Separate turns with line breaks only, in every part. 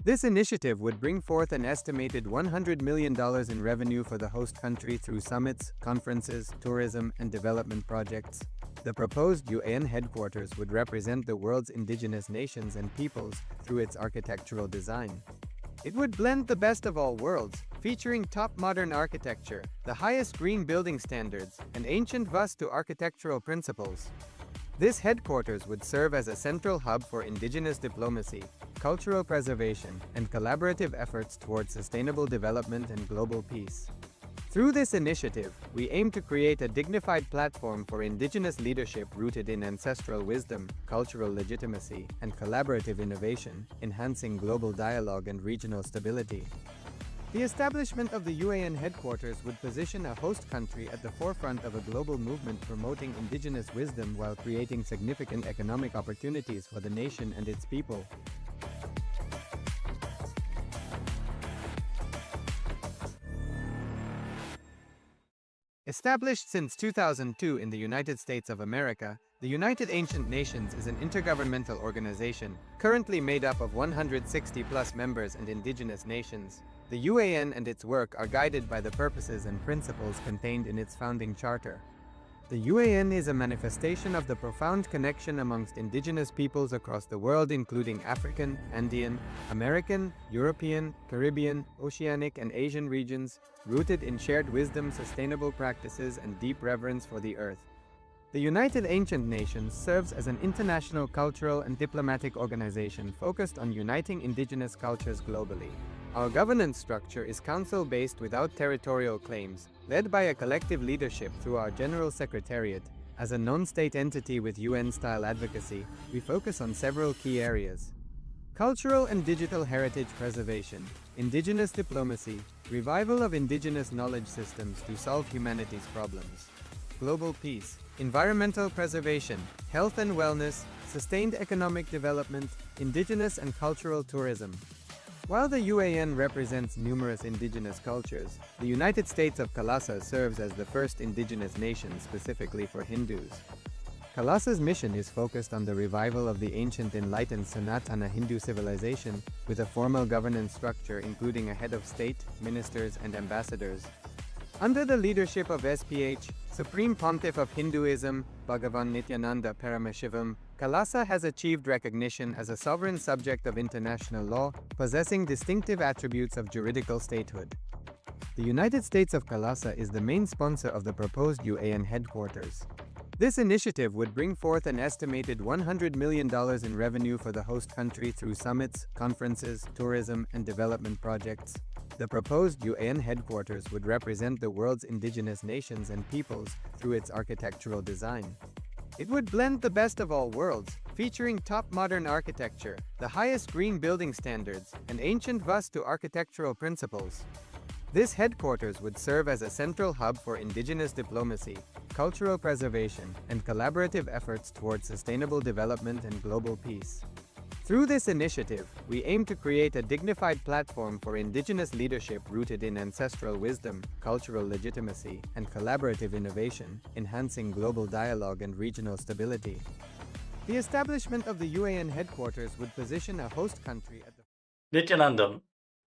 This initiative would bring forth an estimated $100 million in revenue for the host country through summits, conferences, tourism, and development projects. The proposed UN headquarters would represent the world's indigenous nations and peoples through its architectural design. It would blend the best of all worlds, featuring top modern architecture, the highest green building standards, and ancient Vastu architectural principles. This headquarters would serve as a central hub for indigenous diplomacy, cultural preservation, and collaborative efforts towards sustainable development and global peace. Through this initiative, we aim to create a dignified platform for indigenous leadership rooted in ancestral wisdom, cultural legitimacy, and collaborative innovation, enhancing global dialogue and regional stability. The establishment of the UAN headquarters would position a host country at the forefront of a global movement promoting indigenous wisdom while creating significant economic opportunities for the nation and its people. Established since 2002 in the United States of America, the United Ancient Nations is an intergovernmental organization, currently made up of 160+ members and indigenous nations. The UAN and its work are guided by the purposes and principles contained in its founding charter. The UAN is a manifestation of the profound connection amongst indigenous peoples across the world, including African, Andean, American, European, Caribbean, Oceanic, and Asian regions, rooted in shared wisdom, sustainable practices, and deep reverence for the earth. The United Ancient Nations serves as an international cultural and diplomatic organization focused on uniting indigenous cultures globally. Our governance structure is council-based without territorial claims, led by a collective leadership through our General Secretariat. As a non-state entity with UN-style advocacy, we focus on several key areas: cultural and digital heritage preservation, indigenous diplomacy, revival of indigenous knowledge systems to solve humanity's problems, global peace, environmental preservation, health and wellness, sustained economic development, indigenous and cultural tourism. While the UAN represents numerous indigenous cultures, the United States of Kalasa serves as the first indigenous nation specifically for Hindus. Kalasa's mission is focused on the revival of the ancient enlightened Sanatana Hindu civilization, with a formal governance structure including a head of state, ministers, and ambassadors. Under the leadership of SPH, Supreme Pontiff of Hinduism, Bhagavan Nityananda Paramashivoham, Kalasa has achieved recognition as a sovereign subject of international law, possessing distinctive attributes of juridical statehood. The United States of Kalasa is the main sponsor of the proposed UAN headquarters. This initiative would bring forth an estimated $100 million in revenue for the host country through summits, conferences, tourism, and development projects. The proposed UAN headquarters would represent the world's indigenous nations and peoples through its architectural design. It would blend the best of all worlds, featuring top modern architecture, the highest green building standards, and ancient Vastu architectural principles. This headquarters would serve as a central hub for indigenous diplomacy, cultural preservation, and collaborative efforts towards sustainable development and global peace. Through this initiative, we aim to create a dignified platform for indigenous leadership rooted in ancestral wisdom, cultural legitimacy, and collaborative innovation, enhancing global dialogue and regional stability. The establishment of the UAN headquarters would position a host country at the
Nityanandam,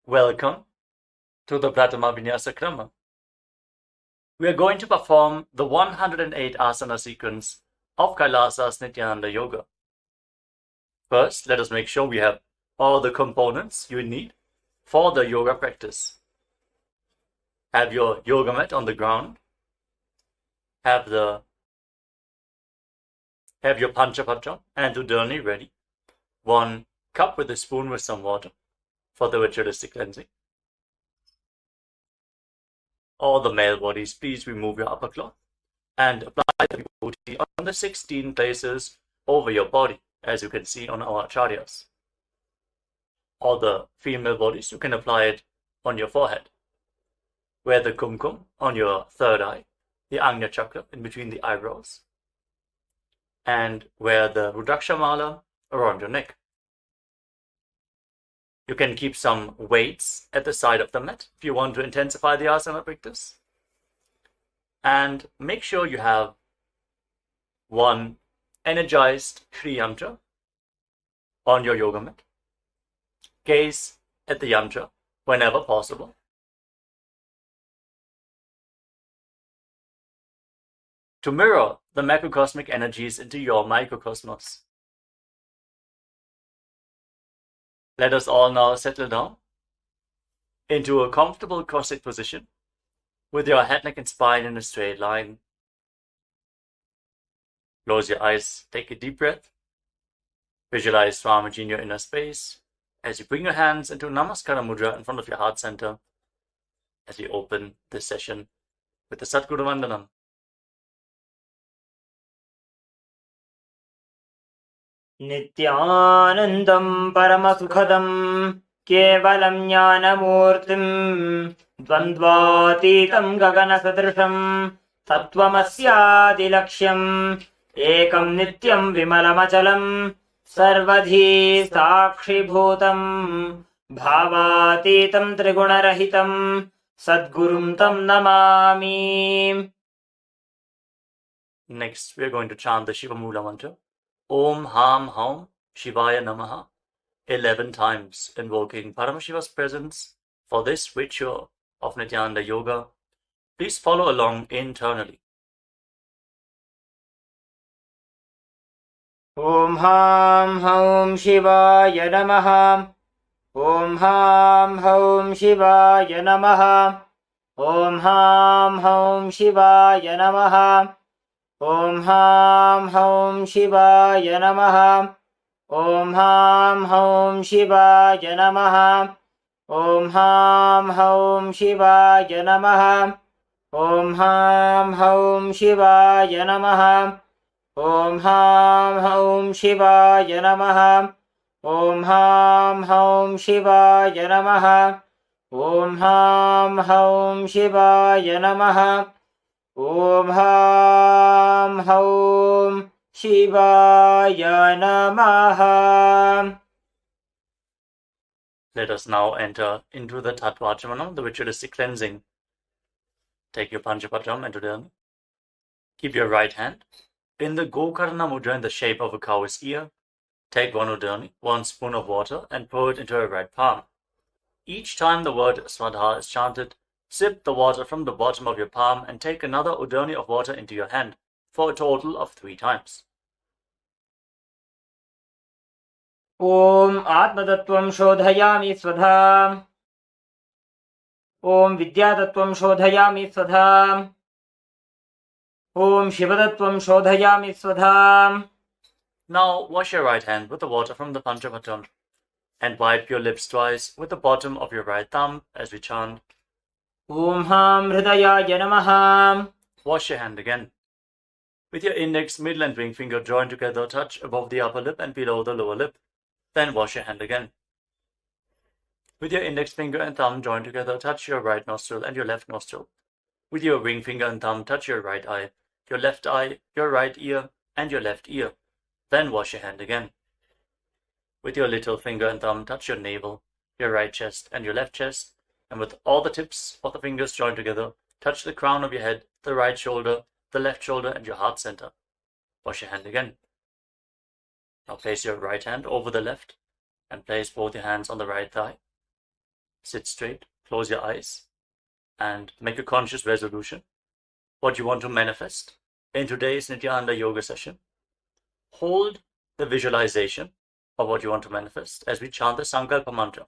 welcome to the Pratama Vinyasa Krama. We are going to perform the 108 asana sequence of Kailasa's Nityananda Yoga. First, let us make sure we have all the components you need for the yoga practice. Have your yoga mat on the ground. Have your Panchapatra and Udani ready. 1 cup with a spoon with some water for the ritualistic cleansing. All the male bodies, please remove your upper cloth and apply the vibhuti on the 16 places over your body, as you can see on our acharyas. All the female bodies, you can apply it on your forehead. Wear the kumkum on your third eye, the Agnya chakra in between the eyebrows, and wear the Rudraksha mala around your neck. You can keep some weights at the side of the mat if you want to intensify the asana practice. And make sure you have 1 energized Shri Yantra on your yoga mat. Gaze at the yantra whenever possible. To mirror the macrocosmic energies into your microcosmos. Let us all now settle down into a comfortable cross-legged position with your head, neck and spine in a straight line. Close your eyes, take a deep breath. Visualize Swamiji in your inner space as you bring your hands into Namaskara Mudra in front of your heart center as we open this session with the Satguru Vandanam.
Nityanandam Paramasukhadam Kevalam Jnanamurtim Dvandvatitam Gaganasadrisham Tattvamasyadilaksham Ekam Nityam Vimalamachalam Sarvadhi Sakshibhutam Bhavatitam Trigunarahitam Sadgurum Tam Namami.
Next, we are going to chant the Shiva Mula mantra. Om Ham Haum Shivaya Namaha 11 times, invoking Paramashiva's presence for this ritual of Nityananda Yoga. Please follow along internally.
Om Ham Haum Shivaya Namaha. Om Ham Haum Shivaya Namaha. Om Ham Haum Shivaya Namaha. Om Ham Haum Shivaya Namaha. Om Ham Haum Shivaya Namaha. Om Ham Haum Shivaya Namaha. Om Ham Haum Shivaya Namaha. Om Ham Haum Shivaya Namaha. Om Ham Haum Shivaya Namaha. Om Ham Haum Shivaya Namaha. Om Ham Haum Shivaya Namaha.
Let us now enter into the Tattvachmanam, the ritualistic cleansing. Take your Panchapatram and Udani. Keep your right hand in the Gokarna Mudra in the shape of a cow's ear. Take one Udani, 1 spoon of water, and pour it into your right palm. Each time the word Swadha is chanted, sip the water from the bottom of your palm and take another Udani of water into your hand for a total of 3 times.
Om Atmatattvam Shodhayami Swadha. Om Vidyatattvam Shodhayami Swadha. Om Shivatattvam Shodhayami Swadha.
Now wash your right hand with the water from the Panchapatram and wipe your lips twice with the bottom of your right thumb as we chant.
Om Ham Hridayaya Namaha.
Wash your hand again. With your index, middle and ring finger joined together, touch above the upper lip and below the lower lip. Then wash your hand again. With your index finger and thumb joined together, touch your right nostril and your left nostril. With your ring finger and thumb, touch your right eye, your left eye, your right ear, and your left ear. Then wash your hand again. With your little finger and thumb, touch your navel, your right chest, and your left chest. And with all the tips of the fingers joined together, touch the crown of your head, the right shoulder, the left shoulder, and your heart center. Wash your hand again. Now place your right hand over the left and place both your hands on the right thigh. Sit straight, close your eyes, and make a conscious resolution. What you want to manifest in today's Nityananda Yoga session. Hold the visualization of what you want to manifest as we chant the Sankalpa mantra.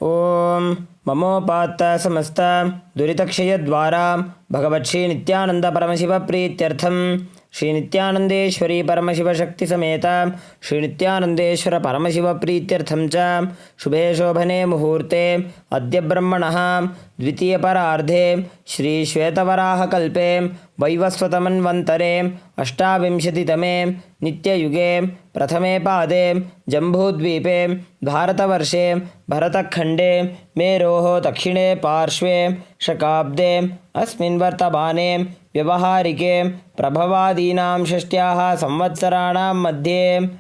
Om Mamopata Samasta Duritakshayadvara Bhagavat Shri Nityananda Paramashiva Prityartham Shri Nityanandeshwari Paramashiva Shakti Sameta Shri Nityanandeshwara Paramashiva Prityartham Cha Shubhe Shobhane Muhurte Adya Brahmanaha Dvitiya Parardhe Shri Shvetavaraha Kalpe Vaivasvatamanvantare Ashtavimshatitame Nitya Yuge Prathame Pade Jambudvipe Bharatavarse Bharatakhande Meroho Dakshine Parshve Shakabde Asmin Vartabane Vyavaharike Prabhavadinam Shashtyaha Samvatsaranam Madhye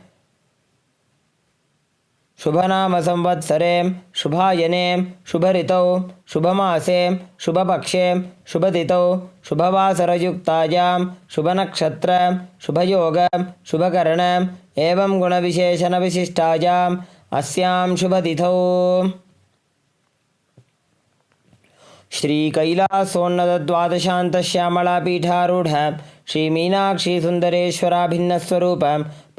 Shubhanama Samvatsare Shubhayane Shubharitau Shubhamase Shubhapakshe Shubhatitau Shubhavasarayuktayam Shubhanakshatra Shubhayoga Shubhakarana Evam Guna Visheshana Vishishtayam अस्यां शुभतिथौ श्रीकैलासोन्नतद्वादशान्तश्यामलापीठारूढ श्रीमीनाक्षीसुन्दरेश्वराभिन्नस्वरूप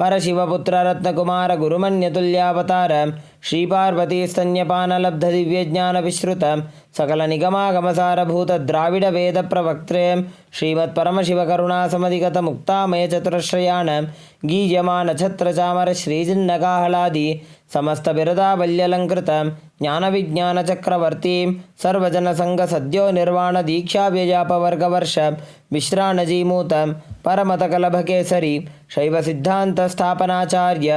परशिवपुत्ररत्नकुमारगुरुमन्यतुल्यावतार श्रीपार्वतीस्तन्यपानलब्धदिव्यज्ञानविश्रुत सकलनिगमागमसारभूतद्राविडवेदप्रवक्त्रे श्रीमत्परमशिवकरुणासमधिगतमुक्तामयचतुरश्रयान् गीयमानछत्रचामरश्रीजिन्नकाहलादि समस्तबिरदावल्यलङ्कृत ज्ञानविज्ञानचक्रवर्ती सर्वजनसङ्गसद्यो निर्वाणदीक्षाव्यजापवर्गवर्ष विश्राणजीमूत परमतकलभकेसरी शैवसिद्धान्तस्थापनाचार्य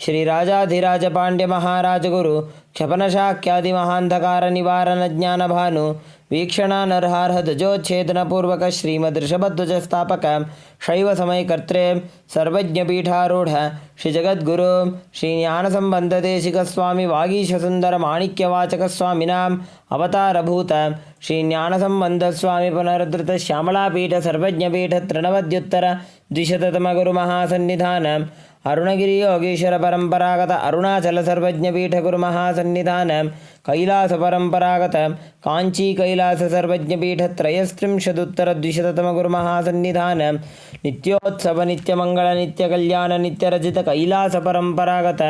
श्रीराजाधिराजपाण्ड्यमहाराजगुरु क्षपनशाक्यादिमहान्धकारनिवारणज्ञानभानु वीक्षणानर्हार्हध्वजोच्छेदनपूर्वक श्रीमदृषभध्वजस्थापक शैवसमयकर्त्रे सर्वज्ञपीठारूढ श्रीजगद्गुरु श्रीज्ञानसम्बन्धदेशिकस्वामि वागीशसुन्दरमाणिक्यवाचकस्वामिनाम् अवतारभूत श्रीज्ञानसम्बन्धस्वामि पुनरुद्धृत श्यामलापीठ सर्वज्ञपीठ तृणवद्युत्तर द्विशततमगुरुमहासन्निधान अरुणगिरि योगीश्वर परंपरागत अरुणाचल सर्वज्ञपीठ गुरुमहासन्निधान कैलास परंपरागत कांची कैलास सर्वज्ञपीठ त्रयस्त्रिंशदुत्तर द्विशततम गुरुमहासन्निधान नित्योत्सव नित्यमंगल नित्यकल्याण नित्यरजित कैलास परंपरागत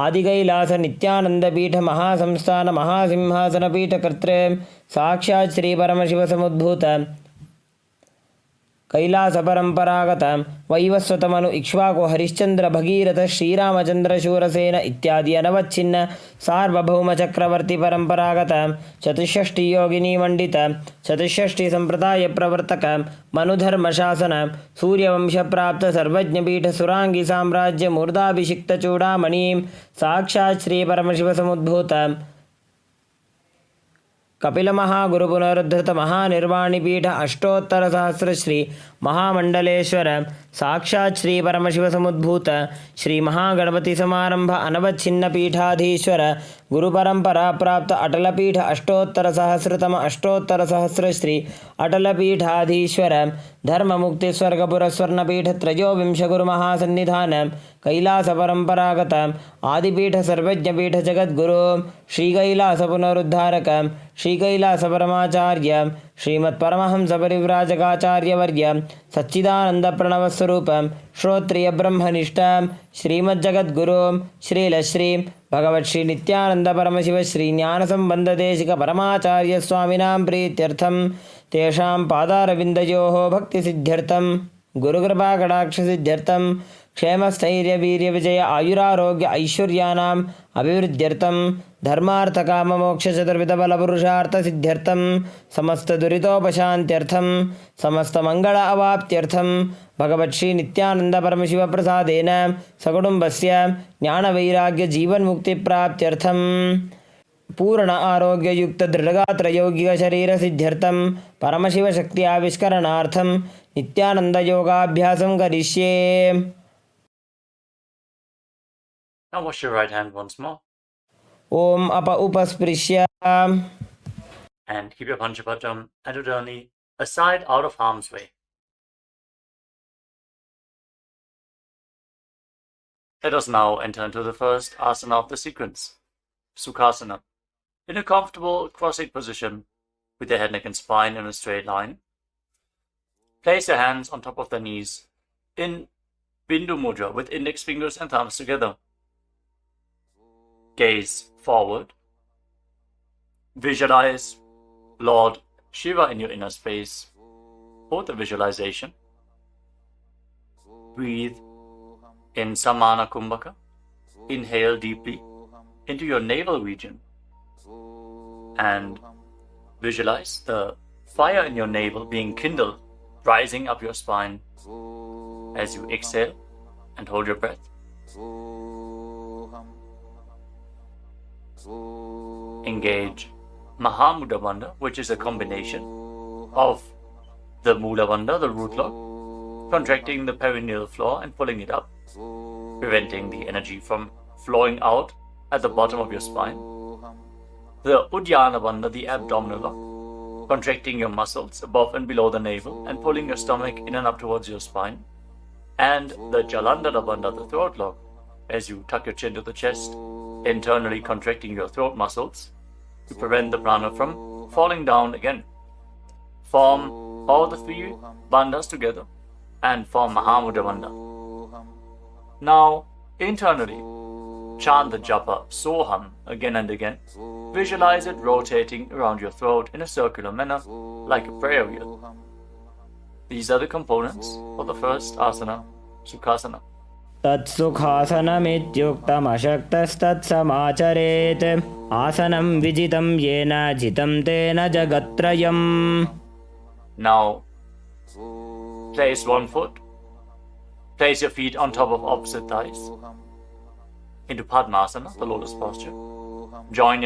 आदिकैलास नित्यानंदपीठ महासंस्थान महासिंहासन पीठ कर्त्रे साक्षात् श्री परमशिव समुद्भूत कैलास परंपरागत वैवस्वतमनु इक्ष्वाकु हरिश्चंद्र भगीरथ श्रीरामचंद्र शूरसेन इत्यादि अनवच्छिन्न सार्वभौम चक्रवर्ती परंपरागत चतुष्षष्टि योगिनी मंडित चतुष्षष्टि संप्रदाय प्रवर्तक मनुधर्म शासन सूर्यवंश प्राप्त सर्वज्ञपीठ सुरांगी साम्राज्य मूर्धाभिषिक्त चूड़ामणि साक्षात् श्री परमशिव समुद्भूत कपिल महागुरु पुनरुद्धृत महानिर्वाणिपीठ अष्टोत्तर सहस्र श्री महामंडलेश्वर साक्षात् श्री परमशिव समुद्भूत श्री महागणपति समारंभ अनवच्छिन्न पीठाधीश्वर गुरु परंपरा प्राप्त अटलपीठ अष्टोत्तर सहस्रतम अष्टोत्तर सहस्र श्री अटलपीठाधीश्वर धर्म मुक्ति स्वर्गपुर स्वर्णपीठ त्रयोविंश गुरु महासन्निधान कैलास परंपरागत आदिपीठ सर्वज्ञपीठ जगद्गुरु श्रीकैलास पुनरुद्धारक श्रीकैलास परमाचार्य श्रीमत्परमहंस परिव्राजकाचार्यवर्य सच्चिदानंद प्रणव स्वरूप श्रोत्रिय ब्रह्मनिष्ठ श्रीमज्जगद्गुरु श्रीलश्री भगवत् श्री नित्यानंद परमशिव श्री ज्ञान संबंध देशिक परमाचार्य स्वामिनां प्रीत्यर्थं तेषां पादारविन्दयोः भक्ति सिद्ध्यर्थं गुरुकृपा कटाक्ष सिद्ध्यर्थं क्षेमस्थैर्य वीर्य विजय आयुरारोग्य ऐश्वर्यानाम् अभिवृद्ध्यर्थं धर्मार्थ काम मोक्ष चतुर्विध बल पुरुषार्थ सिद्ध्यर्थं समस्त दुरितोपशान्त्यर्थं समस्त मंगल अवाप्त्यर्थं भगवत् श्री नित्यानंद परमशिव प्रसादेन सकुटुम्बस्य ज्ञान वैराग्य जीवन मुक्ति प्राप्त्यर्थं पूर्ण आरोग्य युक्त दृढ़गात्र यौगिक शरीर सिद्ध्यर्थं परमशिव शक्ति आविष्करणार्थं नित्यानंद योगाभ्यासं करिष्ये.
Now wash your right hand once more.
Om apa upasprishya.
And keep your Panchapatam and Udani aside out of harm's way. Let us now enter into the first asana of the sequence, Sukhasana. In a comfortable cross-legged position with your head, neck and spine in a straight line. Place your hands on top of the knees in Bindu Mudra with index fingers and thumbs together. Gaze forward. Visualize Lord Shiva in your inner space. Hold the visualization. Breathe in Samana Kumbhaka. Inhale deeply into your navel region. And visualize the fire in your navel being kindled, rising up your spine as you exhale and hold your breath. Engage Mahamudra Bandha, which is a combination of the Mula Bandha, the root lock, contracting the perineal floor and pulling it up, preventing the energy from flowing out at the bottom of your spine. The Uddiyana Bandha, the abdominal lock, contracting your muscles above and below the navel and pulling your stomach in and up towards your spine. And the Jalandhara Bandha, the throat lock, as you tuck your chin to the chest internally contracting your throat muscles to prevent the prana from falling down again. Form all the three bandhas together and form Mahamudra Bandha. Now, internally, chant the japa Soham again and again. Visualize it rotating around your throat in a circular manner, like a prayer wheel. These are the components of the first asana, Sukhasana.
तत्सुखासनमित्युक्तमशक्तस्तत्समाचरेत् आसनं विजितं येन जितं तेन जगत्त्रयम्.
Now, place one foot. Place your feet on top of opposite thighs into Padmasana, the lotus posture. Join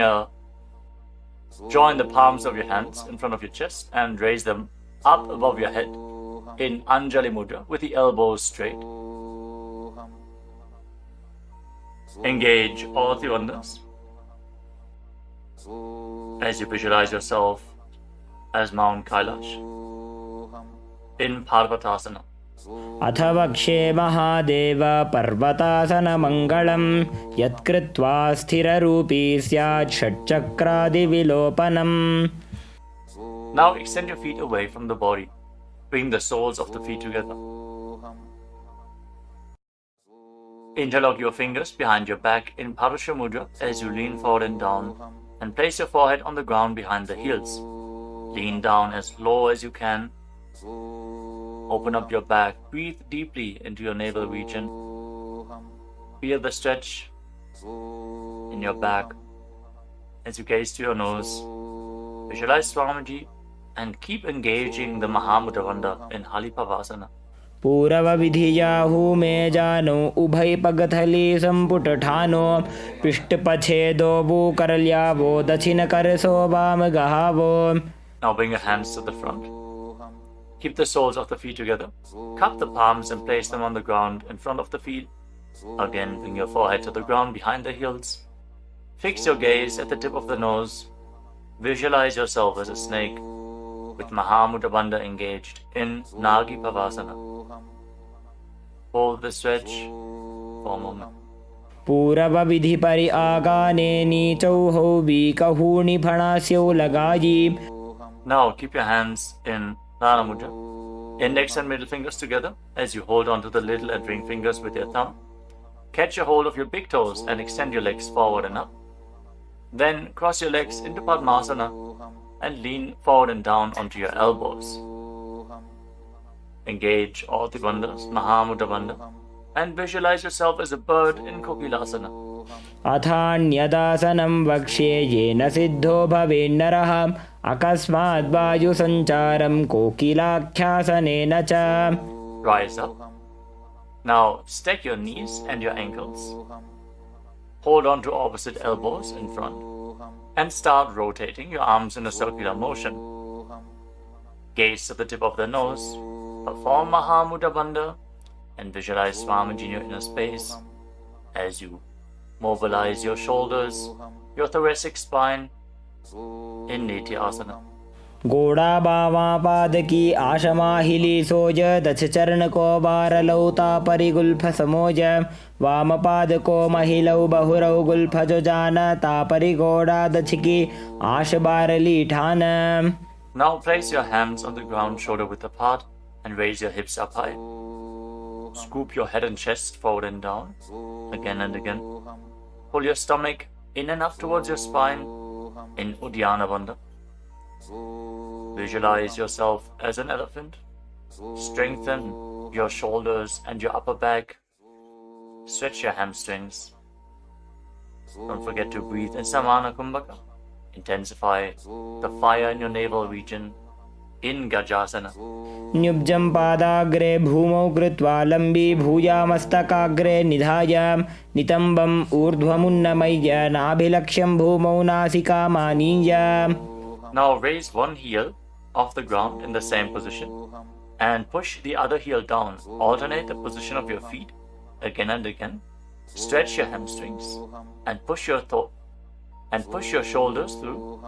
the palms of your hands in front of your chest and raise them up above your head in Anjali Mudra with the elbows straight. Engage all the oneness as you visualize yourself as Mount Kailash in Parvatasana.
अथ वक्षे महादेव पर्वतासनमङ्गलं यत्कृत्वा स्थिररूपी स्यात् षट्चक्रादिविलोपनम्.
Now extend your feet away from the body. Bring the soles of the feet together. Interlock your fingers behind your back in Parusha Mudra as you lean forward and down, and place your forehead on the ground behind the heels. Lean down as low as you can. Open up your back. Breathe deeply into your navel region. Feel the stretch in your back as you gaze to your nose. Visualize Swamiji and keep engaging the Mahamudra Bandha in Halipavasana.
पूरवविधियाहु मे जानो उभय पगथली संपुट ठानो पृष्ठपछेदो भूकरल्यावो दक्षिण करसो वाम गहावो.
Now bring your hands to the front. Keep the soles of the feet together. Cup the palms and place them on the ground in front of the feet. Again, bring your forehead to the ground behind the heels. Fix your gaze at the tip of the nose. Visualize yourself as a snake with Mahamudra Bandha engaged in Nagi Pavasana. Hold the stretch for a moment.
पूरवविधि परि आगाने नीचौहौ बीकहूणि फणास्यौ लगायि.
Now keep your hands in Dana Mudra. Index and middle fingers together as you hold on to the little and ring fingers with your thumb. Catch a hold of your big toes and extend your legs forward and up. Then cross your legs into Padmasana and lean forward and down onto your elbows. Engage all the bandhas, Mahamudra Bandha, and visualize yourself as a bird in Kokilasana.
अथान्यदासनं वक्ष्ये येन सिद्धो भवेन्नरः अकस्मात् वायुसञ्चारं कोकिलाख्यासनेन च.
Rise up. Now stack your knees and your ankles. Hold on to opposite elbows in front and start rotating your arms in a circular motion. Gaze to the tip of the nose. Perform Mahamudra Bandha and visualize Swamiji in your inner space as you mobilize your shoulders, your thoracic spine in Nityasana.
गोड़ा बावा पाद की आशमाहिली सोज दछ चरण को बारलौता परिगुल्फ समोज वाम पाद को महिलौ बहुरौ Gulf जो जान तापरि गोड़ा दछ की आश बारली ठान.
Now place your hands on the ground shoulder width apart and raise your hips up high. Scoop your head and chest forward and down again and again. Pull your stomach in and up towards your spine in Uddiyana Bandha. Visualize yourself as an elephant. Strengthen your shoulders and your upper back. Stretch your hamstrings. Don't forget to breathe in Samana Kumbhaka. Intensify the fire in your navel region in Gajasana.
न्युब्जं पादाग्रे भूमौ कृत्वा लम्बी भूयामस्तकाग्रे निधाय नितम्बम् ऊर्ध्वमुन्नमय्य नाभिलक्ष्यं भूमौ नासिकामानीय.
Now raise one heel off the ground in the same position and push the other heel down. Alternate the position of your feet again and again. Stretch your hamstrings and push your shoulders through.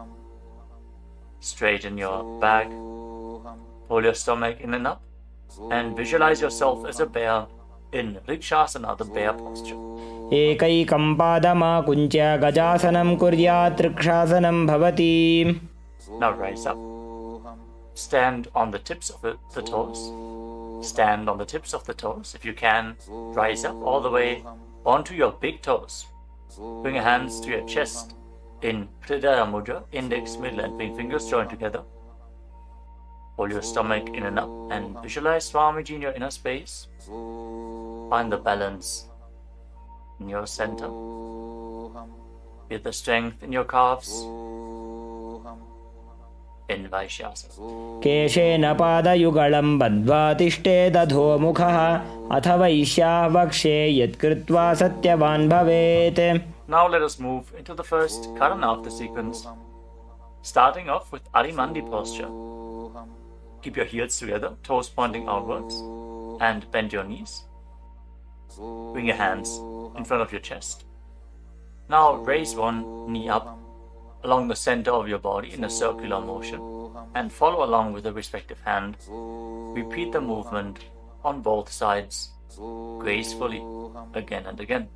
Straighten your back. Pull your stomach in and up and visualize yourself as a bear in Rikshasana, the bear posture.
एकैकं पादमाकुञ्च्य गजासनं कुर्यात् रक्षासनं भवति.
Now rise up. Stand on the tips of the toes. Stand on the tips of the toes. If you can, rise up all the way onto your big toes. Bring your hands to your chest in Hridaya Mudra, index, middle and ring fingers joined together. Hold your stomach in and up and visualize Swamiji in your inner space. Find the balance in your center. Feel the strength in your calves. In Vaishyasana.
केशेन पादयुगलं बद्ध्वा तिष्ठेदधोमुखः अथ वैश्याः वक्षे यत्कृत्वा सत्यवान् भवेत्.
Now let us move into the first karana of the sequence, starting off with Arimandi posture. Keep your heels together, toes pointing outwards, and bend your knees. Bring your hands in front of your chest. Now raise one knee up along the center of your body in a circular motion and follow along with the respective hand. Repeat the movement on both sides gracefully again and again.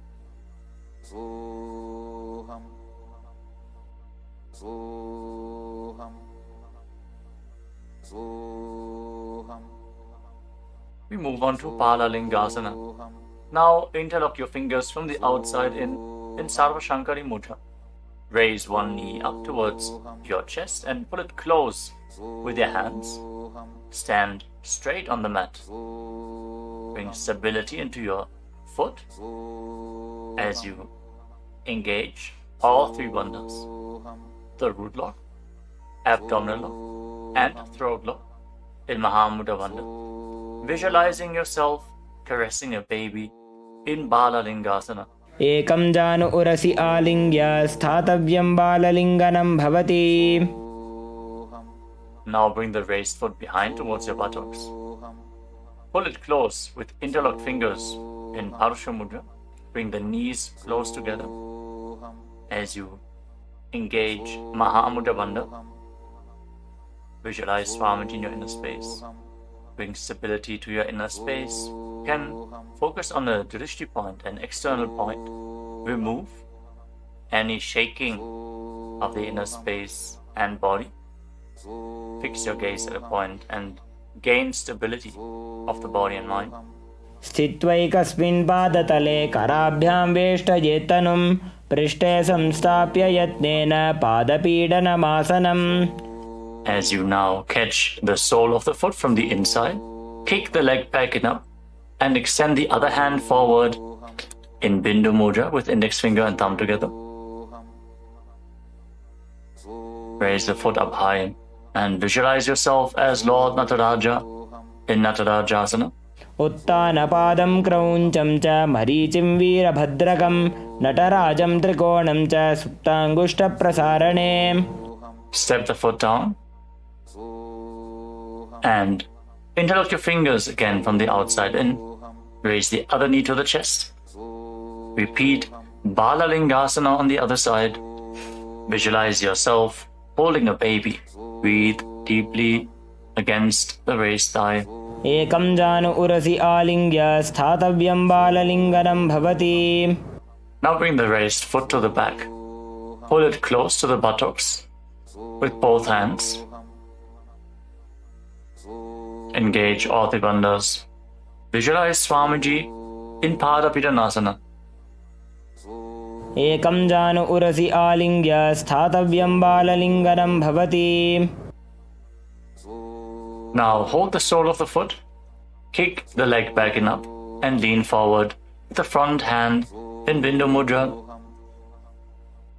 We move on to Palalingasana. Now interlock your fingers from the outside in Sarva Shankari Mudra. Raise one knee up towards your chest and pull it close with your hands. Stand straight on the mat. Bring stability into your foot as you engage all three bandhas: the root lock, abdominal lock, and throat lock in Mahamudra Bandha. Visualizing yourself caressing a baby in Balalingasana.
एकं जानु उरसि आलिङ्ग्य स्थातव्यं बाललिङ्गनं भवति.
Now bring the raised foot behind towards your buttocks. Pull it close with interlocked fingers in Parusha Mudra. Bring the knees close together as you engage Mahamudra Bandha. Visualize Swamiji in your inner space. Bring stability to your inner space. You can focus on the drishti point, an external point. Remove any shaking of the inner space and body. Fix your gaze at a point and gain stability of the body and mind.
स्थित्वैकस्मिन् पादतले कराभ्यां वेष्टयेत्तनुं पृष्ठे संस्थाप्य यत्नेन पादपीडनमासनम्.
As you now catch the sole of the foot from the inside, kick the leg back and up and extend the other hand forward in Bindu Mudra with index finger and thumb together. Raise the foot up high and visualize yourself as Lord Nataraja in Natarajasana.
उत्तानपादं क्रौञ्चं च मरीचिं वीरभद्रकं नटराजं त्रिकोणं च सुप्ताङ्गुष्ठप्रसारणे.
Step the foot down and interlock your fingers again from the outside in. Raise the other knee to the chest. Repeat Balalingasana on the other side. Visualize yourself holding a baby. Breathe deeply against the raised thigh.
एकं जानु उरसि आलिङ्ग्य स्थातव्यं बाललिङ्गनं भवति.
Now bring the raised foot to the back. Pull it close to the buttocks with both hands. Engage all the bandhas. Visualize Swamiji in Padapidanasana.
एकं जानु उरसि आलिङ्ग्य स्थातव्यं बाललिङ्गनं भवति.
Now hold the sole of the foot, kick the leg back and up, and lean forward with the front hand in Bindu Mudra.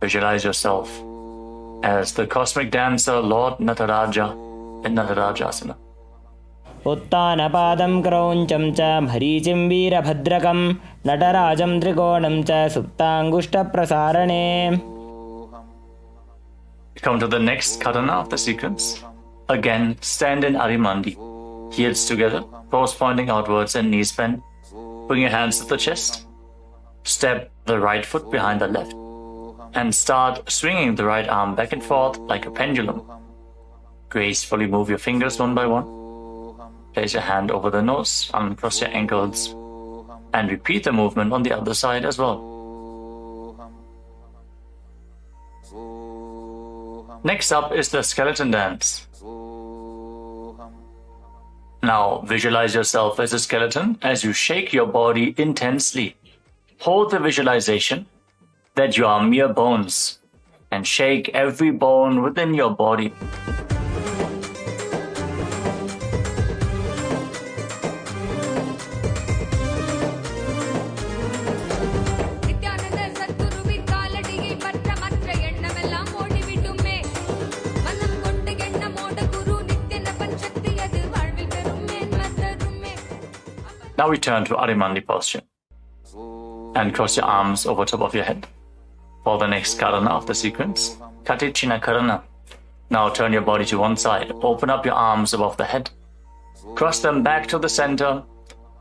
Visualize yourself as the cosmic dancer Lord Nataraja in Natarajasana.
उत्तानपादं क्रौञ्चं च मरीचिं वीरभद्रकं नटराजं त्रिकोणं च सुप्ताङ्गुष्ठप्रसारणे.
Come to the next karana of the sequence. Again, stand in Arimandi. Heels together, toes pointing outwards and knees bent. Bring your hands to the chest. Step the right foot behind the left. And start swinging the right arm back and forth like a pendulum. Gracefully move your fingers one by one. Place your hand over the nose, uncross your ankles. And repeat the movement on the other side as well. Next up is the skeleton dance. Now visualize yourself as a skeleton as you shake your body intensely. Hold the visualization that you are mere bones and shake every bone within your body. Now return to Adimandi posture and cross your arms over top of your head. For the next karana of the sequence, Katichina Karana. Now turn your body to one side, open up your arms above the head, cross them back to the center,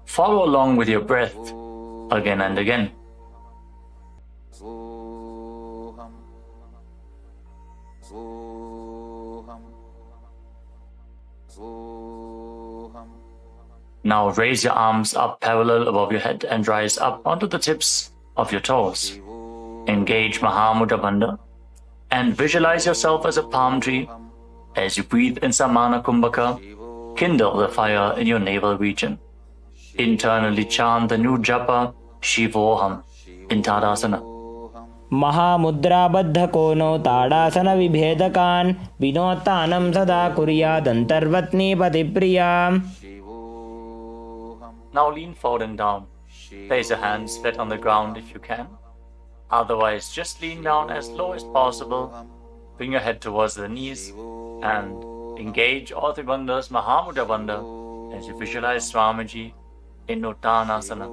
follow along with your breath again and again. Now raise your arms up parallel above your head and rise up onto the tips of your toes. Engage Mahamudra Bandha and visualize yourself as a palm tree. As you breathe in Samana Kumbhaka, kindle the fire in your navel region. Internally chant the new japa Shivoham in Tadasana.
Mahamudra Baddha Kono Tadasana Vibhedakan Vinottanam Sada Kuryadantarvatni Patipriya.
Now lean forward and down. Place your hands flat on the ground if you can. Otherwise, just lean down as low as possible. Bring your head towards the knees and engage all three bandhas Mahamudra Bandha as you visualize Swamiji in Uttanasana.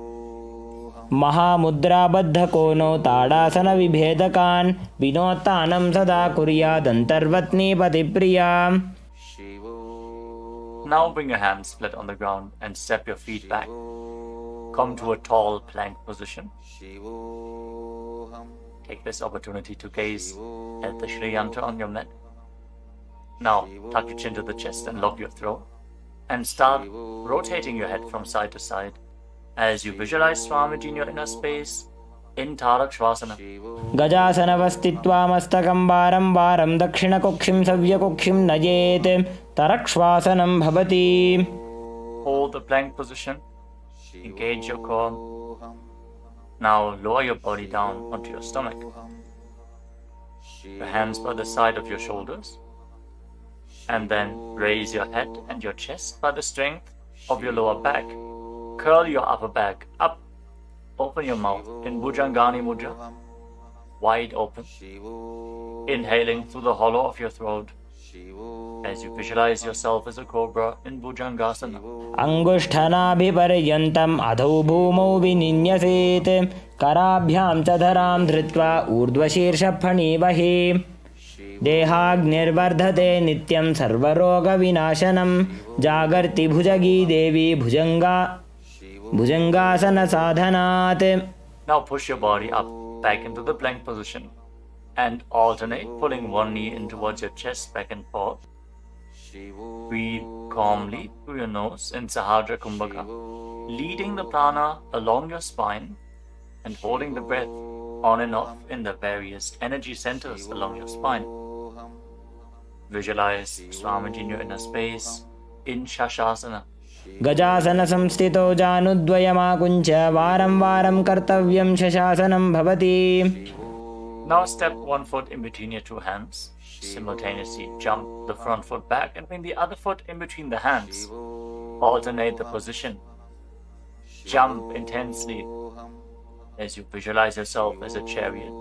Mahamudra Baddha Kono Tadasana Vibhedakan Vinottanam Sada Kuryadantarvatni Patipriya.
Now bring your hands flat on the ground and step your feet back. Come to a tall plank position. Take this opportunity to gaze at the Shri Yantra on your mat. Now tuck your chin to the chest and lock your throat. And start rotating your head from side to side as you visualize Swamiji in your inner space in Tarakshvasana.
Gajasana Vastitva Mastakam Varam Varam Dakshina Kokshim Savya Kokshim Najet Tarakshvasanam Bhavati.
Hold the plank position. Engage your core. Now lower your body down onto your stomach. Your hands by the side of your shoulders. And then raise your head and your chest by the strength of your lower back. Curl your upper back up. Open your mouth in Bhujangani Mudra, wide open. Inhaling through the hollow of your throat as you visualize yourself as a cobra in Bhujangasana.
Angushthanabhiparyantam adhau bhumau vininyaset karabhyam chadharam dhritva urdhvashirsha phanivahi dehagnirvardhate nityam sarvaroga vinashanam jagarti bhujagi devi bhujangasana sadhanat.
Now push your body up back into the plank position and alternate pulling one knee in towards your chest back and forth. Breathe calmly through your nose in Sahadra Kumbhaka, leading the prana along your spine and holding the breath on and off in the various energy centers along your spine. Visualize Swamiji in your inner space in Shashasana.
Gajasana samstito janudvayamakuncha varam varam kartavyam shashasanam bhavati.
Now step one foot in between your two hands. Simultaneously jump the front foot back and bring the other foot in between the hands. Alternate the position. Jump intensely as you visualize yourself as a chariot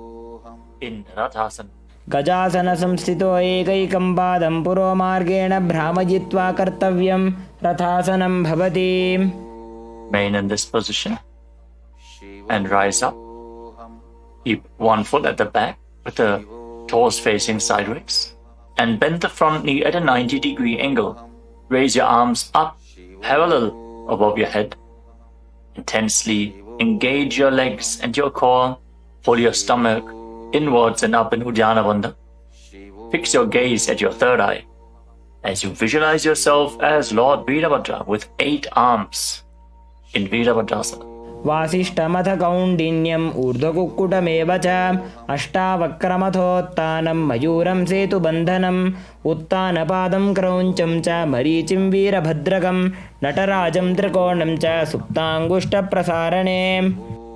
in Rathasana.
Gajasana samstito ekaikam padam puro margena bhramajitva kartavyam rathasanam bhavati.
Remain in this position and rise up. Keep one foot at the back with the toes facing sideways and bend the front knee at a 90-degree angle. Raise your arms up parallel above your head. Intensely engage your legs and your core. Pull your stomach inwards and up in Uddiyana Bandha. Fix your gaze at your third eye as you visualize yourself as Lord Veerabhadra with 8 arms in Veerabhadrasana.
वासिष्ठमथ कौण्डिन्यम् ऊर्ध्वकुक्कुटमेव च अष्टावक्रमथोत्तानं मयूरं सेतुबन्धनम् उत्तानपादं क्रौञ्चं च मरीचिं वीरभद्रकं नटराजं त्रिकोणं च सुप्ताङ्गुष्ठप्रसारणे.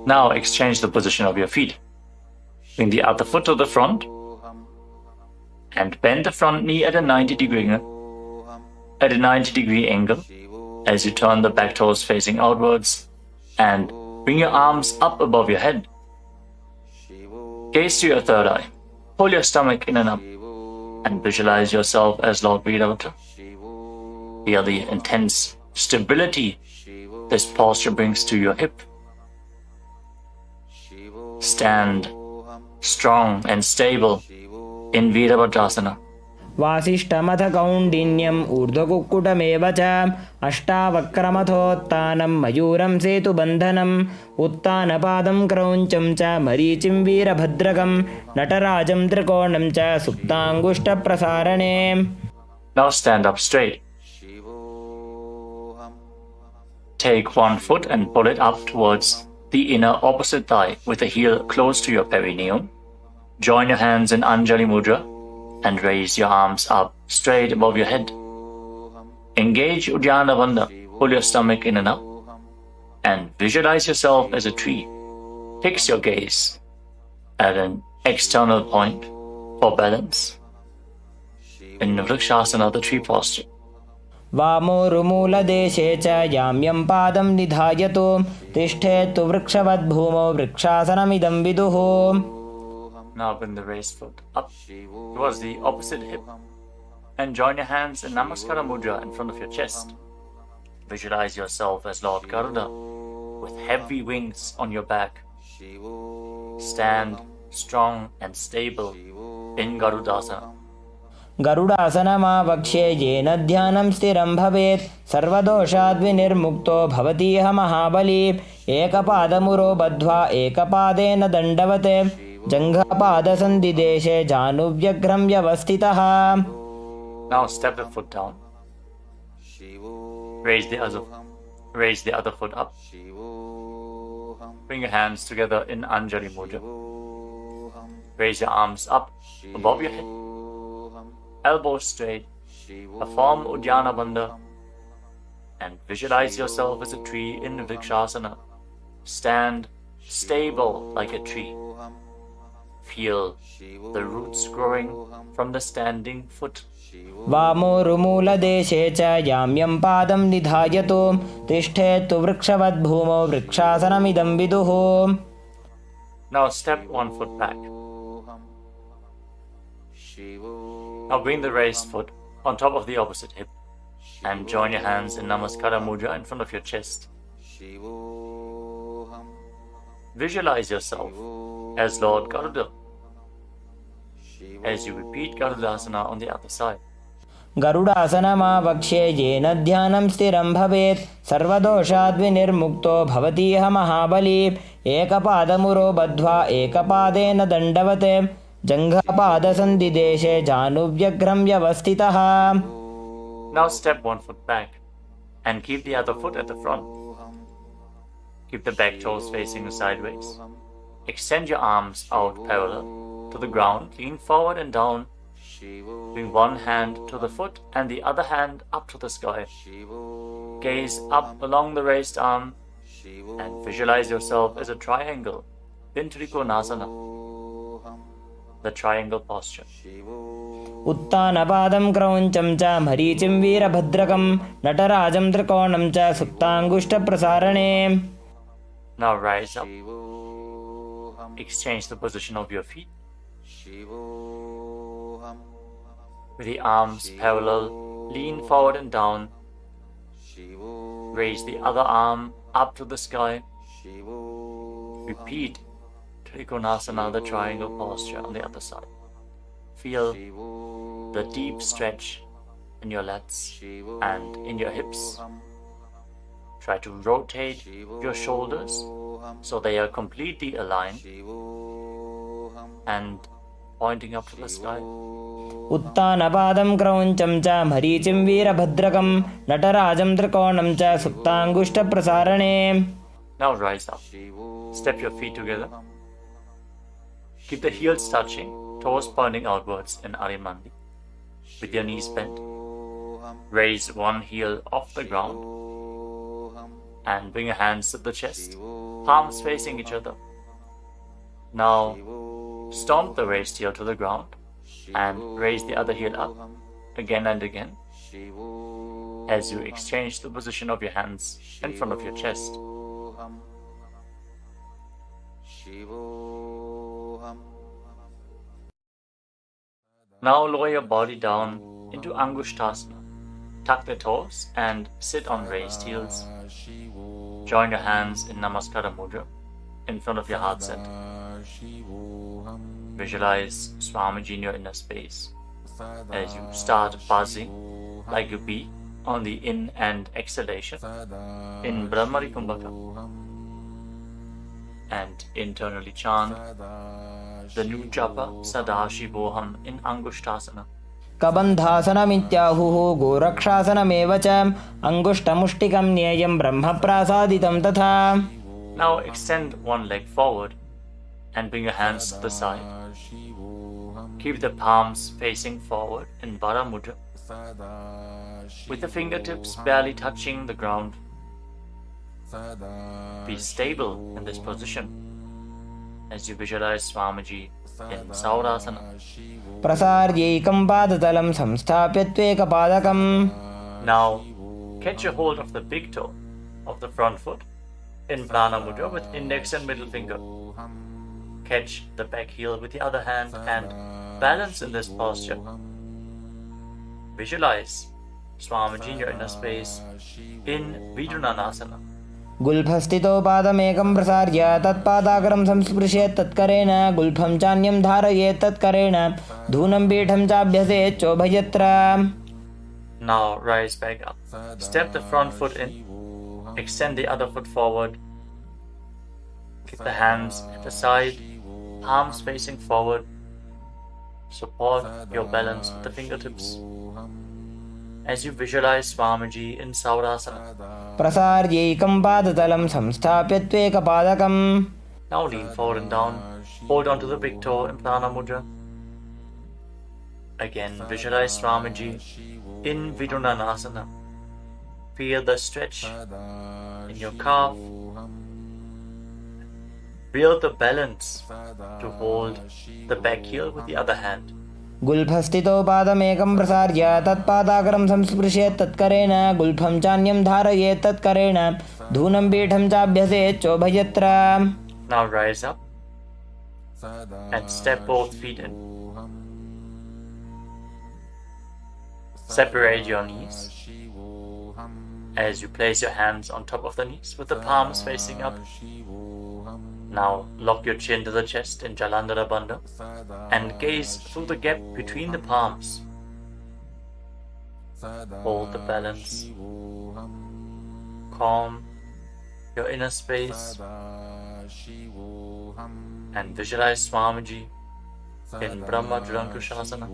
Now exchange the position of your feet. Bring the other foot to the front and bend the front knee at a 90-degree angle as you turn the back toes facing outwards and bring your arms up above your head. Gaze to your third eye. Pull your stomach in and up and visualize yourself as Lord Advaita. Feel the intense stability this posture brings to your hip. Stand strong and stable in Virabhadrasana.
वासिष्ठमथ कौण्डिन्यम् ऊर्ध्वकुक्कुटमेव च अष्टावक्रमथोत्तानं मयूरं सेतुबन्धनम् उत्तानपादं क्रौञ्चं च मरीचिं वीरभद्रकं नटराजं त्रिकोणं च सुप्ताङ्गुष्ठप्रसारणे.
Now stand up straight. Take one foot and pull it up towards the inner opposite thigh with the heel close to your perineum. Join your hands in Anjali Mudra and raise your arms up straight above your head. Engage Uddiyana Bandha. Pull your stomach in and up and visualize yourself as a tree. Fix your gaze at an external point for balance in Vrikshasana, the tree posture.
वामोरुमूलदेशे च याम्यं पादं निधायतु तिष्ठेत्तु वृक्षवद्भूमौ वृक्षासनमिदं विदुः.
Now bring the raised foot up towards the opposite hip and join your hands in Namaskara Mudra in front of your chest. Visualize yourself as Lord Garuda with heavy wings on your back. Stand strong and stable in Garudasana.
गरुडासनमावक्ष्ये येन ध्यानं स्थिरं भवेत् सर्वदोषाद्विनिर्मुक्तो भवतीह महाबली. एकपादमुरो बद्ध्वा एकपादेन दण्डवत् जङ्घापादसन्धिदेशे जानुव्यग्रं व्यवस्थितः.
Now step the foot down. Raise the other foot up. Bring your hands together in Anjali Mudra. Raise your arms up above your head. Elbows straight. Perform Uddiyana Bandha and visualize yourself as a tree in Vrikshasana. Stand stable like a tree. Feel the roots growing from the standing foot.
वामोरुमूलदेशे च याम्यं पादं निधायतु तिष्ठेत्तु वृक्षवद्भूमौ वृक्षासनमिदं विदुः.
Now step one foot back. Now bring the raised foot on top of the opposite hip and join your hands in Namaskara Mudra in front of your chest. Visualize yourself as Lord Garuda as you repeat Garudasana on the other side.
गरुडासनमावक्ष्ये येन ध्यानं स्थिरं भवेत् सर्वदोषाद्विनिर्मुक्तो भवतीह महाबली. एकपादमुरो बद्ध्वा एकपादेन दण्डवत् जङ्घापादसन्धिदेशे जानुव्यग्रं व्यवस्थितः.
Now step one foot back and keep the other foot at the front. Keep the back toes facing sideways. Extend your arms out parallel to the ground, lean forward and down. Bring one hand to the foot and the other hand up to the sky. Gaze up along the raised arm and visualize yourself as a triangle in Trikonasana, the triangle posture.
उत्तानपादं क्रौञ्चं च मरीचिं वीरभद्रकं नटराजं त्रिकोणं च सुप्ताङ्गुष्ठप्रसारणे.
Now rise up. Exchange the position of your feet. With the arms parallel, lean forward and down. Raise the other arm up to the sky. Repeat Trikonasana, the triangle posture on the other side. Feel the deep stretch in your lats and in your hips. Try to rotate your shoulders so they are completely aligned and pointing up to the sky.
उत्तानपादं क्रौञ्चं च मरीचिं वीरभद्रकं नटराजं त्रिकोणं च सुप्ताङ्गुष्ठप्रसारणे.
Now rise up. Step your feet together. Keep the heels touching, toes pointing outwards in Arimandi. With your knees bent, raise one heel off the ground and bring your hands to the chest, palms facing each other. Now stomp the raised heel to the ground and raise the other heel up again and again as you exchange the position of your hands in front of your chest. Now lower your body down into Angushtasana. Tuck the toes and sit on raised heels. Join your hands in Namaskara Mudra in front of your heart center. Visualize Swamiji in your inner space as you start buzzing like a bee on the in and exhalation in Brahmari Kumbhaka, and internally chant the new japa Sadashivoham in Angushtasana.
कबन्धासनमित्याहुः गोरक्षासनमेव च अङ्गुष्ठमुष्टिकं न्येयं ब्रह्मप्रासादितं तथा.
Now extend one leg forward and bring your hands to the side. Keep the palms facing forward in Vara Mudra, with the fingertips barely touching the ground. Be stable in this position as you visualize Swamiji in Saurasana.
प्रसार्यैकं पादतलं संस्थाप्य त्वेकपादकम्.
Now catch a hold of the big toe of the front foot in Prana Mudra with index and middle finger. Catch the back heel with the other hand and balance in this posture. Visualize Swamiji in your inner space in Vidunanasana.
गुल्फस्थितो पादमेकं प्रसार्य तत्पादाग्रं संस्पृशेत् तत्करेण गुल्फं चान्यं धारयेत् तत्करेण धूनं पीठं चाभ्यसेत् चोभयत्र.
Now rise back up. Step the front foot in. Extend the other foot forward. Keep the hands at the side, palms facing forward. Support your balance with the fingertips as you visualize Swamiji in Saurasana.
प्रसार्यैकं पादतलं संस्थाप्य त्वेकपादकम्.
Now lean forward and down. Hold on to the big toe in Prana Mudra. Again, visualize Swamiji in Vidunanasana. Feel the stretch in your calf. Build the balance to hold the back heel with the other hand.
गुल्फस्थितो पादमेकं प्रसार्य तत्पादाग्रं संस्पृशेत् तत्करेण गुल्फं चान्यं धारयेत् तत्करेण धूनं पीठं चाभ्यसेत् चोभयत्र.
Now rise up and step both feet in. Separate your knees as you place your hands on top of the knees with the palms facing up. Now lock your chin to the chest in Jalandhara Bandha and gaze through the gap between the palms. Hold the balance. Calm your inner space and visualize Swamiji in Brahma Jurankushasana.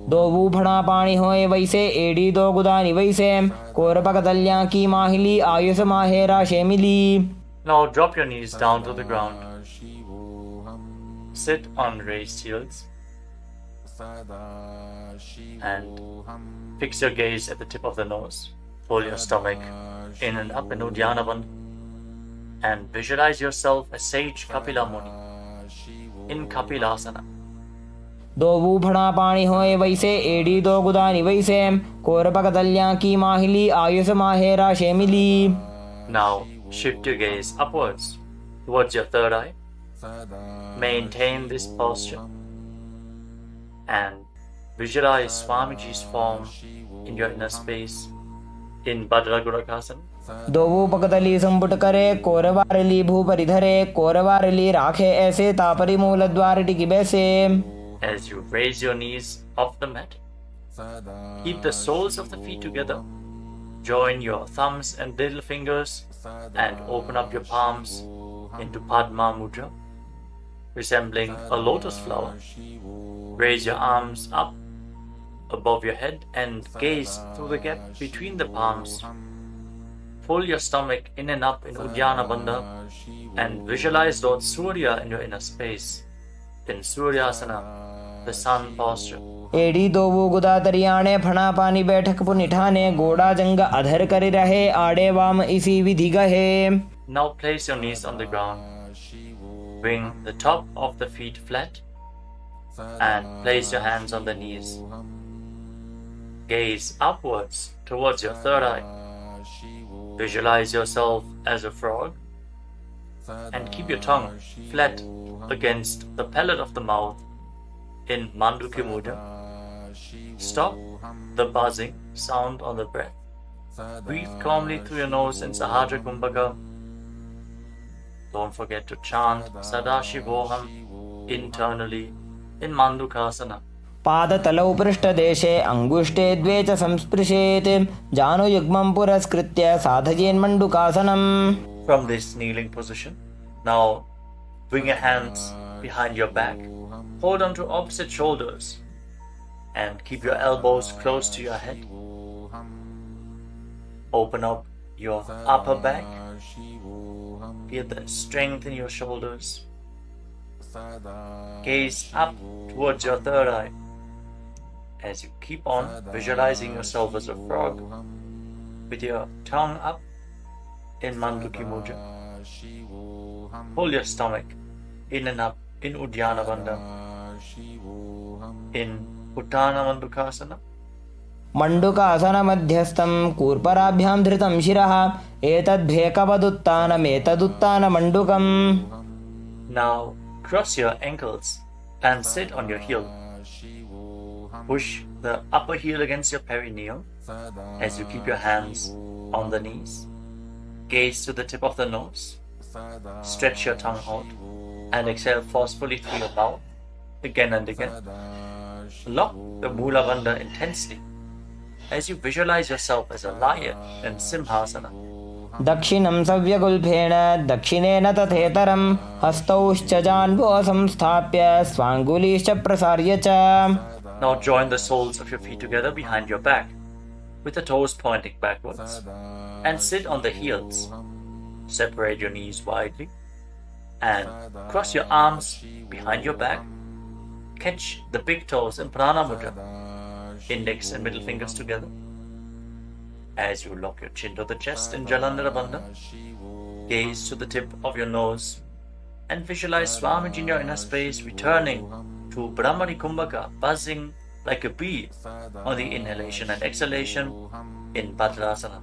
दो बूफड़ा पानी होए वैसे एड़ी दो गुदानी वैसे कोरपक दलियां की माहिली Ayush माहेरा शेमिली.
Now drop your knees down to the ground. Sit on raised heels and fix your gaze at the tip of the nose. Pull your stomach in and up in Uddiyana Bandha and visualize yourself as sage Kapila Muni in Kapilasana.
दो बूफड़ा पानी होए वैसे एड़ी दो गुदानी वैसे कोरपक दलियां की माहिली Ayush माहेरा शेमिली.
Now shift your gaze upwards towards your third eye. Maintain this posture and visualize Swamiji's form in your inner space in Bhadragurakasana.
दो बूपकदली संपुट करे कोरवारली भूपरिधरे कोरवारली राखे ऐसे तापरी मूल द्वार टिकी बैसे.
As you raise your knees off the mat, keep the soles of the feet together. Join your thumbs and little fingers and open up your palms into Padma Mudra, resembling a lotus flower. Raise your arms up above your head and gaze through the gap between the palms. Pull your stomach in and up in Uddiyana Bandha and visualize Lord Surya in your inner space, in Suryasana, the sun posture.
एड़ी दोवू गुदा तरियाणे फणा पानी बैठक पुनिठाने गोड़ा जंग अधर करि रहे आड़े वाम इसी विधि गहे.
Now place your knees on the ground. Bring the top of the feet flat and place your hands on the knees. Gaze upwards towards your third eye. Visualize yourself as a frog and keep your tongue flat against the palate of the mouth in Mandukya Mudra. Stop the buzzing sound on the breath. Breathe calmly through your nose in Sahajra Kumbhaka. Don't forget to chant Sadashivoham internally in Mandukasana.
पादतलौ पृष्ठदेशे अङ्गुष्ठे द्वे च संस्पृशेत् जानुयुग्मं पुरस्कृत्य साधयेन्मण्डुकासनम्.
From this kneeling position, now bring your hands behind your back. Hold on to opposite shoulders and keep your elbows close to your head. Open up your upper back. Feel the strength in your shoulders. Gaze up towards your third eye as you keep on visualizing yourself as a frog with your tongue up in Mandukya Mudra. Pull your stomach in and up in Uddiyana Bandha, in Uttana Mandukasana.
मण्डुकासन मध्यस्थं कूर्पराभ्यां धृतं शिरः एतद्भेकवदुत्तानमेतदुत्तानमण्डुकम्.
Now cross your ankles and sit on your heel. Push the upper heel against your perineum as you keep your hands on the knees. Gaze to the tip of the nose. Stretch your tongue out and exhale forcefully through your mouth again and again. Lock the Mula Bandha intensely as you visualize yourself as a lion in Simhasana.
दक्षिणं सव्यगुल्फेण दक्षिणेन तथेतरं हस्तौश्च जान्वो संस्थाप्य स्वाङ्गुलीश्च प्रसार्य च.
Now join the soles of your feet together behind your back with the toes pointing backwards and sit on the heels. Separate your knees widely and cross your arms behind your back. Catch the big toes in Prana Mudra, index and middle fingers together. As you lock your chin to the chest in Jalandhara Bandha, gaze to the tip of your nose and visualize Swamiji in your inner space returning to Brahmani Kumbhaka, buzzing like a bee on the inhalation and exhalation in Bhadrasana.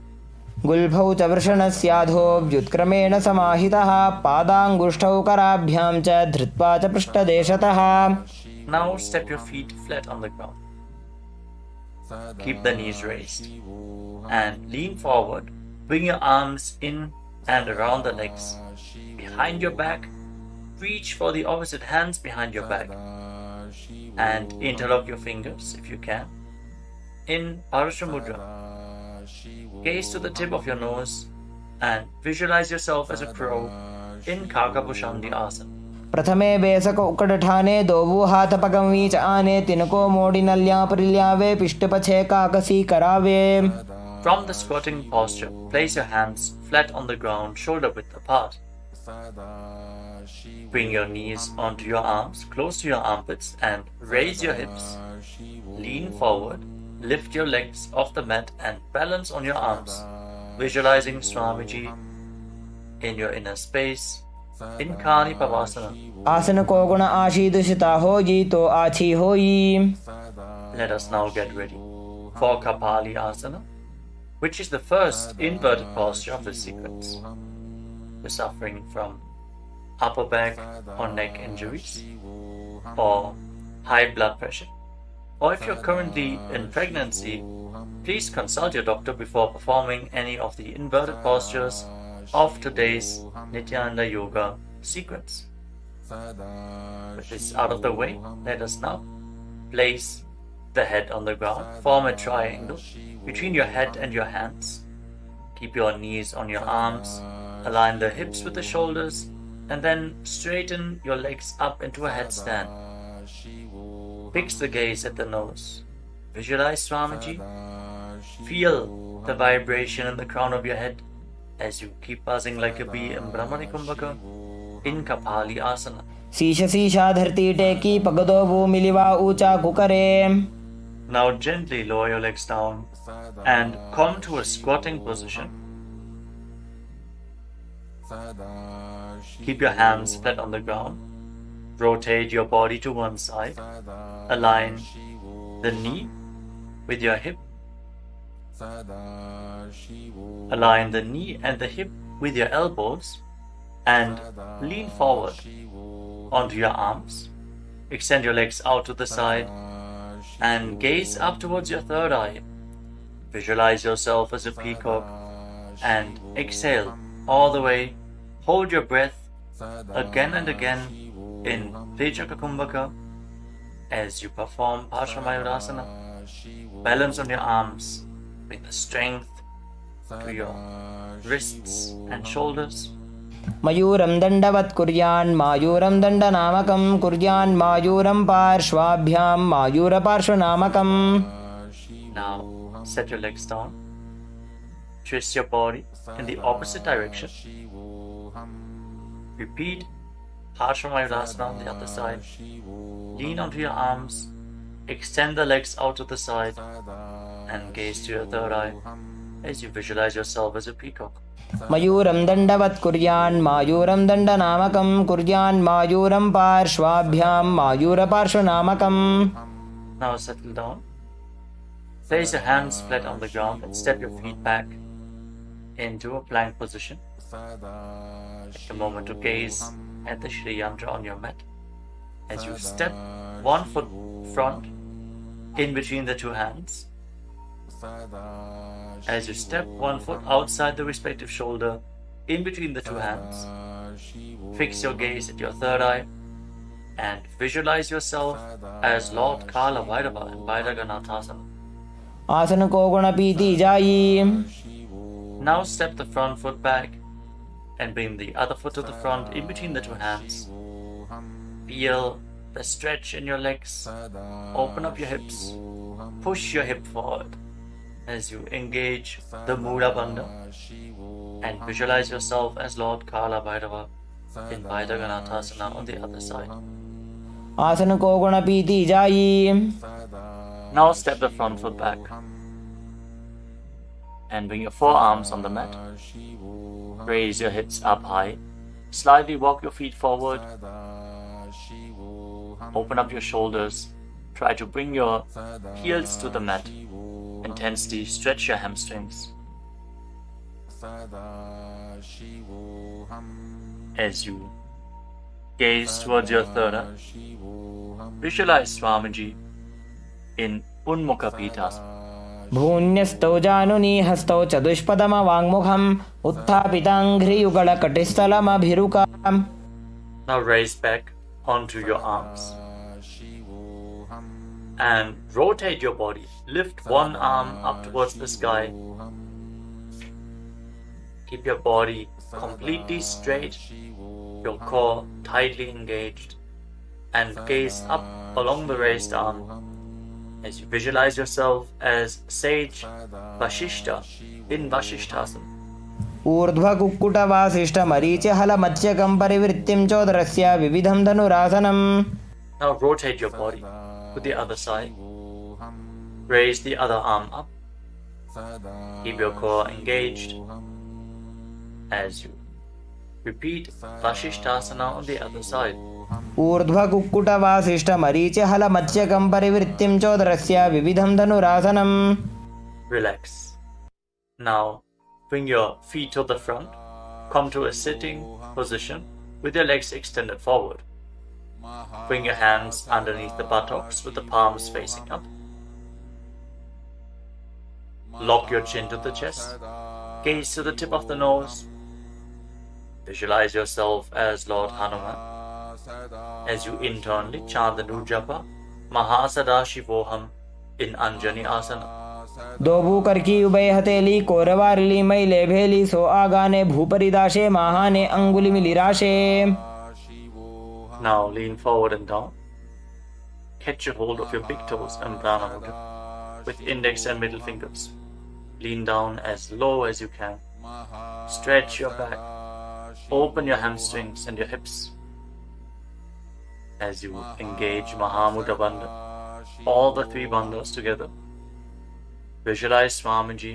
गुल्फौ च वृषणस्याधो व्युत्क्रमेण समाहितः पादाङ्गुष्ठौ कराभ्यां च धृत्वा च पृष्ठदेशतः.
Now step your feet flat on the ground. Keep the knees raised and lean forward. Bring your arms in and around the legs. Behind your back, reach for the opposite hands behind your back and interlock your fingers if you can in Parusha Mudra. Gaze to the tip of your nose and visualize yourself as a crow in Kakabhushandi Asana.
प्रथमे बेसको उकडठाने दोवू हाथ पगमीच आने तिनको मोड़ी नल्या परिल्यावे पिष्टपछे काकसी करावे.
From the squatting posture, place your hands flat on the ground, shoulder width apart. Bring your knees onto your arms, close to your armpits, and raise your hips. Lean forward, lift your legs off the mat and balance on your arms, visualizing Swamiji in your inner space in Kani Pavasana.
आसन को गुण आशीदुषिता होगी तो आछी होई.
Let us now get ready for Kapali Asana, which is the first inverted posture of this sequence. You're suffering from upper back or neck injuries or high blood pressure, or if you're currently in pregnancy, please consult your doctor before performing any of the inverted postures of today's Nityananda Yoga sequence. With this out of the way, let us now place the head on the ground. Form a triangle between your head and your hands. Keep your knees on your arms. Align the hips with the shoulders and then straighten your legs up into a headstand. Fix the gaze at the nose. Visualize Swamiji. Feel the vibration in the crown of your head as you keep buzzing like a bee in Brahmani Kumbhaka in Kapali Asana.
शीश शीशा धरती टेकी पगदो भूमिलिवा ऊंचा कुकरे.
Now gently lower your legs down and come to a squatting position. Keep your hands flat on the ground. Rotate your body to one side. Align the knee with your hip. Align the knee and the hip with your elbows and lean forward onto your arms. Extend your legs out to the side and gaze up towards your third eye. Visualize yourself as a peacock and exhale all the way. Hold your breath again and again in Vijaka Kumbhaka as you perform Paramashivoham. Balance on your arms. Bring the strength to your wrists and shoulders.
मयूरं दण्डवत् कुर्यान् मायूरं दण्डनामकं कुर्यान् मायूरं पार्श्वाभ्यां मायूरपार्श्वनामकम्.
Now set your legs down. Twist your body in the opposite direction. Repeat Paramashivoham on the other side. Lean onto your arms. Extend the legs out to the side and gaze to your third eye as you visualize yourself as a peacock.
मयूरं दण्डवत् कुर्यान् मायूरं दण्डनामकं कुर्यान् मायूरं पार्श्वाभ्यां मायूरपार्श्वनामकम्.
Now settle down. Place your hands flat on the ground and step your feet back into a plank position. Take a moment to gaze at the Shri Yantra on your mat. As you step one foot front in between the two hands. As you step one foot outside the respective shoulder in between the two hands. Fix your gaze at your third eye and visualize yourself as Lord Kala Bhairava in Bhairaganathasana.
आसन को गुण पीती जाई.
Now step the front foot back and bring the other foot to the front in between the two hands. Feel the stretch in your legs. Open up your hips. Push your hip forward as you engage the Mula Bandha and visualize yourself as Lord Kala Bhairava in Bhairaganathasana on the other side.
आसन को गुण पीती जाई.
Now step the front foot back and bring your forearms on the mat. Raise your hips up high. Slightly walk your feet forward. Open up your shoulders. Try to bring your heels to the mat. Intensely stretch your hamstrings. As you gaze towards your third eye, visualize Swamiji in Unmukha Pitasana.
भून्यस्तौ जानुनी हस्तौ चतुष्पदमवाङ्मुखम् उत्थापिताङ्घ्रियुगलकटिस्थलमभिरुकाम्.
Now raise back onto your arms and rotate your body. Lift one arm up towards the sky. Keep your body completely straight, your core tightly engaged, and gaze up along the raised arm as you visualize yourself as Sage Vashishta in Vashishthasana.
ऊर्ध्वकुक्कुटवासिष्ठमरीचिहलमत्स्यकं परिवृत्तिं चोदरस्य विविधं धनुरासनम्.
Now rotate your body to the other side. Raise the other arm up. Keep your core engaged as you repeat Vashishthasana on the other side.
ऊर्ध्वकुक्कुटवासिष्ठमरीचिहलमत्स्यकं परिवृत्तिं चोदरस्य विविधं धनुरासनम्.
Relax. Now bring your feet to the front. Come to a sitting position with your legs extended forward. Bring your hands underneath the buttocks with the palms facing up. Lock your chin to the chest. Gaze to the tip of the nose. Visualize yourself as Lord Hanuman as you internally chant the Nujapa Mahasadaशिवोहम in Anjani Asana.
दोबू करकी उभय हथेली कोरवारली मैले भेली सो आगाने भूपरिदाशे महाने अंगुली मिलिराशे.
Now lean forward and down. Catch a hold of your big toes and Prana Mudra with index and middle fingers. Lean down as low as you can. Stretch your back. Open your hamstrings and your hips. As you engage Mahamudra Bandha, all the three bandhas together. Visualize Swamiji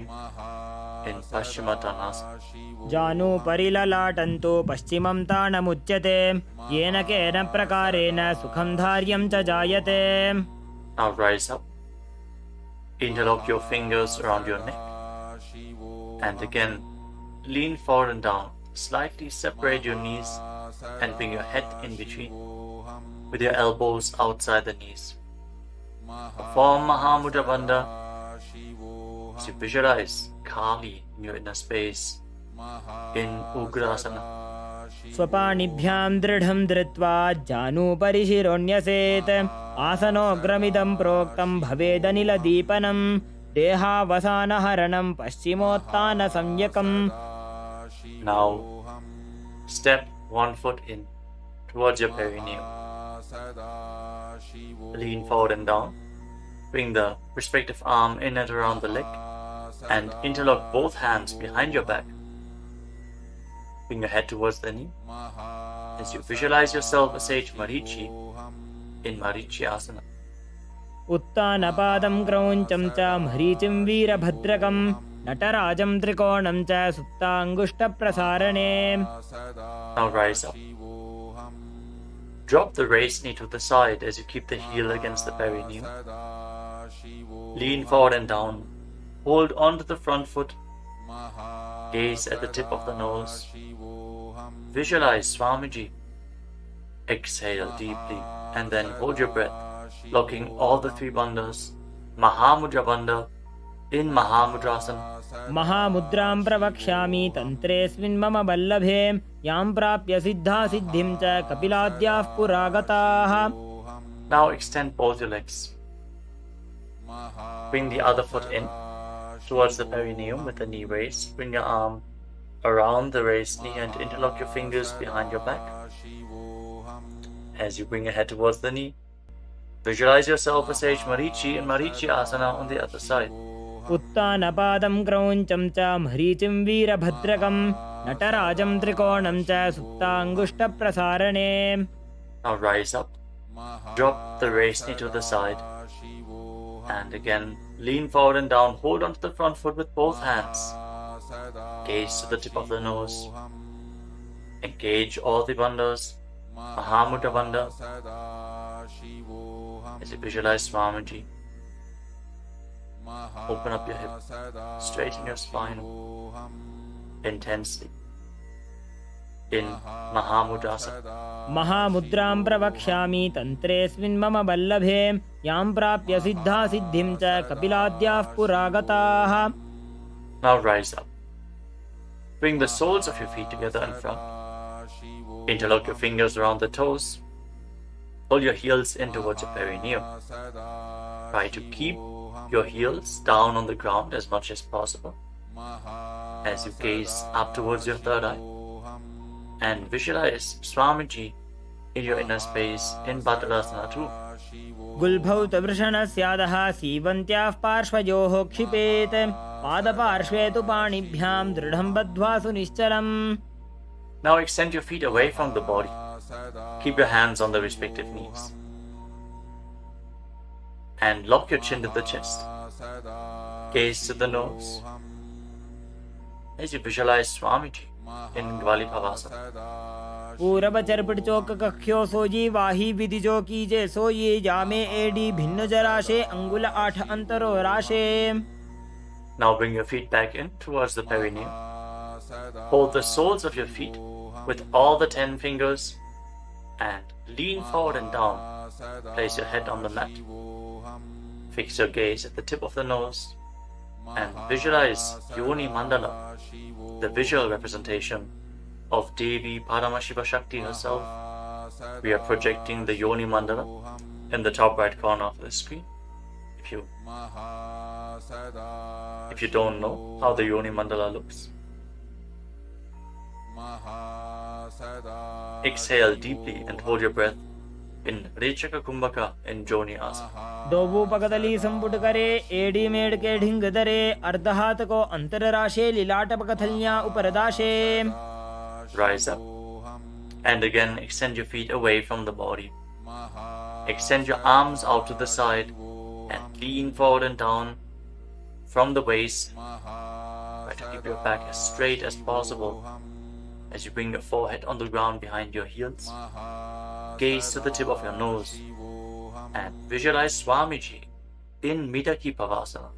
in Paschimottanasana.
जानु परिललाटन्तो पश्चिमं ताणमुच्यते येन केन प्रकारेण सुखं धार्यं च जायते.
Now rise up. Interlock your fingers around your neck. And again, lean forward and down. Slightly separate your knees and bring your head in between with your elbows outside the knees. Perform Mahamudra Bandha as you visualize Kali in your inner space in Ugrasana.
स्वपाणिभ्यां दृढं धृत्वा जानुपरि शिरोन्यसेत् आसनोग्रमिदं प्रोक्तं भवेदनिलदीपनं देहावसानहरणं पश्चिमोत्तानसंज्ञकम्.
Now step one foot in towards your perineum. Lean forward and down. Bring the respective arm in and around the leg and interlock both hands behind your back. Bring your head towards the knee as you visualize yourself as Sage Marichi in Marichi Asana.
उत्तानपादं क्रौञ्चं च मरीचिं वीरभद्रकं नटराजं त्रिकोणं च सुप्ताङ्गुष्ठप्रसारणे.
Now rise up. Drop the raised knee to the side as you keep the heel against the perineum. Lean forward and down. Hold on to the front foot. Gaze at the tip of the nose. Visualize Swamiji. Exhale deeply and then hold your breath, locking all the three bandhas. Mahamudra Bandha in Mahamudrasana.
महामुद्रां प्रवक्ष्यामि तन्त्रेऽस्मिन् मम वल्लभे यां प्राप्य सिद्धा सिद्धिं च कपिलाद्याः पुरागताः.
Now extend both your legs. Bring the other foot in towards the perineum with the knee raised. Bring your arm around the raised knee and interlock your fingers behind your back. As you bring your head towards the knee, visualize yourself as Sage Marichi in Marichi Asana on the other side.
उत्तानपादं क्रौञ्चं च मरीचिं वीरभद्रकं नटराजं त्रिकोणं च सुप्ताङ्गुष्ठप्रसारणे.
Now rise up, drop the raised knee to the side, and again lean forward and down. Hold onto the front foot with both hands. Gaze to the tip of the nose. Engage all the bandhas. Mahamudra Bandha as you visualize Swamiji. Open up your hip, straighten your spine intensely in Mahamudrasana.
महामुद्रां प्रवक्ष्यामि तन्त्रेऽस्मिन् मम वल्लभे यां प्राप्य सिद्धा सिद्धिं च कपिलाद्याः पुरागताः.
Now rise up. Bring the soles of your feet together in front. Interlock your fingers around the toes. Pull your heels in towards your perineum. Try to keep your heels down on the ground as much as possible as you gaze up towards your third eye and visualize Swamiji in your inner space in Badalasana too.
गुल्भौ तवृषणस्यादः सीवन्त्याः पार्श्वयोः क्षिपेत् पादपार्श्वे तु पाणिभ्यां दृढं बद्ध्वा सुनिश्चलम्.
Now extend your feet away from the body. Keep your hands on the respective knees. And lock your chin to the chest. Gaze to the nose as you visualize Swamiji in Gvalibhavasana.
पूरब चरपट चौक कख्यो सोजी वाही विधि जो कीजे सो ये जामे AD भिन्न जराशे अंगुल 8 अंतरो राशे.
Now bring your feet back in towards the perineum. Hold the soles of your feet with all the 10 fingers and lean forward and down. Place your head on the mat. Fix your gaze at the tip of the nose and visualize Yoni Mandala, the visual representation of Devi Paramashiva Shakti herself. We are projecting the Yoni Mandala in the top right corner of the screen. If you don't know how the Yoni Mandala looks, exhale deeply and hold your breath, in Rechaka Kumbhaka in Joni Asana.
दोबू पगदली संपुट करे AD made के ढिंग दरे अर्ध हाथ को अंतर राशे लीलाट पकथलियां उपरदाशे.
Rise up and again extend your feet away from the body. Extend your arms out to the side and lean forward and down from the waist. Try to keep your back as straight as possible as you bring your forehead on the ground behind your heels. Gaze to the tip of your nose and visualize Swamiji in Midaki Pavasana.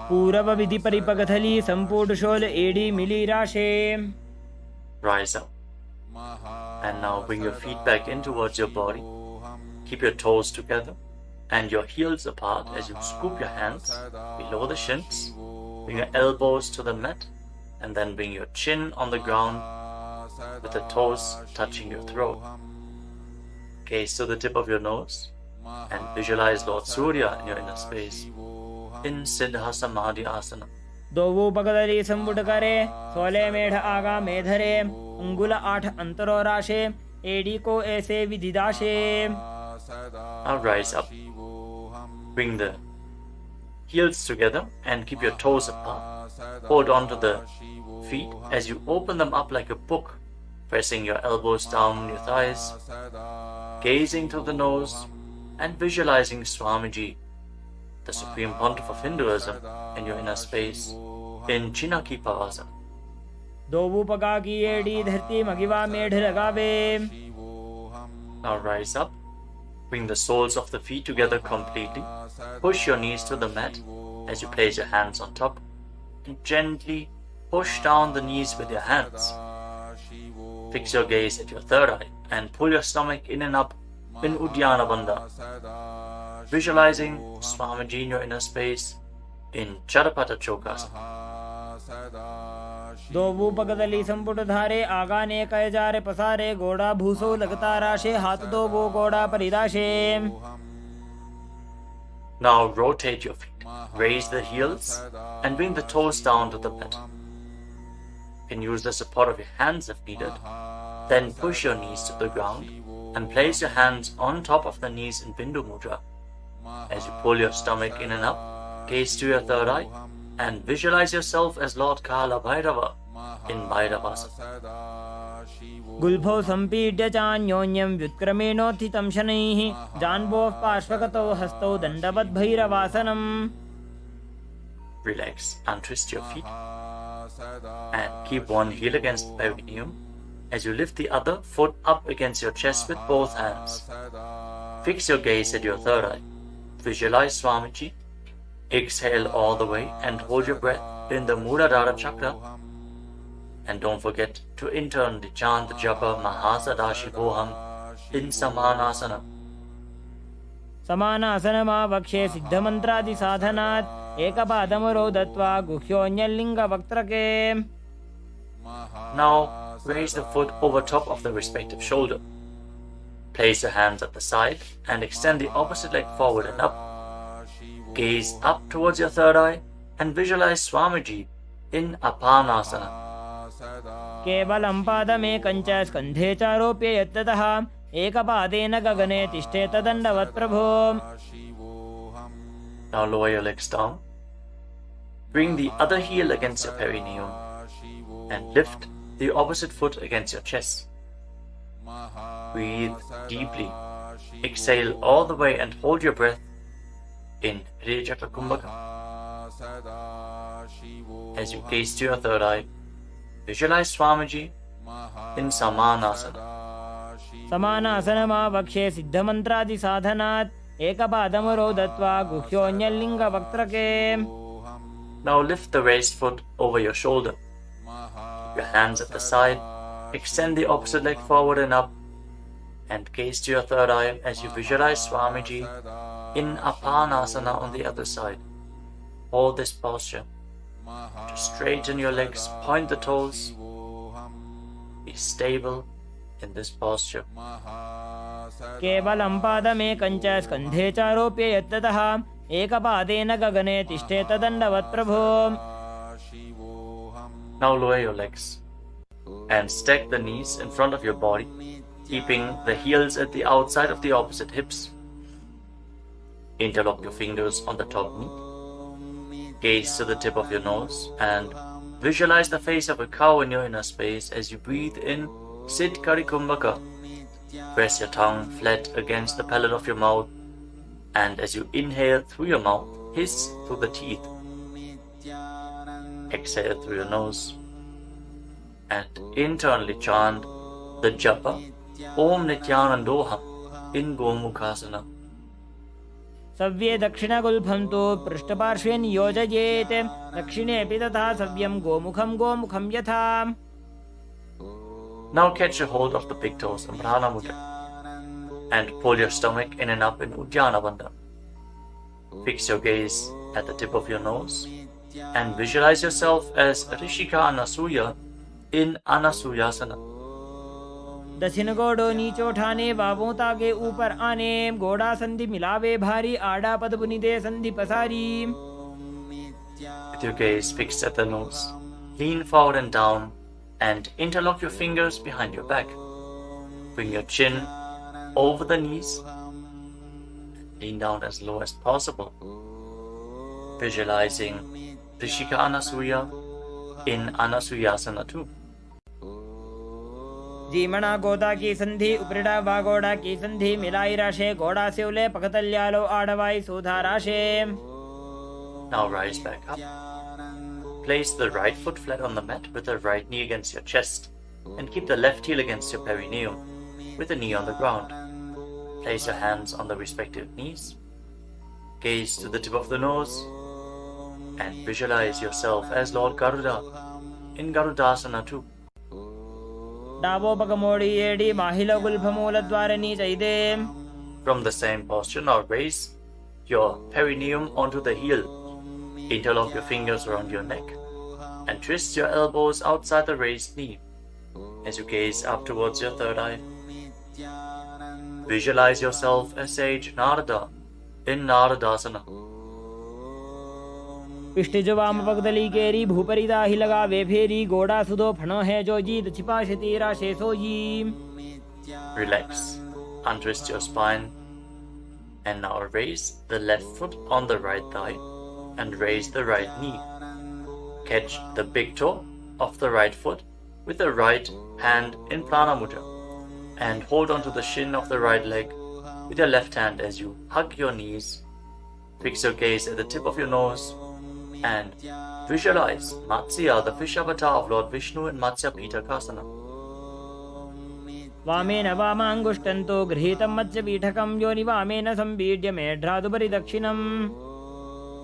पूरव विधि परिपगथली संपूर्ण शोल एडी मिली राशे.
Rise up and now bring your feet back in towards your body. Keep your toes together and your heels apart as you scoop your hands below the shins. Bring your elbows to the mat and then bring your chin on the ground with the toes touching your throat. Gaze to the tip of your nose and visualize Lord Surya in your inner space in Siddha Samadhi Asana.
दोबू पगदली संपुट करे 16 मेढ़ आगा मेधरे अंगुल 8 अंतरो राशे AD को ऐसे विधिदाशे.
Now rise up. Bring the heels together and keep your toes apart. Hold on to the feet as you open them up like a book, pressing your elbows down your thighs, gazing to the nose and visualizing Swamiji, the Supreme Pontiff of Hinduism, in your inner space in Chinaki Pavasana.
दोबू पगा की AD धरती मगिवा मेढ़ लगावे.
Now rise up. Bring the soles of the feet together completely. Push your knees to the mat as you place your hands on top and gently push down the knees with your hands. Fix your gaze at your third eye and pull your stomach in and up in Uddiyana Bandha. Visualizing Swamiji in your inner space in Chadapata Chokasana.
दोबू पगदली संपुट धारे आगा ने कय जारे पसारे गोड़ा भूसो लगता राशे हाथ दोबो गोड़ा परिदाशे.
Now rotate your feet. Raise the heels and bring the toes down to the mat. You can use the support of your hands if needed. Then push your knees to the ground and place your hands on top of the knees in Bindu Mudra. As you pull your stomach in and up, gaze to your third eye and visualize yourself as Lord Kala Bhairava in Bhairavasana.
गुल्फौ संपीड्य चान्योन्यं व्युत्क्रमेणोत्थितं शनैः जानवोः पार्श्वगतौ हस्तौ दण्डवद् भैरवासनम्.
Relax, untwist your feet and keep one heel against the perineum as you lift the other foot up against your chest with both hands. Fix your gaze at your third eye. Visualize Swamiji. Exhale all the way and hold your breath in the Muladhara chakra. And don't forget to internally chant the japa Paramashivoham in Samanasana.
समानासनमा वक्षे सिद्धमन्त्रादि साधनात् एकपादमरो दत्वा गुह्योऽन्यलिङ्ग वक्त्रके.
Now raise the foot over top of the respective shoulder. Place your hands at the side and extend the opposite leg forward and up. Gaze up towards your third eye and visualize Swamiji in Apanasana.
केवलं पादमेकञ्च स्कन्धे चारोप्य यत्ततः एकपादेन गगने तिष्ठेत दण्डवत् प्रभो.
Now lower your legs down. Bring the other heel against your perineum and lift the opposite foot against your chest. Breathe deeply. Exhale all the way and hold your breath in Rejaka Kumbhaka. As you gaze to your third eye, visualize Swamiji in Samanasana.
समानासनमा वक्षे सिद्धमन्त्रादि साधनात् एकपादमरो दत्वा गुह्योऽन्यलिङ्ग वक्त्रके.
Now lift the raised foot over your shoulder. Keep your hands at the side. Extend the opposite leg forward and up. And gaze to your third eye as you visualize Swamiji in Apanasana on the other side. Hold this posture. To straighten your legs, point the toes. Be stable in this posture.
केवलं पादमेकञ्च स्कन्धे चारोप्य यत्ततः एकपादेन गगने तिष्ठेत दण्डवत् प्रभो.
Now lower your legs and stack the knees in front of your body keeping the heels at the outside of the opposite hips. Interlock your fingers on the top knee. Gaze to the tip of your nose and visualize the face of a cow in your inner space as you breathe in Sit Karikumbhaka. Press your tongue flat against the palate of your mouth, and as you inhale through your mouth, hiss through the teeth. Exhale through your nose and internally chant the japa Om Nityanandoham in Gomukhasana.
सव्ये दक्षिणगुल्फं तु पृष्ठपार्श्वे नियोजयेत् दक्षिणेऽपि तथा सव्यं गोमुखं गोमुखं यथा.
Now catch a hold of the big toes in Prana Mudra and pull your stomach in and up in Uddiyana Bandha. Fix your gaze at the tip of your nose and visualize yourself as Rishika Anasuya in Anasuyasana.
दक्षिण गोड़ो नीचो ठाने बाबों तागे ऊपर आने गोड़ा संधि मिलावे भारी आड़ा पद बुनिदे संधि पसारी.
With your gaze fixed at the nose, lean forward and down and interlock your fingers behind your back. Bring your chin over the knees. Lean down as low as possible. Visualizing Rishika Anasuya in Anasuyasana too.
जीमणा गोदा की संधि उपरिड़ा वागोड़ा की संधि मिलाई राशे गोड़ा सेवले पकतल्यालो आड़वाई सोधा राशे.
Now rise back up. Place the right foot flat on the mat with the right knee against your chest and keep the left heel against your perineum with the knee on the ground. Place your hands on the respective knees. Gaze to the tip of the nose and visualize yourself as Lord Garuda in Garudasana too.
डाबो पकमोड़ी एडी माहिलो गुल्फमूल द्वारनी चैदे.
From the same posture, now raise your perineum onto the heel. Interlock your fingers around your neck and twist your elbows outside the raised knee as you gaze up towards your third eye. Visualize yourself as sage Narada in Naradasana.
पिष्टिजो वाम पगदली केरी भूपरी दाही लगा वे फेरी गोड़ा सुदो फणो है जो जीत छिपा शतीरा शेषो जी.
Relax, untwist your spine and now raise the left foot on the right thigh and raise the right knee. Catch the big toe of the right foot with the right hand in Prana Mudra and hold onto the shin of the right leg with your left hand as you hug your knees. Fix your gaze at the tip of your nose and visualize Matsya, the fish avatar of Lord Vishnu in Matsya Pitakasana.
वामेन वामांगुष्टन्तो गृहीतं मत्स्य पीठकं योनि वामेन संपीड्य मेढ्रादुपरि दक्षिणम्.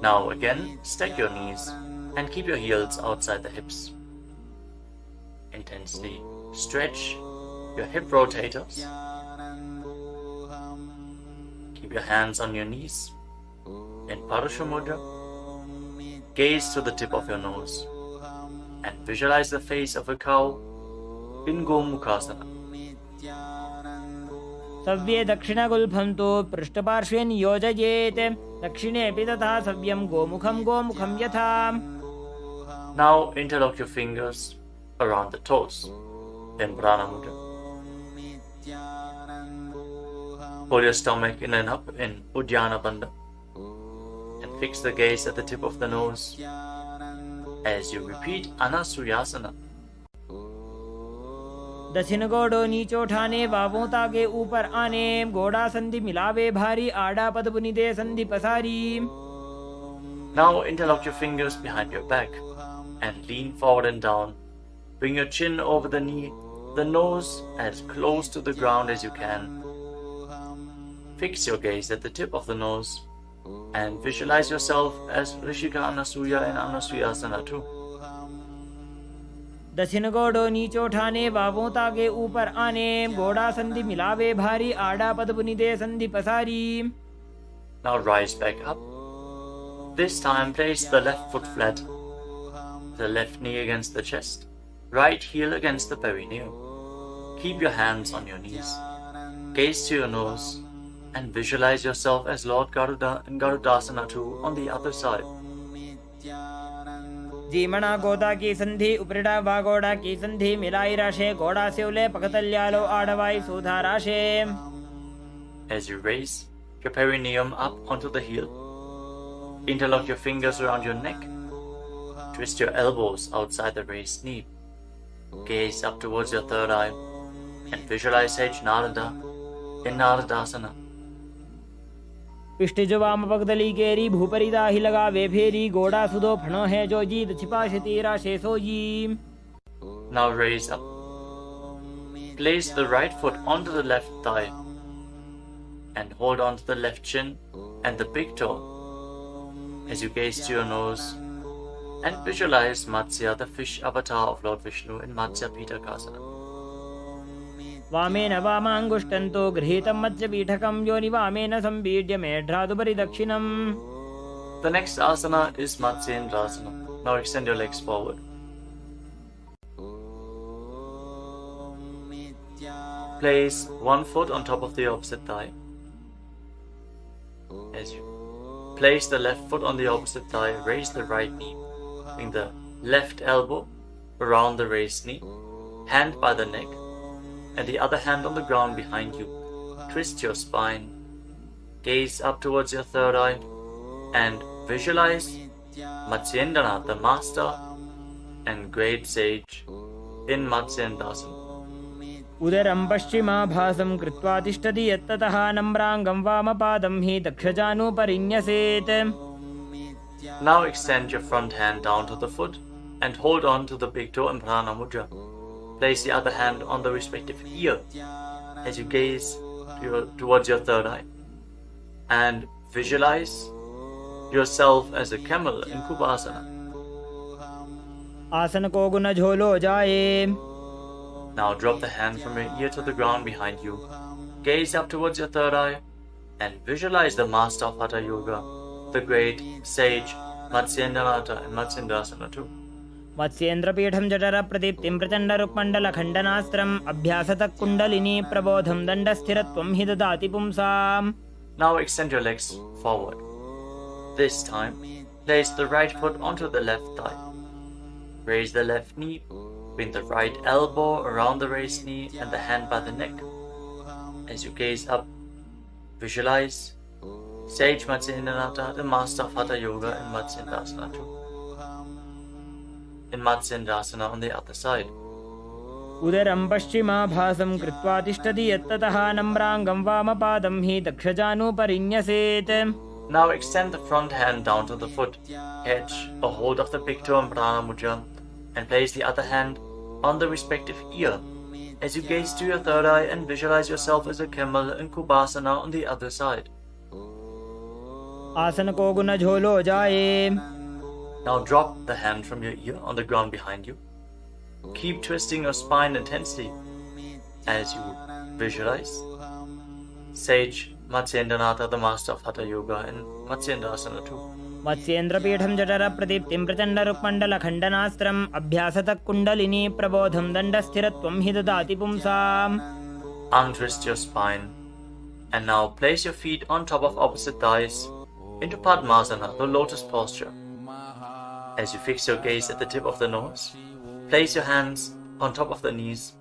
Now again, stack your knees and keep your heels outside the hips. Intensely stretch your hip rotators. Keep your hands on your knees in Parashu Mudra. Gaze to the tip of your nose and visualize the face of a cow in Gomukhasana.
सव्ये दक्षिणगुल्फं तु पृष्ठपार्श्वे नियोजयेत् दक्षिणेऽपि तथा सव्यं गोमुखं गोमुखं यथा.
Now interlock your fingers around the toes in Prana Mudra. Pull your stomach in and up in Uddiyana Bandha and fix the gaze at the tip of the nose as you repeat Anasuyasana.
दक्षिण गोड़ो नीचो ठाने बाबों तागे ऊपर आने गोड़ा संधि मिलावे भारी आड़ा पद बुनिदे संधि पसारी.
Now interlock your fingers behind your back and lean forward and down. Bring your chin over the knee, the nose as close to the ground as you can. Fix your gaze at the tip of the nose and visualize yourself as Rishika Anasuya in Anasuyasana too.
दक्षिण गोड़ो नीचो ठाने बाबों तागे ऊपर आने गोड़ा संधि मिलावे भारी आड़ा पद बुनिदे संधि पसारी.
Now rise back up. This time place the left foot flat, the left knee against the chest, right heel against the perineum. Keep your hands on your knees. Gaze to your nose and visualize yourself as Lord Garuda in Garudasana too on the other side.
जीमणा गोदा की संधि उपरिड़ा वागोड़ा की संधि मिलाई राशे गोड़ा से उले पकतल्यालो आड़वाई सुधा राशे.
As you raise your perineum up onto the heel, interlock your fingers around your neck, twist your elbows outside the raised knee, gaze up towards your third eye, and visualize Sage Narada in Naradasana.
पिष्ट जो वाम पगदली केरी भूपरी दाही लगा वे फेरी गोड़ा सुदो फणो है जो जीत छिपा शतीरा शेषो जी.
Now raise up. Place the right foot onto the left thigh and hold on to the left shin and the big toe as you gaze to your nose and visualize Matsya, the fish avatar of Lord Vishnu, in Matsya Pitakasana.
वामेन वामाङ्गुष्टन्तो गृहीतं मत्स्यपीठकं योनि वामेन संपीड्य मेढ्रादुपरि दक्षिणम्.
The next asana is Matsyendrasana. Now extend your legs forward. Place one foot on top of the opposite thigh. As you place the left foot on the opposite thigh, raise the right knee. Bring the left elbow around the raised knee, hand by the neck, and the other hand on the ground behind you. Twist your spine, gaze up towards your third eye, and visualize Matsyendranath, the master and great sage, in Matsyendrasana.
उदरं पश्चिमाभासं कृत्वा तिष्ठति यत्ततः नम्राङ्गं वामपादं हि दक्षजानुपरिन्यसेत्.
Now extend your front hand down to the foot and hold on to the big toe in Prana Mudra. Place the other hand on the respective ear as you gaze towards your third eye and visualize yourself as a camel in Kubasana.
आसन को गुण झोलो जाए.
Now drop the hand from your ear to the ground behind you. Gaze up towards your third eye and visualize the master of Hatha Yoga, the great sage Matsyendranath in Matsyendrasana too.
मत्स्येन्द्रपीठं जठर प्रदीप्तिं प्रचण्ड रुक्मण्डल खण्डनास्त्रम् अभ्यासतः कुण्डलिनी प्रबोधं दण्डस्थिरत्वं हि ददाति पुंसाम्.
Now extend your legs forward. This time, place the right foot onto the left thigh. Raise the left knee, bring the right elbow around the raised knee and the hand by the neck. As you gaze up, visualize Sage Matsyendranath, the master of Hatha Yoga, in Matsyendrasana too. In Matsyendrasana on the other side.
उदरं पश्चिमाभासं कृत्वा तिष्ठति यत्ततः नम्राङ्गं वामपादं हि दक्षजानुपरिन्यसेत्.
Now extend the front hand down to the foot, catch a hold of the big toe in Prana Mudra, and place the other hand on the respective ear as you gaze to your third eye and visualize yourself as a camel in Kubasana on the other side.
आसन को गुण झोलो जाए.
Now drop the hand from your ear on the ground behind you. Keep twisting your spine intensely as you visualize Sage Matsyendranath, the master of Hatha Yoga, in Matsyendrasana too.
मत्स्येन्द्रपीठं जठर प्रदीप्तिं प्रचण्ड रुक्मण्डल खण्डनास्त्रम् अभ्यासतः कुण्डलिनी प्रबोधं दण्डस्थिरत्वं हि ददाति पुंसाम्.
Untwist your spine and now place your feet on top of opposite thighs into Padmasana, the lotus posture. As you fix your gaze at the tip of the nose, place your hands on top of the knees.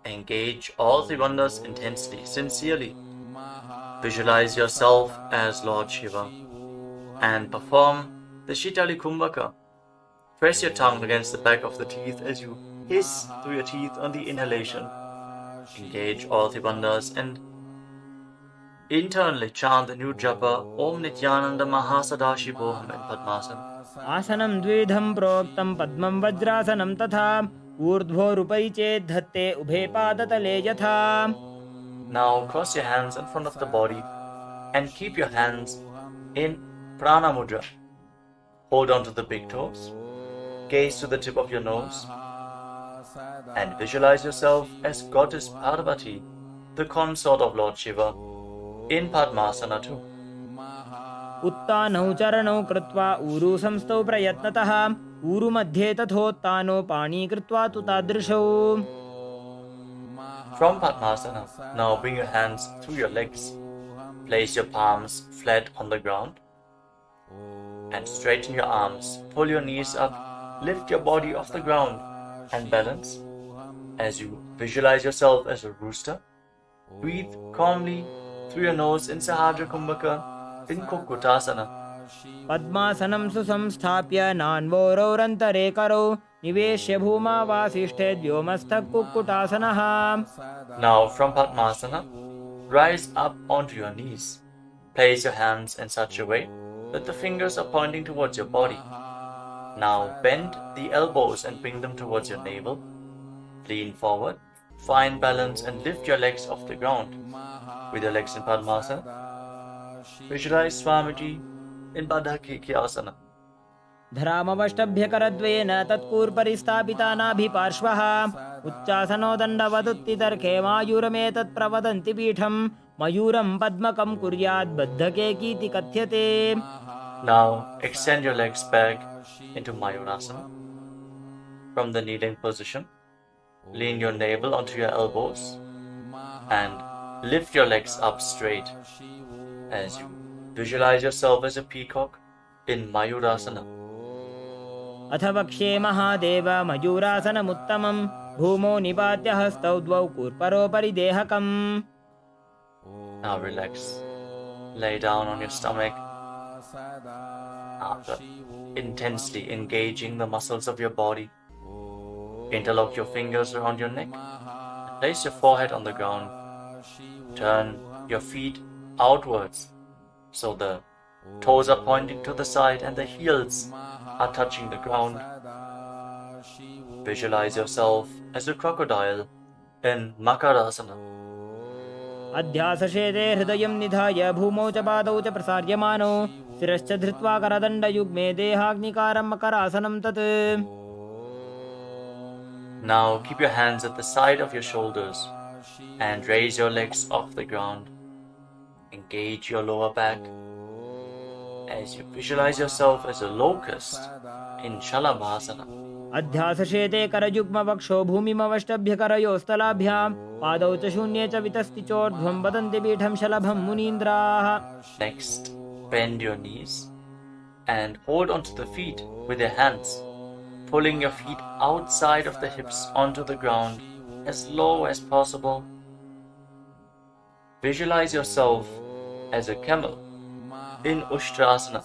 Engage all three wonders intensely, sincerely. Visualize yourself as Lord Shiva and perform the Shitali Kumbhaka. Press your tongue against the back of the teeth as you hiss through your teeth on the inhalation. Engage all three wonders and internally chant the new japa Om Nityananda Mahasadashivoham in Padmasana.
आसनं द्विधं प्रोक्तं पद्मं वज्रासनं तथा ऊर्ध्वोरुपरि चेत् धत्ते उभे पादतले यथा.
Now cross your hands in front of the body and keep your hands in Prana Mudra. Hold on to the big toes, gaze to the tip of your nose, and visualize yourself as Goddess Parvati, the consort of Lord Shiva, in Padmasana too.
उत्तानौ चरणौ कृत्वा ऊरु संस्थौ प्रयत्नतः ऊरु मध्ये तथोत्तानो पाणी कृत्वा तु तादृशौ.
From Padmasana, now bring your hands through your legs. Place your palms flat on the ground and straighten your arms. Pull your knees up lift your body off the ground and balance. As you visualize yourself as a rooster, breathe calmly through your nose in Sahasrara Kumbhaka in Kukutasana.
पद्मासनं सुसंस्थाप्य नान्वोरौरन्तरे करौ निवेश्य भूमा वासिष्ठे व्योमस्थः कुक्कुटासनः.
Now from Padmasana, rise up onto your knees. Place your hands in such a way that the fingers are pointing towards your body. Now bend the elbows and bring them towards your navel. Lean forward, find balance and lift your legs off the ground. With your legs in Padmasana, visualize Swamiji in Baddhakikyasana.
धरामवष्टभ्यकरद्वयेन तत्कूर्परिस्थापिता नाभिपार्श्वः उच्चासनो दण्डवदुत्तितर्के मायूरमेतत् प्रवदन्ति पीठं मयूरं पद्मकं कुर्याद् बद्धकेकीति कथ्यते.
Now extend your legs back into Mayurasana. From the kneeling position, lean your navel onto your elbows and lift your legs up straight as you visualize yourself as a peacock in Mayurasana.
अथ वक्ष्ये महादेव मयूरासनमुत्तमं भूमौ निपात्य हस्तौ द्वौ कूर्परोपरि देहकम्.
Now relax. Lay down on your stomach after intensely engaging the muscles of your body. Interlock your fingers around your neck. Place your forehead on the ground. Turn your feet outwards so the toes are pointing to the side and the heels are touching the ground. Visualize yourself as a crocodile in Makarasana.
अध्यासशेते हृदयं निधाय भूमौ च पादौ च प्रसार्यमानो शिरश्च धृत्वा करदण्डयुग्मे देहाग्निकारं मकरासनं तत्.
Now keep your hands at the side of your shoulders and raise your legs off the ground. Engage your lower back as you visualize yourself as a locust in Shalabhasana.
अध्यासशेते करयुग्मवक्षो भूमिमवष्टभ्यकरयोस्तलाभ्यां पादौ च शून्ये च वितस्ति चोर्ध्वं वदन्ति पीठं शलभं मुनीन्द्राः.
Next, bend your knees and hold onto the feet with your hands, pulling your feet outside of the hips onto the ground as low as possible. Visualize yourself as a camel in Ushtrasana.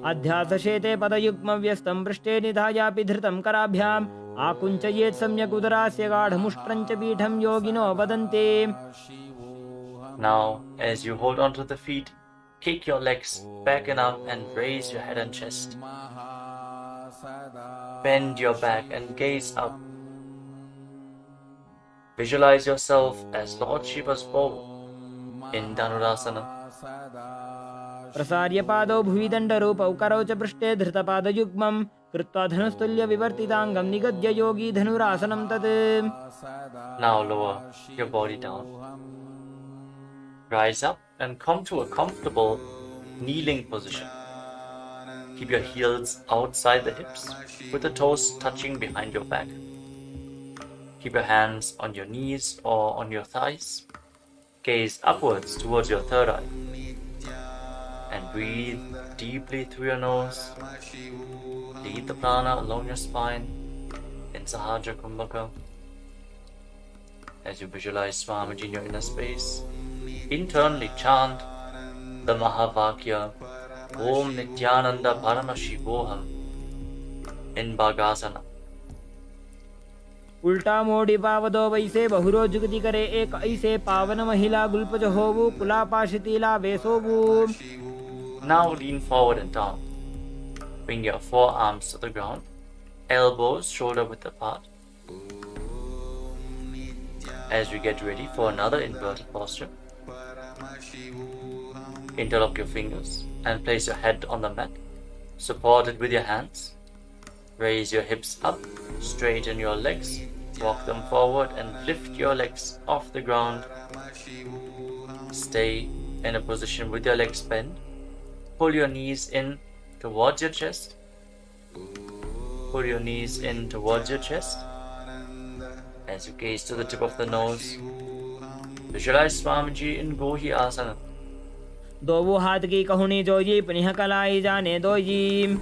अध्यासशेते पदयुग्मव्यस्तं पृष्ठे निधायापि धृतं कराभ्याम् आकुञ्चयेत् सम्यक् उदरास्य गाढमुष्ट्रं च पीठं योगिनो वदन्ति.
Now, as you hold onto the feet, kick your legs back and up and raise your head and chest. Bend your back and gaze up. Visualize yourself as Lord Shiva's bow in Dhanurasana.
प्रसार्य पादौ भुवि दण्डरूपौ करौ च पृष्ठे धृतपादयुग्मं कृत्वा धनुस्तुल्य विवर्तिताङ्गं निगद्य योगी धनुरासनं तत्.
Now lower your body down. Rise up and come to a comfortable kneeling position. Keep your heels outside the hips with the toes touching behind your back. Keep your hands on your knees or on your thighs. Gaze upwards towards your third eye. And breathe deeply through your nose. Lead the prana along your spine in Sahasrara Kumbhaka. As you visualize Swamiji in your inner space, internally chant the Mahavakya Om Nityananda Paramashivoham in Bhagasana.
उल्टा मोड़ी पावदो वैसे बहुरो जुगति करे एक ऐसे पावन महिला गुल्पज होवु कुलापाशितीला वेसोवु.
Now lean forward and down. Bring your forearms to the ground, elbows shoulder width apart. As we get ready for another inverted posture, interlock your fingers and place your head on the mat, supported with your hands. Raise your hips up, straighten your legs, walk them forward and lift your legs off the ground. Stay in a position with your legs bent. Pull your knees in towards your chest. Pull your knees in towards your chest. As you gaze to the tip of the nose, visualize Swamiji in Gohi Asana.
दोवो हाथ की कहुनी जोजी पुनिह कलाई जाने doji.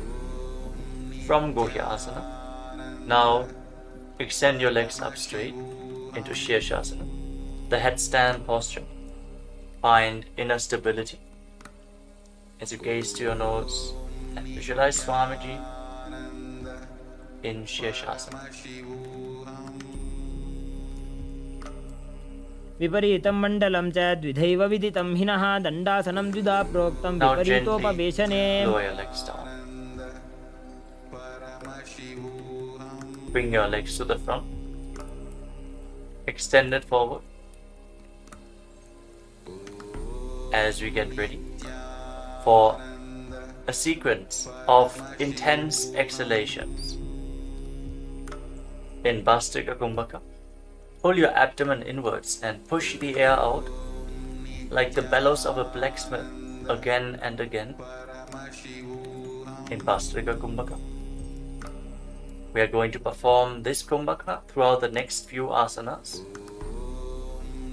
from Guhyasana. Now extend your legs up straight into Shirshasana, the headstand posture. Find inner stability as you gaze to your nose and visualize Swamiji in Shirshasana.
विपरीतं मण्डलं च द्विधैव विदितं हिनः दण्डासनं द्विधा प्रोक्तं
Now
विपरीतोपवेशने
gently lower your legs down. Bring your legs to the front. Extend it forward. As we get ready for a sequence of intense exhalations. In Bhastrika Kumbhaka, pull your abdomen inwards and push the air out like the bellows of a blacksmith again and again. In Bhastrika Kumbhaka, we are going to perform this Kumbhaka throughout the next few asanas,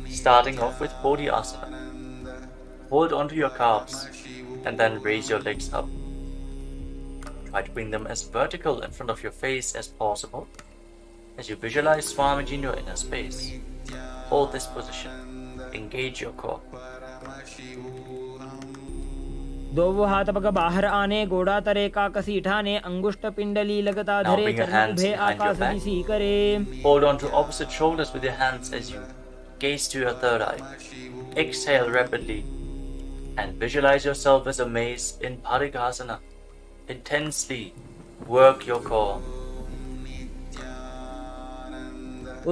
starting off with Bodhiasana. Hold onto your calves and then raise your legs up. Try to bring them as vertical in front of your face as possible as you visualize Swamiji in your inner space. Hold this position. Engage your core.
दोवो हाथ पग बाहर आने गोड़ा तरे का कसी ठाने अंगुष्ठ पिंडली लगता
Now
धरे
bring your
चरण
hands
उभे
behind your
आकाश
back.
दिसी करे
Hold on to opposite shoulders with your hands as you gaze to your third eye. Exhale rapidly and visualize yourself as a mace in Parighasana. Intensely work your core.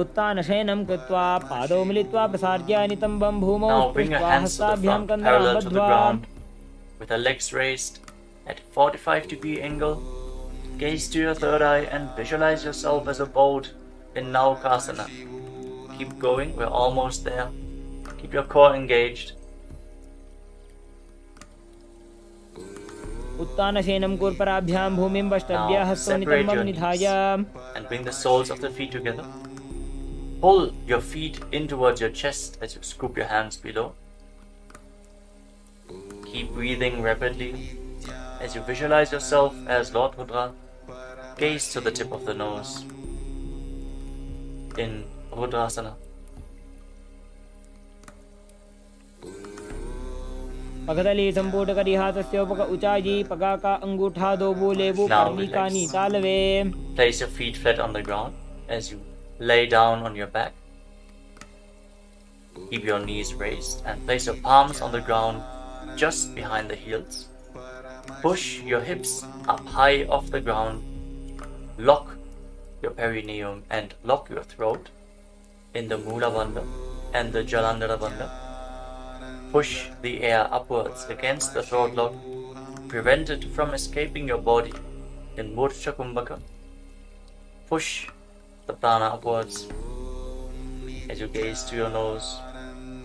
उत्तान शयनं कृत्वा पादौ मिलित्वा प्रसार्य नितम्बं भूमौ
Now bring your
स्पृष्ट्वा
hands to the
हस्ताभ्यां
front,
कन्दरां
parallel to the
बद्ध्वा
ground, with the legs raised at 45-degree angle. Gaze to your third eye and visualize yourself as a boat in Naukasana. Keep going, we're almost there. Keep your core engaged.
उत्तान शयनं कूर्पराभ्यां भूमिं वष्टभ्य
Now
हस्तौ
separate
नितम्बं
your
निधाय
knees and bring the soles of the feet together. Pull your feet in towards your chest as you scoop your hands below. Keep breathing rapidly as you visualize yourself as Lord Rudra. Gaze to the tip of the nose in Rudrasana.
पगदली संपूट करी हाथस्य उपक उचाई पगा का अंगूठा दो बोलेबु
Now
Parnika
relax.
नीतालवे
Place your feet flat on the ground as you lay down on your back. Keep your knees raised and place your palms on the ground just behind the heels. Push your hips up high off the ground. Lock your perineum and lock your throat in the Mula Bandha and the Jalandhara Bandha. Push the air upwards against the throat lock. Prevent it from escaping your body in Murcha Kumbhaka. Push the prana upwards as you gaze to your nose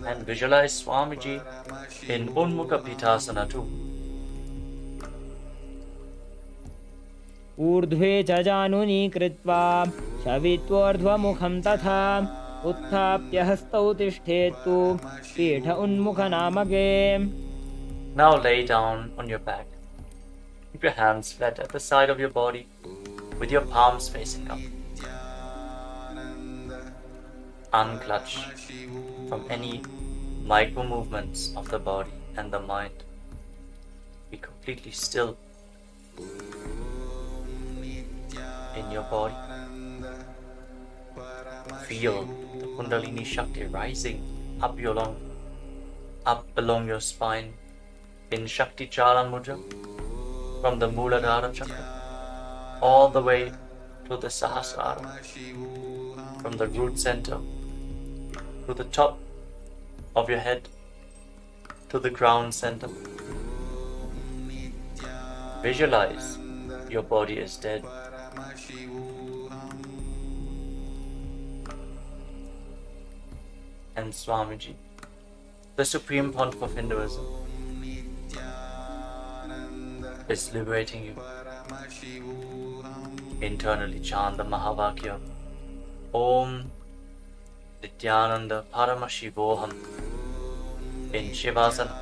and visualize Swamiji in Unmukha Pitasana too.
ऊर्ध्वे च जानुनी कृत्वा शवित्वोर्ध्वमुखं तथा उत्थाप्य हस्तौ तिष्ठेत्तु पीठ उन्मुखनामके.
Now lay down on your back. Keep your hands flat at the side of your body with your palms facing up. Unclutch from any micro movements of the body and the mind. Be completely still in your body. Feel the Kundalini Shakti rising up along your spine in Shakti Charan Mudra from the Mooladhara Chakra all the way to the Sahasrara, from the root center to the top of your head to the crown center. Visualize your body is dead. And Swamiji, the Supreme Pontiff of Hinduism, is liberating you. Internally chant the Mahavakya Om Nityananda Paramashivoham in Shivasana.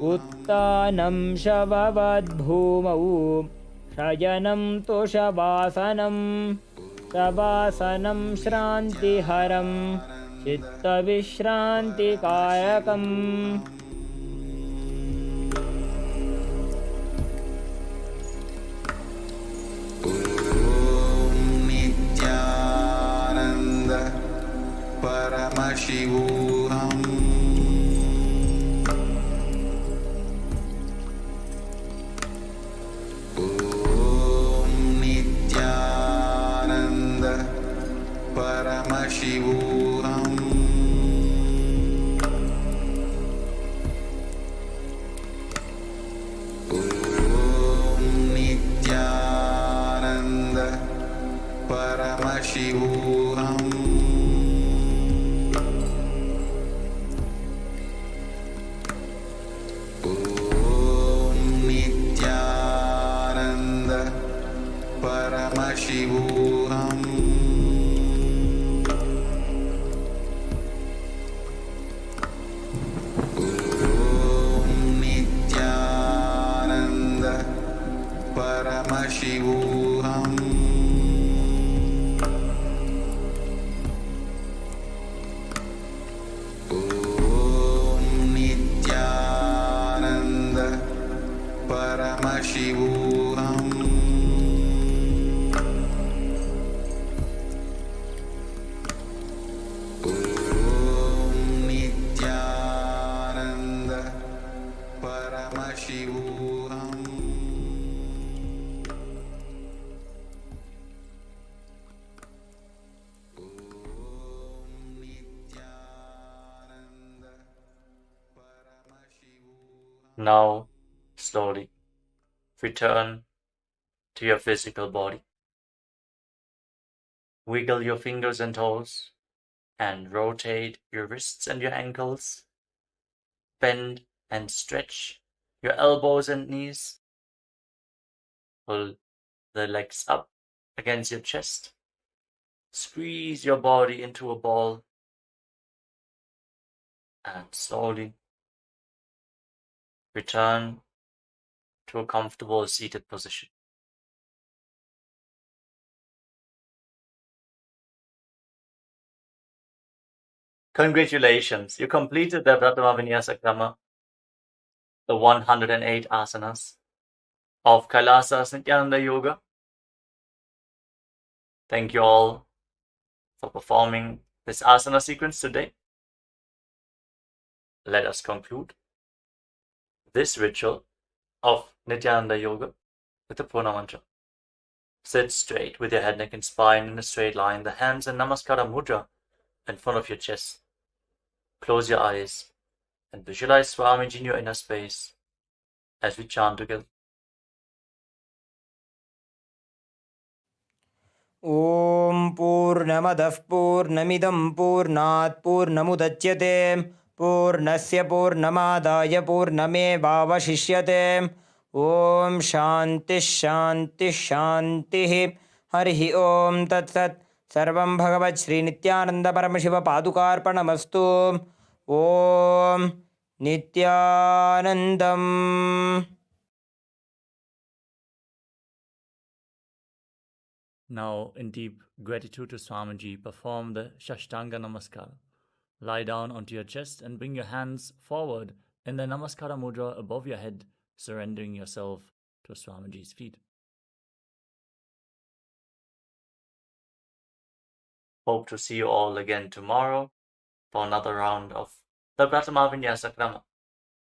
उत्तानं शववद्भूमौ शयनं तुषवासनं शवासनं श्रान्तिहरं चित्तविश्रान्तिकारकम्
नित्यानन्द परमशिवोऽहम् ॐ नित्यानन्द परमशिवोऽहम् ॐ नित्यानन्द परमशिवोऽहम् ॐ नित्यानन्द परमशिवोऽहम् ॐ नित्यानन्द परमशिवोऽहम् ॐ नित्यानन्द परमशिवोऽहम् ॐ नित्यानन्द परमशिवोऽहम्
Now, slowly, return to your physical body. Wiggle your fingers and toes and rotate your wrists and your ankles. Bend and stretch your elbows and knees. Pull the legs up against your chest. Squeeze your body into a ball. And slowly return to a comfortable seated position. Congratulations, you completed the Pratama Vinyasa Krama, the 108 asanas of Kailasa's Nityananda Yoga. Thank you all for performing this asana sequence today. Let us conclude this ritual of Nityananda Yoga with the Purna Mantra. Sit straight with your head, neck and spine in a straight line, the hands in Namaskara Mudra in front of your chest. Close your eyes and visualize Swamiji in your inner space as we chant together.
ॐ पूर्णमदः पूर्णमिदं पूर्णात् पूर्णमुदच्यते पूर्णस्य पूर्णमादाय पूर्णमेवावशिष्यते ॐ शान्तिः शान्तिः शान्तिः हरिः ॐ तत्सत् सर्वं भगवत् श्रीनित्यानन्दपरमशिवपादुकार्पणमस्तु ॐ नित्यानन्दम्.
Now, in deep gratitude to Swamiji, perform the Shashtanga Namaskara. Lie down onto your chest and bring your hands forward in the Namaskara Mudra above your head, surrendering yourself to Swamiji's feet. Hope to see you all again tomorrow for another round of the Pratama Vinyasa Krama.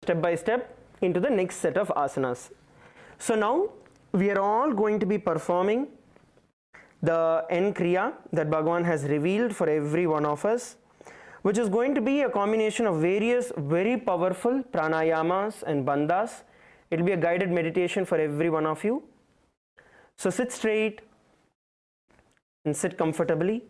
Step by step into the next set of asanas. So now we are all going to be performing the N Kriya that Bhagavan has revealed for every one of us, which is going to be a combination of various very powerful pranayamas and bandhas. It will be a guided meditation for every one of you. So sit straight and sit comfortably.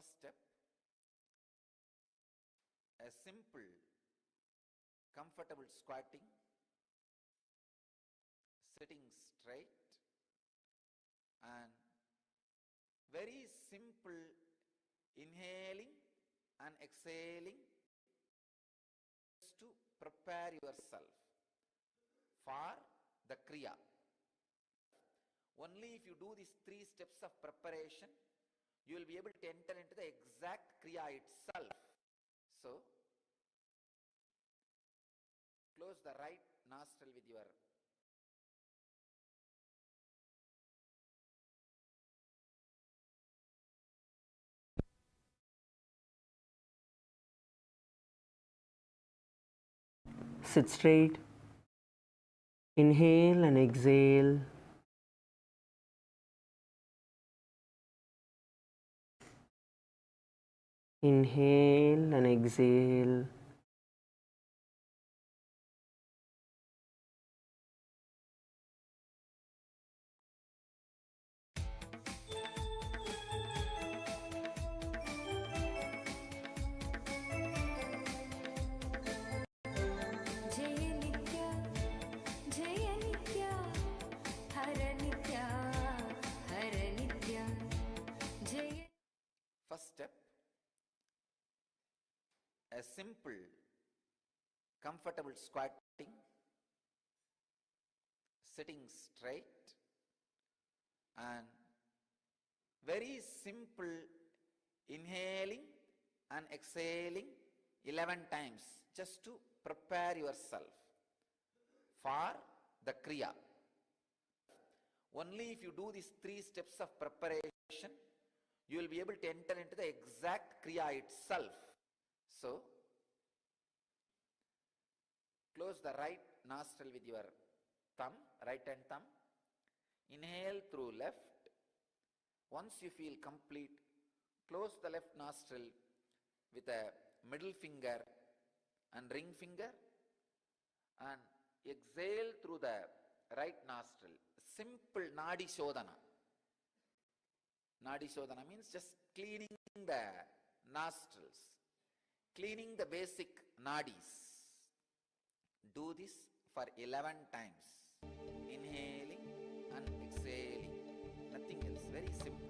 First step, a simple, comfortable squatting, sitting straight, and very simple inhaling and exhaling just to prepare yourself for the Kriya. Only if you do these 3 steps of preparation, you will be able to enter into the exact Kriya itself. So, close the right nostril with your
sit straight, inhale and exhale. Inhale and exhale.
first step, a simple, comfortable squatting, sitting straight, and very simple inhaling and exhaling 11 times just to prepare yourself for the Kriya. Only if you do these 3 steps of preparation, you will be able to enter into the exact Kriya itself. So, close the right nostril with your thumb, right hand thumb. Inhale through left. Once you feel complete, close the left nostril with a middle finger and ring finger and exhale through the right nostril. Simple Nadi Shodhana. Nadi Shodhana means just cleaning the nostrils, cleaning the basic nadis. Do this for 11 times. Inhaling and exhaling. Nothing else. Very simple.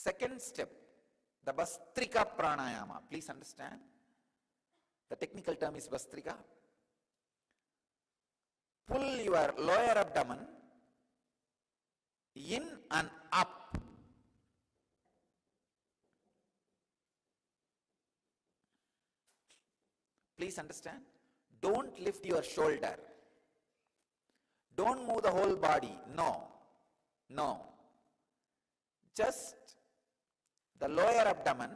Second step, the Bastrika Pranayama. Please understand. The technical term is Bastrika. Pull your lower abdomen in and up. Please understand. Don't lift your shoulder. Don't move the whole body. No. No. Just the lower abdomen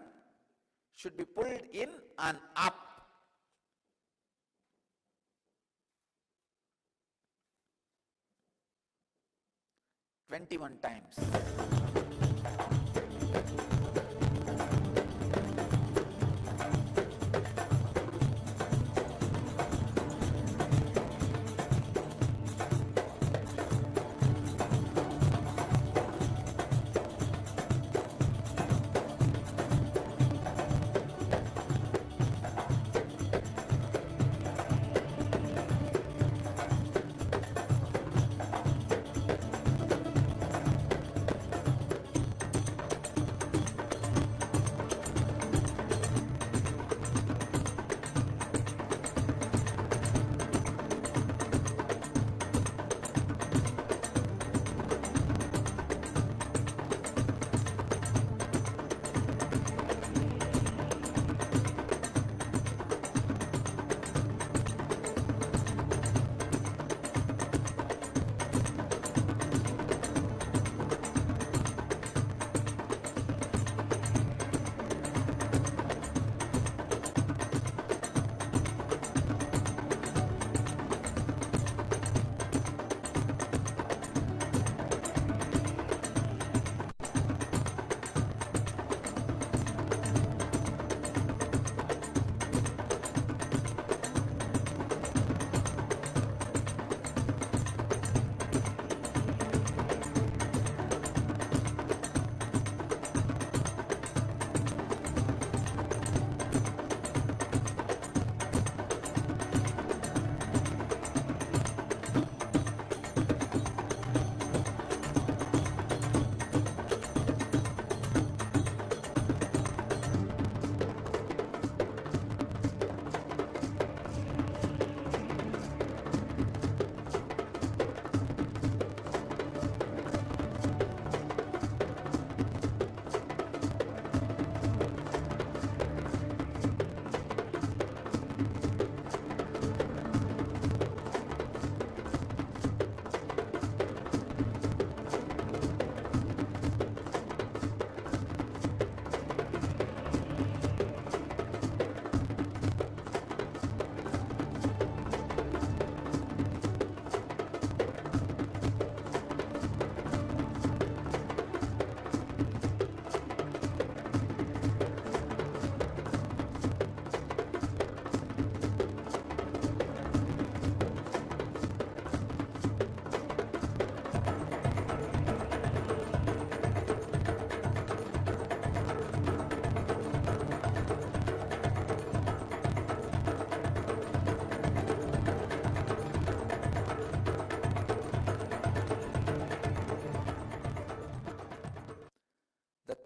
should be pulled in and up. "21 times.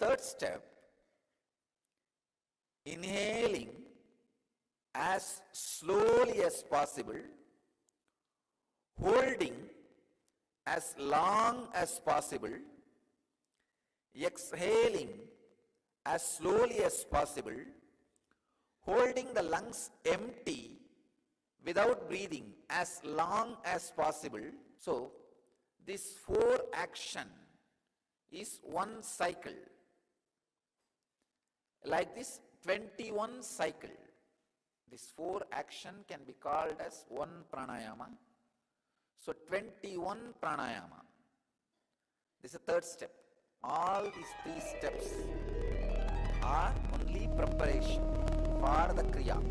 Third step, inhaling as slowly as possible, holding as long as possible, exhaling as slowly as possible, holding the lungs empty without breathing as long as possible. So, this 4 action is one cycle. Like this 21 cycle. This 4 action can be called as one pranayama. So 21 pranayama. This is the third step. All these 3 steps are only preparation for the kriya.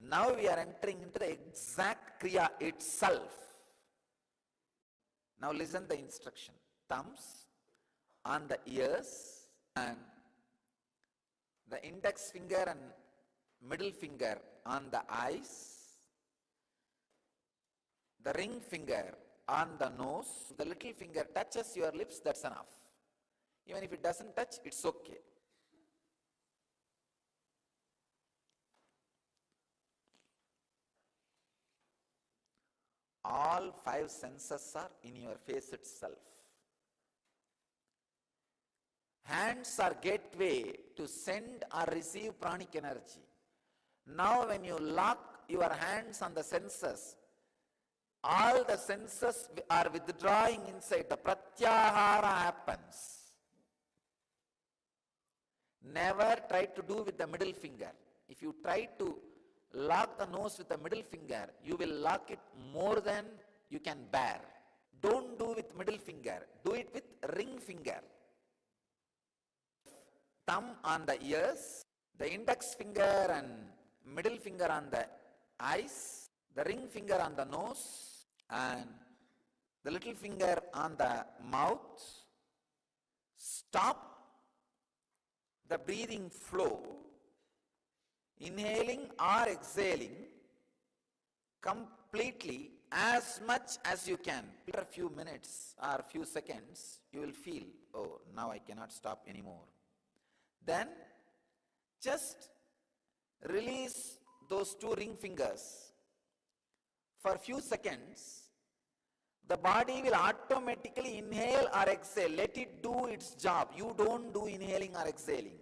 Now we are entering into the exact Kriya itself. Now listen the instruction. Thumbs on the ears and the index finger and middle finger on the eyes. The ring finger on the nose. The little finger touches your lips, that's enough. Even if it doesn't touch, it's okay. All 5 senses are in your face itself. Hands are gateway to send or receive pranic energy. Now when you lock your hands on the senses, all the senses are withdrawing inside. The pratyahara happens. Never try to do with the middle finger. If you try to lock the nose with the middle finger, you will lock it more than you can bear. Don't do with middle finger. Do it with ring finger. Thumb on the ears, the index finger and middle finger on the eyes, the ring finger on the nose, and the little finger on the mouth. Stop the breathing flow, inhaling or exhaling completely as much as you can. After a few minutes or few seconds, you will feel, oh, now I cannot stop anymore. Then just release those 2 ring fingers. For a few seconds, the body will automatically inhale or exhale. Let it do its job. You don't do inhaling or exhaling.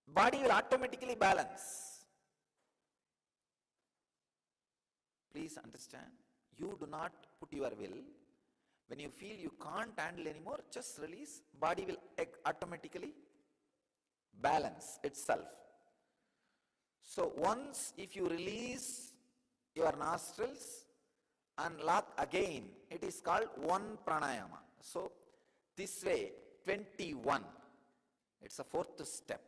Body will automatically balance. Please understand, you do not put your will. When you feel you can't handle anymore, just release. Body will automatically balance itself. So once if you release your nostrils and lock again, it is called 1 pranayama. So this way, 21. It's a 4th step.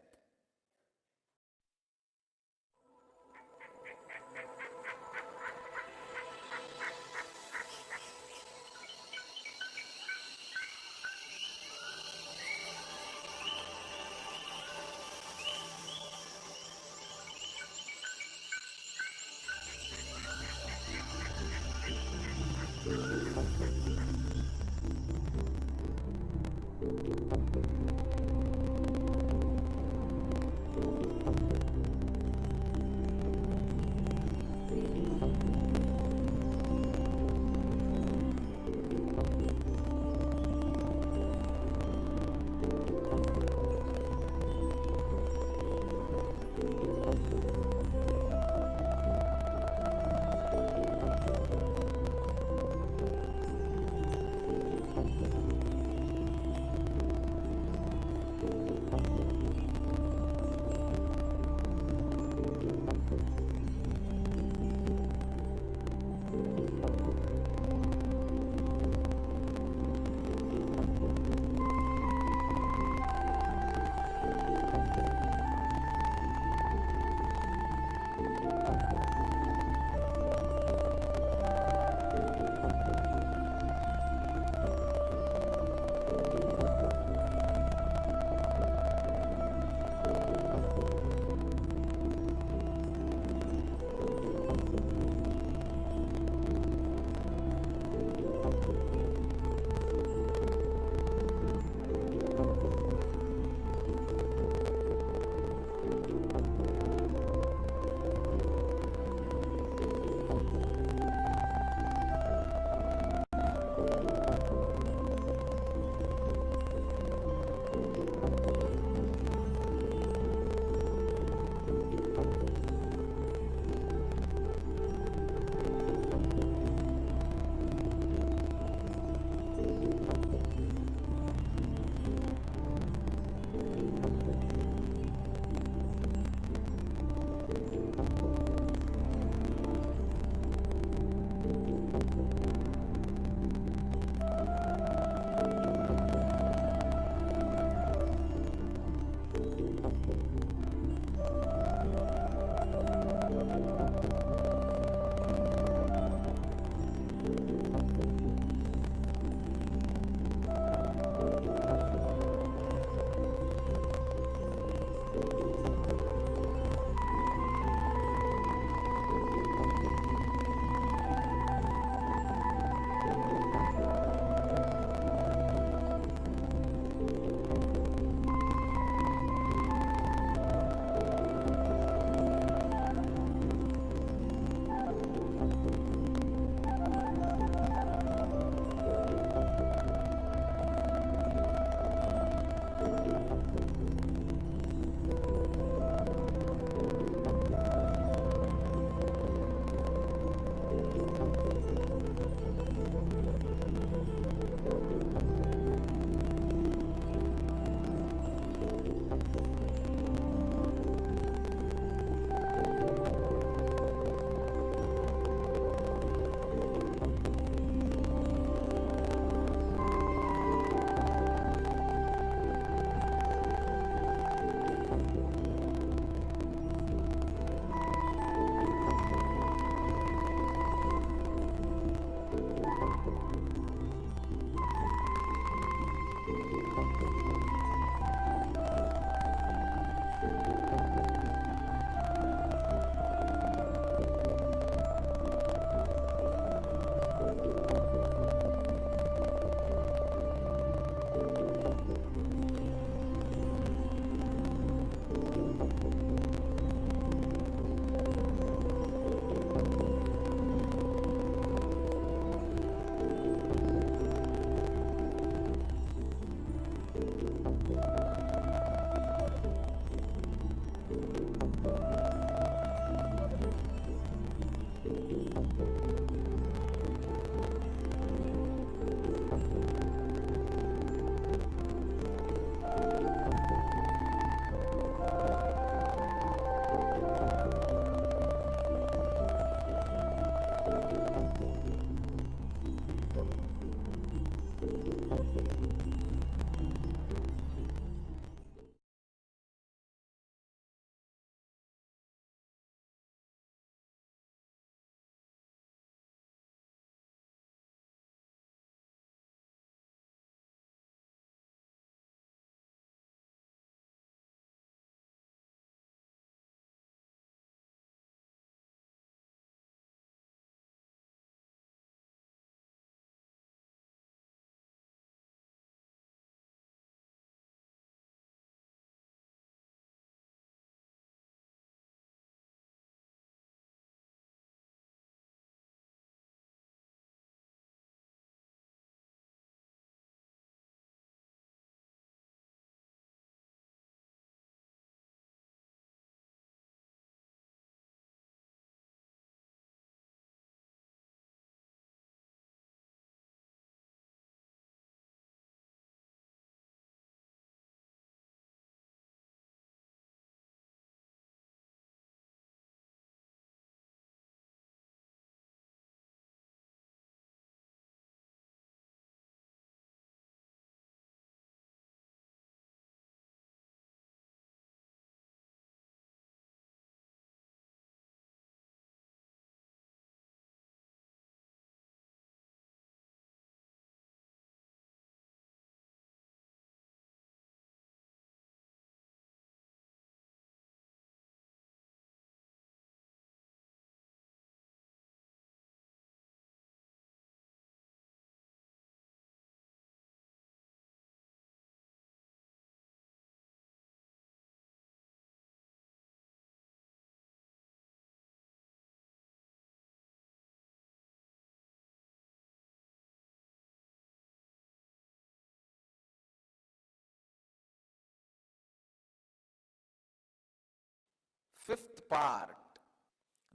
fifth part.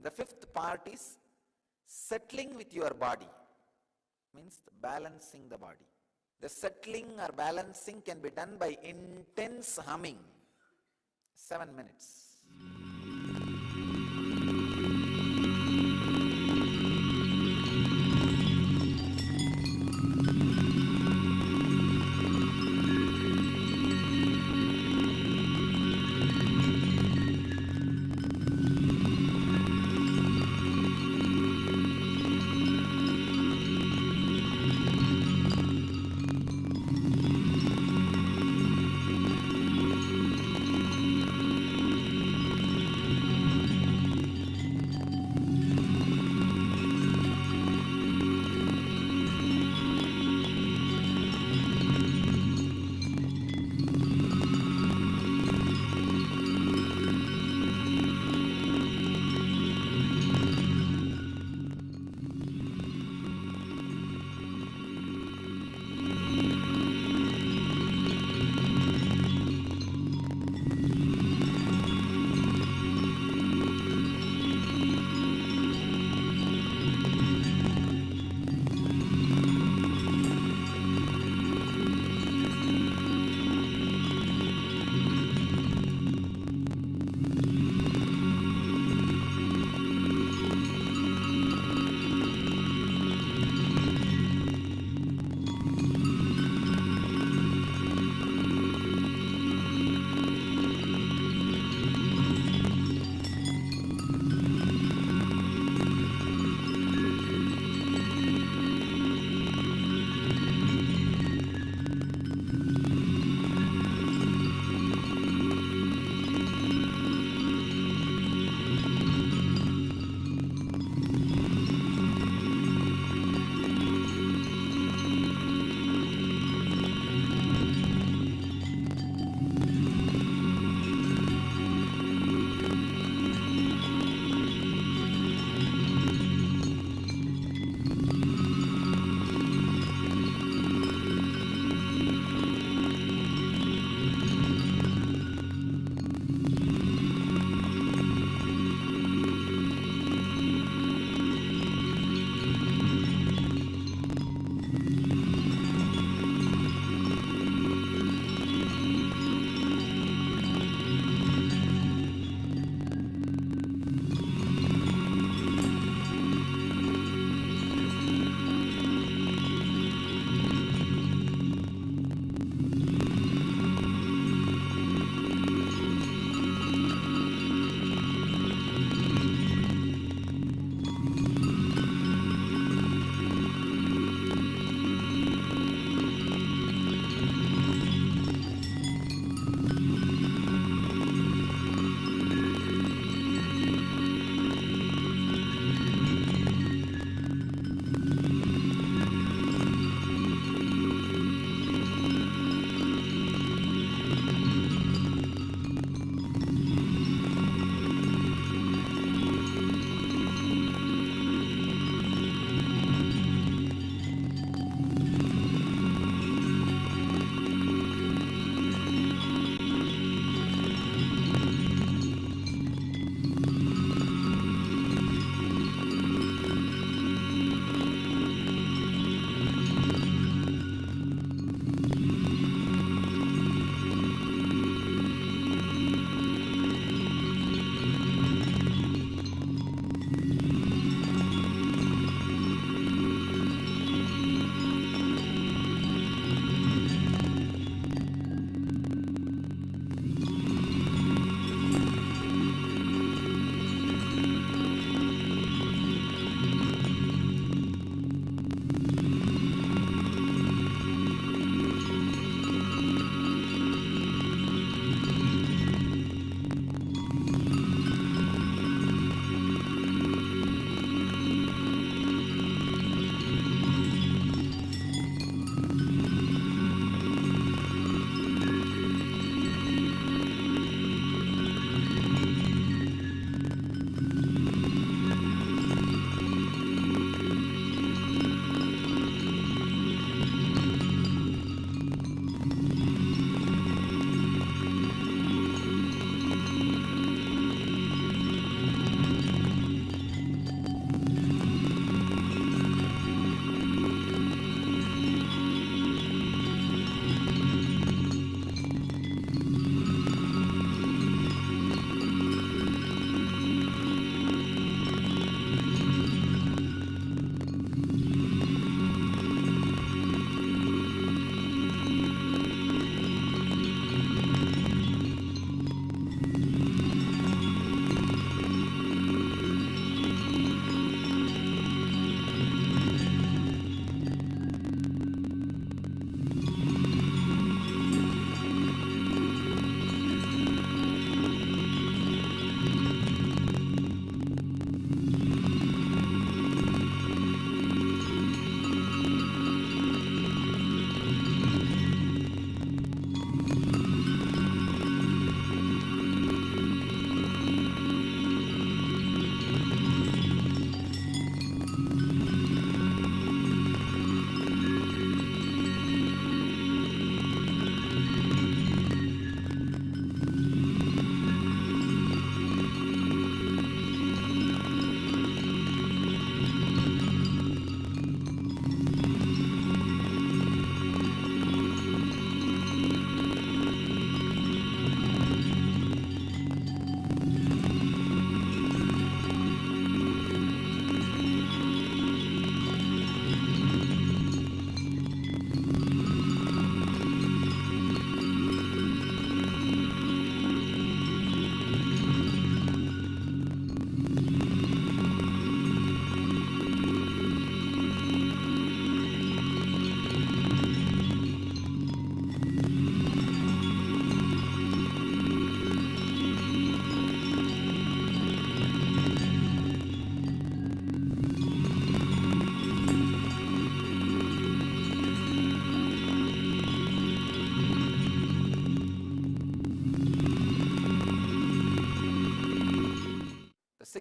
The fifth part is settling with your body, means balancing the body. The settling or balancing can be done by intense humming. 7 minutes.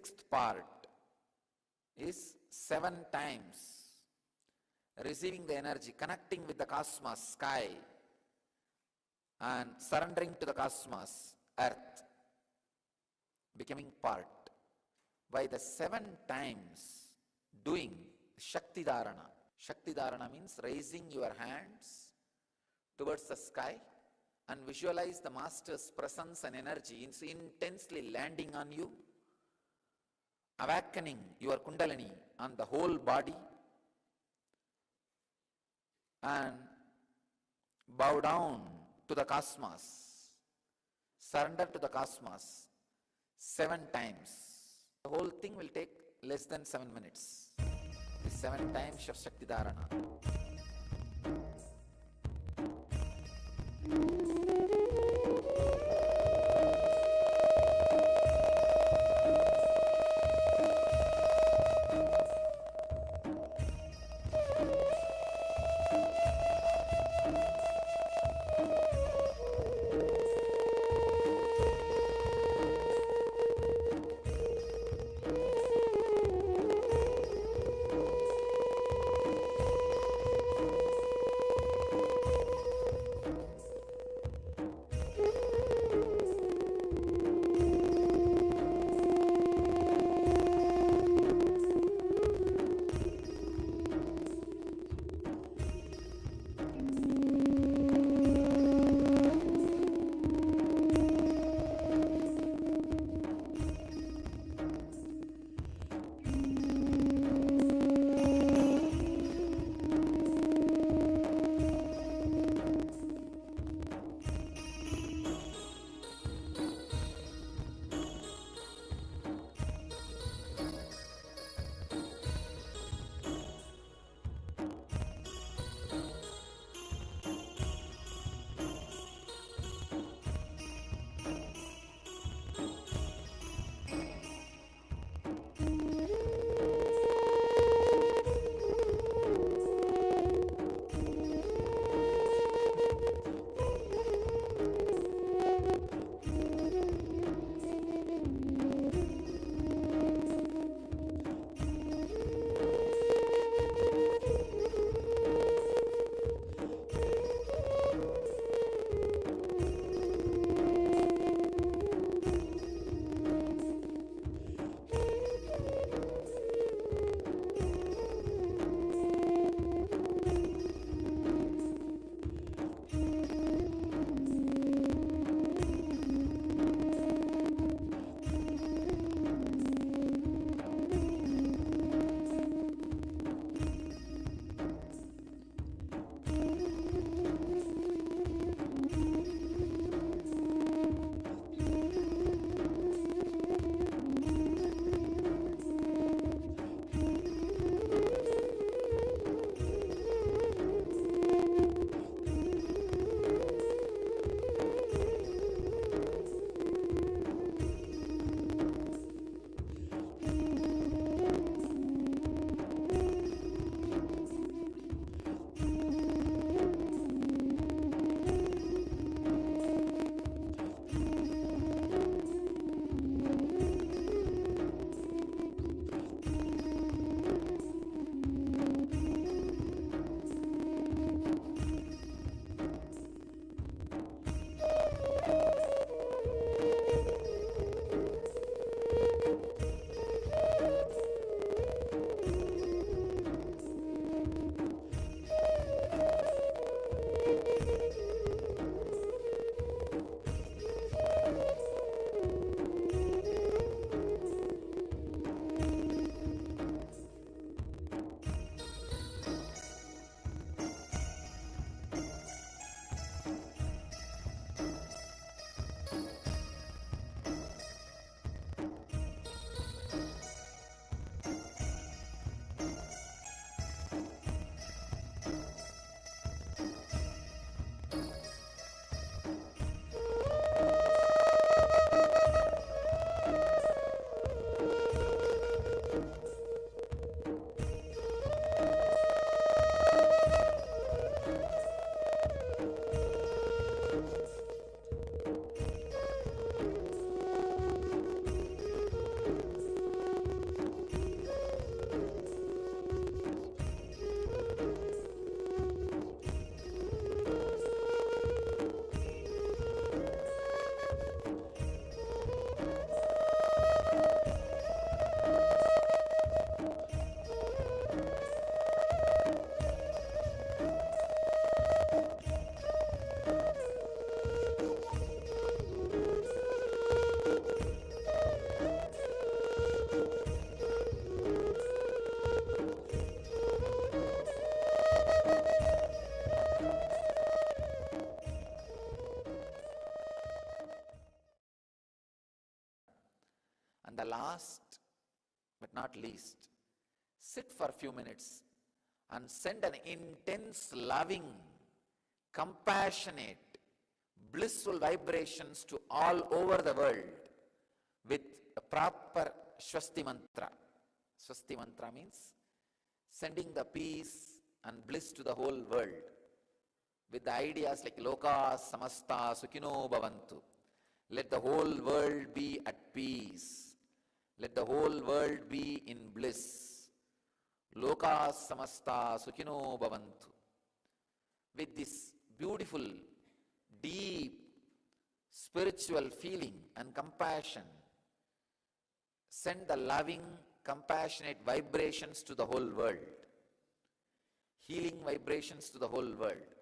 sixth part is 7 times receiving the energy, connecting with the cosmos, sky, and surrendering to the cosmos, earth, becoming part. By the 7 times doing Shakti Dharana. Shakti Dharana means raising your hands towards the sky and visualize the Master's presence and energy intensely landing on you, awakening your Kundalini on the whole body, and bow down to the cosmos, surrender to the cosmos 7 times. The whole thing will take less than 7 minutes. The 7 times of Shakti Dharana. the last but not least, sit for a few minutes and send an intense, loving, compassionate, blissful vibrations to all over the world with a proper Swasti mantra. Swasti mantra means sending the peace and bliss to the whole world with the ideas like Loka Samasta Sukhino Bhavantu. Let the whole world be at peace. Let the whole world be in bliss. Loka Samasta Sukhino Bhavantu. With this beautiful, deep, spiritual feeling and compassion, send the loving, compassionate vibrations to the whole world. Healing vibrations to the whole world.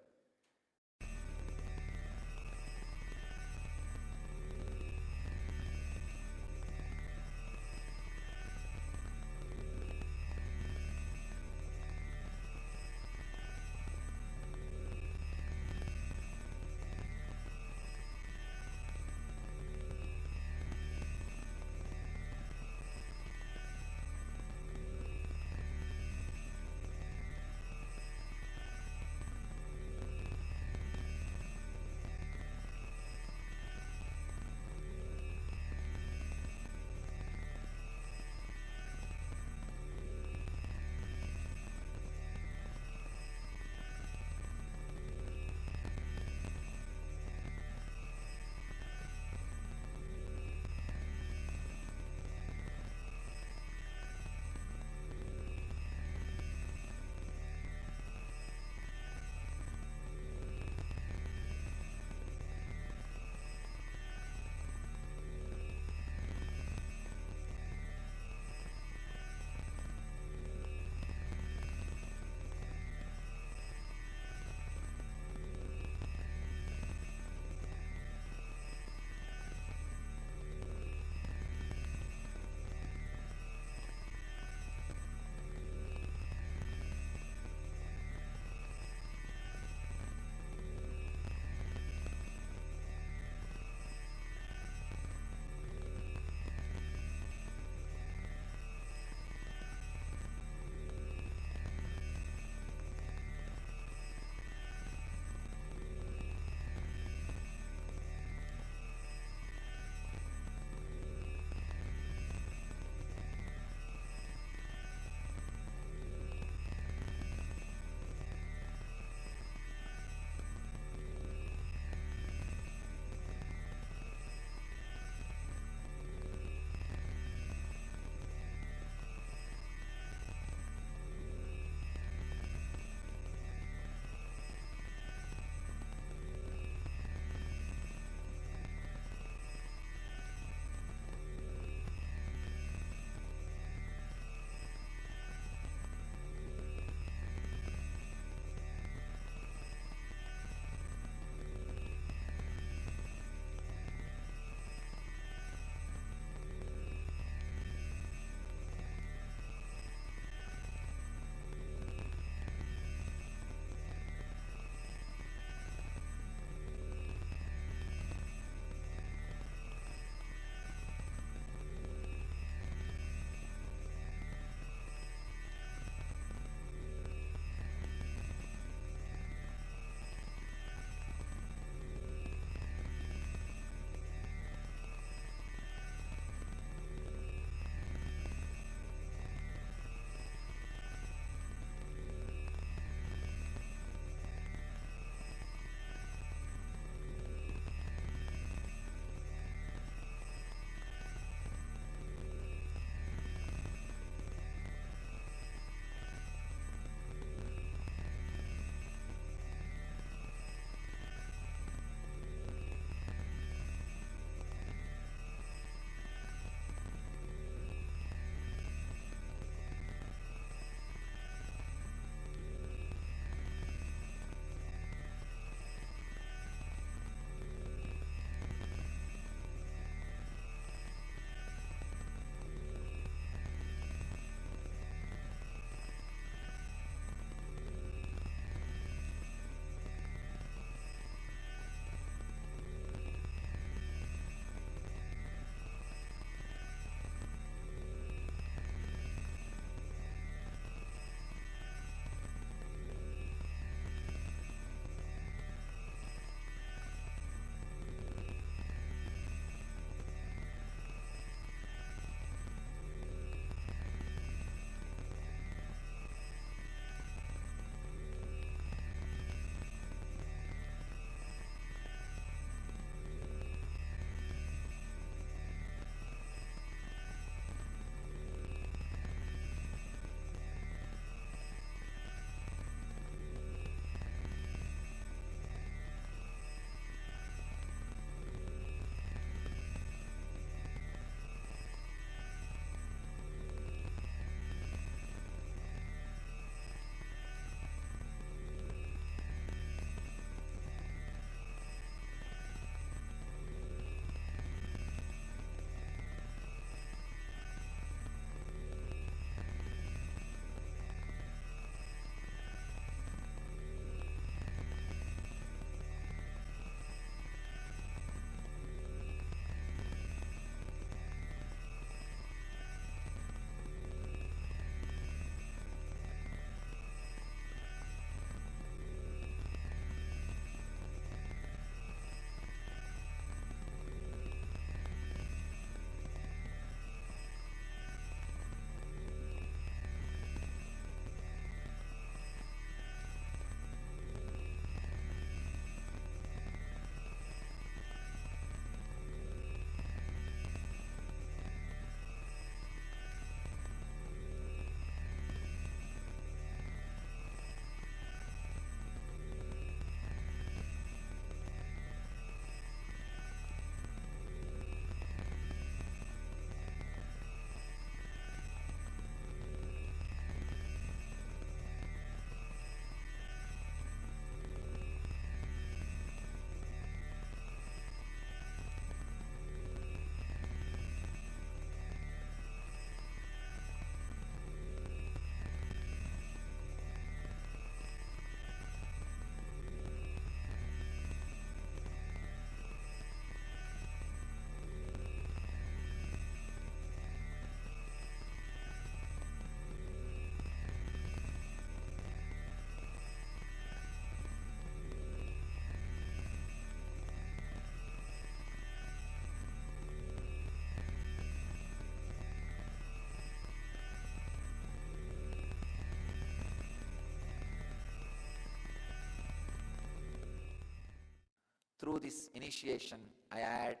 through this initiation, I add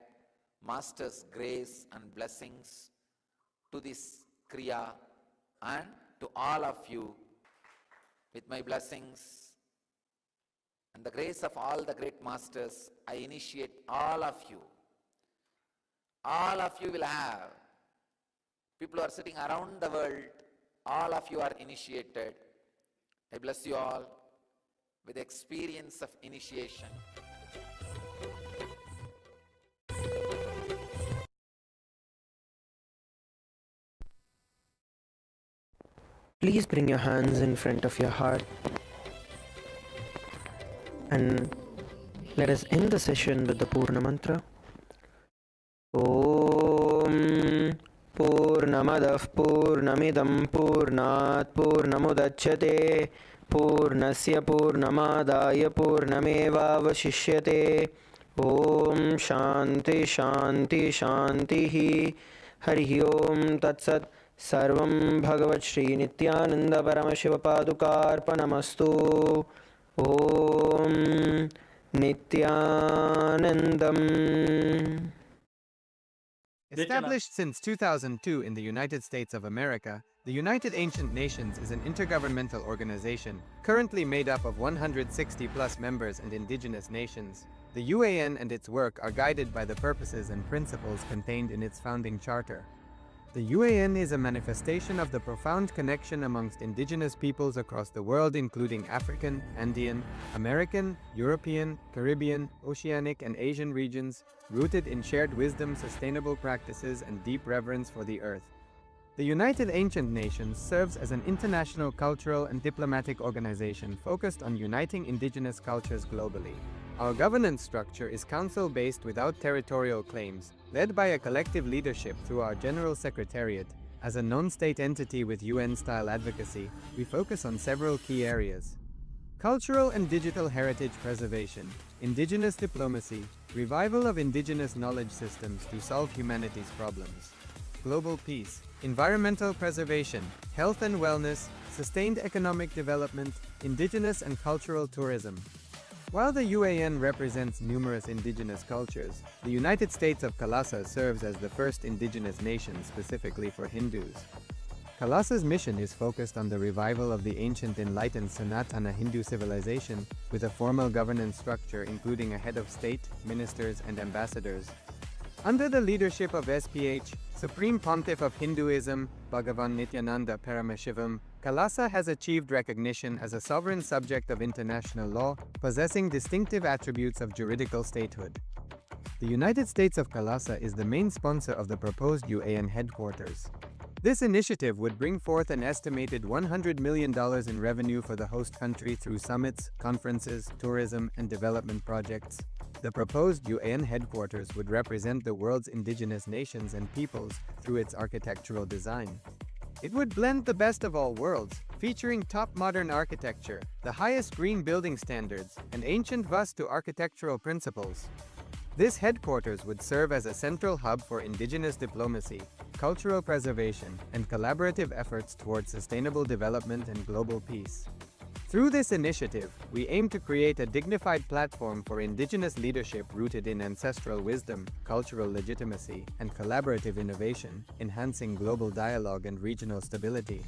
Master's grace and blessings to this Kriya and to all of you. With my blessings and the grace of all the great Masters, I initiate all of you. All of you will have. People who are sitting around the world, all of you are initiated. I bless you all with the experience of initiation.
Please bring your hands in front of your heart and let us end the session with the Purna Mantra. Om Purnamadav Purnamidam Purnat Purnamudachyate Purnasya Purnamadaya Purnamevavashishyate. Om Shanti Shanti Shantihi. Harihi Om Tat Sat. Sarvam Bhagavat Shri Nityananda Paramashivoham. Om Nityanandam.
Established since 2002 in the United States of America, the United Ancient Nations is an intergovernmental organization currently made up of 160 plus members and indigenous nations. The UAN and its work are guided by the purposes and principles contained in its founding charter. The UAN is a manifestation of the profound connection amongst indigenous peoples across the world, including African, Andean, American, European, Caribbean, Oceanic, and Asian regions, rooted in shared wisdom, sustainable practices, and deep reverence for the earth. The United Ancient Nations serves as an international cultural and diplomatic organization focused on uniting indigenous cultures globally. Our governance structure is council-based without territorial claims, led by a collective leadership through our General Secretariat. As a non-state entity with UN-style advocacy, we focus on several key areas: cultural and digital heritage preservation, indigenous diplomacy, revival of indigenous knowledge systems to solve humanity's problems, global peace, environmental preservation, health and wellness, sustained economic development, indigenous and cultural tourism. While the UAN represents numerous indigenous cultures, the United States of Kailasa serves as the first indigenous nation specifically for Hindus. Kailasa's mission is focused on the revival of the ancient enlightened Sanatana Hindu civilization with a formal governance structure including a head of state, ministers, and ambassadors. Under the leadership of SPH, Supreme Pontiff of Hinduism, Bhagavan Nityananda Paramashivoham, Kailasa has achieved recognition as a sovereign subject of international law, possessing distinctive attributes of juridical statehood. The United States of Kailasa is the main sponsor of the proposed UAN headquarters. This initiative would bring forth an estimated $100 million in revenue for the host country through summits, conferences, tourism, and development projects. The proposed UAN headquarters would represent the world's indigenous nations and peoples through its architectural design. It would blend the best of all worlds, featuring top modern architecture, the highest green building standards, and ancient Vastu architectural principles. This headquarters would serve as a central hub for indigenous diplomacy, cultural preservation, and collaborative efforts towards sustainable development and global peace. Through this initiative, we aim to create a dignified platform for indigenous leadership rooted in ancestral wisdom, cultural legitimacy, and collaborative innovation, enhancing global dialogue and regional stability.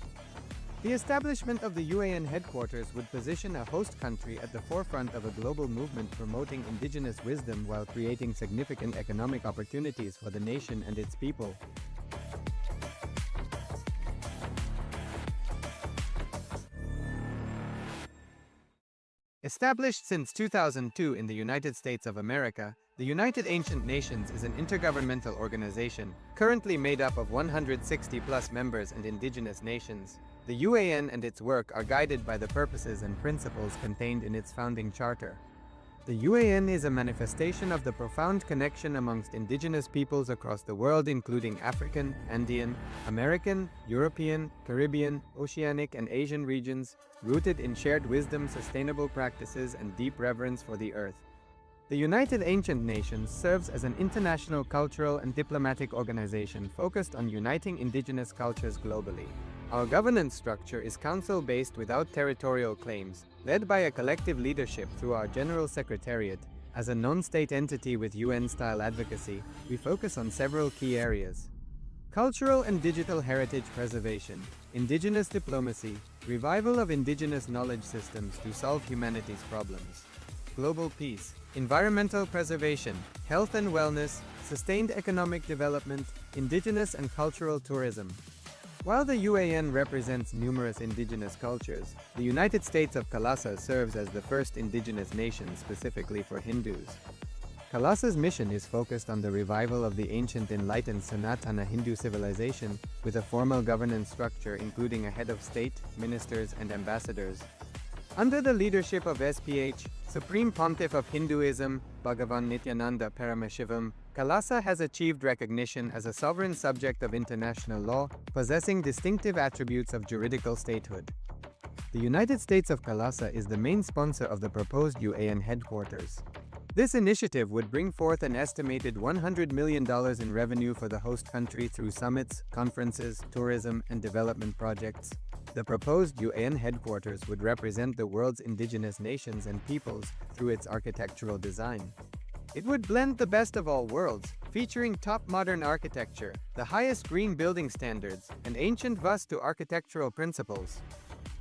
The establishment of the UAN headquarters would position a host country at the forefront of a global movement promoting indigenous wisdom while creating significant economic opportunities for the nation and its people. Established since 2002 in the United States of America, the United Ancient Nations is an intergovernmental organization currently made up of 160 plus members and indigenous nations. The UAN and its work are guided by the purposes and principles contained in its founding charter. The UAN is a manifestation of the profound connection amongst indigenous peoples across the world, including African, Andean, American, European, Caribbean, Oceanic, and Asian regions, rooted in shared wisdom, sustainable practices, and deep reverence for the earth. The United Ancient Nations serves as an international cultural and diplomatic organization focused on uniting indigenous cultures globally. Our governance structure is council-based without territorial claims, led by a collective leadership through our General Secretariat. As a non-state entity with UN-style advocacy, we focus on several key areas: cultural and digital heritage preservation, indigenous diplomacy, revival of indigenous knowledge systems to solve humanity's problems, global peace, environmental preservation, health and wellness, sustained economic development, indigenous and cultural tourism. While the UAN represents numerous indigenous cultures, the United States of Kailasa serves as the first indigenous nation specifically for Hindus. Kailasa's mission is focused on the revival of the ancient enlightened Sanatana Hindu civilization with a formal governance structure including a head of state, ministers, and ambassadors. Under the leadership of SPH, Supreme Pontiff of Hinduism, Bhagavan Nityananda Paramashivoham, Kailasa has achieved recognition as a sovereign subject of international law, possessing distinctive attributes of juridical statehood. The United States of Kailasa is the main sponsor of the proposed UAN headquarters. This initiative would bring forth an estimated $100 million in revenue for the host country through summits, conferences, tourism, and development projects. The proposed UAN headquarters would represent the world's indigenous nations and peoples through its architectural design. It would blend the best of all worlds, featuring top modern architecture, the highest green building standards, and ancient Vastu architectural principles.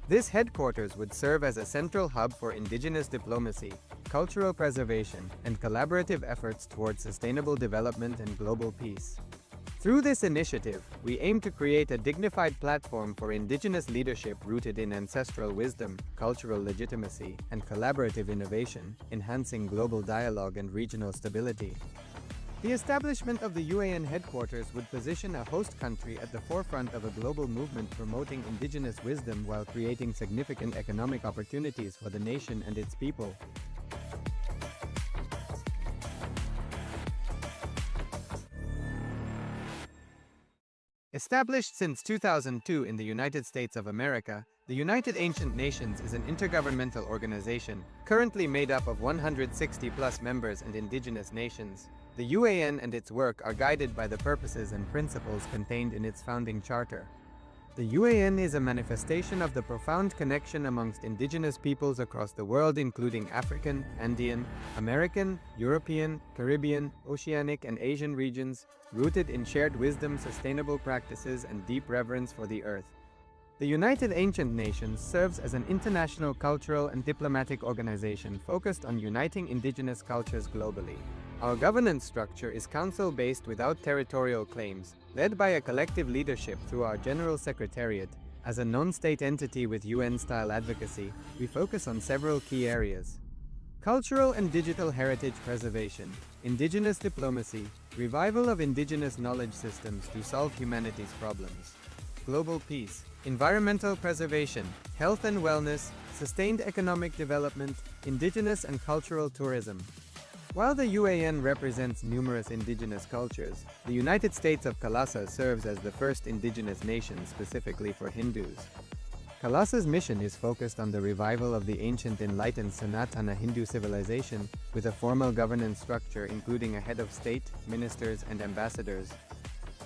This headquarters would serve as a central hub for indigenous diplomacy, cultural preservation, and collaborative efforts towards sustainable development and global peace. Through this initiative, we aim to create a dignified platform for indigenous leadership rooted in ancestral wisdom, cultural legitimacy, and collaborative innovation, enhancing global dialogue and regional stability. The establishment of the UAN headquarters would position a host country at the forefront of a global movement promoting indigenous wisdom while creating significant economic opportunities for the nation and its people. Established since 2002 in the United States of America, the United Ancient Nations is an intergovernmental organization, currently made up of 160+ members and indigenous nations. The UAN and its work are guided by the purposes and principles contained in its founding charter. The UAN is a manifestation of the profound connection amongst indigenous peoples across the world, including African, Andean, American, European, Caribbean, Oceanic, and Asian regions, rooted in shared wisdom, sustainable practices, and deep reverence for the earth. The United Ancient Nations serves as an international cultural and diplomatic organization focused on uniting indigenous cultures globally. Our governance structure is council-based without territorial claims, led by a collective leadership through our General Secretariat. As a non-state entity with UN-style advocacy, we focus on several key areas: cultural and digital heritage preservation, indigenous diplomacy, revival of indigenous knowledge systems to solve humanity's problems, global peace, environmental preservation, health and wellness, sustained economic development, indigenous and cultural tourism. While the UAN represents numerous indigenous cultures, the United States of Kailasa serves as the first indigenous nation specifically for Hindus. Kailasa's mission is focused on the revival of the ancient enlightened Sanatana Hindu civilization with a formal governance structure including a head of state, ministers, and ambassadors.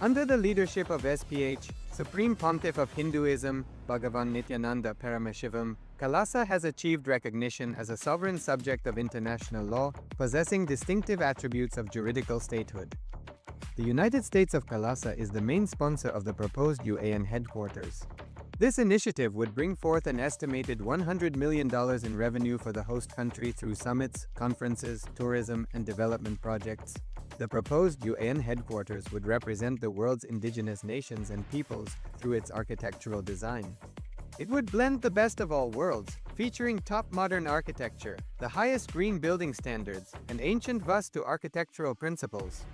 Under the leadership of SPH, Supreme Pontiff of Hinduism, Bhagavan Nityananda Paramashivoham, Kailasa has achieved recognition as a sovereign subject of international law, possessing distinctive attributes of juridical statehood. The United States of Kailasa is the main sponsor of the proposed UAN headquarters. This initiative would bring forth an estimated $100 million in revenue for the host country through summits, conferences, tourism, and development projects. The proposed UAN headquarters would represent the world's indigenous nations and peoples through its architectural design. It would blend the best of all worlds, featuring top modern architecture, the highest green building standards, and ancient Vastu architectural principles.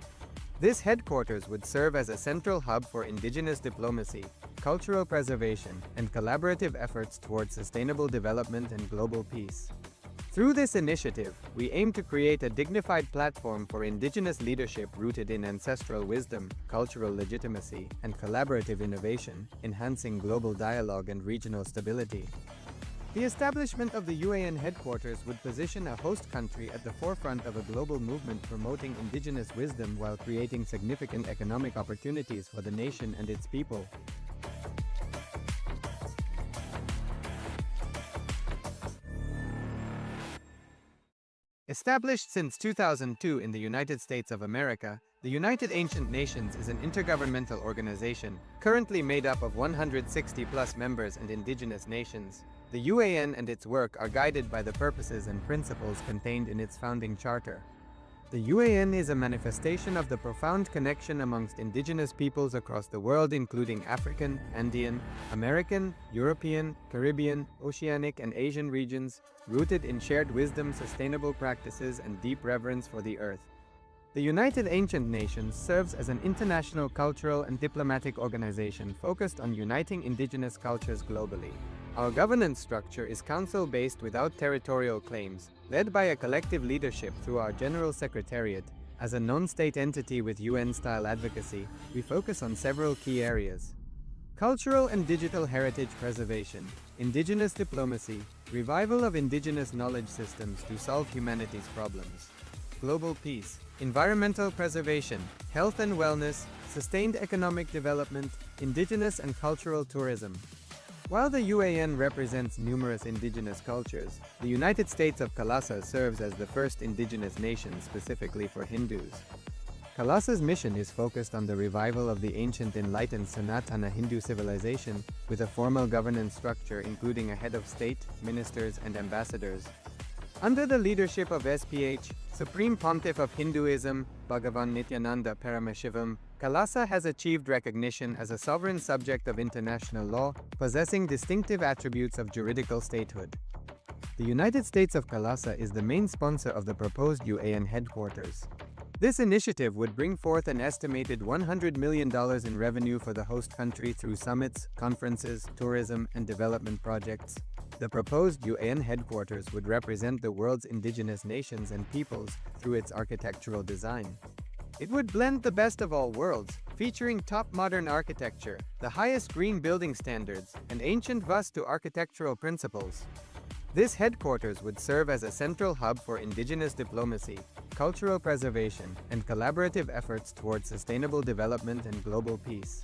This headquarters would serve as a central hub for indigenous diplomacy, cultural preservation, and collaborative efforts towards sustainable development and global peace. Through this initiative, we aim to create a dignified platform for indigenous leadership rooted in ancestral wisdom, cultural legitimacy, and collaborative innovation, enhancing global dialogue and regional stability. The establishment of the UAN headquarters would position a host country at the forefront of a global movement promoting indigenous wisdom while creating significant economic opportunities for the nation and its people. Established since 2002 in the United States of America, the United Ancient Nations is an intergovernmental organization, currently made up of 160+ members and indigenous nations. The UAN and its work are guided by the purposes and principles contained in its founding charter. The UAN is a manifestation of the profound connection amongst indigenous peoples across the world, including African, Andean, American, European, Caribbean, Oceanic, and Asian regions, rooted in shared wisdom, sustainable practices, and deep reverence for the earth. The United Ancient Nations serves as an international cultural and diplomatic organization focused on uniting indigenous cultures globally. Our governance structure is council-based without territorial claims, led by a collective leadership through our General Secretariat. As a non-state entity with UN-style advocacy, we focus on several key areas: cultural and digital heritage preservation, indigenous diplomacy, revival of indigenous knowledge systems to solve humanity's problems, global peace, environmental preservation, health and wellness, sustained economic development, indigenous and cultural tourism. While the UAN represents numerous indigenous cultures, the United States of Kailasa serves as the first indigenous nation specifically for Hindus. Kailasa's mission is focused on the revival of the ancient enlightened Sanatana Hindu civilization with a formal governance structure including a head of state, ministers, and ambassadors. Under the leadership of SPH, Supreme Pontiff of Hinduism, Bhagavan Nityananda Paramashivoham, Kailasa has achieved recognition as a sovereign subject of international law, possessing distinctive attributes of juridical statehood. The United States of Kailasa is the main sponsor of the proposed UAN headquarters. This initiative would bring forth an estimated $100 million in revenue for the host country through summits, conferences, tourism, and development projects. The proposed UAN headquarters would represent the world's indigenous nations and peoples through its architectural design. It would blend the best of all worlds, featuring top modern architecture, the highest green building standards, and ancient Vastu architectural principles. This headquarters would serve as a central hub for indigenous diplomacy, cultural preservation, and collaborative efforts towards sustainable development and global peace.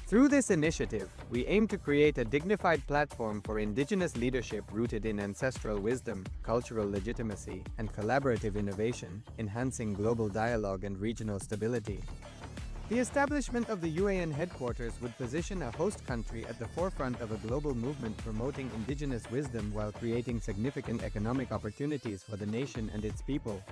Through this initiative, we aim to create a dignified platform for indigenous leadership rooted in ancestral wisdom, cultural legitimacy, and collaborative innovation, enhancing global dialogue and regional stability. The establishment of the UAN headquarters would position a host country at the forefront of a global movement promoting indigenous wisdom while creating significant economic opportunities for the nation and its people.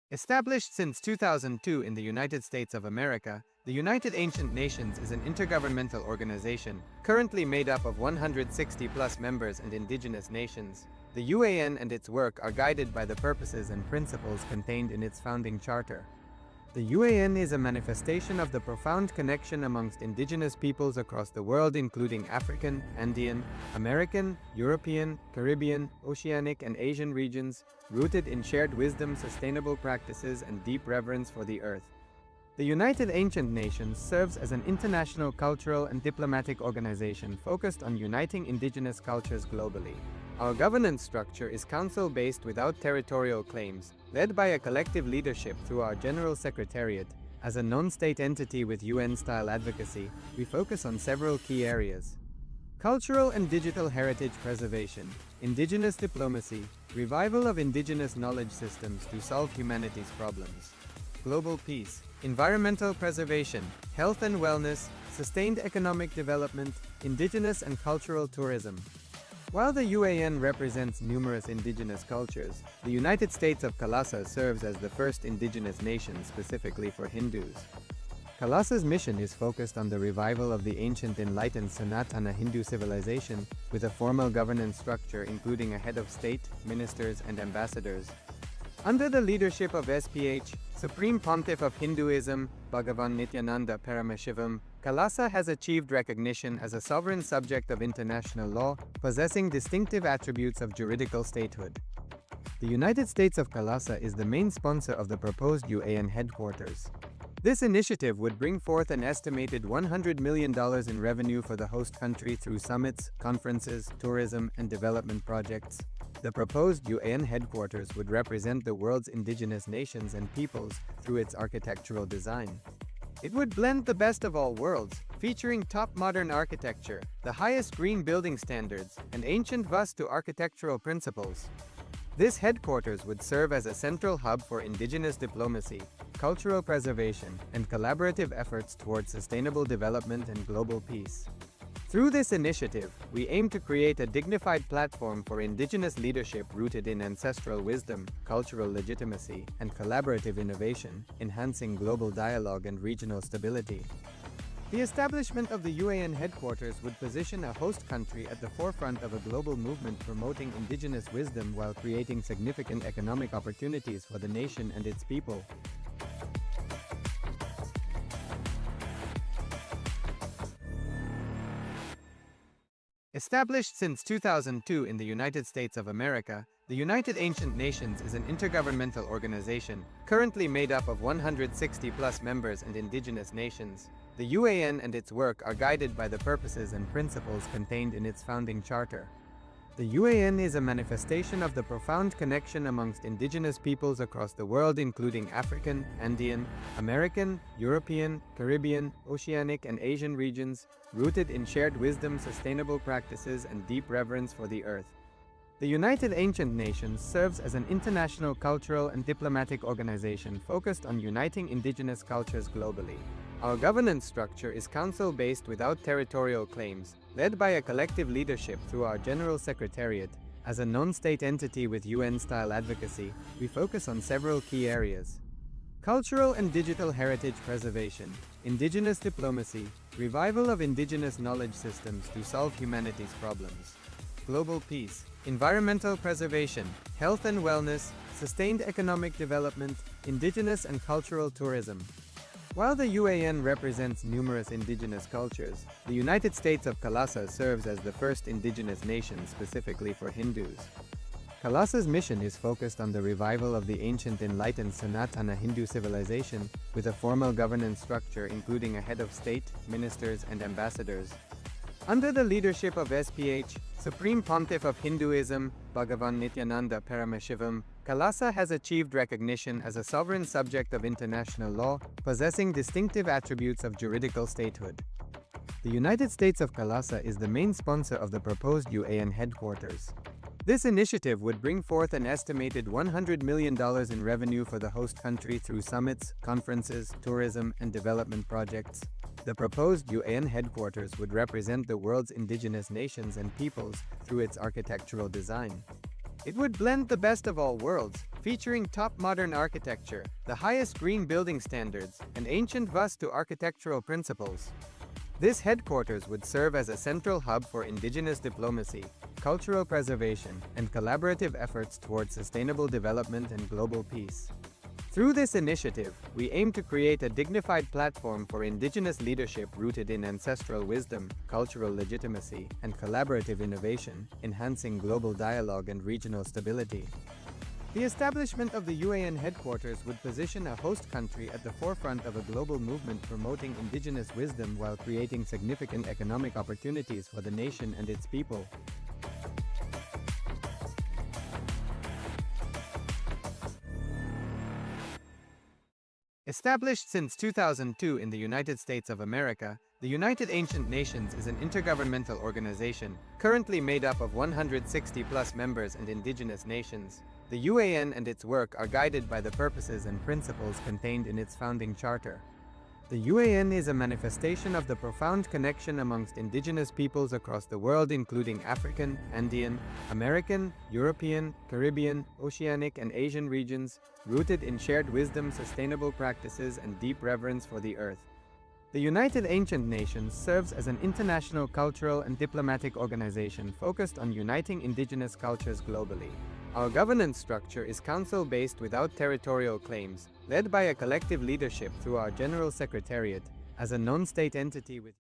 Established since 2002 in the United States of America, the United Ancient Nations is an intergovernmental organization, currently made up of 160+ members and indigenous nations. The UAN and its work are guided by the purposes and principles contained in its founding charter. The UAN is a manifestation of the profound connection amongst indigenous peoples across the world, including African, Andean, American, European, Caribbean, Oceanic, and Asian regions, rooted in shared wisdom, sustainable practices, and deep reverence for the earth. The United Ancient Nations serves as an international cultural and diplomatic organization focused on uniting indigenous cultures globally. Our governance structure is council-based without territorial claims, led by a collective leadership through our General Secretariat. As a non-state entity with UN-style advocacy, we focus on several key areas: cultural and digital heritage preservation, indigenous diplomacy, revival of indigenous knowledge systems to solve humanity's problems, global peace, environmental preservation, health and wellness, sustained economic development, indigenous and cultural tourism. While the UAN represents numerous indigenous cultures, the United States of Kailasa serves as the first indigenous nation specifically for Hindus. Kailasa's mission is focused on the revival of the ancient enlightened Sanatana Hindu civilization with a formal governance structure including a head of state, ministers, and ambassadors. Under the leadership of SPH, Supreme Pontiff of Hinduism, Bhagavan Nityananda Paramashivoham, Kailasa has achieved recognition as a sovereign subject of international law, possessing distinctive attributes of juridical statehood. The United States of Kailasa is the main sponsor of the proposed UAN headquarters. This initiative would bring forth an estimated $100 million in revenue for the host country through summits, conferences, tourism, and development projects. The proposed UAN headquarters would represent the world's indigenous nations and peoples through its architectural design. It would blend the best of all worlds, featuring top modern architecture, the highest green building standards, and ancient Vastu architectural principles. This headquarters would serve as a central hub for indigenous diplomacy, cultural preservation, and collaborative efforts towards sustainable development and global peace. Through this initiative, we aim to create a dignified platform for indigenous leadership rooted in ancestral wisdom, cultural legitimacy, and collaborative innovation, enhancing global dialogue and regional stability. The establishment of the UAN headquarters would position a host country at the forefront of a global movement promoting indigenous wisdom while creating significant economic opportunities for the nation and its people. Established since 2002 in the United States of America, the United Ancient Nations is an intergovernmental organization, currently made up of 160+ members and indigenous nations. The UAN and its work are guided by the purposes and principles contained in its founding charter. The UAN is a manifestation of the profound connection amongst indigenous peoples across the world, including African, Andean, American, European, Caribbean, Oceanic, and Asian regions, rooted in shared wisdom, sustainable practices, and deep reverence for the earth. The United Ancient Nations serves as an international cultural and diplomatic organization focused on uniting indigenous cultures globally. Our governance structure is council-based without territorial claims, led by a collective leadership through our General Secretariat. As a non-state entity with UN-style advocacy, we focus on several key areas: cultural and digital heritage preservation, indigenous diplomacy, revival of indigenous knowledge systems to solve humanity's problems, global peace, environmental preservation, health and wellness, sustained economic development, indigenous and cultural tourism. While the UAN represents numerous indigenous cultures, the United States of Kalasa serves as the first indigenous nation specifically for Hindus. Kalasa's mission is focused on the revival of the ancient enlightened Sanatana Hindu civilization with a formal governance structure including a head of state, ministers, and ambassadors. Under the leadership of SPH, Supreme Pontiff of Hinduism, Bhagavan Nityananda Paramashivoham, Kalasa has achieved recognition as a sovereign subject of international law, possessing distinctive attributes of juridical statehood. The United States of Kalasa is the main sponsor of the proposed UAN headquarters. This initiative would bring forth an estimated $100 million in revenue for the host country through summits, conferences, tourism, and development projects. The proposed UAN headquarters would represent the world's indigenous nations and peoples through its architectural design. It would blend the best of all worlds, featuring top modern architecture, the highest green building standards, and ancient Vastu architectural principles. This headquarters would serve as a central hub for indigenous diplomacy, cultural preservation, and collaborative efforts towards sustainable development and global peace. Through this initiative, we aim to create a dignified platform for indigenous leadership rooted in ancestral wisdom, cultural legitimacy, and collaborative innovation, enhancing global dialogue and regional stability. The establishment of the UAN headquarters would position a host country at the forefront of a global movement promoting indigenous wisdom while creating significant economic opportunities for the nation and its people. Established since 2002 in the United States of America, the United Ancient Nations is an intergovernmental organization, currently made up of 160+ members and indigenous nations. The UAN and its work are guided by the purposes and principles contained in its founding charter. The UAN is a manifestation of the profound connection amongst indigenous peoples across the world, including African, Andean, American, European, Caribbean, Oceanic, and Asian regions, rooted in shared wisdom, sustainable practices, and deep reverence for the earth. The United Ancient Nations serves as an international cultural and diplomatic organization focused on uniting indigenous cultures globally. Our governance structure is council-based without territorial claims, led by a collective leadership through our General Secretariat, as a non-state entity with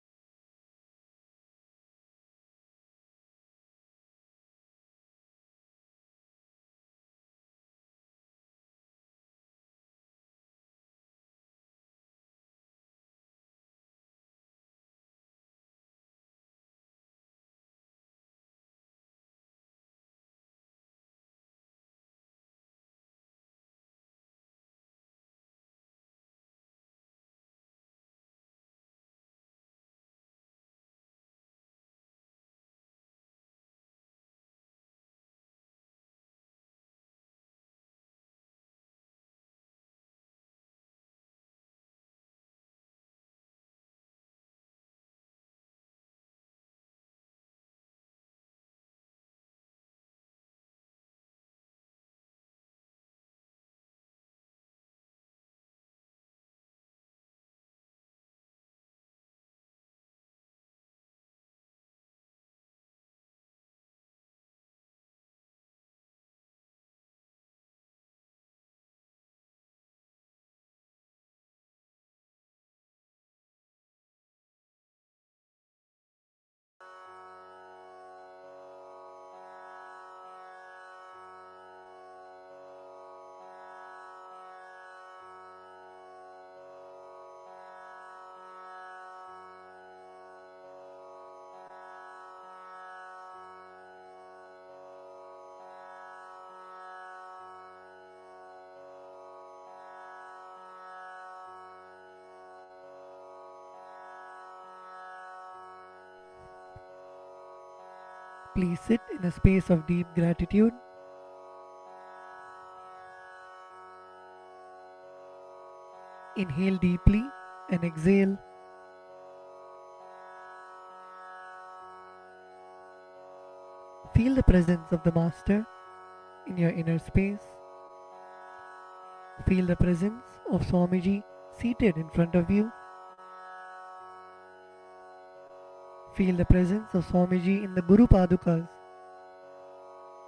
Please sit in a space of deep gratitude. Inhale deeply and exhale. Feel the presence of the Master in your inner space. Feel the presence of Swamiji seated in front of you. Feel the presence of Swamiji in the Guru Padukas,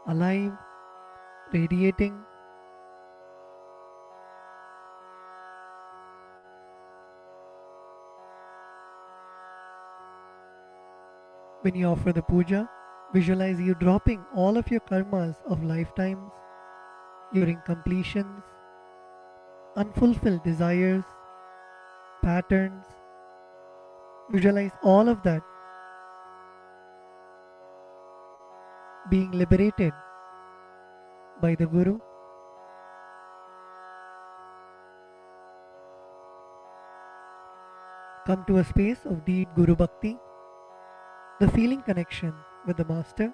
alive, radiating. When you offer the puja, visualize you dropping all of your karmas of lifetimes, your incompletions, unfulfilled desires, patterns. Visualize all of that being liberated by the Guru. Come to a space of deep Guru Bhakti, the feeling connection with the Master.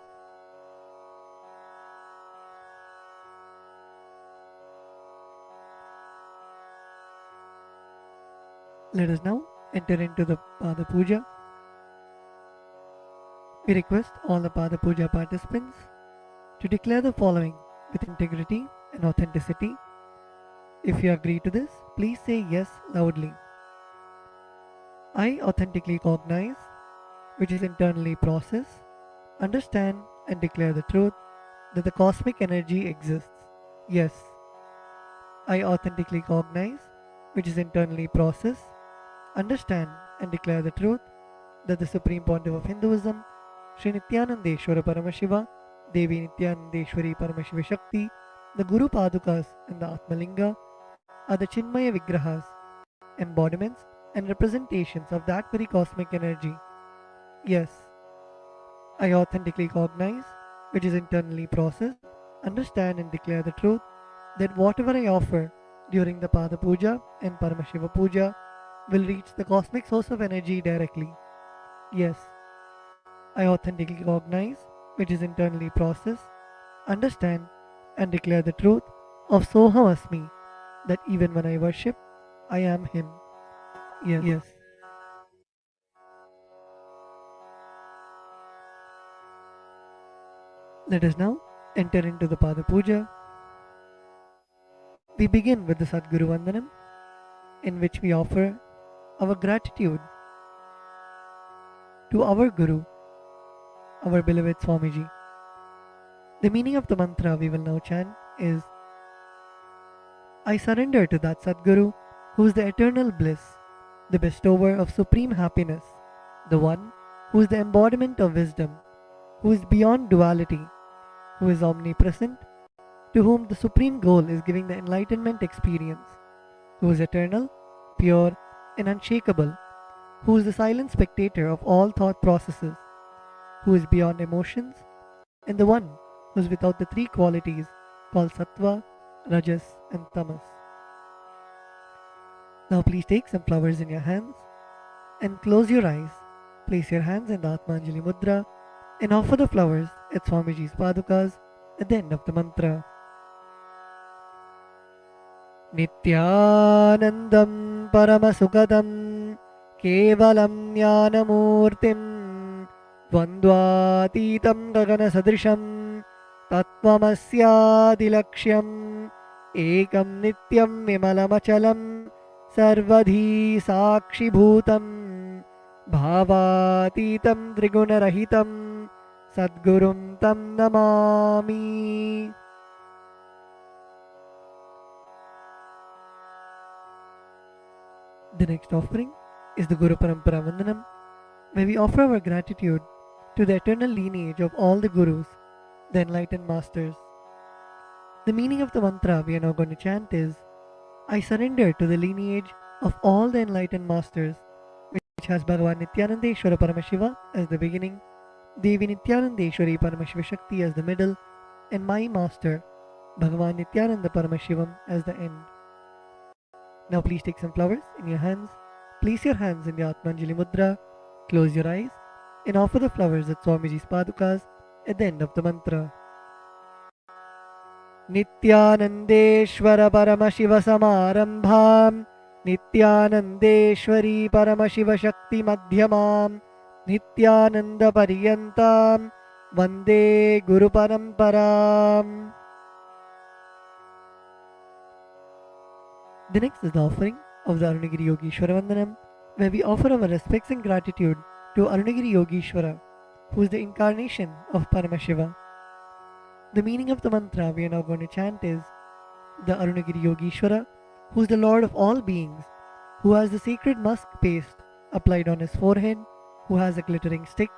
Let us now enter into the Pada Puja. We request all the Pada Puja participants to declare the following with integrity and authenticity. If you agree to this, please say yes loudly. I authentically cognize, which is internally process, understand and declare the truth that the cosmic energy exists. Yes, I authentically cognize, which is internally process, understand and declare the truth that the Supreme Pontiff of Hinduism, Sri Nityanandeshwara Paramashiva, Devi Nityanandeshwari Paramashiva Shakti, the Guru Padukas and the Atmalinga are the Chinmaya Vigrahas, embodiments and representations of that very cosmic energy. Yes, I authentically cognize, which is internally process, understand and declare the truth that whatever I offer during the Pada Puja and Paramashiva Puja will reach the cosmic source of energy directly. Yes, I authentically cognize, which is internally process, understand and declare the truth of Soham Asmi, that even when I worship, I am Him. Yes. Let us now enter into the Pada Puja. We begin with the Sadguru Vandanam, in which we offer our gratitude to our Guru, our beloved Swamiji. The meaning of the mantra we will now chant is, I surrender to that Sadguru who is the eternal bliss, the bestower of supreme happiness, the one who is the embodiment of wisdom, who is beyond duality, who is omnipresent, to whom the supreme goal is giving the enlightenment experience, who is eternal, pure and unshakable, who is the silent spectator of all thought processes, who is beyond emotions, and the one who is without the three qualities called Sattva, Rajas and Tamas. Now please take some flowers in your hands and close your eyes. Place your hands in the Atmanjali Mudra and offer the flowers at Swamiji's Padukas at the end of the mantra. Nityanandam Paramasukadam Kevalam Jnanamurtim Dvandvatitam Gagana Sadrisham Tattvamasyadilaksham Ekam Nityam Vimalamachalam Sarvadhi Sakshibhutam Bhavatitam Trigunarahitam Sadgurum Tam Namami. The next offering is the Guru Parampara Vandanam, where we offer our gratitude to the eternal lineage of all the Gurus, the enlightened masters. The meaning of the mantra we are now going to chant is, I surrender to the lineage of all the enlightened masters, which has Bhagavan Nityanandeshwara Paramashiva as the beginning, Devi Nityanandeshwari Paramashiva Shakti as the middle, and my master, Bhagavan Nityananda Paramashivam as the end. Now please take some flowers in your hands, place your hands in the Atmanjali Mudra, close your eyes, and offer the flowers at Swamiji's Padukas at the end of the mantra. Nityanandeshwara Paramashiva Samarambham Nityanandeshwari Paramashiva Shakti Madhyamam Nityananda Pariyantam Vande Guru Paramparam. The next is the offering of the Arunagiri Yogeshwara Vandanam, where we offer our respects and gratitude to Arunagiri Yogeshwara, who is the incarnation of Paramashiva. The meaning of the mantra we are now going to chant is: the Arunagiri Yogeshwara, who is the Lord of all beings, who has the sacred musk paste applied on his forehead, who has a glittering stick,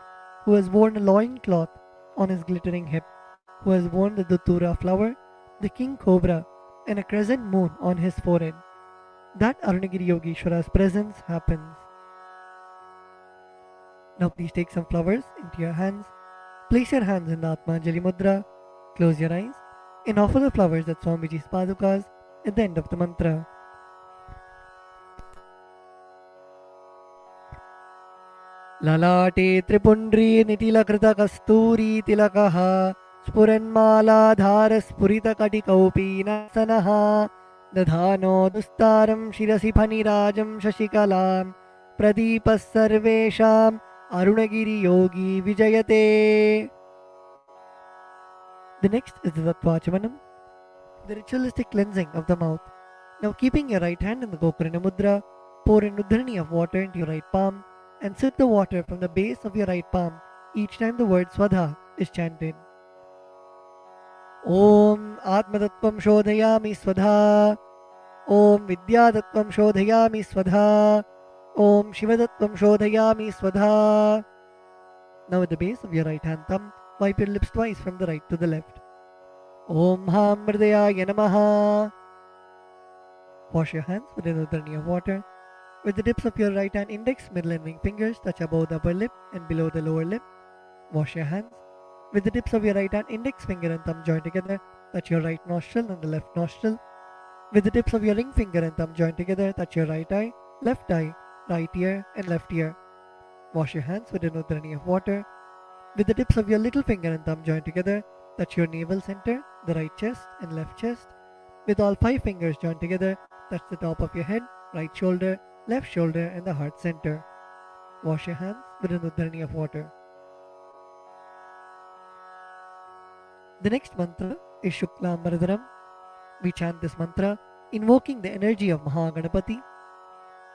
who has worn a loin cloth on his glittering hip, who has worn the Datura flower, the king cobra, and a crescent moon on his forehead. That Arunagiri Yogeshwara's presence happens. Now please take some flowers into your hands, place your hands in the Atmanjali Mudra, close your eyes, and offer the flowers at Swamiji's Padukas at the end of the mantra. Lalate Tripundri Nitilakrita Kasturi Tilakaha Spuranmaladhara Spurita Katikaupi Nasanaha Dadhano Dustaram Shirasi Phanirajam Shashikalam Pradipas Sarvesham Arunagiri Yogi Vijayate. The next is the Tattvachamanam, the ritualistic cleansing of the mouth. Now keeping your right hand in the Gokarna Mudra, pour an Udhrani of water into your right palm and sip the water from the base of your right palm each time the word Swadha is chanted. Om Atmatattvam Shodhayami Swadha. Om Vidyatattvam Shodhayami Swadha. Om Shivatattvam Shodhayami Swadha. Now at the base of your right hand thumb, wipe your lips twice from the right to the left. Om Ham Mridayaya Namaha. Wash your hands with an Udhrani of water. With the tips of your right hand index, middle and ring fingers touch above the upper lip and below the lower lip. Wash your hands. With the tips of your right hand index finger and thumb joined together, touch your right nostril and the left nostril. With the tips of your ring finger and thumb joined together, touch your right eye, right ear and left ear. Wash your hands with an Udhrani of water. With the tips of your little finger and thumb joined together, touch your navel center, the right chest and left chest. With all 5 fingers joined together, touch the top of your head, right shoulder, left shoulder and the heart center. Wash your hands with an Udhrani of water. The next mantra is Shuklam Varadaram. We chant this mantra invoking the energy of Mahaganapati,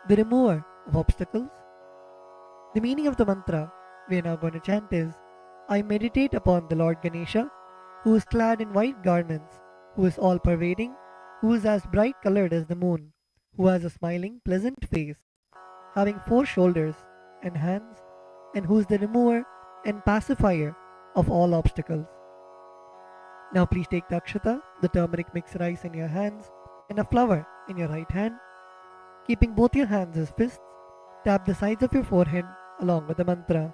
the remover of obstacles. The meaning of the mantra we are now going to chant is: I meditate upon the Lord Ganesha, who is clad in white garments, who is all-pervading, who is as bright colored as the moon, who has a smiling, pleasant face, having 4 shoulders and hands, and who is the remover and pacifier of all obstacles. Now please take the akshata, the turmeric mixed rice in your hands, and a flower in your right hand. Keeping both your hands as fists, tap the sides of your forehead along with the mantra.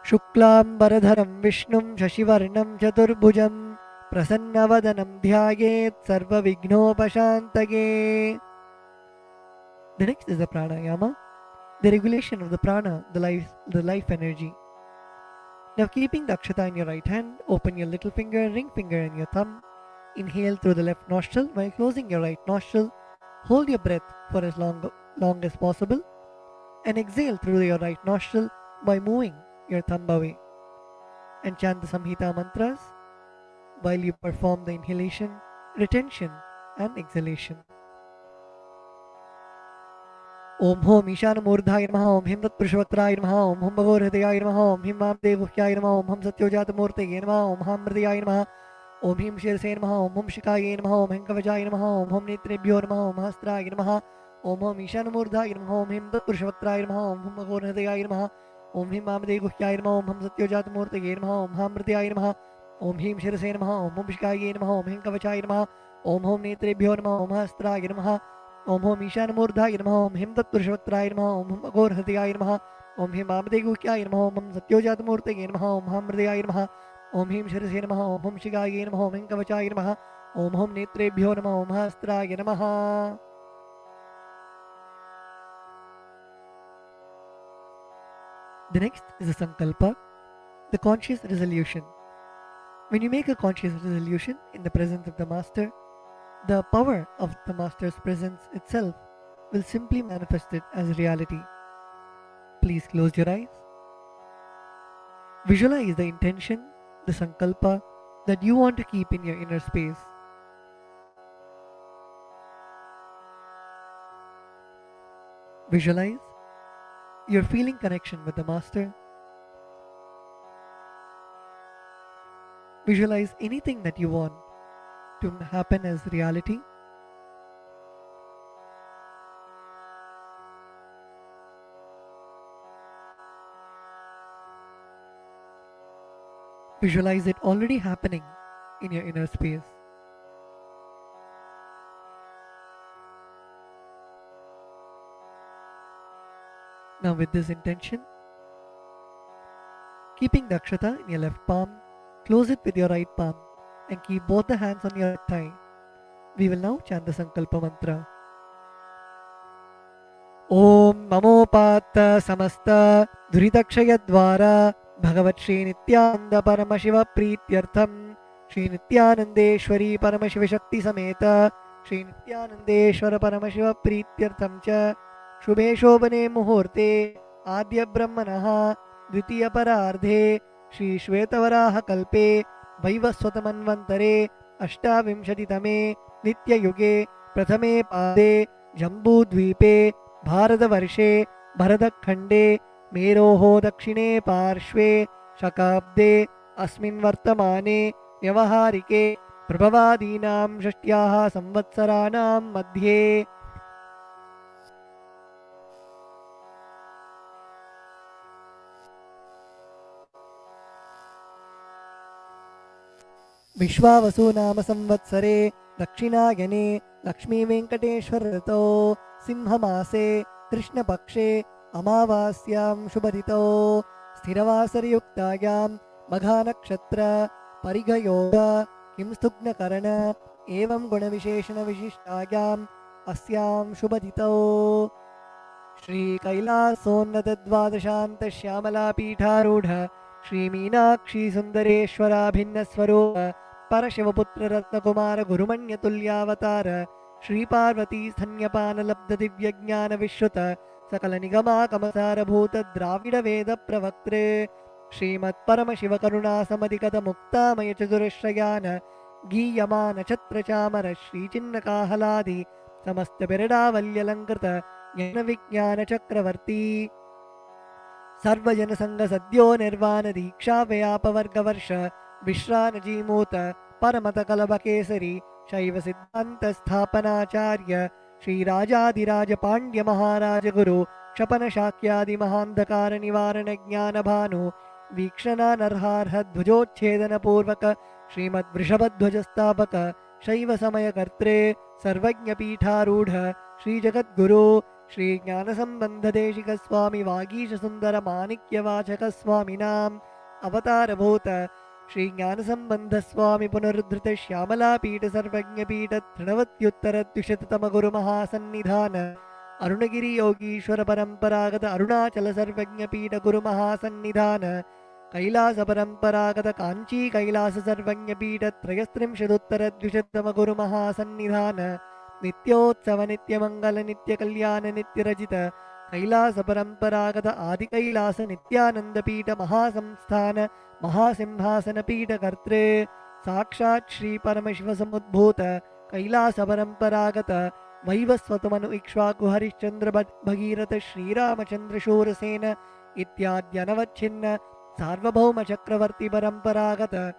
Shuklam Varadharam Vishnum Shashivarnam Chaturbhujam Prasannavadanam Dhyayet Sarva Vignopashantage. The next is the pranayama, the regulation of the prana, the life energy. Now keeping the akshata in your right hand, open your little finger, ring finger and your thumb. Inhale through the left nostril while closing your right nostril. Hold your breath for as long as possible and exhale through your right nostril by moving your thumb away. And chant the Samhita mantras while you perform the inhalation, retention and exhalation. Om Hom Ishanamurdhaya Namaha, Om Him Tatpurushavatraya Namaha, Om Hum Bhagavadhaya Namaha, Om Him Vamdevuhyaya Namaha, Om Hum Satyojatmurteye Namaha, Om Ham Mridayaya Namaha, Om Him Shirase Namaha, Om Hum Shikaya Namaha, Om Him Kavajaya Namaha, Om Hum Netrebhyo Namaha, Om Hastraya Namaha, Om Hom Ishanamurdhaya Namaha, Om Him Tatpurushavatraya Namaha, Om Hum Bhagavadhaya Namaha, Om Him Vamdevuhyaya Namaha, Om Hum Satyojatmurteye Namaha, Om Ham Mridayaya Namaha, Om Him Shirase Namaha, Om Hum Shikaya Namaha, Om Him Kavajaya Namaha, Om Hum Netrebhyo Namaha, Om Hastraya Namaha, Om Hom Ishanamurdhaya Namaha, Om Him Tatpurushavatraya Namaha, Om Hum Bhagavadhaya Namaha, Om Him Vamdevuhyaya Namaha, Om Hum Satyojatmurteye Namaha, Om Ham Mridayaya Namaha, Om Him Shirase Namaha, Om Hum Shikaya Namaha, Om Him Kavachaya Namaha, Om Hum Netrebhyo Namaha, Om Hastraya Namaha. The next is the Sankalpa, the conscious resolution. When you make a conscious resolution in the presence of the Master, the power of the Master's presence itself will simply manifest it as reality. Please close your eyes. Visualize the intention, the Sankalpa that you want to keep in your inner space. Visualize your feeling connection with the Master. Visualize anything that you want to happen as reality. Visualize it already happening in your inner space. Now with this intention, keeping the akshata in your left palm, close it with your right palm and keep both the hands on your right thigh. We will now chant the Sankalpa mantra. Om Mamopatta Samasta Duridakshayadvara Bhagavat Shri Nityananda Paramashiva Prityartham Shri Nityanandeshwari Paramashiva Shakti Sameta Shri Nityanandeshwara Paramashiva Prityartham Cha Shubhe Shobhane Muhurte Adya Brahmanaha Dvitiya Parardhe Shri Shvetavaraha Kalpe Vaivaswatamanvantare Ashtavimshatitame Nitya Yuge Prathame Pade Jambu Dvipe Bharatavarshe Bharadakhande Meroho Dakshine Parshve Shakabde Asmin Vartamane Vyavaharike Prabhavadinam Shashtyaha Samvatsaranam Madhye. Vishwavasu Nama Samvatsare Dakshinayane Lakshmi Venkateshwar Rato Simhamase Krishna Pakshe Amavasyam Shubhadito Sthiravasari Yuktayam Maghanakshatra Parigayoga Kimstugna Karana Evam Gunavisheshana Vishishtayam Asyam Shubhadito Shri Kailasonnata Dvadashanta Shyamala Pitharudha Shri Meenakshi Sundareshwara Bhinna Swarupa Parashivaputra Ratna Kumara Gurumanya Tulyavatara Shri Parvati Sthanyapana Labda Divya Jnana Vishruta Sakala Nigama Kamasara Bhuta Dravida Veda Pravaktre Srimat Paramashiva Karuna Samadikata Mukta Maya Chadurashrayana Giyamana Chatra Chamara Shri Chinna Kahaladi Samasta Perada Valyalankrita Jnana Vijnana Chakravarti Sarvajana Sangha Sadyo Nirvana Diksha Vyapavarga Varsha Vishranaji Muta Paramata Kalaba Kesari Shaiva Siddhanta Sthapanacharya Shri Rajadiraja Pandya Maharaja Guru Shapana Shakyadi Mahandakara Nivarana Jnana Bhanu Vikshana Narharha Dhvajochedana Purvaka Srimad Vrishabhadhvajastapaka Shaiva Samaya Kartre Sarvajna Pitharudha Shri Jagat Guru Shri Jnana Sambandha Deshika Swami Vagisha Sundara Manikya Vachaka Swami Nam Avatara Bhuta Shri Jnana Sambandha Swami Punarudhrita Shyamala Pita Sarvajna Pita Trinavatyuttara Dushatatama Guru Mahasannidhana Arunagiri Yogishwara Paramparagata Arunachala Sarvajna Pita Guru Mahasannidhana Kailasa Paramparagata Kanchi Kailasa Sarvajna Pita Trayastrim Shaduttara Dushatatama Guru Mahasannidhana Nityotsava Nityamangala Nitya Kalyana Nitya Rajita Kailasa Paramparagata Adi Kailasa Nityananda Pita Mahasamsthana Mahasimhasana Pita Kartre Sakshat Shri Paramashiva Samudbhuta Kailasa Paramparagata Vaivaswatamanu Ikshvaku Harishchandra Bhagirata Shri Ramachandra Shurasena Ityadyanavachinna Sarvabhauma Chakravarti Paramparagata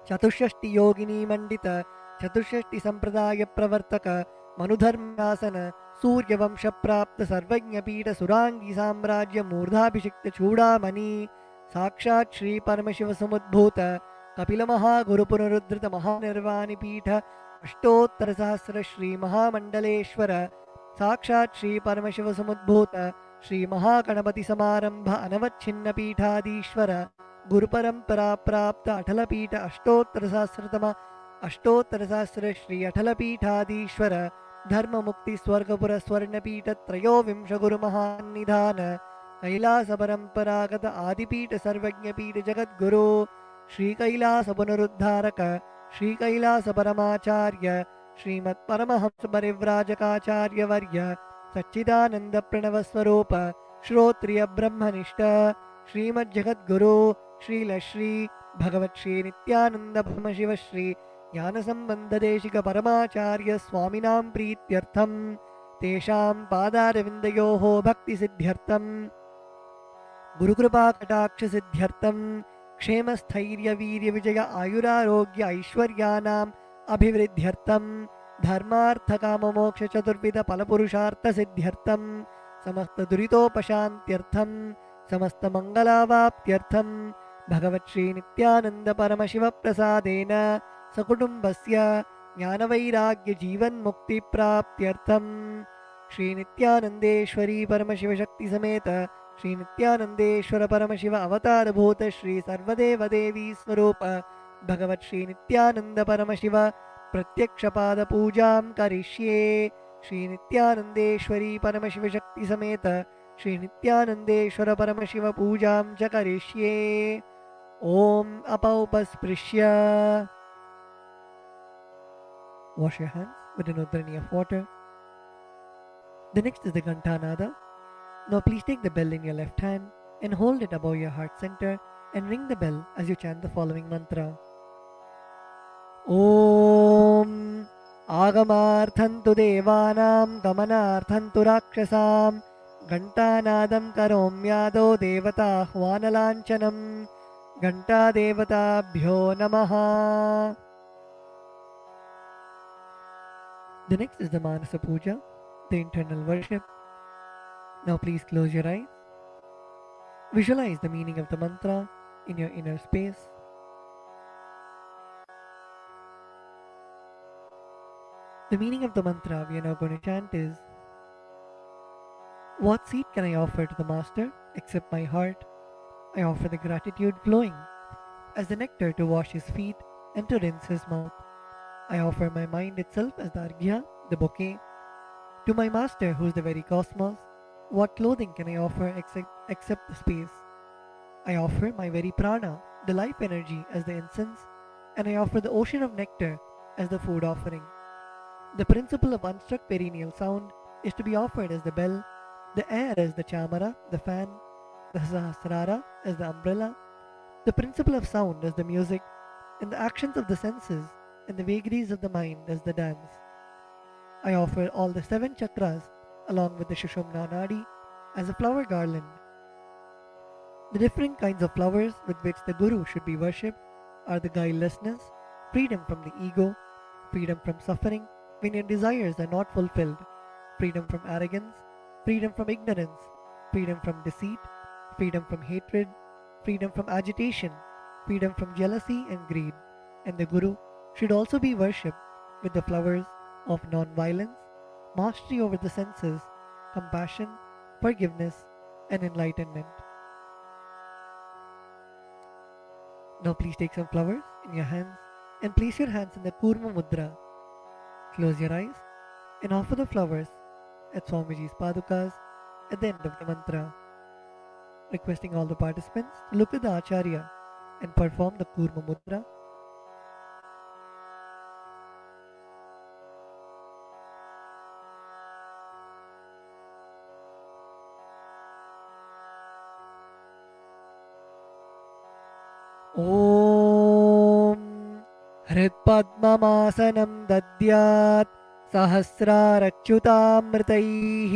Chatushashti Yogini Mandita Chatushashti Sampradaya Pravartaka Manudharmasana Surya Vamsha Prapta Sarvajna Pita Surangi Samrajya Murdhabhishikta Chudamani Sakshat Shri Paramashiva Samudbhuta Kapila Maha Guru Punarudhrita Mahanirvani Pita Ashtottara Sahasra Shri Mahamandaleshwara Sakshat Shri Paramashiva Samudbhuta Shri Mahakanapati Samarambha Anavachinna Pitadishwara Guru Parampara Prapta Atala Pita Ashtottara Sahasratama Ashtottara Sahasra Shri Atala Pitadishwara Dharma Mukti Swargapura Swarna Pita Trayo Vimsha Guru Mahanidhana कैलासपरम्परागत आदिपीठ सर्वज्ञपीठ जगद्गुरु श्रीकैलासपुनरुद्धारक श्रीकैलासपरमाचार्य श्रीमत्परमहंसपरिव्राजकाचार्यवर्य सच्चिदानन्दप्रणवस्वरूप श्रोत्रिय ब्रह्मनिष्ठ श्रीमज्जगद्गुरु श्रीलश्री भगवत्श्री नित्यानन्द ब्रह्मशिवश्री ज्ञानसम्बन्धदेशिक परमाचार्य स्वामिनां प्रीत्यर्थं तेषां पादारविन्दयोः भक्तिसिद्ध्यर्थं गुरुकृपाकटाक्षसिद्ध्यर्थं क्षेमस्थैर्यवीर्यविजय आयुरारोग्य ऐश्वर्याणाम् अभिवृद्ध्यर्थं धर्मार्थकाममोक्षचतुर्विधफलपुरुषार्थसिद्ध्यर्थं समस्तदुरितोपशान्त्यर्थं समस्तमङ्गलावाप्त्यर्थं भगवत्श्रीनित्यानन्दपरमशिवप्रसादेन सकुटुम्बस्य ज्ञानवैराग्यजीवन्मुक्तिप्राप्त्यर्थं श्रीनित्यानन्देश्वरी परमशिवशक्तिसमेत श्रीनित्यानन्देश्वर परमशिव अवतारभूत श्री सर्वदेवदेवी स्वरूप भगवत्श्रीनित्यानन्द परमशिव प्रत्यक्षपादपूजां करिष्ये श्रीनित्यानन्देश्वरी परमशिवशक्तिसमेत श्रीनित्यानन्देश्वर परमशिव पूजां च करिष्ये ॐ अपौपस्पृश्य wash your hands with an udrani of water. The next is the Ghantanada. Now please take the bell in your left hand and hold it above your heart center and ring the bell as you chant the following mantra. Om Agamarthantu Devanam Gamanarthantu Rakshasam Ghantanadam Karomyado Devata Hvanalanchanam Ghanta Devatabhyo Namaha. The next is the Manasa Puja, the internal worship. Now please close your eyes. Visualize the meaning of the mantra in your inner space. The meaning of the mantra we are now going to chant is: what seed can I offer to the Master except my heart? I offer the gratitude flowing as the nectar to wash his feet and to rinse his mouth. I offer my mind itself as the arghya, the bouquet. To my Master, who is the very cosmos, what clothing can I offer except the space? I offer my very prana, the life energy, as the incense, and I offer the ocean of nectar as the food offering. The principle of unstruck perennial sound is to be offered as the bell, the air as the chamara, the fan, the sahasrara as the umbrella, the principle of sound as the music, and the actions of the senses and the vagaries of the mind as the dance. I offer all the 7 chakras along with the Shushumna Nadi as a flower garland. The different kinds of flowers with which the Guru should be worshipped are the guilelessness, freedom from the ego, freedom from suffering when your desires are not fulfilled, freedom from arrogance, freedom from ignorance, freedom from deceit, freedom from hatred, freedom from agitation, freedom from jealousy and greed. And the Guru should also be worshipped with the flowers of non-violence, mastery over the senses, compassion, forgiveness, and enlightenment. Now please take some flowers in your hands and place your hands in the Kurma Mudra. Close your eyes and offer the flowers at Swamiji's Padukas at the end of the mantra. Requesting all the participants to look at the Acharya and perform the Kurma Mudra. ॐ हृत्पद्ममासनं दद्यात् सहस्रारच्युतामृतैः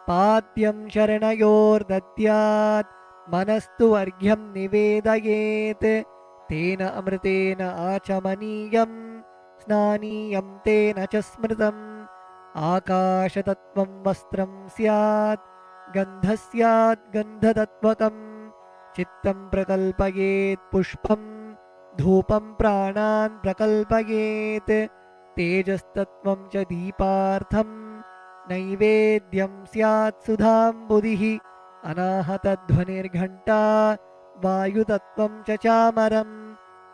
पाद्यं शरणयोर्दद्यात् मनस्तु अर्घ्यं निवेदयेत् तेन अमृतेन आचमनीयं स्नानीयं तेन च स्मृतम् आकाशतत्त्वं वस्त्रं स्यात् गन्धः स्यात् गन्धतत्त्वकम् चित्तं प्रकल्पयेत् पुष्पं धूपं प्राणान् प्रकल्पयेत् तेजस्तत्त्वं च दीपार्थं नैवेद्यं स्यात् सुधाम्बुधिः अनाहतध्वनिर्घण्टा वायुतत्त्वं च चामरं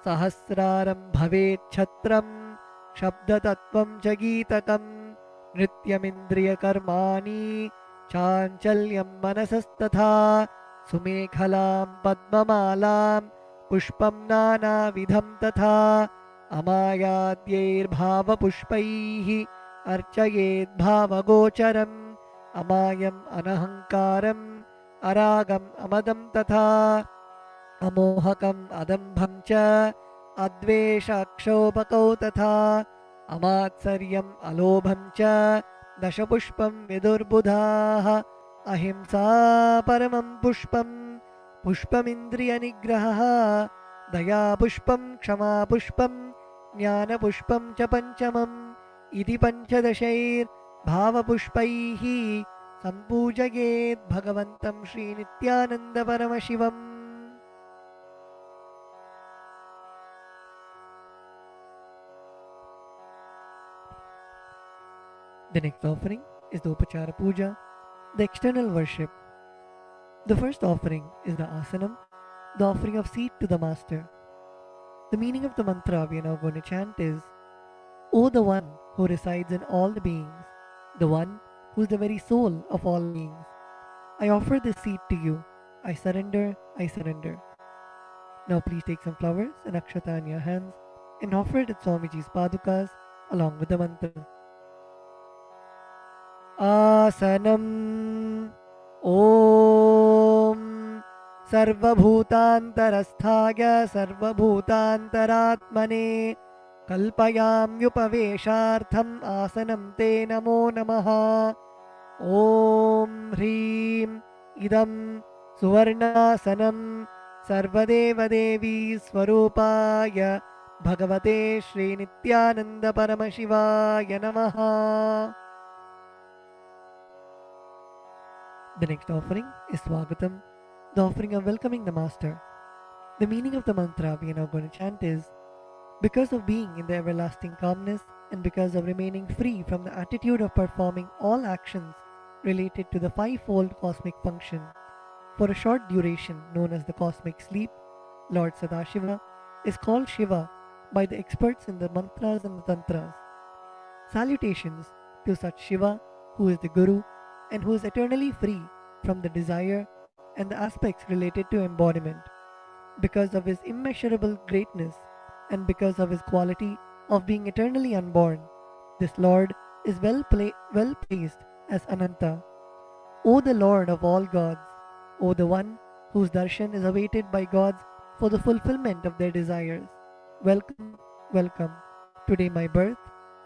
सहस्रारं भवेत् छत्रं शब्दतत्त्वं च गीतकं नृत्यमिन्द्रियकर्माणि चाञ्चल्यं मनसस्तथा सुमेखलां पद्ममालां पुष्पं नानाविधं तथा अमायाद्यैर्भावपुष्पैः अर्चयेद्भावगोचरम् अमायम् अनहङ्कारम् अरागम् अमदं तथा अमोहकम् अदम्भं च अद्वेषक्षोभकौ तथा अमात्सर्यम् अलोभं च दशपुष्पं विदुर्बुधाः अहिंसा परमं पुष्पं पुष्पमिन्द्रियनिग्रहः दयापुष्पं क्षमापुष्पं ज्ञानपुष्पं च पञ्चमम् इति पञ्चदशैर्भावपुष्पैः सम्पूजयेत् भगवन्तं श्रीनित्यानन्दपरमशिवम्. The next offering is the Upachara Puja, the external worship. The first offering is the Asanam, the offering of seat to the Master. The meaning of the mantra we are now going to chant is, O the One who resides in all the beings, the One who is the very soul of all beings, I offer this seat to you. I surrender, I surrender. Now please take some flowers and akshata in your hands and offer it at Swamiji's padukas along with the mantra. Asanam Om Sarvabhutantarasthaya Sarvabhutantaratmane Kalpayamyupaveshartham Asanam Te Namo Namaha. Om Hrim Idam Suvarnasanam Sarvadeva Devi Swarupaya Bhagavate Shri Nityananda Paramashivaya Namaha. The next offering is Swagatam, the offering of welcoming the Master. The meaning of the mantra we are now going to chant is, because of being in the everlasting calmness and because of remaining free from the attitude of performing all actions related to the fivefold cosmic function, for a short duration known as the cosmic sleep, Lord Sadashiva is called Shiva by the experts in the mantras and the tantras. Salutations to such Shiva who is the Guru and who is eternally free from the desire and the aspects related to embodiment. Because of his immeasurable greatness and because of his quality of being eternally unborn, this Lord is well placed as Ananta. O the Lord of all gods, O the One whose darshan is awaited by gods for the fulfillment of their desires, welcome, welcome. Today my birth,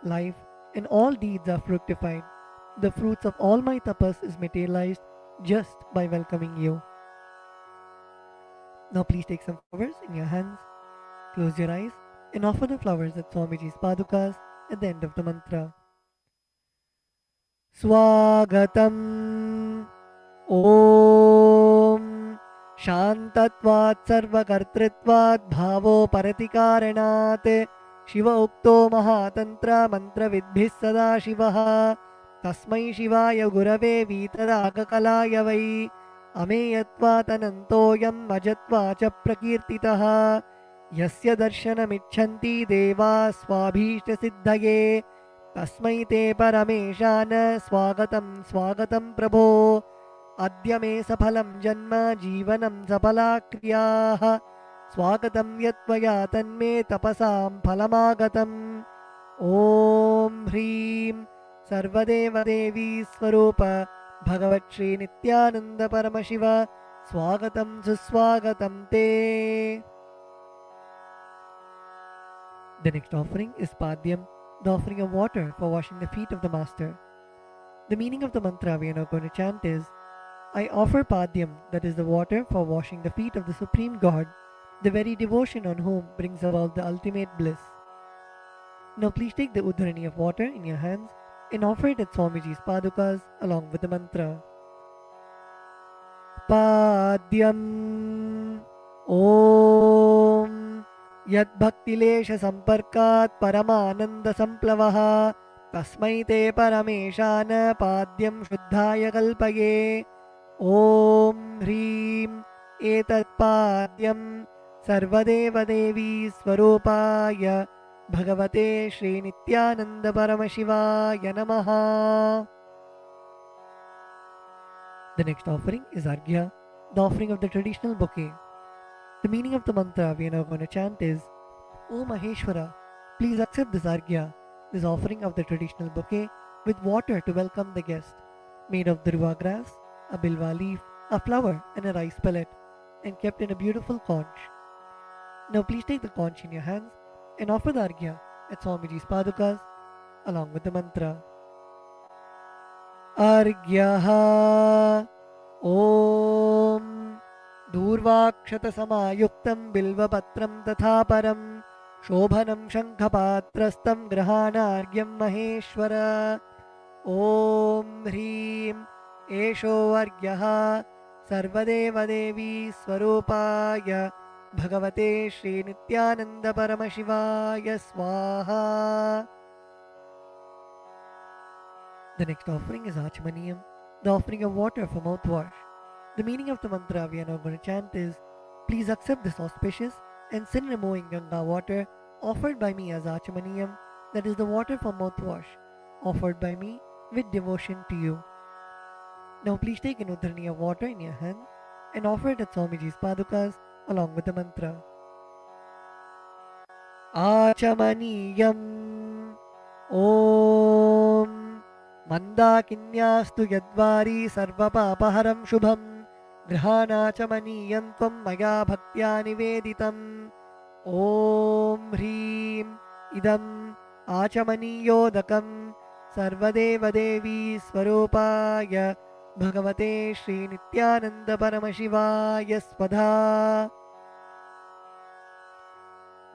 life, and all deeds are fructified. The fruits of all my tapas is materialized just by welcoming you. Now please take some flowers in your hands, close your eyes, and offer the flowers at Swamiji's padukas at the end of the mantra. Swagatam Om Shantatvat Sarvakartritvat Bhavo Paratikaranat Shiva Ukto Mahatantra Mantra Vidbhis Sada Shivaha Tasmai Shivaya Gurave Vitarakalaya Vai Ameyatvat Anantoyam Majatva Cha Prakirtitaha Yasya Darshanamichanti Deva Swabhishta Siddhaye Tasmai Te Parameshana Swagatam Swagatam Prabho Adya Me Saphalam Janma Jivanam Saphala Kriyaha Swagatam Yatvaya Tanme Tapasam Phalamagatam. Om Hrim Sarvadeva Devi Swarupa Bhagavat Shri Nityananda Paramashiva Swagatam Suswagatam Te. The next offering is Padyam, the offering of water for washing the feet of the Master. The meaning of the mantra we are now going to chant is, I offer Padyam, that is the water for washing the feet of the Supreme God, the very devotion on whom brings about the ultimate bliss. Now please take the udharani of water in your hands and offer it at Swamiji's padukas along with the mantra. Padyam Om Yad Bhaktilesha Samparkat Paramananda Samplavaha Tasmai Te Parameshana Padyam Shuddhaya Kalpaye. Om Hrim Etat Padyam Sarvadeva Devi Swarupaya Bhagavate Shri Nityananda Paramashivaya Namaha. The next offering is Arghya, the offering of the traditional bouquet. The meaning of the mantra we are now going to chant is, O Maheshwara, please accept this Arghya, this offering of the traditional bouquet, with water to welcome the guest, made of dhruva grass, a bilva leaf, a flower, and a rice pellet, and kept in a beautiful conch. Now please take the conch in your hands and offer the Arghya at Swamiji's padukas along with the mantra. Arghyaha Om Durvakshatasamaayuktam Bilvapatram Tathaparam Shobhanam Shankhapatrastam Grahanargyam Maheshwara Om Hrim Esho Argyaha Sarvadeva Devi Swarupaya Bhagavate Shri Nityananda Paramashivaya Swaha. The next offering is Achamaniyam, the offering of water for mouthwash. The meaning of the mantra we are now going to chant is, please accept this auspicious and sin-removing Ganga water offered by me as Achamaniyam, that is the water for mouthwash, offered by me with devotion to you. Now please take an udhrani of water in your hand and offer it at Swamiji's padukas along with the mantra. Achamaniyam Om Mandakinyastu Yadvari Sarvapapaharam Shubham Grihanachamaniyam Tvam Maya Bhaktya Niveditam Om Hrim Idam Achamaniyodakam Sarvadeva Devi Swarupaya Bhagavate Shri Nityananda Paramashivaya Swadha.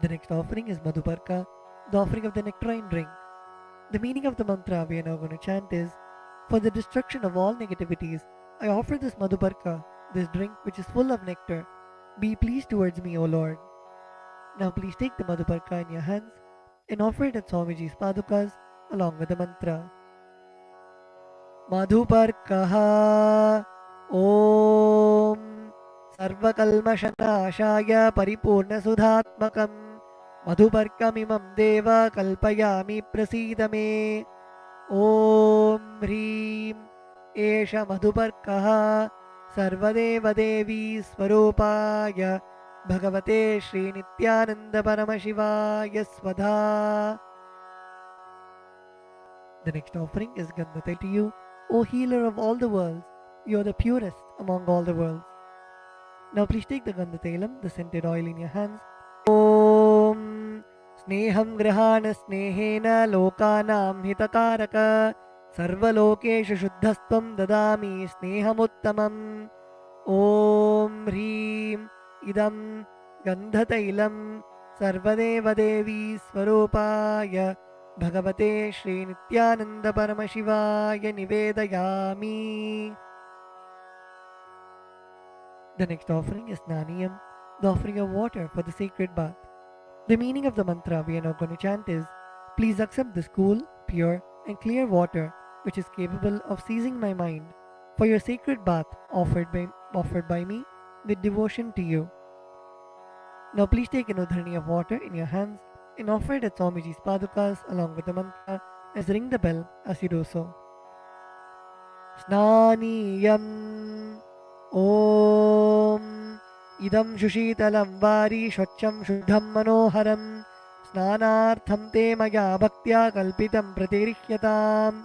The next offering is Madhuparka, the offering of the nectarine drink. The meaning of the mantra we are now going to chant is, for the destruction of all negativities, I offer this Madhuparka, this drink which is full of nectar. Be pleased towards me, O Lord. Now please take the Madhuparka in your hands and offer it at Swamiji's padukas along with the mantra. Madhuparkaha Om Sarvakalmashanashaya Paripurna Sudhatmakam Madhuparkamimam Deva Kalpayami Prasidame Om Hrim Esha Madhuparkaha Sarvadeva Devi Swarupaya Bhagavate Shri Nityananda Paramashivaya Swadha. The next offering is Gandhatai to you, O healer of all the worlds. You are the purest among all the worlds. Now please take the Gandhatailam, the scented oil in your hands. Om Sneham Grihana Snehena Lokanam Hitakaraka Sarvalokesha Shuddhastvam Dadami Snehamuttamam Om Hrim Idam Gandhatailam Sarvadeva Devi Swarupaya Bhagavate Shri Nityananda Paramashivaya Nivedayami. The next offering is Naniyam, the offering of water for the sacred bath. The meaning of the mantra we are now going to chant is, please accept this cool, pure and clear water which is capable of seizing my mind for your sacred bath offered by me with devotion to you. Now please take an udhrani of water in your hands and offer it at Swamiji's padukas along with the mantra, as ring the bell as you do so. Snaniyam Om Idam Shushitalam Vari Shvacham Shuddham Manoharam Snanartham Te Maya Bhaktya Kalpitam Pratirihyatam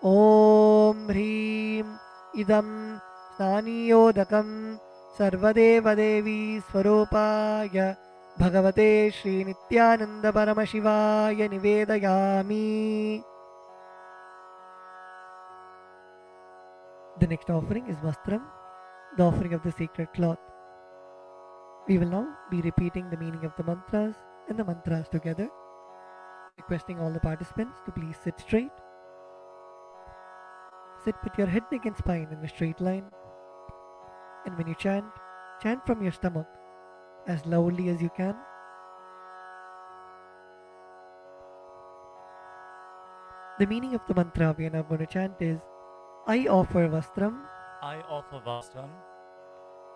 Om Hrim Idam Snaniyodakam Sarvadeva Devi Swarupaya Bhagavate Shri Nityananda Paramashivaya Nivedayami. The next offering is Vastram, the offering of the sacred cloth. We will now be repeating the meaning of the mantras and the mantras together, requesting all the participants to please sit straight. Sit with your head, neck and spine in a straight line. And when you chant, chant from your stomach as loudly as you can. The meaning of the mantra we are now going to chant is, I offer Vastram,
I offer Vastram,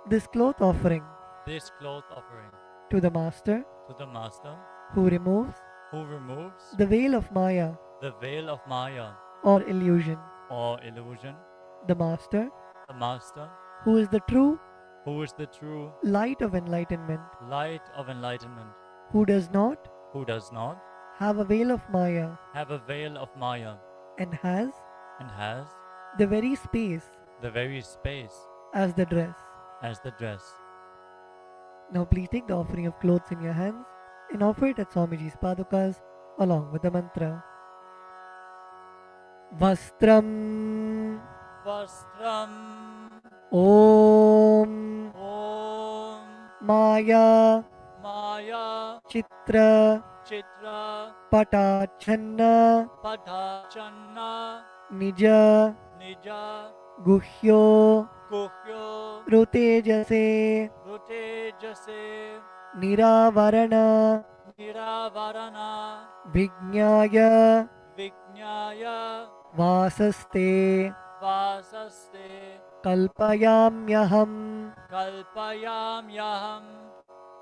this cloth offering,
this cloth offering,
to the Master
to the Master,
who removes
who removes
the veil of Maya
the veil of Maya
or illusion.
or illusion,
The Master
the Master,
who is the true
who is the true
light of enlightenment,
light of enlightenment,
who does not
who does not
have a veil of Maya
have a veil of Maya
and has
and has
the very space
the very space
as the dress.
as the dress.
Now please take the offering of clothes in your hands and offer it at Swamiji's padukas along with the mantra. Vastram
Vastram
Om
Om
Maya
Maya
Chitra
Chitra
Patachanna
Padachanna
Nija
Nija
Guhyo
Kuhyo
Rutejase
Rute Jase
Niravarana
Niravarana
Vijnaya
Vijnaya
Vasaste
Vasaste
Kalpayamyaham
Kalpayamyaham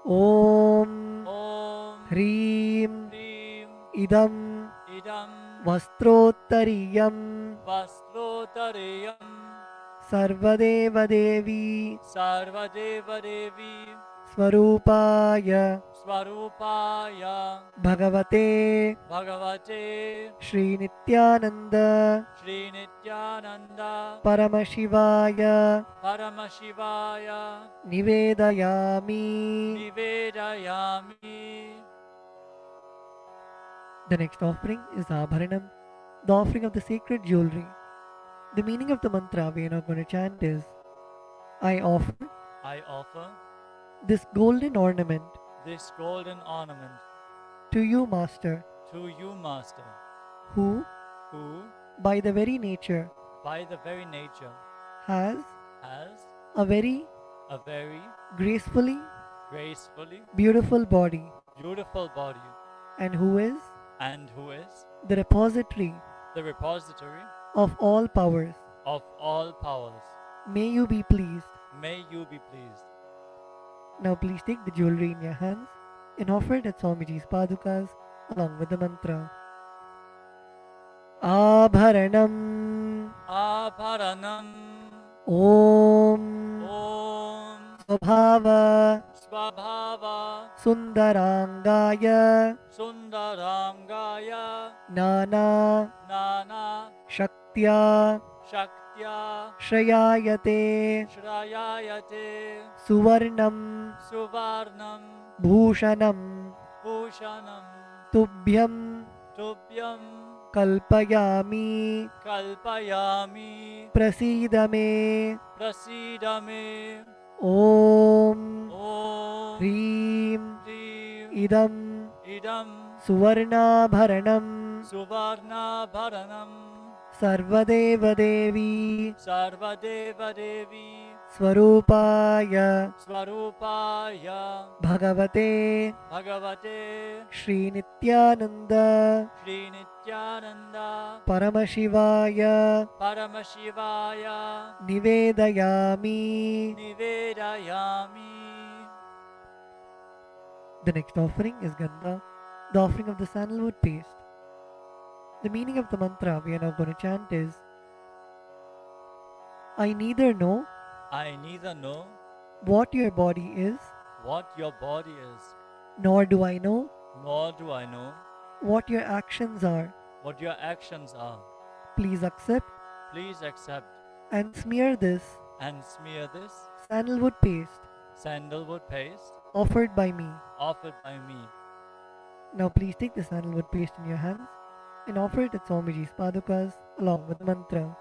Om
Om
Hrim
Hrim
Idam
Idam
Vastrottariyam
Vastrotareyam
Sarvadeva Devi
Sarvadeva Devi
Swarupaya
Swarupaya
Bhagavate
Bhagavate
Shri Nityananda
Shri Nityananda
Paramashivaya
Paramashivaya
Nivedayami.
Nivedayami.
The next offering is Abharanam, the offering of the sacred jewelry. The meaning of the mantra we are now going to chant is, I offer
I offer
this golden ornament
this golden ornament
to you, Master,
to you, Master,
who,
who,
by the very nature,
by the very nature,
has
has
a very
a very
gracefully
gracefully
beautiful body,
beautiful body,
and who is
and who is
the repository
the repository
of all powers.
of all powers.
May you be pleased.
May you be pleased.
Now please take the jewelry in your hands and offer it at Swamiji's padukas along with the mantra. Abharanam
Abharanam
Om
Om
Swabhava
Swabhava
Sundarangaya
Sundarangaya
Nana
Nana
Shaktya
Shaktya
Shrayayate
Shrayayate
Suvarnam
Suvarnam
Bhushanam
Bhushanam
Tubhyam
Tubhyam
Kalpayami
Kalpayami
Prasidame
Prasidame
Om
Om
Hrim
Hrim
Idam
Idam
Suvarnabharanam
Suvarnabharanam
Sarvadeva Devi
Sarvadeva Devi
Swarupaya
Swarupaya
Bhagavate
Bhagavate
Shri Nityananda
Shri Nityananda
Paramashivaya
Paramashivaya
Nivedayami.
Nivedayami.
The next offering is Gandha, the offering of the sandalwood paste. The meaning of the mantra we are now going to chant is, I neither know
I neither know
what your body is,
what your body is,
nor do I know
nor do I know
what your actions are.
what your actions are.
Please accept
Please accept
and smear this
and smear this
sandalwood paste
sandalwood paste
offered by me.
offered by me.
Now please take the sandalwood paste in your hands and offer it at Swamiji's padukas along with the mantra.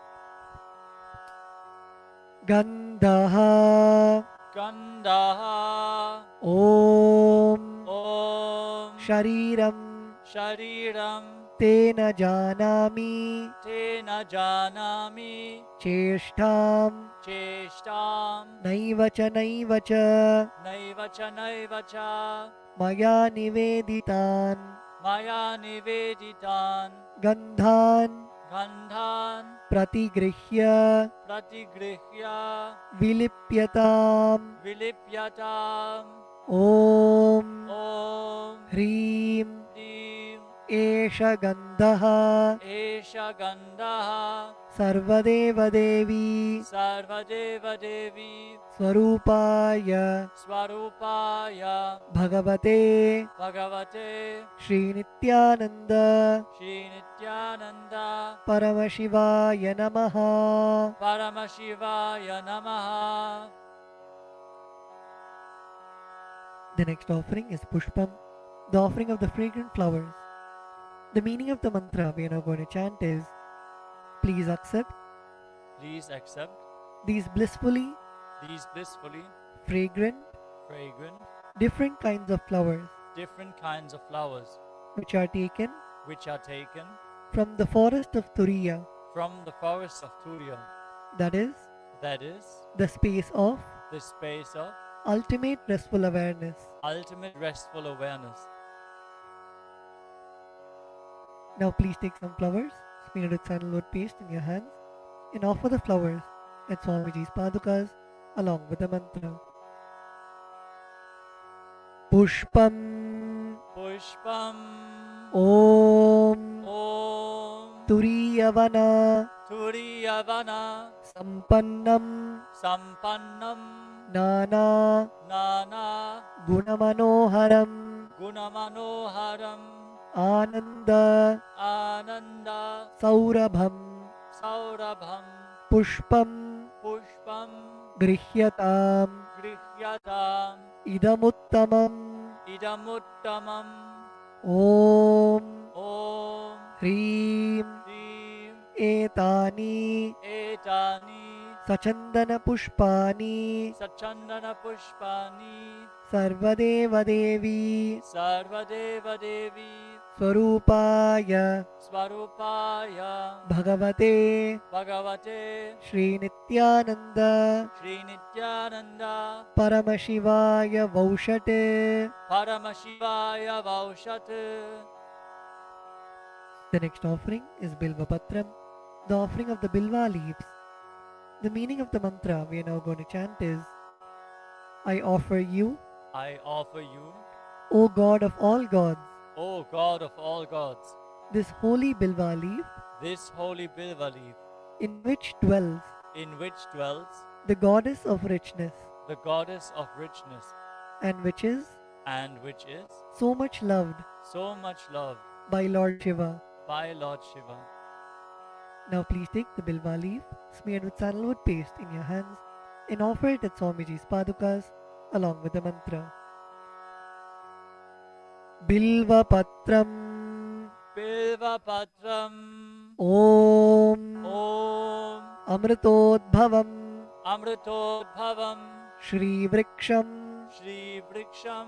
Gandha
Gandaha
Om
Om
Shariram
Shariram
Tena Janami
Tena Janami
Cheshtam
Cheshtam
Naivacha Naivacha
Naivacha Naivacha
Maya Niveditan
Maya Niveditan
Gandhan
Gandhan
Pratigrihya
Pratigrihya
Vilipyatam
Vilipyatam
Om
Om
Hrim
Hrim
Esha Gandhaha
Esha Gandhaha
Sarvadeva Devi
Sarvadeva Devi
Swarupaya
Swarupaya
Bhagavate
Bhagavate
Shri Nityananda
Shri Nityananda
Paramashivaya Namaha.
Paramashivaya Namaha.
The next offering is Pushpam, the offering of the fragrant flowers. The meaning of the mantra we are now going to chant is: please accept
Please accept
these blissfully
these blissfully
fragrant,
fragrant,
different kinds of flowers
different kinds of flowers
which are taken
which are taken
from the forest of Turiya,
from the forest of Turiya,
that is, the space of
the space of
ultimate restful awareness.
ultimate restful awareness.
Now please take some flowers, smeared with sandalwood paste in your hands, and offer the flowers at Swamiji's padukas along with the mantra. Pushpam
Pushpam
Om
Om
Turiyavana
Turiyavana
Sampannam
Sampannam
Nana
Nana
Gunamanoharam
Gunamanoharam
Ananda
Ananda
Saurabham
Saurabham
Pushpam
Pushpam
Grihyatam
Grihyatam
Idamuttamam
Idamuttamam
Om
Om
Hrim
Hrim
Etani
Etani
Sachandana Pushpani
Sachandana Pushpani
Sarvadeva Devi
Sarvadeva Devi
Swarupaya
Swarupaya
Bhagavate
Bhagavate
Shri Nityananda
Shri Nityananda
Paramashivaya Vaushate.
Paramashivaya Vaushat.
The next offering is Bilva Patram, the offering of the Bilva leaves. The meaning of the mantra we are now going to chant is: I offer you,
I offer you,
O God of all gods,
O God of all gods,
this holy Bilva leaf
this holy Bilva leaf,
in which dwells
in which dwells
the goddess of richness,
the goddess of richness,
and which is
and which is
so much loved
so much loved
by Lord Shiva.
by Lord Shiva.
Now please take the Bilva leaf smeared with sandalwood paste in your hands and offer it at Swamiji's padukas along with the mantra. Bilva Patram
Bilva Patram
Om
Om
Amritodbhavam
Amritodbhavam
Shri Vriksham
Shri Vriksham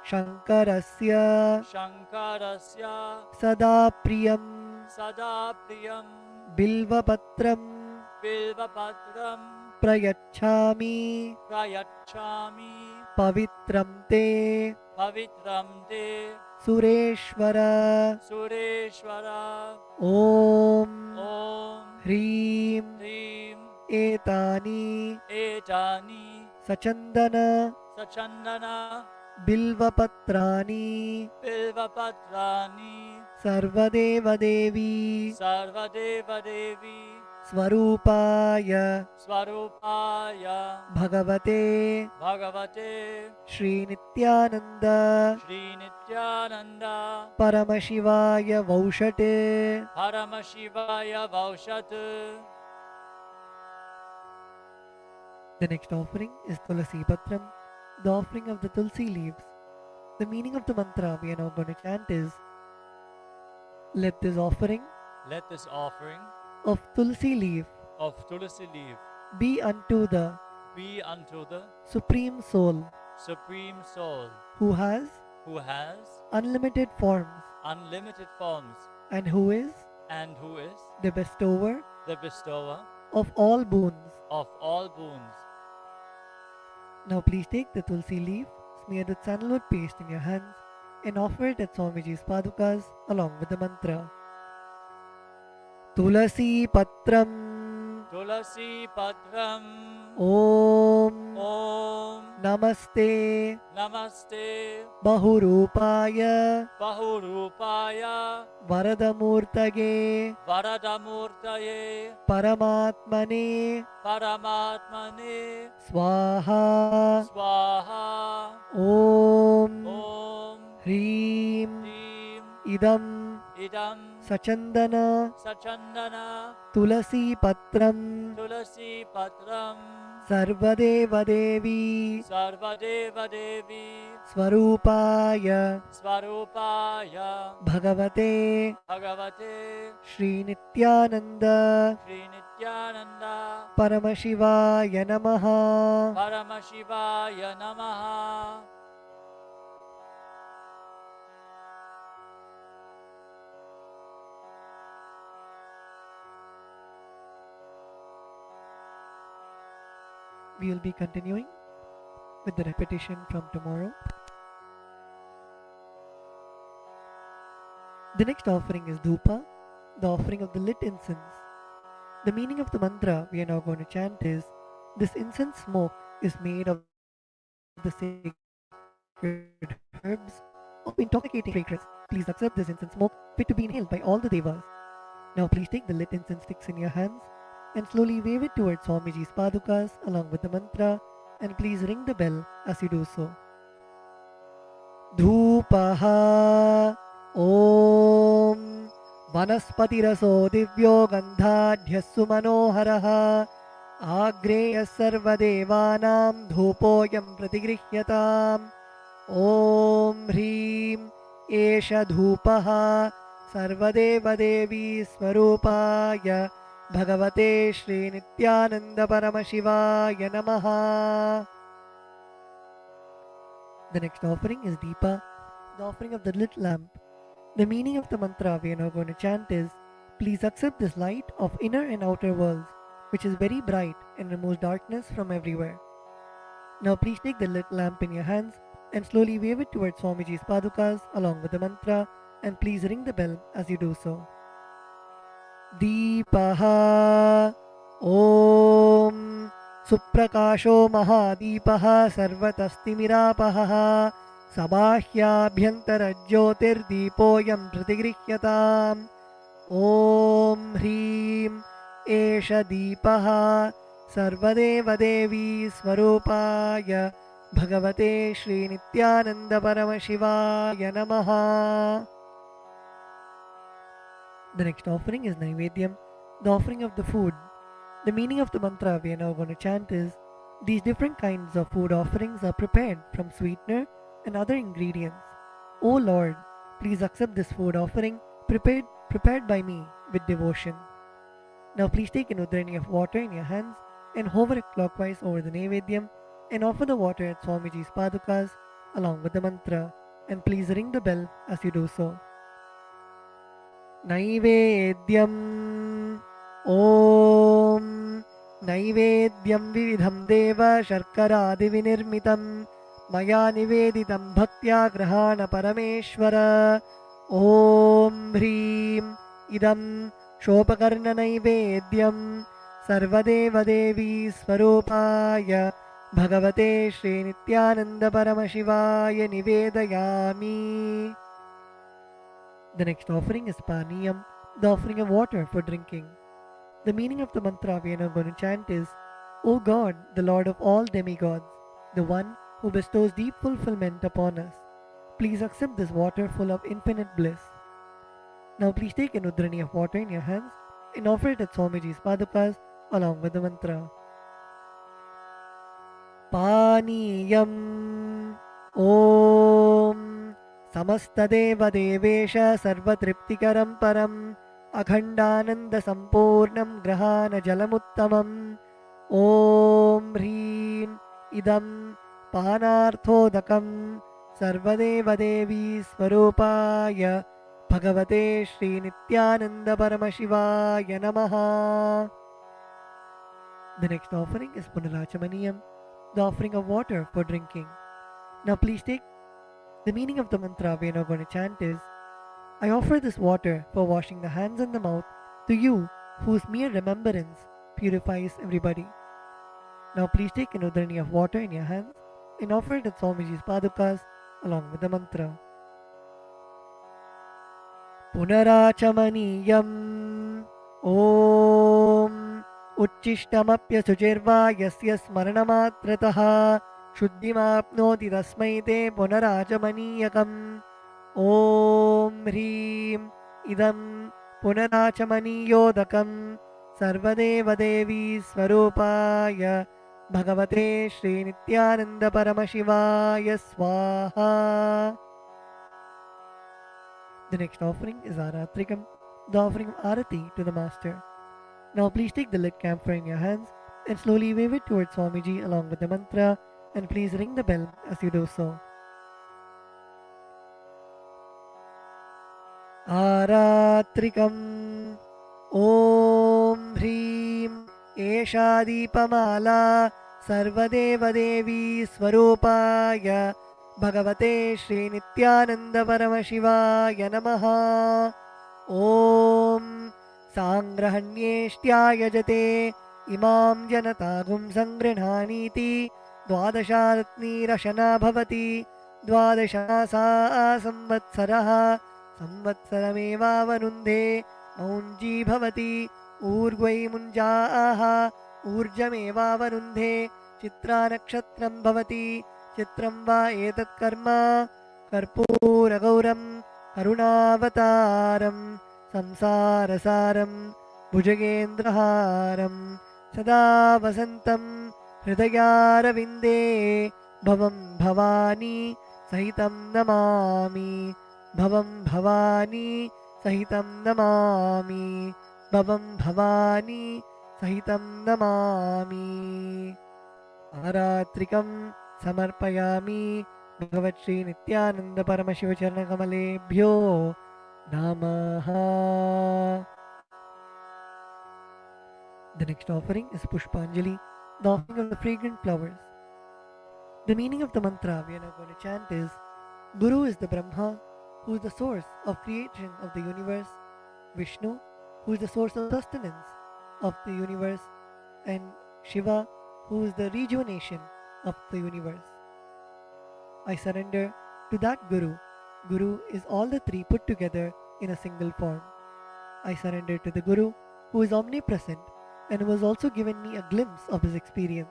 Shankarasya
Shankarasya
Sada Priyam
Sada Priyam
Bilva Patram
Bilva Patram
Prayachami
Prayachami
Pavitram Te
Pavitram Te
Sureshwara
Sureshwara
Om
Om
Hrim
Hrim
Etani
Etani
Sachandana
Sachandana
Bilvapatrani
Bilvapatrani
Sarvadeva Devi
Sarvadeva Devi
Swarupaya
Swarupaya
Bhagavate
Bhagavate
Shri Nityananda
Shri Nityananda
Paramashivaya Vaushate.
Paramashivaya Vaushat.
The next offering is Tulasi Patram, the offering of the Tulsi leaves. The meaning of the mantra we are now going to chant is: let this offering
Let this offering
of Tulsi leaf
of Tulasi leaf
be unto the
be unto the
Supreme Soul
Supreme Soul
who has
who has
unlimited forms
unlimited forms
and who is
and who is
the bestower
the bestower
of all boons.
of all boons.
Now please take the Tulsi leaf smeared with sandalwood paste in your hands and offer it at Swamiji's padukas along with the mantra. Tulasi Patram
Tulasi Patram
Om
Om
Namaste
Namaste
Bahurupaya
Bahurupaya
Varadamurtage
Varadamurtaye
Paramatmane
Paramatmane
Swaha
Swaha
Om
Om
Hreem
Dim
Idam
Idam
Sachandana
Sachandana
Tulasi Patram
Tulasi Patram
Sarvadeva Devi
Sarvadeva Devi
Swarupaya
Svarupaya
Bhagavate
Bhagavate
Shri Nityananda
Sri Nityananda
Paramashivaya Namaha.
Paramashivaya Namaha.
We will be continuing with the repetition from tomorrow. The next offering is Dhupa, the offering of the lit incense. The meaning of the mantra we are now going to chant is, this incense smoke is made of the sacred herbs of intoxicating fragrance. Please accept this incense smoke fit to be inhaled by all the devas. Now please take the lit incense sticks in your hands and slowly wave it towards Swamiji's padukas along with the mantra, and please ring the bell as you do so. Dhupaha Om Vanaspatiraso Divyo Gandhadhyassu Manoharaha Agreya Sarvadevanam Dhupoyam Pratigrihyatam Om Hreem Esha Dhupaha Sarvadeva Devi Swarupaya Bhagavate Shri Nityananda Paramashivaya Namaha. The next offering is Deepa, the offering of the lit lamp. The meaning of the mantra we are now going to chant is, please accept this light of inner and outer worlds, which is very bright and removes darkness from everywhere. Now please take the lit lamp in your hands and slowly wave it towards Swamiji's padukas along with the mantra, and please ring the bell as you do so. Deepaha Om Suprakasho Mahadeepaha Sarvatastimiراpaha Sabāhyābhyantarajyotirdeepoyam pratigrihyatam Om Hreem Esha Deepaha Sarvadeva Devi Swarupaya Bhagavate Shri Nityananda Paramashivaya Namaha. The next offering is Naivedyam, the offering of the food. The meaning of the mantra we are now going to chant is, these different kinds of food offerings are prepared from sweetener and other ingredients. O Lord, please accept this food offering prepared by me with devotion. Now please take an udrani of water in your hands and hover it clockwise over the Naivedyam and offer the water at Swamiji's padukas along with the mantra, and please ring the bell as you do so. Naivedyam Om Naivedyam Vividham Deva Sharkaradi Vinirmitam Maya Niveditam Bhaktya Grahana Parameshwara Om Hreem Idam Shopakarna Naivedyam Sarvadeva Devi Swarupaya Bhagavate Shri Nityananda Paramashivaya Nivedayami. The next offering is Paniyam, the offering of water for drinking. The meaning of the mantra we are now going to chant is, O God, the Lord of all demigods, the one who bestows deep fulfillment upon us, please accept this water full of infinite bliss. Now please take an udrani of water in your hands and offer it at Swamiji's padukas along with the mantra. Paniyam Om Samastadeva Devesha Sarvatriptikaram Param Akhandananda Sampurnam Grahana Jalamuttamam Om Hreem Idam Panarthodakam Sarvadeva Devi Swarupaya Bhagavate Shri Nityananda Paramashivaya Namaha. The next offering is Punarachamaniyam, the offering of water for drinking. Now please take the meaning of the mantra we are now going to chant is, I offer this water for washing the hands and the mouth to you, whose mere remembrance purifies everybody. Now please take an udharani of water in your hands and offer it at Swamiji's padukas along with the mantra. Punarachamaniyam Om Uchchishtamapya yasya smaranamatrataha Shuddhimapnoti tasmai te punarachamaniyakam Om Hrim Idam Punarachamaniyodakam Sarvadeva Devi Swarupaya Bhagavate Shri Nityananda Paramashivaya Swaha. The next offering is Aratrikam, the offering of Arati to the Master. Now please take the lit camphor in your hands and slowly wave it towards Swamiji along with the mantra, and please ring the bell as you do so. Aratrikam Om Hrim Esha Deepamala Sarvadeva Devi Swarupaya Bhagavate Shri Nityananda Paramashivaya Namaha. Om Sangrahanyeshtya Yajate Imam Janatagum Sangrinhaniti Dwadasharatni Rashana Bhavati Dwadashasa Samvatsaraha Samvatsarameva Varunde Maunji Bhavati Urgvai Munjaaha Urjameva Varunde Chitra Nakshatram Bhavati Chitram va etat karma Karpura Gauram Karunavataram Samsarasaram Bhujagendraharam Sada Vasantam Hridayaravinде Bhavam Bhavani Sahitam Namami Bhavam Bhavani Sahitam Namami Bhavam Bhavani Sahitam Namami. Aratrikam Samarpayami Bhagavat Shri Nityananda Paramashiva Charanakamaleebhyo Namaha. The next offering is Pushpanjali, the offering of the fragrant flowers. The meaning of the mantra we are now going to chant is: Guru is the Brahma, who is the source of creation of the universe, Vishnu, who is the source of sustenance of the universe, and Shiva, who is the rejuvenation of the universe. I surrender to that Guru. Guru is all the three put together in a single form. I surrender to the Guru, who is omnipresent and who has also given me a glimpse of his experience.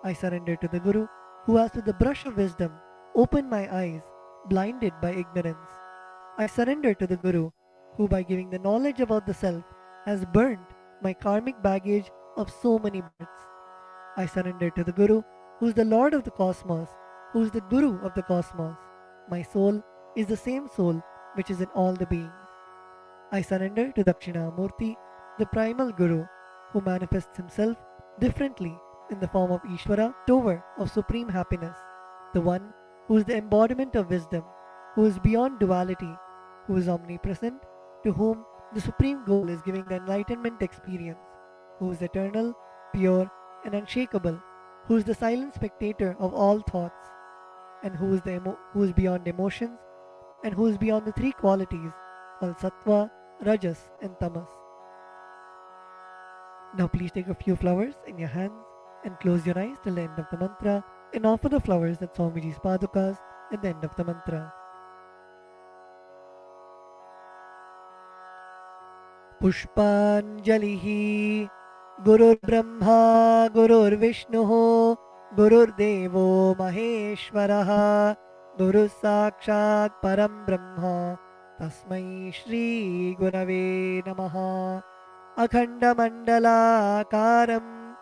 I surrender to the Guru, who has with the brush of wisdom opened my eyes, blinded by ignorance. I surrender to the Guru, who by giving the knowledge about the self has burnt my karmic baggage of so many births. I surrender to the Guru, who is the Lord of the cosmos, who is the Guru of the cosmos. My soul is the same soul which is in all the beings. I surrender to Dakshinamurti, the primal Guru, who manifests himself differently in the form of Ishvara, Tower of supreme happiness, the one who is the embodiment of wisdom, who is beyond duality, who is omnipresent, to whom the supreme goal is giving the enlightenment experience, who is eternal, pure, and unshakable, who is the silent spectator of all thoughts, and who is beyond emotions, and who is beyond the three qualities called Sattva, Rajas, and Tamas. Now please take a few flowers in your hands and close your eyes till the end of the mantra and offer the flowers at Swamiji's padukas at the end of the mantra. Pushpanjalihi Gurur Brahma Gurur Vishnuho Gurur Devo Maheshwaraha Guru Sakshat Param Brahma Tasmai Shri Gurave Namaha. Akhanda Mandala Karam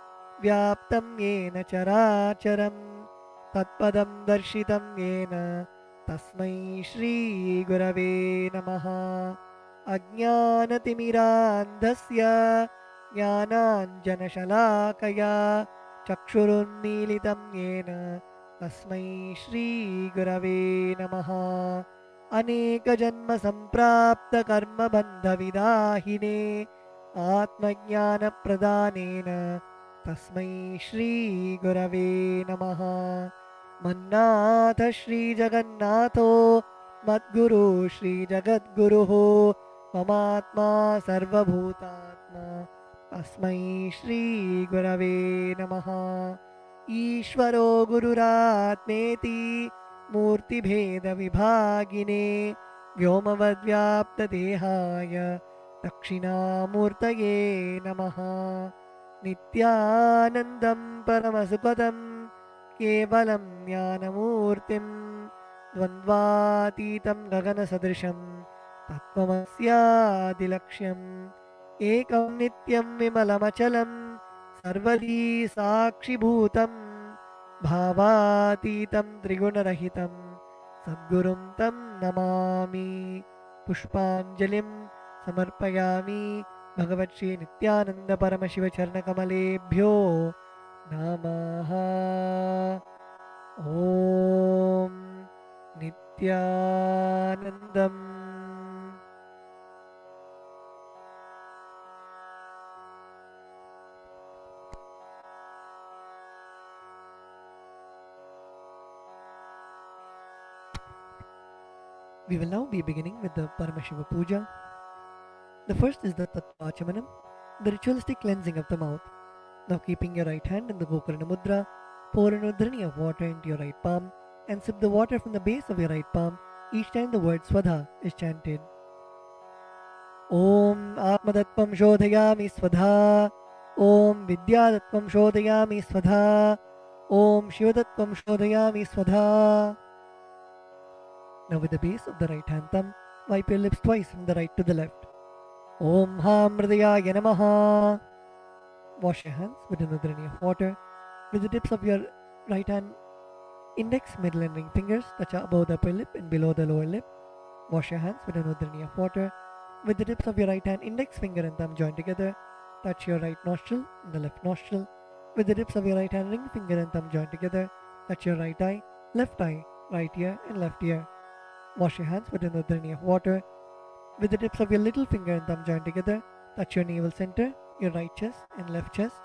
Vyaptam Yena Characharam Tatpadam Darshitam Yena Tasmai Shri Gurave Namaha. Ajnanatimirandhasya Jnananjanashalakaya Chakshurunmilitam Yena Tasmai Shri Gurave Namaha. Aneka Janma Samprapta Karma Bandha Vidahine Atmajnana Pradhanena Tasmai Shri Gurave Namaha. Mannatha Shri Jagannatho Madguru Shri Jagadguruho Mamatma Sarvabhutatma तस्मै श्रीगुरवे नमः। ईश्वरो गुरुरात्मेति मूर्तिभेदविभागिने व्योमवद्व्याप्तदेहाय दक्षिणामूर्तये नमः। नित्यानन्दं परमसुखदं केवलं ज्ञानमूर्तिं द्वन्द्वातीतं गगनसदृशं तत्त्वमस्यादिलक्ष्यम् एकं नित्यं विमलमचलं सर्वदी साक्षिभूतं भावातीतं त्रिगुणरहितं सद्गुरुं तं नमामि। पुष्पाञ्जलिं समर्पयामि भगवत् श्री नित्यानंद परमशिव चरणकमलेभ्यो नमः। ॐ नित्यानन्दम्। We will now be beginning with the Paramashiva Puja. The first is the Tattvachamanam, the ritualistic cleansing of the mouth. Now keeping your right hand in the Gokarna Mudra, pour an udhrani of water into your right palm and sip the water from the base of your right palm each time the word Swadha is chanted. Om Atmadattvam Shodhayami Swadha. Om Vidyadattvam Shodhayami Swadha. Om Shivadattvam Shodhayami Swadha. Now with the base of the right hand thumb, wipe your lips twice from the right to the left. Om Ham Hridayaya Namaha. Wash your hands with an udhrani of water. With the tips of your right hand index, middle and ring fingers touch above the upper lip and below the lower lip. Wash your hands with an udhrani of water. With the tips of your right hand index finger and thumb joined together, touch your right nostril and the left nostril. With the tips of your right hand ring finger and thumb joined together, touch your right eye, right ear and left ear. Wash your hands with an udhrani of water. With the tips of your little finger and thumb joined together, touch your navel center, your right chest and left chest.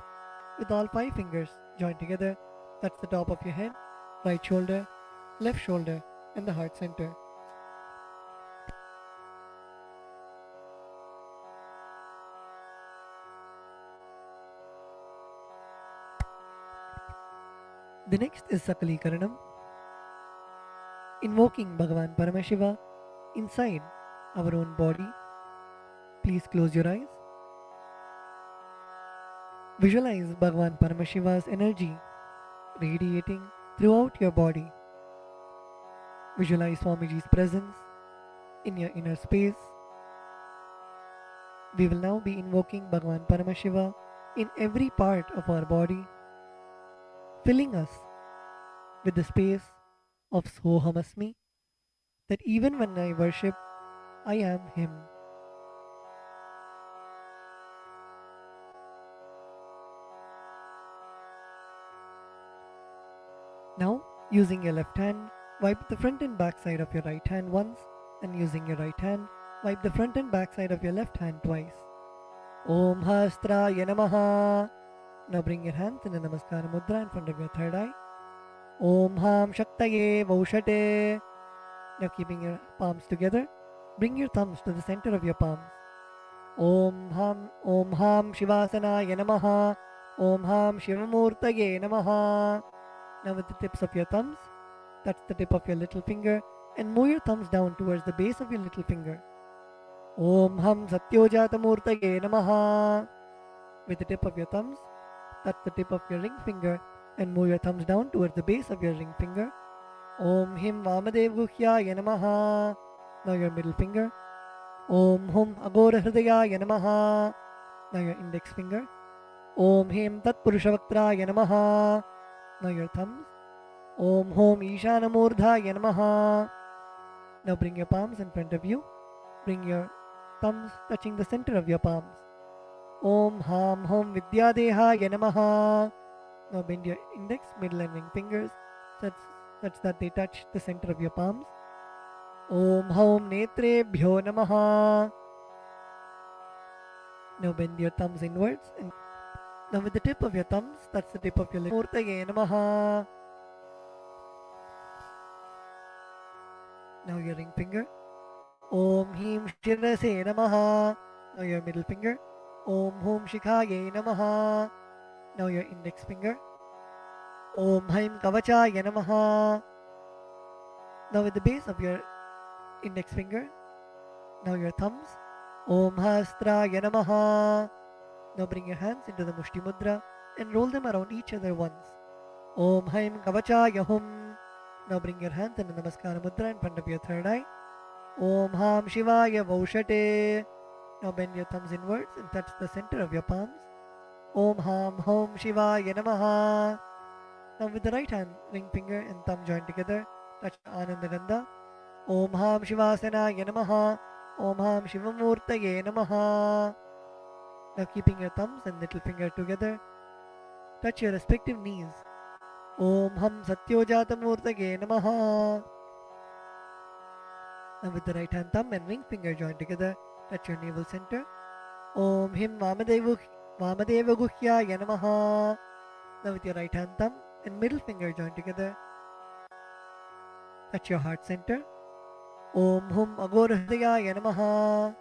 With all 5 fingers joined together, touch the top of your head, right shoulder, left shoulder and the heart center. The next is Sakalikaranam, invoking Bhagavan Paramashiva inside our own body. Please close your eyes. Visualize Bhagavan Paramashiva's energy radiating throughout your body. Visualize Swamiji's presence in your inner space. We will now be invoking Bhagavan Paramashiva in every part of our body, filling us with the space of Sohamasmi, that even when I worship, I am Him. Now, using your left hand, wipe the front and back side of your right hand once, and using your right hand, wipe the front and back side of your left hand twice. Om Hastraya Namaha. Now bring your hands in a Namaskara Mudra in front of your third eye. Om Ham Shaktaye Vaushate. Now keeping your palms together, bring your thumbs to the center of your palms. Om Ham Shivasanaya Namaha. Om Ham Shivamurtaye Namaha. Now with the tips of your thumbs, touch the tip of your little finger and move your thumbs down towards the base of your little finger. Om Ham Satyojatamurtaye Namaha. With the tip of your thumbs, touch the tip of your ring finger and move your thumbs down towards the base of your ring finger. Om Him Vamadevuhyaya Namaha. Now your middle finger. Om Hum Agora Hridayaya Namaha. Now your index finger. Om Him Tat Purushavakraya Namaha. Now your thumbs. Om Hom Ishanamurdhaya Namaha. Now bring your palms in front of you. Bring your thumbs touching the center of your palms. Om Ham Hom Vidyadehaya Namaha. Now bend your index, middle and ring fingers such that they touch the center of your palms. Om Hom Netrebhyo Namaha. Now bend your thumbs inwards and now with the tip of your thumbs, touch the tip of your lip. Murtaye Namaha. Now your ring finger. Om Him Shirase Namaha. Now your middle finger. Om Hum Shikhaye Namaha. Now your index finger. Om Haim Kavachaya Namaha. Now with the base of your index finger, now your thumbs. Om Hastraya Namaha. Now bring your hands into the Mushti Mudra and roll them around each other once. Om Haim Kavachaya Hum. Now bring your hands in the Namaskara Mudra in front of your third eye. Om Ham Shivaya Vaushate. Now bend your thumbs inwards and touch the center of your palms. Om Ham Hom Shivaya Namaha. Now with the right hand, ring finger and thumb joined together, touch Ananda Gandha. Om Ham Shivasanaya Namaha. Om Ham Shivamurtaye Namaha. Now keeping your thumbs and little finger together, touch your respective knees. Om Ham Satyojatamurtaye Namaha. Now with the right hand thumb and ring finger joined together, touch your navel center. Om Him Vamadeva Guhyaya Namaha. Now with your right hand thumb and middle finger joined together, touch your heart center. Om Hum Agorahridayaya Namaha.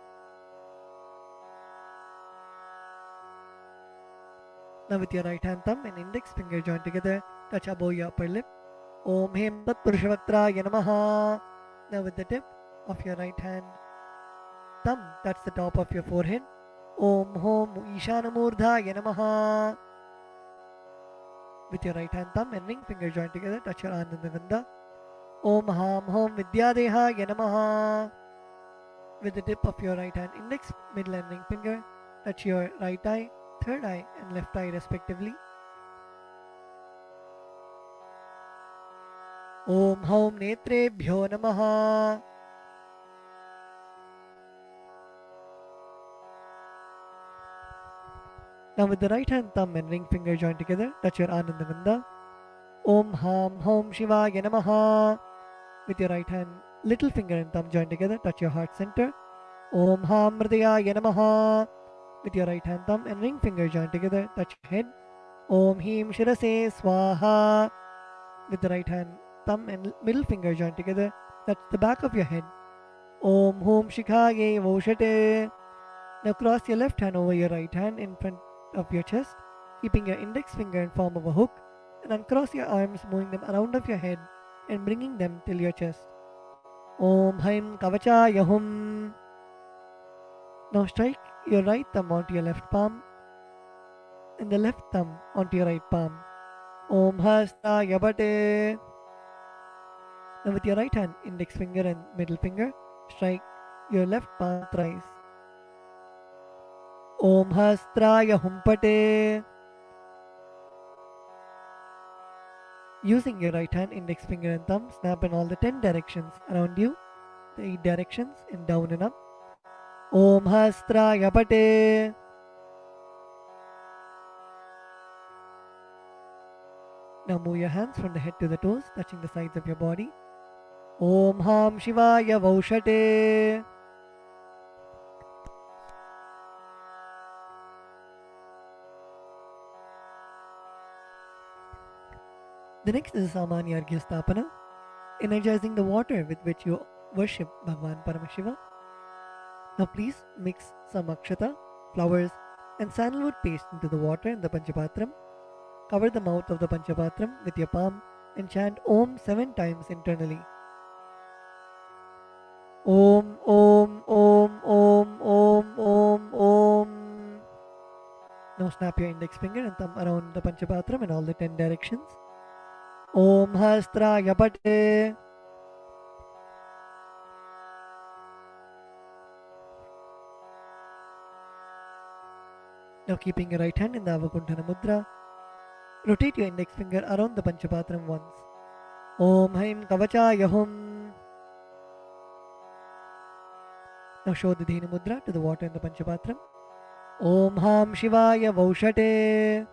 Now with your right hand thumb and index finger joined together, touch above your upper lip. Om Him Tat Purushavatraya Namaha. Now with the tip of your right hand thumb, touch the top of your forehead. Om Hom Ishanamurdhaya Namaha. With your right hand thumb and ring finger joined together, touch your Ananda Gandha. Om Ham Hom Vidyadehaya Namaha. With the tip of your right hand index, middle and ring finger, touch your right eye, third eye and left eye respectively. Om Hom Netrebhyo Namaha. Now with the right hand thumb and ring finger joined together, touch your Ananda Gandha. Om Ham Hom Shivaya Namaha. With your right hand, little finger and thumb joined together, touch your heart center. Om Ham Hridayaya Namaha. With your right hand thumb and ring finger joined together, touch your head. Om Him Shirase Swaha. With the right hand thumb and middle finger joined together, touch the back of your head. Om Hum Shikhaye Vaushate. Now cross your left hand over your right hand in front of your chest, keeping your index finger in form of a hook, and uncross your arms, moving them around of your head and bringing them till your chest. Om Haim Kavachaya Hum. Now strike your right thumb onto your left palm and the left thumb onto your right palm. Om Hastaya Bate. Now with your right hand, index finger and middle finger, strike your left palm thrice. Om Hastraya Humpate. Using your right hand, index finger and thumb, snap in all the 10 directions around you, the 8 directions and down and up. Om Hastraya Pate. Now move your hands from the head to the toes, touching the sides of your body. Om Ham Shivaya Vaushate. The next is Samanya Arghya Stapana, energizing the water with which you worship Bhagwan Paramashiva. Now please mix some akshata, flowers and sandalwood paste into the water in the Panchapatram. Cover the mouth of the Panchapatram with your palm and chant Om 7 times internally. Om Om Om Om Om Om Om. Now snap your index finger and thumb around the Panchapatram in all the 10 directions. Om Hastraya Pate. Now keeping your right hand in the Avakuntana Mudra, rotate your index finger around the Panchapatram once. Om Haim Kavachaya Hum. Now show the Dhenu Mudra to the water in the Panchapatram. Om Ham Shivaya Vaushate.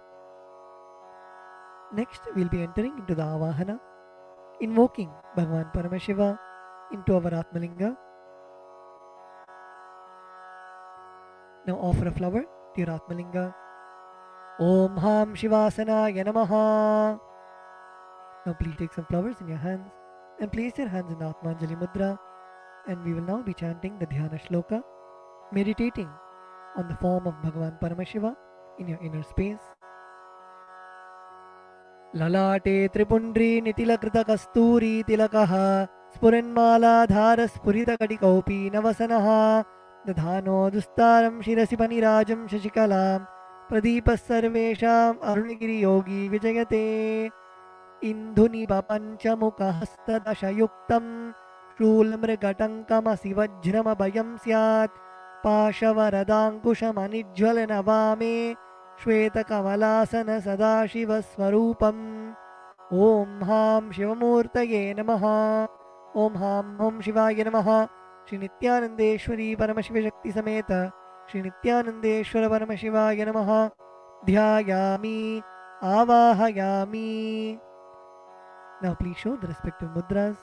Next, we'll be entering into the Avahana, invoking Bhagwan Paramashiva into our Atmalinga. Now offer a flower to your Atmalinga. Om Ham Shivasanaya Namaha. Now please take some flowers in your hands and place your hands in Atmanjali Mudra, and we will now be chanting the Dhyana Shloka, meditating on the form of Bhagavan Paramashiva in your inner space. Lalate Tripundri Nitilakೃತ Kasturi Tilakaha Spuranmala Spurita Kadikaupi Navasanaha Dadhano Dustaram Shirasi Panirajam Shashikalam Pradipas Sarvesham Arunigiri Yogi Vijayate Indhuni Papanchamuka Hastadashayuktam Shulamrigatankama Sivajrama Bayam Syat Pashavaradangkushamanijwalanavame Shvetakamalasana Sadashivaswarupam Om Ham Shivamurtaye Namaha Om Ham Om Shivaya Namaha Shri Nityanandeshwari Paramashiva Shakti Sameta Shri Nityanandeshwara Paramashivaya Namaha Dhyayami Avahayami. Now please show the respective mudras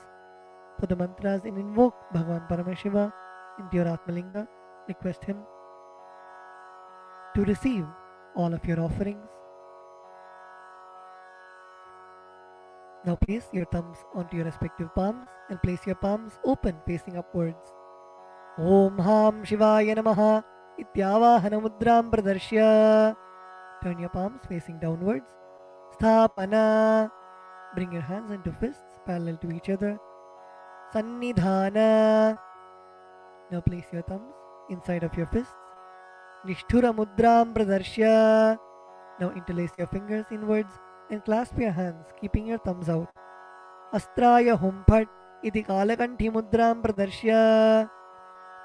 for the mantras and invoke Bhagavan Paramashiva into your Atmalinga. Request him to receive all of your offerings. Now place your thumbs onto your respective palms and place your palms open facing upwards. Om Ham Shivaya Namaha Ityavahana Mudram Pradarshya. Turn your palms facing downwards. Sthapana. Bring your hands into fists parallel to each other. Sannidhana. Now place your thumbs inside of your fists. Nishthura Mudram Pradarshya. Now interlace your fingers inwards and clasp your hands, keeping your thumbs out. Astraya Humphat Iti Kalakanthi Mudram Pradarshya.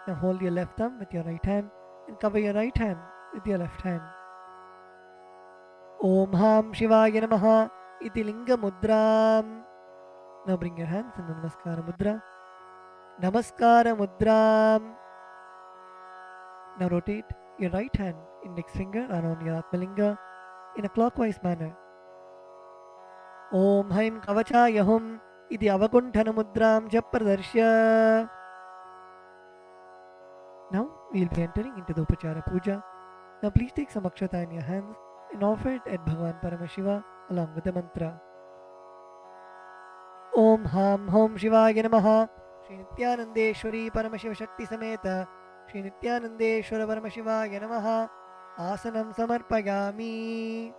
Now hold your left thumb with your right hand and cover your right hand with your left hand. Om Ham Shivaya Namaha Iti Linga Mudram. Now bring your hands in the Namaskara Mudra. Namaskara Mudram. Now rotate your right hand, index finger around your Atmalinga in a clockwise manner. Om Haim Kavachaya Hum Iti Avakunthana Mudram Japradarshya. Now we will be entering into the Upachara Puja. Now please take some akshata in your hands and offer it at Bhagavan Paramashiva along with the mantra. Om Ham Hom Shivaya Namaha Shri Nityanandeshwari Paramashiva Shakti Sameta Shri Nityanandeshwara Paramashivaya Namaha Asanam Samarpayami.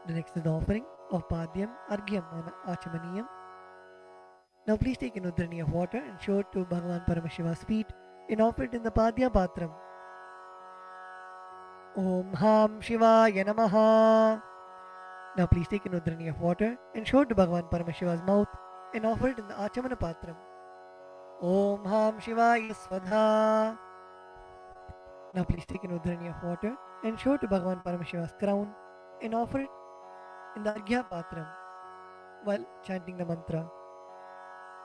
The next is the offering of Padyam, Argyam and Achamaniyam. Now please take an udrani of water and show it to Bhagavan Paramashiva's feet and offer it in the Padya Patram. Om Ham Shivaya Namaha. Now please take an udrani of water and show it to Bhagavan Paramashiva's mouth and offer it in the Achamana Patram. Om Ham Shivaya Svadha. Now please take an udrani of water and show it to Bhagavan Paramashiva's crown and offer it in the Arghya Patram while chanting the mantra.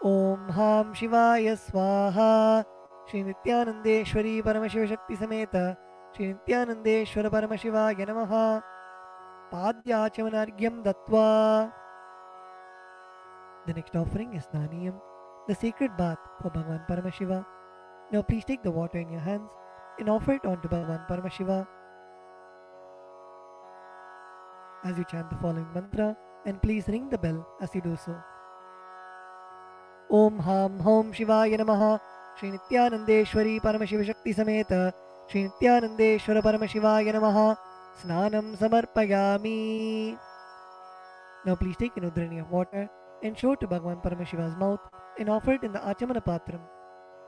Om Ham Shivaya Swaha Shri Nityanandeshwari Paramashiva Shakti Sameta Shri Nityanandeshwara Paramashivaya Namaha Padyachamanargyam Dattva. The next offering is Naniyam, the sacred bath for Bhagavan Paramashiva. Now please take the water in your hands and offer it onto Bhagavan Paramashiva as you chant the following mantra, and please ring the bell as you do so. Om Ham Hom Shivaya Namaha Shri Nityanandeshwari Paramashiva Shakti Sameta Shri Nityanandeshwara Paramashivaya Namaha Snanam Samarpayami. Now please take an udrani of water and show it to Bhagavan Paramashiva's mouth and offer it in the Achamana Patram.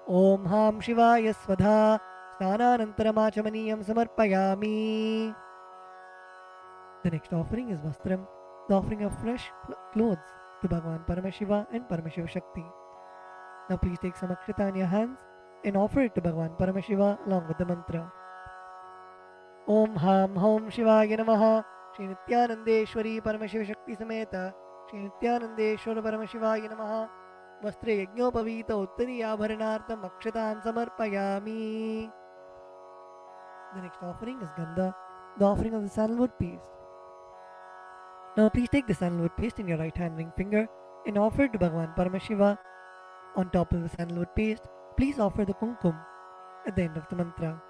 Om Ham Shivaya Svadha Snananantaram Achamaniyam Samarpayami. The next offering is Vastram, the offering of fresh clothes to Bhagavan Paramashiva and Paramashiva Shakti. Now please take some akshata in your hands and offer it to Bhagavan Paramashiva along with the mantra. Om Ham Hom Shivaya Namaha Shri Nityanandeshwari Paramashiva Shakti Sameta Shri Nityanandeshwara Paramashivaya Namaha Vastre Yagnopavita Uttari Abharanartham Akshatan Samarpayami. The next offering is Gandha, the offering of the sandalwood paste. Now please take the sandalwood paste in your right hand ring finger and offer it to Bhagavan Paramashiva. On top of the sandalwood paste, please offer the kumkum at the end of the mantra.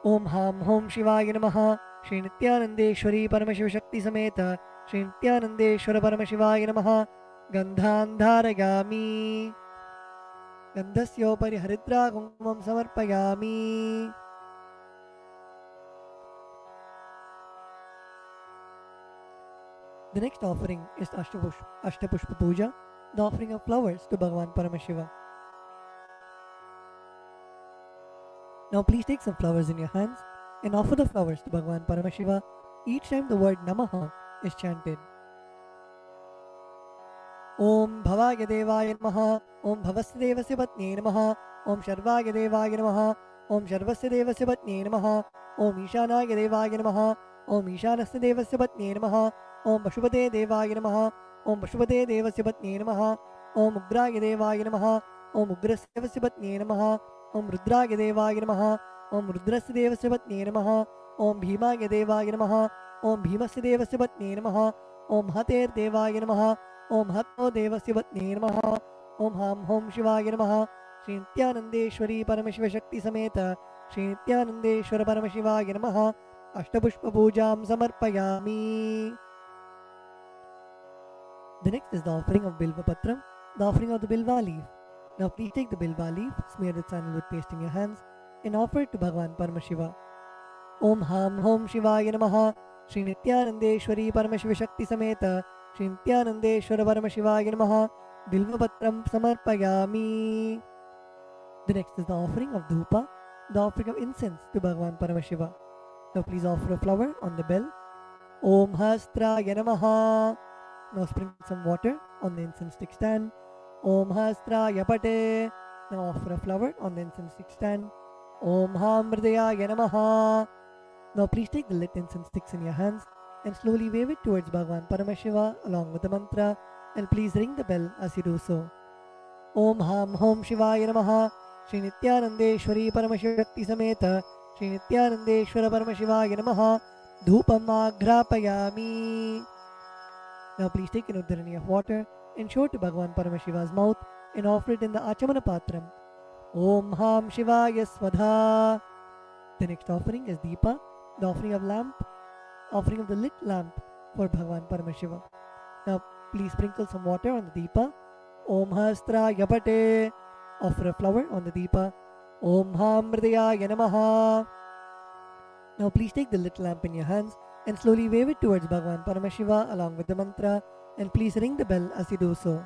Om Ham Hom Shivaya Namaha Shri Nityanandeshwari Paramashiva Shakti Sameta Shri Nityanandeshwara Paramashivaya Namaha Gandhan Dharayami. गन्धस्योपरि हरिद्रा कुङ्कुमं समर्पयामि. The next offering is Ashtapushpa Puja, the offering of flowers to Bhagavan Paramashiva. Now please take some flowers in your hands and offer the flowers to Bhagavan Paramashiva each time the word Namaha is chanted. Om Bhavaya Devaya Namaha, Om Bhavasya Devasya Patne Namaha, Om Sharvaya Devaya Namaha, Om Sharvasya Devasya Patne Namaha, Om Ishanaya Devaya Namaha, Om Ishanasya Devasya Patne Namaha, Om Pashupate Devaya Namaha, Om Pashupate Devasya Patne Namaha, Om Ugraya Devaya Namaha, Om Ugrasya Devasya Patne Namaha, Om Rudraya Devaya Namaha, Om Rudrasya Devasya Patne Namaha, Om Bhimaya Devaya Namaha, Om Bhimasya Devasya Patne Namaha, Om Hater Devaya Namaha, Om Hatno Devasya Patne Namaha, Om Ham Hom Shivaya Namaha, Shri Nityanandeshwari Paramashiva Shakti Sameta, Shri Nityanandeshwara Paramashivaya Namaha, Ashtapushpa Pujam Samarpayami. The next is the offering of Bilva Patram, the offering of the Bilva leaf. Now please take the Bilva leaf, smear the sandalwood paste in your hands, and offer it to Bhagavan Paramashiva. Om Ham Hom Shivaya Namaha, Shri Nityanandeshwari Paramashiva Shakti Sameta, Shri Nityanandeshwara Paramashivaya Namaha, Bilva Patram Samarpayami. The next is the offering of Dhupa, the offering of incense to Bhagavan Paramashiva. Now please offer a flower on the bell. Om Hastraya Namaha. Now sprinkle some water on the incense stick stand. Om Hastraya Pate. Now offer a flower on the incense stick stand. Om Hamrdayaya Namaha. Now please take the lit incense sticks in your hands and slowly wave it towards Bhagavan Paramashiva along with the mantra, and please ring the bell as you do so. Om Ham Hom Shivaya Namaha. Shri Nityanandeshwari Paramashiva Shakti Sameta, Shri Nityanandeshwara Paramashivaya Namaha, Dhupam Agrapayami. Now please take an udharani of water and show it to Bhagavan Paramashiva's mouth and offer it in the Achamana Patram. Om Ham Shivaya Swadha. The next offering is Deepa, the offering of the lit lamp for Bhagavan Paramashiva. Now please sprinkle some water on the Deepa. Om Hastraya Pate. Offer a flower on the Deepa. Om Hamrdayaya Namaha. Now please take the lit lamp in your hands and slowly wave it towards Bhagavan Paramashiva along with the mantra, and please ring the bell as you do so.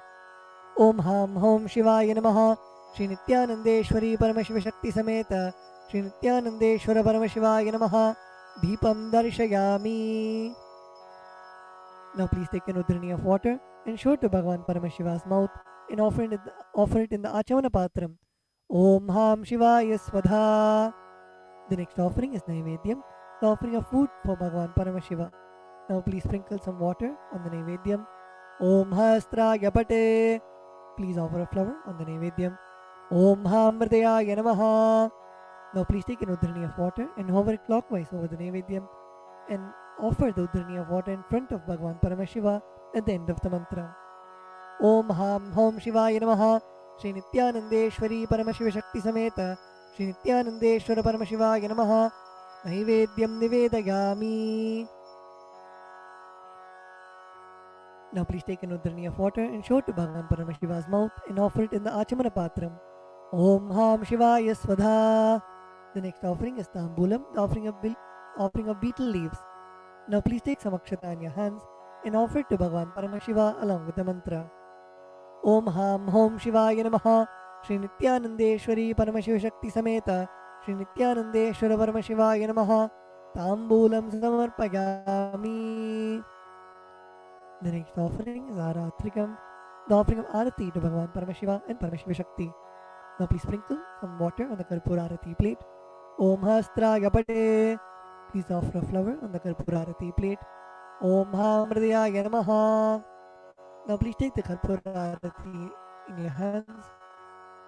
Om Ham Hom Shivaya Namaha. Shri Nityanandeshwari Paramashiva Shakti Sameta, Shri Nityanandeshwara Paramashivaya Namaha, Deepam Darshayami. Now please take an udharani of water and show it to Bhagavan Paramashiva's mouth and offer it in the Achavana Patram. Om Ham Shivaya Swadha. The next offering is Naivedyam, the offering of food for Bhagavan Paramashiva. Now please sprinkle some water on the Naivedyam. Om Hastraya Pate. Please offer a flower on the Naivedyam. Om Hamrdayaya Namaha. Now please take an udharani of water and hover it clockwise over the Naivedyam and offer the udharani of water in front of Bhagavan Paramashiva at the end of the mantra. Om Ham Hom Shivaya Namaha. Shri Nityanandeshwari Paramashiva Shakti Sameta, Shri Nityanandeshwara Paramashivaya Namaha, Naivedyam Nivedayami. Now please take an udharani of water and show it to Bhagavan Paramashiva's mouth and offer it in the Achamana Patram. Om Ham Shivaya Swadha. The next offering is Tambulam, the offering of beetle leaves. Now please take some akshata in your hands and offer it to Bhagavan Paramashiva along with the mantra. Om Ham Hom Shivaya Namaha. Shri Nityanandeshwari Paramashiva Shakti Sameta, Shri Nityanandeshwara Paramashivaya Namaha, Tambulam Samarpayami. The next offering is Aratrikam, the offering of Arati to Bhagavan Paramashiva and Paramashiva Shakti. Now please sprinkle some water on the Karpura Arati plate. Om Hastraya Pate. Please offer a flower on the Karpura Arati plate. Om Hamrdayaya Namaha. Now please take the Karpura Arati in your hands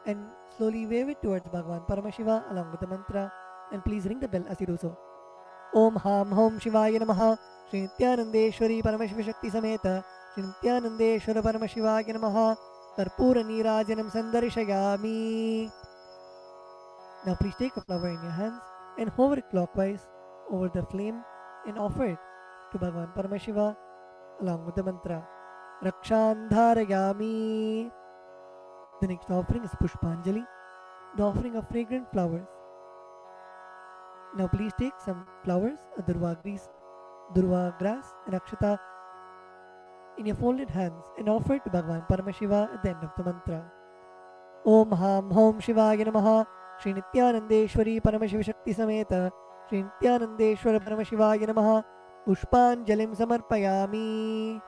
and slowly wave it towards Bhagavan Paramashiva along with the mantra, and please ring the bell as you do so. Om Ham Hom Shivaya Namaha. Shri Nityanandeshwari Paramashiva Shakti Sameta, Shri Nityanandeshwara Paramashivaya Namaha, Karpura Nirajanam Sandarshayami. Now please take a flower in your hands and hover it clockwise over the flame and offer it to Bhagavan Paramashiva along with the mantra. Rakshan Dharayami. The next offering is Pushpanjali, the offering of fragrant flowers. Now please take some flowers, a durva grass and akshata in your folded hands and offer it to Bhagavan Paramashiva at the end of the mantra. Om Ham Hom Shivaya Namaha Shri Nityanandeshwari Paramashiva Shakti Sameta Shri Nityanandeshwara Paramashivaya Namaha Pushpanjalim Samarpayami.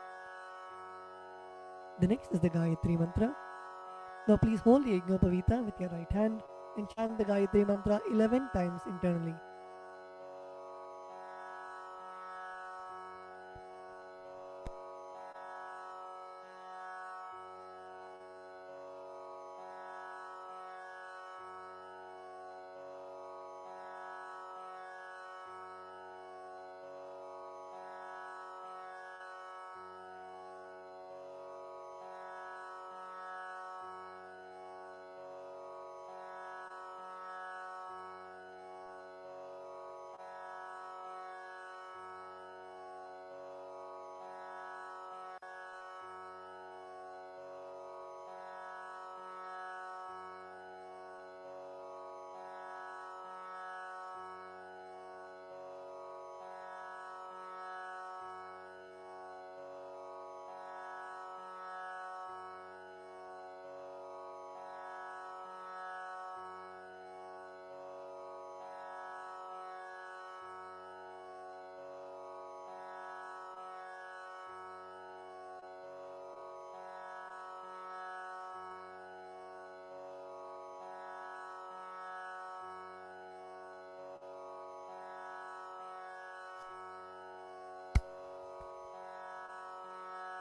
The next is the Gayatri Mantra. Now please hold the Yajnopavita with your right hand and chant the Gayatri Mantra 11 times internally.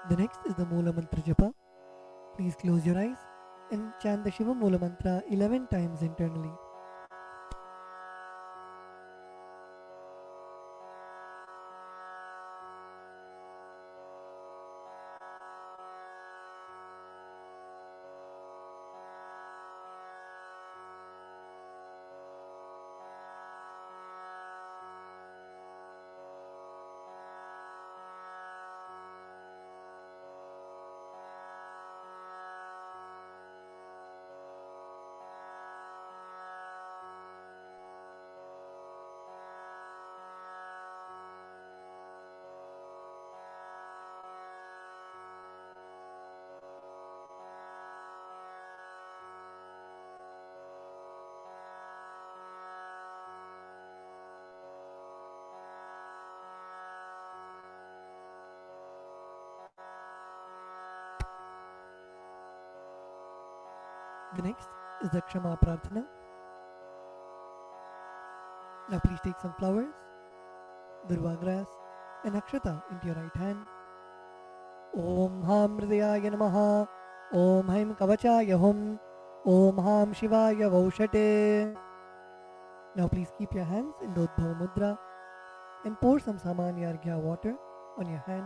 The next is the Mula Mantra Japa. Please close your eyes and chant the Shiva Mula Mantra 11 times internally. The next is the Kshama Prarthana. Now please take some flowers, durva grass and akshata into your right hand. Om Ham Hridayaya Namaha Om Haim Kavachaya Hum Om Ham Shivaya Vaushate. Now please keep your hands in Dodbhava Mudra and pour some Samanya Arghya water on your hand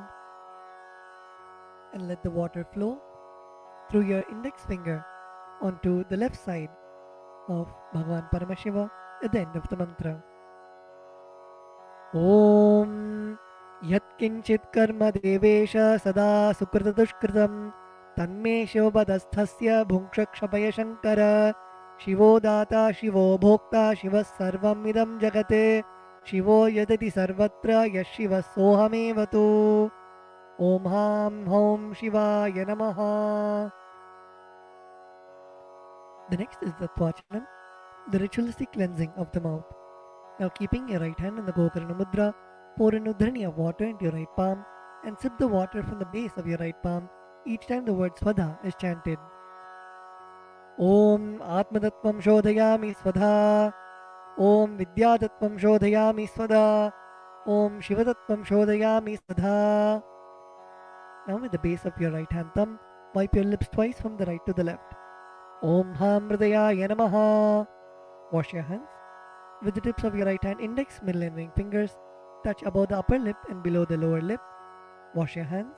and let the water flow through your index finger onto the left side of Bhagavan Paramashiva at the end of the mantra. Om Yat Kinchit Karma Devesha Sada Sukrita Dushkritam Tanme Shivabadasthasya Bhunkshakshapaya Shankara Shivo Data Shivo Bhokta Shiva Sarvam Idam Jagate Shivo Yadati Sarvatra Yashiva Sohamevatu. Om Ham Hom Shivaya Namaha. The next is the Tvachanam, the ritualistic cleansing of the mouth. Now keeping your right hand in the Gokarna Mudra, pour an udhrani of water into your right palm and sip the water from the base of your right palm each time the word Swadha is chanted. Om Atmadattvam Shodhayami Swadha. Om Vidyadattvam Shodhayami Swadha. Om Shivadattvam Shodhayami Swadha. Now with the base of your right hand thumb, wipe your lips twice from the right to the left. Om Ham Hridayaya Namaha. Wash your hands. With the tips of your right hand index, middle and ring fingers, touch above the upper lip and below the lower lip. Wash your hands.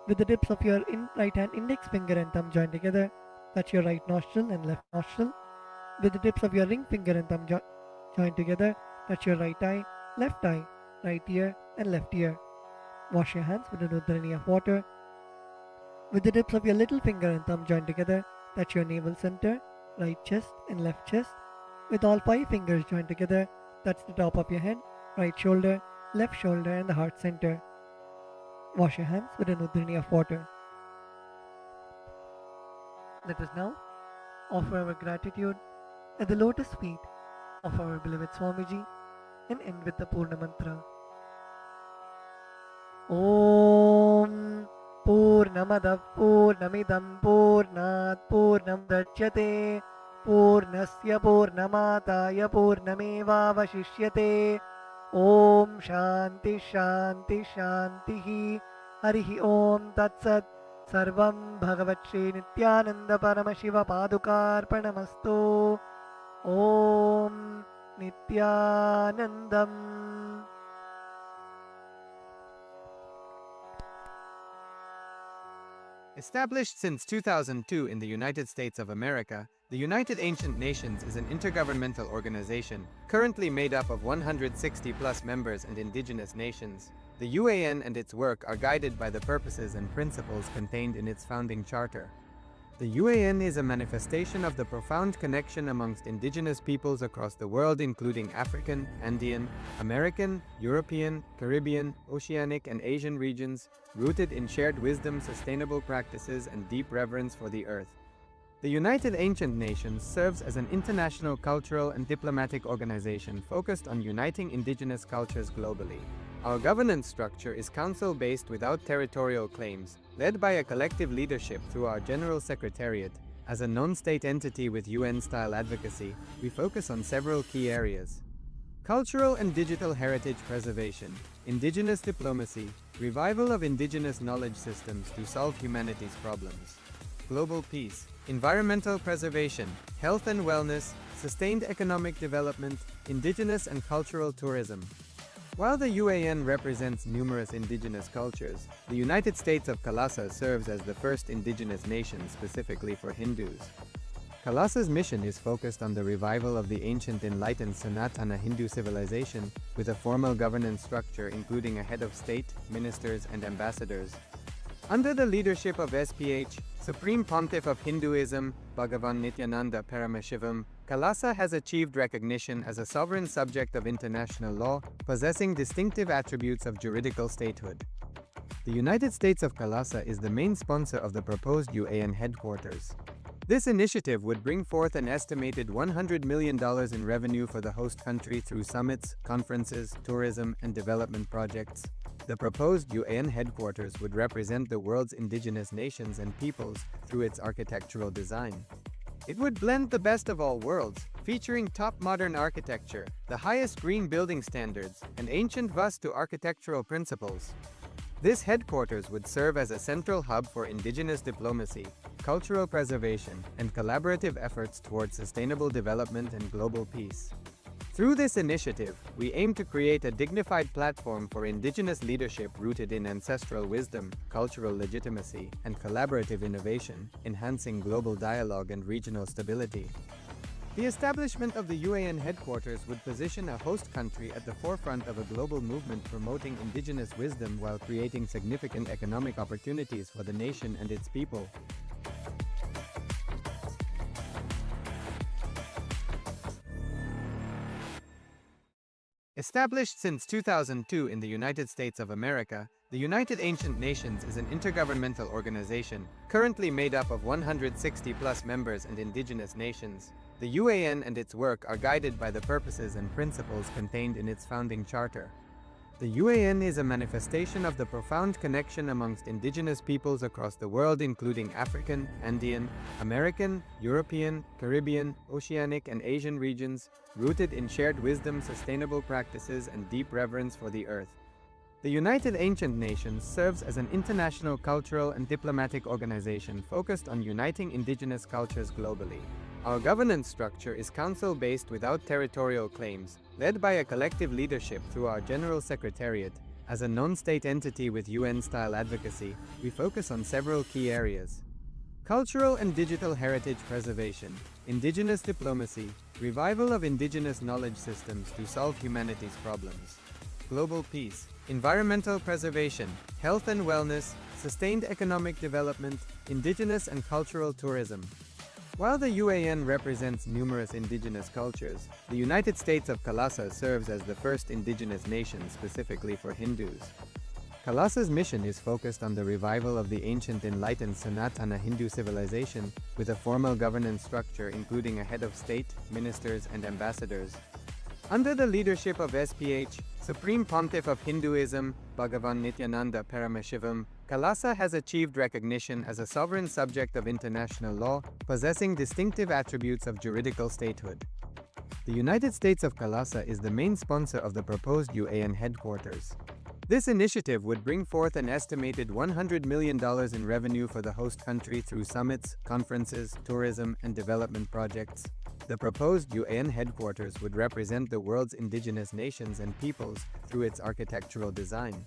With the tips of your right hand index finger and thumb joined together, touch your right nostril and left nostril. With the tips of your ring finger and thumb joined together, touch your right eye, right ear and left ear. Wash your hands with an udhrani of water. With the tips of your little finger and thumb joined together, Touch your navel center, right chest and left chest. With all 5 fingers joined together, touch the top of your head, right shoulder, left shoulder and the heart center. Wash your hands with an udrini of water. Let us now offer our gratitude at the lotus feet of our beloved Swamiji and end with the Purna Mantra. Om Purnamadav Purnamidam Purnat Purnamudachyate Purnasya Purnamataya Purnamevavashishyate. Om Shanti Shanti Shantihi. Harihi Om Tat Sat. Sarvam Bhagavat Shri Nityananda Paramashiva Padukarpanamastu. Om Nityanandam.
Established since 2002 in the United States of America, the United Ancient Nations is an intergovernmental organization, currently made up of 160+ members and indigenous nations. The UAN and its work are guided by the purposes and principles contained in its founding charter. The UAN is a manifestation of the profound connection amongst indigenous peoples across the world, including African, Andean, American, European, Caribbean, Oceanic, and Asian regions, rooted in shared wisdom, sustainable practices, and deep reverence for the earth. The United Ancient Nations serves as an international cultural and diplomatic organization focused on uniting indigenous cultures globally. Our governance structure is council-based without territorial claims, led by a collective leadership through our General Secretariat. As a non-state entity with UN-style advocacy, we focus on several key areas: cultural and digital heritage preservation, indigenous diplomacy, revival of indigenous knowledge systems to solve humanity's problems, global peace, environmental preservation, health and wellness, sustained economic development, indigenous and cultural tourism. While the UAN represents numerous indigenous cultures, the United States of Kailasa serves as the first indigenous nation specifically for Hindus. Kailasa's mission is focused on the revival of the ancient enlightened Sanatana Hindu civilization with a formal governance structure including a head of state, ministers, and ambassadors. Under the leadership of SPH, Supreme Pontiff of Hinduism, Bhagavan Nityananda Paramashivoham, Kailasa has achieved recognition as a sovereign subject of international law, possessing distinctive attributes of juridical statehood. The United States of Kailasa is the main sponsor of the proposed UAN headquarters. This initiative would bring forth an estimated $100 million in revenue for the host country through summits, conferences, tourism, and development projects. The proposed UAN headquarters would represent the world's indigenous nations and peoples through its architectural design. It would blend the best of all worlds, featuring top modern architecture, the highest green building standards, and ancient Vastu architectural principles. This headquarters would serve as a central hub for indigenous diplomacy, cultural preservation, and collaborative efforts towards sustainable development and global peace. Through this initiative, we aim to create a dignified platform for indigenous leadership rooted in ancestral wisdom, cultural legitimacy, and collaborative innovation, enhancing global dialogue and regional stability. The establishment of the UAN headquarters would position a host country at the forefront of a global movement promoting indigenous wisdom while creating significant economic opportunities for the nation and its people. Established since 2002 in the United States of America, the United Ancient Nations is an intergovernmental organization, currently made up of 160+ members and indigenous nations. The UAN and its work are guided by the purposes and principles contained in its founding charter. The UAN is a manifestation of the profound connection amongst indigenous peoples across the world, including African, Andean, American, European, Caribbean, Oceanic, and Asian regions, rooted in shared wisdom, sustainable practices, and deep reverence for the earth. The United Ancient Nations serves as an international cultural and diplomatic organization focused on uniting indigenous cultures globally. Our governance structure is council-based without territorial claims, led by a collective leadership through our General Secretariat. As a non-state entity with UN-style advocacy, we focus on several key areas: cultural and digital heritage preservation, indigenous diplomacy, revival of indigenous knowledge systems to solve humanity's problems, global peace, environmental preservation, health and wellness, sustained economic development, indigenous and cultural tourism. While the UAN represents numerous indigenous cultures, the United States of Kailasa serves as the first indigenous nation specifically for Hindus. Kailasa's mission is focused on the revival of the ancient enlightened Sanatana Hindu civilization with a formal governance structure including a head of state, ministers, and ambassadors. Under the leadership of SPH, Supreme Pontiff of Hinduism, Bhagavan Nityananda Paramashivoham, Kailasa has achieved recognition as a sovereign subject of international law, possessing distinctive attributes of juridical statehood. The United States of Kailasa is the main sponsor of the proposed UAN headquarters. This initiative would bring forth an estimated $100 million in revenue for the host country through summits, conferences, tourism, and development projects. The proposed UAN headquarters would represent the world's indigenous nations and peoples through its architectural design.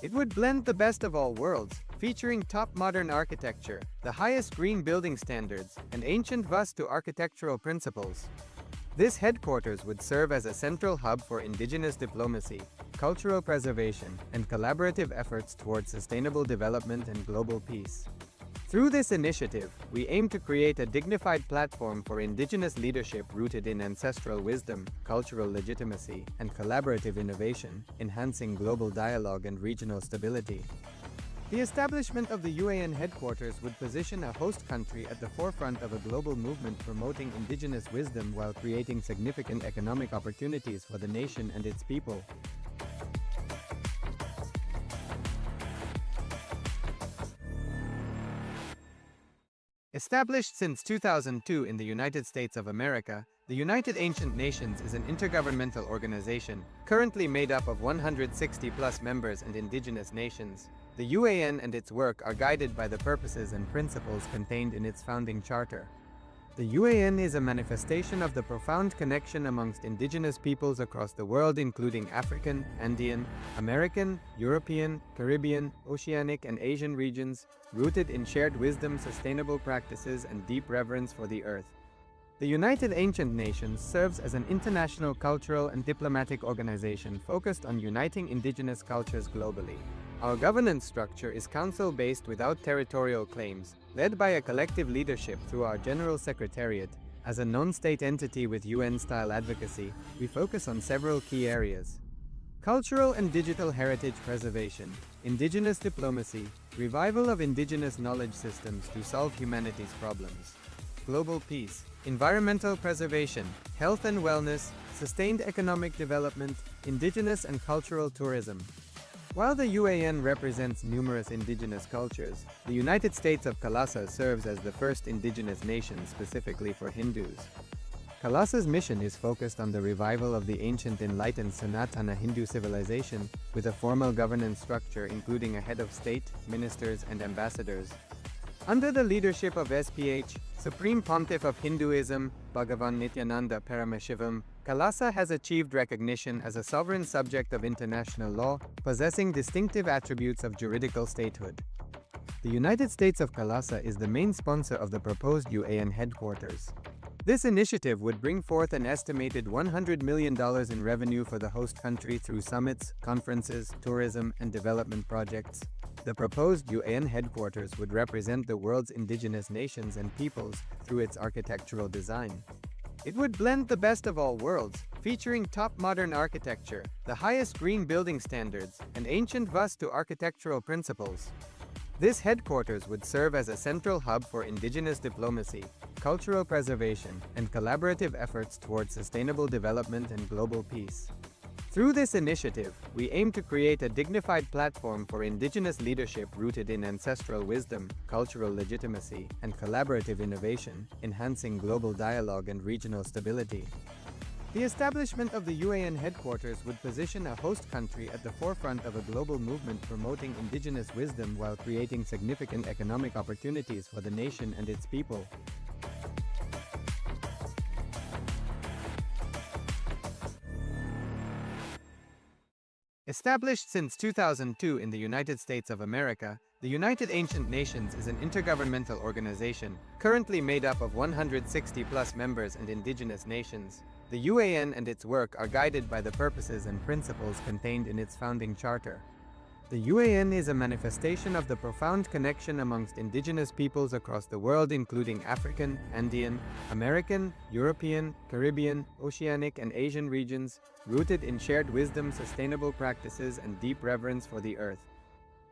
It would blend the best of all worlds, featuring top modern architecture, the highest green building standards, and ancient Vastu architectural principles. This headquarters would serve as a central hub for indigenous diplomacy, cultural preservation, and collaborative efforts towards sustainable development and global peace. Through this initiative, we aim to create a dignified platform for indigenous leadership rooted in ancestral wisdom, cultural legitimacy, and collaborative innovation, enhancing global dialogue and regional stability. The establishment of the UAN headquarters would position a host country at the forefront of a global movement promoting indigenous wisdom while creating significant economic opportunities for the nation and its people. Established since 2002 in the United States of America, the United Ancient Nations is an intergovernmental organization, currently made up of 160+ members and indigenous nations. The UAN and its work are guided by the purposes and principles contained in its founding charter. The UAN is a manifestation of the profound connection amongst indigenous peoples across the world, including African, Andean, American, European, Caribbean, Oceanic, and Asian regions, rooted in shared wisdom, sustainable practices, and deep reverence for the earth. The United Ancient Nations serves as an international cultural and diplomatic organization focused on uniting indigenous cultures globally. Our governance structure is council-based without territorial claims, led by a collective leadership through our General Secretariat. As a non-state entity with UN-style advocacy, we focus on several key areas: cultural and digital heritage preservation, indigenous diplomacy, revival of indigenous knowledge systems to solve humanity's problems, global peace, environmental preservation, health and wellness, sustained economic development, indigenous and cultural tourism. While the UAN represents numerous indigenous cultures, the United States of Kailasa serves as the first indigenous nation specifically for Hindus. Kailasa's mission is focused on the revival of the ancient enlightened Sanatana Hindu civilization with a formal governance structure including a head of state, ministers, and ambassadors. Under the leadership of SPH, Supreme Pontiff of Hinduism, Bhagavan Nityananda Paramashivoham, Kailasa has achieved recognition as a sovereign subject of international law, possessing distinctive attributes of juridical statehood. The United States of Kailasa is the main sponsor of the proposed UAN headquarters. This initiative would bring forth an estimated $100 million in revenue for the host country through summits, conferences, tourism, and development projects. The proposed UAN headquarters would represent the world's indigenous nations and peoples through its architectural design. It would blend the best of all worlds, featuring top modern architecture, the highest green building standards, and ancient Vastu architectural principles. This headquarters would serve as a central hub for indigenous diplomacy, cultural preservation, and collaborative efforts towards sustainable development and global peace. Through this initiative, we aim to create a dignified platform for indigenous leadership rooted in ancestral wisdom, cultural legitimacy, and collaborative innovation, enhancing global dialogue and regional stability. The establishment of the UAN headquarters would position a host country at the forefront of a global movement promoting indigenous wisdom while creating significant economic opportunities for the nation and its people. Established since 2002 in the United States of America, the United Ancient Nations is an intergovernmental organization, currently made up of 160+ members and indigenous nations. The UAN and its work are guided by the purposes and principles contained in its founding charter. The UAN is a manifestation of the profound connection amongst indigenous peoples across the world, including African, Andean, American, European, Caribbean, Oceanic, and Asian regions, rooted in shared wisdom, sustainable practices, and deep reverence for the earth.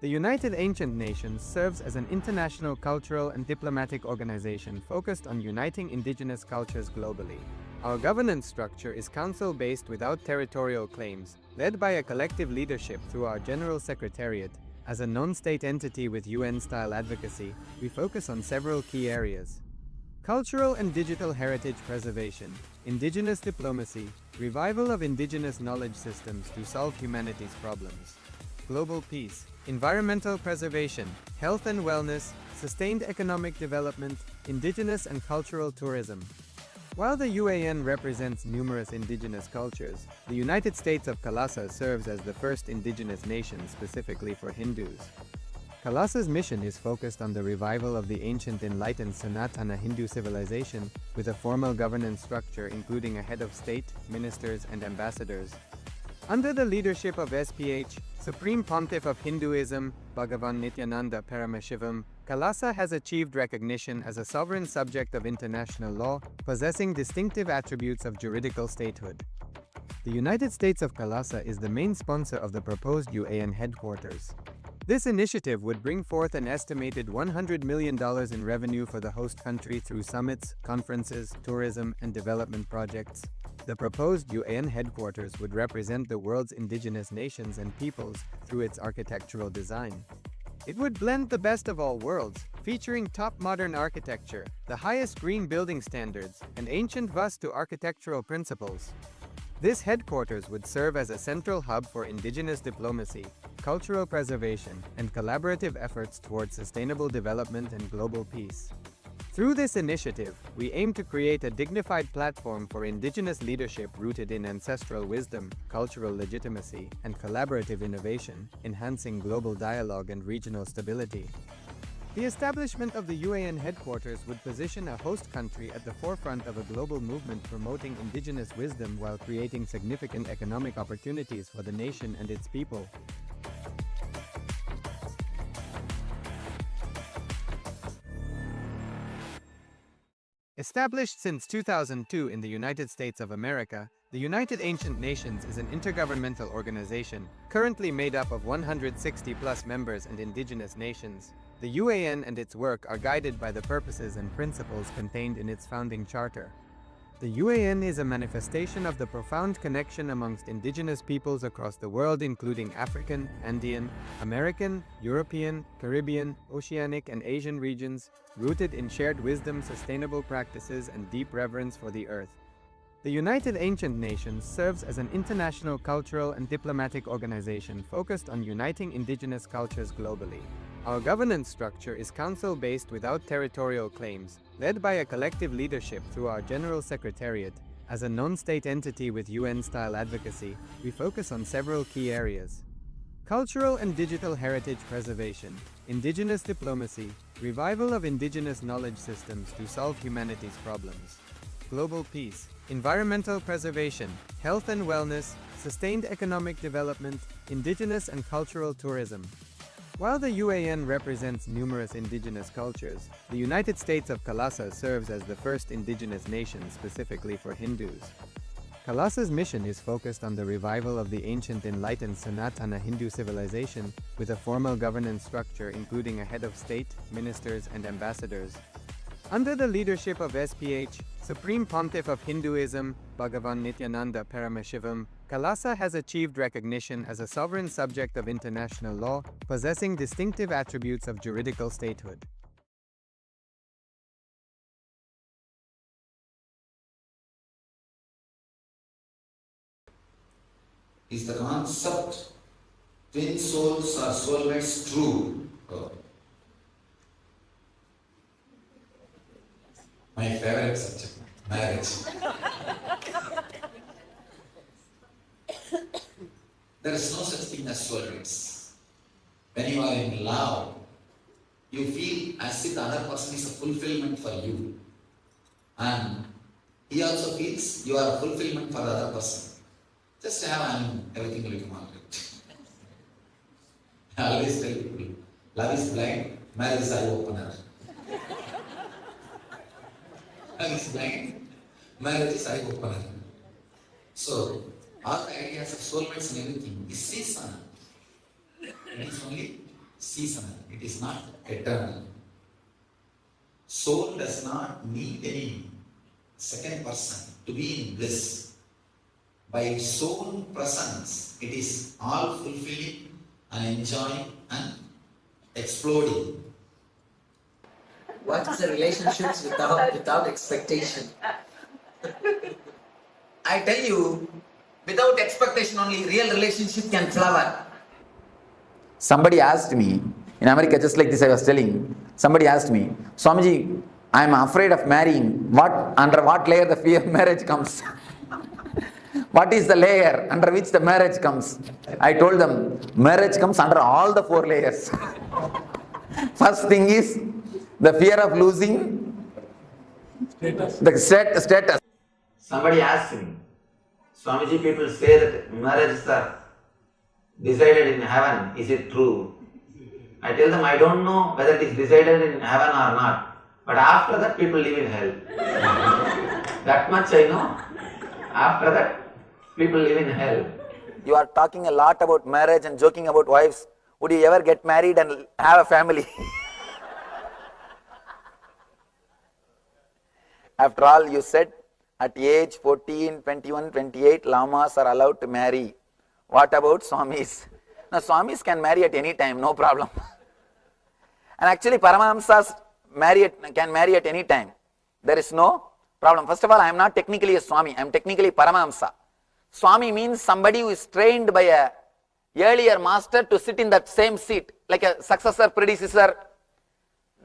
The United Ancient Nations serves as an international cultural and diplomatic organization focused on uniting indigenous cultures globally. Our governance structure is council-based without territorial claims, led by a collective leadership through our General Secretariat. As a non-state entity with UN-style advocacy, we focus on several key areas: cultural and digital heritage preservation, indigenous diplomacy, revival of indigenous knowledge systems to solve humanity's problems, global peace, environmental preservation, health and wellness, sustained economic development, indigenous and cultural tourism. While the UAN represents numerous indigenous cultures, the United States of Kailasa serves as the first indigenous nation specifically for Hindus. Kailasa's mission is focused on the revival of the ancient enlightened Sanatana Hindu civilization with a formal governance structure including a head of state, ministers, and ambassadors. Under the leadership of SPH, Supreme Pontiff of Hinduism, Bhagavan Nityananda Paramashivoham, Kailasa has achieved recognition as a sovereign subject of international law, possessing distinctive attributes of juridical statehood. The United States of Kailasa is the main sponsor of the proposed UAN headquarters. This initiative would bring forth an estimated $100 million in revenue for the host country through summits, conferences, tourism, and development projects. The proposed UAN headquarters would represent the world's indigenous nations and peoples through its architectural design. It would blend the best of all worlds, featuring top modern architecture, the highest green building standards, and ancient Vastu architectural principles. This headquarters would serve as a central hub for indigenous diplomacy, cultural preservation, and collaborative efforts towards sustainable development and global peace. Through this initiative, we aim to create a dignified platform for indigenous leadership rooted in ancestral wisdom, cultural legitimacy, and collaborative innovation, enhancing global dialogue and regional stability. The establishment of the UAN headquarters would position a host country at the forefront of a global movement promoting indigenous wisdom while creating significant economic opportunities for the nation and its people. Established since 2002 in the United States of America, the United Ancient Nations is an intergovernmental organization, currently made up of 160+ members and indigenous nations. The UAN and its work are guided by the purposes and principles contained in its founding charter. The UAN is a manifestation of the profound connection amongst indigenous peoples across the world, including African, Andean, American, European, Caribbean, Oceanic, and Asian regions, rooted in shared wisdom, sustainable practices, and deep reverence for the earth. The United Ancient Nations serves as an international cultural and diplomatic organization focused on uniting indigenous cultures globally. Our governance structure is council-based without territorial claims, led by a collective leadership through our General Secretariat. As a non-state entity with UN-style advocacy, we focus on several key areas: cultural and digital heritage preservation, indigenous diplomacy, revival of indigenous knowledge systems to solve humanity's problems, global peace, environmental preservation, health and wellness, sustained economic development, indigenous and cultural tourism. While the UAN represents numerous indigenous cultures, the United States of Kailasa serves as the first indigenous nation specifically for Hindus. Kailasa's mission is focused on the revival of the ancient enlightened Sanatana Hindu civilization with a formal governance structure including a head of state, ministers, and ambassadors. Under the leadership of SPH, Supreme Pontiff of Hinduism, Bhagavan Nityananda Paramashivoham, Kailasa has achieved recognition as a sovereign subject of international law, possessing distinctive attributes of juridical statehood.
Is the concept twin souls or soulmates true? Oh. My favorite subject, marriage. There is no such thing as soulmates. When you are in love, you feel as if the other person is a fulfillment for you. And he also feels you are a fulfillment for the other person. Just have an everything will come out. I always tell people, love is blind, marriage is eye opener. Love is blind, marriage is eye opener. So, all the ideas of soulmates and everything is seasonal. It is only seasonal. It is not eternal. Soul does not need any second person to be in bliss. By its own presence, it is all fulfilling and enjoying and exploding.
What is a relationship without expectation? I tell you, without expectation only real relationship can flower.
Somebody asked me, in America, just like this I was telling, somebody asked me, Swamiji, I am afraid of marrying. Under what layer the fear of marriage comes? What is the layer under which the marriage comes? I told them, marriage comes under all the 4 layers. First thing is the fear of losing the status. Somebody asked me, Swamiji, people say that marriages are decided in heaven. Is it true? I tell them, I don't know whether it is decided in heaven or not. But after that, people live in hell. That much I know. After that, people live in hell. You are talking a lot about marriage and joking about wives. Would you ever get married and have a family? After all, you said at age 14, 21, 28, lamas are allowed to marry. What about Swamis? Now, Swamis can marry at any time, no problem. And actually, Paramahamsas can marry at any time. There is no problem. First of all, I am not technically a Swami, I am technically Paramahamsa. Swami means somebody who is trained by a earlier master to sit in that same seat, like a successor, predecessor.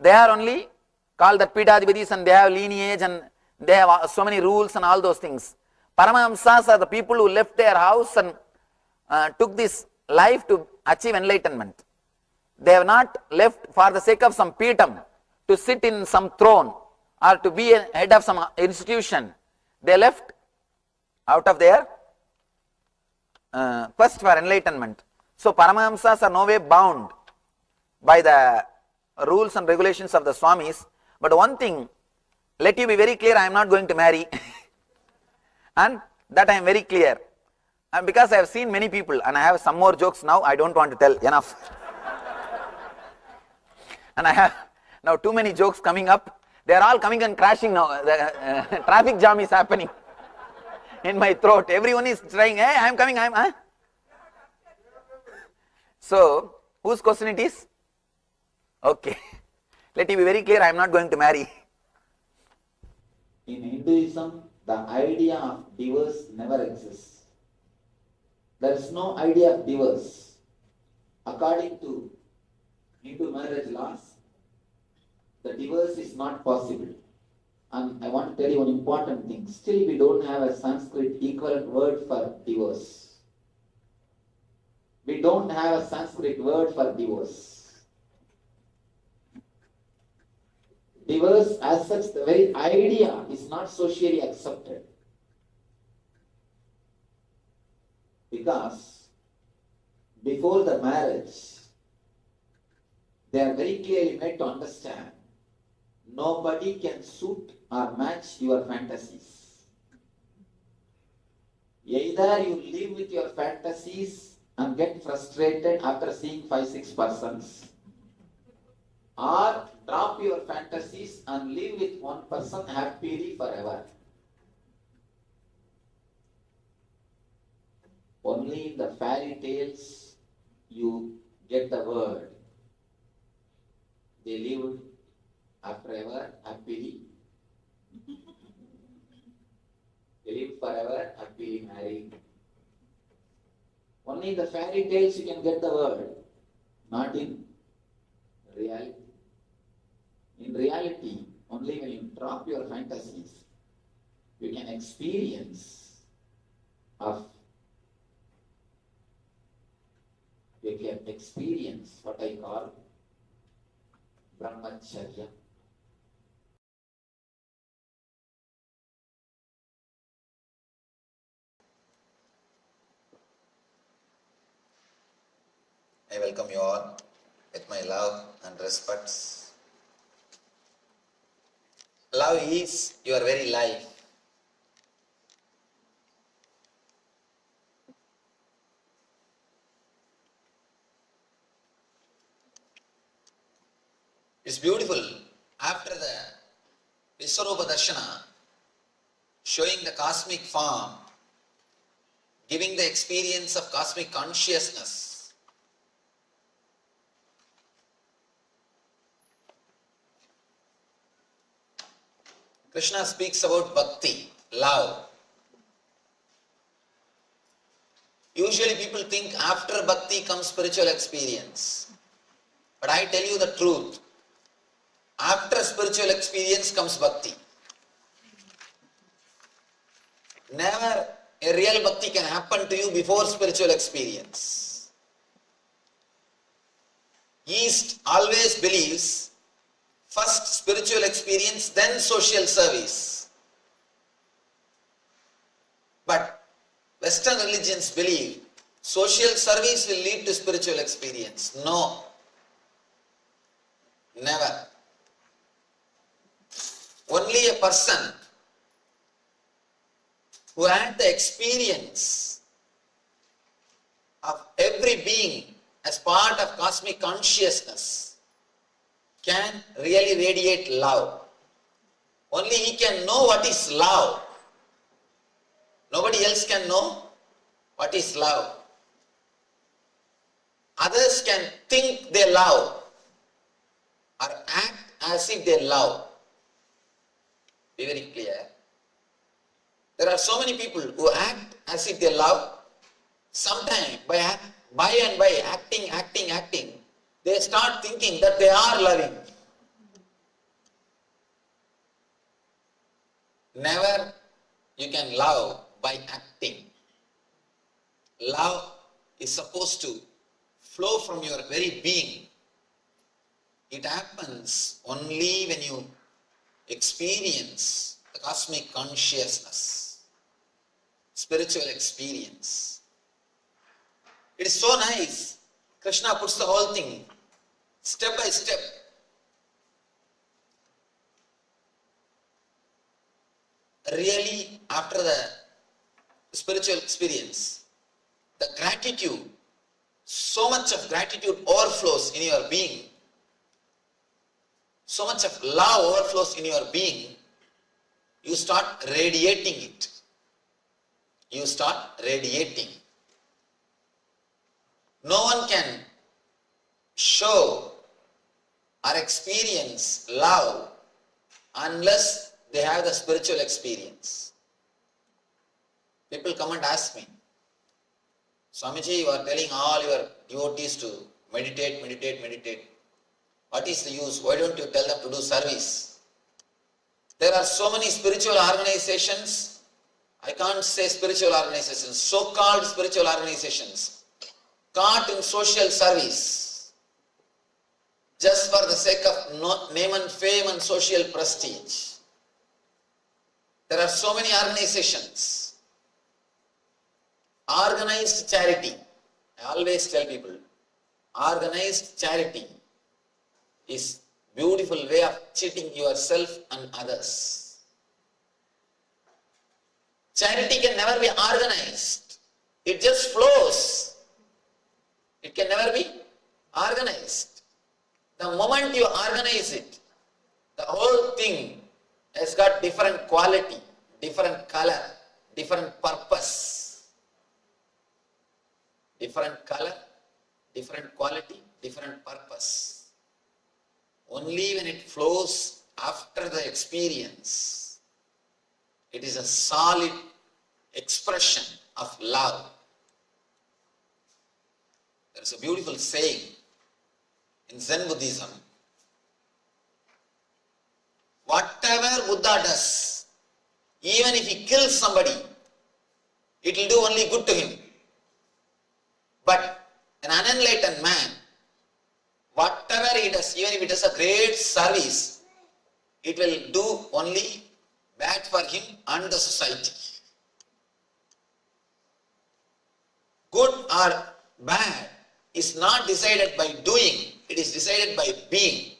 They are only called the Pidadhipatis and they have lineage and they have so many rules and all those things. Paramahamsas are the people who left their house and took this life to achieve enlightenment. They have not left for the sake of some Peetam, to sit in some throne or to be a head of some institution. They left out of their quest for enlightenment. So Paramahamsas are no way bound by the rules and regulations of the Swamis. But one thing, let you be very clear, I am not going to marry. And that I am very clear. And because I have seen many people, and I have some more jokes now, I don't want to tell, enough. And I have now too many jokes coming up. They are all coming and crashing now. The traffic jam is happening in my throat. Everyone is trying, hey, I am coming, So, whose question it is? Okay. Let me be very clear, I am not going to marry. In Hinduism, the idea of divorce never exists. There is no idea of divorce. According to Hindu marriage laws, the divorce is not possible. And I want to tell you one important thing. Still, we don't have a Sanskrit equivalent word for divorce. We don't have a Sanskrit word for divorce. Divorce as such, the very idea is not socially accepted. Because before the marriage, they are very clearly made to understand nobody can suit or match your fantasies. Either you live with your fantasies and get frustrated after seeing 5-6 persons, or drop your fantasies and live with one person happily forever. Only in the fairy tales you get the word. They lived forever happily. They lived forever happily married. Only in the fairy tales you can get the word, not in reality. In reality, only when you drop your fantasies, you can experience what I call Brahmacharya. I welcome you all with my love and respects. Love is your very life. It's beautiful. After the Viswarupa Darshana, showing the cosmic form, giving the experience of cosmic consciousness, Krishna speaks about bhakti, love. Usually people think after bhakti comes spiritual experience. But I tell you the truth. After spiritual experience comes bhakti. Never a real bhakti can happen to you before spiritual experience. East always believes first spiritual experience, then social service. But Western religions believe social service will lead to spiritual experience. No. Never. Only a person who had the experience of every being as part of cosmic consciousness can really radiate love. Only he can know what is love. Nobody else can know what is love. Others can think they love or act as if they love. Be very clear. There are so many people who act as if they love. Sometimes by acting, they start thinking that they are loving. Never you can love by acting. Love is supposed to flow from your very being. It happens only when you experience the cosmic consciousness, spiritual experience. It is so nice. Krishna puts the whole thing step by step. Really, after the spiritual experience, the gratitude, so much of gratitude overflows in your being. So much of love overflows in your being. You start radiating it. You start radiating. No one can show or experience love unless they have the spiritual experience. People come and ask me, Swamiji, you are telling all your devotees to meditate. What is the use? Why don't you tell them to do service? There are so many spiritual organizations, I can't say spiritual organizations, so-called spiritual organizations, caught in social service, just for the sake of name and fame and social prestige. There are so many organizations. Organized charity, I always tell people, organized charity is beautiful way of cheating yourself and others. Charity can never be organized. It just flows. It can never be organized. The moment you organize it, the whole thing has got different quality, different color, different purpose. Different color, different quality, different purpose. Only when it flows after the experience, it is a solid expression of love. There is a beautiful saying in Zen Buddhism. Whatever Buddha does, even if he kills somebody, it will do only good to him. But an unenlightened man, whatever he does, even if it is a great service, it will do only bad for him and the society. Good or bad,
is not decided by doing, it is decided by being.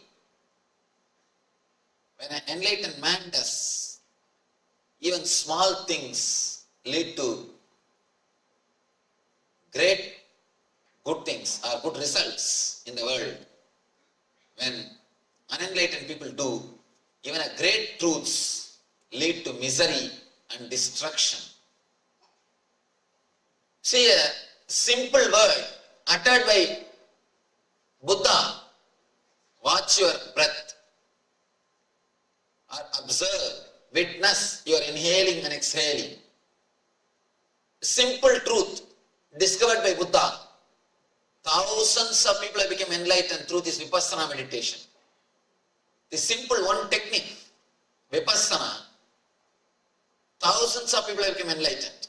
When an enlightened man does, even small things lead to great good things or good results in the world. When unenlightened people do, even a great truths lead to misery and destruction. See, a simple word uttered by Buddha, watch your breath, or observe, witness your inhaling and exhaling. Simple truth discovered by Buddha. Thousands of people have become enlightened through this Vipassana meditation. The simple one technique, Vipassana, thousands of people have become enlightened.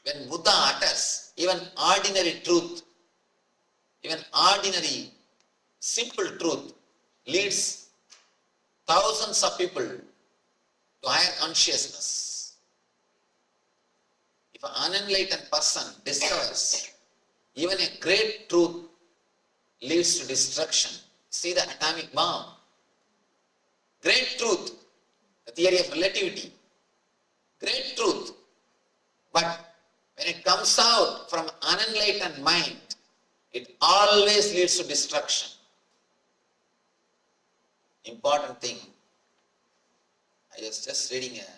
When Buddha utters even ordinary truth, even ordinary simple truth leads thousands of people to higher consciousness. If an unenlightened person discovers even a great truth leads to destruction. See the atomic bomb. Great truth, the theory of relativity. Great truth. But when it comes out from unenlightened mind, it always leads to destruction. Important thing. I was just reading a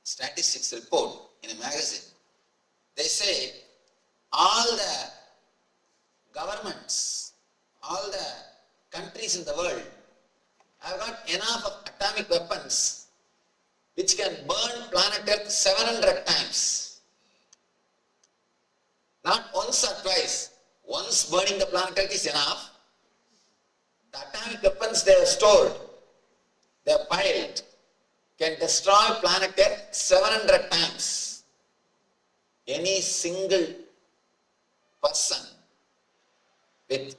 statistics report in a magazine. They say all the governments, all the countries in the world have got enough of atomic weapons which can burn planet Earth 700 times. Not once or twice. Once burning the planet Earth is enough. The atomic weapons they have stored, they have piled, can destroy planet Earth 700 times. Any single person with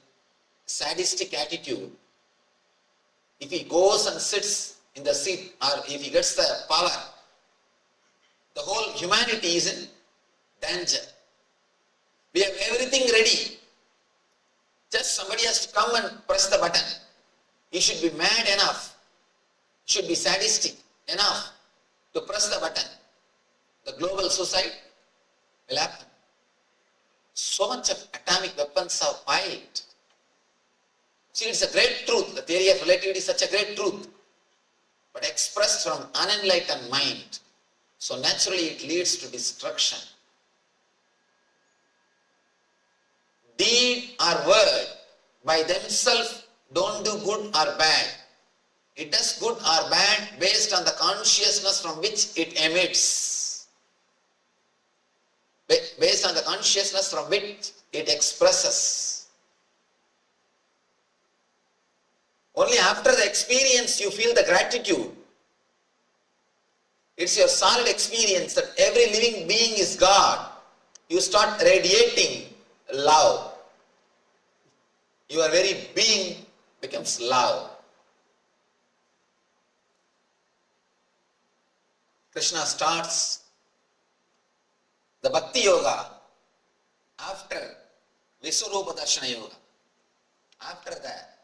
sadistic attitude, if he goes and sits in the seat or if he gets the power, the whole humanity is in danger. We have everything ready. Just somebody has to come and press the button. He should be mad enough, should be sadistic enough to press the button. The global suicide will happen. So much of atomic weapons are piled. See, it's a great truth. The theory of relativity is such a great truth, but expressed from unenlightened mind. So naturally it leads to destruction. Deed or word by themselves don't do good or bad. It does good or bad based on the consciousness from which it emits. Based on the consciousness from which it expresses. Only after the experience you feel the gratitude. It's your solid experience that every living being is God. You start radiating love. Your very being becomes love. Krishna starts the Bhakti Yoga after Visurupa Darshana Yoga. After that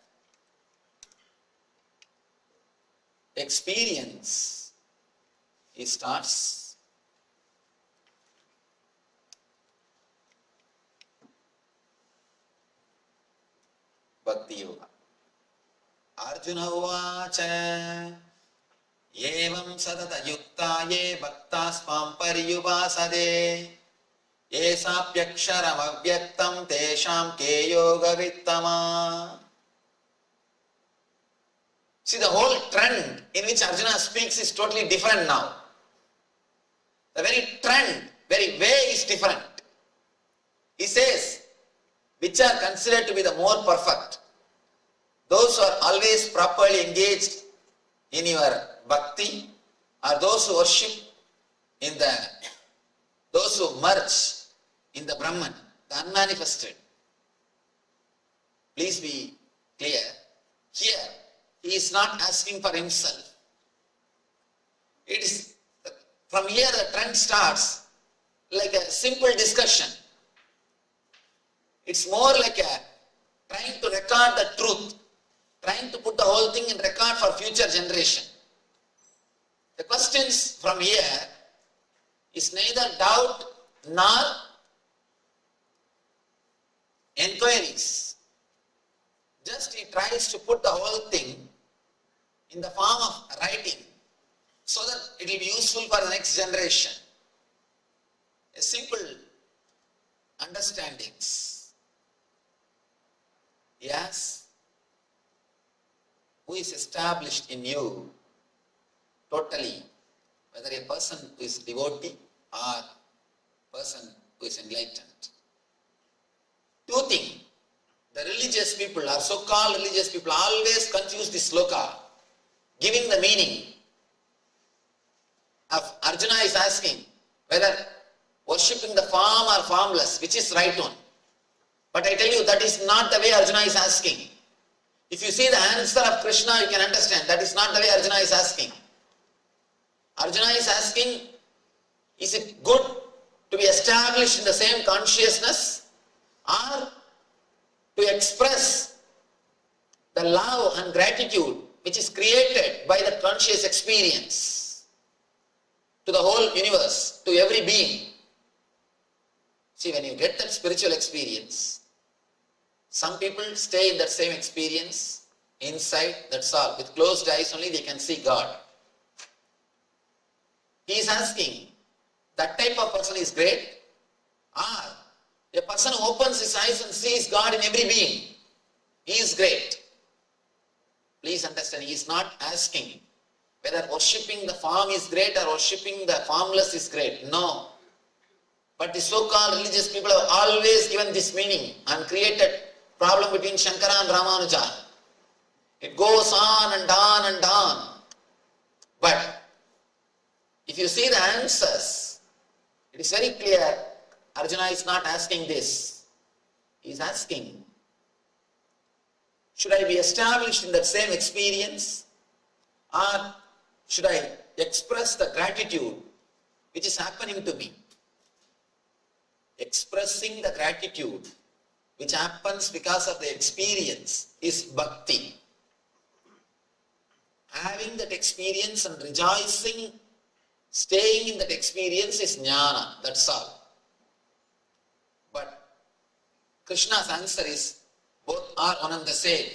experience, he starts Bhakti Yoga. Arjuna uvacha evam sadata yukta ye bhaktas pam pariyupasade esapyaksharam avyaktam tesham ke yoga vittama. See, the whole trend in which Arjuna speaks is totally different now. The very trend, very way is different. He says, which are considered to be the more perfect? Those who are always properly engaged in your bhakti, or those who worship in those who merge in the Brahman, the unmanifested. Please be clear. Here, he is not asking for himself. It is from here the trend starts like a simple discussion. It's more like a trying to record the truth, trying to put the whole thing in record for future generation. The questions from here is neither doubt nor enquiries. Just he tries to put the whole thing in the form of writing so that it will be useful for the next generation. A simple understandings. Yes, who is established in you totally, whether a person who is devotee or person who is enlightened. Two things. The religious people or so-called religious people always confuse this sloka, giving the meaning of Arjuna is asking whether worshipping the form or formless, which is right one. But I tell you, that is not the way Arjuna is asking. If you see the answer of Krishna, you can understand that is not the way Arjuna is asking. Arjuna is asking, is it good to be established in the same consciousness or to express the love and gratitude which is created by the conscious experience to the whole universe, to every being? See, when you get that spiritual experience, some people stay in that same experience inside, that's all. With closed eyes only they can see God. He is asking, that type of person is great, or a person who opens his eyes and sees God in every being, he is great. Please understand, he is not asking whether worshipping the form is great or worshipping the formless is great. No. But the so-called religious people have always given this meaning and created problem between Shankara and Ramanuja. It goes on and on and on. But if you see the answers, it is very clear. Arjuna is not asking this. He is asking, should I be established in that same experience, or should I express the gratitude which is happening to me? Expressing the gratitude which happens because of the experience is bhakti. Having that experience and rejoicing, staying in that experience is jnana, that's all. But Krishna's answer is, both are one and the same.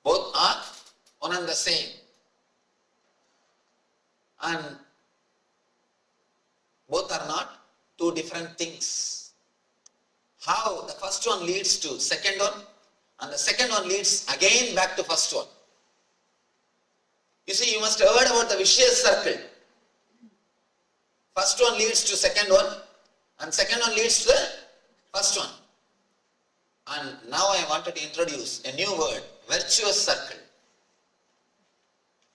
Both are one and the same. And both are not two different things. How the first one leads to second one, and the second one leads again back to first one. You see, you must have heard about the vicious circle. First one leads to second one, and second one leads to the first one. And now I wanted to introduce a new word, virtuous circle.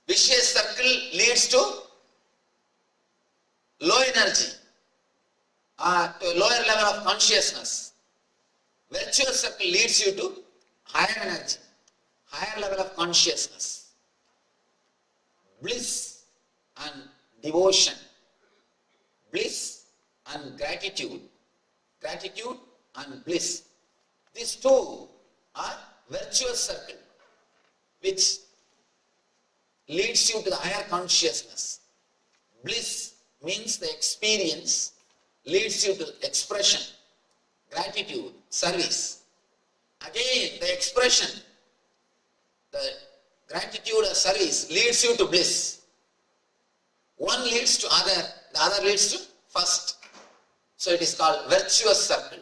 Vicious circle leads to low energy, to a lower level of consciousness. Virtuous circle leads you to higher energy, higher level of consciousness. Bliss and devotion. Bliss and gratitude. Gratitude and bliss. These two are virtuous circle which leads you to the higher consciousness. Bliss means the experience leads you to expression, gratitude, service. Again, the expression, the gratitude or service leads you to bliss. One leads to other, the other leads to first. So it is called virtuous circle.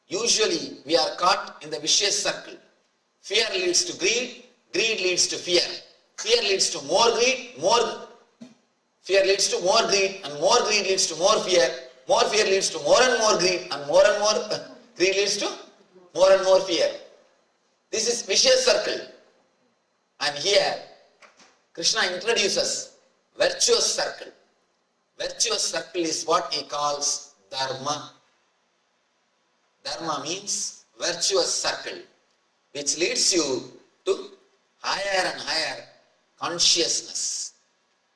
Usually we are caught in the vicious circle. Fear leads to greed, greed leads to fear. Fear leads to more greed, fear leads to more greed, and more greed leads to more fear leads to more and more greed, and more greed leads to more and more fear. This is vicious circle. And here Krishna introduces virtuous circle. Virtuous circle is what he calls dharma. Dharma means virtuous circle, which leads you to higher and higher consciousness,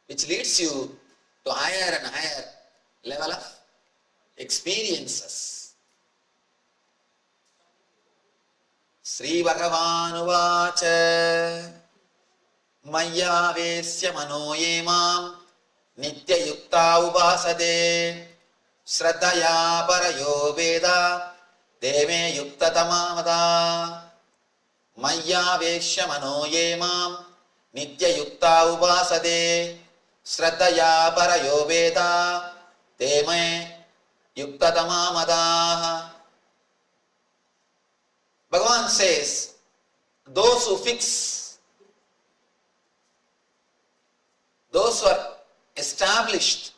which leads you to higher and higher level of experiences. Sri Bhagavan Maya Vesya Mano Yemam Nitya Yukta Upasade Shraddhaya Parayo Veda Deme Yukta Tamamada Maya Vesya Mano Yemam Nitya Yukta Upasade Shraddhaya Parayo Veda Deme Yukta Tamamada. Bhagavan says, those who fix, those who are established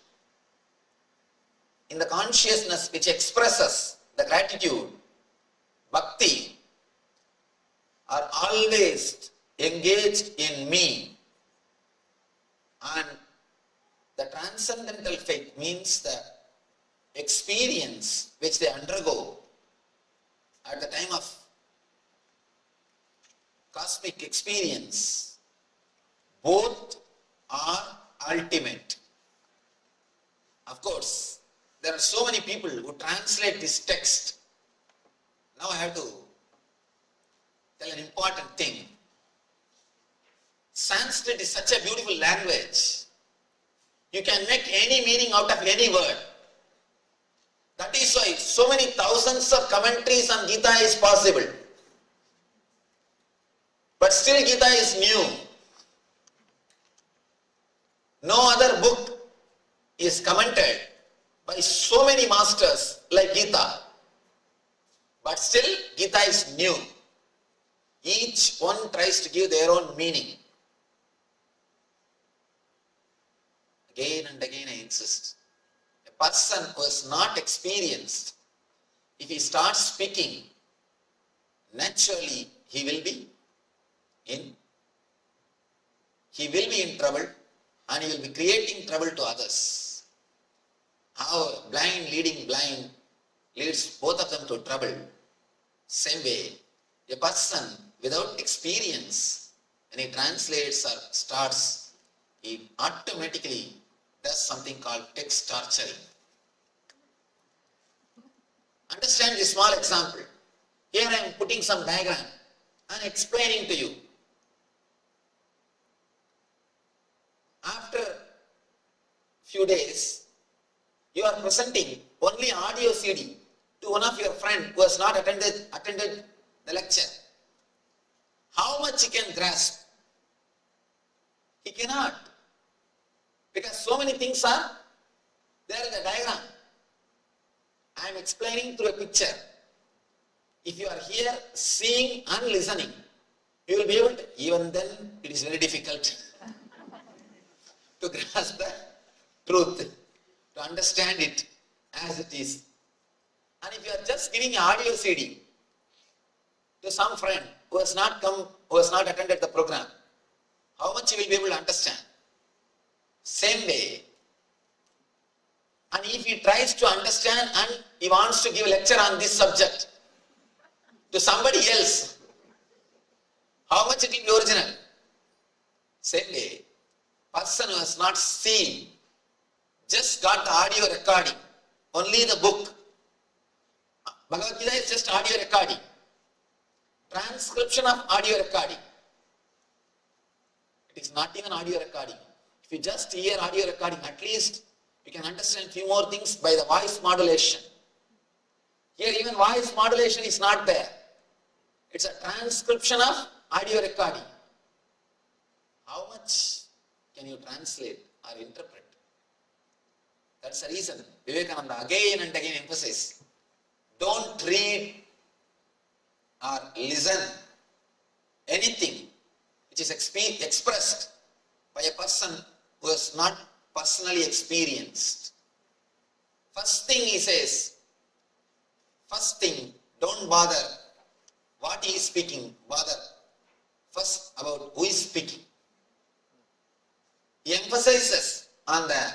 in the consciousness which expresses the gratitude, bhakti, are always engaged in me. And the transcendental faith means the experience which they undergo at the time of cosmic experience. Both are ultimate. Of course, there are so many people who translate this text. Now I have to tell an important thing. Sanskrit is such a beautiful language. You can make any meaning out of any word. That is why so many thousands of commentaries on Gita is possible. But still Gita is new. No other book is commented by so many masters like Gita. But still Gita is new. Each one tries to give their own meaning. Again and again I insist. A person who is not experienced, if he starts speaking, naturally he will be in trouble, and he will be creating trouble to others. How blind leading blind leads both of them to trouble. Same way, a person without experience, when he translates or starts, he automatically does something called text torturing. Understand this small example. Here I am putting some diagram and explaining to you. After few days, you are presenting only audio CD to one of your friend who has not attended the lecture. How much he can grasp? He cannot. Because so many things are there in the diagram. I am explaining through a picture. If you are here seeing and listening, you will be able to, even then it is very difficult to grasp the truth, to understand it as it is. And if you are just giving an audio CD to some friend who has not come, who has not attended the program, how much he will be able to understand? Same way, and if he tries to understand and he wants to give a lecture on this subject to somebody else, how much it will be original? Same way, person who has not seen, just got the audio recording, only the book. Bhagavad Gita is just audio recording. Transcription of audio recording. It is not even audio recording. If you just hear audio recording, at least you can understand few more things by the voice modulation. Here even voice modulation is not there. It's a transcription of audio recording. How much can you translate or interpret? That's the reason Vivekananda again and again emphasizes, don't read or listen anything which is expressed by a person who has not personally experienced. First thing he says, first thing, don't bother what he is speaking, bother first about who is speaking. He emphasizes on the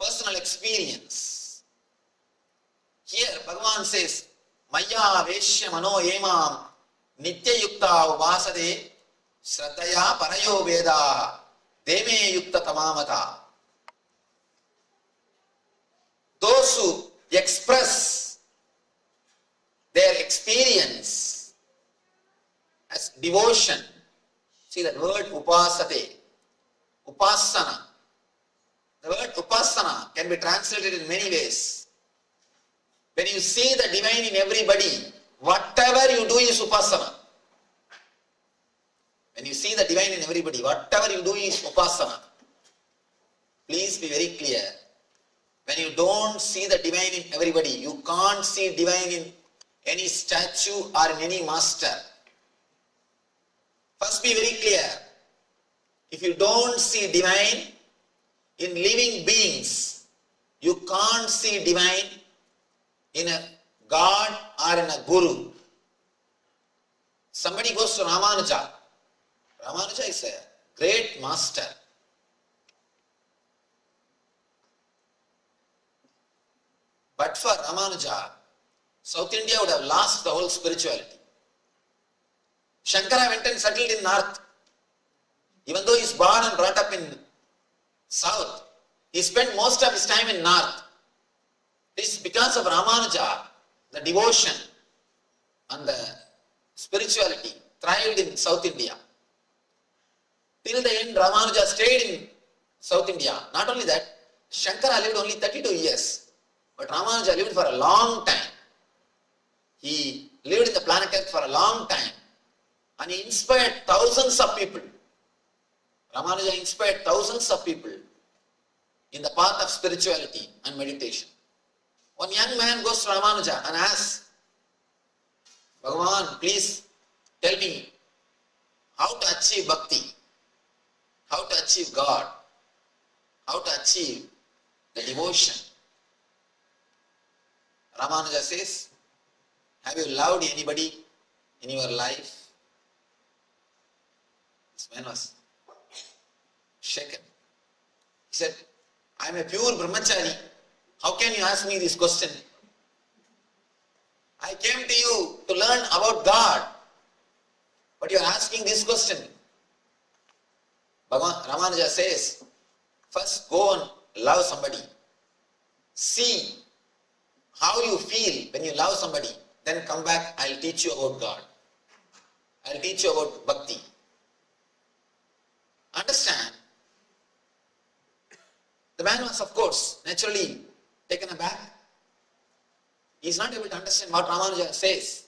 personal experience. Here Bhagavan says, Maya Veshya Mano Emam Nitya Yukta Upasade Shraddhaya Parayo Veda Deme Yukta Tamamata. those who express their experience as devotion. See that word upasate, upasana. The word upasana can be translated in many ways. When you see the divine in everybody, whatever you do is upasana. When you see the divine in everybody, whatever you do is upasana. Please be very clear. When you don't see the divine in everybody, you can't see divine in any statue or in any master. First be very clear. If you don't see divine in living beings, you can't see divine in a God or in a Guru. Somebody goes to Ramanuja. Ramanuja is a great master. But for Ramanuja, South India would have lost the whole spirituality. Shankara went and settled in North. Even though he is born and brought up in South, he spent most of his time in North. It is because of Ramanuja, the devotion and the spirituality thrived in South India. Till the end, Ramanuja stayed in South India. Not only that, Shankara lived only 32 years. But Ramanuja lived for a long time. He lived in the planet Earth for a long time. And he inspired thousands of people. Ramanuja inspired thousands of people in the path of spirituality and meditation. One young man goes to Ramanuja and asks, Bhagavan, please tell me how to achieve bhakti, how to achieve God, how to achieve the devotion. Ramanuja says, have you loved anybody in your life? This man was shaken. He said, I am a pure brahmachari. How can you ask me this question? I came to you to learn about God, but you are asking this question. Ramanuja says, first go and love somebody. See how you feel when you love somebody. Then come back, I will teach you about God. I will teach you about bhakti. Understand? The man was, of course, naturally taken aback. He is not able to understand what Ramanuja says.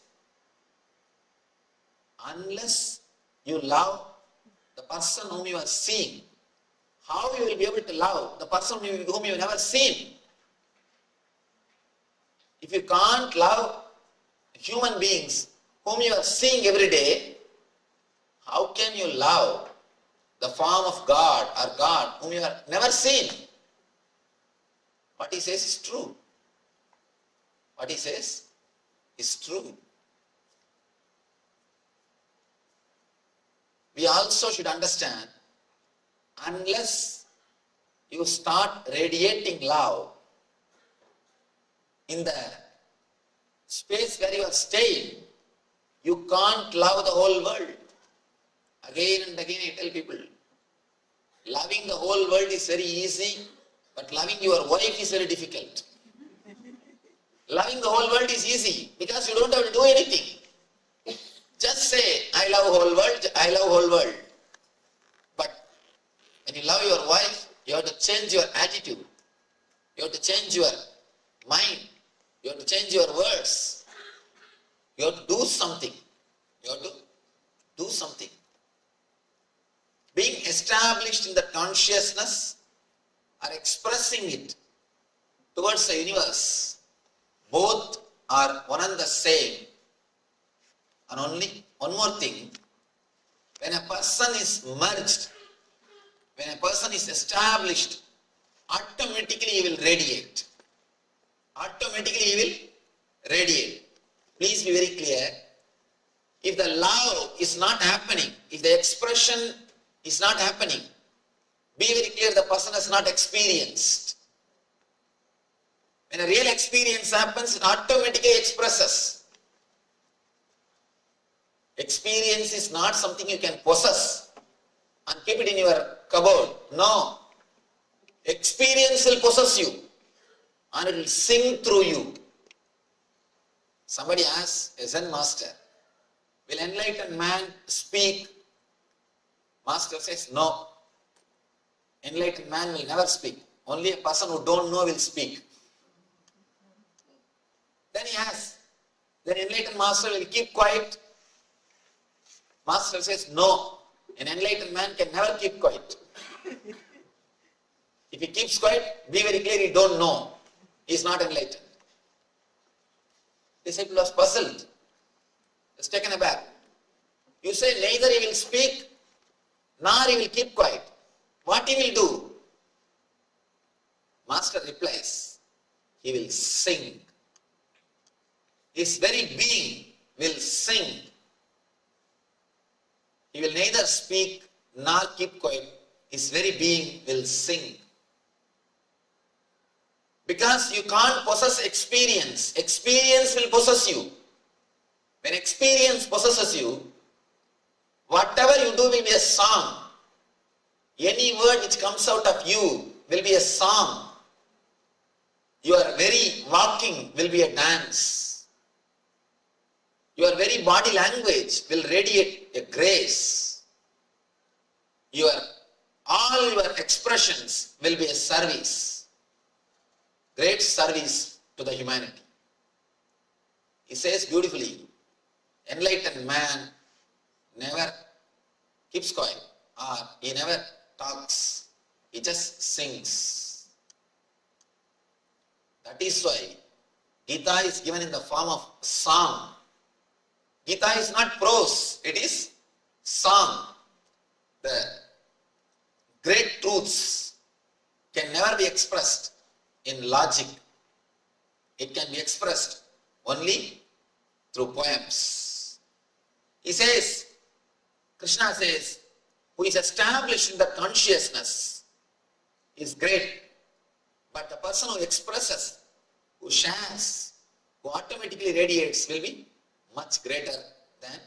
Unless you love the person whom you are seeing, how you will be able to love the person whom you have never seen? If you can't love human beings whom you are seeing every day, how can you love the form of God or God whom you have never seen? What he says is true. What he says is true. We also should understand, unless you start radiating love in the space where you are staying, you can't love the whole world. Again and again I tell people, loving the whole world is very easy, but loving your wife is very difficult. Loving the whole world is easy because you don't have to do anything. Just say, I love whole world, I love whole world. But when you love your wife, you have to change your attitude. You have to change your mind. You have to change your words. You have to do something. You have to do something. Being established in the consciousness or expressing it towards the universe, both are one and the same. And only one more thing, when a person is merged, when a person is established, automatically he will radiate. Automatically he will radiate. Please be very clear. If the love is not happening, if the expression is not happening, be very clear, the person has not experienced. When a real experience happens, it automatically expresses. Experience is not something you can possess and keep it in your cupboard. No. Experience will possess you. and it will sing through you. Somebody asks a Zen master, will enlightened man speak? Master says, no. Enlightened man will never speak. Only a person who don't know will speak. Then he asks, then enlightened master will keep quiet? Master says, no. An enlightened man can never keep quiet. If he keeps quiet, be very clear, he don't know. He is not enlightened. Disciple was puzzled. He was taken aback. You say neither he will speak, nor he will keep quiet. What he will do? Master replies, he will sing. His very being will sing. He will neither speak nor keep quiet. His very being will sing. Because you can't possess experience. Experience will possess you. When experience possesses you, whatever you do will be a song. Any word which comes out of you will be a song. Your very walking will be a dance. Your very body language will radiate a grace. All your expressions will be a service. Great service to the humanity. He says beautifully, enlightened man never keeps quiet or he never talks. He just sings. That is why Gita is given in the form of song. Gita is not prose, it is song. The great truths can never be expressed in logic. It can be expressed only through poems. He says, Krishna says, who is established in the consciousness is great. But the person who expresses, who shares, who automatically radiates will be much greater than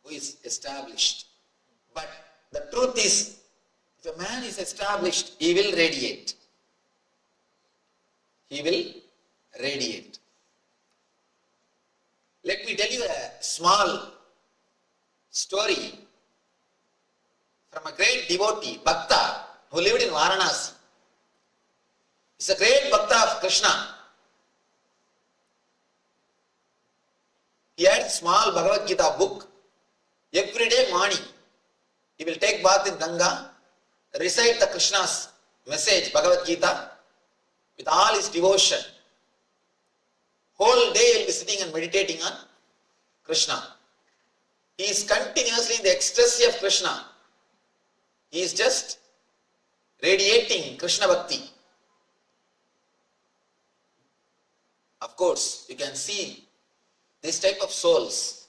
who is established. But the truth is, if a man is established, he will radiate. He will radiate. Let me tell you a small story from a great devotee, Bhakta, who lived in Varanasi. He's a great Bhakta of Krishna. He had a small Bhagavad Gita book. Every day morning, he will take bath in Ganga, recite the Krishna's message, Bhagavad Gita, with all his devotion. Whole day he will be sitting and meditating on Krishna. He is continuously in the ecstasy of Krishna. He is just radiating Krishna Bhakti. Of course, you can see this type of souls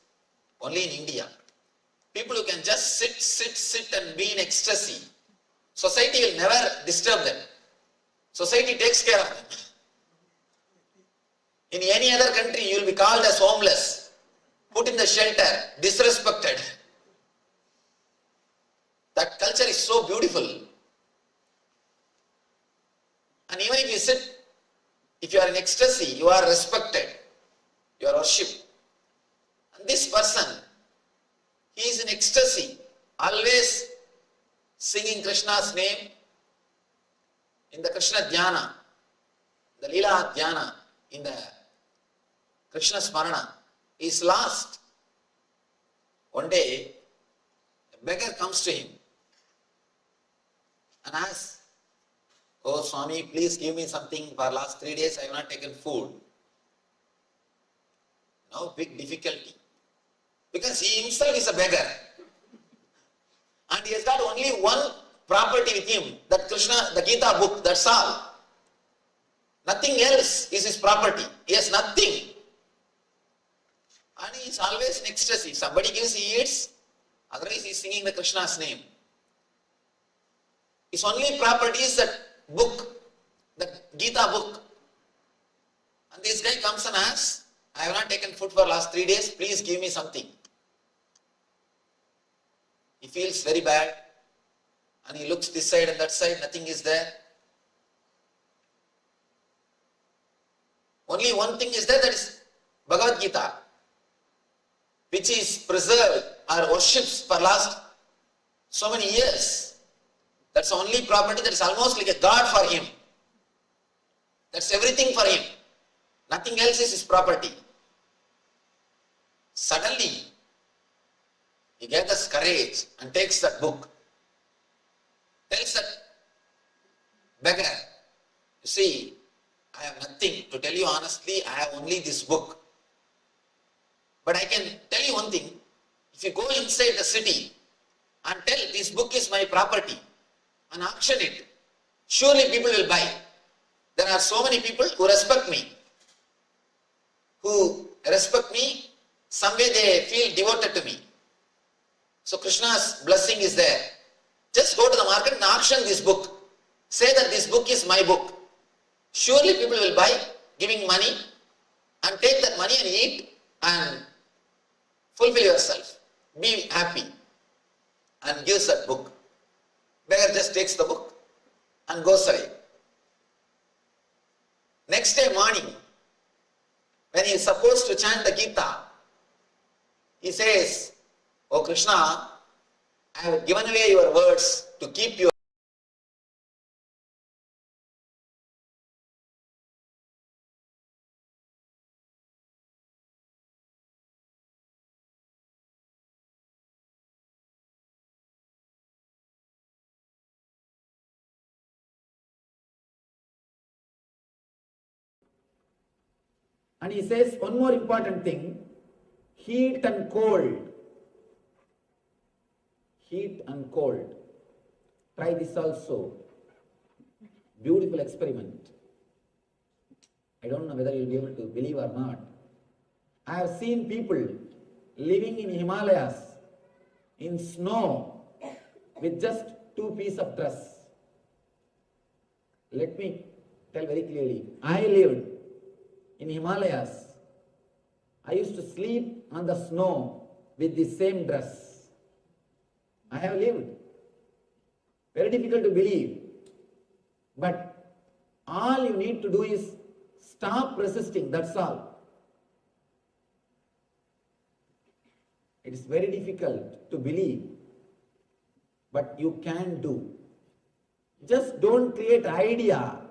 only in India. People who can just sit and be in ecstasy. Society will never disturb them. Society takes care of them. In any other country, you will be called as homeless, put in the shelter, disrespected. That culture is so beautiful. And even if you sit, if you are in ecstasy, you are respected, you are worshipped. And this person, he is in ecstasy, always singing Krishna's name in the Krishna Dhyana, the Leela Dhyana, in the Krishna Smarana. He is lost. One day, a beggar comes to him and asks, "Oh Swami, please give me something. For last 3 days I have not taken food." Now big difficulty. Because he himself is a beggar. And he has got only one property with him, that Krishna, the Gita book, that's all. Nothing else is his property. He has nothing. And he is always in ecstasy. If somebody gives, he eats. Otherwise he is singing the Krishna's name. His only property is that book, the Gita book. And this guy comes and asks, "I have not taken food for last 3 days, please give me something." He feels very bad and he looks this side and that side, nothing is there. only one thing is there, that is Bhagavad Gita, which is preserved or worshipped for last so many years. That's the only property that is almost like a god for him. That's everything for him. Nothing else is his property. Suddenly, he gathers courage and takes that book. Tells that beggar, you see, I have nothing. To tell you honestly, I have only this book. But I can tell you one thing. If you go inside the city and tell this book is my property and auction it, surely people will buy. There are so many people who respect me. Some way they feel devoted to me. So Krishna's blessing is there. Just go to the market and auction this book. Say that this book is my book. Surely people will buy, giving money, and take that money and eat and fulfill yourself. Be happy. And gives that book. Beggar just takes the book and goes away. Next day morning, when he is supposed to chant the Gita, he says, "Oh Krishna, I have given away your words to keep your And he says one more important thing, heat and cold. Heat and cold. Try this also. Beautiful experiment. I don't know whether you'll be able to believe or not. I have seen people living in Himalayas in snow with just 2 pieces of dress. Let me tell very clearly. I lived in Himalayas. I used to sleep on the snow with the same dress. I have lived. Very difficult to believe. But all you need to do is stop resisting, that's all. It is very difficult to believe, but you can do. Just don't create idea.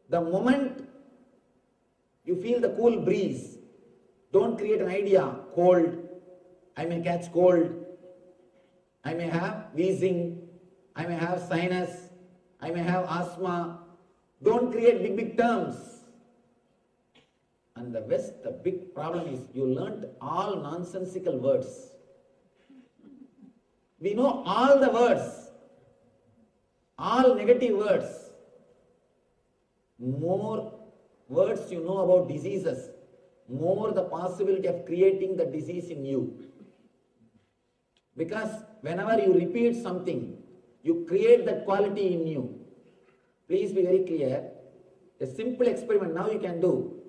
The moment you feel the cool breeze, don't create an idea, cold, I may catch cold, I may have wheezing, I may have sinus, I may have asthma. Don't create big terms. And the West, the big problem is you learnt all nonsensical words. We know all the words, all negative words. More words you know about diseases, more the possibility of creating the disease in you. Because whenever you repeat something, you create that quality in you. Please be very clear. A simple experiment now you can do.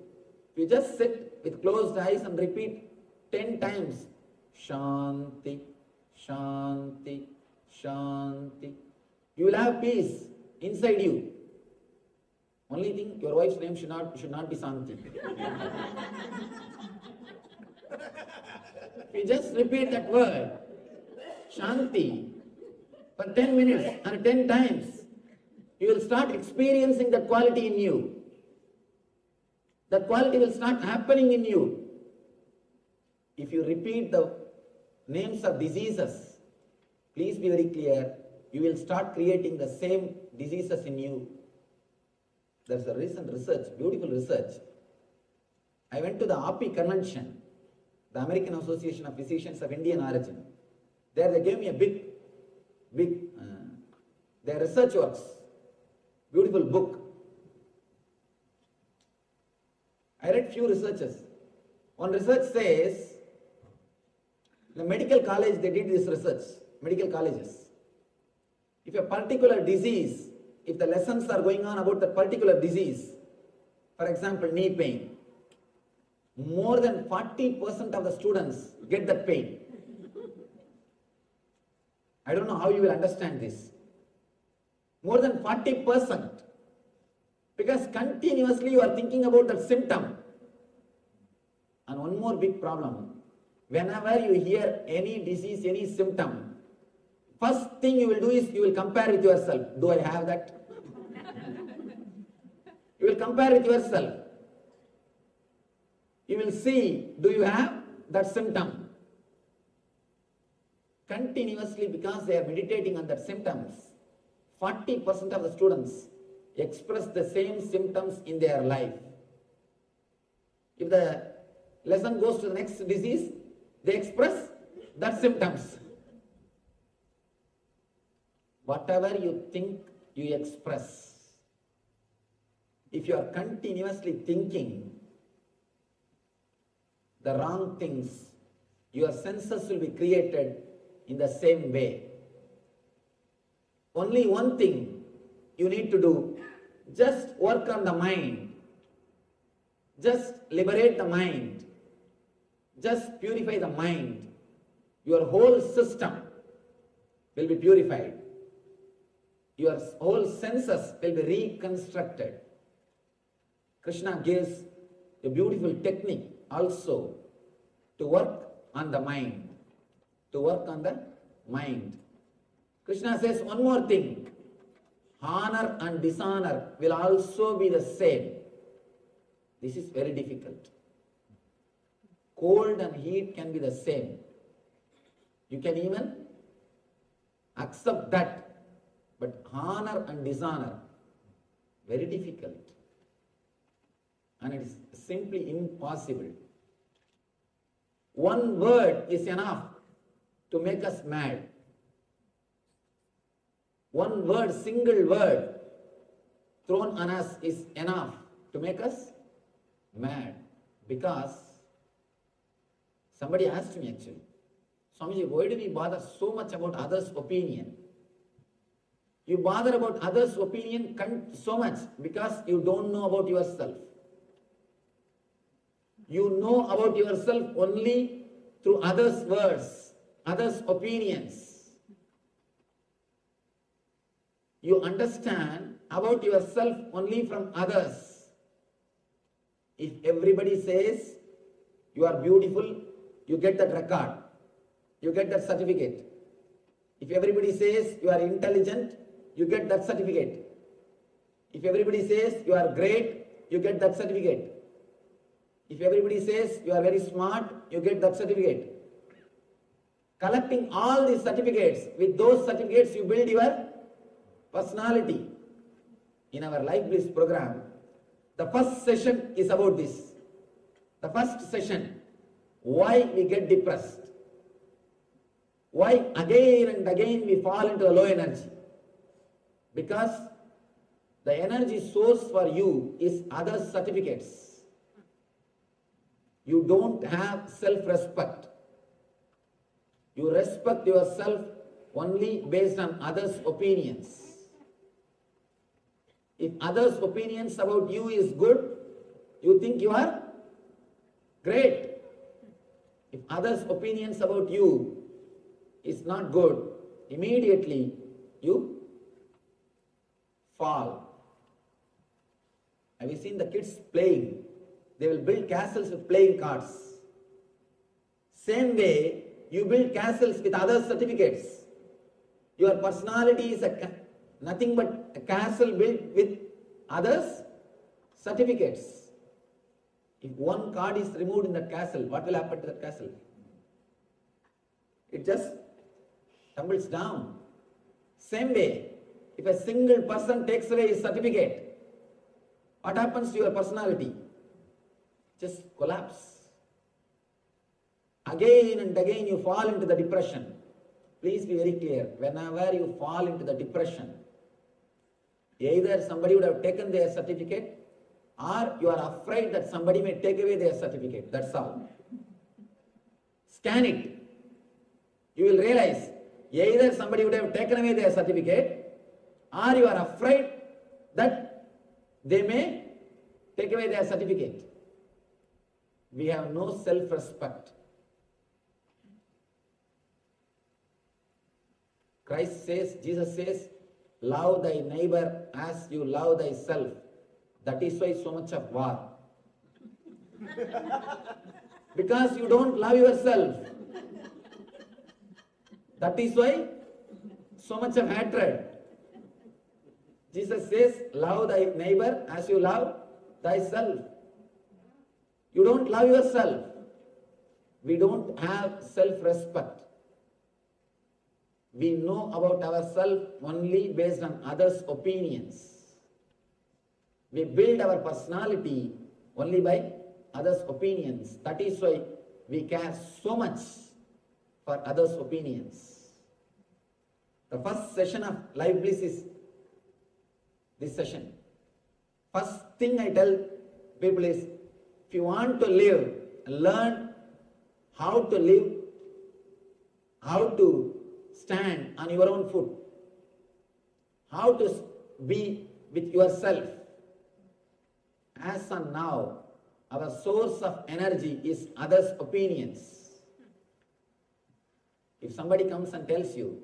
You just sit with closed eyes and repeat 10 times. Shanti, Shanti, Shanti. You will have peace inside you. Only thing, your wife's name should not be Santi. You just repeat that word, Shanti, for 10 minutes or 10 times. You will start experiencing that quality in you. That quality will start happening in you. If you repeat the names of diseases, please be very clear, you will start creating the same diseases in you. There's a recent research, beautiful research. I went to the API convention, the American Association of Physicians of Indian Origin. There they gave me a big, their research works, beautiful book. I read few researches. One research says, the medical college, they did this research, medical colleges. If a particular disease, if the lessons are going on about that particular disease, for example, knee pain, more than 40% of the students get that pain. I don't know how you will understand this. More than 40%. Because continuously you are thinking about that symptom. And one more big problem, whenever you hear any disease, any symptom, first thing you will do is you will compare with yourself. Do I have that? You will compare with yourself. You will see, do you have that symptom? Continuously, because they are meditating on that symptoms, 40% of the students express the same symptoms in their life. If the lesson goes to the next disease, they express that symptoms. Whatever you think, you express. If you are continuously thinking the wrong things, your senses will be created in the same way. Only one thing you need to do, just work on the mind. Just liberate the mind. Just purify the mind. Your whole system will be purified. Your whole senses will be reconstructed. Krishna gives a beautiful technique also to work on the mind. To work on the mind. Krishna says one more thing. Honor and dishonor will also be the same. This is very difficult. Cold and heat can be the same. You can even accept that. But honor and dishonor, very difficult. And it is simply impossible. One word is enough to make us mad. One word, single word thrown on us is enough to make us mad. Because somebody asked me actually, Swamiji, why do we bother so much about others' opinion? You bother about others' opinion so much because you don't know about yourself. You know about yourself only through others' words, others' opinions. You understand about yourself only from others. If everybody says you are beautiful, you get that record, you get that certificate. If everybody says you are intelligent, you get that certificate. If everybody says you are great, you get that certificate. If everybody says you are very smart, you get that certificate. Collecting all these certificates, with those certificates you build your personality. In our Life Bliss program, the first session is about this. The first session, why we get depressed. Why again and again we fall into a low energy. Because the energy source for you is other certificates. You don't have self-respect. You respect yourself only based on others' opinions. If others' opinions about you is good, you think you are great. If others' opinions about you is not good, immediately you fall. Have you seen the kids playing? They will build castles with playing cards. Same way, you build castles with other certificates. Your personality is nothing but a castle built with others' certificates. If one card is removed in that castle, what will happen to that castle? It just tumbles down. Same way, if a single person takes away his certificate, what happens to your personality? Just collapse. Again and again you fall into the depression. Please be very clear. Whenever you fall into the depression, either somebody would have taken their certificate or you are afraid that somebody may take away their certificate. That's all. Scan it. You will realize either somebody would have taken away their certificate or you are afraid that they may take away their certificate. We have no self-respect. Christ says, Jesus says, love thy neighbor as you love thyself. That is why so much of war.
Because you don't love yourself. That is why so much of hatred. Jesus says, love thy neighbor as you love thyself. You don't love yourself. We don't have self-respect. We know about ourselves only based on others' opinions. We build our personality only by others' opinions. That is why we care so much for others' opinions. The first session of Life Bliss is this session. First thing I tell people is, if you want to live, learn how to live, how to stand on your own foot, how to be with yourself. As on now, our source of energy is others' opinions. If somebody comes and tells you,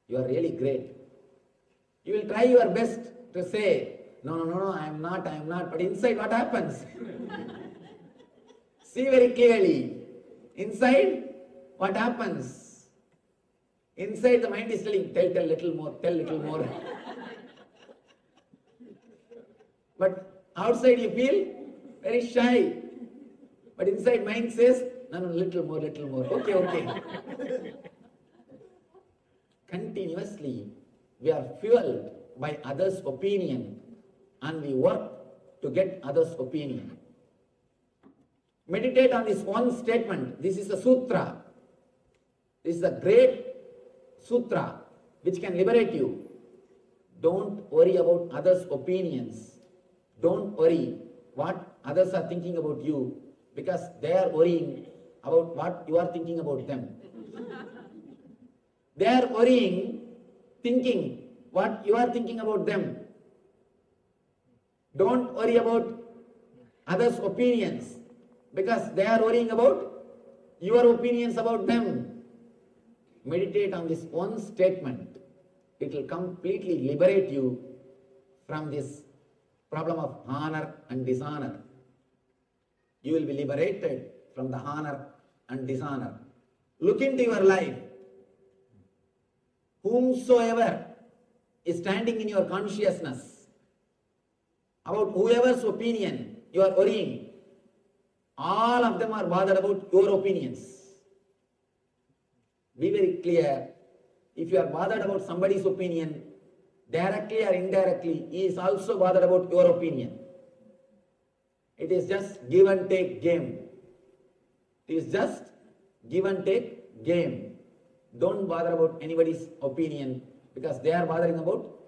you are really great, you will try your best to say, no, I am not, but inside what happens? See very clearly, inside what happens? Inside the mind is telling, tell little more. But outside you feel very shy. But inside mind says, no, little more. Okay. Continuously, we are fueled by others' opinion and we work to get others' opinion. Meditate on this one statement. This is a sutra. This is a great sutra which can liberate you. Don't worry about others' opinions. Don't worry what others are thinking about you, because they are worrying about what you are thinking about them. They are worrying, thinking what you are thinking about them. Don't worry about others' opinions, because they are worrying about your opinions about them. Meditate on this one statement. It will completely liberate you from this problem of honor and dishonor. You will be liberated from the honor and dishonor. Look into your life. Whomsoever is standing in your consciousness, about whoever's opinion you are worrying, all of them are bothered about your opinions. Be very clear. If you are bothered about somebody's opinion, directly or indirectly, he is also bothered about your opinion. It is just give and take game. It is just give and take game. Don't bother about anybody's opinion, because they are bothering about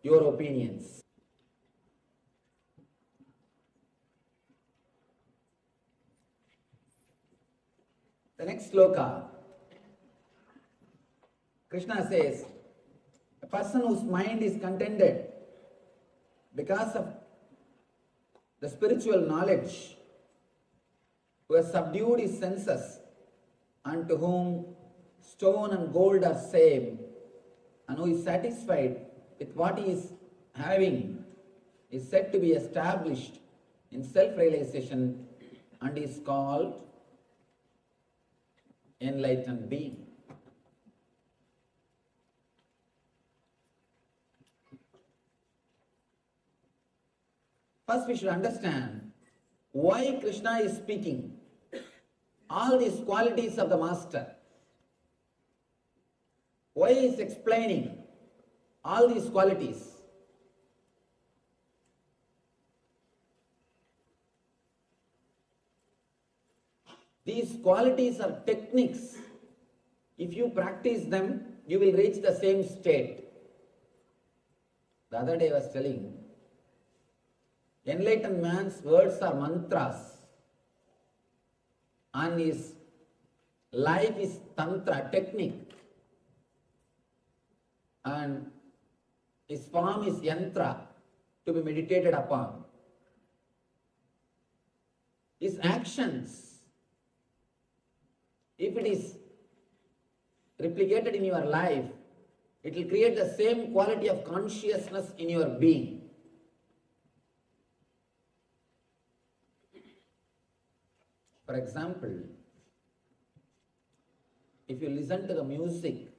your opinions. The next sloka, Krishna says, a person whose mind is contented because of the spiritual knowledge, who has subdued his senses, and to whom stone and gold are same, and who is satisfied with what he is having, is said to be established in self-realization and is called enlightened being. First, we should understand why Krishna is speaking all these qualities of the Master. Why he is explaining all these qualities? These qualities are techniques. If you practice them, you will reach the same state. The other day I was telling, enlightened man's words are mantras, and his life is tantra, technique, and his form is yantra, to be meditated upon. His actions, if it is replicated in your life, it will create the same quality of consciousness in your being.
For example, if you listen to the music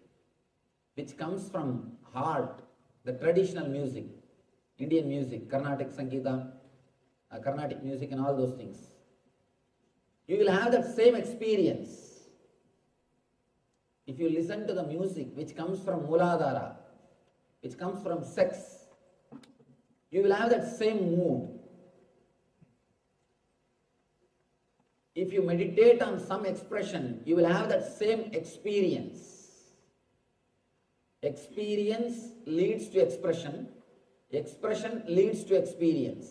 which comes from heart, the traditional music, Indian music, Carnatic Sangeeta, Carnatic music and all those things, you will have that same experience. If you listen to the music which comes from Mooladhara, which comes from sex, you will have that same mood. If you meditate on some expression, you will have that same experience. Experience leads to expression. Expression leads to experience.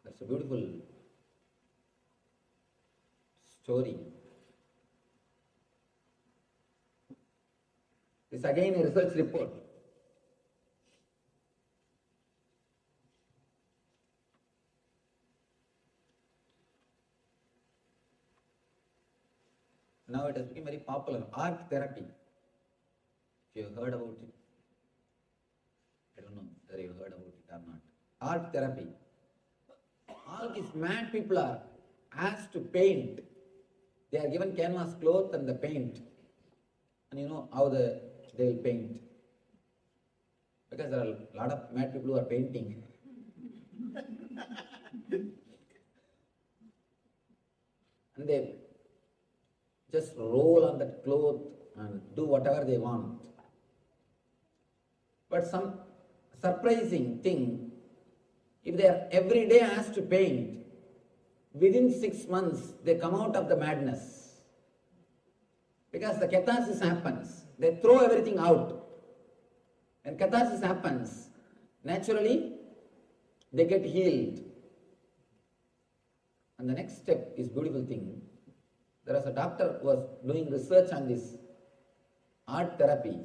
That's a beautiful story. This again a research report. Now it has become very popular, art therapy. If you have heard about it, I don't know whether you have heard about it or not. Art therapy. All these mad people are asked to paint. They are given canvas cloth and the paint. And you know how they will paint. Because there are a lot of mad people who are painting. And they just roll on that cloth and do whatever they want. But some surprising thing, if they are every day asked to paint, within 6 months they come out of the madness. Because the catharsis happens. They throw everything out. When catharsis happens, naturally they get healed. And the next step is beautiful thing. There was a doctor who was doing research on this art therapy.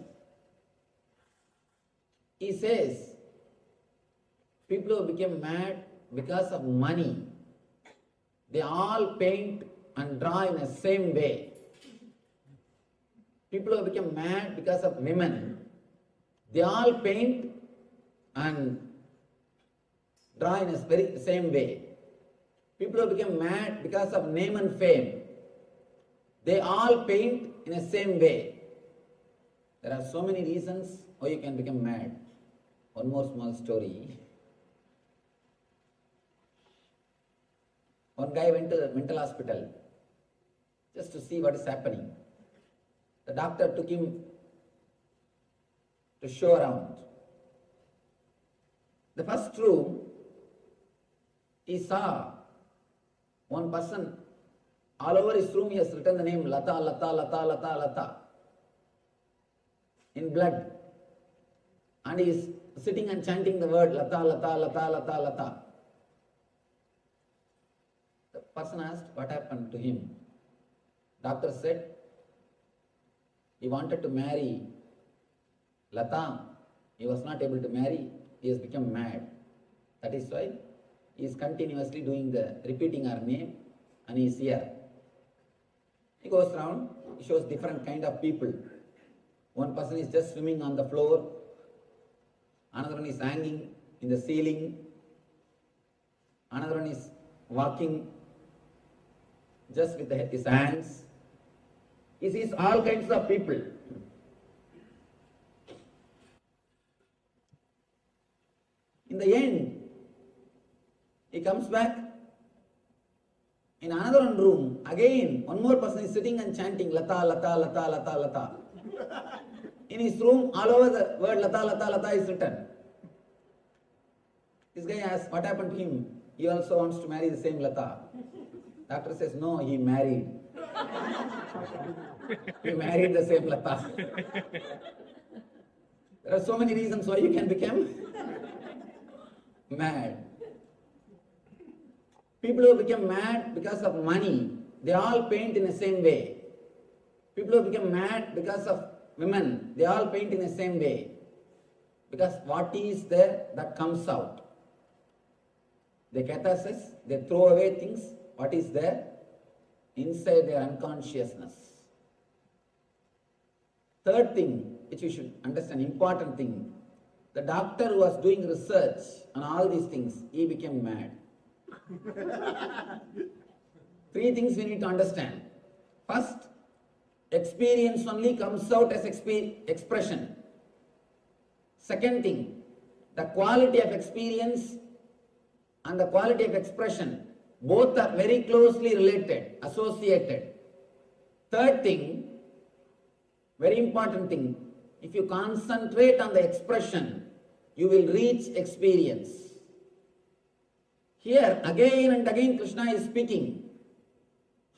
He says people who became mad because of money, they all paint and draw in the same way. People who become mad because of women, they all paint and draw in a very same way. People who become mad because of name and fame, they all paint in the same way. There are so many reasons why you can become mad. One more small story. One guy went to the mental hospital just to see what is happening. The doctor took him to show around. The first room, he saw one person. All over his room he has written the name Lata, Lata, Lata, Lata, Lata in blood. And he is sitting and chanting the word Lata, Lata, Lata, Lata, Lata. The person asked what happened to him. Doctor said he wanted to marry Lata. He was not able to marry. He has become mad. That is why he is continuously repeating her name, and he is here. He goes around, he shows different kind of people. One person is just swimming on the floor, another one is hanging in the ceiling, another one is walking just with his hands. He sees all kinds of people. In the end, he comes back. In another room, again, one more person is sitting and chanting Lata, Lata, Lata, Lata, Lata. In his room, all over the word Lata, Lata, Lata is written. This guy asks, what happened to him? He also wants to marry the same Lata. Doctor says, no, he married. He married the same Lata. There are so many reasons why you can become mad. People who become mad because of money, they all paint in the same way. People who become mad because of women, they all paint in the same way. Because what is there, that comes out. They catharsis, they throw away things, what is there inside their unconsciousness. Third thing, which you should understand, important thing, the doctor who was doing research on all these things, he became mad.
Three things we need to understand. First, experience only comes out as expression. Second thing, the quality of experience and the quality of expression, both are very closely related, associated. Third thing, very important thing, if you concentrate on the expression, you will reach experience. Here, again and again, Krishna is speaking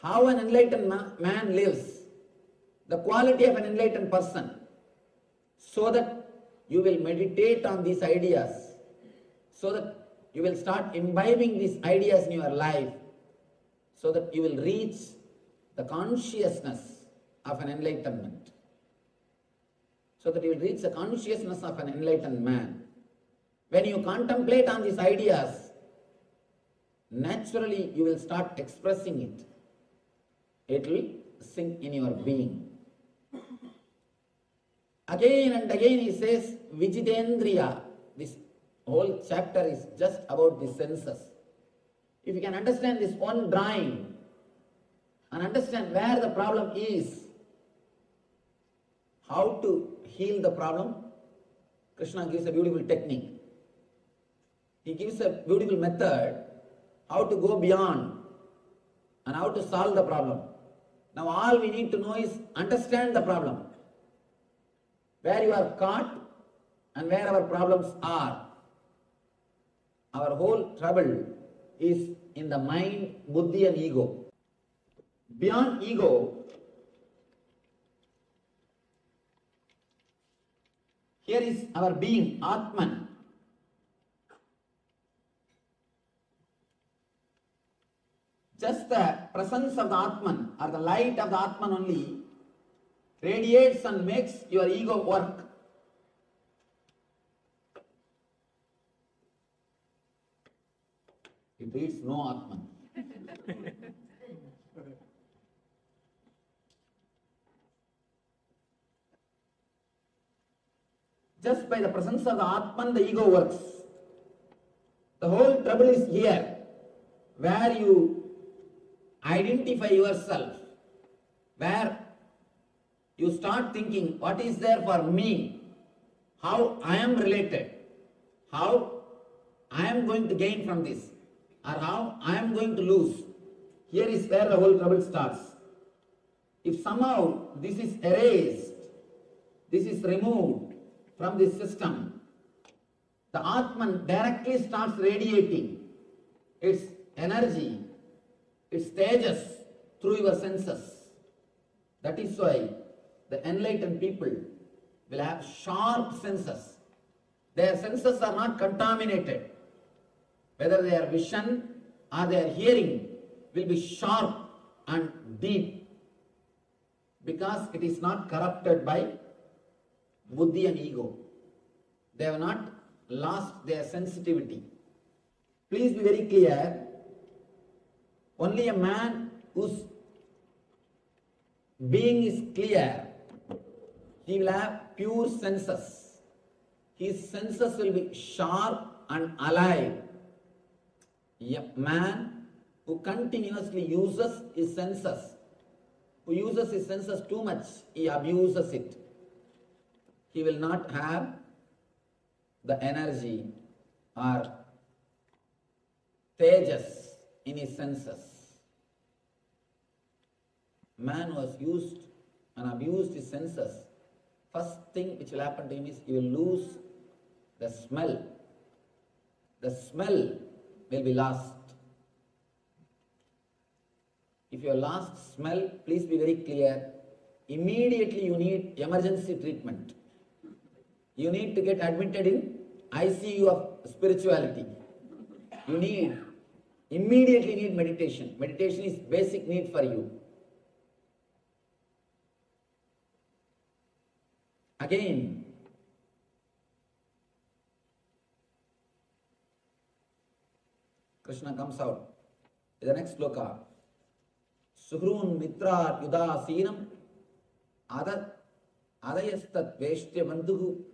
how an enlightened man lives, the quality of an enlightened person, so that you will meditate on these ideas, so that you will start imbibing these ideas in your life, so that you will reach the consciousness of an enlightenment. So that you will reach the consciousness of an enlightened man. When you contemplate on these ideas, naturally you will start expressing it. It will sink in your being. Again and again he says, Vijitendriya. This whole chapter is just about the senses. If you can understand this one drawing and understand where the problem is, how to heal the problem, Krishna gives a beautiful technique. He gives a beautiful method how to go beyond and how to solve the problem. Now all we need to know is understand the problem. Where you are caught and where our problems are. Our whole trouble is in the mind, buddhi and ego. Beyond ego, here is our being, Atman. Just the presence of the Atman or the light of the Atman only radiates and makes your ego work. It reads no Atman. Just by the presence of the Atman, the ego works. The whole trouble is here, where you identify yourself, where you start thinking, what is there for me? How I am related? How I am going to gain from this? Or how I am going to lose? Here is where the whole trouble starts. If somehow this is erased, this is removed from this system, the Atman directly starts radiating its energy, its tejas through your senses. That is why the enlightened people will have sharp senses. Their senses are not contaminated. Whether their vision or their hearing will be sharp and deep, because it is not corrupted by buddhi and ego. They have not lost their sensitivity. Please be very clear. Only a man whose being is clear, he will have pure senses. His senses will be sharp and alive. A man who continuously uses his senses, who uses his senses too much, he abuses it. He will not have the energy or tejas in his senses. Man who has used and abused his senses, first thing which will happen to him is he will lose the smell. The smell will be lost. If you have lost smell, please be very clear. Immediately you need emergency treatment. You need to get admitted in ICU of spirituality. You immediately need meditation. Meditation is basic need for you. Again, Krishna comes out in the next sloka. Suhrun mitra yudasinam adayastat veshtya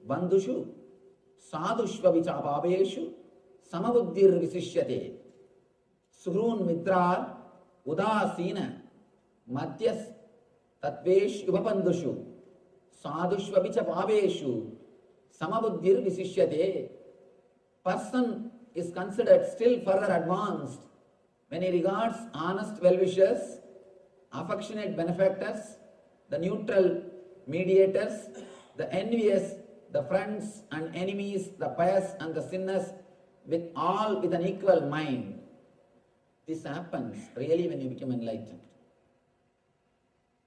bandhushu sadhushva vichapaveshu samabuddhir visishyate.
Suhrun Mitra Udasina Madhyas Tatvesh Upapandushu Sadhushvabicha Paveshu Samabuddhir Visishyate. Person is considered still further advanced when he regards honest well-wishers, affectionate benefactors, the neutral mediators, the envious, the friends and enemies, the pious and the sinners, with all with an equal mind. This happens really when you become enlightened.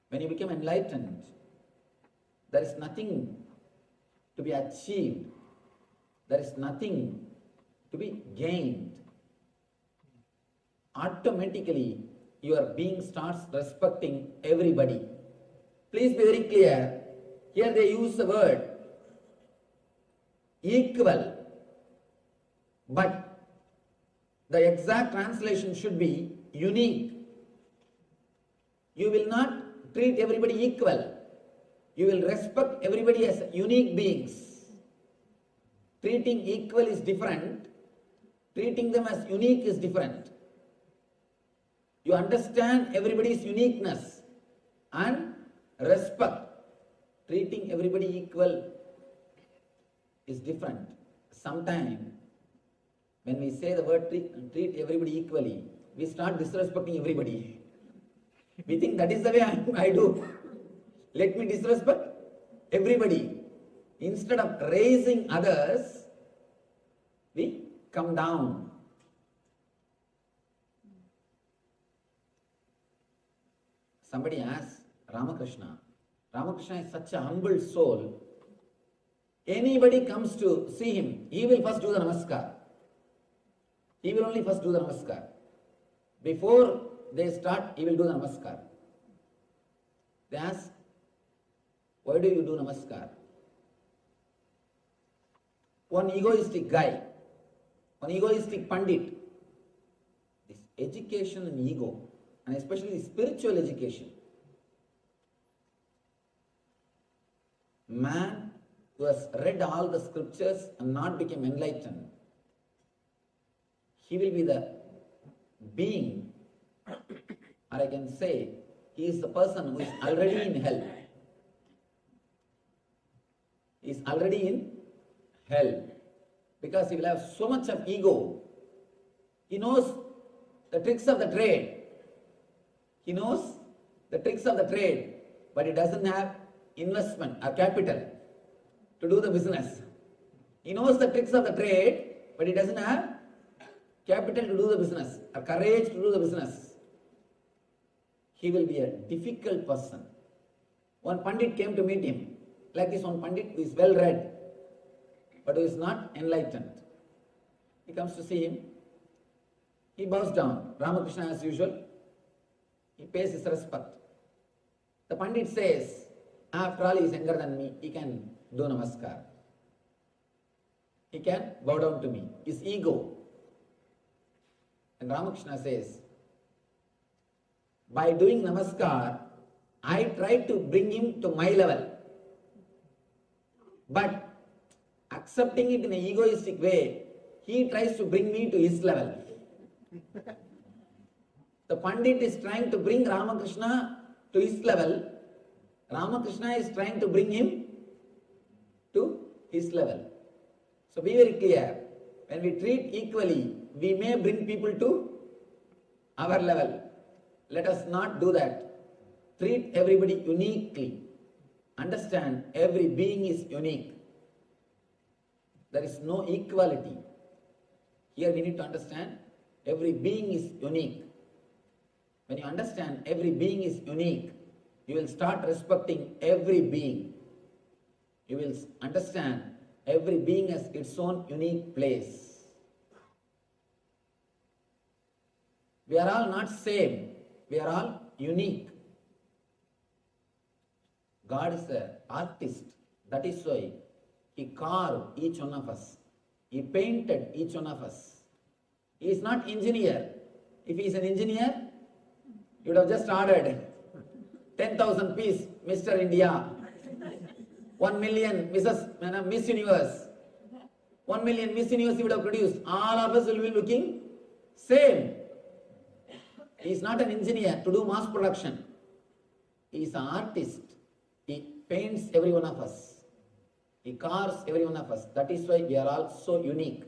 When you become enlightened, there is nothing to be achieved. There is nothing to be gained. Automatically, your being starts respecting everybody. Please be very clear. Here they use the word equal, but the exact translation should be unique. You will not treat everybody equal. You will respect everybody as unique beings. Treating equal is different. Treating them as unique is different. You understand everybody's uniqueness and respect. Treating everybody equal is different. Sometimes when we say the word treat everybody equally, we start disrespecting everybody. We think that is the way I do. Let me disrespect everybody. Instead of raising others, we come down. Somebody asked Ramakrishna. Ramakrishna is such a humble soul. Anybody comes to see him, he will first do the namaskar. He will only first do the namaskar. Before they start, he will do the namaskar. They ask, why do you do namaskar? One egoistic guy, one egoistic pandit, this education and ego, and especially spiritual education. Man who has read all the scriptures and not become enlightened, he will be the being, or I can say, he is the person who is already in hell. He is already in hell because he will have so much of ego. He knows the tricks of the trade. He knows the tricks of the trade, but he doesn't have investment or capital to do the business. He knows the tricks of the trade, but he doesn't have capital to do the business or courage to do the business. He will be a difficult person. One pandit came to meet him. Like this one pandit who is well read, but who is not enlightened. He comes to see him. He bows down. Ramakrishna as usual. He pays his respect. The pandit says, after all he is younger than me, he can do namaskar. He can bow down to me. His ego. And Ramakrishna says, by doing namaskar, I try to bring him to my level. But accepting it in an egoistic way, he tries to bring me to his level. The Pandit is trying to bring Ramakrishna to his level. Ramakrishna is trying to bring him to his level. So be very clear. When we treat equally, we may bring people to our level. Let us not do that. Treat everybody uniquely. Understand, every being is unique. There is no equality. Here we need to understand, every being is unique. When you understand every being is unique, you will start respecting every being. You will understand every being has its own unique place. We are all not same. We are all unique. God is an artist. That is why He carved each one of us. He painted each one of us. He is not engineer. If he is an engineer, you would have just ordered 10,000 piece Mr. India, 1 million Miss Universe, 1 million Miss Universe he would have produced. All of us will be looking same.
He is not an engineer to do mass production. He is an artist. He paints every one of us. He carves every one of us. That is why we are all so unique.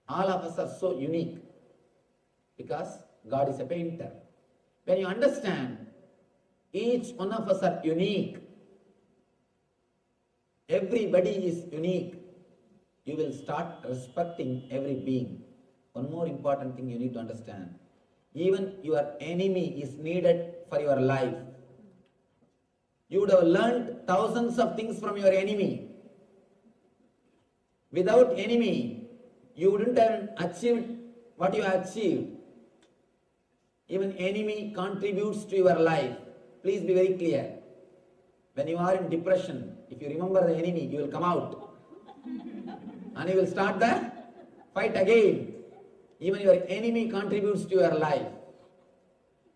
All of us are so unique because God is a painter. When you understand each one of us are unique, everybody is unique, you will start respecting every being. One more important thing you need to understand. Even your enemy is needed for your life. You would have learned thousands of things from your enemy. Without enemy, you wouldn't have achieved what you have achieved. Even enemy contributes to your life. Please be very clear. When you are in depression, if you remember the enemy, you will come out. And you will start the fight again. Even your enemy contributes to your life.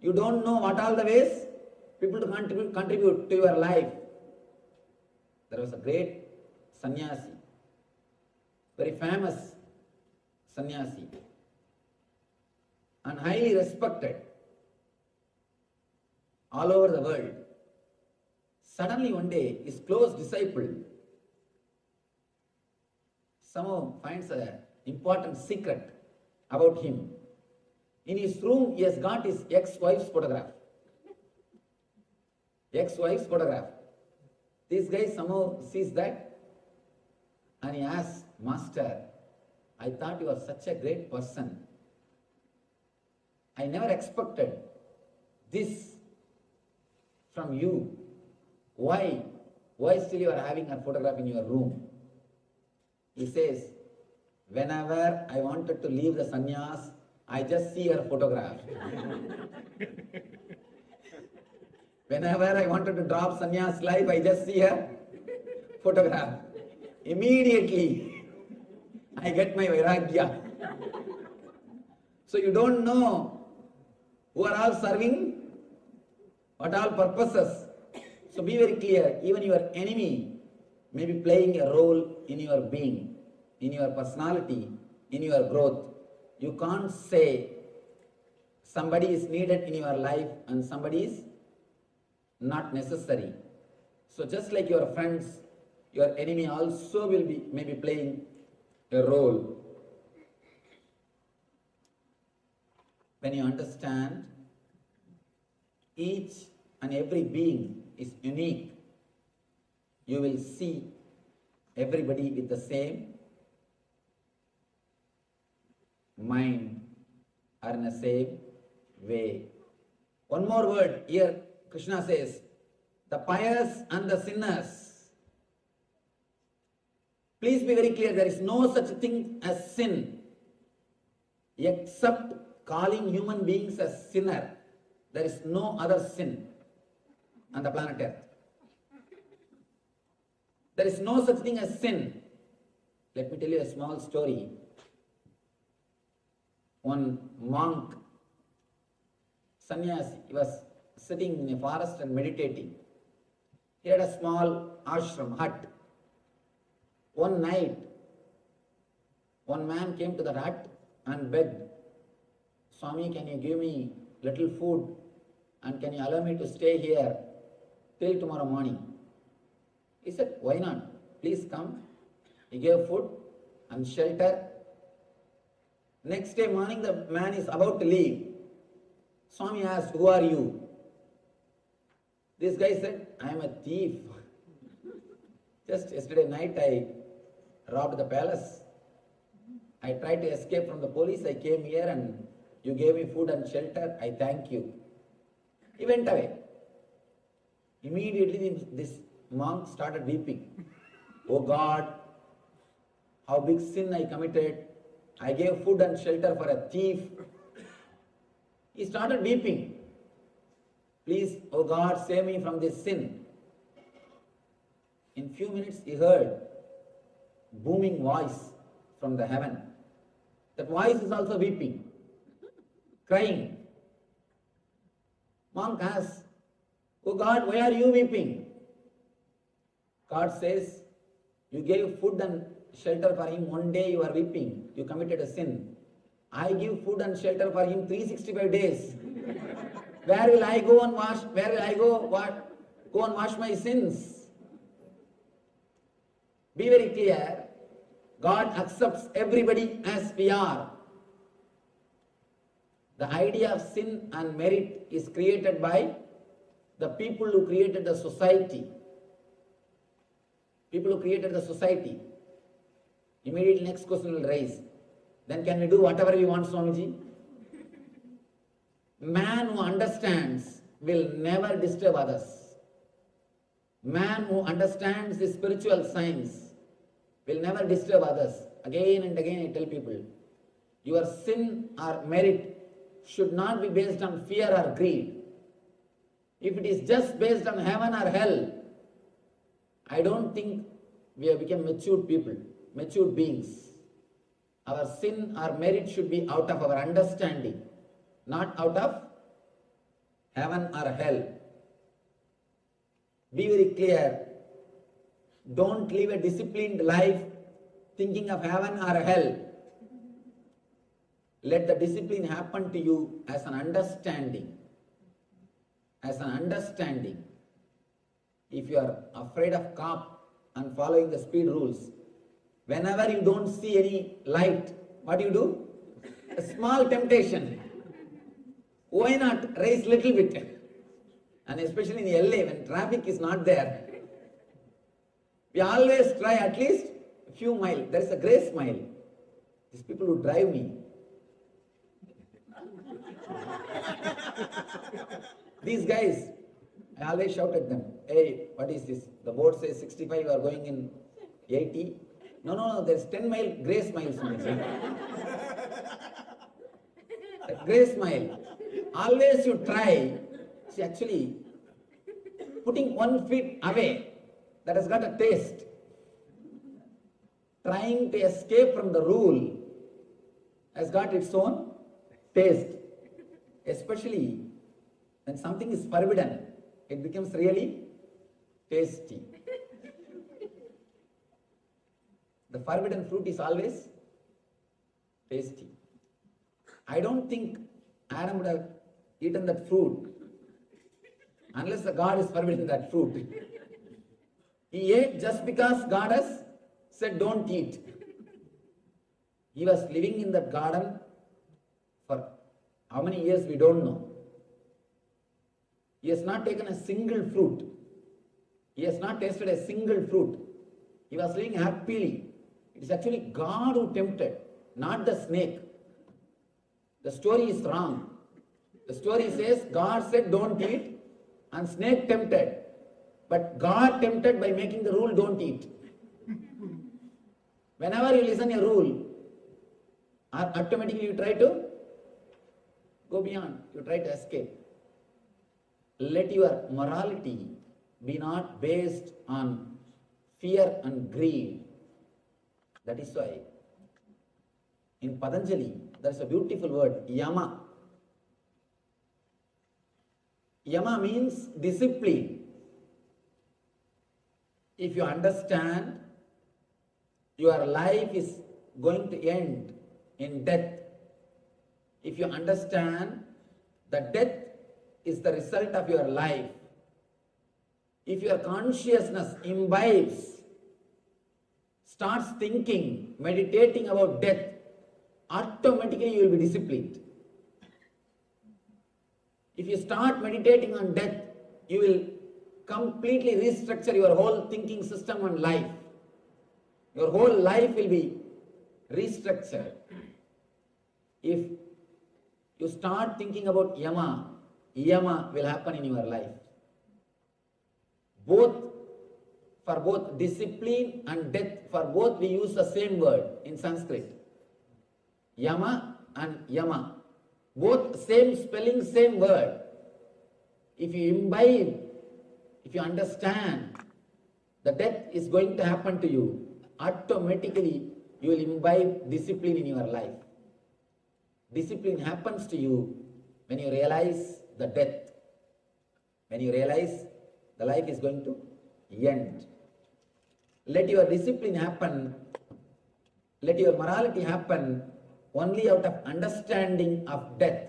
You don't know what all the ways people to contribute to your life. There was a great sannyasi, very famous sannyasi, and highly respected all over the world. Suddenly one day, his close disciple somehow finds an important secret about him. In his room, he has got his ex-wife's photograph. Ex-wife's photograph. This guy somehow sees that and he asks, Master, I thought you were such a great person. I never expected this from you. Why? Why still you are having her photograph in your room? He says, whenever I wanted to leave the sannyas, I just see her photograph. Whenever I wanted to drop sannyas life, I just see her photograph. Immediately, I get my vairagya. So you don't know who are all serving, what all purposes. So be very clear, even your enemy may be playing a role in your being, in your personality, in your growth. You can't say somebody is needed in your life and somebody is not necessary. So just like your friends, your enemy also will be maybe playing a role. When you understand each and every being is unique, you will see everybody with the same mind or in the same way. One more word here, Krishna says, the pious and the sinners. Please be very clear, there is no such thing as sin except calling human beings as sinner. There is no other sin on the planet Earth. There is no such thing as sin. Let me tell you a small story. One monk, sannyasi, he was sitting in a forest and meditating. He had a small ashram hut. One night, one man came to the hut and begged, Swami, can you give me little food and can you allow me to stay here till tomorrow morning? He said, why not? Please come. He gave food and shelter. Next day morning, the man is about to leave. Swami asked, who are you? This guy said, I am a thief. Just yesterday night, I robbed the palace. I tried to escape from the police. I came here and you gave me food and shelter. I thank you. He went away. Immediately, this monk started weeping. Oh God, how big sin I committed. I gave food and shelter for a thief. He started weeping. Please, oh God, save me from this sin. In few minutes, he heard booming voice from the heaven. That voice is also weeping, crying. Monk asks, oh God, why are you weeping? God says, you gave food and shelter for him. One day you are weeping. You committed a sin.
I give food and shelter for him 365 days. Where will I go and wash? Where will I go and wash my sins? Be very clear. God accepts everybody as we are. The idea of sin and merit is created by the people who created the society. People who created the society. Immediately next question will rise. Then can we do whatever we want, Swamiji? Man who understands will never disturb others. Man who understands the spiritual science will never disturb others. Again and again I tell people, your sin or merit should not be based on fear or greed. If it is just based on heaven or hell, I don't think we have become matured people, matured beings. Our sin or merit should be out of our understanding, not out of heaven or hell. Be very clear. Don't live a disciplined life thinking of heaven or hell. Let the discipline happen to you as an understanding. As an understanding. If you are afraid of cop and following the speed rules, whenever you don't see any light, what do? A small temptation. Why not raise little bit? And especially in LA when traffic is not there, we always try at least a few miles. There is a grace mile. These people who drive me. These guys, I always shout at them, hey, what is this? The board says 65, you are going in 80. No, there's 10 mile grace miles. Grace mile. Always you try. See, actually, putting 1 foot away, that has got a taste. Trying to escape from the rule has got its own taste. Especially when something is forbidden, it becomes really tasty. The forbidden fruit is always tasty. I don't think Adam would have eaten that fruit unless the God is forbidden that fruit. He ate just because God has said don't eat. He was living in that garden for how many years we don't know. He has not taken a single fruit. He has not tasted a single fruit. He was living happily. It is actually God who tempted, not the snake. The story is wrong. The story says God said don't eat and snake tempted. But God tempted by making the rule don't eat. Whenever you listen a rule, automatically you try to go beyond. You try to escape. Let your morality be not based on fear and greed. That is why in Patanjali there is a beautiful word, yama. Yama means discipline. If you understand your life is going to end in death, if you understand that death is the result of your life, if your consciousness imbibes, starts thinking, meditating about death, automatically you will be disciplined. If you start meditating on death, you will completely restructure your whole thinking system and life. Your whole life will be restructured. If you start thinking about yama will happen in your life. For both discipline and death, for both we use the same word in Sanskrit. Yama and yama. Both same spelling, same word. If you imbibe, if you understand the death is going to happen to you, automatically you will imbibe discipline in your life. Discipline happens to you when you realize the death. When you realize the life is going to end. Let your discipline happen. Let your morality happen
only out of understanding of death,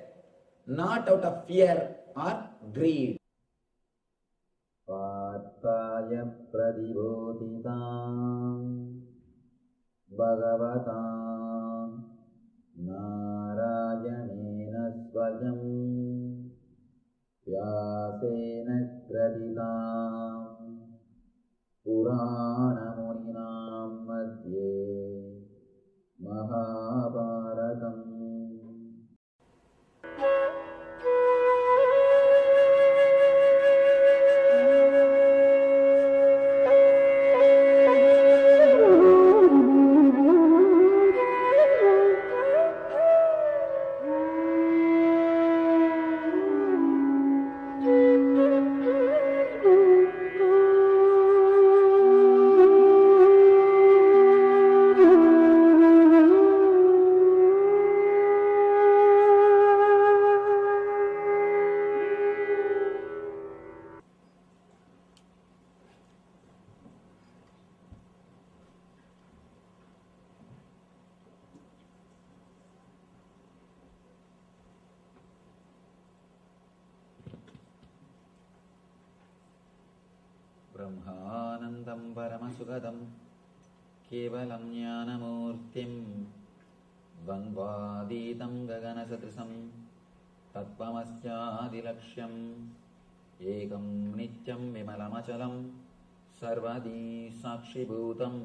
not out of fear or greed. Partaya pradibodhitam bhagavatam narayanena svayam vyasena graditam puranamuninam madhye mahabharatam. Brahmanandam Paramashuvoham Kevalam Jnanamurtim Dvandvaditam Gaganasatrisam Tattvamasyaadilakshyam Ekam Nityam Vimalamachalam Sarvadi Sakshibhutam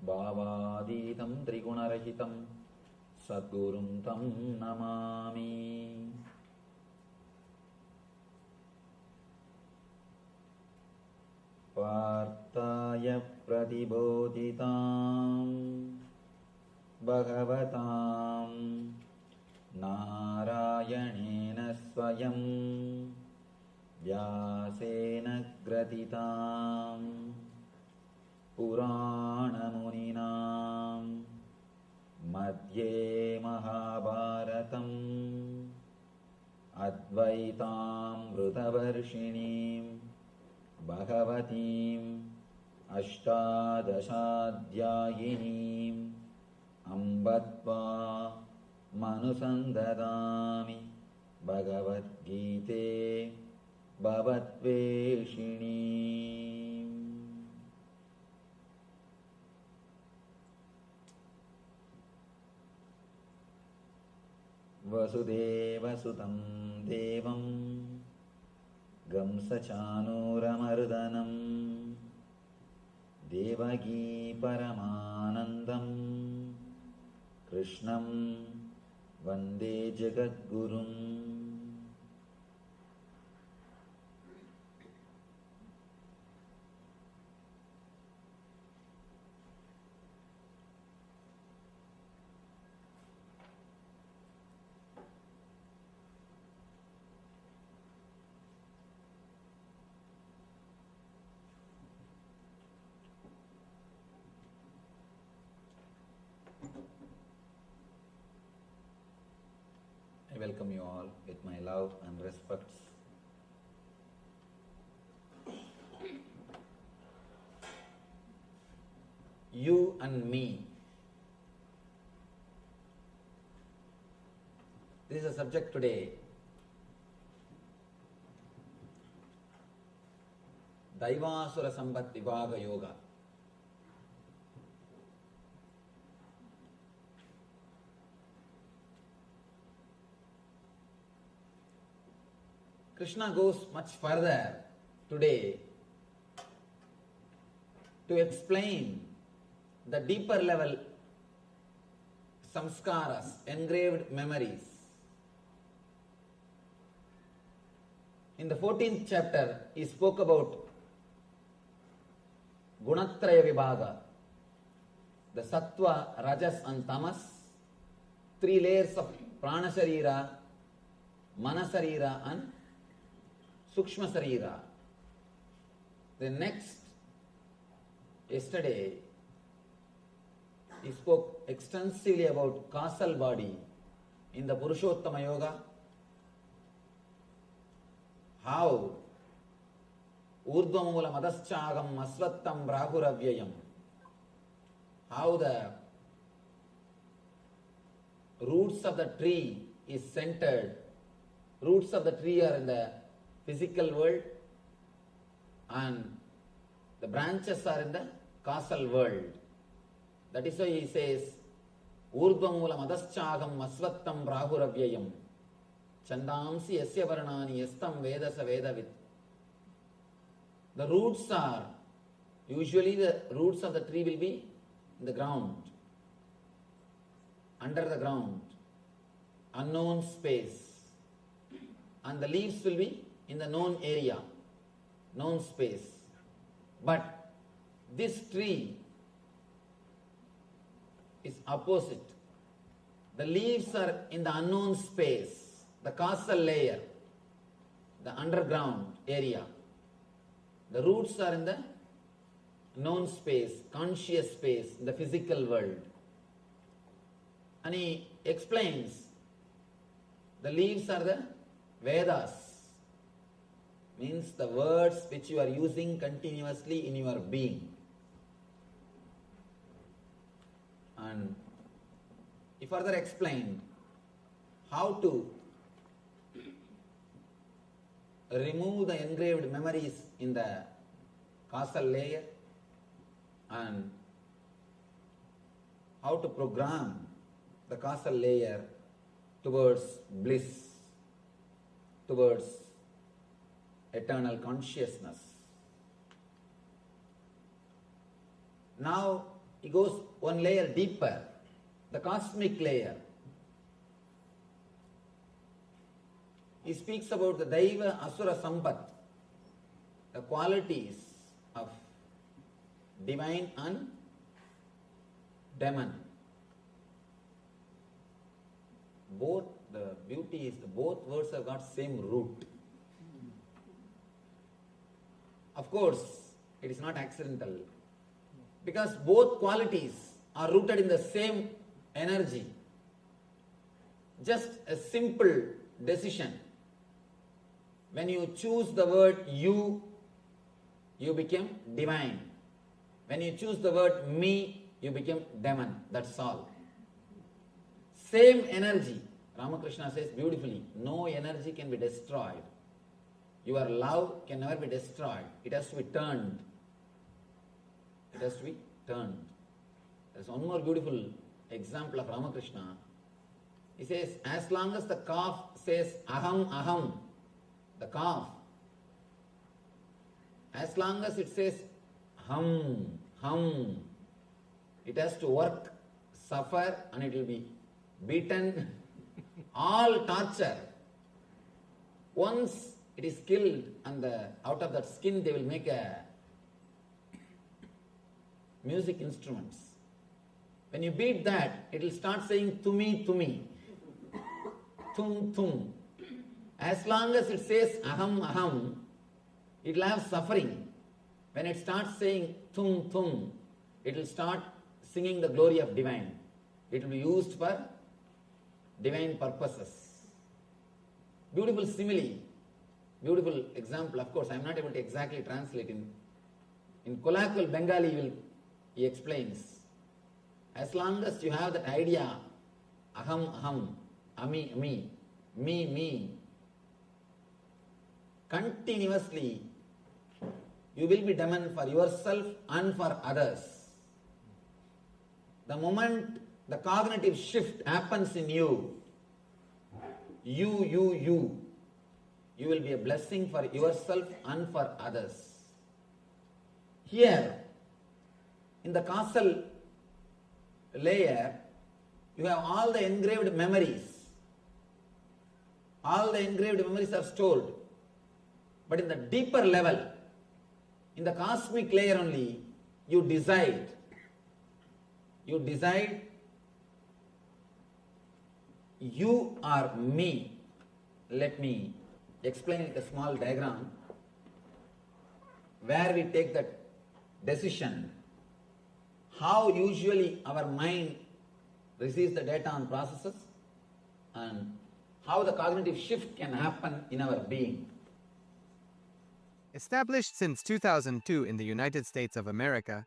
Bhavaditam Trigunarahitam Sadgurum Tam Namami. Partaya pradibodhitam bhagavatam narayanena svayam vyasena graditam puranamuninam madhye mahabharatam advaitam vrutavarshinim Bhagavatim Ashtadashadhyayinim Ambatva Manusandadami Bhagavad Gite Bhavatveshinim. Vasudeva Sutam Devam Gamsachanuramardanam Devagi Paramanandam Krishnam Vande Jagadgurum. I welcome you all with my love and respects. You and me. This is a subject today. Daivasura Sambat Vibhaga Yoga. Krishna goes much further today to explain the deeper level samskaras, engraved memories. In the 14th chapter, he spoke about Gunatraya Vibhaga, the Sattva, Rajas and Tamas, 3 layers of Prana Sharira, Mana Sharira and Sukshma Sarira. The next, yesterday, he spoke extensively about causal body in the Purushottama Yoga, how Urdhvamula Madaschagam Asvattam Brahuravyayam, how the
roots of the tree is centered. Roots of the tree are in the physical world and the branches are in the causal world. That is why he says, Urdvamulam adaschagam asvattam brahuravyayam chandamsi yasya varnani yastam vedasa vedavit. The roots are, usually the roots of the tree will be in the ground, under the ground, unknown space. And the leaves will be in the known area, known space. But this tree is opposite. The leaves are in the unknown space, the causal layer, the underground area. The roots are in the known space, conscious space, in the physical world. And he explains the leaves are the Vedas, means the words which you are using continuously in your being. And he further explained how to remove the engraved memories in the causal layer and how to program the causal layer towards bliss, towards eternal consciousness. Now he goes one layer deeper, the cosmic layer. He speaks about the Daiva Asura Sampat, the qualities of divine and demon. Both, the beauty is both words have got same root. Of course, it is not accidental because both qualities are rooted in the same energy. Just a simple decision. When you choose the word you become divine. When you choose the word me, you become demon. That's all. Same energy. Ramakrishna says beautifully, no energy can be destroyed. Your love can never be destroyed. It has to be turned. It has to be turned. There's one more beautiful example of Ramakrishna. He says, as long as the calf says aham, aham, the calf, as long as it says hum, hum, it has to work, suffer, and it will be beaten, all torture. Once it is killed and out of that skin they will make a music instruments. When you beat that, it will start saying tumi, tumi, tum, tum. As long as it says aham, aham, it will have suffering. When it starts saying tum, tum, it will start singing the glory of divine. It will be used for divine purposes. Beautiful simile, beautiful example. Of course, I am not able to exactly translate. In colloquial Bengali, he explains. As long as you have that idea, aham, aham, ami, ami, me, me, continuously, you will be demon for yourself and for others. The moment the cognitive shift happens in you, you will be a blessing for yourself and for others. Here, in the causal layer, you have all the engraved memories. All the engraved memories are stored. But in the deeper level, in the cosmic layer only, you decide. You decide, you are me. Let me explain it in a small diagram where we take that decision. How usually our mind receives the data and processes, and how the cognitive shift can happen in our being.
Established since 2002 in the United States of America,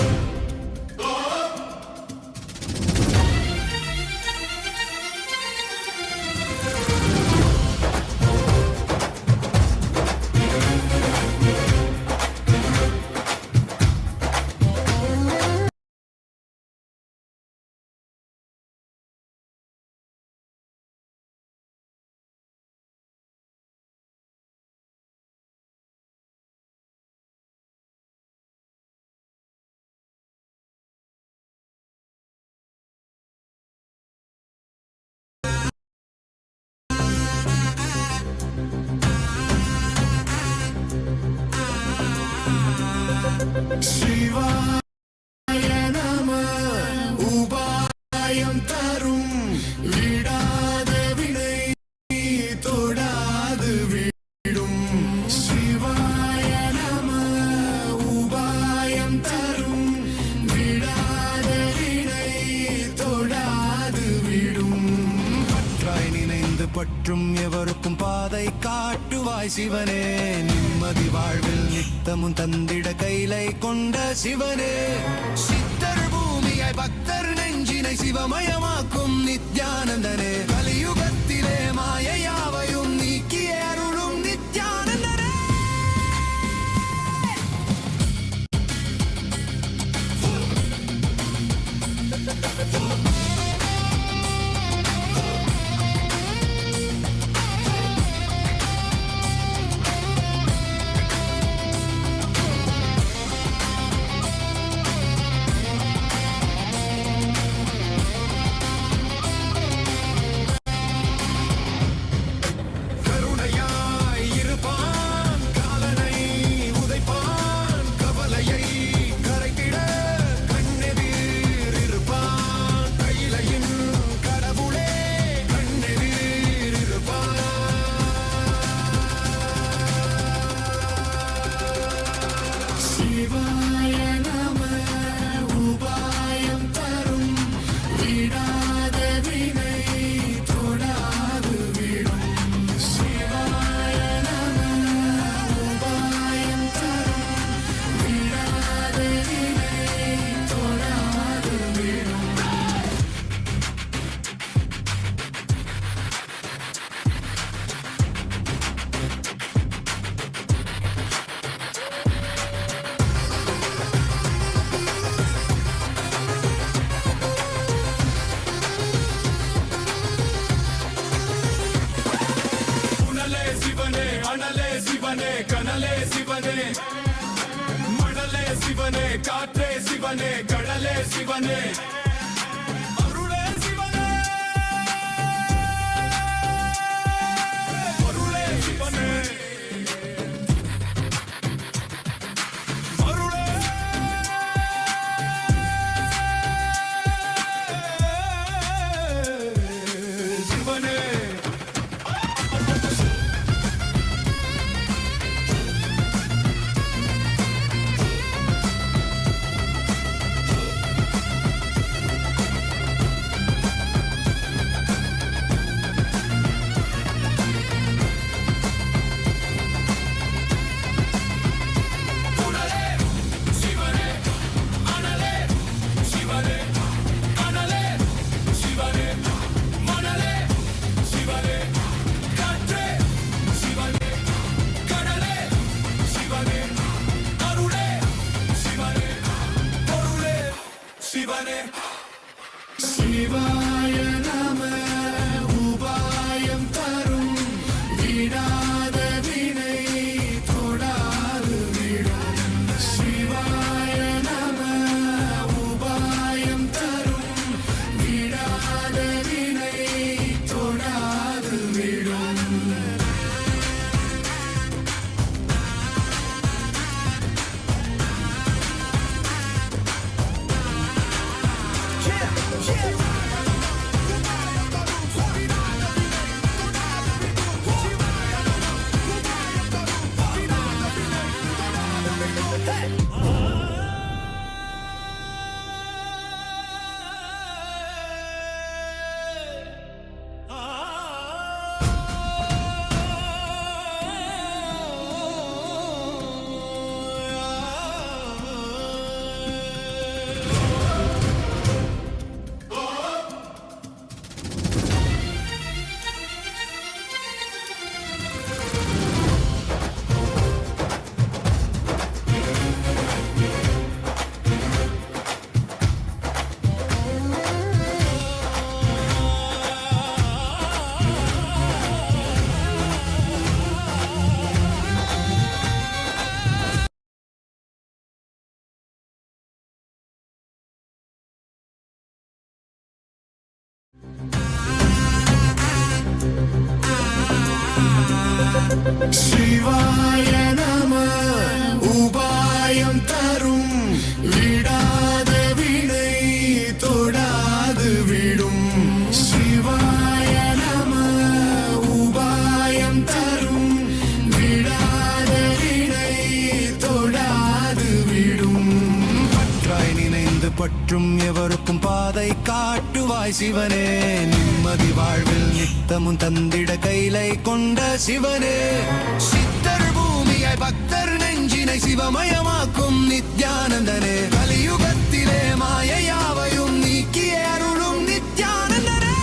பற்றும் எவருக்கும் பாதை காட்டுவாய் சிவனே. நிம்மதி வாழ்வில் நித்தமும் தந்திட கைலை கொண்ட சிவனே. சித்தர் பூமியாய் பக்தர் நெஞ்சினை சிவமயமாக்கும் நித்யானந்தனே. கலியுகத்திலே மாயையாவையும் நீக்கிய அருளும் நித்யானந்தனே.
கனலே சிவனே, மணலே சிவனே, காற்றே சிவனே, கடலே சிவனே, அருளே சிவனே, அருளே சிவனே, அருளே சிவனே. சிவாய நம உபாயம் தரும் விடாத வினை தொடாது விடும். சிவாய நம உபாயம் தரும் விடாத வினை தொடாது விடும். சிவாய நம உபாயம் தரும் விடாத வினை தொடாது விடும். சிவாய நம உபாயம் தரும் விடாத வினை தொடாது விடும். பற்றாய் நினைந்து
பற்றும் எவருக்கும் பாதை காட்டுவாய் சிவனே நிம்மதி வாழ்வில் நித்தமும் தந்திட கைலை கொண்ட சிவனே சித்தர் பூமியாய் பக்தர் நெஞ்சினை சிவமயமாக்கும் நித்யானந்தனே கலியுகத்திலே மாயையாவையும் நீக்கிய அருளும் நித்யானந்தனே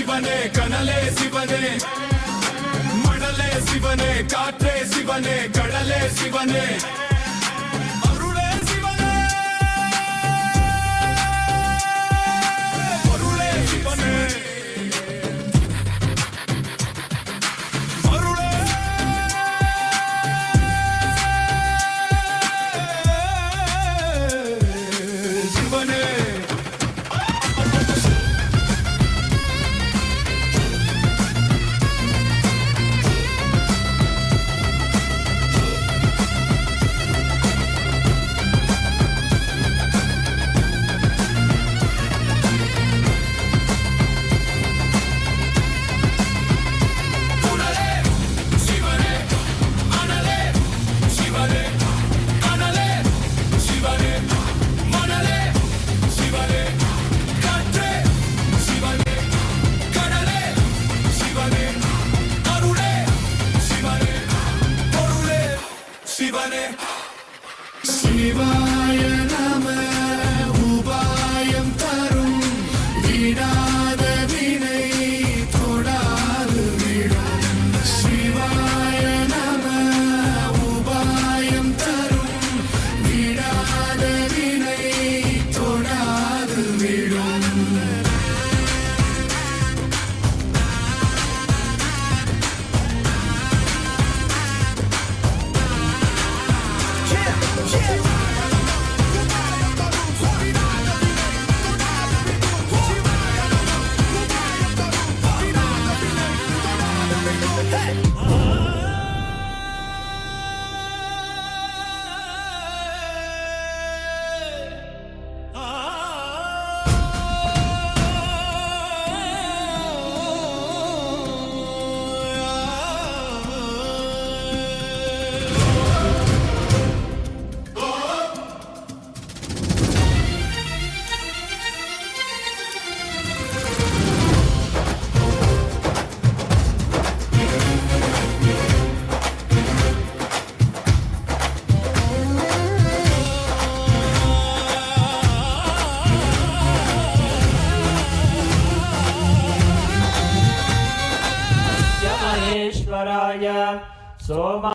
சிவனே கனலே சிவனே மணலே சிவனே காற்றே சிவனே கடலே சிவனே அருளே சிவனே பொருளே சிவனே அருளே சிவனே சிவாய நம உபாயம் தரும் விடாத வினை தொடாது விடும் சிவாய நம உபாயம் தரும் விடாத வினை தொடாது விடும்
महेश्वराय Soma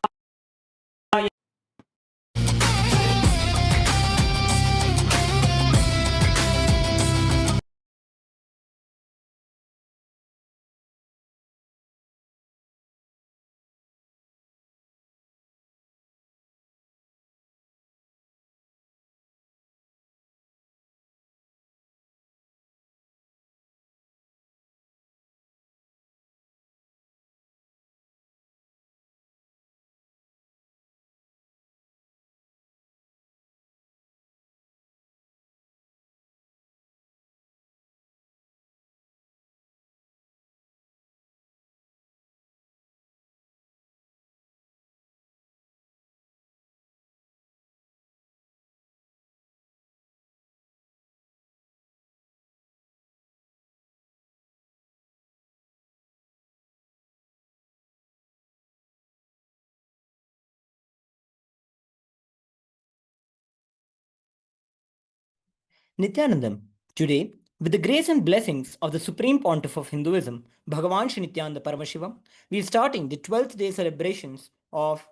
Nityanandam. Today, with the grace and blessings of the Supreme Pontiff of Hinduism, Bhagavan Shri Nityananda Paramashivam, we are starting the 12th day celebrations of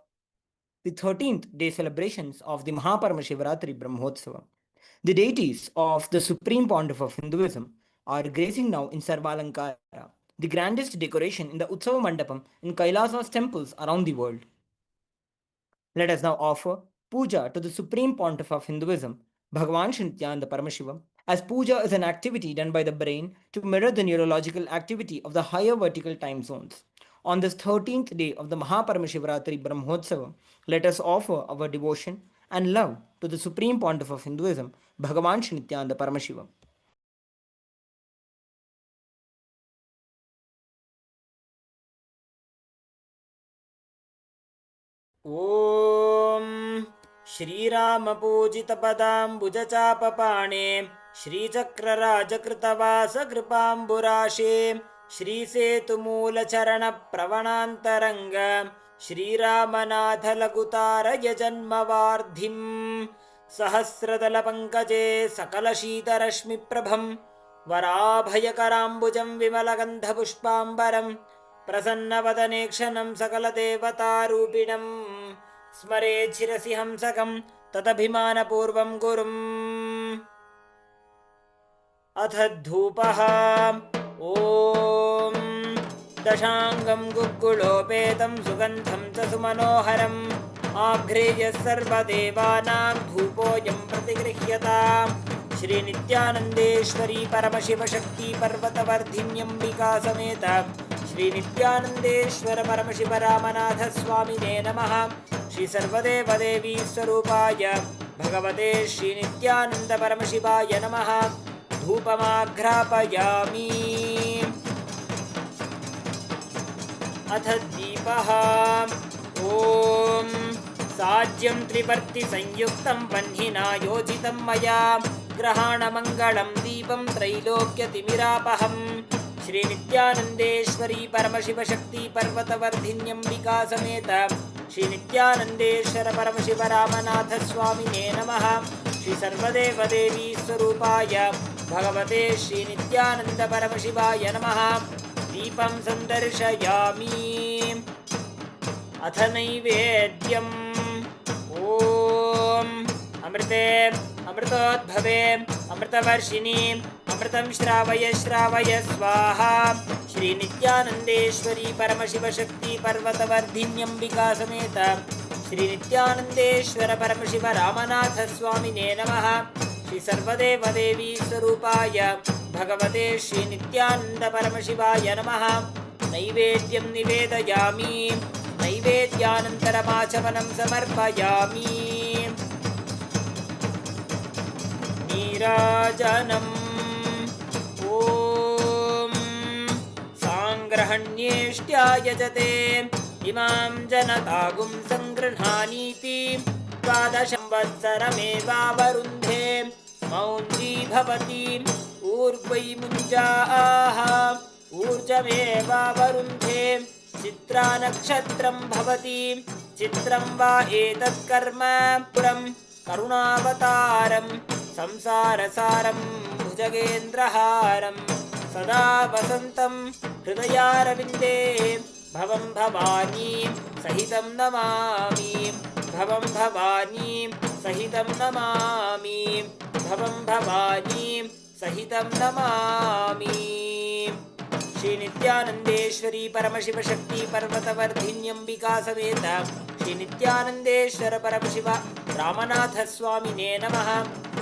the 13th day celebrations of the Mahaparamashivaratri Brahmotsava. The deities of the Supreme Pontiff of Hinduism are gracing now in Sarvalankara, the grandest decoration in the Utsava Mandapam in Kailasa's temples around the world. Let us now offer puja to the Supreme Pontiff of Hinduism, Bhagavan Shri Nityananda Paramashivam, as puja is an activity done by the brain to mirror the neurological activity of the higher vertical time zones. On this 13th day of the Mahaparamashivaratri Brahmotsava, let us offer our devotion and love to the Supreme Pontiff of Hinduism, Bhagavan Shri Nityananda Paramashivam. ॐ श्रीरामपूजितपदाम्बुजचापपाणे श्रीचक्रराजकृतवासकृपाम्बुराशे श्रीसेतुमूलचरणप्रवणान्तरङ्ग श्रीरामनाथलघुतारय जन्मवार्धिम् सहस्रदलपङ्कजे सकलशीतरश्मिप्रभं वराभयकराम्बुजं विमलगन्धपुष्पाम्बरम् प्रसन्नवदनेक्षणं सकलदेवतारूपिणम् स्मरेत् शिरसि हंसकं तदभिमानपूर्वं गुरुम् अथ धूपः ॐ दशाङ्गं गुग्गुलोपेतं सुगन्धं च सुमनोहरम् आघ्रेय सर्वदेवानां धूपोऽयं प्रतिगृह्यताम् श्रीनित्यानन्देश्वरी परमशिवशक्ति पर्वतवर्धिन्यम्बिका समेत श्रीनित्यानन्देश्वर परमशिवरामनाथ स्वामिने नमः। श्री सर्वदेवदेवी स्वरूपाय भगवते श्रीनित्यानन्द परमशिवाय नमः। धूपमाघ्रापयामि। अथ दीपः ॐ साज्यं त्रिवर्तिसंयुक्तं वह्निना योजितं मया ग्रहाणमङ्गलं दीपं त्रैलोक्यतिमिरापहम् श्रीनित्यानन्देश्वरी परमशिवशक्ति पर्वतवर्धिन्यम्बिका समेत श्रीनित्यानन्देश्वर परमशिवरामनाथ स्वामिने नमः। श्री सर्वदेवदेवी स्वरूपाय भगवते श्रीनित्यानन्द परमशिवाय नमः। दीपं सन्दर्शयामि। अथ नैवेद्यम् ॐ अमृते अमृतोद्भवे अमृतवर्षिणी अमृतं श्रावय श्रावय स्वाहा। श्रीनित्यानन्देश्वरी परमशिवशक्ति पर्वतवर्धिन्यम्बिका समेत श्रीनित्यानन्देश्वर परमशिवरामनाथ स्वामिने नमः। श्री सर्वदेवदेवी स्वरूपाय भगवते श्रीनित्यानन्द परमशिवाय नमः। नैवेद्यं निवेदयामि। नैवेद्यानन्तरमाचमनं समर्पयामि। नीराजनम् ॐ साङ्ग्रहण्येष्ट्यायजते इमां जनतागुं सङ्गृह्णानीति 12 संवत्सरमेवावरुन्धे मौञ्जी भवति ऊर्ध्वै मुञ्जाः ऊर्जमेवावरुन्धे चित्रा नक्षत्रं भवति चित्रं वा एतत्कर्म पुरं करुणावतारं संसारसारं भुजगेन्द्रहारं सदा वसन्तं हृदयारविन्दे भवं भवानी सहितं नमामि। भवं भवानी सहितं नमामि। भवं भवानी सहितं नमामि। श्रीनित्यानन्देश्वरी परमशिवशक्ति पर्वतवर्धिन्यम्बिका समेत श्रीनित्यानन्देश्वर परमशिव रामनाथ स्वामिने नमः।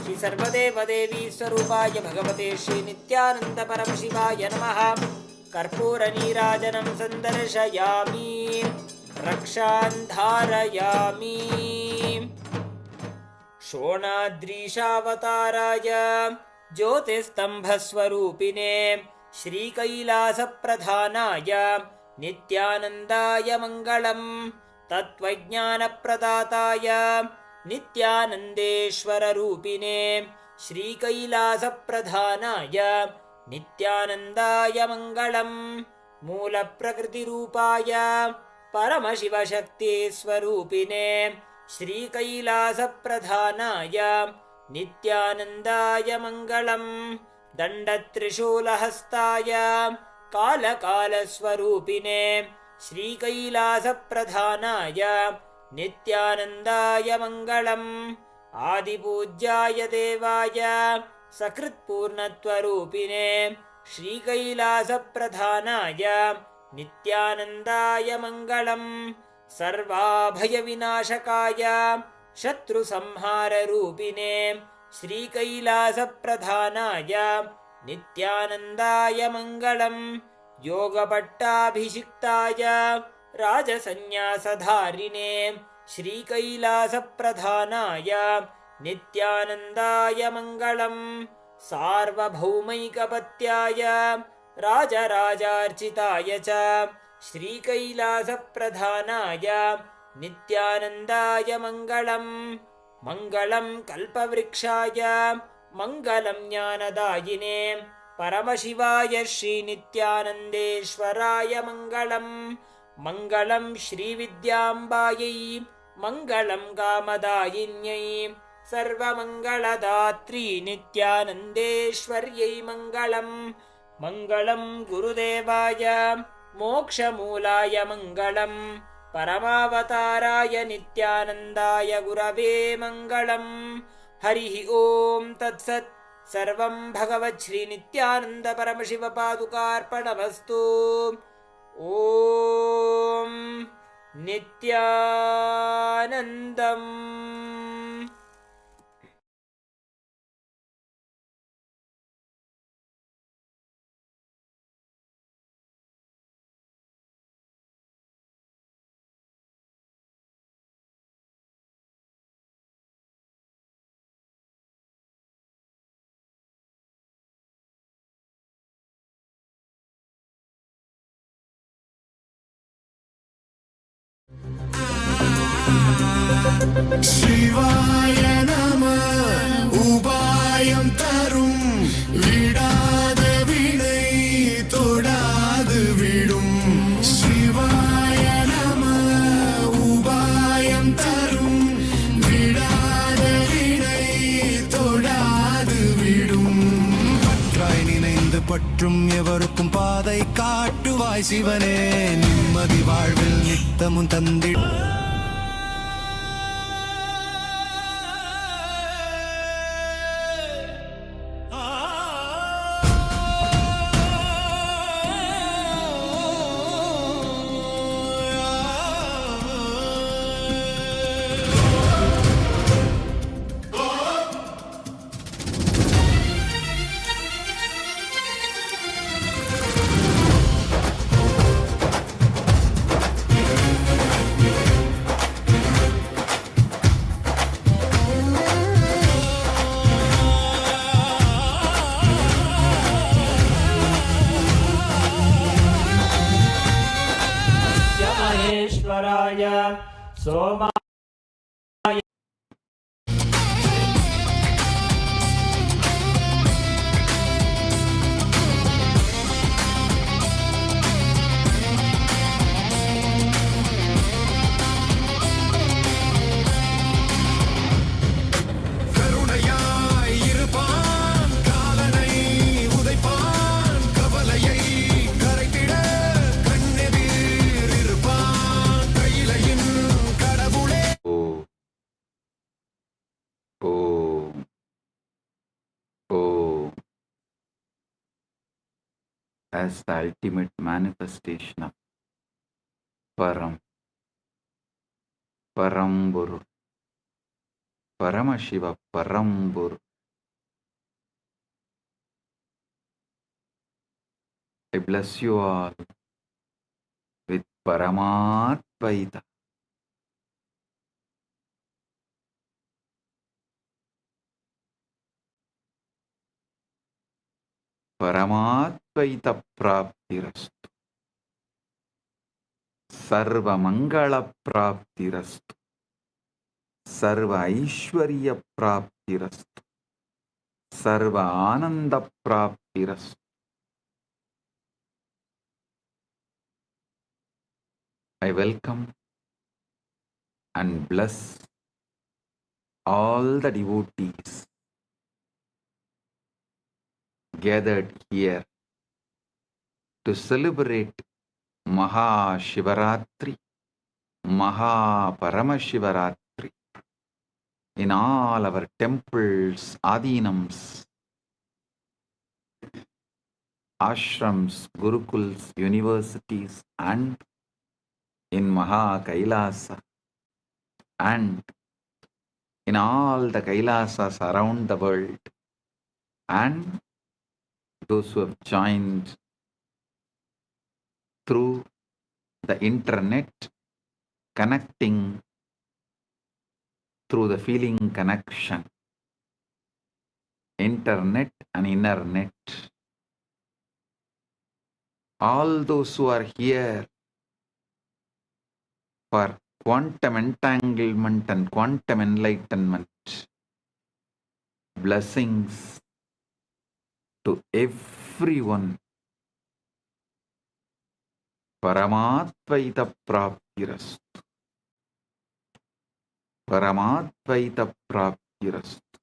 श्री सर्वदेवदेवी स्वरूपाय भगवते श्रीनित्यानन्द परमशिवाय नमः। कर्पूरनीराजनं सन्दर्शयामि। रक्षान् धारयामि। शोणाद्रीशावताराय ज्योतिस्तम्भस्वरूपिणे श्रीकैलासप्रधानाय नित्यानन्दाय मङ्गलम्। तत्त्वज्ञानप्रदाताय नित्यानन्देश्वररूपिणे श्रीकैलासप्रधानाय नित्यानन्दाय मङ्गलम्। मूलप्रकृतिरूपाय परमशिवशक्तिस्वरूपिणे श्रीकैलासप्रधानाय नित्यानन्दाय मङ्गलम् दण्डत्रिशूलहस्ताय कालकालस्वरूपिणे श्रीकैलासप्रधानाय नित्यानन्दाय मङ्गलम् आदिपूज्याय देवाय सकृत्पूर्णत्वरूपिणे श्रीकैलासप्रधानाय नित्यानन्दाय मङ्गलम् सर्वाभयविनाशकाय शत्रुसंहाररूपिणे श्रीकैलासप्रधानाय नित्यानन्दाय मङ्गलम् योगपट्टाभिषिक्ताय राजसन्न्यासधारिणे श्रीकैलासप्रधानाय नित्यानन्दाय मङ्गलम् सार्वभौमैकपत्याय राजराजार्चिताय च श्रीकैलासप्रधानाय नित्यानन्दाय मङ्गलम् मङ्गलं कल्पवृक्षाय मङ्गलं ज्ञानदायिने परमशिवाय श्रीनित्यानन्देश्वराय मङ्गलम् मङ्गलं श्रीविद्याम्बायै मङ्गलं कामदायिन्यै सर्वमङ्गलदात्री नित्यानन्देश्वर्यै मङ्गलम् मङ्गलं गुरुदेवाय मोक्षमूलाय मङ्गलम् परमावताराय नित्यानन्दाय गुरवे मङ्गलम् हरिः ॐ तत्सत् सर्वं भगवच्छ्रीनित्यानन्द परमशिवपादुकार्पणमस्तु ॐ नित्यानन्दम्
शिवाय नमः उपायं तरुं विडाद विनै तोडाद विडुं शिवाय नमः उपायं तरुं विडाद विनै तोडाद विडुं
பற்றாய் நினைந்து பற்றும் எவருக்கும் பாதை காட்டுவாய் சிவனே நிம்மதி வாழ்வில் நித்தமும் தந்திட
महेश्वराय सोमा
கருணையாய் இருப்பான் காலனை உதைப்பான் கவலையை கரைத்திட கண்ணெதிர் இருப்பான் கையிலையின் கடவுளே
as the ultimate manifestation of Paramburu, Paramashiva Paramburu. I bless you all with Paramadvaita. Paramadvaita praptirastu. Sarva Mangala praptirastu. Sarva Aishwarya praptirastu. Sarva Ananda praptirastu. I welcome and bless all the devotees gathered here to celebrate Mahashivaratri, Paramashivoham in all our temples, adinams, ashrams, gurukuls, universities, and in Kailasa, and in all the Kailasas around the world, and those who have joined through the internet, connecting through the feeling connection, internet and inner net. All those who are here for quantum entanglement and quantum enlightenment, blessings to everyone. Paramadvaita praptirastu. Paramadvaita praptirastu.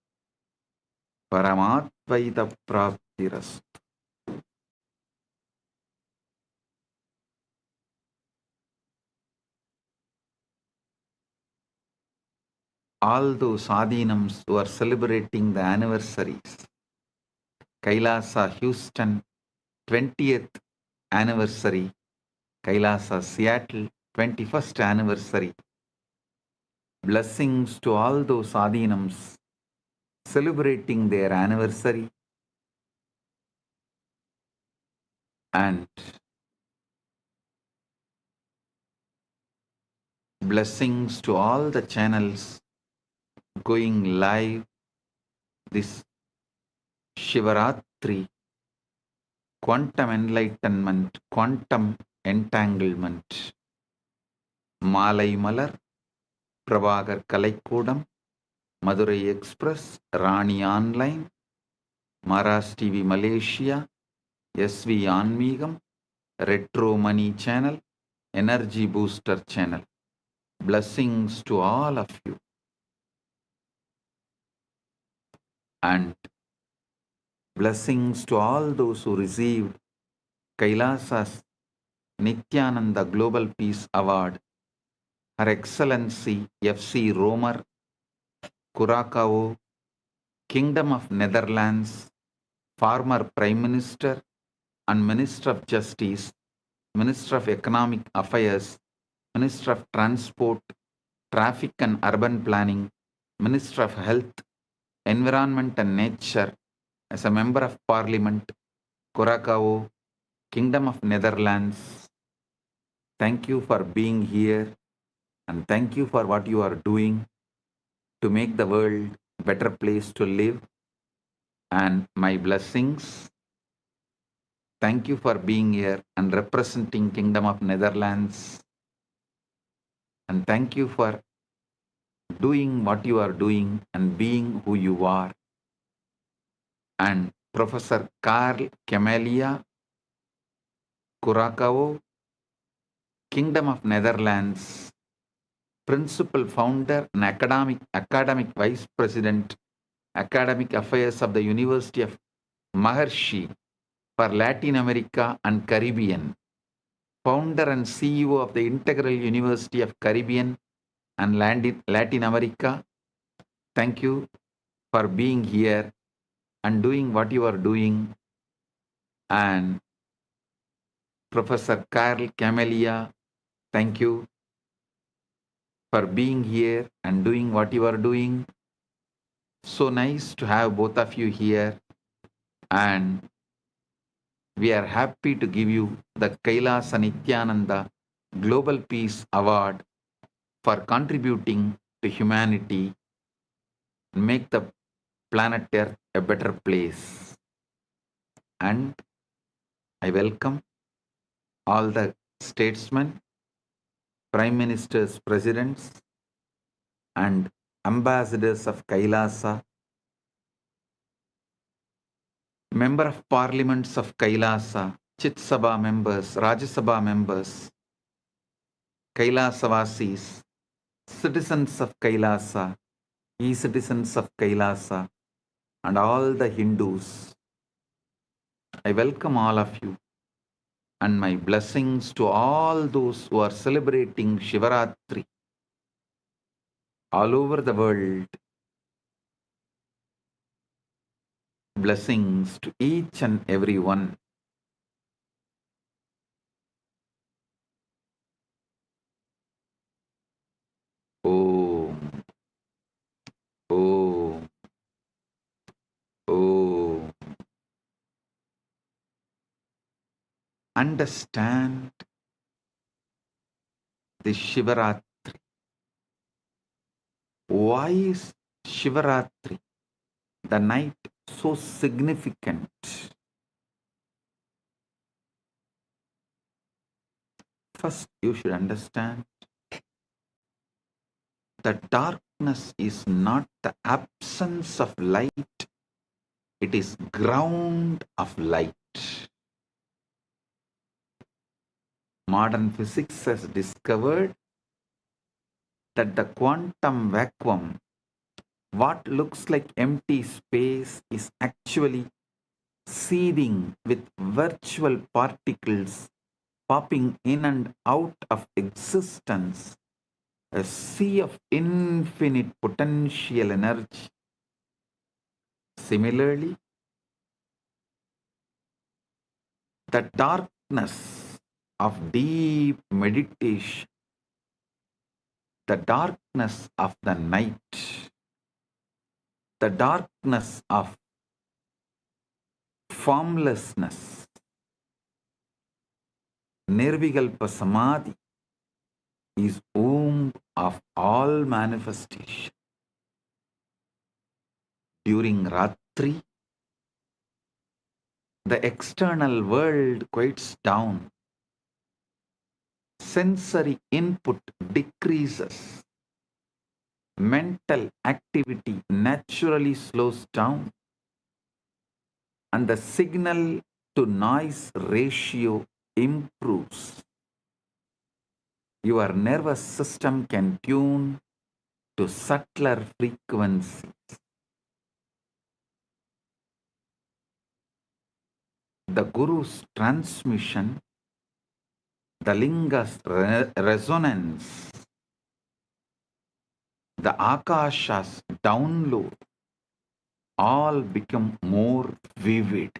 Paramadvaita praptirastu. All those adinams who are celebrating the anniversaries, Kailasa Houston 20th anniversary, Kailasa Seattle 21st anniversary. Blessings to all those adinams celebrating their anniversary, and blessings to all the channels going live this Shivaratri, quantum enlightenment, quantum entanglement. Malai Malar, Prabhagar Kalaikudam, Madurai Express, Rani Online, Maras TV Malaysia, SV Anmigam, Retro Money Channel, Energy Booster Channel. Blessings to all of you. And blessings to all those who received Kailasa's Nityananda Global Peace Award, Her Excellency F.C. Romer, Curacao, Kingdom of Netherlands, former Prime Minister and Minister of Justice, Minister of Economic Affairs, Minister of Transport, Traffic and Urban Planning, Minister of Health, Environment and Nature, as a Member of Parliament, Curacao, Kingdom of Netherlands. Thank you for being here, and thank you for what you are doing to make the world a better place to live. And my blessings. Thank you for being here and representing Kingdom of Netherlands. And thank you for doing what you are doing and being who you are. And Professor Carl Camelia, Curacao, Kingdom of Netherlands, Principal Founder and Academic Vice President, Academic Affairs of the University of Maharishi for Latin America and Caribbean, Founder and CEO of the Integral University of Caribbean and Latin America. Thank you for being here and doing what you are doing. And Professor Carl Camelia, thank you for being here and doing what you are doing. So nice to have both of you here, and we are happy to give you the Kailasa Nityananda Global Peace Award for contributing to humanity and make the planet Earth a better place. And I welcome all the statesmen, prime ministers, presidents, and ambassadors of Kailasa, member of parliaments of Kailasa, Chit Sabha members, Rajya Sabha members, Kailasa-vasis, citizens of Kailasa, e-citizens of Kailasa, and all the Hindus I welcome all of you and my blessings to all those who are celebrating Shivaratri all over the world. Blessings to each and every one. Om, Om, Om. Understand the Shivaratri. Why is Shivaratri, the night, so significant? First, you should understand that darkness is not the absence of light, it is ground of light. Modern physics has discovered that the quantum vacuum, what looks like empty space, is actually seething with virtual particles popping in and out of existence, a sea of infinite potential energy. Similarly, the darkness of deep meditation, the darkness of the night, the darkness of formlessness, Nirvikalpa Samadhi, is womb of all manifestation. During Ratri, the external world quiets down. Sensory input decreases. Mental activity naturally slows down. And the signal to noise ratio improves. Your nervous system can tune to subtler frequencies. The Guru's transmission, the Linga's resonance, the Akasha's download, all become more vivid,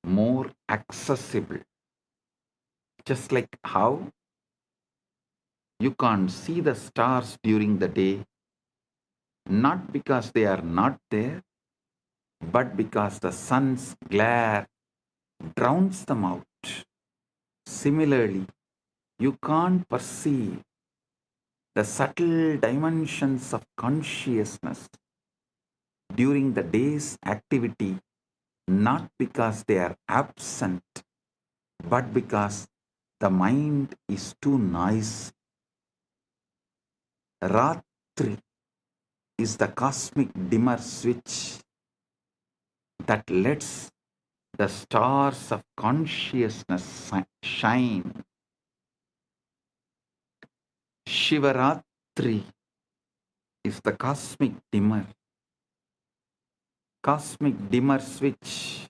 more accessible. Just like how you can't see the stars during the day, not because they are not there, but because the sun's glare drowns them out. Similarly, you can't perceive the subtle dimensions of consciousness during the day's activity, not because they are absent, but because the mind is too noisy. Ratri is the cosmic dimmer switch that lets the stars of consciousness shine. Shivaratri is the cosmic dimmer switch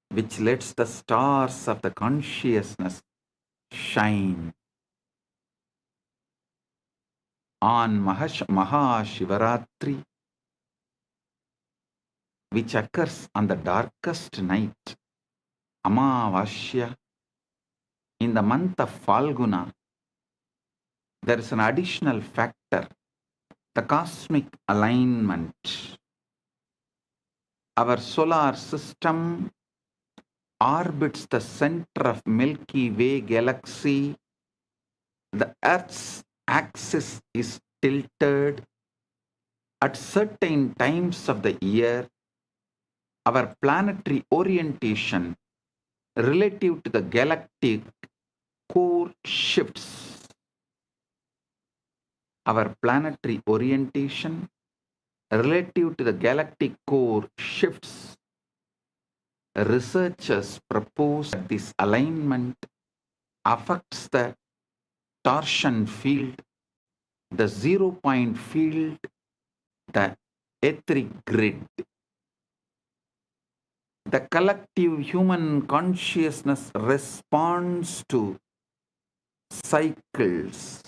which lets the stars of the consciousness shine. On Mahashivaratri, which occurs on the darkest night, Amavasya, in the month of Falguna, there is an additional factor, the cosmic alignment. Our solar system orbits the center of Milky Way galaxy. The Earth's axis is tilted. At certain times of the year, our planetary orientation relative to the galactic core shifts. Our planetary orientation relative to the galactic core shifts. Researchers propose that this alignment affects the torsion field, the 0-point field, the etheric grid. The collective human consciousness responds to cycles,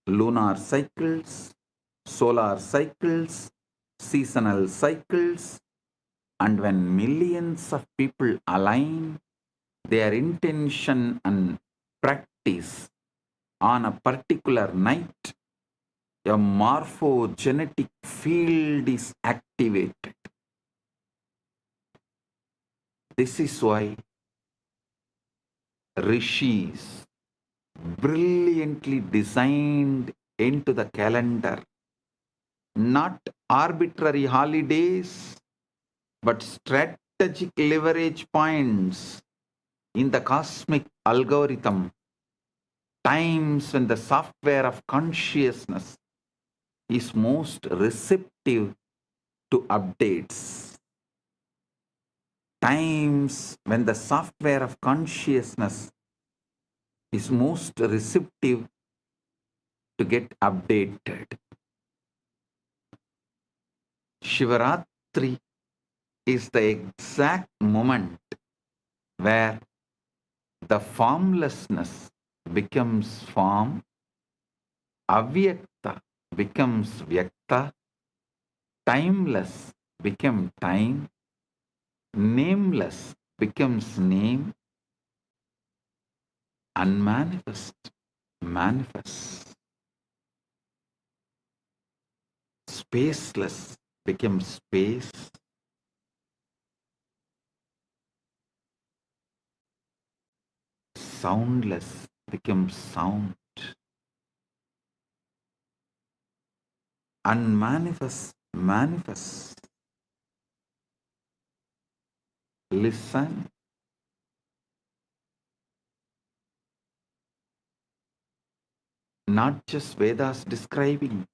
lunar cycles, solar cycles, seasonal cycles, and when millions of people align their intention and practice on a particular night, a morphogenetic field is activated. This is why rishis brilliantly designed into the calendar not arbitrary holidays, but strategic leverage points in the cosmic algorithm, times when the software of consciousness is most receptive to updates, times when the software of consciousness is most receptive to get updated. Shivaratri is the exact moment where the formlessness becomes form, avyakta becomes vyakta, timeless becomes time, nameless becomes name, unmanifest manifests, spaceless becomes space, soundless becomes sound, unmanifest manifests. Listen. Not just Vedas describing.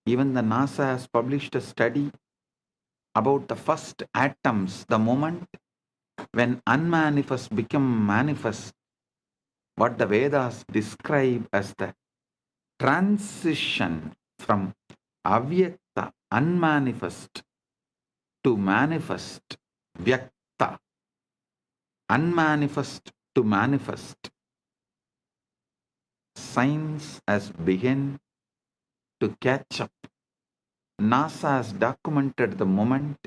Even the NASA has published a study about the first atoms, the moment when unmanifest become manifest, what the Vedas describe as the transition from avyakta, unmanifest, to manifest, vyakta, unmanifest to manifest. Science has begun to catch up. NASA has documented the moment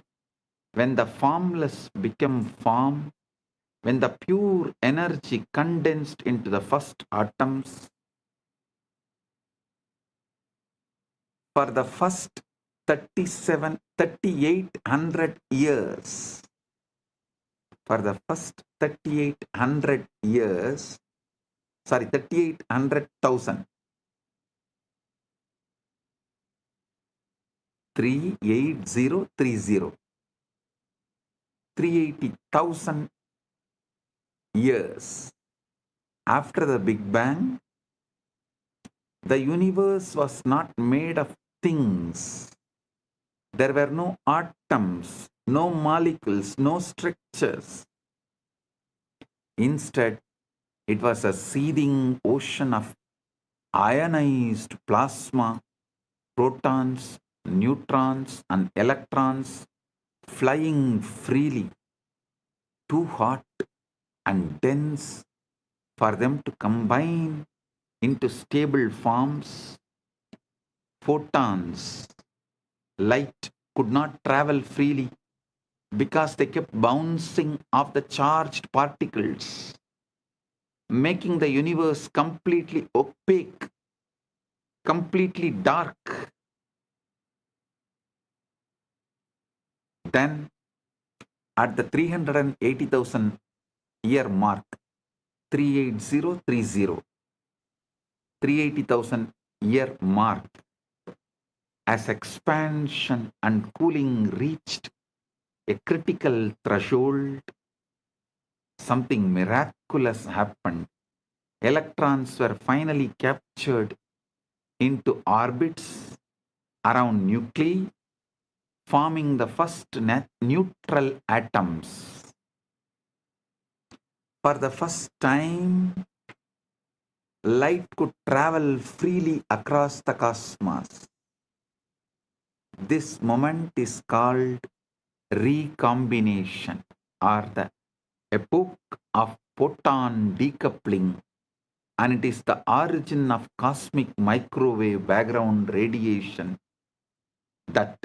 when the formless become form, when the pure energy condensed into the first atoms. For the first 3,800 years, for the first 3,800 years, 3,800,000, 38030, 380,000 years after the Big Bang, the universe was not made of things. There were no atoms, no molecules, no structures. Instead, it was a seething ocean of ionized plasma, protons, neutrons, and electrons flying freely, too hot and dense for them to combine into stable forms. Photons, light, could not travel freely because they kept bouncing off the charged particles, making the universe completely opaque, completely dark. Then, at the 380,000 year mark, 38030, 380,000 year mark, as expansion and cooling reached a critical threshold, something miraculous happened. Electrons were finally captured into orbits around nuclei, forming the first neutral atoms. For the first time, light could travel freely across the cosmos. This moment is called recombination or the epoch of photon decoupling, and it is the origin of cosmic microwave background radiation that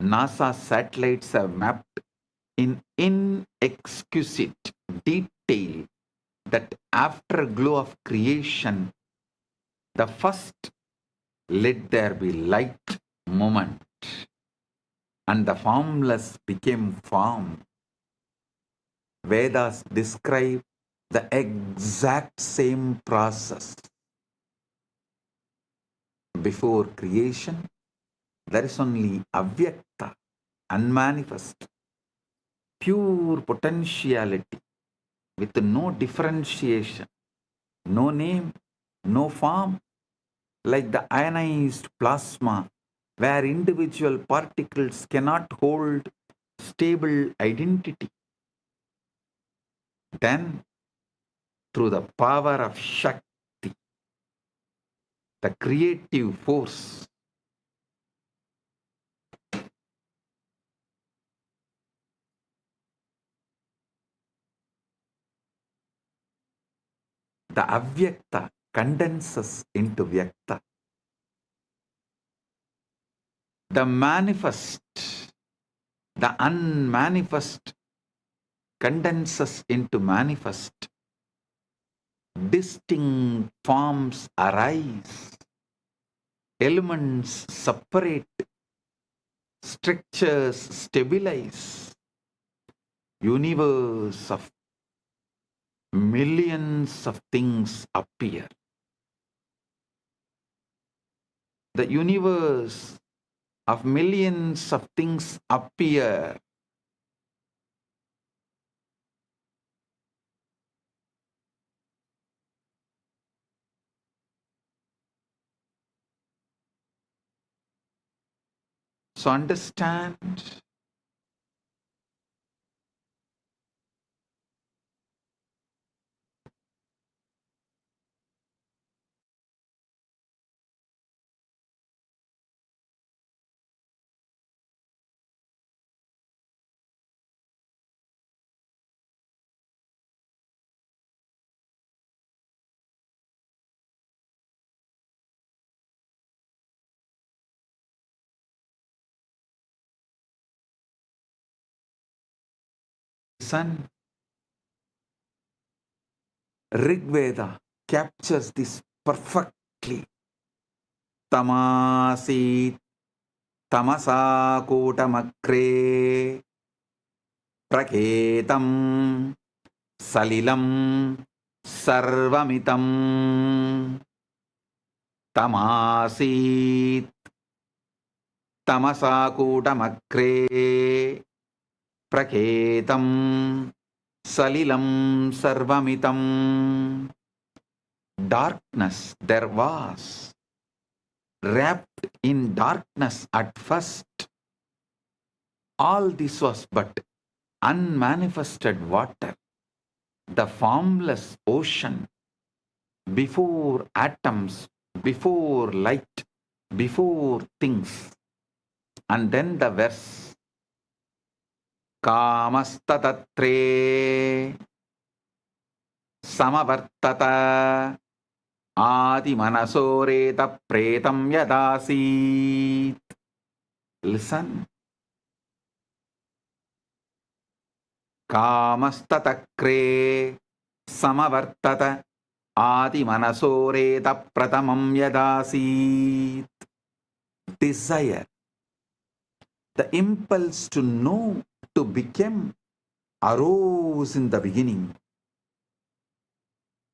NASA satellites have mapped in inexquisite detail, that afterglow of creation, the first let there be light moment, and the formless became form. Vedas describe the exact same process. Before creation, there is only avyakta, unmanifest, pure potentiality with no differentiation, no name, no form, like the ionized plasma, where individual particles cannot hold stable identity. Then, through the power of Shakti, the creative force, the avyakta condenses into vyakta. The manifest, the unmanifest condenses into manifest. Distinct forms arise. Elements separate. Structures stabilize. Universe of millions of things appear. The universe of millions of things appear. So understand, son, Rig Veda captures this perfectly. Tamasi tamasa kotamakre praketam salilam sarvamitam. Tamasi tamasa kotamakre praketam salilam sarvamitam. Darkness there was, wrapped in darkness at first. All this was but unmanifested water, the formless ocean, before atoms, before light, before things. And then the verse, Kamastatre Samavartata Adi Manasoreta Pretam Yadasit. Listen. Kamastatakre Samavartata Adi Manasoreta Pratamam Yadasit. Desire, the impulse to know, to become, arose in the beginning.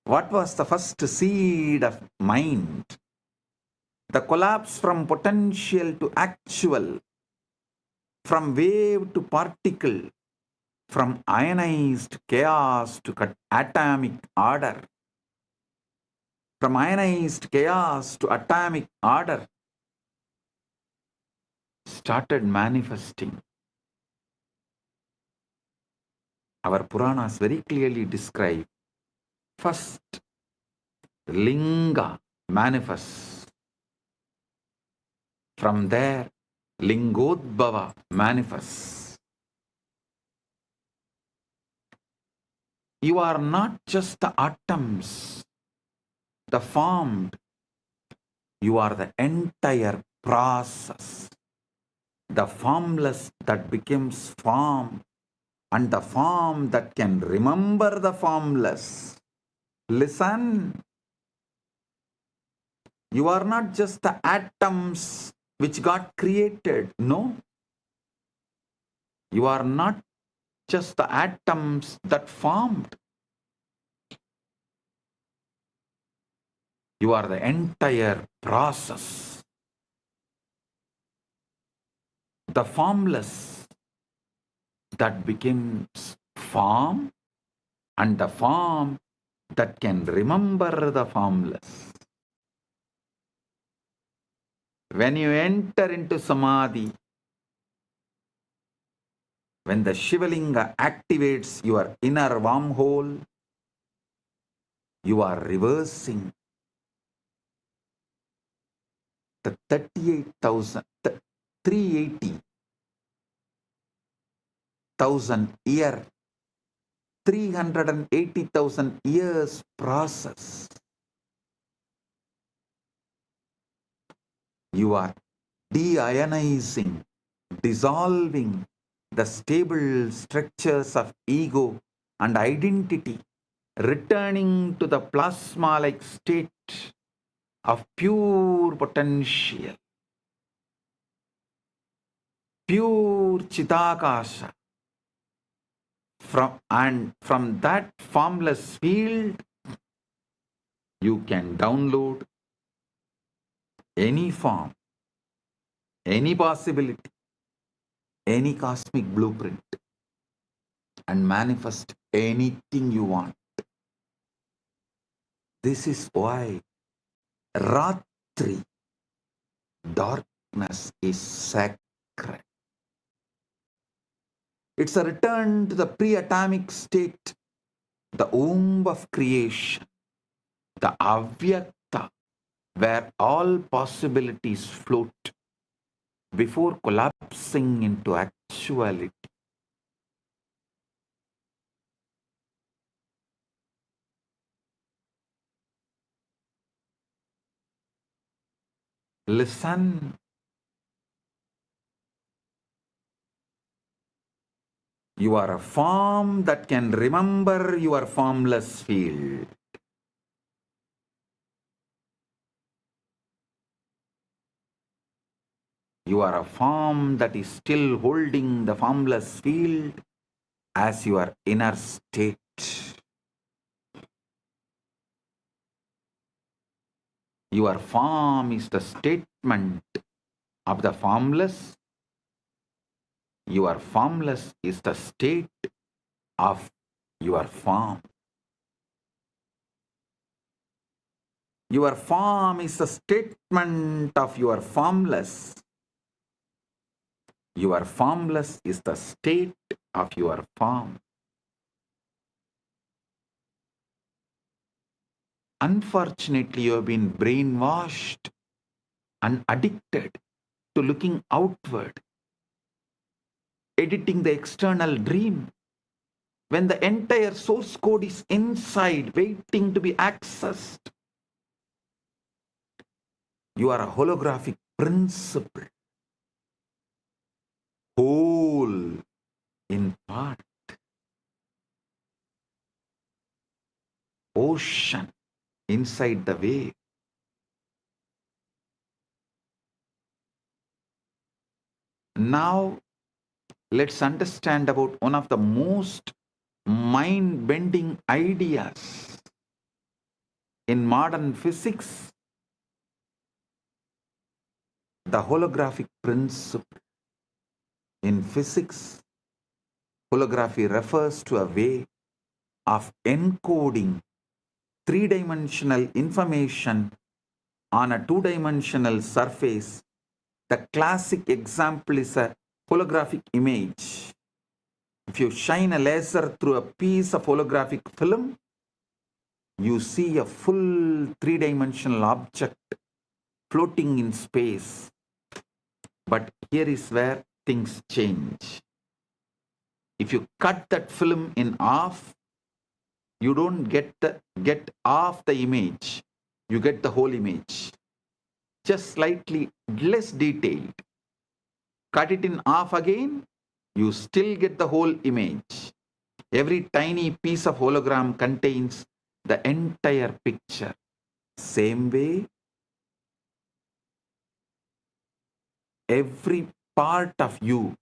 What was the first seed of mind? The collapse from potential to actual, from wave to particle, from ionized chaos to atomic order, from ionized chaos to atomic order, started manifesting. Our Puranas very clearly describe, first Linga manifests. From there, Lingodbhava manifests. You are not just the atoms, the formed. You are the entire process. The formless that becomes form, and the form that can remember the formless. Listen. You are not just the atoms which got created. No. You are not just the atoms that formed. You are the entire process. The formless that becomes form, and the form that can remember the formless. When you enter into Samadhi, when the Shivalinga activates your inner wormhole, you are reversing the 380,000 year, 380,000 years process. You are deionizing, dissolving the stable structures of ego and identity, returning to the plasma-like state of pure potential, pure Chidakasha. From that formless field, you can download any form, any possibility, any cosmic blueprint, and manifest anything you want. This is why Ratri, darkness, is sacred. It's a return to the pre-atomic state, the womb of creation, the Avyakta, where all possibilities float before collapsing into actuality. Listen. You are a form that can remember your formless field. You are a form that is still holding the formless field as your inner state. Your form is the statement of the formless. Your formless is the state of your form. Your form is the statement of your formless. Your formless is the state of your form. Unfortunately, you have been brainwashed and addicted to looking outward, editing the external dream, when the entire source code is inside, waiting to be accessed. You are a holographic principle, whole in part, ocean inside the wave. Now, let's understand about one of the most mind-bending ideas in modern physics, the holographic principle. In physics, holography refers to a way of encoding three-dimensional information on a two-dimensional surface. The classic example is a holographic image. If you shine a laser through a piece of holographic film, you see a full three-dimensional object floating in space. But here is where things change. If you cut that film in half, You don't get off the image. You get the whole image. Just slightly less detailed. Cut it in half again, you still get the whole image. Every tiny piece of hologram contains the entire picture. Same way, every part of you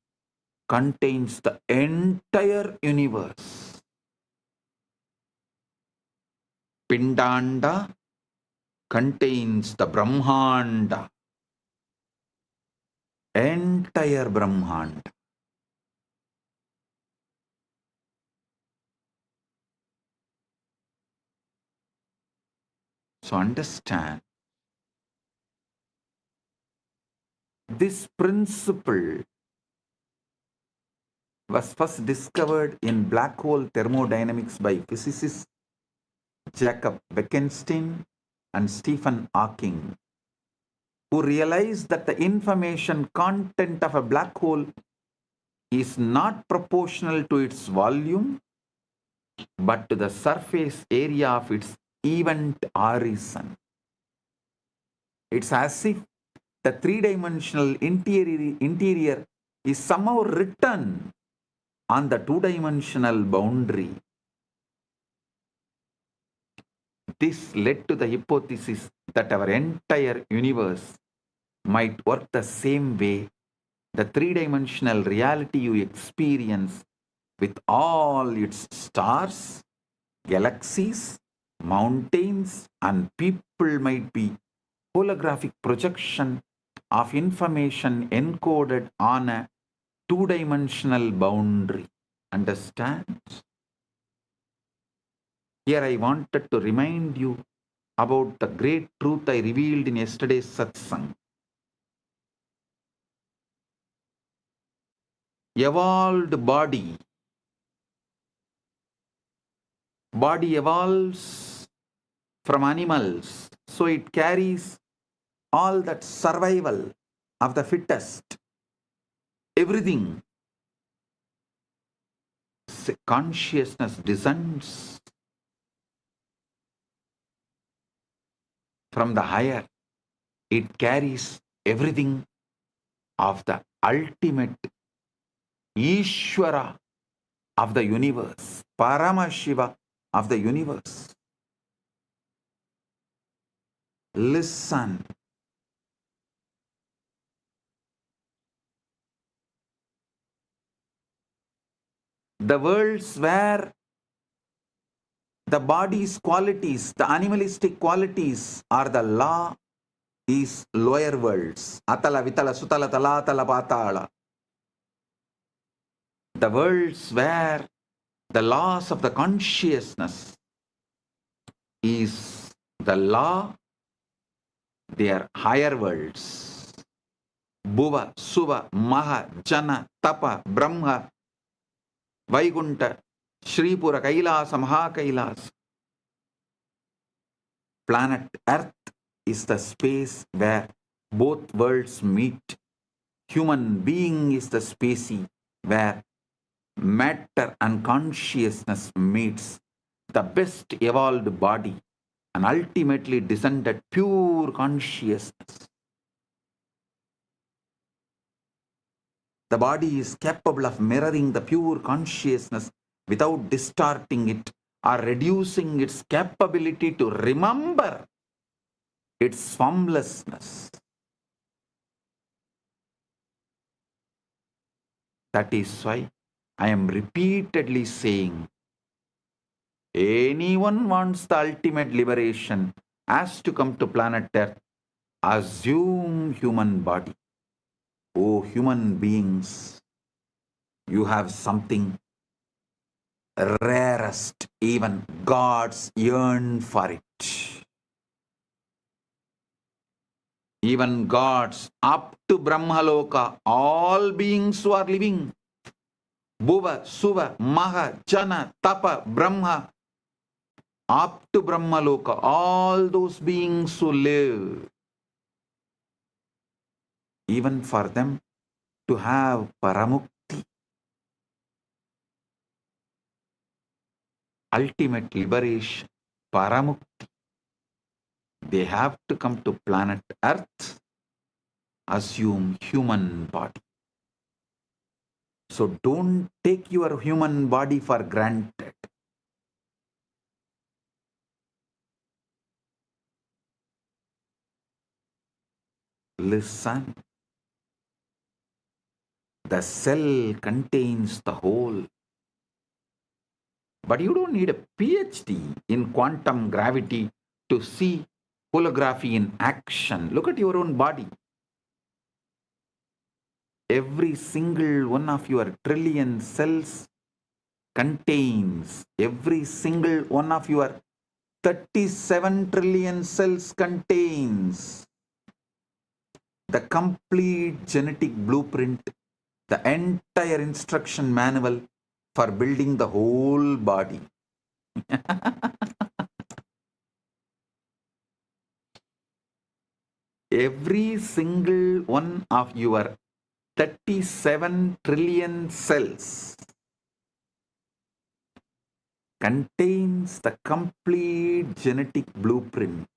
contains the entire universe. Pindanda contains the Brahmanda, entire Brahmanda. So understand, this principle was first discovered in black hole thermodynamics by physicists Jacob Bekenstein and Stephen Hawking, who realized that the information content of a black hole is not proportional to its volume, but to the surface area of its event horizon. It's as if the three-dimensional interior is somehow written on the two-dimensional boundary. This led to the hypothesis that our entire universe might work the same way. The three-dimensional reality you experience with all its stars, galaxies, mountains, and people might be holographic projection of information encoded on a two-dimensional boundary. Understand? Here I wanted to remind you about the great truth I revealed in yesterday's satsang. Evolved body evolves from animals, so it carries all that survival of the fittest, everything. Consciousness descends from the higher. It carries everything of the ultimate Ishvara of the universe, Paramashiva of the universe. Listen. The worlds where the body's qualities, the animalistic qualities are the law, is lower worlds. Atala, Vitala, Sutala, Talatala, Patala. The worlds where the laws of the consciousness is the law, they are higher worlds. Bhuva, Suva, Maha, Jana, Tapa, Brahma, Vaikunta, Shripura, Kailasa, Mahakailasa. Planet Earth is the space where both worlds meet. Human being is the species where matter and consciousness meets. The best evolved body and ultimately descended pure consciousness. The body is capable of mirroring the pure consciousness without distorting it or reducing its capability to remember its formlessness. That is why I am repeatedly saying, anyone wants the ultimate liberation has to come to planet Earth, assume human body. Oh, human beings, you have something rarest, even gods yearn for it. Even gods up to Brahmaloka, all beings who are living, Bhuva, Suva, Maha, Jana, Tapa, Brahma, up to Brahmaloka, all those beings who live, even for them to have Paramukti, ultimate liberation, paramukti, they have to come to planet Earth, assume human body. So don't take your human body for granted. Listen. The cell contains the whole. But you don't need a PhD in quantum gravity to see holography in action. Look at your own body. Every single one of your trillion cells contains, every single one of your 37 trillion cells contains the complete genetic blueprint, the entire instruction manual for building the whole body. Every single one of your 37 trillion cells contains the complete genetic blueprint,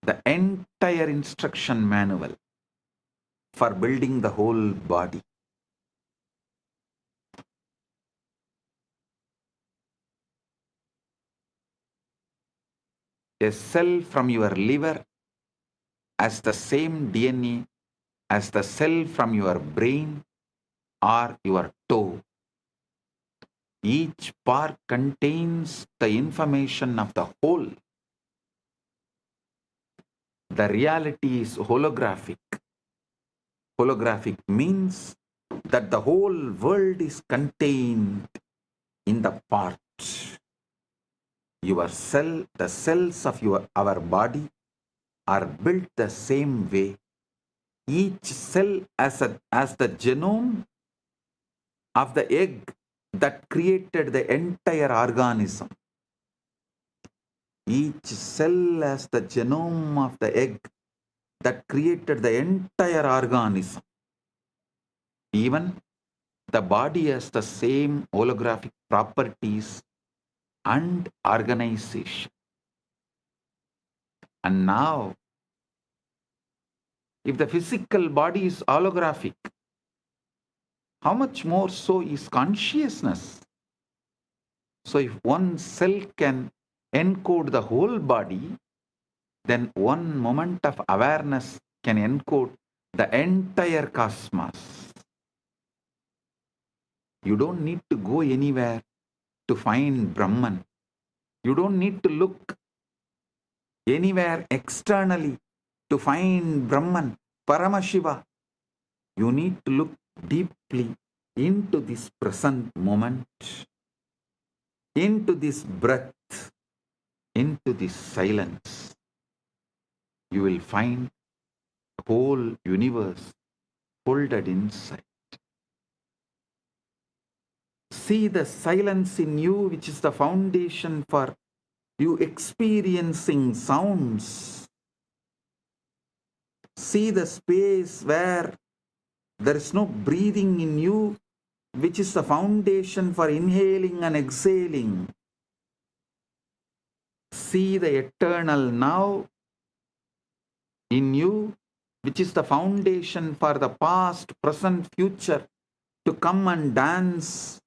the entire instruction manual for building the whole body. A cell from your liver has the same DNA as the cell from your brain or your toe. Each part contains the information of the whole. The reality is holographic. Holographic means that the whole world is contained in the parts. Your cell, the cells of our body are built the same way. Each cell as the genome of the egg that created the entire organism. Each cell has the genome of the egg that created the entire organism. Even the body has the same holographic properties and organization. And now, if the physical body is holographic, how much more so is consciousness? So if one cell can encode the whole body, then one moment of awareness can encode the entire cosmos. You don't need to go anywhere to find Brahman. You don't need to look anywhere externally to find Brahman, Paramashiva. You need to look deeply into this present moment, into this breath, into this silence. You will find the whole universe folded inside. See the silence in you, which is the foundation for you experiencing sounds. See the space where there is no breathing in you, which is the foundation for inhaling and exhaling. See the eternal now in you, which is the foundation for the past, present, future to come and dance,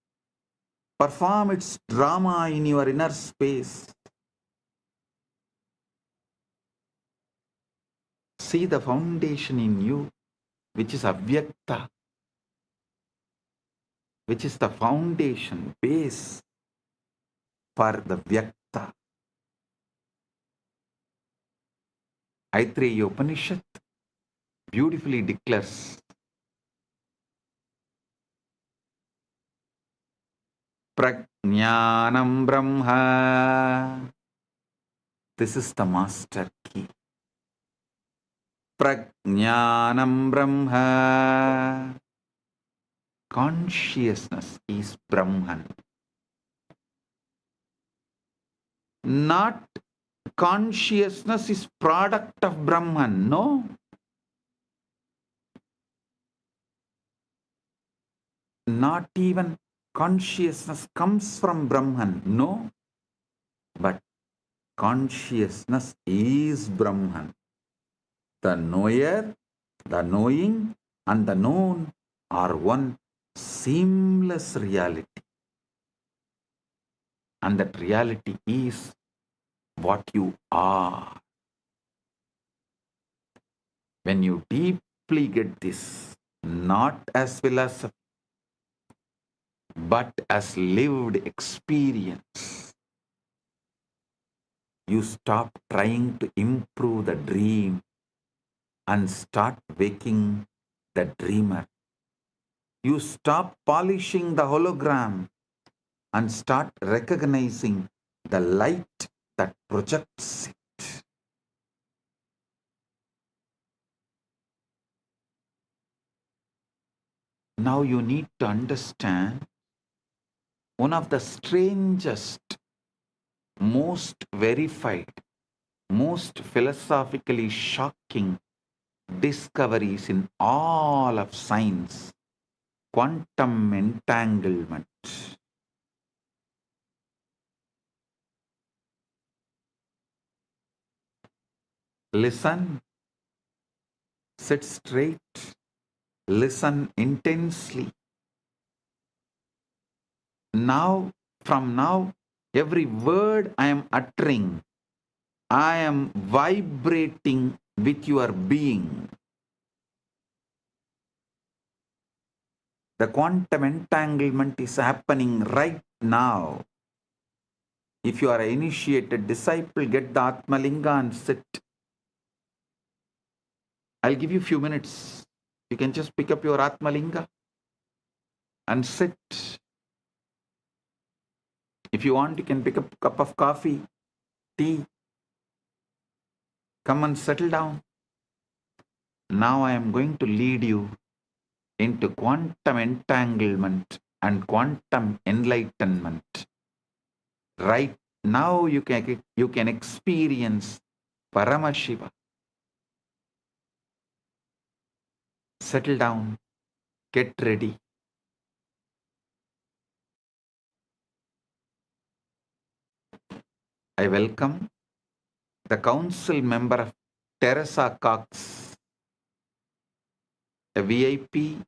perform its drama in your inner space. See the foundation in you, which is Avyakta, which is the foundation, base for the Vyakta. Aitreya Upanishad beautifully declares, Prajnanam Brahma. This is the master key. Prajnanam Brahma. Consciousness is Brahman. Not consciousness is product of Brahman. No. Not even consciousness comes from Brahman. No, but consciousness is Brahman. The knower, the knowing, and the known are one seamless reality. And that reality is what you are. When you deeply get this, not as philosophy, but as lived experience, you stop trying to improve the dream and start waking the dreamer. You stop polishing the hologram and start recognizing the light that projects it. Now you need to understand one of the strangest, most verified, most philosophically shocking discoveries in all of science: quantum entanglement. Listen, sit straight, listen intensely. Now, from now, every word I am uttering, I am vibrating with your being. The quantum entanglement is happening right now. If you are an initiated disciple, get the Atmalinga and sit. I'll give you a few minutes. You can just pick up your Atmalinga and sit. If you want, you can pick up a cup of coffee, tea. Come and settle down. Now I am going to lead you into quantum entanglement and quantum enlightenment. Right now you can experience Paramashiva. Settle down. Get ready. I welcome the council member of Teresa Cox, a VIP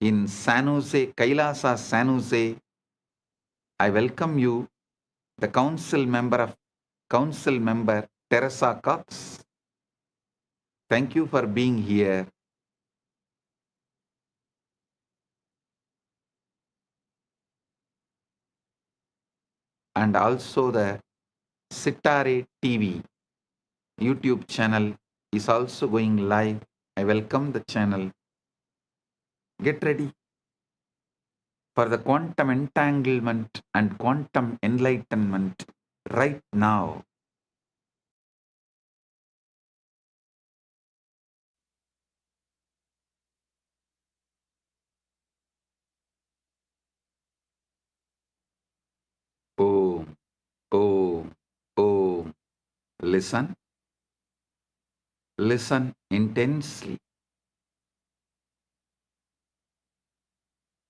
in San Jose, Kailasa, San Jose. I welcome you, the council member Teresa Cox. Thank you for being here. And also the Sitare TV YouTube channel is also going live. I welcome the channel. Get ready for the quantum entanglement and quantum enlightenment right now. Om, Om, Om. Listen. Listen intensely.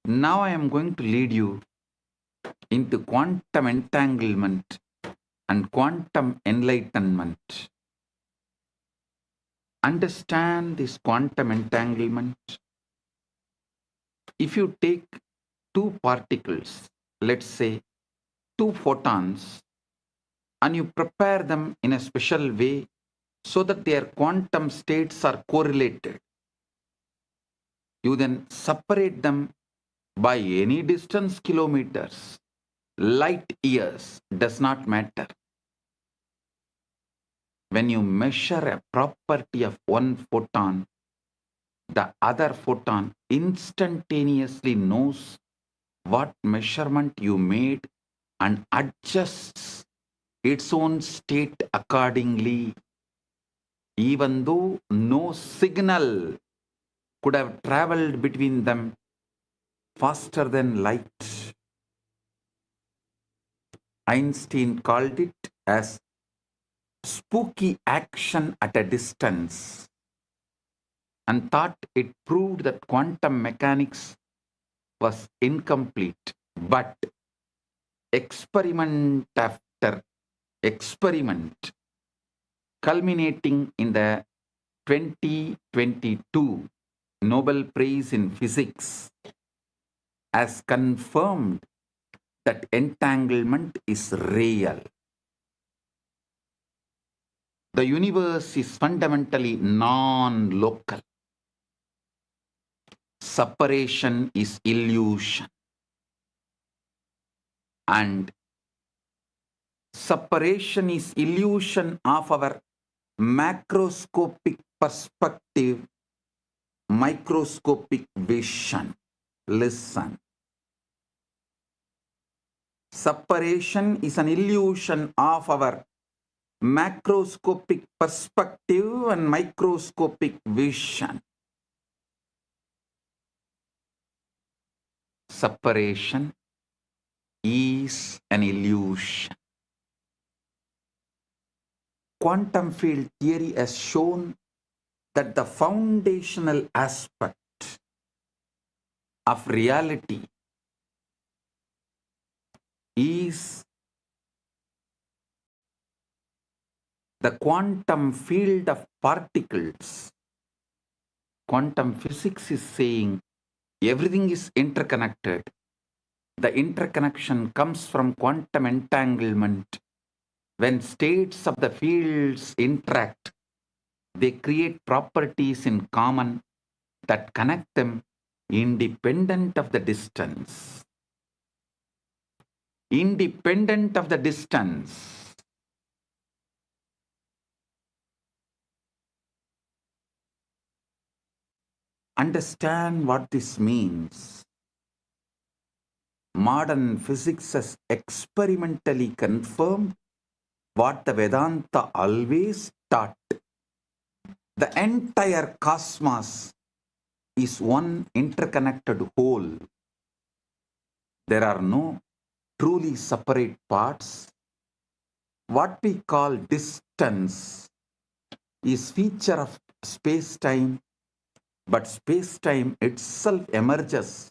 Now I am going to lead you into quantum entanglement and quantum enlightenment. Understand this quantum entanglement. If you take two particles, let's say two photons, and you prepare them in a special way so that their quantum states are correlated, you then separate them by any distance, kilometers, light years, does not matter. When you measure a property of one photon, the other photon instantaneously knows what measurement you made and adjusts its own state accordingly, even though no signal could have traveled between them faster than light. Einstein called it as spooky action at a distance and thought it proved that quantum mechanics was incomplete, but experiment after experiment, culminating in the 2022 Nobel Prize in Physics, has confirmed that entanglement is real. The universe is fundamentally non-local. Separation is illusion. And separation is illusion of our macroscopic perspective, microscopic vision. Listen. Separation is an illusion of our macroscopic perspective and microscopic vision. Separation is an illusion. Quantum field theory has shown that the foundational aspect of reality is the quantum field of particles. Quantum physics is saying everything is interconnected. The interconnection comes from quantum entanglement. When states of the fields interact, they create properties in common that connect them independent of the distance. Independent of the distance. Understand what this means. Modern physics has experimentally confirmed what the Vedanta always taught. The entire cosmos is one interconnected whole. There are no truly separate parts. What we call distance is feature of space-time, but space-time itself emerges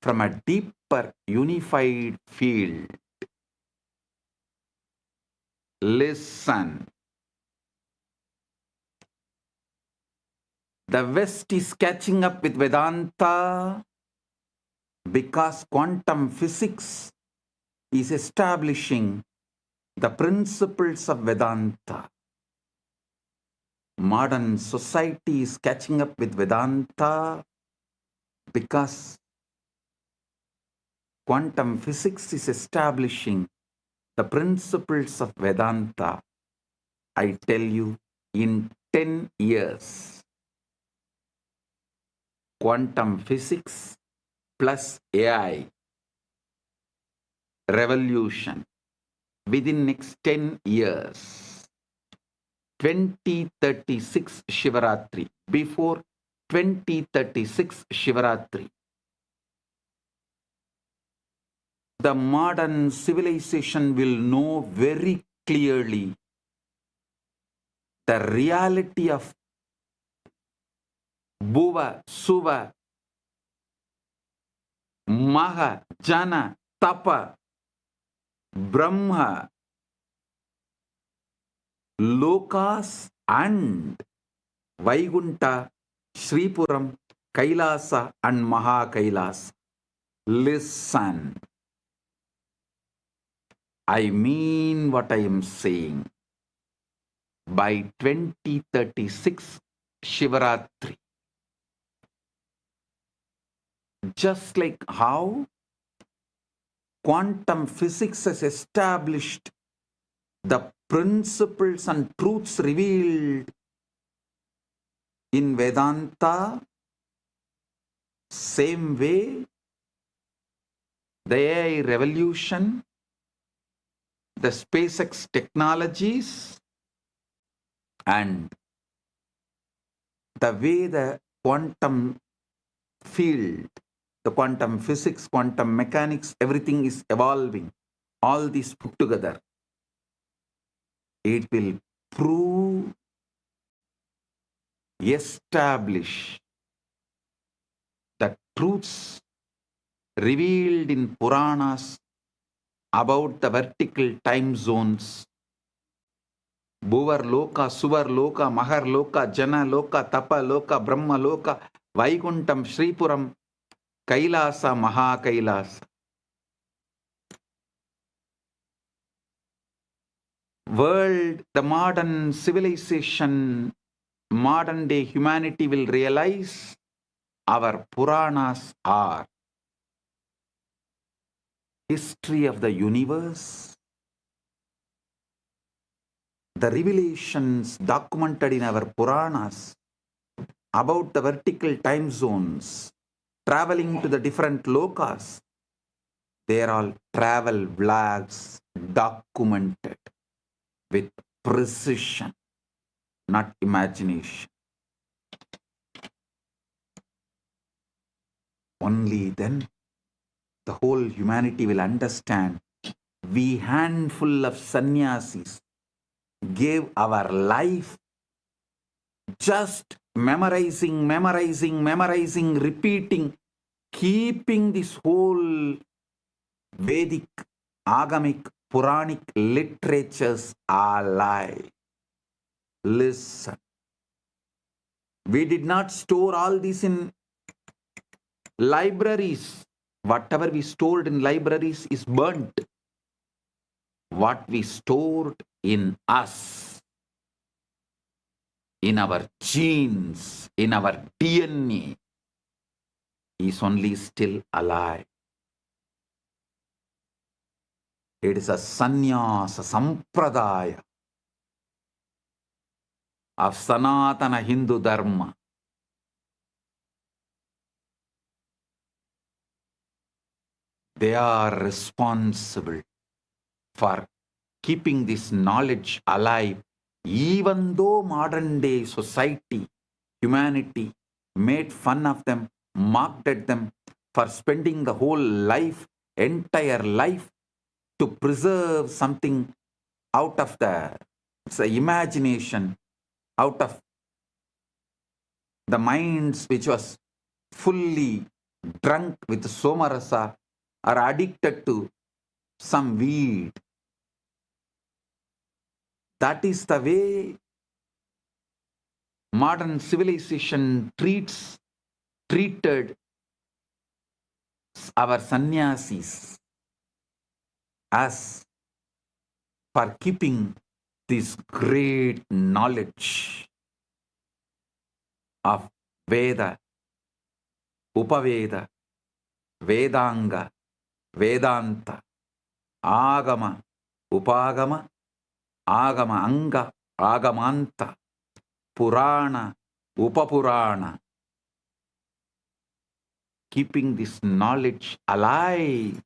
from a deeper unified field. Listen. The West is catching up with Vedanta because quantum physics is establishing the principles of Vedanta. Modern society is catching up with Vedanta because quantum physics is establishing the principles of Vedanta. I tell you, in 10 years, quantum physics plus AI revolution within next 10 years, 2036 Shivaratri, before 2036 Shivaratri, the modern civilization will know very clearly the reality of Bhuva, Suva, Maha, Jana, Tapa, Brahma, Lokas and Vaikunta, Sripuram, Kailasa and Maha Kailasa. Listen. I mean what I am saying. By 2036 Shivaratri, just like how quantum physics has established the principles and truths revealed in Vedanta, same way the AI revolution, the SpaceX technologies, and the way the quantum field, the quantum physics, quantum mechanics, everything is evolving. All these put together, it will prove, establish the truths revealed in Puranas about the vertical time zones. Bhuvar Loka, Suvar Loka, Mahar Loka, Jana Loka, Tapa Loka, Brahma Loka, Vaikuntam, Sripuram, Kailasa, Maha Kailasa. World, the modern civilization, modern day humanity will realize our Puranas are history of the universe, the revelations documented in our Puranas about the vertical time zones, traveling to the different lokas. They are all travel vlogs documented with precision, not imagination. Only then the whole humanity will understand. We handful of sannyasis gave our life just memorizing, repeating, keeping this whole Vedic, Agamic, Puranic literatures alive. Listen. We did not store all this in libraries. Whatever we stored in libraries is burnt. What we stored in us, in our genes, in our DNA, is only still alive. It is a sannyasa sampradaya of Sanatana Hindu Dharma. They are responsible for keeping this knowledge alive, even though modern day society, humanity made fun of them, mocked at them for spending the whole life, entire life, to preserve something out of the imagination, out of the minds which was fully drunk with somarasa or addicted to some weed. That is the way modern civilization treated our sannyasis, as for keeping this great knowledge of Veda, Upaveda, Vedanga, Vedanta, Agama, Upagama, Agama Anga, Agamanta, Purana, Upapurana. Keeping this knowledge alive.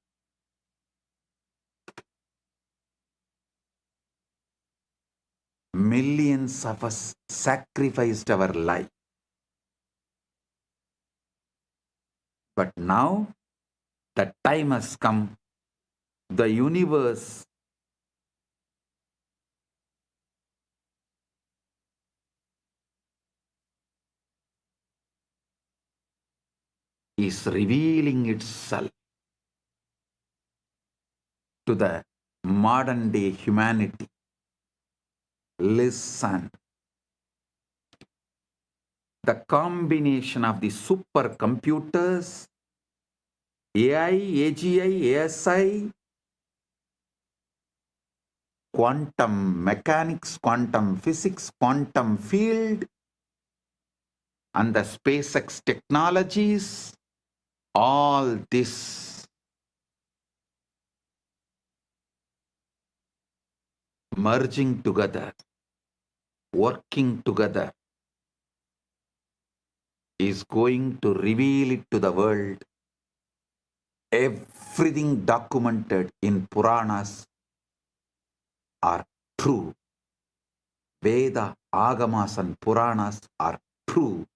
Millions of us sacrificed our life. But now the time has come. The universe is revealing itself to the modern day humanity. Listen. The combination of the supercomputers, AI, AGI, ASI, quantum mechanics, quantum physics, quantum field, and the SpaceX technologies, all this merging together, working together, is going to reveal it to the world. Everything documented in Puranas are true. Veda, Agamas and Puranas are true.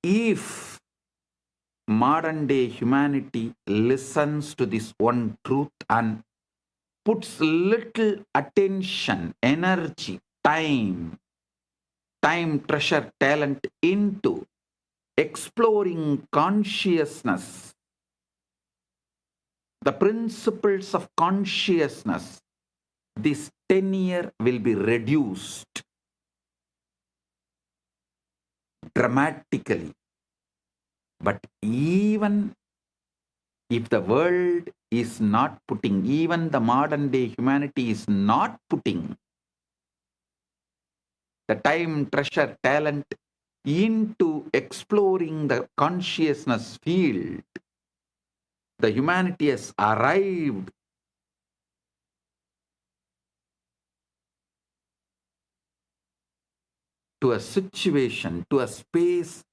If modern day humanity listens to this one truth and puts little attention, energy, time, treasure, talent into exploring consciousness, the principles of consciousness, this tenure will be reduced dramatically. But even if the world is not putting, even the modern day humanity is not putting the time, treasure, talent into exploring the consciousness field, the humanity has arrived to a situation, to a space,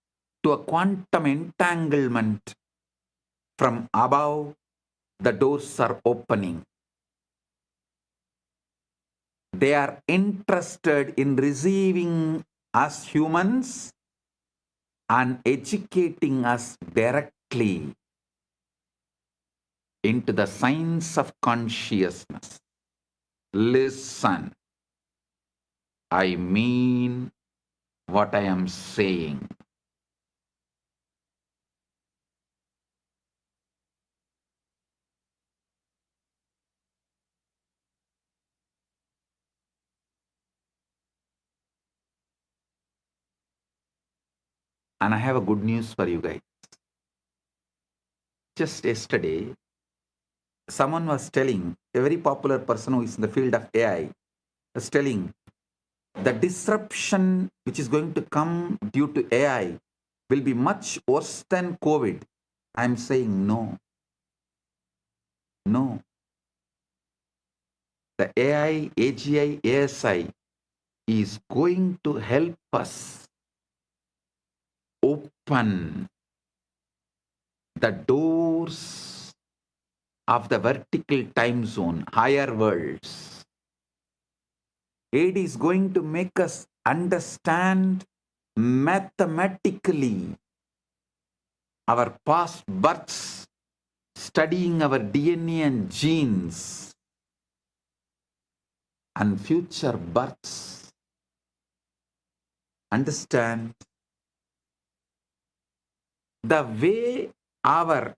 to a quantum entanglement. From above, the doors are opening. They are interested in receiving us humans and educating us directly into the science of consciousness. Listen, I mean what I am saying. And I have a good news for you guys. Just yesterday, someone was telling, a very popular person who is in the field of AI, was telling the disruption which is going to come due to AI will be much worse than COVID. I'm saying no. No. The AI, AGI, ASI is going to help us open the doors of the vertical time zone, higher worlds. It is going to make us understand mathematically our past births, studying our DNA and genes, and future births. Understand the way our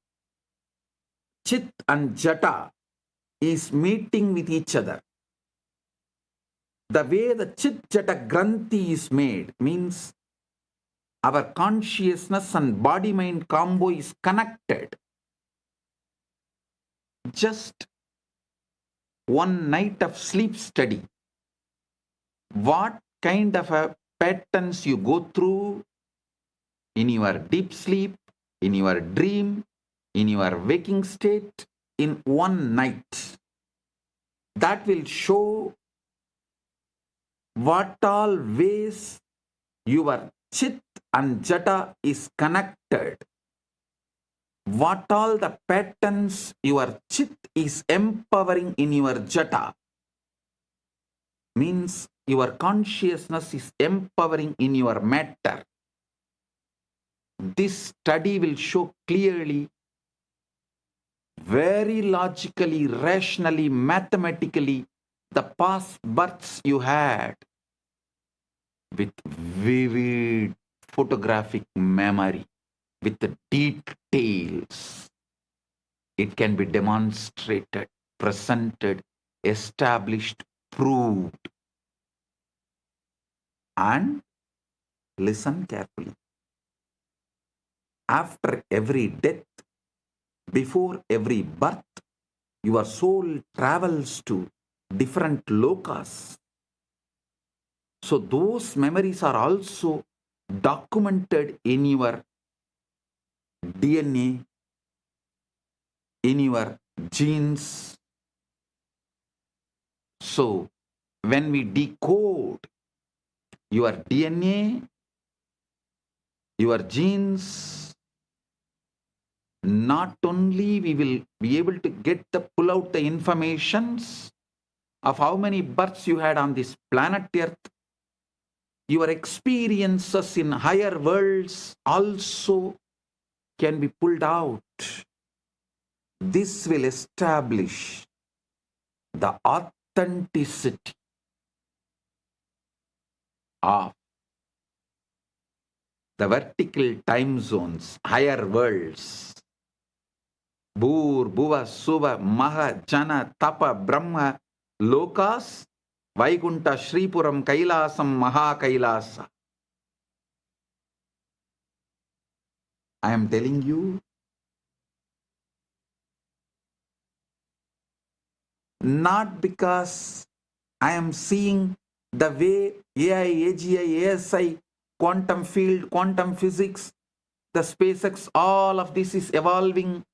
Chit and Jata is meeting with each other. The way the Chit Jata Granthi is made means our consciousness and body-mind combo is connected. Just one night of sleep study. What kind of a patterns you go through in your deep sleep, in your dream, in your waking state, in one night. That will show what all ways your Chit and Jata is connected. What all the patterns your Chit is empowering in your Jata. Means your consciousness is empowering in your matter. This study will show clearly, very logically, rationally, mathematically, the past births you had with vivid photographic memory, with the details. It can be demonstrated, presented, established, proved. And listen carefully. After every death, before every birth, your soul travels to different lokas. So those memories are also documented in your DNA, in your genes. So when we decode your DNA, your genes, not only we will be able to pull out the informations of how many births you had on this planet Earth, your experiences in higher worlds also can be pulled out. This will establish the authenticity of the vertical time zones, higher worlds. Bhur, Bhuva, Suva, Maha, Jana, Tapa, Brahma, Lokas, Vaikunta, Shripuram, Kailasam, Maha Kailasa. I am telling you, not because I am seeing the way AI, AGI, ASI, quantum field, quantum physics, the SpaceX, all of this is evolving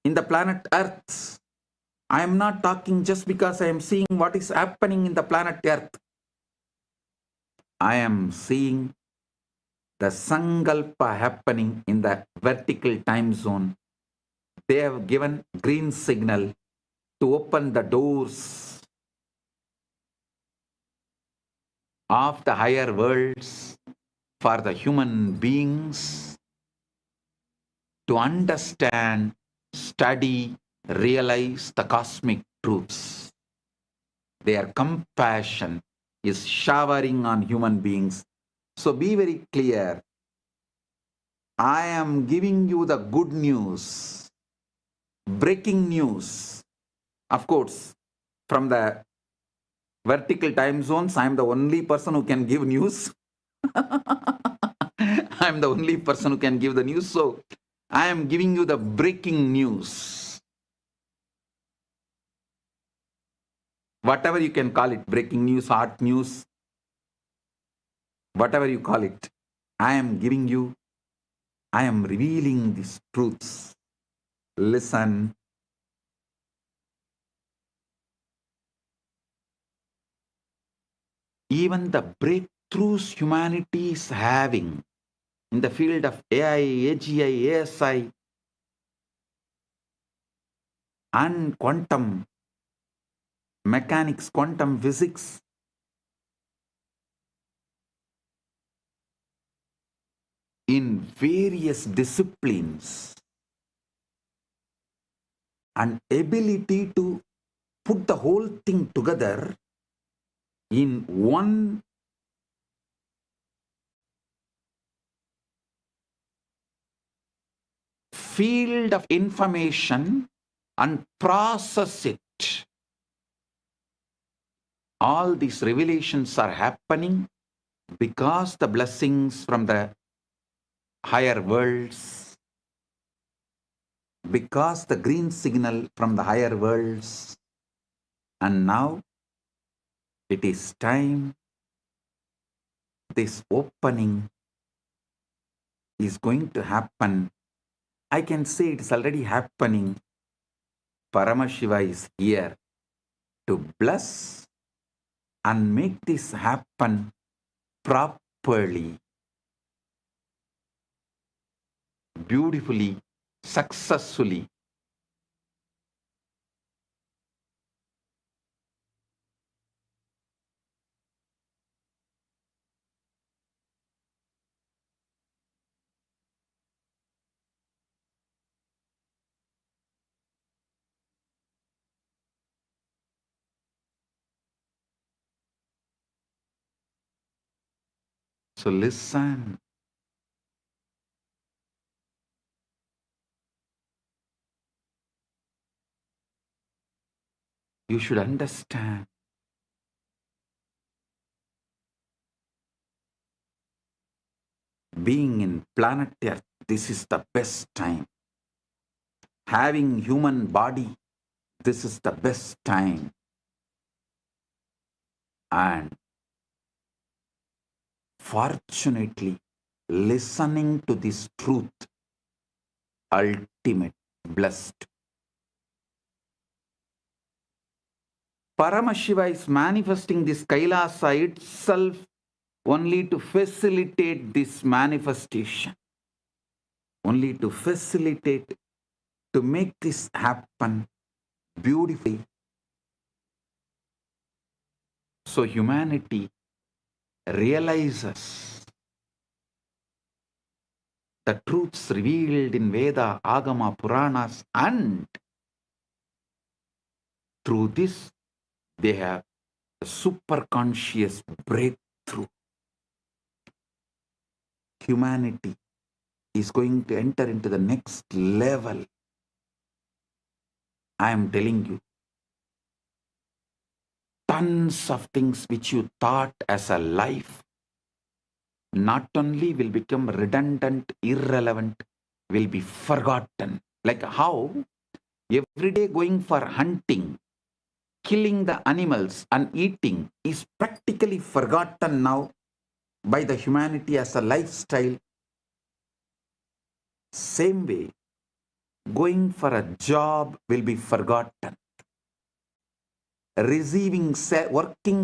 in the planet Earth. I am not talking just because I am seeing what is happening in the planet Earth. I am seeing the Sankalpa happening in the vertical time zone. They have given green signal to open the doors of the higher worlds for the human beings to understand, study, realize the cosmic truths. Their compassion is showering on human beings. So be very clear. I am giving you the good news, breaking news. Of course, from the vertical time zones, I am the only person who can give news. I am the only person who can give the news. So I am giving you the breaking news. Whatever you can call it, breaking news, hot news, whatever you call it, I am giving you, I am revealing these truths. Listen. Even the breakthroughs humanity is having in the field of AI, AGI, ASI, and quantum mechanics, quantum physics, in various disciplines, and ability to put the whole thing together in one field of information and process it. All these revelations are happening because the blessings from the higher worlds, because the green signal from the higher worlds, and now it is time. This opening is going to happen. I can say it is already happening. Paramashiva is here to bless and make this happen properly, beautifully, successfully. So listen. You should understand. Being in planet Earth, this is the best time. Having human body, this is the best time. And fortunately, listening to this truth, ultimate, blessed. Paramashiva is manifesting this Kailasa itself only to facilitate this manifestation. Only to facilitate, to make this happen beautifully. So humanity realizes the truths revealed in Veda, Agama, Puranas, and through this they have a super conscious breakthrough. humanity is going to enter into the next level. I am telling you, tons of things which you thought as a life not only will become redundant, irrelevant, will be forgotten. Like how every day going for hunting, killing the animals and eating is practically forgotten now by the humanity as a lifestyle. Same way, going for a job will be forgotten. Working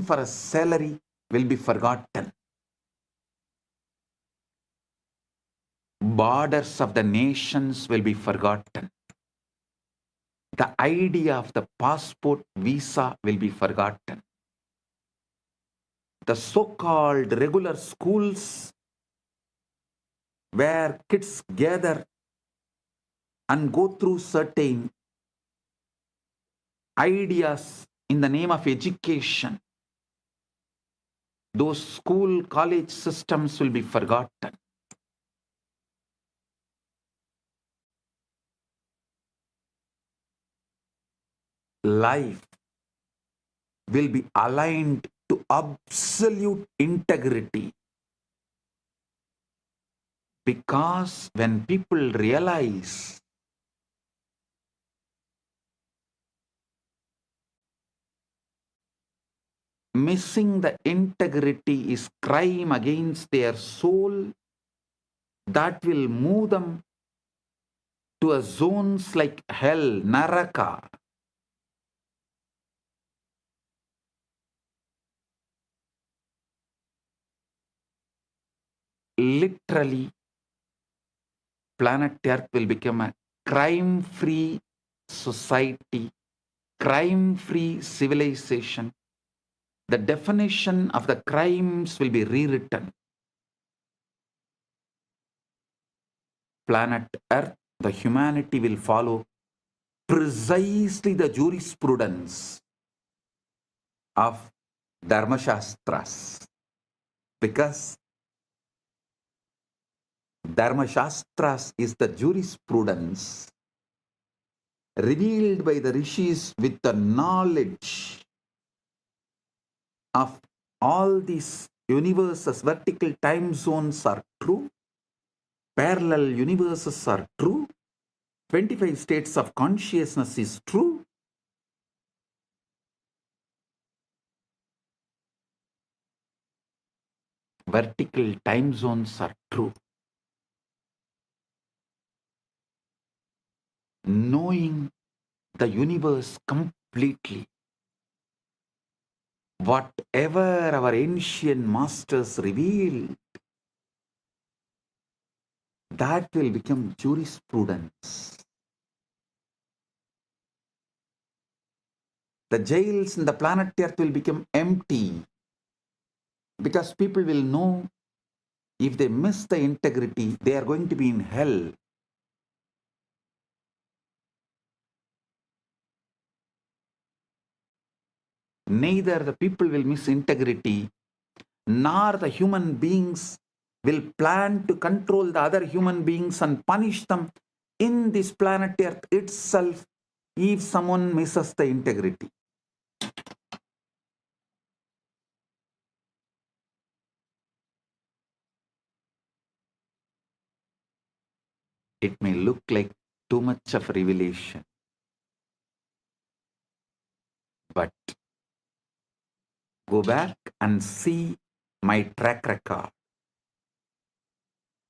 for a salary will be forgotten. Borders of the nations will be forgotten. The idea of the passport visa will be forgotten. The so-called regular schools where kids gather and go through certain ideas in the name of education, those school, college systems will be forgotten. Life will be aligned to absolute integrity. Because when people realize missing the integrity is crime against their soul, that will move them to a zones like hell, Naraka. Literally, planet Earth will become a crime-free society, crime-free civilization. The definition of the crimes will be rewritten. Planet Earth, the humanity will follow precisely the jurisprudence of Dharmashastras. Because Dharmashastras is the jurisprudence revealed by the rishis with the knowledge of all these universes. Vertical time zones are true, parallel universes are true, 25 states of consciousness is true. Vertical time zones are true. Knowing the universe completely, whatever our ancient masters revealed, that will become jurisprudence. The jails in the planet Earth will become empty because people will know if they miss the integrity, they are going to be in hell. Neither the people will miss integrity, nor the human beings will plan to control the other human beings and punish them in this planet Earth itself if someone misses the integrity. It may look like too much of revelation, but go back and see my track record.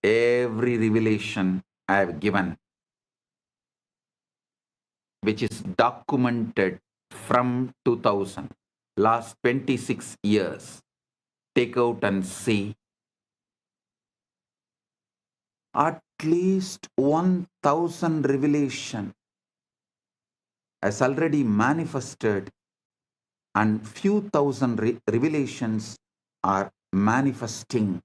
Every revelation I have given, which is documented from 2000, last 26 years, take out and see. At least 1000 revelation has already manifested, and few thousand revelations are manifesting.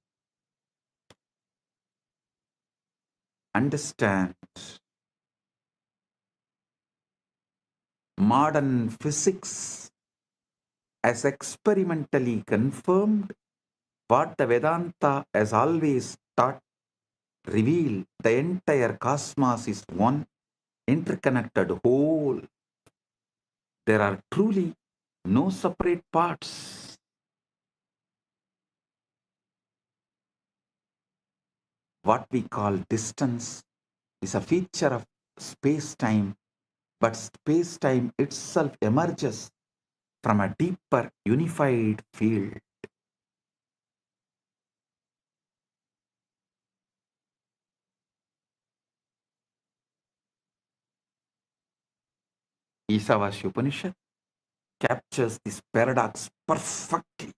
Understand, modern physics has experimentally confirmed what the Vedanta has always taught reveal the entire cosmos is one interconnected whole. There are truly no separate parts. What we call distance is a feature of space-time, but space-time itself emerges from a deeper unified field. Isavasya Upanishad captures this paradox perfectly.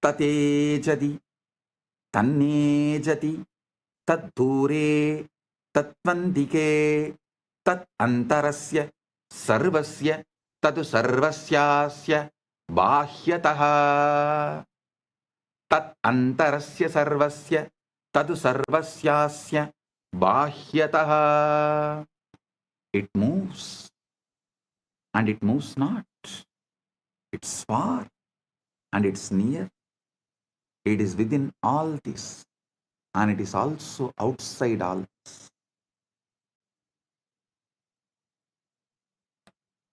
Tatejadi, tannejati, taddure, tatvandike, tat antarasya, sarvasya, tadu sarvasyasya, bahyataha. Tat antarasya sarvasya, tadu sarvasyasya, bahyataha. It moves and it moves not. It's far and it's near. It is within all this and it is also outside all this.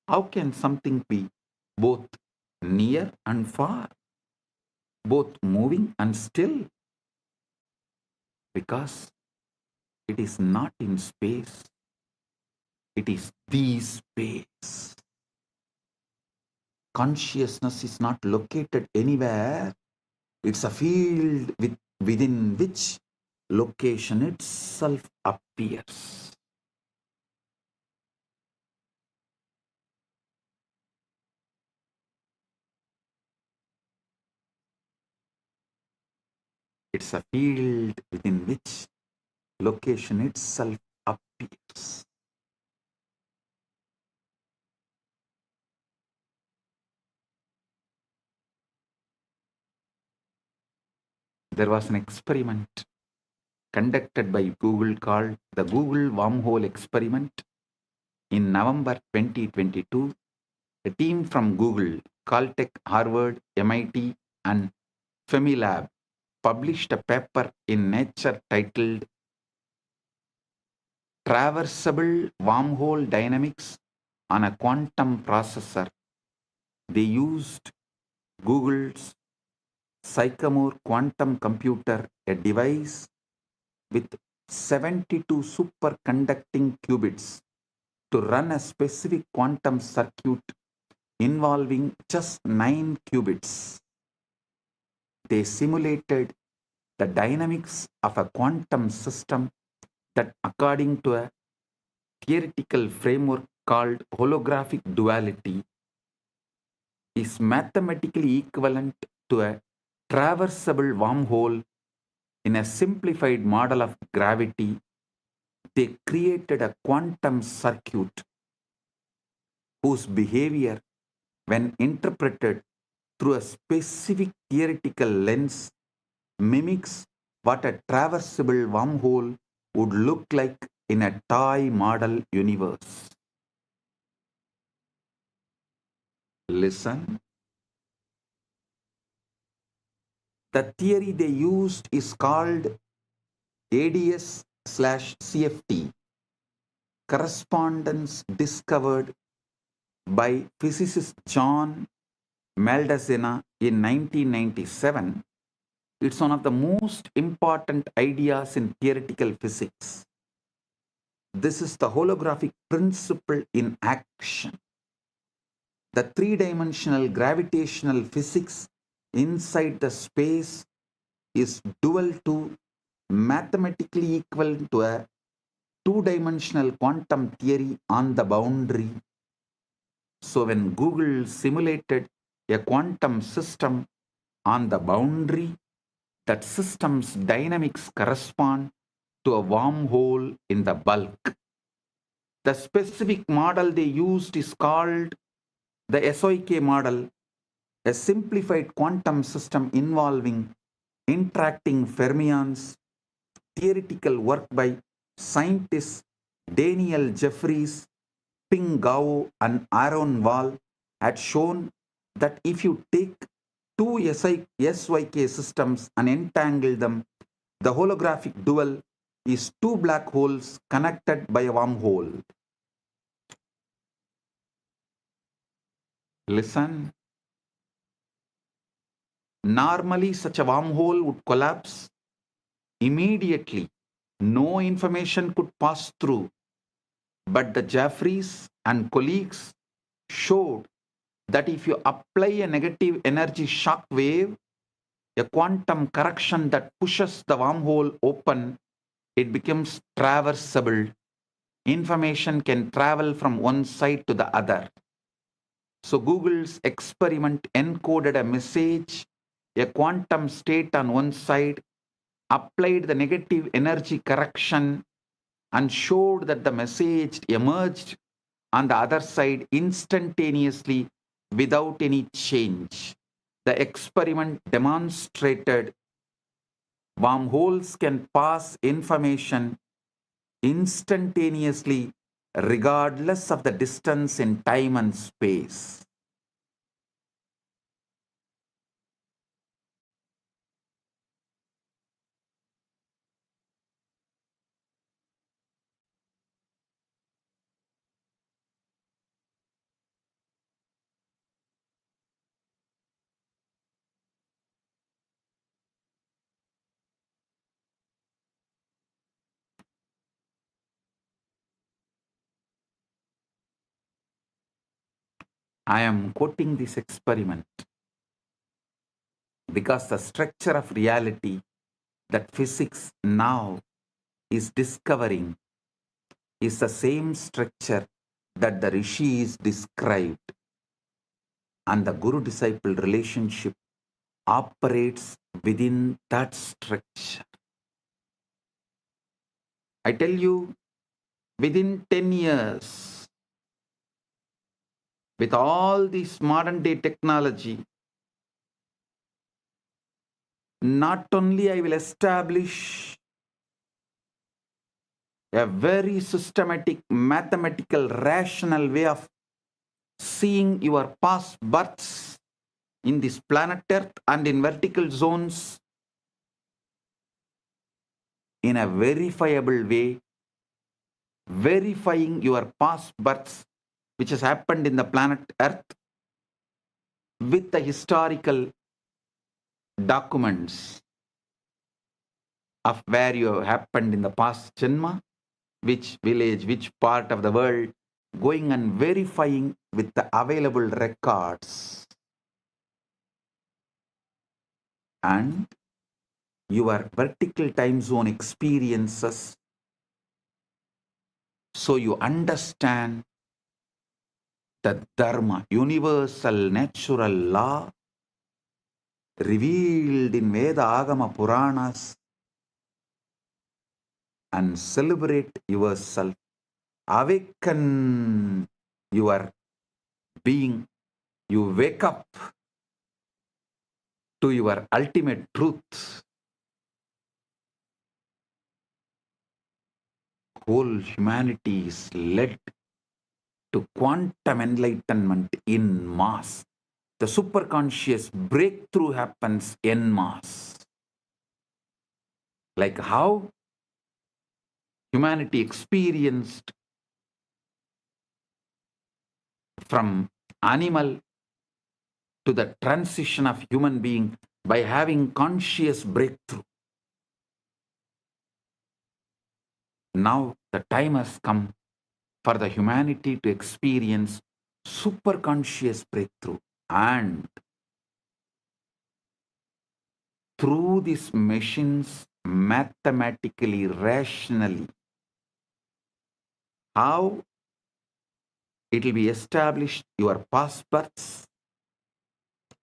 How can something be both near and far, both moving and still? Because it is not in space, it is the space. Consciousness is not located anywhere. It's a field within which location itself appears. It's a field within which location itself appears. There was an experiment conducted by Google called the Google Wormhole Experiment. In November 2022, a team from Google, Caltech, Harvard, MIT, and Femilab published a paper in Nature titled Traversable Wormhole Dynamics on a Quantum Processor. They used Google's Sycamore quantum computer, a device with 72 superconducting qubits, to run a specific quantum circuit involving just 9 qubits. They simulated the dynamics of a quantum system that, according to a theoretical framework called holographic duality, is mathematically equivalent to a traversable wormhole. In a simplified model of gravity, they created a quantum circuit whose behavior, when interpreted through a specific theoretical lens, mimics what a traversable wormhole would look like in a toy model universe. Listen. The theory they used is called ADS/CFT, correspondence discovered by physicist John Maldacena in 1997. It's one of the most important ideas in theoretical physics. This is the holographic principle in action. The three-dimensional gravitational physics inside the space is dual to, mathematically equivalent to, a two-dimensional quantum theory on the boundary. So when Google simulated a quantum system on the boundary, that system's dynamics correspond to a wormhole in the bulk. The specific model they used is called the SOK model, a simplified quantum system involving interacting fermions. Theoretical work by scientists Daniel Jeffries, Ping Gao, and Aaron Wall had shown that if you take two SYK systems and entangle them, the holographic dual is two black holes connected by a wormhole. Listen. Normally, such a wormhole would collapse immediately. No information could pass through. But the Jeffries and colleagues showed that if you apply a negative energy shock wave, a quantum correction that pushes the wormhole open, it becomes traversable. Information can travel from one side to the other. So Google's experiment encoded a message, a quantum state on one side, applied the negative energy correction, and showed that the message emerged on the other side instantaneously without any change. The experiment demonstrated wormholes can pass information instantaneously regardless of the distance in time and space. I am quoting this experiment because the structure of reality that physics now is discovering is the same structure that the rishis described, and the guru-disciple relationship operates within that structure. I tell you, within 10 years, with all this modern day technology, not only I will establish a very systematic, mathematical, rational way of seeing your past births in this planet Earth and in vertical zones in a verifiable way, verifying your past births which has happened in the planet Earth with the historical documents of where you have happened in the past janma, which village, which part of the world, going and verifying with the available records. And your vertical time zone experiences, so you understand the dharma, universal natural law revealed in Veda Agama Puranas, and celebrate yourself, awaken your being, you wake up to your ultimate truth. Whole humanity is led to quantum enlightenment in mass. The superconscious breakthrough happens en masse. Like how humanity experienced from animal to the transition of human being by having conscious breakthrough. Now the time has come for the humanity to experience superconscious breakthrough, and through these machines, mathematically, rationally, how it will be established your past births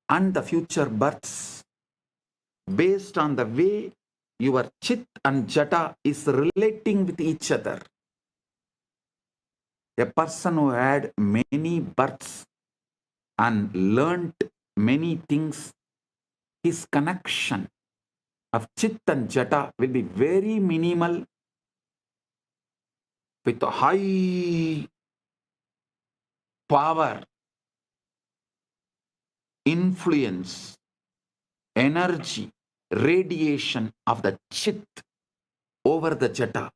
and the future births based on the way your chit and jata is relating with each other. A person who had many births and learnt many things, his connection of chit and jata will be very minimal with a high power, influence, energy, radiation of the chit over the jata.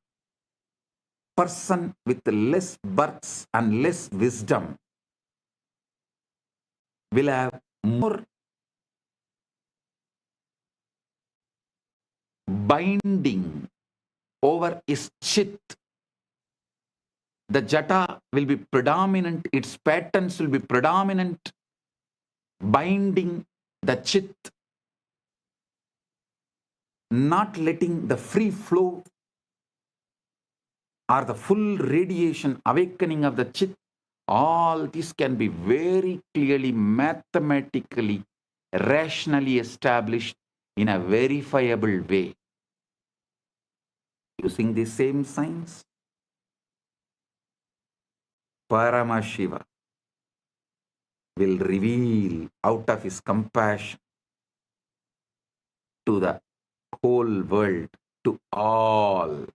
Person with less births and less wisdom will have more binding over his chit. The jata will be predominant, its patterns will be predominant, binding the chit, not letting the free flow or the full radiation awakening of the chit. All this can be very clearly, mathematically, rationally established in a verifiable way. Using the same science, Paramashiva will reveal out of his compassion to the whole world, to all.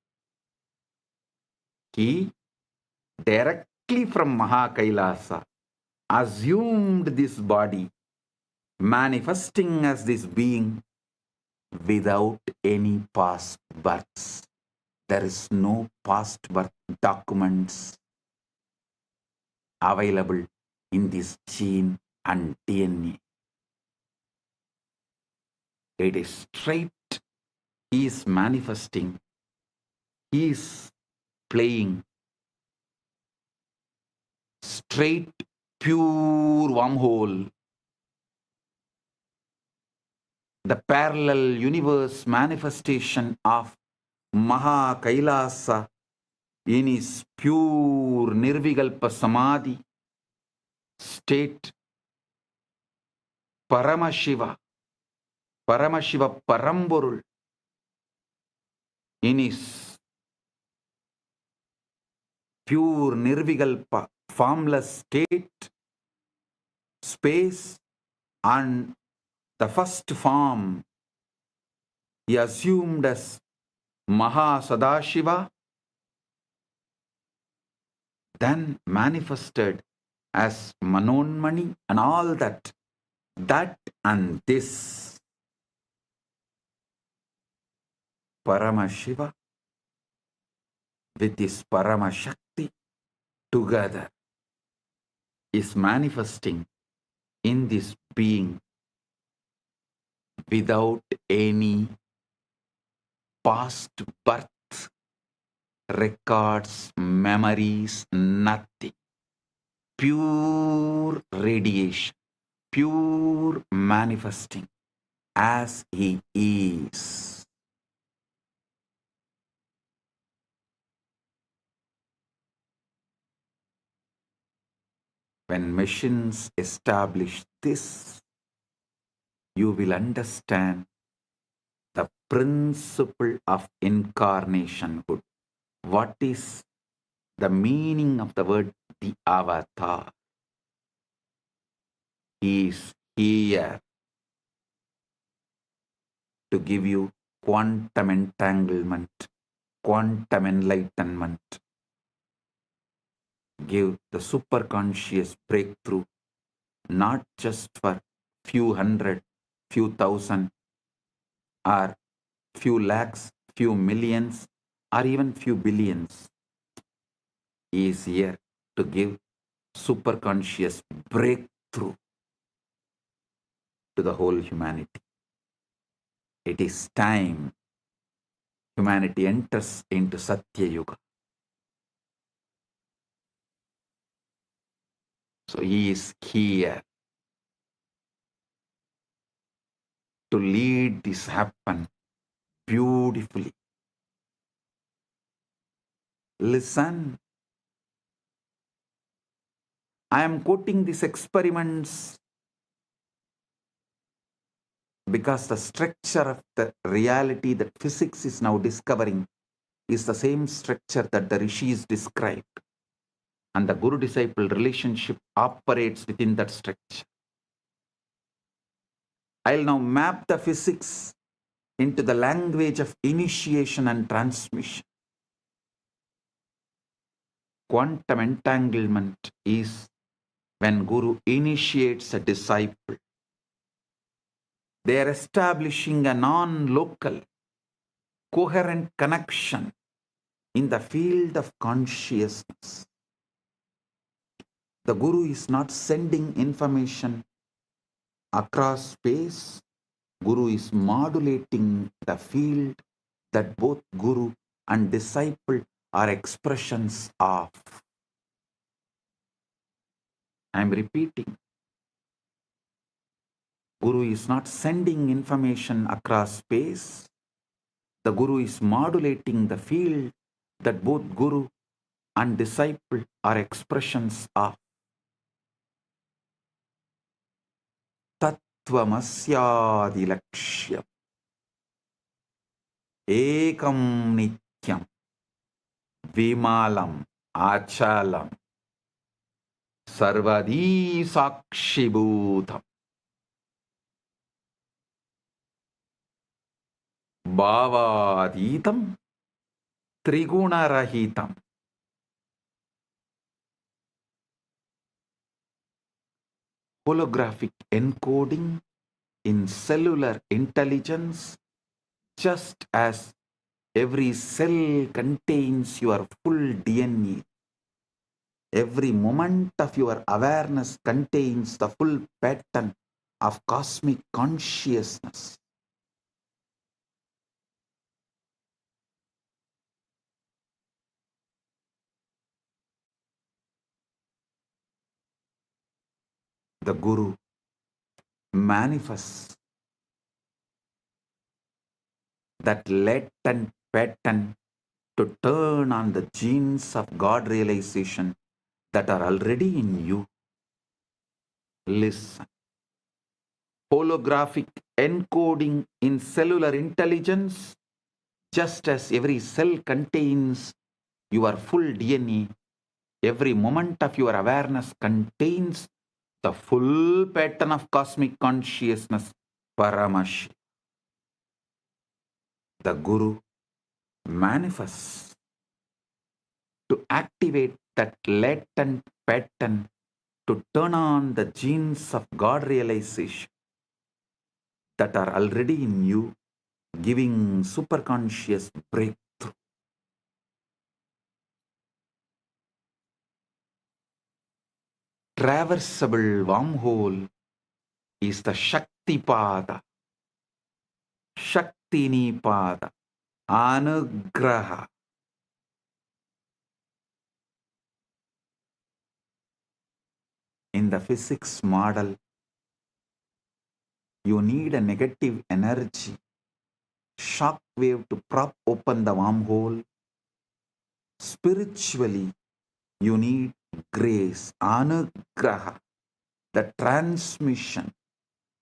He directly from Mahakailasa assumed this body, manifesting as this being without any past births. There is no past birth documents available in this gene and DNA. It is straight. He is manifesting. He is playing straight, pure wormhole. The parallel universe manifestation of Maha Kailasa in his pure Nirvikalpa Samadhi state. Paramashiva Paramborul in his pure Nirvikalpa formless state, space, and the first form he assumed as Maha Sadashiva, then manifested as Manonmani and all that. That and this. Paramashiva with his Paramashakti together is manifesting in this being without any past birth records, memories, nothing. Pure radiation, pure manifesting as he is. When machines establish this, you will understand the principle of incarnationhood. What is the meaning of the word the avatar? He is here to give you quantum entanglement, quantum enlightenment, give the superconscious breakthrough, not just for few hundred, few thousand, or few lakhs, few millions, or even few billions. He is here to give superconscious breakthrough to the whole humanity. It is time humanity enters into Satya Yuga. So he is here to lead this happen beautifully. Listen. I am quoting these experiments because the structure of the reality that physics is now discovering is the same structure that the rishis described. And the guru-disciple relationship operates within that structure. I'll now map the physics into the language of initiation and transmission. Quantum entanglement is when Guru initiates a disciple. They are establishing a non-local, coherent connection in the field of consciousness. The Guru is not sending information across space. Guru is modulating the field that both Guru and disciple are expressions of. I am repeating. Guru is not sending information across space. The Guru is modulating the field that both Guru and disciple are expressions of. Tattvamasyadilakshya Ekam Nityam Vimalam Achalam Sarvadi Sakshibhutam Bhavaditam Trigunarahitam. Holographic encoding in cellular intelligence, just as every cell contains your full DNA. Every moment of your awareness contains the full pattern of cosmic consciousness. The Guru manifests that latent pattern to turn on the genes of God realization that are already in you. Listen. Holographic encoding in cellular intelligence, just as every cell contains your full DNA, every moment of your awareness contains the full pattern of cosmic consciousness, Paramashivoham. The Guru manifests to activate that latent pattern to turn on the genes of God realization that are already in you, giving superconscious breakthrough. Traversable wormhole is the Shaktipada, Shaktinipada, Anugraha. In the physics model, you need a negative energy, shock wave to prop open the wormhole. Spiritually, you need grace, Anugraha, the transmission,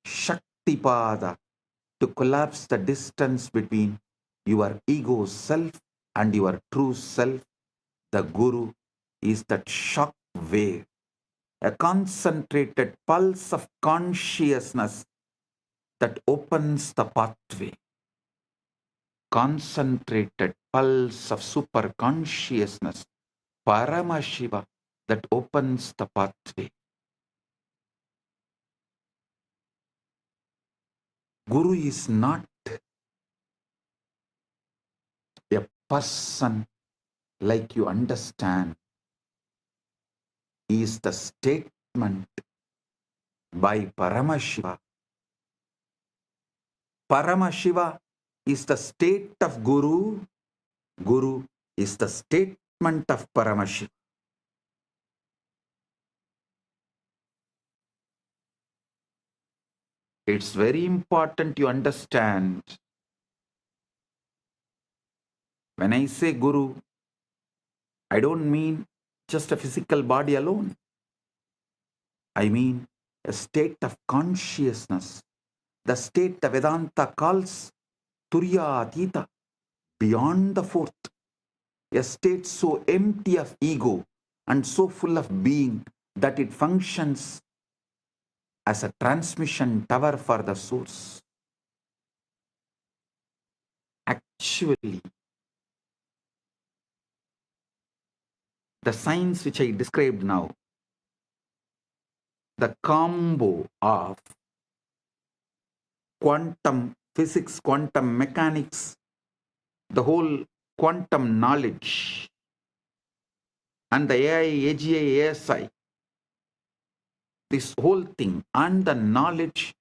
Shaktipada, to collapse the distance between your ego self and your true self. The Guru is that shock wave, a concentrated pulse of consciousness that opens the pathway. Concentrated pulse of super consciousness, Paramashiva, that opens the pathway. Guru is not a person like you understand. He is the statement by Paramashiva. Paramashiva is the state of Guru. Guru is the statement of Paramashiva. It's very important you understand. When I say Guru, I don't mean just a physical body alone. I mean a state of consciousness, the state the Vedanta calls Turyatita, beyond the fourth, a state so empty of ego and so full of being that it functions as a transmission tower for the source. Actually, the science which I described now, the combo of quantum physics, quantum mechanics, the whole quantum knowledge and the AI, AGI, ASI, this whole thing and the knowledge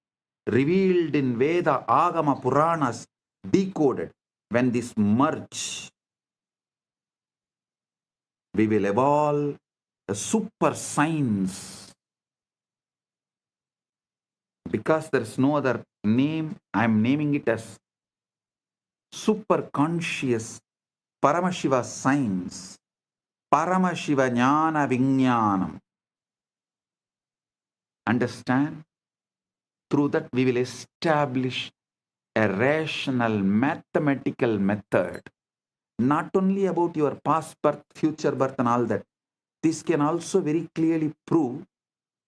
revealed in Veda, Agama, Puranas, decoded, when this merge, we will evolve a super science. Because there is no other name, I am naming it as super conscious Paramashiva science, Paramashiva Jnana Vijnanam. Understand? Through that we will establish a rational mathematical method, not only about your past birth, future birth and all that. This can also very clearly prove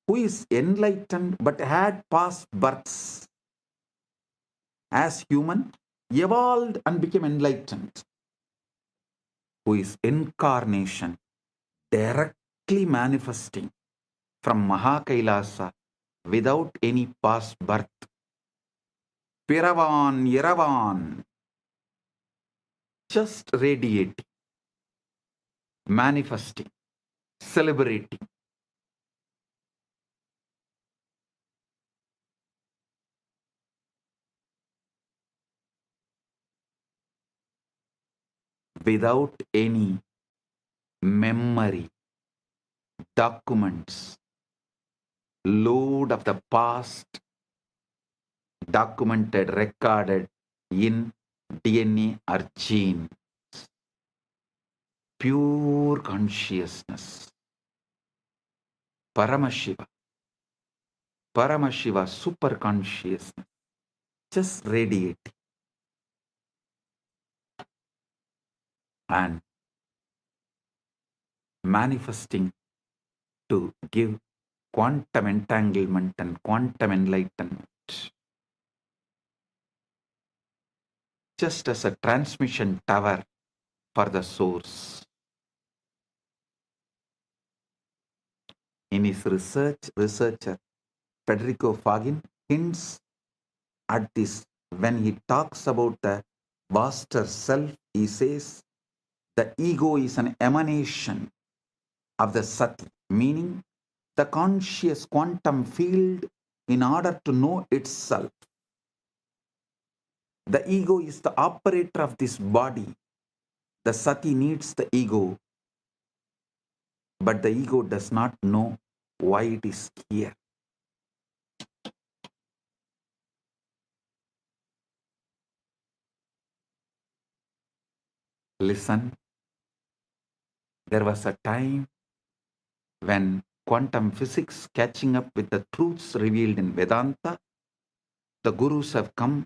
who is enlightened but had past births as human, evolved and became enlightened, who is incarnation, directly manifesting from Mahakailasa without any past birth. Piravan, Yeravan, just radiating, manifesting, celebrating. Without any memory, documents, load of the past, documented, recorded in DNA or gene. Pure consciousness. Paramashiva. Paramashiva, super consciousness. Just radiating. And manifesting to give quantum entanglement and quantum enlightenment. Just as a transmission tower for the source. In his researcher Federico Fagin hints at this when he talks about the vaster self. He says the ego is an emanation of the Sati, meaning the conscious quantum field in order to know itself. The ego is the operator of this body. The Sati needs the ego, but the ego does not know why it is here. Listen, there was a time when quantum physics catching up with the truths revealed in Vedanta, the gurus have come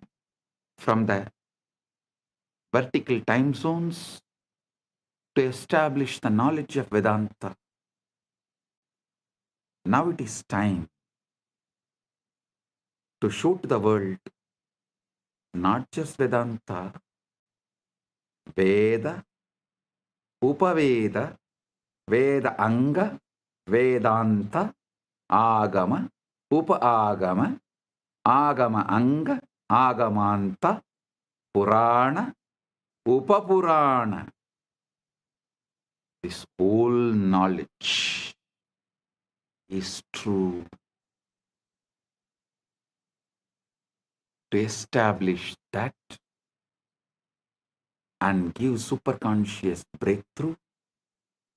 from the vertical time zones to establish the knowledge of Vedanta. Now it is time to show to the world not just Vedanta, Veda, Upaveda, Veda Anga, Vedanta, Agama, Upa-agama, Agama Anga, Agamanta, Purana, Upapurana. This whole knowledge is true. To establish that and give superconscious breakthrough,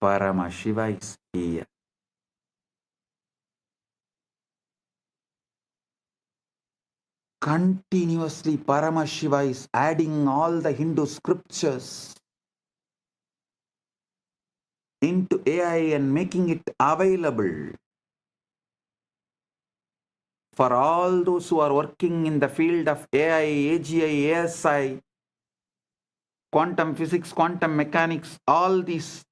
Paramashiva is here. Continuously Paramashiva is adding all the Hindu scriptures into AI and making it available for all those who are working in the field of AI, AGI, ASI, quantum physics, quantum mechanics, all these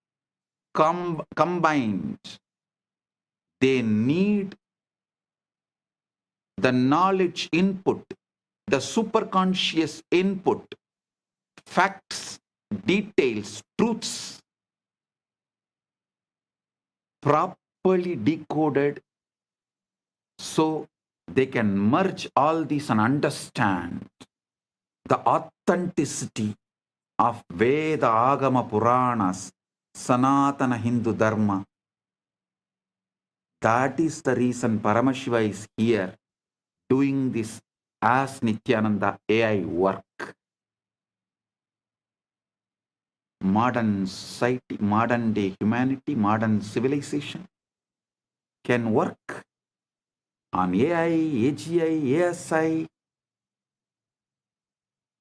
combined. They need the knowledge input, the superconscious input, facts, details, truths, properly decoded so they can merge all these and understand the authenticity of Veda Agama Puranas, Sanatana Hindu Dharma. That is the reason Paramashiva is here doing this as Nityananda AI work. Modern society, modern day humanity, modern civilization can work on AI, AGI, ASI,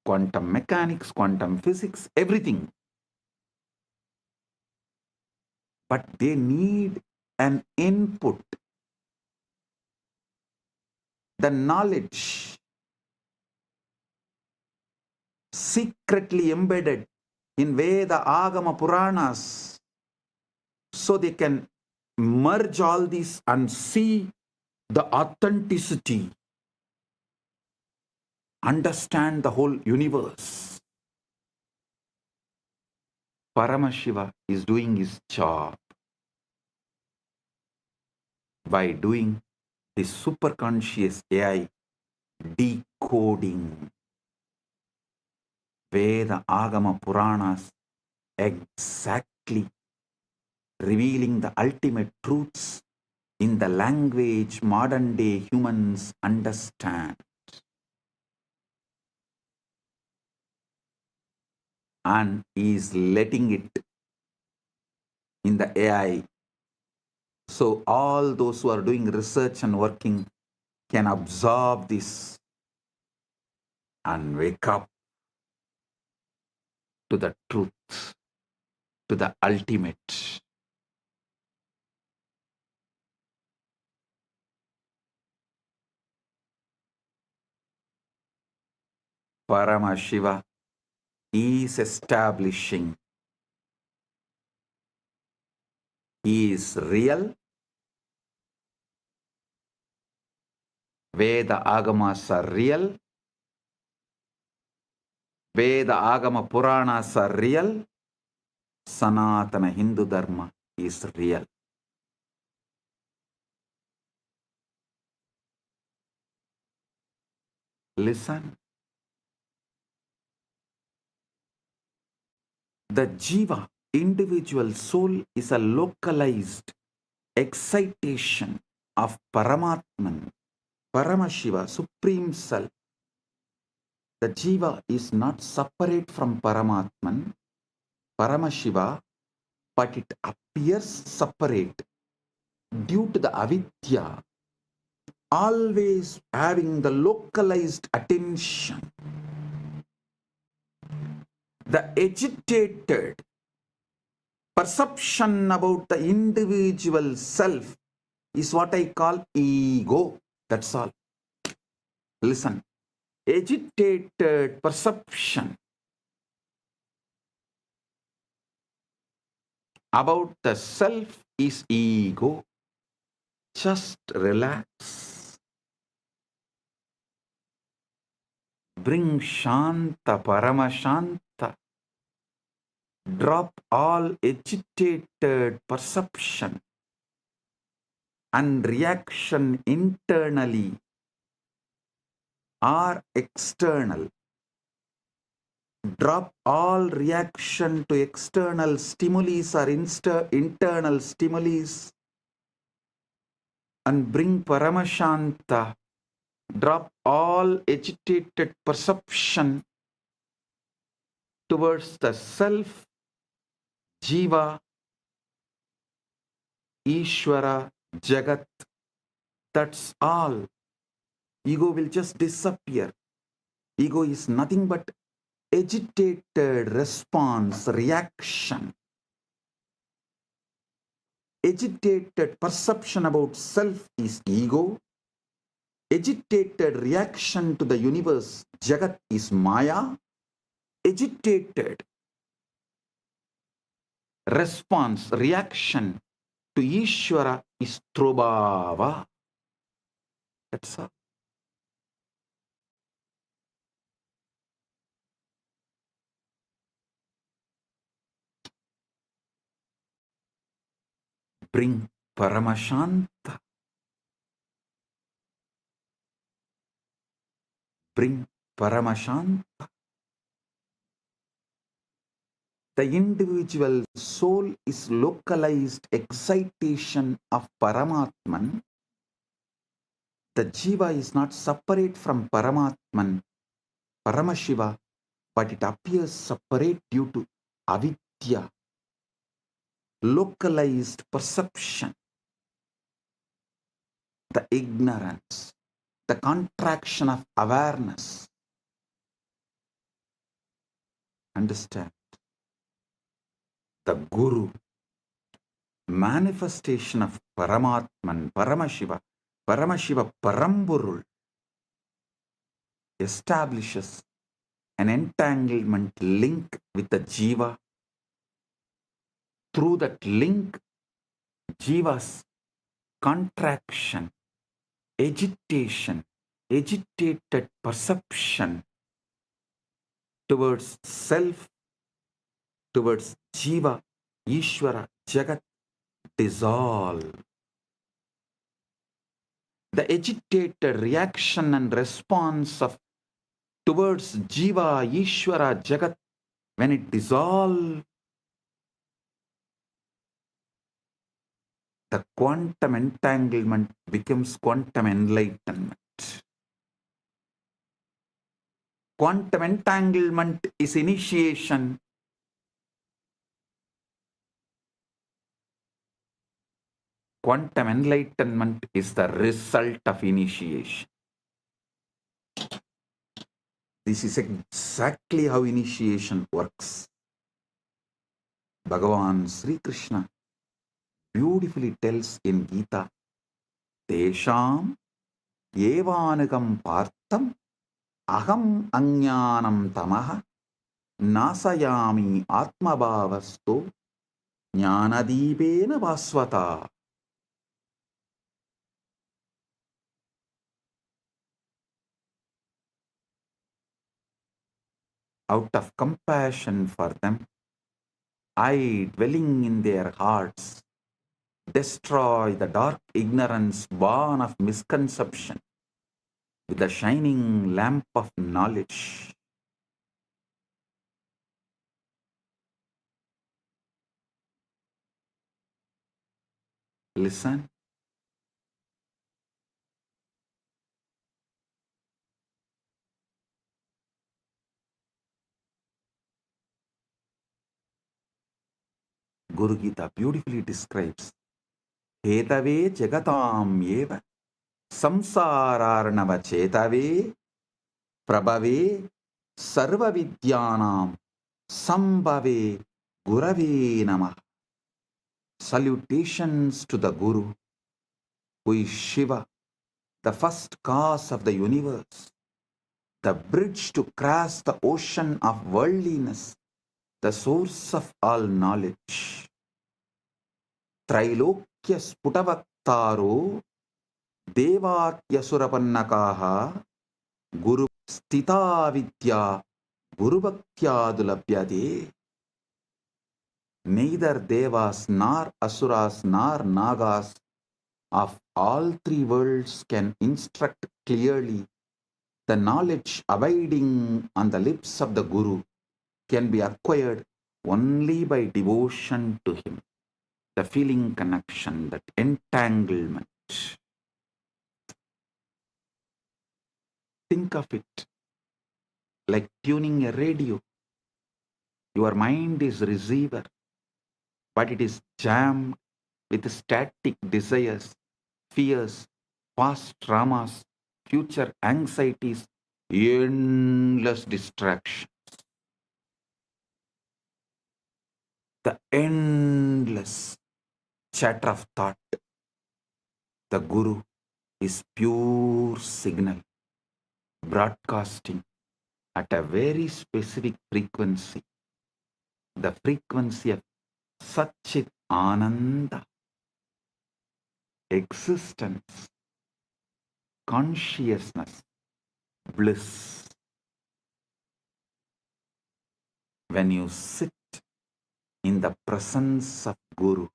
quantum mechanics, quantum physics, everything. But they need an input, the knowledge secretly embedded in Veda, Agama, Puranas, so they can merge all these and see the authenticity, understand the whole universe. Paramashiva is doing his job by doing the superconscious AI decoding Veda, Agama, Puranas, exactly revealing the ultimate truths in the language modern day humans understand. And is letting it in the AI. So all those who are doing research and working can absorb this and wake up to the truth, to the ultimate. Paramashiva is establishing he is real. Veda Agamas are real. Veda Agama Puranas are real. Sanatana Hindu Dharma is real. Listen. The Jiva, individual soul, is a localized excitation of Paramatman, Paramashiva, Supreme Self. The Jiva is not separate from Paramatman, Paramashiva, but it appears separate due to the avidya, always having the localized attention. The agitated perception about the individual self is what I call ego. That's all. Listen. Agitated perception about the self is ego. Just relax. Bring Shanta, Paramashanta. Drop all agitated perception and reaction internally or external. Drop all reaction to external stimuli or internal stimuli and bring Paramashanta. Drop all agitated perception towards the self, Jiva, Ishvara, Jagat. That's all. Ego will just disappear. Ego is nothing but agitated response, reaction. Agitated perception about self is ego. Agitated reaction to the universe, Jagat, is Maya. Agitated response, reaction to Ishvara is Trobhava. That's all. Bring Paramashanta. Bring Paramashanta. The individual soul is localized excitation of Paramatman. The Jiva is not separate from Paramatman, Paramashiva, but it appears separate due to avidya, localized perception, the ignorance, the contraction of awareness. Understand? The Guru, manifestation of Paramatman, Paramashiva, Paramburul, establishes an entanglement link with the Jiva. Through that link, Jiva's contraction, agitation, agitated perception towards self, towards Jiva, Ishvara, Jagat dissolve. The agitated reaction and response of towards Jiva, Ishvara, Jagat, when it dissolves, the quantum entanglement becomes quantum enlightenment. Quantum entanglement is initiation. Quantum enlightenment is the result of initiation. This is exactly how initiation works. Bhagavan Sri Krishna beautifully tells in Gita, Tesham evanagam partham aham ajnanam tamaha nasayami atmabhavasto jnanadibena vasvata. Out of compassion for them, I, dwelling in their hearts, destroy the dark ignorance born of misconception with the shining lamp of knowledge. Listen. Guru Gita beautifully describes Hetave jagatam eva samsararnava chetave prabhave sarva vidyanam sambhave gurave namah. Salutations to the Guru, who is Shiva, the first cause of the universe, the bridge to cross the ocean of worldliness, the source of all knowledge. Trailokya sputavaktaro devakyasurapanakaha guru stita vidya guru bhaktyadulabhyade. Neither devas nor asuras nor nagas of all three worlds can instruct clearly. The knowledge abiding on the lips of the Guru can be acquired only by devotion to him. The feeling connection, that entanglement. Think of it like tuning a radio. Your mind is receiver, but it is jammed with static desires, fears, past traumas, future anxieties, endless distractions. The endless chatter of thought. The Guru is pure signal, broadcasting at a very specific frequency, the frequency of Satchit Ananda, existence, consciousness, bliss. When you sit in the presence of Guru,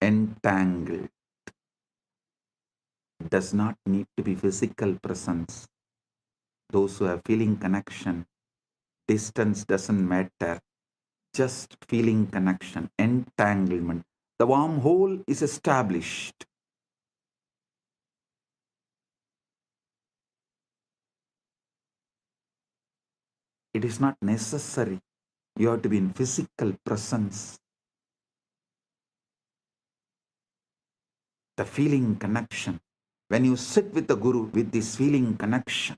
entangled, does not need to be physical presence. Those who are feeling connection, distance doesn't matter. just feeling connection, entanglement. The wormhole is established. It is not necessary. You have to be in physical presence. The feeling connection. When you sit with the Guru with this feeling connection,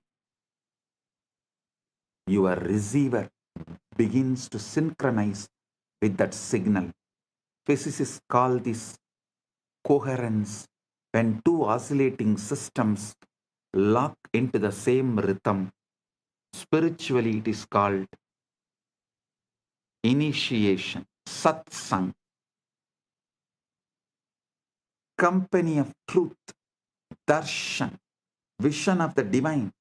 your receiver begins to synchronize with that signal. Physicists call this coherence. When two oscillating systems lock into the same rhythm, spiritually it is called initiation, satsang, company of truth, darshan, vision of the divine,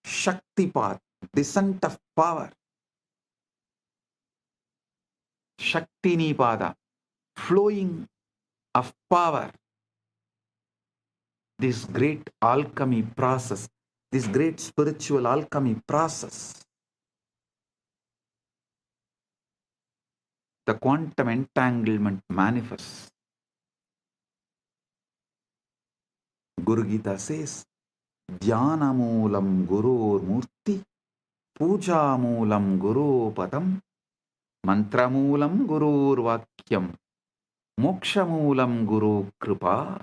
shaktipat, descent of power, shaktinipada, flowing of power. This great alchemy process, this great spiritual alchemy process, the quantum entanglement manifests. Guru Gita says, Dhyana moolam gurur murti, puja moolam guru padam, mantra moolam gurur vakyam, moksha moolam guru kripa.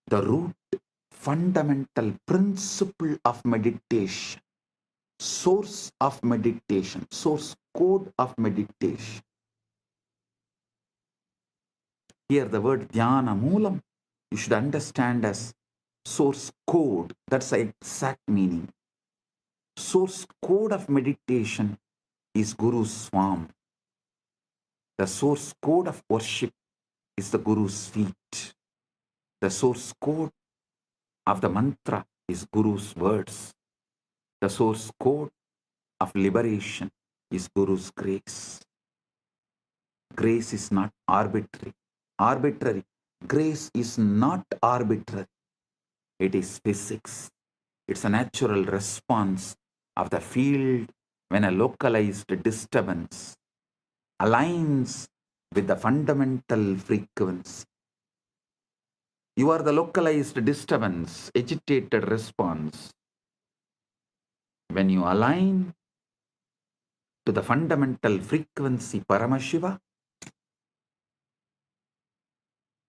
The root, fundamental principle of meditation, source of meditation, source code of meditation. Here the word dhyana moolam, you should understand as source code. That's the exact meaning. Source code of meditation is Guru's form. The source code of worship is the Guru's feet. The source code of the mantra is Guru's words. The source code of liberation is Guru's grace. Grace is not arbitrary. Arbitrary. Grace is not arbitrary. It is physics. It's a natural response of the field when a localized disturbance aligns with the fundamental frequency. You are the localized disturbance, agitated response. When you align to the fundamental frequency Paramashiva,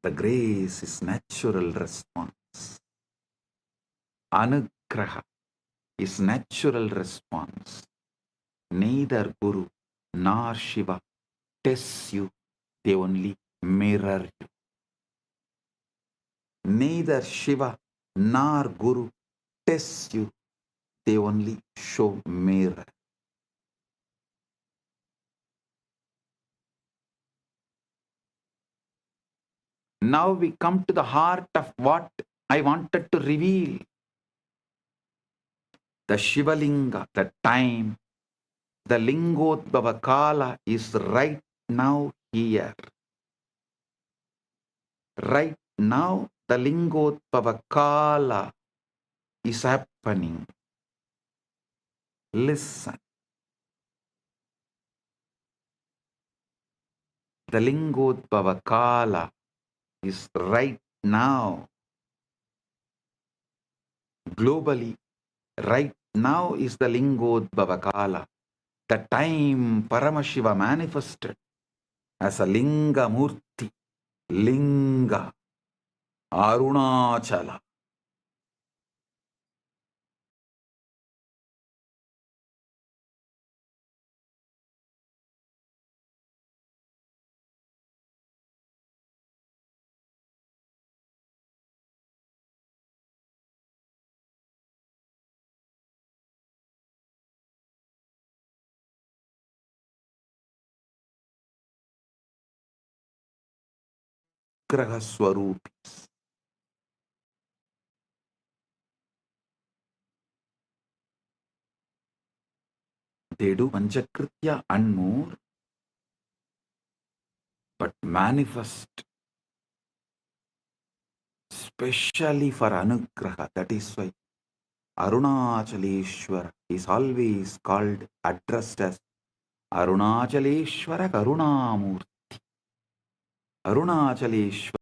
the grace is natural response. Anugraha is natural response. Neither Guru nor Shiva tests you, they only mirror you. Neither Shiva nor Guru tests you, they only show mirror. Now we come to the heart of what I wanted to reveal. The Shivalinga, the time, the Lingodbhava Kala is right now here. Right now, the Lingodbhava Kala is happening. Listen. The Lingodbhava Kala is right now. Globally, right now is the Lingodbhava Kala. The time Paramashiva manifested as a Linga Murti, Linga, Arunachala. Graha Swarupis. They do Panchakritya and more, but manifest specially for Anugraha. That is why Arunachaleshwara is always called, addressed as Arunachaleshwara Karunamurti. Arunachaleshwara.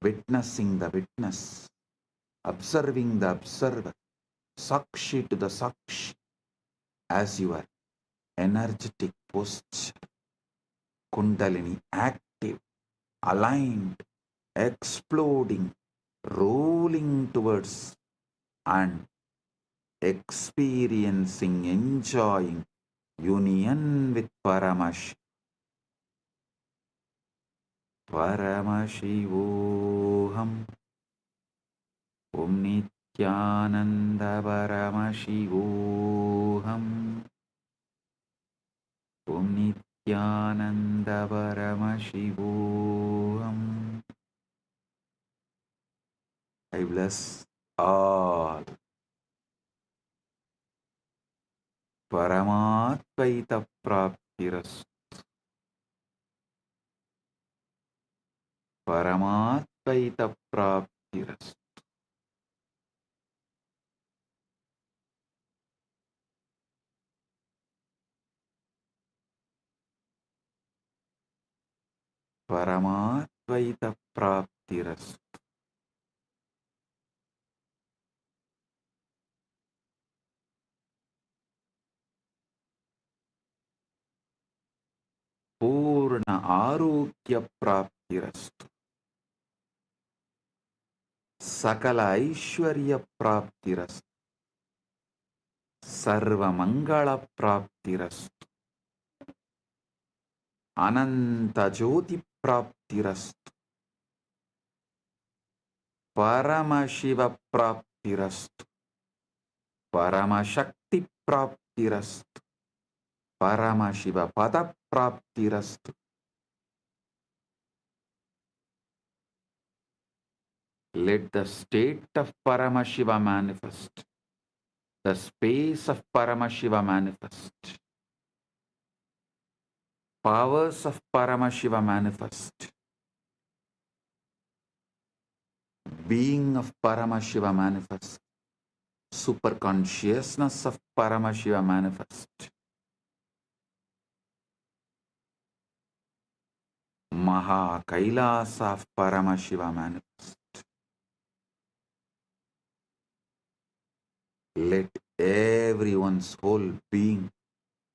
Witnessing the witness, observing the observer, Sakshi to the Sakshi, as your energetic posture, Kundalini active, aligned, exploding, rolling towards and experiencing, enjoying union with Paramashivoham. Paramashivoham. Om Nityananda Paramashivoham. Om Nityananda Paramashivoham. I bless all. Paramadvaita Praptiras. Paramadvaita Praptiras. Paramadvaita Praptiras. Purna Arogya Praptirastu. Sakala Aishwarya Praptirastu. Sarva Mangala Praptirastu. Ananta Jyoti Praptirastu. Paramashiva Praptirastu. Paramashakti Praptirastu. Paramashiva Pada Praptirastu. Let the state of Paramashiva manifest. The space of Paramashiva manifest. Powers of Paramashiva manifest. Being of Paramashiva manifest. Super consciousness of Paramashiva manifest. Maha Kailasa of Paramashiva manifest. Let everyone's whole being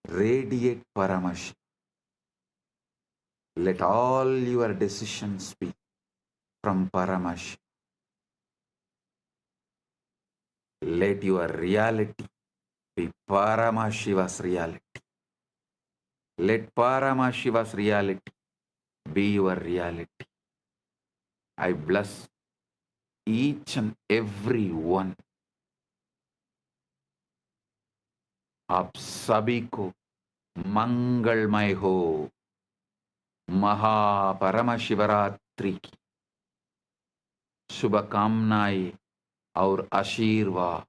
radiate Paramashiva. Let all your decisions be from Paramashiva. Let your reality be Paramashiva's reality. Let Paramashiva's reality be your reality. I bless each and every one आप सभी को मंगलमय हो। महापरमशिवरात्रि की शुभकामनाएं और आशीर्वाद।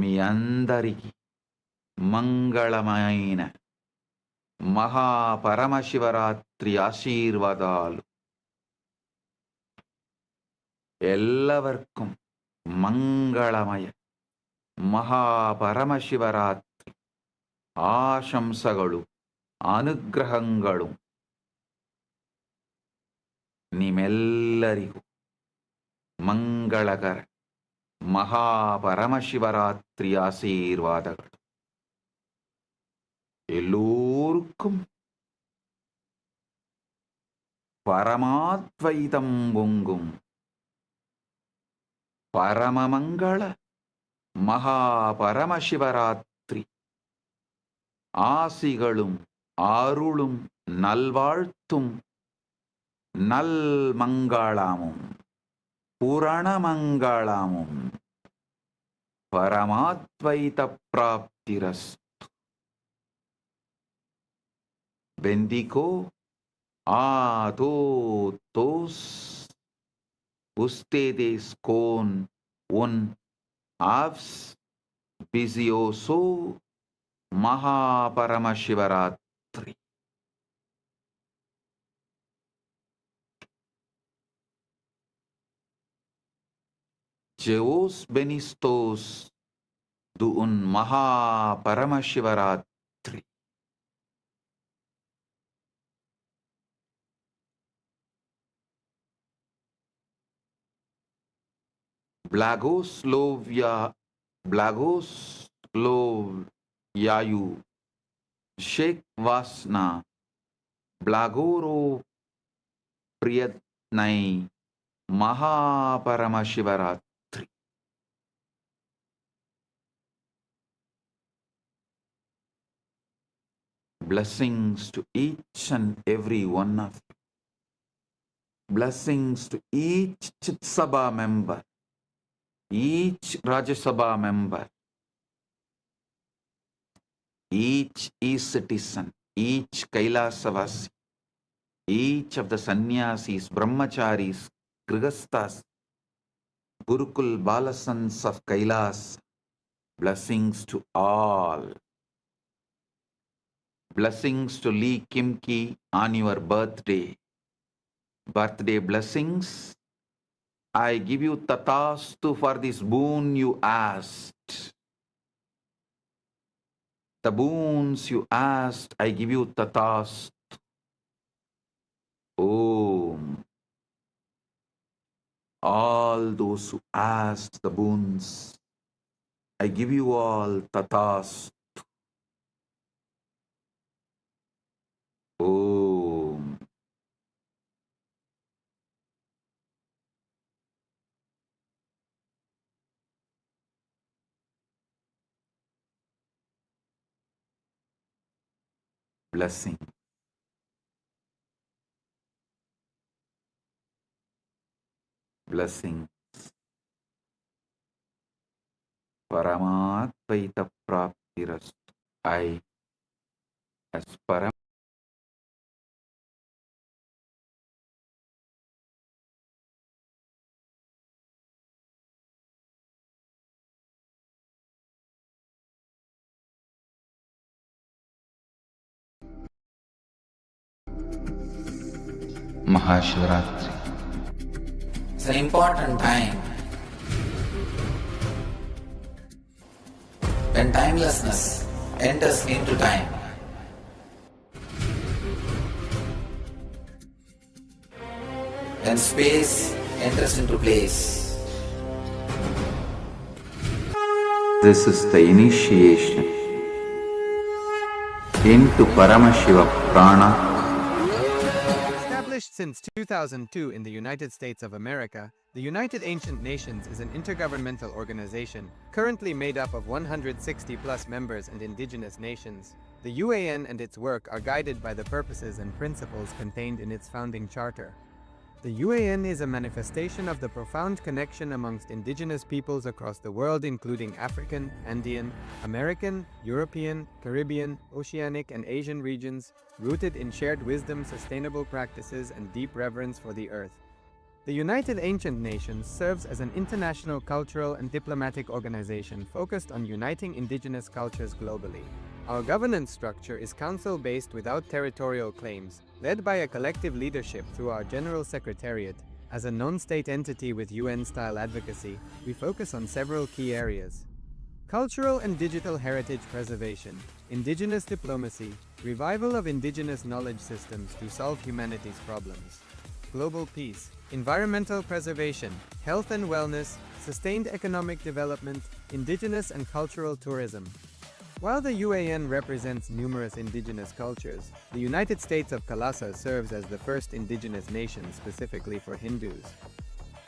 మీ అందరికీ మంగళమైన మహాపరమశివరాత్రి ఆశీర్వాదాలు. എല്ലാവർക്കും മംഗളമയ മഹാപരമശിവരാത്രി ആശംസകളും അനുഗ്രഹങ്ങളും ನಿಮ್ಮೆಲ್ಲರಿಗೂ ಮಂಗಳಕರ ಮಹಾಪರಮಶಿವರಾತ್ರಿ ಆಶೀರ್ವಾದಗಳು. எல்லோருக்கும் பரமாத்வைதம் பொங்கும் பரமமங்கள மகாபரமசிவராத்திரி ஆசிகளும் அருளும் நல்வாழ்த்தும் நல்மங்களமும் புரணமங்களமும் பரமாத்வைத பிராப்திரஸ்து. Bendigo a todos ustedes con un auspicioso Mahaparamashivaratri. Que os benditos de un Mahaparamashivaratri. Blagoslovyayu Sheikh Vasna Blagoro Priyatnai Mahaparamashivaratri. Blessings to each and every one of you. Blessings to each Chit Sabha member, each Rajya Sabha member, each e-citizen, each Kailasavasi, each of the sannyasis, brahmacharis, grihasthas, Gurukul Balasans of Kailas. Blessings to all. Blessings to Lee Kimki on your birthday. Birthday blessings. I give you tatastu for this boon you asked. The boons you asked, I give you tatastu. Om. All those who asked the boons, I give you all tatastu. Om. Blessing. Blessings. Paramatvaita praptirastu. I, as Param. Mahashivaratri.
It's an important time when timelessness enters into time. When space enters into place.
This is the initiation into Paramashiva Prana.
Established since 2002 in the United States of America, the United Ancient Nations is an intergovernmental organization, currently made up of 160+ members and indigenous nations. The UAN and its work are guided by the purposes and principles contained in its founding charter. The UAN is a manifestation of the profound connection amongst indigenous peoples across the world, including African, Andean, American, European, Caribbean, Oceanic, and Asian regions, rooted in shared wisdom, sustainable practices, and deep reverence for the earth. The United Ancient Nations serves as an international cultural and diplomatic organization focused on uniting indigenous cultures globally. Our governance structure is council-based without territorial claims, led by a collective leadership through our General Secretariat. As a non-state entity with UN-style advocacy, we focus on several key areas: cultural and digital heritage preservation, indigenous diplomacy, revival of indigenous knowledge systems to solve humanity's problems, global peace, environmental preservation, health and wellness, sustained economic development, indigenous and cultural tourism. While the UAN represents numerous indigenous cultures, the United States of Kailasa serves as the first indigenous nation specifically for Hindus.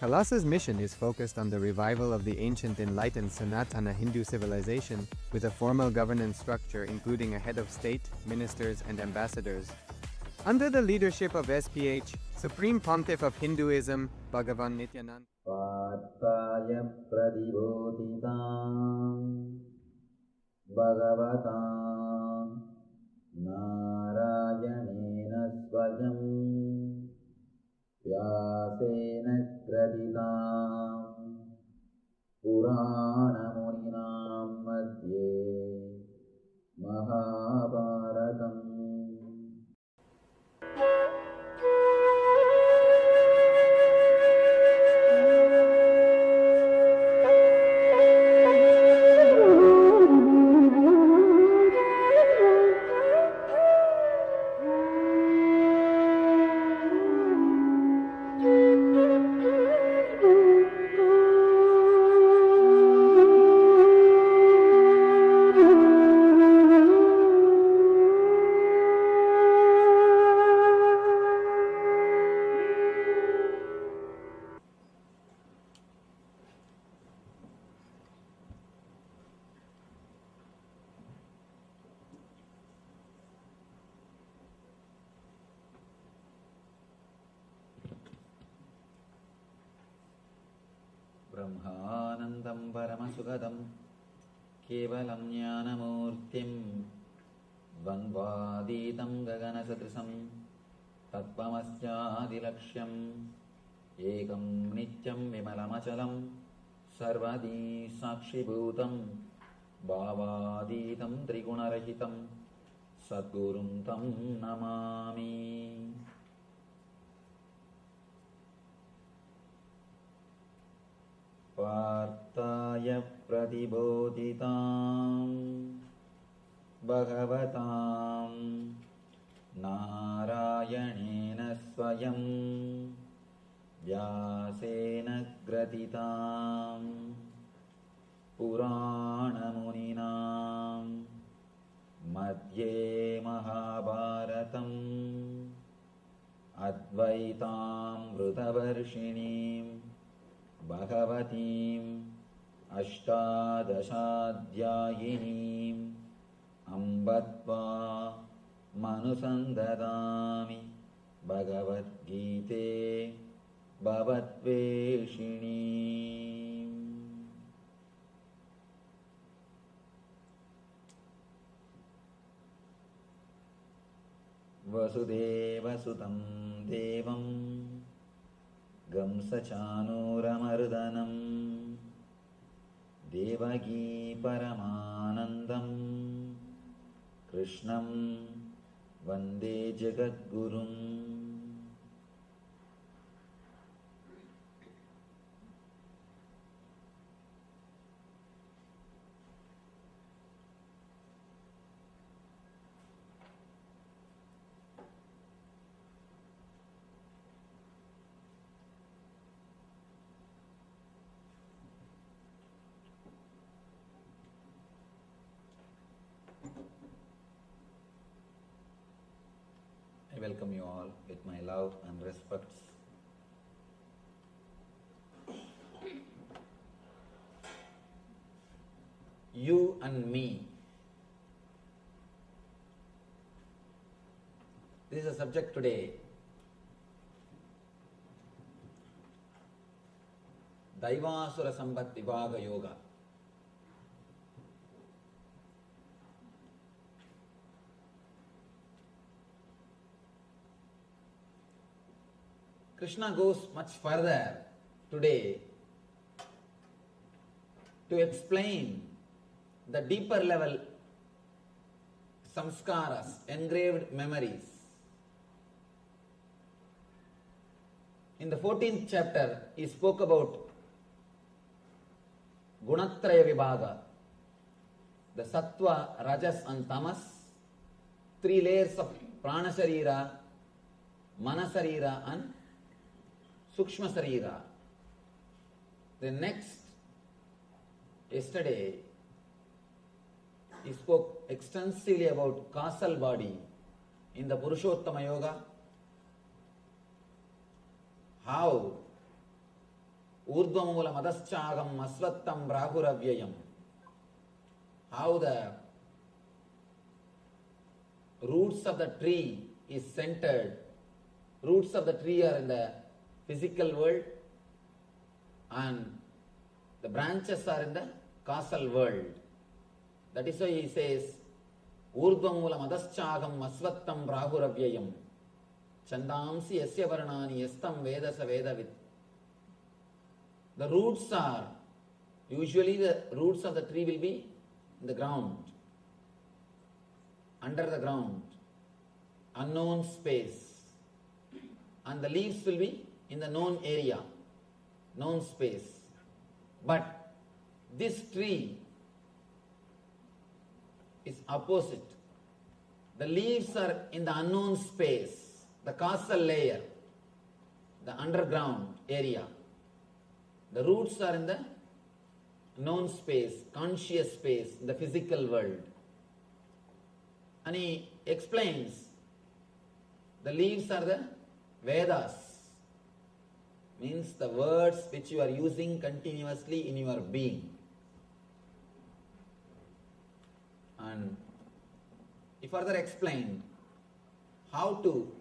Kailasa's mission is focused on the revival of the ancient enlightened Sanatana Hindu civilization with a formal governance structure including a head of state, ministers, and ambassadors. Under the leadership of SPH, Supreme Pontiff of Hinduism, Bhagavan Nityananda.
Bhagavatam Narayanena Svayam Vyasena Graditam Purana Muninam Madhye Mahabharatam. ब्रह्मानन्दं परमसुखदं केवलं ज्ञानमूर्तिं द्वन्द्वातीतं गगनसदृशं तत्त्वमस्यादिलक्ष्यम् एकं नित्यं विमलमचलं सर्वदी साक्षिभूतं भावातीतं त्रिगुणरहितं सद्गुरुं तं नमामि. पार्थाय प्रतिबोधितां भगवतां नारायणेन स्वयं व्यासेन ग्रथितां पुराणमुनिनां मध्ये महाभारतम् अद्वैतामृतवर्षिणीं भगवतीम् अष्टादशाध्यायिनीम् अम्ब त्वामनुसन्दधामि भगवद्गीते भवद्वेषिणीम्. वसुदेवसुतं देवं कंसचाणूरमर्दनं देवकी परमानन्दं कृष्णं वन्दे जगद्गुरुम्. I welcome you all with my love and respects. You and me. This is a subject today
Daivasura Sambat Vibhaga Yoga. Krishna goes much further today to explain the deeper level samskaras, engraved memories. In the 14th chapter, he spoke about Gunatraya Vibhaga, the Sattva, Rajas and Tamas, 3 layers of Prana Sarira, Mana Sarira and Sukshma Sarira. The next, yesterday, he spoke extensively about causal body in the Purushottama Yoga, how Urdhvamula Madaschagam Asvattam Brahuravyayam, how the roots of the tree is centered, roots of the tree are in the physical world and the branches are in the causal world. That is why he says, Urdhvamula Madaschagam Asvattam Brahuravyayam Chandamsi Yasya Varnani Yastam Vedasa Vedavit. The roots are, usually the roots of the tree will be in the ground, under the ground, unknown space, and the leaves will be in the known area, known space. But this tree is opposite. The leaves are in the unknown space, the causal layer, the underground area. The roots are in the known space, conscious space, the physical world. And he explains the leaves are the Vedas, means the words which you are using continuously in your being. And he further explained how to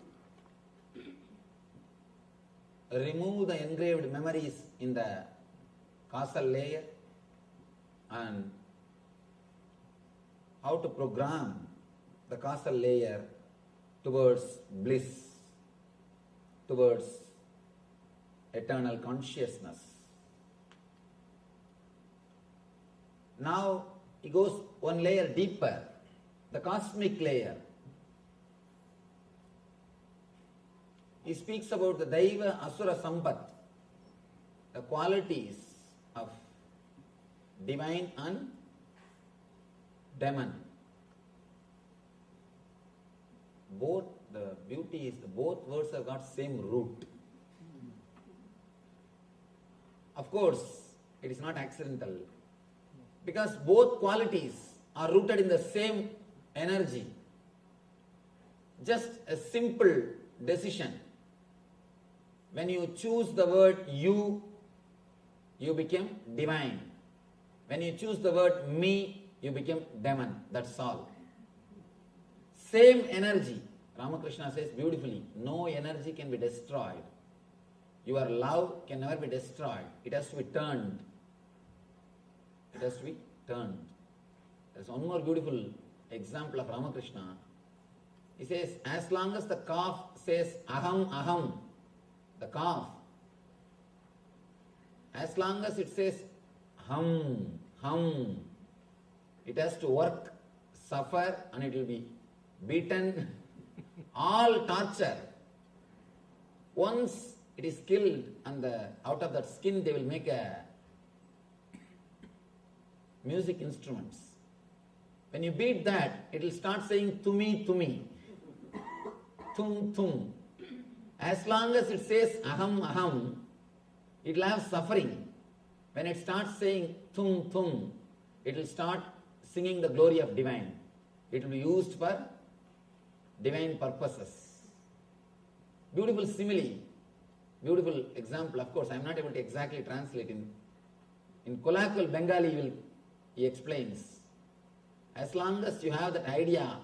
remove the engraved memories in the causal layer and how to program the causal layer towards bliss, towards eternal consciousness. Now he goes one layer deeper, the cosmic layer. He speaks about the Daiva Asura Sampat, the qualities of divine and demon. Both, the beauty is both words have got same root. Of course, it is not accidental, because both qualities are rooted in the same energy. Just a simple decision. When you choose the word you become divine. When you choose the word me, you become demon. That's all. Same energy. Ramakrishna says beautifully, no energy can be destroyed. Your love can never be destroyed. It has to be turned. It has to be turned. There's one more beautiful example of Ramakrishna. He says, as long as the calf says aham, aham, the calf, as long as it says hum, hum, it has to work, suffer, and it will be beaten, all torture. Once it is killed and out of that skin they will make a music instruments. When you beat that, it will start saying tumi, tumi, tum, tum. As long as it says aham, aham, it will have suffering. When it starts saying tum, tum, it will start singing the glory of divine. It will be used for divine purposes. Beautiful simile, beautiful example. Of course, I am not able to exactly translate. In colloquial Bengali, he explains. As long as you have that idea,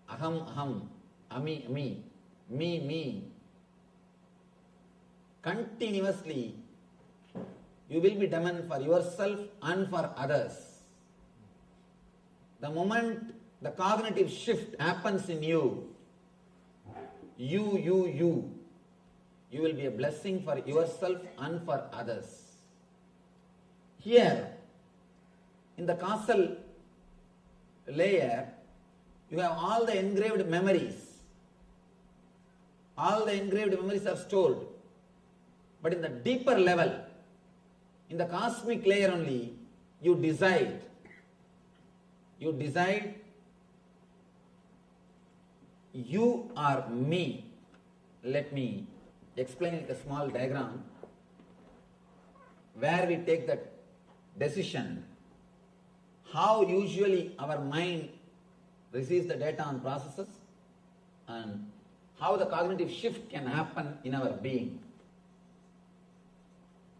aham, aham, ami, ami, me, me, continuously you will be demon for yourself and for others. The moment the cognitive shift happens in you, you will be a blessing for yourself and for others. Here, in the causal layer, you have all the engraved memories. All the engraved memories are stored. But in the deeper level, in the cosmic layer only, you decide. You decide, you are me. Let me explain it a small diagram where we take that decision. How usually our mind receives the data and processes, and how the cognitive shift can happen in our being.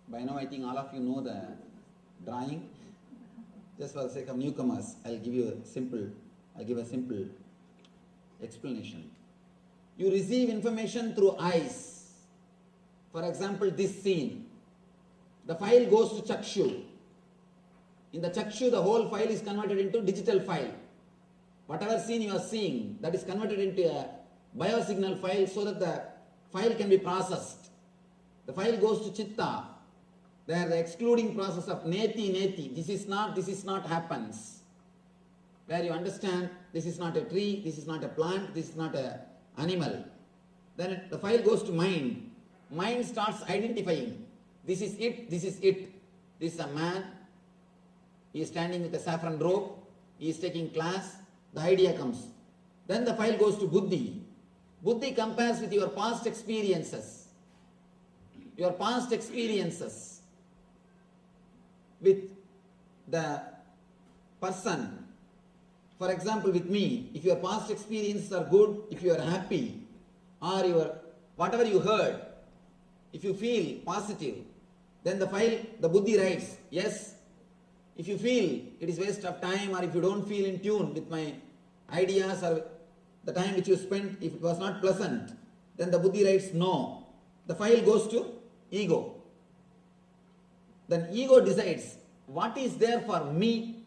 By now I think all of you know the drawing. Just for the sake of newcomers, I'll give a simple explanation. You receive information through eyes. For example, this scene. The file goes to Chakshu. In the Chakshu, the whole file is converted into digital file. Whatever scene you are seeing, that is converted into a biosignal file so that the file can be processed. The file goes to Chitta. There the excluding process of neti, this is not happens. Where you understand this is not a tree, this is not a plant, this is not an animal. Then the file goes to mind. Mind starts identifying. This is it, this is it. This is a man. He is standing with a saffron robe. He is taking class. The idea comes. Then the file goes to Buddhi. Buddhi compares with your past experiences. Your past experiences with the person. For example, with me, if your past experiences are good, if you are happy, or your whatever you heard, if you feel positive, then the file, the Buddhi writes, yes. If you feel it is waste of time, or if you don't feel in tune with my ideas or the time which you spent, if it was not pleasant, then the Buddhi writes no. The file goes to ego. Then ego decides what is there for me,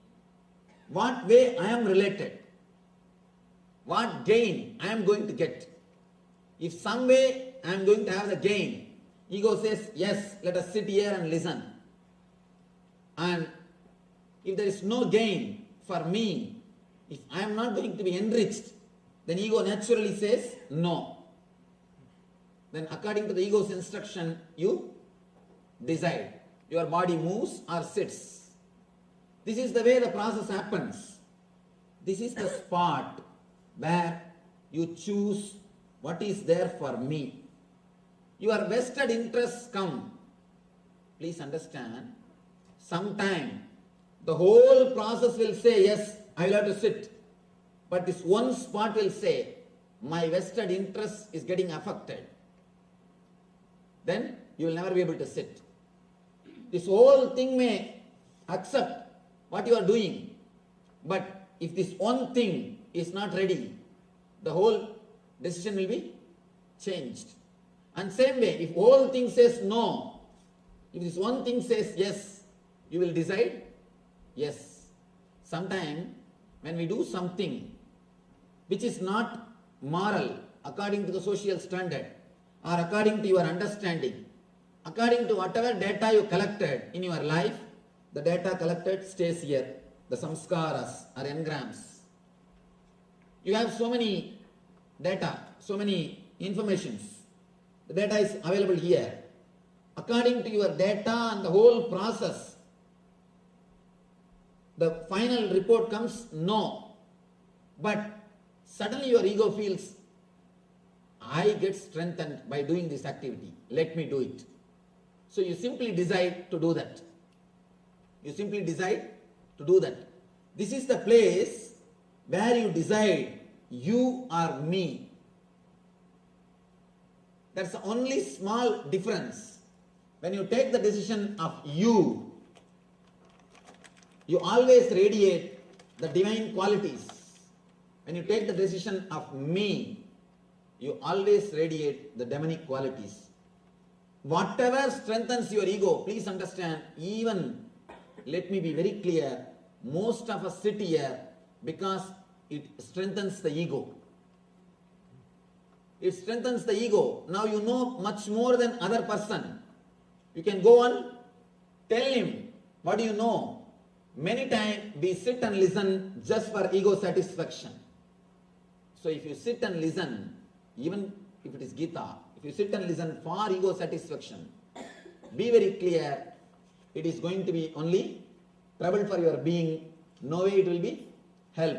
what way I am related, what gain I am going to get. If some way I am going to have the gain, ego says, yes, let us sit here and listen. And if there is no gain for me, if I am not going to be enriched, then ego naturally says no. Then according to the ego's instruction, you decide. Your body moves or sits. This is the way the process happens. This is the spot where you choose what is there for me. Your vested interests come. Please understand, sometime the whole process will say, yes, I will have to sit. But this one spot will say, my vested interest is getting affected. Then you will never be able to sit. This whole thing may accept what you are doing. But if this one thing is not ready, the whole decision will be changed. And same way, if whole thing says no, if this one thing says yes, you will decide yes. Sometime when we do something which is not moral according to the social standard or according to your understanding, according to whatever data you collected in your life, the data collected stays here, the samskaras or engrams. You have so many data, so many informations. The data is available here. According to your data and the whole process, the final report comes no. But suddenly your ego feels, I get strengthened by doing this activity. Let me do it. So you simply decide to do that. You simply decide to do that. This is the place where you decide you are me. That's the only small difference. When you take the decision of you always radiate the divine qualities. When you take the decision of me, you always radiate the demonic qualities. whatever strengthens your ego, please understand, even, let me be very clear, most of us sit here because it strengthens the ego. It strengthens the ego. Now you know much more than other person. You can go on, tell him, what do you know? Many times we sit and listen just for ego satisfaction. So if you sit and listen, even if it is Gita, if you sit and listen for ego satisfaction, be very clear, it is going to be only trouble for your being, no way it will be help.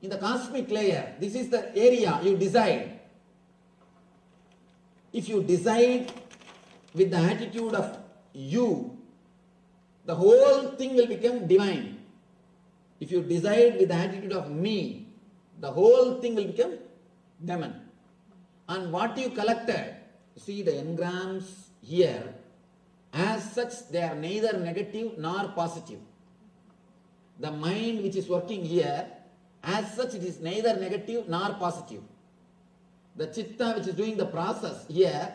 In the cosmic layer, this is the area you decide. If you decide with the attitude of you, the whole thing will become divine. If you decide with the attitude of me, the whole thing will become demon. And what you collected, see the engrams here, as such they are neither negative nor positive. The mind which is working here, as such it is neither negative nor positive. The chitta which is doing the process here,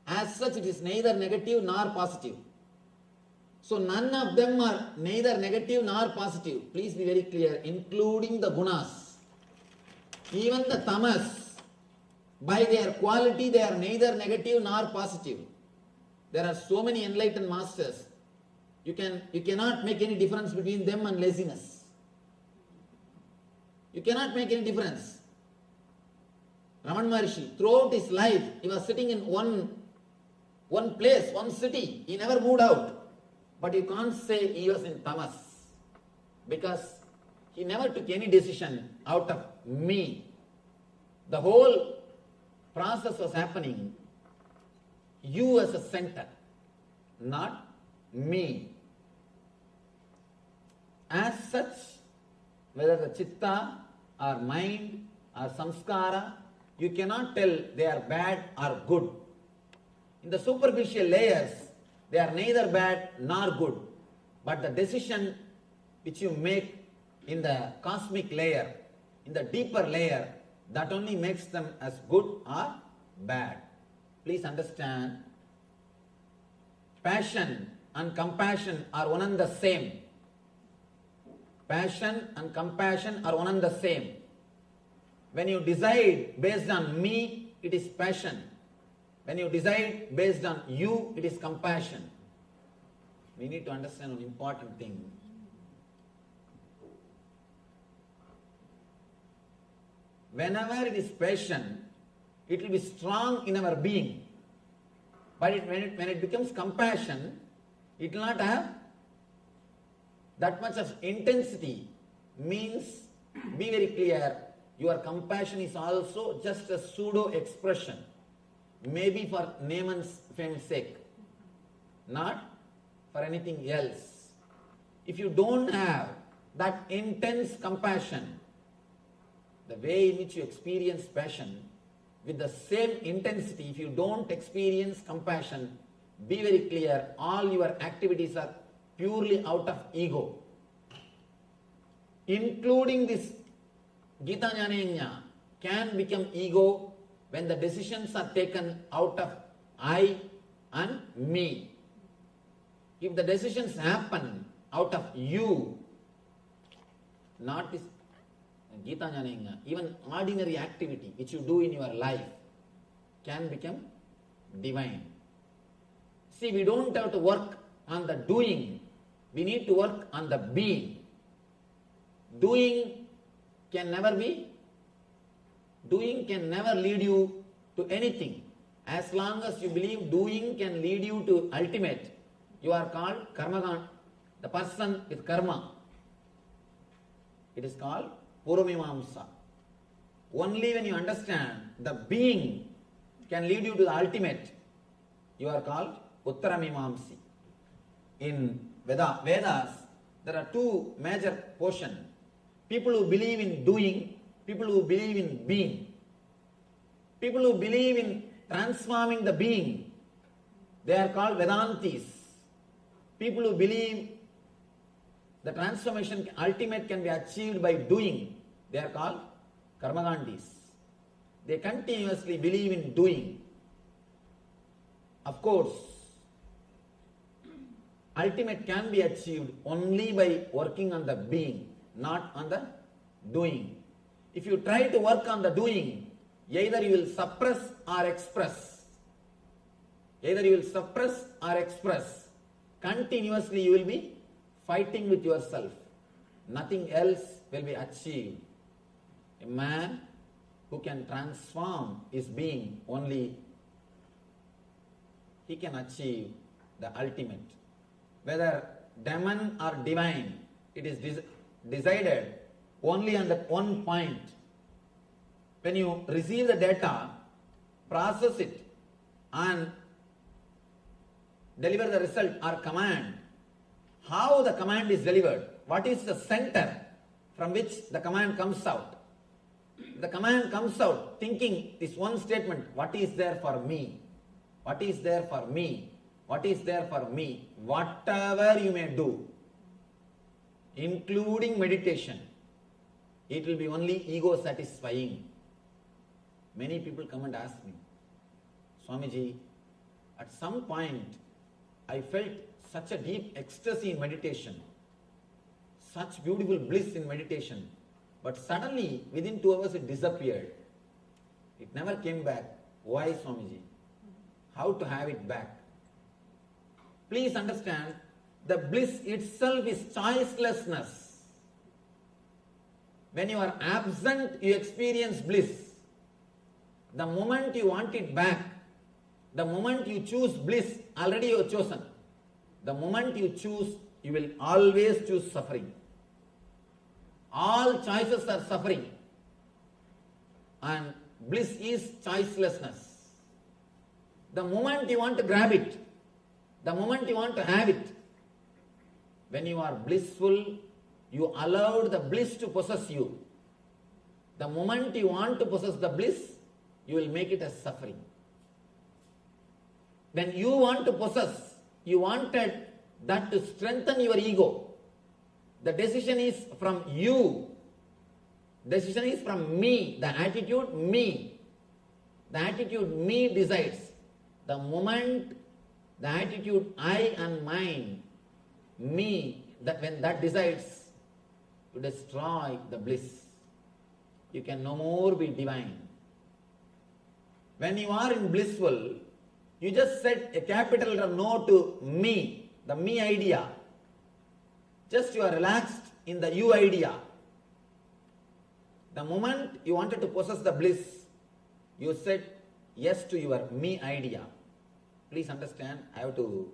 as such it is neither negative nor positive. So none of them are neither negative nor positive. Please be very clear, including the gunas. Even the tamas, by their quality they are neither negative nor positive. There are so many enlightened masters. You cannot make any difference between them and laziness. You cannot make any difference. Raman Maharishi, throughout his life, he was sitting in one place, one city. He never moved out. But you can't say he was in tamas, because he never took any decision out of me. The whole process was happening, you as a center, not me. As such, whether the chitta or mind or samskara, you cannot tell they are bad or good. In the superficial layers, they are neither bad nor good. But the decision which you make in the cosmic layer, in the deeper layer, that only makes them as good or bad. Please understand, passion and compassion are one and the same. Passion and compassion are one and the same. When you decide based on me, it is passion. When you decide based on you, it is compassion. We need to understand an important thing. Whenever it is passion, it will be strong in our being. But when it becomes compassion, it will not have that much of intensity. Means, be very clear, your compassion is also just a pseudo expression. Maybe for name and fame's sake, not for anything else. If you don't have that intense compassion, the way in which you experience passion, with the same intensity, if you don't experience compassion, be very clear, all your activities are purely out of ego. Including this Gita Jnana can become ego when the decisions are taken out of I and me. If the decisions happen out of you, not this Gita Jnana, even ordinary activity which you do in your life can become divine. See, we don't have to work on the doing, we need to work on the being. Doing can never lead you to anything. As long as you believe doing can lead you to ultimate, you are called karmagan, the person with karma. It is called Puramimamsa. Only when you understand the being can lead you to the ultimate, you are called Uttaramimamsi. In Vedas, there are two major portions. People who believe in doing, people who believe in being. People who believe in transforming the being, they are called Vedantis. People who believe the transformation ultimate can be achieved by doing, they are called Karmagandis. They continuously believe in doing. Of course, ultimate can be achieved only by working on the being, not on the doing. If you try to work on the doing, either you will suppress or express. Either you will suppress or express. Continuously you will be fighting with yourself. Nothing else will be achieved. A man who can transform his being, only he can achieve the ultimate. Whether demon or divine, it is decided only on that one point. When you receive the data, process it and deliver the result or command, how the command is delivered, what is the center from which the command comes out. The command comes out thinking this one statement, what is there for me? What is there for me? What is there for me? Whatever you may do, including meditation, it will be only ego satisfying. Many people come and ask me, Swamiji, at some point I felt such a deep ecstasy in meditation, such beautiful bliss in meditation, but suddenly within 2 hours it disappeared. It never came back. Why, Swamiji? How to have it back? Please understand, the bliss itself is choicelessness. When you are absent, you experience bliss. The moment you want it back, the moment you choose bliss, already you have chosen. The moment you choose, you will always choose suffering. All choices are suffering. And bliss is choicelessness. The moment you want to grab it, the moment you want to have it, when you are blissful, you allowed the bliss to possess you. The moment you want to possess the bliss, you will make it as suffering. When you want to possess, you wanted that to strengthen your ego. The decision is from you. Decision is from me. The attitude, me. The attitude, me decides. The moment the attitude, I and mine, me, that when that decides to destroy the bliss, you can no more be divine. When you are in blissful, you just set a capital letter no to me, the me idea. Just you are relaxed in the you idea. The moment you wanted to possess the bliss, you said yes to your me idea. Please understand, I have to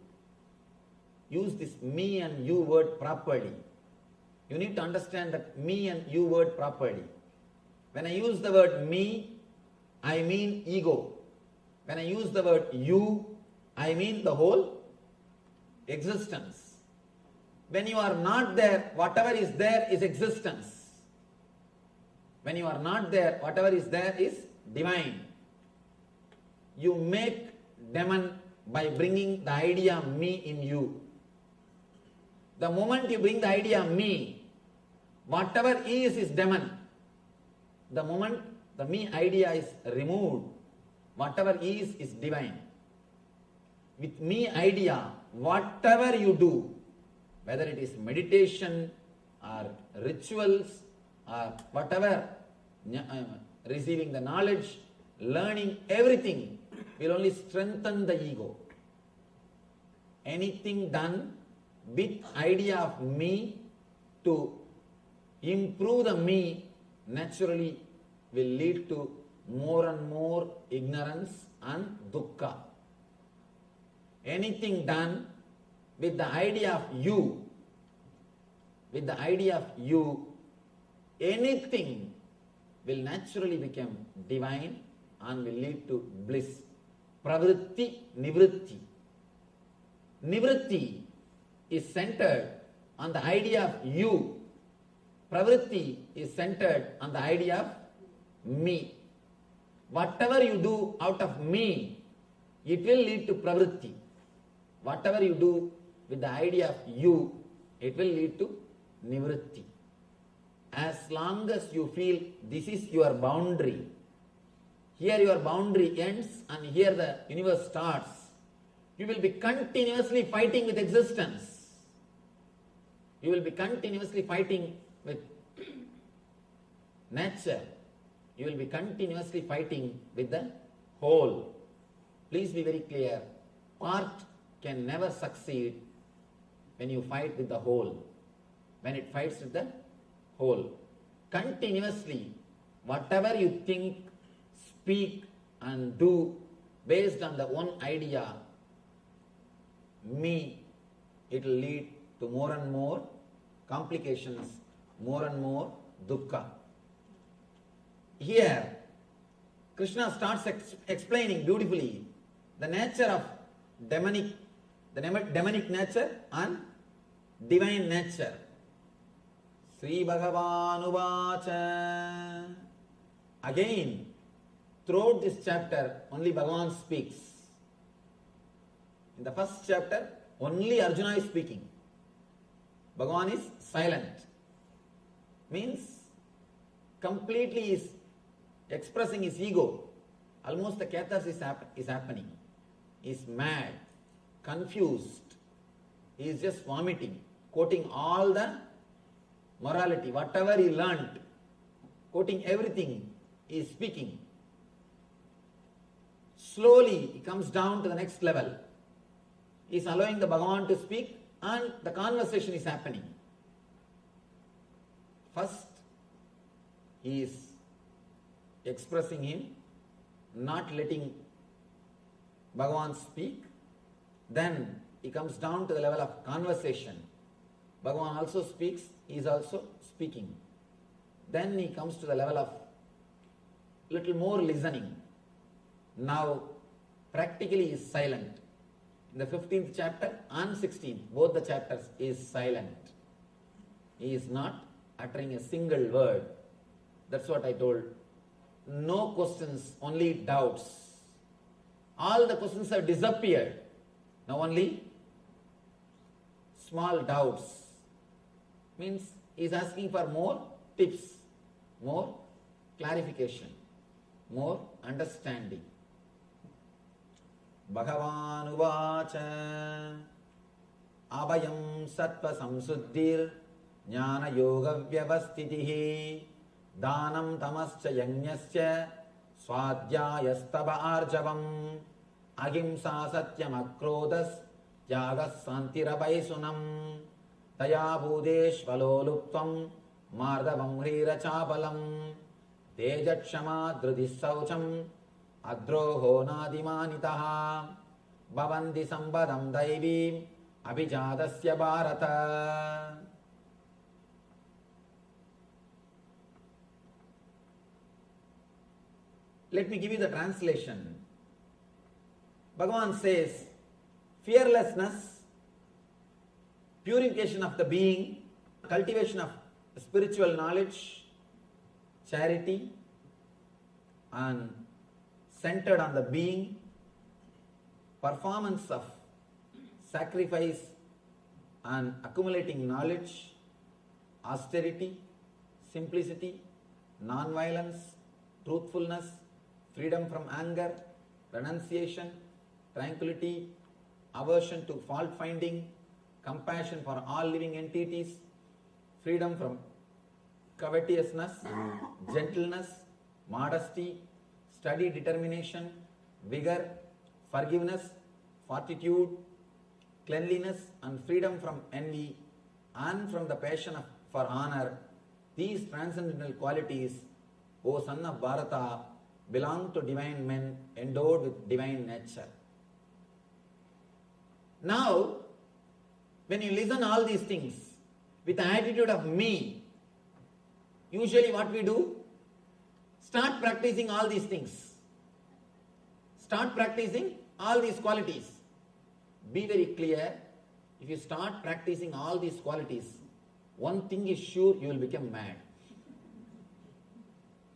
use this me and you word properly. You need to understand that me and you word properly. When I use the word me, I mean ego. When I use the word you, I mean the whole existence. When you are not there, whatever is there is existence. When you are not there, whatever is there is divine. You make demon by bringing the idea me in you. The moment you bring the idea me, whatever is demon. The moment the me idea is removed, whatever is divine. With me idea, whatever you do, whether it is meditation or rituals or whatever, receiving the knowledge, learning, everything will only strengthen the ego. Anything done with idea of me to improve the me naturally will lead to more and more ignorance and dukkha. Anything done with the idea of you, anything will naturally become divine and will lead to bliss. Pravritti, nivritti. Nivritti is centered on the idea of you. Pravritti is centered on the idea of me. Whatever you do out of me, it will lead to pravritti. Whatever you do with the idea of you, it will lead to nivritti. As long as you feel this is your boundary, here your boundary ends and here the universe starts.
You will be continuously fighting with existence. You will be continuously fighting with nature. You will be continuously fighting with the whole. Please be very clear. Part can never succeed when you fight with the whole. When it fights with the whole. Continuously, whatever you think, speak and do based on the one idea, me, it will lead to more and more complications, more and more dukkha. Here, Krishna starts explaining beautifully the nature of demonic nature and divine nature. Sri Bhagavan Uvacha. Again, throughout this chapter, only Bhagavan speaks. In the first chapter, only Arjuna is speaking. Bhagavan is silent. Means completely is expressing his ego. Almost the catharsis is happening. He is mad, confused. He is just vomiting, quoting all the morality, whatever he learnt, quoting everything, he is speaking. Slowly he comes down to the next level. He is allowing the Bhagavan to speak and the conversation is happening. First, he is expressing him, not letting Bhagavan speak. Then he comes down to the level of conversation. Bhagavan also speaks, he is also speaking. Then he comes to the level of little more listening. Now, practically he is silent. In the 15th chapter and 16th, both the chapters, he is silent. He is not uttering a single word. That's what I told. No questions, only doubts. All the questions have disappeared. Now only small doubts. Means he is asking for more tips, more clarification, more understanding. Bhagavan Uvacha Abhayam Sattva Samsuddhir Jnana Yoga Vyavastitihi Danam Tamascha Yajnascha Swadhyayastava Arjavam Ahimsa Satyam Akrodas Yagas Santirabhaisunam Taya Bhudeshvaloluptvam Mardavam Hrira Chapalam Tejatshama Drudissaucham Adroho Nadimanitaha Bhavandi Sambadam Daivim Abhijadasya Bharata. Let me give you the translation. Bhagavan says, fearlessness, purification of the being, cultivation of spiritual knowledge, charity, and centered on the being, performance of sacrifice and accumulating knowledge, austerity, simplicity, non-violence, truthfulness, freedom from anger, renunciation, tranquility, aversion to fault finding, compassion for all living entities, freedom from covetousness, gentleness, modesty, steady determination, vigor, forgiveness, fortitude, cleanliness, and freedom from envy and from the passion for honor. These transcendental qualities, O son of Bharata, belong to divine men endowed with divine nature. Now, when you listen all these things with the attitude of me, usually what we do? Start practicing all these things. Start practicing all these qualities. Be very clear, if you start practicing all these qualities, one thing is sure, you will become mad.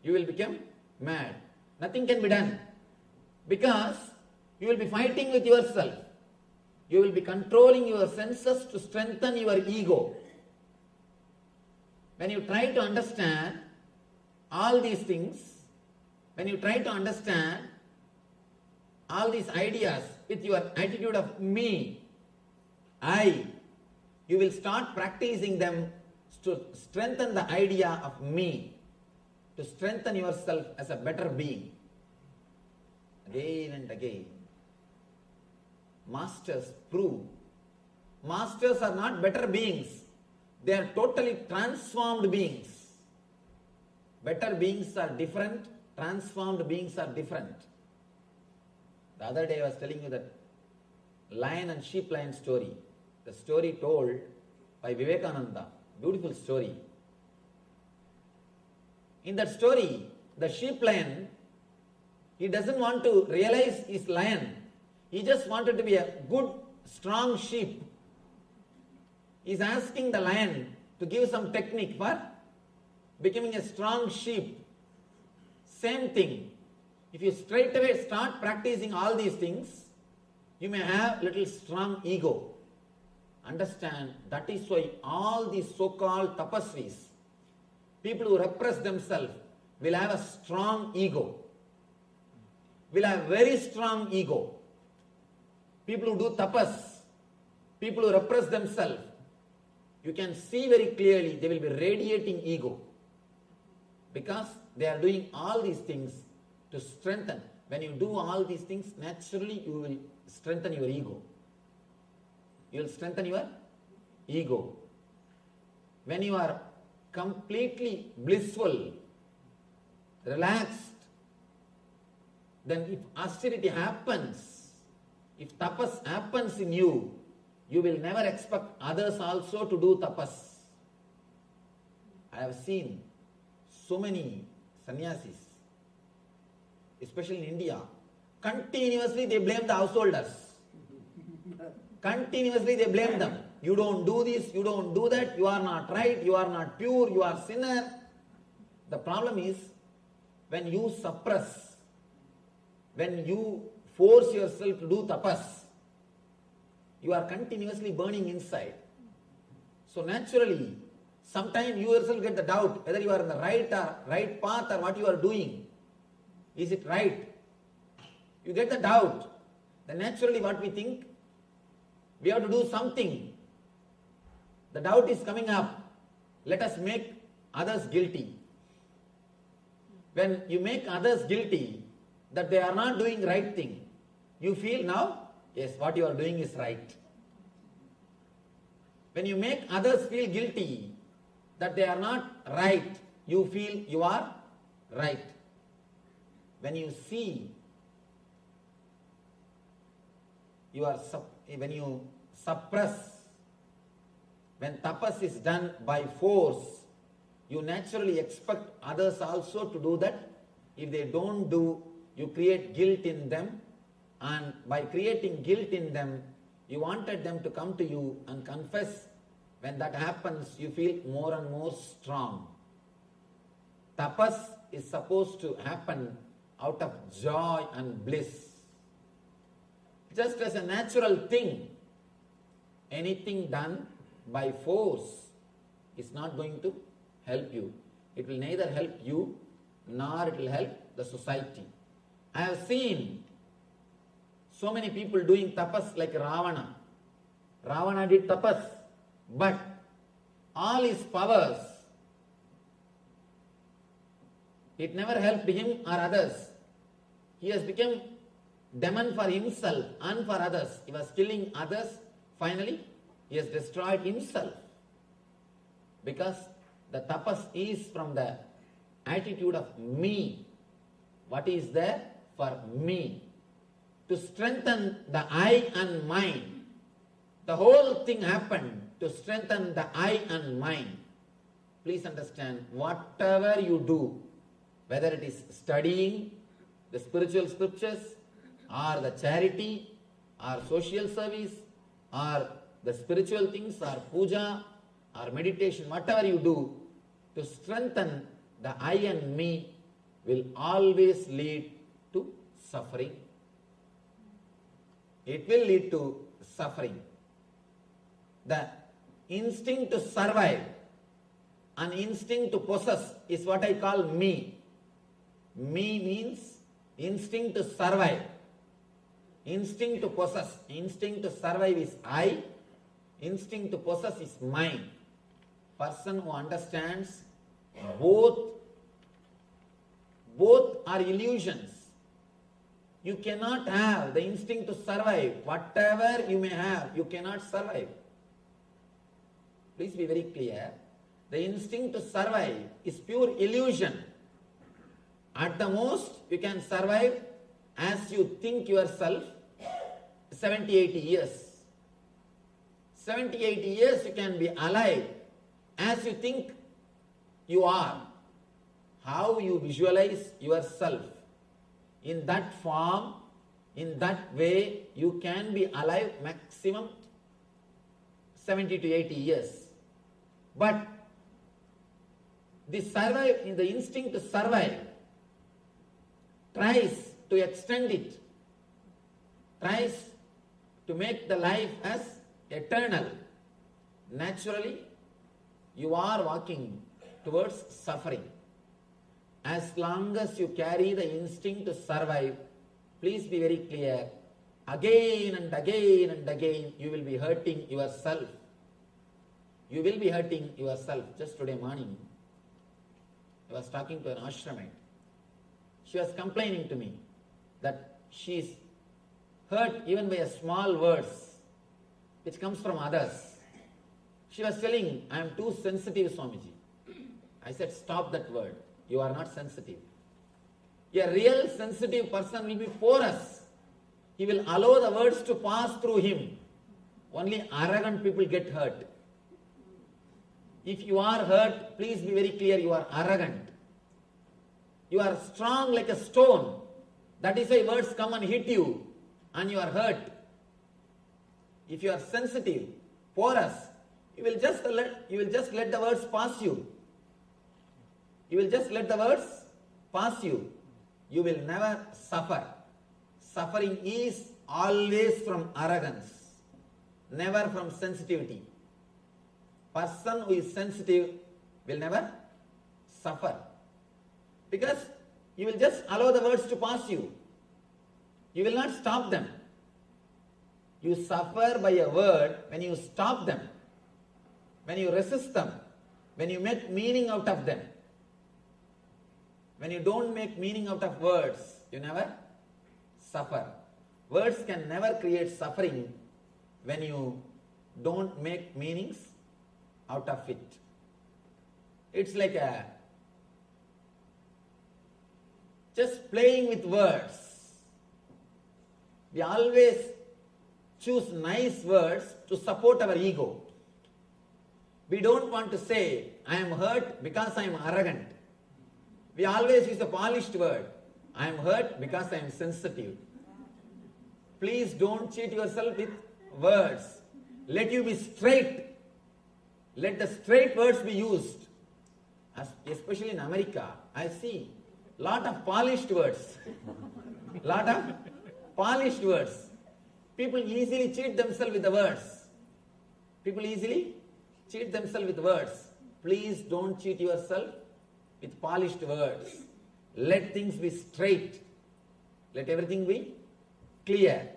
You will become mad. Nothing can be done. Because you will be fighting with yourself. You will be controlling your senses to strengthen your ego. When you try to understand all these things, when you try to understand all these ideas
with your attitude of me, I, you will start practicing them to strengthen the idea of me, to strengthen yourself as a better being. Again and again. Masters prove. Masters are not better beings. They are totally transformed beings. Better beings are different. Transformed beings are different. The other day I was telling you that lion and sheep lion story. The story told by Vivekananda. Beautiful story. In that story, the sheep lion, he doesn't want to realize he's lion. He just wanted to be a good, strong sheep. He's asking the lion to give some technique for becoming a strong sheep. Same thing. If you straight away start practicing all these things, you may have little strong ego. Understand, that is why all these so-called tapasvis, people who repress themselves, will have a strong ego. Will have very strong ego. People who do tapas, people who repress themselves, you can see very clearly they will be radiating ego. Because they are doing all these things to strengthen. When you do all these things, naturally you will strengthen your ego. You will strengthen your ego. When you are completely blissful, relaxed, then if austerity happens, if tapas happens in you, you will never expect others also to do tapas. I have seen so many sannyasis, especially in India, continuously they blame the householders. Continuously they blame them. You don't do this, you don't do that, you are not right, you are not pure, you are sinner. The problem is, when you suppress, when you force yourself to do tapas, you are continuously burning inside. So naturally, sometimes you yourself get the doubt whether you are in the right path or what you are doing. Is it right? You get the doubt. Then naturally what we think, we have to do something. The doubt is coming up. Let us make others guilty. When you make others guilty that they are not doing right thing, you feel now, yes, what you are doing is right. When you make others feel guilty that they are not right, you feel you are right. When you see, when you suppress, when tapas is done by force, you naturally expect others also to do that. If they don't do, you create guilt in them, and by creating guilt in them, you wanted them to come to you and confess. When that happens, you feel more and more strong. Tapas is supposed to happen out of joy and bliss. Just as a natural thing, anything done by force is not going to help you. It will neither help you nor it will help the society. I have seen so many people doing tapas like Ravana. Ravana did tapas, but all his powers, it never helped him or others. He has become demon for himself and for others. He was killing others. Finally, he has destroyed himself. Because the tapas is from the attitude of me. What is there for me? To strengthen the I and mind. The whole thing happened to strengthen the I and mind. Please understand, whatever you do, whether it is studying the spiritual scriptures, or the charity, or social service, or the spiritual things, or puja, or meditation, whatever you do, to strengthen the I and me will always lead to suffering. It will lead to suffering. The instinct to survive, an instinct to possess is what I call me. Me means instinct to survive.
Instinct to possess, instinct to survive is I, instinct to possess is mine. Person who understands both are illusions. You cannot have the instinct to survive. Whatever you may have, you cannot survive. Please be very clear. The instinct to survive is pure illusion. At the most, you can survive as you think yourself 70, 80 years. 70, 80 years you can be alive as you think you are. How you visualize yourself in that form, in that way, you can be alive maximum 70 to 80 years. But the instinct to survive tries to extend it, tries to make the life as eternal. Naturally, you are walking towards suffering. As long as you carry the instinct to survive, please be very clear, again and again and again, you will be hurting yourself. You will be hurting yourself. Just today morning, I was talking to an ashramite. She was complaining to me that she is hurt even by a small words which comes from others. She was telling, I am too sensitive, Swamiji. I said, stop that word. You are not sensitive. A real sensitive person will be porous. He will allow the words to pass through him. Only arrogant people get hurt. If you are hurt, please be very clear, you are arrogant. You are strong like a stone. That is why words come and hit you and you are hurt. If you are sensitive, porous, you will just let the words pass you. You will just let the words pass you. You will never suffer. Suffering is always from arrogance, never from sensitivity. Person who is sensitive will never suffer. Because you will just allow the words to pass you. You will not stop them. You suffer by a word when you stop them, when you resist them, when you make meaning out of them. When you don't make meaning out of words, you never suffer. Words can never create suffering when you don't make meanings out of it. It's like just playing with words. We always choose nice words to support our ego. We don't want to say, I am hurt because I am arrogant. We always use a polished word. I am hurt because I am sensitive. Please don't cheat yourself with words. Let you be straight. Let the straight words be used. Especially in America, I see lot of polished words. Lot of polished words. People easily cheat themselves with the words. People easily cheat themselves with words. Please don't cheat yourself with polished words. Let things be straight. Let everything be clear.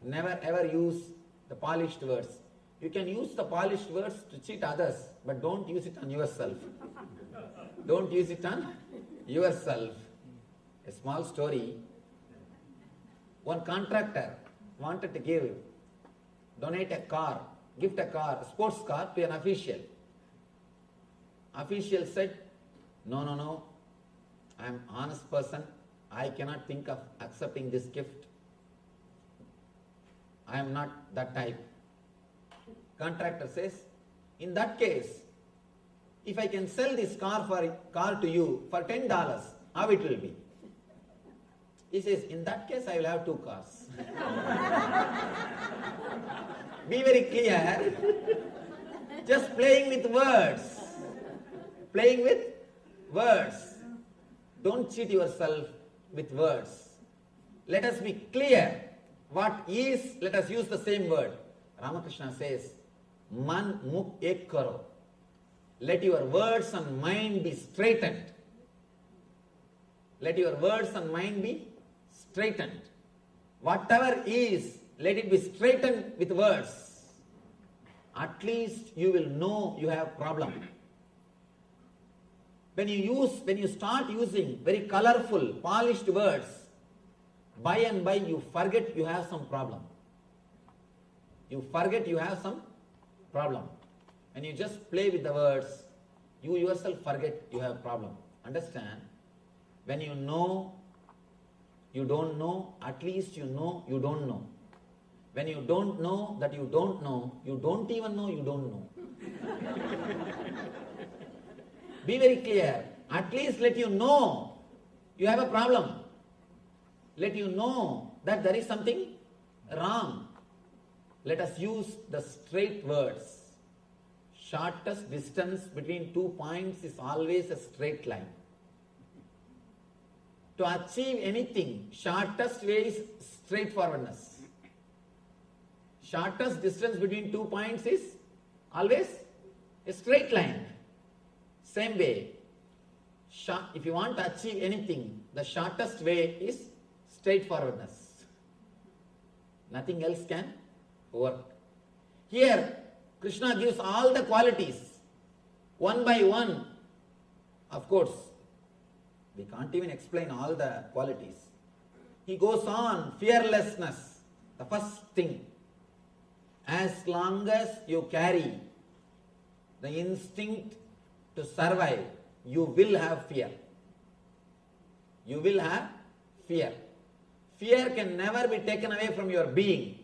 Never ever use the polished words. You can use the polished words to cheat others, but don't use it on yourself. Don't use it on yourself. A small story. One contractor wanted to donate a car, gift a car, a sports car to an official. Official said, no, I am an honest person. I cannot think of accepting this gift. I am not that type. Contractor says, in that case, if I can sell this car to you for $10, how it will be? He says, in that case, I will have 2 cars. Be very clear. Just playing with words. Playing with words. Don't cheat yourself with words. Let us be clear. What is, let us use the same word. Ramakrishna says, Man mukh ek karo. Let your words and mind be straightened. Let your words and mind be straightened.
Whatever is, let it be straightened with words. At least you will know you have problem. When you start using very colorful, polished words, by and by you forget you have some problem. You forget you have some problem. When you just play with the words, you yourself forget you have problem. Understand? When you know you don't know, at least you know you don't know. When you don't know that you don't know, you don't even know you don't know. Be very clear. At least let you know you have a problem. Let you know that there is something wrong. Let us use the straight words. Shortest distance between 2 points is always a straight line. To achieve anything, shortest way is straightforwardness. Shortest distance between 2 points is always a straight line. Same way, if you want to achieve anything, the shortest way is straightforwardness. Nothing else can work. Here, Krishna gives all the qualities, one by one. Of course, we can't even explain all the qualities. He goes on, fearlessness, the first thing. As long as you carry the instinct to survive, you will have fear. You will have fear. Fear can never be taken away from your being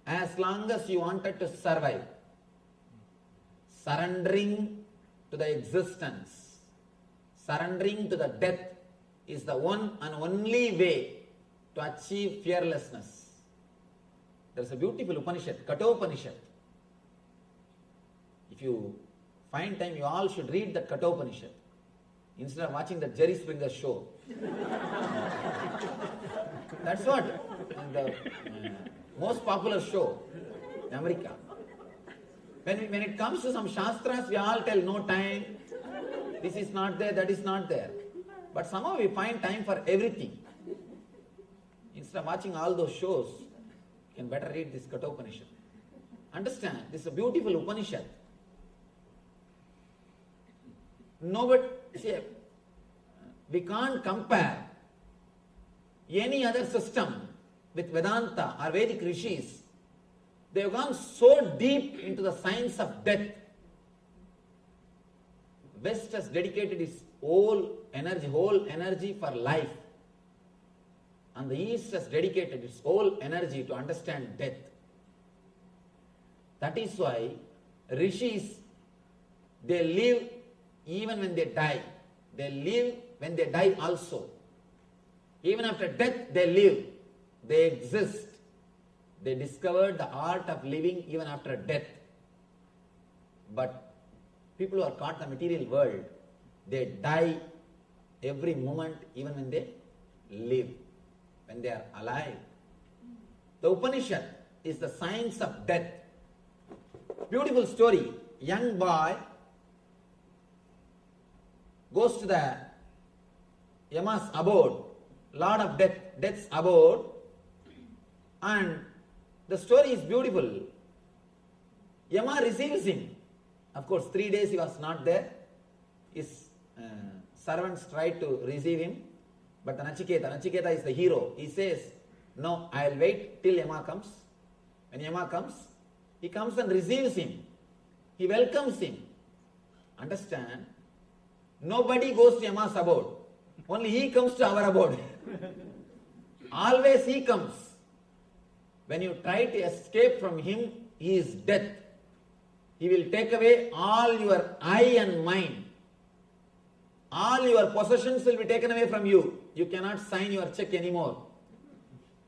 as long as you wanted to survive. Surrendering to the existence, surrendering to the death is the one and only way to achieve fearlessness. There is a beautiful Upanishad, Kathopanishad. If you find time, you all should read that Kathopanishad instead of watching the Jerry Springer show. That's what the most popular show in America. When it comes to some Shastras, we all tell no time, this is not there, that is not there. But somehow we find time for everything. Instead of watching all those shows, you can better read this Kathopanishad. Understand, this is a beautiful Upanishad. Nobody, see, we can't compare any other system with Vedanta or Vedic rishis. They have gone so deep into the science of death. West has dedicated its whole energy for life. And the East has dedicated its whole energy to understand death. That is why rishis, they live even when they die. They live when they die also. Even after death, they live. They exist. They discovered the art of living even after death. But people who are caught in the material world, they die every moment even when they live, when they are alive. The Upanishad is the science of death. Beautiful story. Young boy goes to the Yama's abode, Lord of Death, Death's abode, and the story is beautiful. Yama receives him. Of course, 3 days he was not there. His servants tried to receive him, but Nachiketa is the hero. He says, no, I will wait till Yama comes. When Yama comes, he comes and receives him. He welcomes him. Understand? Nobody goes to Yama's abode. Only he comes to our abode. Always he comes. When you try to escape from him, he is death. He will take away all your I and mind. All your possessions will be taken away from you. You cannot sign your check anymore.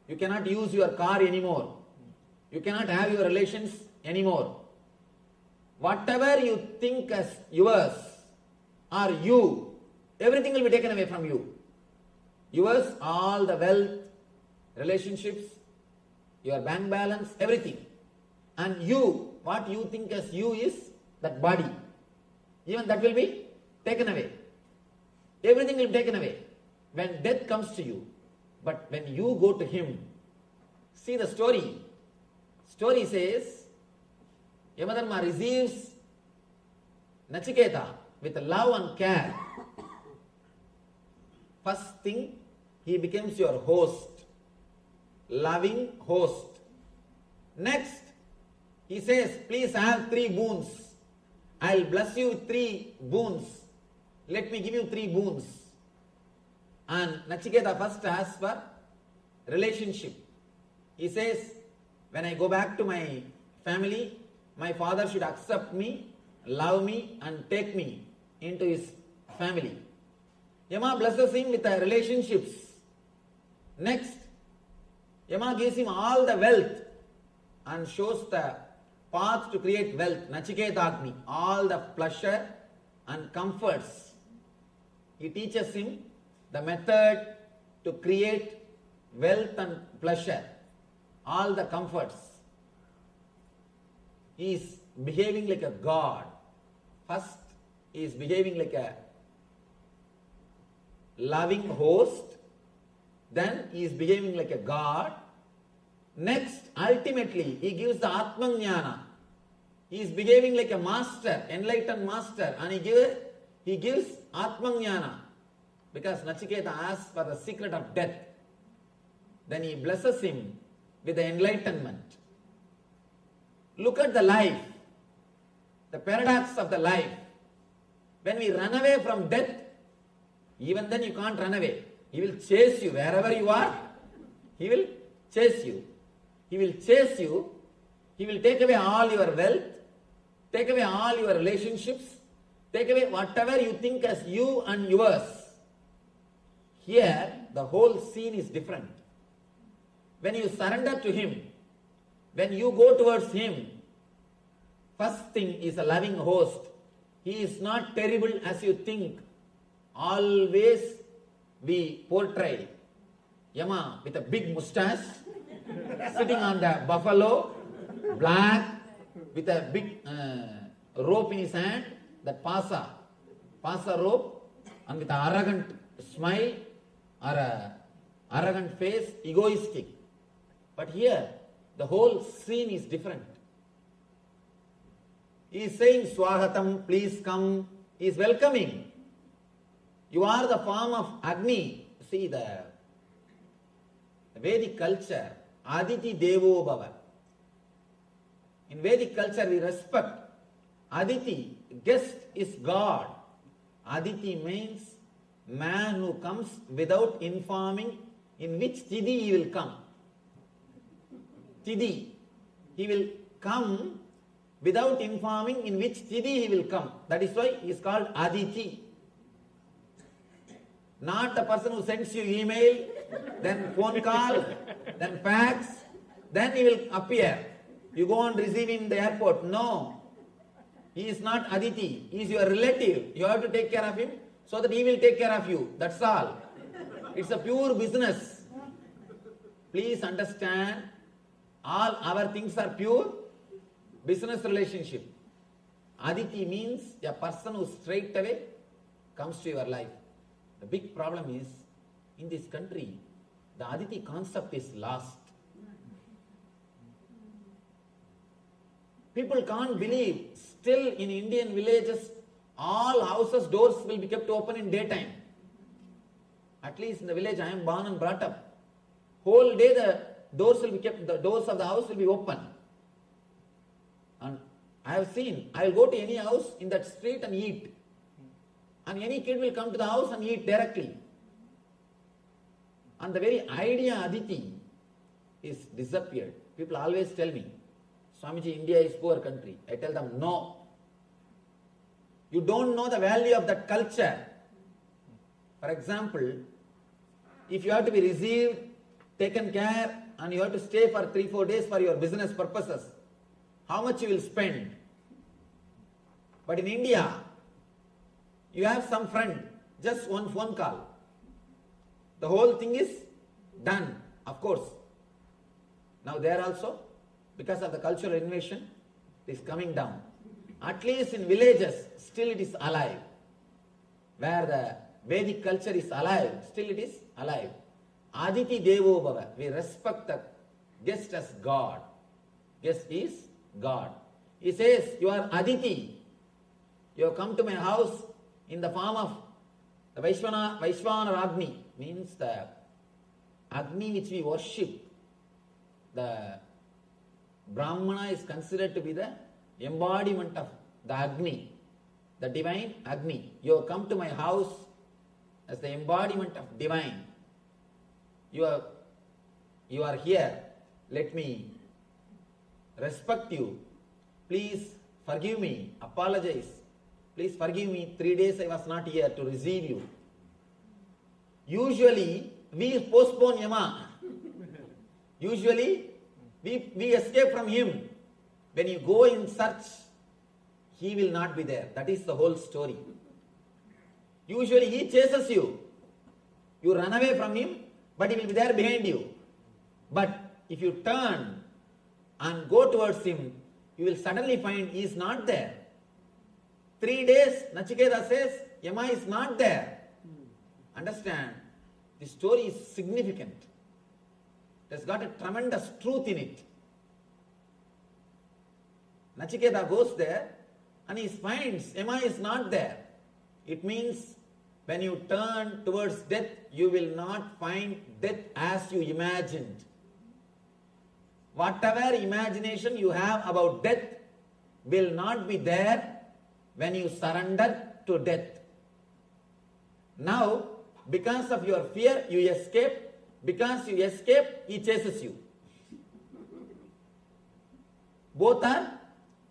You cannot use your car anymore. You cannot have your relations anymore. Whatever you think as yours or you, everything will be taken away from you. Yours, all the wealth, relationships, your bank balance, everything. And you, what you think as you is that body. Even that will be taken away. Everything will be taken away when death comes to you. But when you go to him,
See the story. Story says, Yamadharma receives Nachiketa with love and care. First thing, he becomes your host, loving host. Next, he says, please have 3 boons. I'll bless you with 3 boons. Let me give you 3 boons. And Nachiketa first asks for relationship. He says, when I go back to my family, my father should accept me, love me, and take me into his family. Yama blesses him with the relationships. Next, Yama gives him all the wealth and shows the path to create wealth. Nachiketagni, all the pleasure and comforts. He teaches him the method to create wealth and pleasure, all the comforts. He is behaving like a god. First, he is behaving like a loving host. Then, he is behaving like a god. Next, ultimately, he gives the Atmajnana. He is behaving like a master, enlightened master, and he gives Atmajnana. Because Nachiketa asks for the secret of death. Then he blesses him with the enlightenment. Look at the life, the paradox of the life. When we run away from death, even then you can't run away. He will chase you wherever you are. He will chase you. He will chase you. He will take away all your wealth, take away all your relationships, take away whatever you think as you and yours. Here, the whole scene is different. When you surrender to him, when you go towards him, first thing is a loving host. He is not terrible as you think. Always be portrayed. Yama with a big mustache, sitting on the buffalo, black, with a big rope in his hand, that pasa rope, and with an arrogant smile or a arrogant face, egoistic. But here, the whole scene is different. He is saying, Swahatam, please come. He is welcoming. You are the form of Agni. See the Vedic culture, Aditi Devo Bhava. In Vedic culture, we respect Aditi, guest is God. Aditi means man who comes without informing in which Tidhi he will come. Tidhi. He will come without informing in which Tidhi he will come. That is why he is called Aditi. Not the person who sends you email, then phone call, then fax, then he will appear. You go and receive him in the airport. No. He is not Aditi. He is your relative. You have to take care of him so that he will take care of you. That's all. It's a pure business. Please understand, all our things are pure business relationship. Aditi means a person who straight away comes to your life. The big problem is, in this country, the Aditi concept is lost. People can't believe, still in Indian villages, all houses' doors will be kept open in daytime. At least in the village I am born and brought up. Whole day the doors will be kept, the doors of the house will be open. And I have seen, I will go to any house in that street and eat. And any kid will come to the house and eat directly. And the very idea Aditi is disappeared. People always tell me, Swamiji, India is poor country. I tell them, no. You don't know the value of that culture. For example, if you have to be received, taken care, and you have to stay for 3-4 days for your business purposes, how much you will spend? But in India, you have some friend, just one phone call. The whole thing is done, of course. Now there also, because of the cultural invasion, it is coming down. At least in villages, still it is alive. Where the Vedic culture is alive, still it is alive. Aditi Devo Bhava, we respect the
guest as God. Guest is God. He says, you are Aditi. You have come to my house in the form of the Vaishvana Agni, means the Agni which we worship. The Brahmana is considered to be the embodiment of the Agni, the divine Agni. You have come to my house as the embodiment of divine. You are here. Let me respect you. Please forgive me. Apologize. Please forgive me. 3 days I was not here to receive you. Usually we postpone Yama. Usually we escape from him. When you go in search, he will not be there. That is the whole story. Usually he chases you. You run away from him, but he will be there behind you. But if you turn and go towards him, you will suddenly find he is not there. 3 days, Nachiketa says, Yama is not there. Understand? The story is significant. It has got a tremendous truth in it. Nachiketa goes there and he finds Yama is not there. It means when you turn towards death, you will not find death as you imagined. Whatever imagination you have about death will not be there when you surrender to death. Now, because of your fear, you escape. Because you escape, he chases you. Both are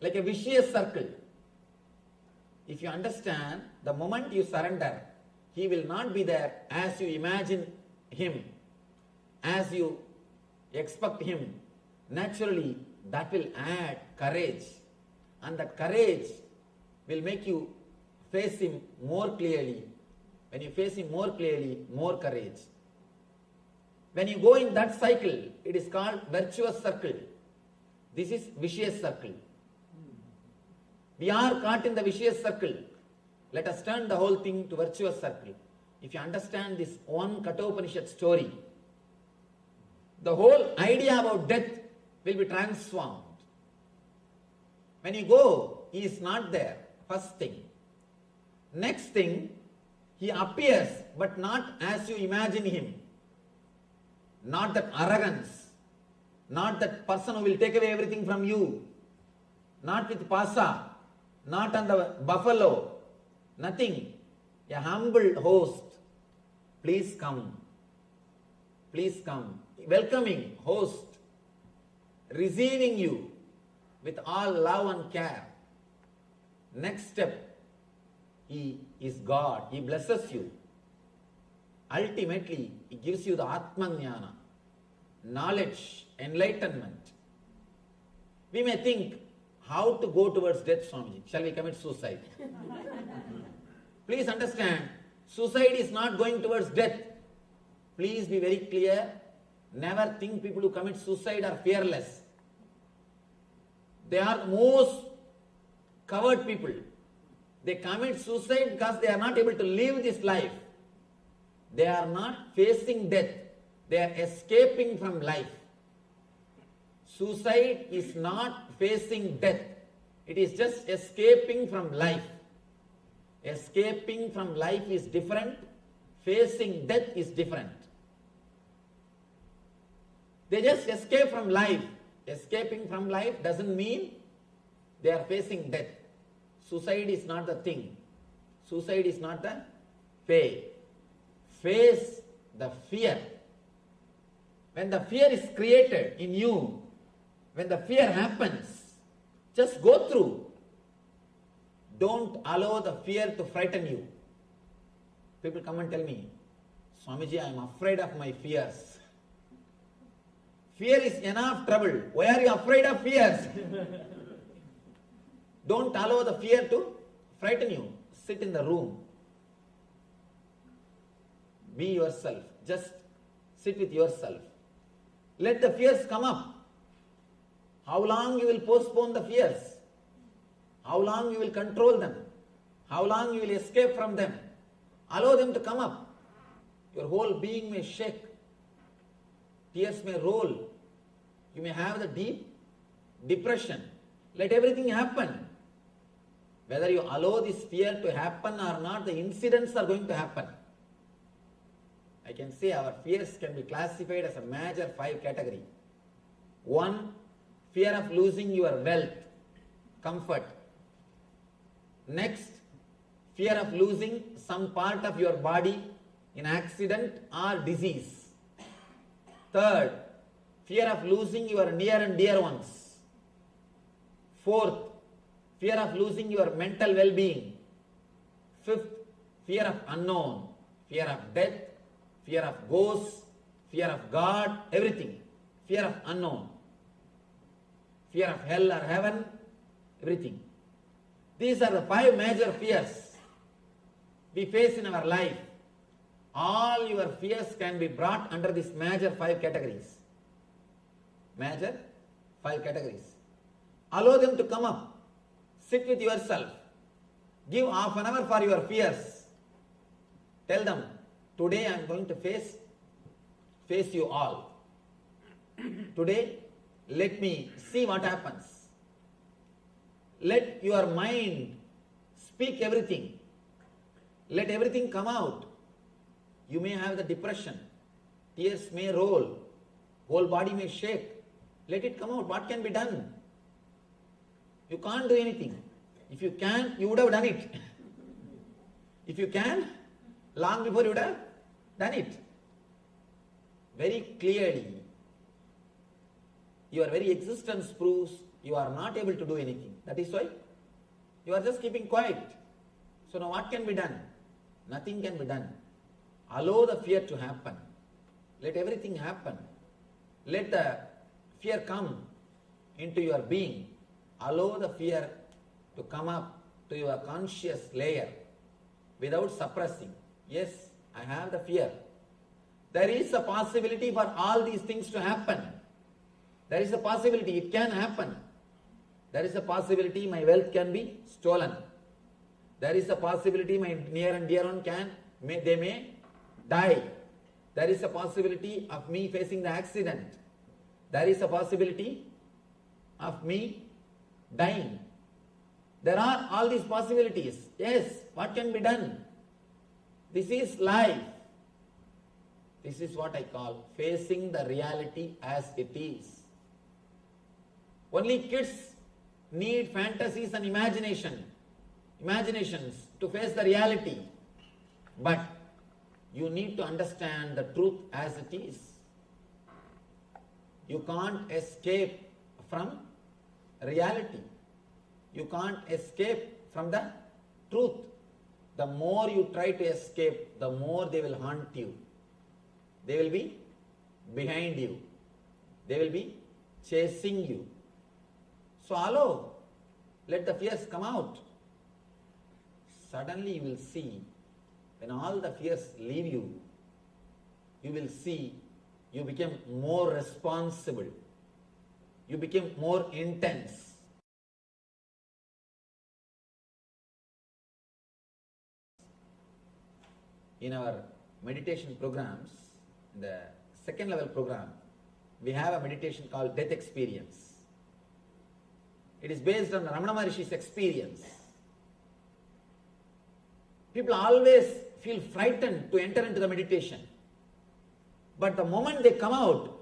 like a vicious circle. If you understand, the moment you surrender, he will not be there as you imagine him, as you expect him. Naturally, that will add courage. And that courage will make you face him more clearly. When you face him more clearly, more courage. When you go in that cycle, it is called virtuous circle. This is vicious circle. We are caught in the vicious circle. Let us turn the whole thing to virtuous circle. If you understand this one Kathopanishad story, the whole idea about death will be transformed. When you go, he is not there. First thing. Next thing, he appears, but not as you imagine him. Not that arrogance, not that person who will take away everything from you, not with pasa, not on the buffalo, nothing. A humble host. Please come. Please come. Welcoming host. Receiving you with all love and care. Next step, he is God. He blesses you. Ultimately, he gives you the Atmajnana, knowledge, enlightenment. We may think, how to go towards death, Swamiji? Shall we commit suicide? Please understand, suicide is not going towards death. Please be very clear. Never think people who commit suicide are fearless. They are the most coward people. They commit suicide because they are not able to live this life. They are not facing death. They are escaping from life. Suicide is not facing death. It is just escaping from life. Escaping from life is different. Facing death is different. They just escape from life. Escaping from life doesn't mean they are facing death. Suicide is not the thing. Suicide is not the way. Face the fear. When the fear is created in you, when the fear happens, just go through. Don't allow the fear to frighten you. People come and tell me, Swamiji, I am afraid of my fears. Fear is enough trouble. Why are you afraid of fears? Don't allow the fear to frighten you. Sit in the room. Be yourself. Just sit with yourself. Let the fears come up. How long you will postpone the fears? How long you will control them? How long you will escape from them? Allow them to come up. Your whole being may shake. Tears may roll. You may have the deep depression. Let everything happen. Whether you allow this fear to happen or not, the incidents are going to happen. I can say our fears can be classified as a major 5 category. 1, fear of losing your wealth, comfort. Next, fear of losing some part of your body in accident or disease. Third, fear of losing your near and dear ones. Fourth, fear of losing your mental well-being. Fifth, fear of unknown, fear of death, fear of ghosts, fear of God, everything. Fear of unknown, fear of hell or heaven, everything. These are the 5 major fears we face in our life. All your fears can be brought under these major 5 categories. Major 5 categories. Allow them to come up. Sit with yourself. Give half an hour for your fears. Tell them, today I am going to face you all. Today, let me see what happens. Let your mind speak everything. Let everything come out. You may have the depression. Tears may roll. Whole body may shake. Let it come out. What can be done? You can't do anything. If you can, you would have done it. If you can, long before you would have done it. Very clearly, your very existence proves you are not able to do anything. That is why you are just keeping quiet. So now what can be done? Nothing can be done. Allow the fear to happen. Let everything happen. Let the fear come into your being. Allow the fear to come up to your conscious layer without suppressing. Yes, I have the fear. There is a possibility for all these things to happen. There is a possibility it can happen. There is a possibility my wealth can be stolen. There is a possibility my near and dear one they may die. There is a possibility of me facing the accident. There is a possibility of me dying. There are all these possibilities. Yes, what can be done? This is life. This is what I call facing the reality as it is. Only kids need fantasies and imaginations to face the reality. But you need to understand the truth as it is. You can't escape from reality. You can't escape from the truth. The more you try to escape, the more they will haunt you. They will be behind you. They will be chasing you. So allow, let the fears come out. Suddenly you will see, when all the fears leave you, you will see you become more responsible. You become more intense. In our meditation programs, in the second level program, we have a meditation called Death Experience. It is based on Ramana Maharishi's experience. People always feel frightened to enter into the meditation. But the moment they come out,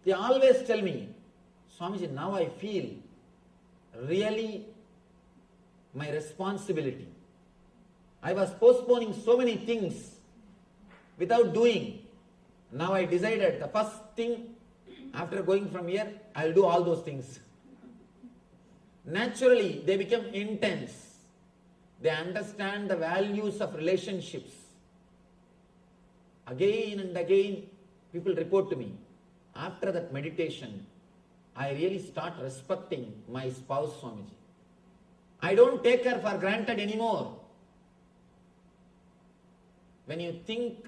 they always tell me, Swamiji, now I feel really my responsibility. I was postponing so many things without doing. Now I decided the first thing after going from here, I will do all those things. Naturally, they become intense. They understand the values of relationships. Again and again, people report to me, after that meditation, I really start respecting my spouse, Swamiji. I don't take her for granted anymore. When you think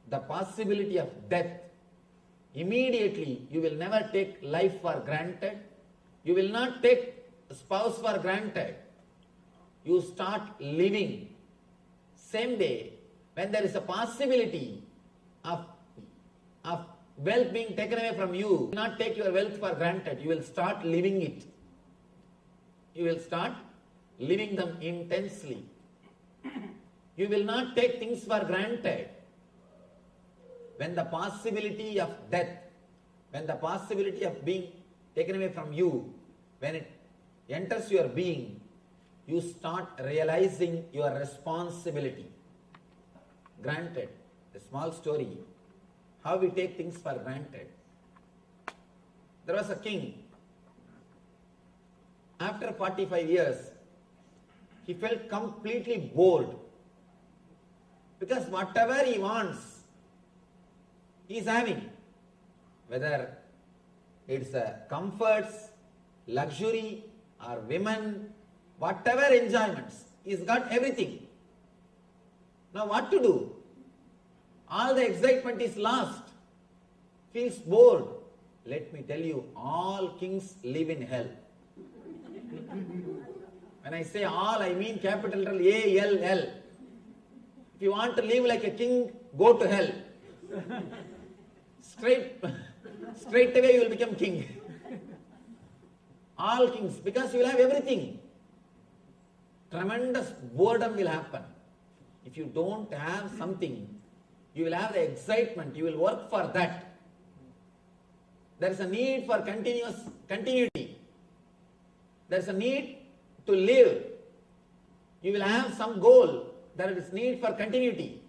the possibility of death, immediately you will never take life for granted. You will not take a spouse for granted. You start living. Same day, when there is a possibility of
wealth being taken away from you, do not take your wealth for granted. You will start living it. You will start living them intensely. You will not take things for granted. When the possibility of death, when the possibility of being taken away from you, when it enters your being, you start realizing your responsibility. Granted, a small story, how we take things for granted. There was a king. After 45 years, he felt completely bored because whatever he wants, he is having. Whether it's comforts, luxury, or women, whatever enjoyments, he's got everything. Now what to do? All the excitement is lost. Feels bored. Let me tell you, all kings live in hell. When I say all, I mean capital letter A-L-L. If you want to live like a king, go to hell. Straight away you will become king. All kings, because you will have everything. Tremendous boredom will happen. If you don't have something, you will have the excitement, you will work for that. There is a need for continuity. There is a need to live. You will have some goal. There is need for continuity.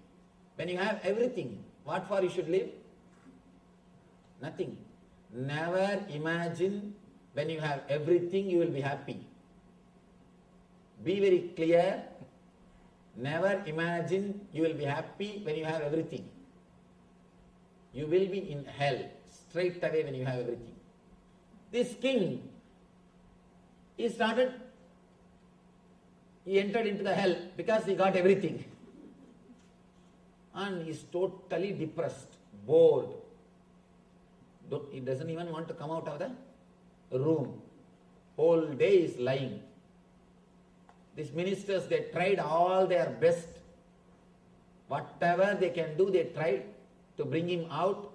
When you have everything, what for you should live? Nothing. Never imagine when you have everything you will be happy. Be very clear. Never imagine you will be happy when you have everything. You will be in hell straight away when you have everything. This king, he entered into the hell because he got everything. And he is totally depressed, bored. He doesn't even want to come out of the room. Whole day is lying. These ministers, they tried all their best. Whatever they can do, they tried to bring him out,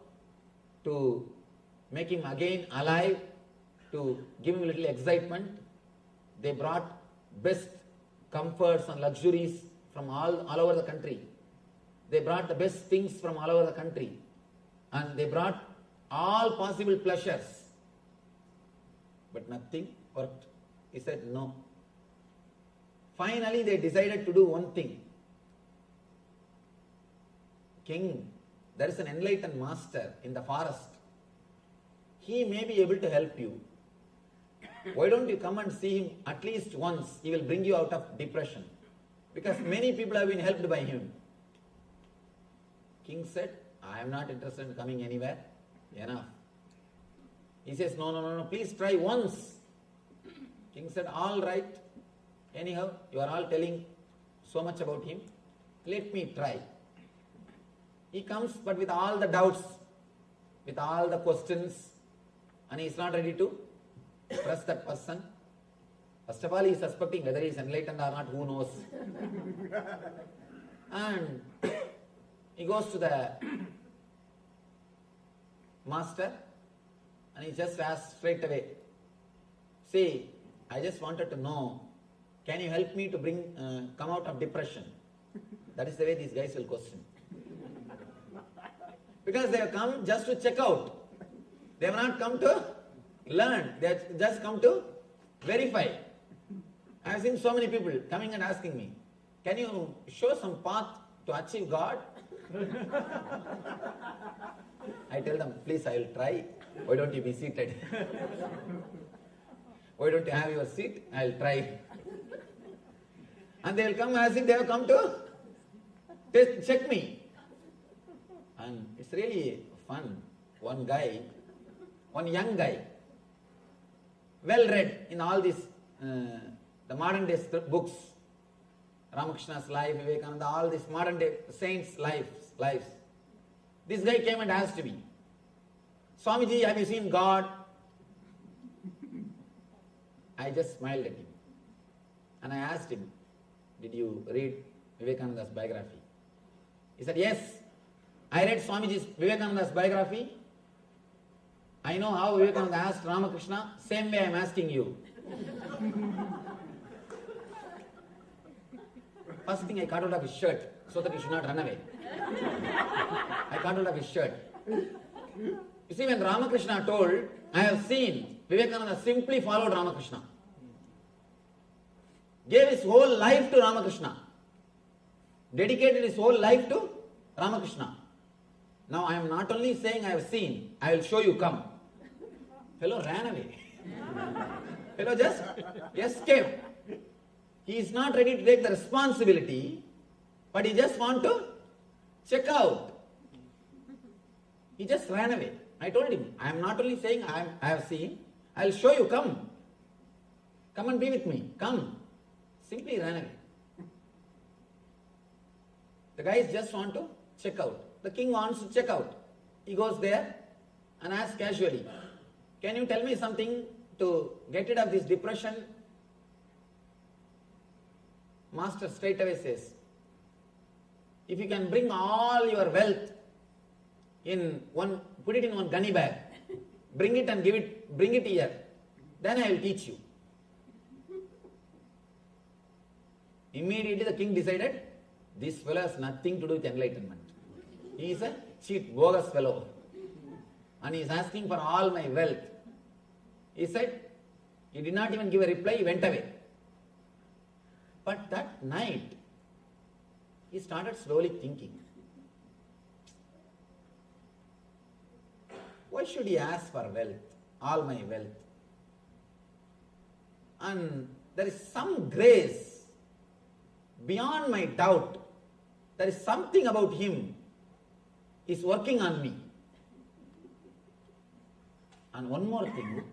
to make him again alive, to give him a little excitement. They brought best comforts and luxuries from all over the country. They brought the best things from all over the country. And they brought all possible pleasures. But nothing worked. He said no. Finally, they decided to do one thing. King, there is an enlightened master in the forest. He may be able to help you. Why don't you come and see him at least once? He will bring you out of depression. Because many people have been helped by him. King said, I am not interested in coming anywhere. Enough. He says, no, please try once. King said, all right. Anyhow, you are all telling so much about him. Let me try. He comes, but with all the doubts, with all the questions, and he is not ready to trust that person. First of all, he is suspecting whether he is enlightened or not, who knows. And he goes to the master and he just asks straight away, see, I just wanted to know, can you help me to come out of depression? That is the way these guys will question. Because they have come just to check out. They have not come to learn. They have just come to verify. I have seen so many people coming and asking me, can you show some path to achieve God? I tell them, please, I will try. Why don't you be seated? Why don't you have your seat? I will try. And they will come as if they have come to check me. And it's really fun. One young guy, well read in all these, the modern day books, Ramakrishna's life, Vivekananda, all these modern day saints' lives. This guy came and asked me, Swamiji, have you seen God? I just smiled at him. And I asked him, did you read Vivekananda's biography? He said, yes, I read Swamiji's Vivekananda's biography I know how Vivekananda asked Ramakrishna, same way I am asking you. First thing I cut out of his shirt so that he should not run away. I cut out of his shirt. You see, when Ramakrishna told, I have seen, Vivekananda simply followed Ramakrishna. Gave his whole life to Ramakrishna. Dedicated his whole life to Ramakrishna. Now I am not only saying I have seen, I will show you, come. Fellow ran away. Fellow just escaped. He is not ready to take the responsibility, but he just want to check out. He just ran away. I told him, I am not only saying I have seen, I will show you, come. Come and be with me, come. Simply ran away. The guys just want to check out. The king wants to check out. He goes there and asks casually, can you tell me something to get rid of this depression? Master straight away says, if you can bring all your wealth in one, put it in one gunny bag, bring it and bring it here, then I will teach you. Immediately the king decided, this fellow has nothing to do with enlightenment. He is a cheat, bogus fellow. And he is asking for all my wealth. He said, he did not even give a reply, he went away. But that night, he started slowly thinking, why should he ask for wealth, all my wealth? And there is some grace beyond my doubt. There is something about him is working on me. And one more thing,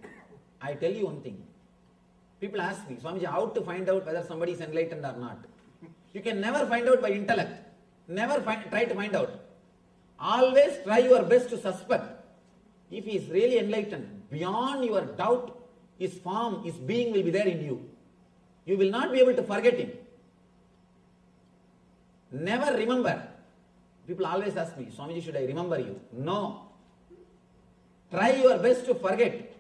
I tell you one thing. People ask me, Swamiji, how to find out whether somebody is enlightened or not? You can never find out by intellect. Never try to find out. Always try your best to suspect. If he is really enlightened, beyond your doubt, his form, his being will be there in you. You will not be able to forget him. Never remember. People always ask me, Swamiji, should I remember you? No. Try your best to forget.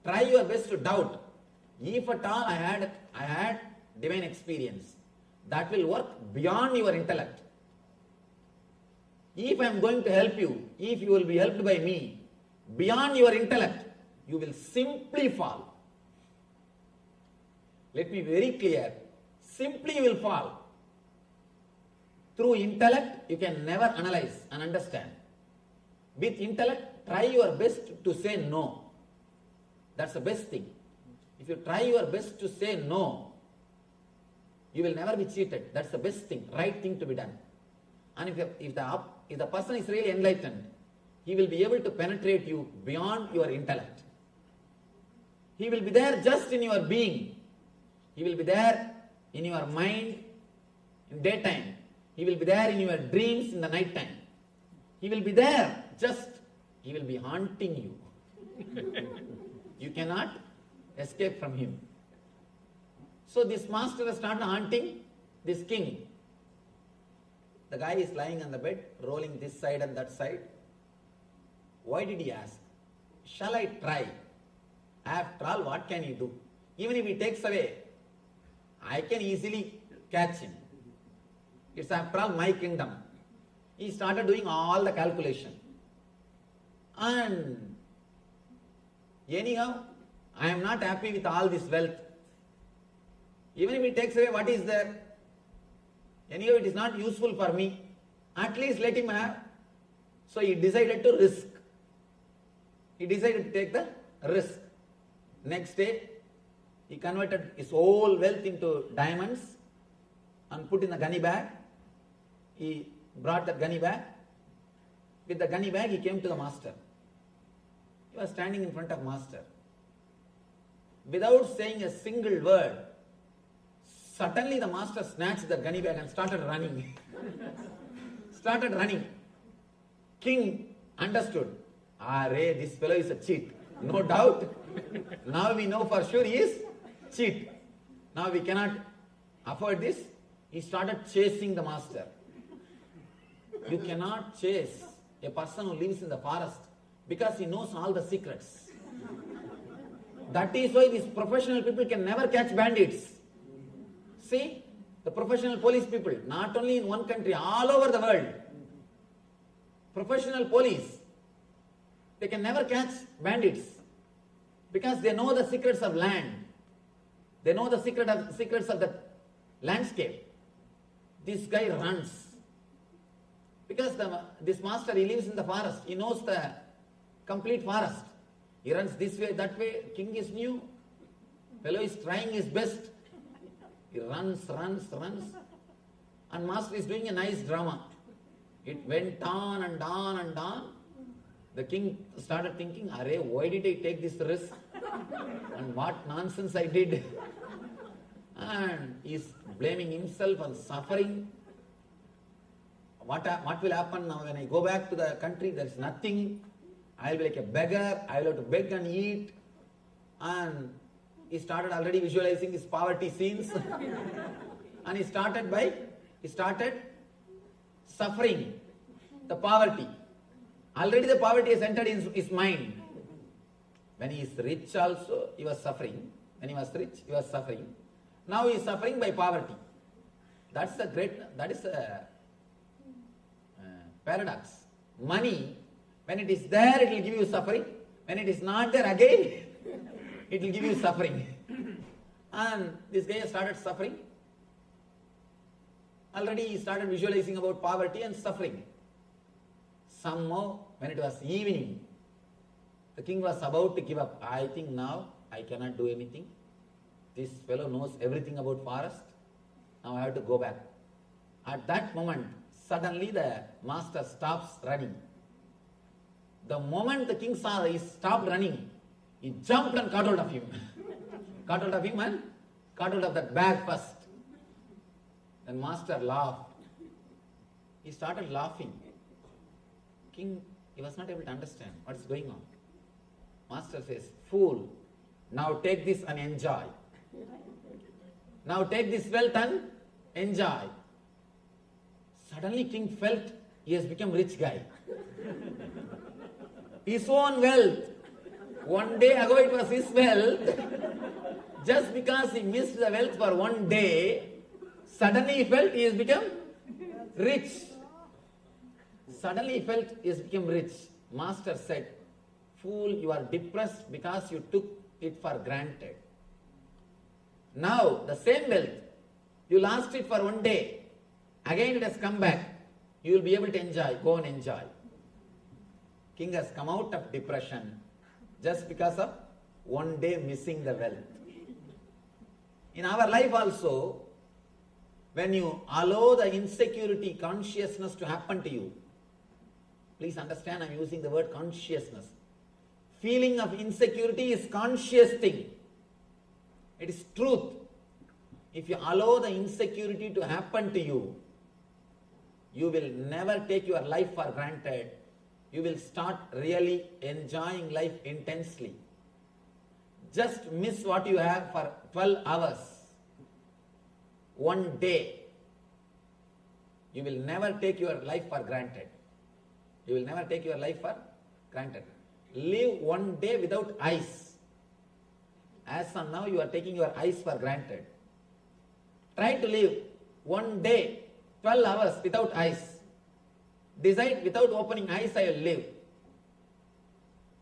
Try your best to doubt. If at all I had divine experience, that will work beyond your intellect. If I am going to help you, if you will be helped by me, beyond your intellect, you will simply fall. Let me be very clear. Simply you will fall. Through intellect, you can never analyze and understand. With intellect, try your best to say no. That's the best thing. If you try your best to say no, you will never be cheated. That's the best thing, right thing to be done. And if the person is really enlightened, he will be able to penetrate you beyond your intellect. He will be there just in your being. He will be there in your mind in daytime. He will be there in your dreams in the night time. He will be there, he will be haunting you. You cannot escape from him. So this master has started haunting this king. The guy is lying on the bed, rolling this side and that side. Why did he ask? Shall I try? After all, what can he do? Even if he takes away, I can easily catch him. It's after all my kingdom. He started doing all the calculation. And anyhow, I am not happy with all this wealth. Even if he takes away what is there, anyhow it is not useful for me. At least let him have. So he decided to risk. He decided to take the risk. Next day, he converted his whole wealth into diamonds and put in the gunny bag. He brought the gunny bag. With the gunny bag, he came to the master. He was standing in front of master. Without saying a single word, suddenly the master snatched the gunny bag and started running. Started running. King understood. This fellow is a cheat. No doubt. Now we know for sure he is cheat. Now we cannot afford this. He started chasing the master. You cannot chase a person who lives in the forest because he knows all the secrets. That is why these professional people can never catch bandits. See, the professional police people, not only in one country, all over the world, professional police, they can never catch bandits because they know the secrets of land. They know the secrets of the landscape. This guy runs because this master, he lives in the forest. He knows the complete forest. He runs this way, that way. King is new. Fellow is trying his best. He runs. And master is doing a nice drama. It went on and on and on. The king started thinking, "Arey, why did I take this risk? And what nonsense I did." And he's blaming himself and suffering. What will happen now when I go back to the country? There's nothing. I'll be like a beggar. I'll have to beg and eat. And he started already visualizing his poverty scenes. And he started suffering the poverty. Already the poverty has entered in his mind. When he is rich also, he was suffering. When he was rich, he was suffering. Now he is suffering by poverty. That is a paradox. Money, when it is there, it will give you suffering. When it is not there, again, it will give you suffering. And this guy has started suffering. Already he started visualizing about poverty and suffering. Somehow, when it was evening, the king was about to give up. I think now I cannot do anything. This fellow knows everything about forest. Now I have to go back. At that moment, suddenly the master stops running. The moment the king saw he stopped running, he jumped and caught hold of him. Caught hold of him and caught hold of that bag first. Then master laughed. He started laughing. King, he was not able to understand what is going on. Master says, "Fool, now take this and enjoy. Now take this wealth and enjoy." Suddenly king felt he has become rich guy. His own wealth. One day ago it was his wealth. Just because he missed the wealth for one day, suddenly he felt he has become rich. Suddenly he felt he has become rich. Master said, "Fool, you are depressed because you took it for granted. Now, the same wealth, you lost it for one day. Again it has come back. You will be able to enjoy. Go and enjoy." King has come out of depression just because of one day missing the wealth. In our life also, when you allow the insecurity consciousness to happen to you, please understand, I am using the word consciousness. Feeling of insecurity is conscious thing. It is truth. If you allow the insecurity to happen to you, you will never take your life for granted. You will start really enjoying life intensely. Just miss what you have for 12 hours. One day. You will never take your life for granted. You will never take your life for granted. Live one day without eyes. As of now, you are taking your eyes for granted. Try to live one day, 12 hours without eyes. Decide, without opening eyes I will live.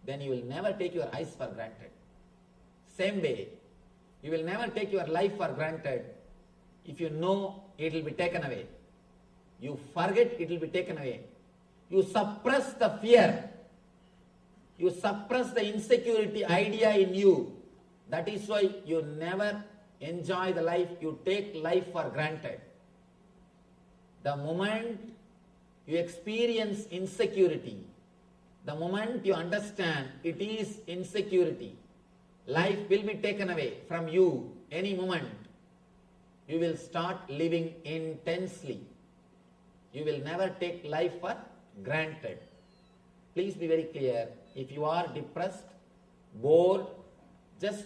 Then you will never take your eyes for granted. Same way, you will never take your life for granted if you know it will be taken away. You forget it will be taken away. You suppress the fear. You suppress the insecurity idea in you. That is why you never enjoy the life. You take life for granted. The moment you experience insecurity, the moment you understand it is insecurity, life will be taken away from you any moment. You will start living intensely. You will never take life for granted. Please be very clear. If you are depressed, bored, just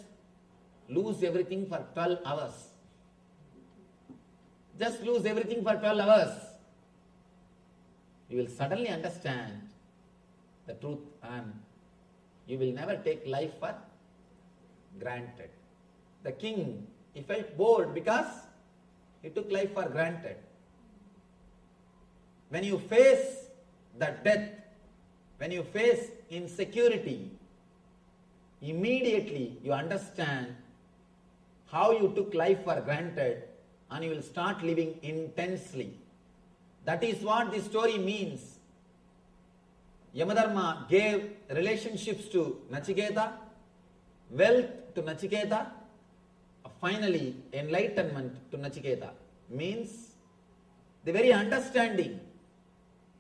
lose everything for 12 hours. Just lose everything for 12 hours. You will suddenly understand
the truth, and you will never take life for granted. The king, he felt bored because he took life for granted. When you face the death, when you face insecurity, immediately you understand how you took life for granted, and you will start living intensely. That is what this story means. Yamadharma gave relationships to Nachiketa, wealth to Nachiketa, finally enlightenment to Nachiketa. Means the very understanding.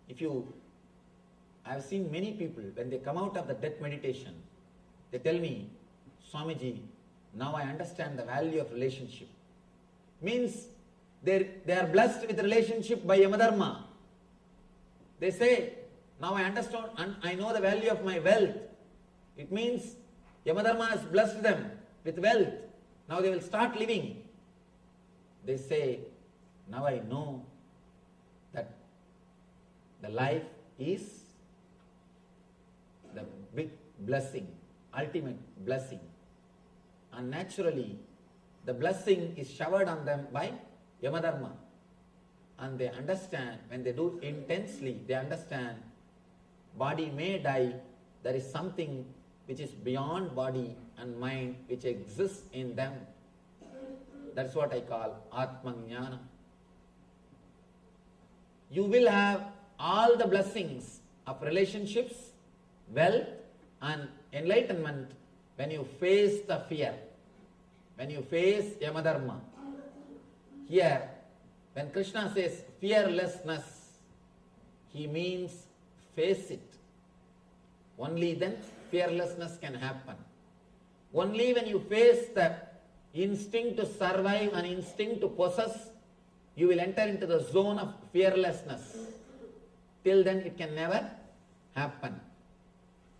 I have seen many people, when they come out of the death meditation, they tell me, Swamiji, now I understand the value of relationship. Means they are blessed with relationship by Yamadharma. They say, now I understand and I know the value of my wealth. It means Yamadharma has blessed them with wealth. Now they will start living. They say, now I know that the life is the big blessing, ultimate blessing. And naturally, the blessing is showered on them by Yamadharma. And they understand, when they do intensely, they understand, body may die, there is something which is beyond body and mind which exists in them. That's what I call Atmajnana. You will have all the blessings of relationships, wealth and enlightenment when you face the fear, when you face Yamadharma. Here, when Krishna says fearlessness, he means face it. Only then fearlessness can happen. Only when you face the instinct to survive and instinct to possess, you will enter into the zone of fearlessness. Till then it can never happen.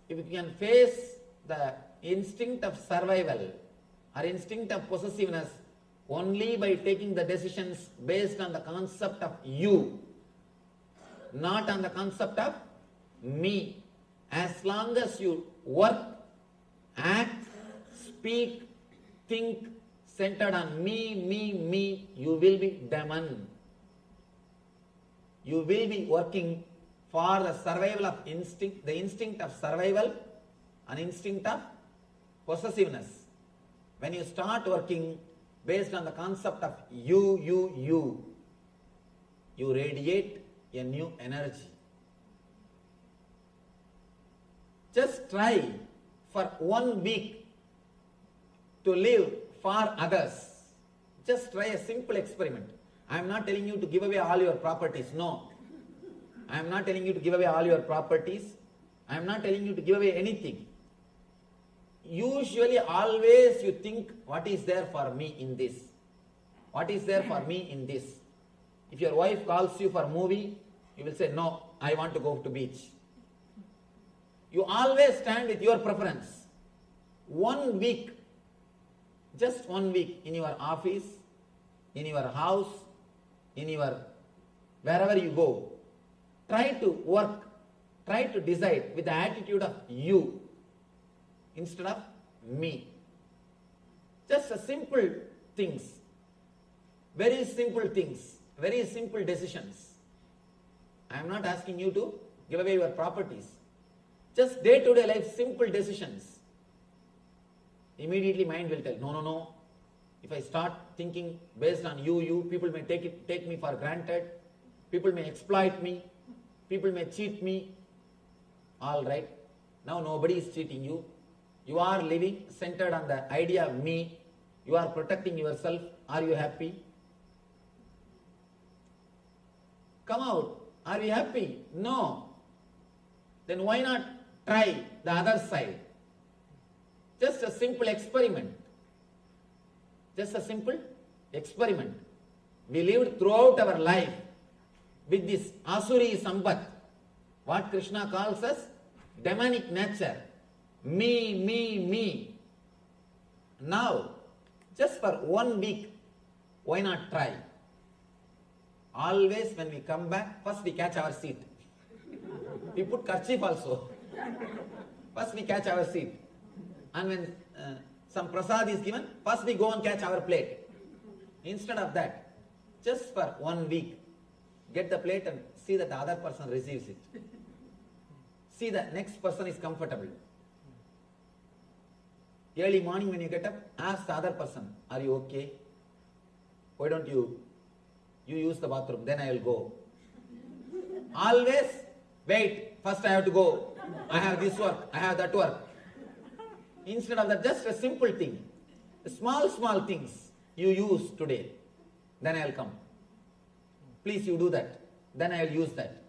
If you can face the instinct of survival or instinct of possessiveness only by taking the decisions based on the concept of you, not on the concept of me. As long as you work, act, speak, think centered on me, you will be demon. You will be working for the survival of instinct, the instinct of survival and instinct of possessiveness. When you start working based on the concept of you radiate a new energy. Just try for 1 week to live for others. Just try a simple experiment. I am not telling you to give away all your properties. No. I am not telling you to give away all your properties. I am not telling you to give away anything. Usually, always you think, what is there for me in this? What is there for me in this? If your wife calls you for a movie, you will say, no, I want to go to beach. You always stand with your preference. 1 week, just 1 week in your office, in your house, in your wherever you go, try to work, try to decide with the attitude of you instead of me. Just a simple things, very simple things, very simple decisions. I am not asking you to give away your properties. Just day-to-day life, simple decisions. Immediately mind will tell, no. If I start thinking based on you, people may take me for granted. People may exploit me. People may cheat me. All right. Now nobody is cheating you. You are living centered on the idea of me. You are protecting yourself. Are you happy? Come out. Are we happy? No. Then why not try the other side? Just a simple experiment. Just a simple experiment. We lived throughout our life with this Asuri Sampat, what Krishna calls as demonic nature. Me. Now, just for 1 week, why not try? Always when we come back, first we catch our seat. We put kerchief also. First we catch our seat. And when some prasad is given, first we go and catch our plate. Instead of that, just for 1 week, get the plate and see that the other person receives it. See that next person is comfortable. Early morning when you get up, ask the other person, are you okay? Why don't you use the bathroom, then I will go. Always wait, first I have to go. I have this work, I have that work. Instead of that, just a simple thing. Small things you use today, then I will come. Please you do that, then I will use that.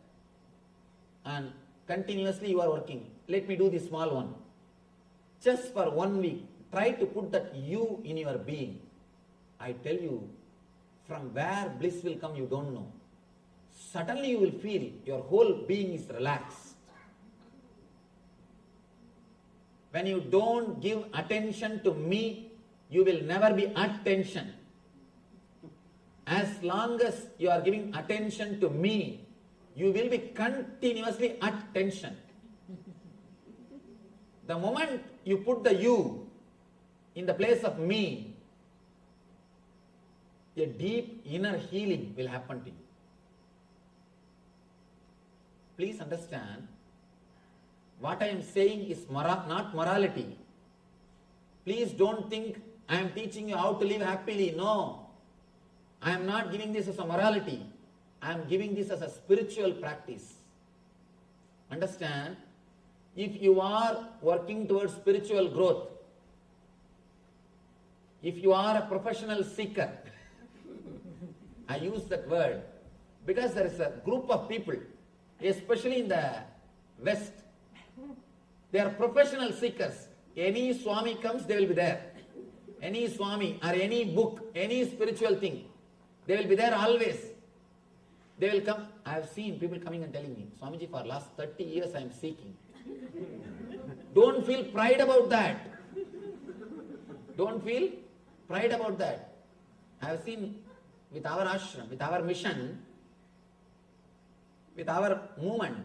And continuously you are working. Let me do the small one. Just for 1 week, try to put that you in your being. I tell you, from where bliss will come, you don't know. Suddenly you will feel your whole being is relaxed. When you don't give attention to me, you will never be at tension. As long as you are giving attention to me, you will be continuously at tension. The moment you put the you in the place of me, a deep inner healing will happen to you. Please understand, what I am saying is not morality. Please don't think I am teaching you how to live happily. No. I am not giving this as a morality. I am giving this as a spiritual practice. Understand? If you are working towards spiritual growth, if you are a professional seeker, I use that word because there is a group of people, especially in the West, they are professional seekers. Any Swami comes, they will be there. Any Swami or any book, any spiritual thing, they will be there always. They will come. I have seen people coming and telling me, Swamiji, for last 30 years I am seeking. Don't feel pride about that. Don't feel pride about that. I have seen with our ashram, with our mission, with our movement,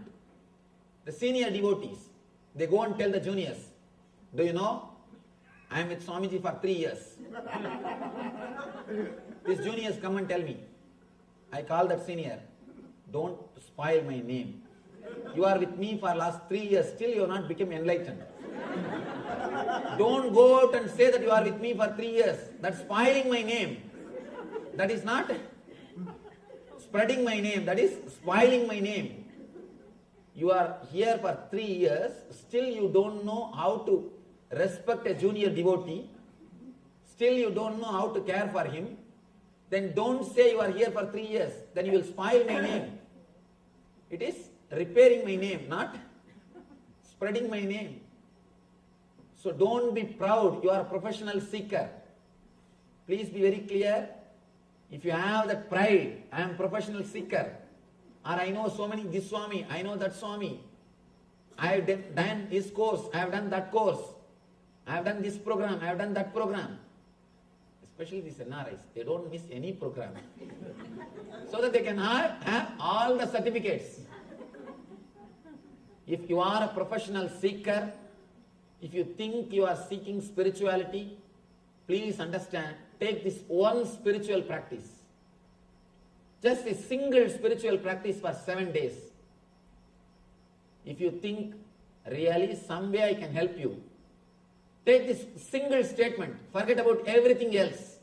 the senior devotees, they go and tell the juniors, do you know, I am with Swamiji for 3 years. These juniors come and tell me, I call that senior, don't spoil my name. You are with me for last 3 years, still you have not become enlightened. Don't go out and say that you are with me for 3 years. That's spoiling my name. That is not spreading my name, that is spoiling my name. You are here for 3 years, still you don't know how to respect a junior devotee, still you don't know how to care for him, then don't say you are here for 3 years, then you will spoil my name. It is repairing my name, not spreading my name. So don't be proud, you are a professional seeker. Please be very clear. If you have that pride, I am a professional seeker, or I know so many, this Swami, I know that Swami, I have done his course, I have done that course, I have done this program, I have done that program. Especially these NRIs, they don't miss any program. So that they can have all the certificates. If you are a professional seeker, if you think you are seeking spirituality, please understand, take this one spiritual practice. Just a single spiritual practice for 7 days. If you think, really, some way I can help you, take this single statement, forget about everything else.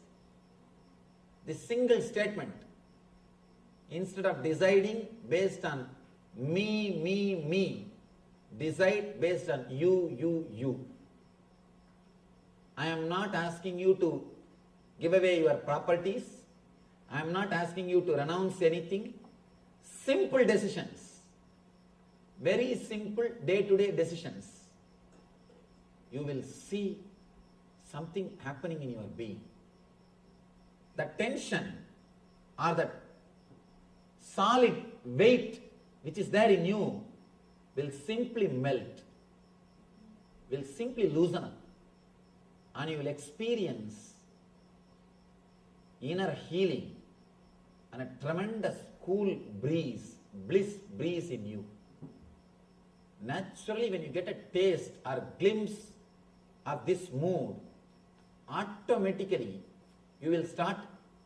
This single statement, instead of deciding based on me, decide based on you. I am not asking you to give away your properties. I am not asking you to renounce anything. Simple decisions. Very simple day-to-day decisions. You will see something happening in your being. The tension or the solid weight which is there in you will simply melt, will simply loosen up, and you will experience inner healing and a tremendous cool breeze, bliss breeze in you. naturally when you get a taste or glimpse of this mood, automatically you will start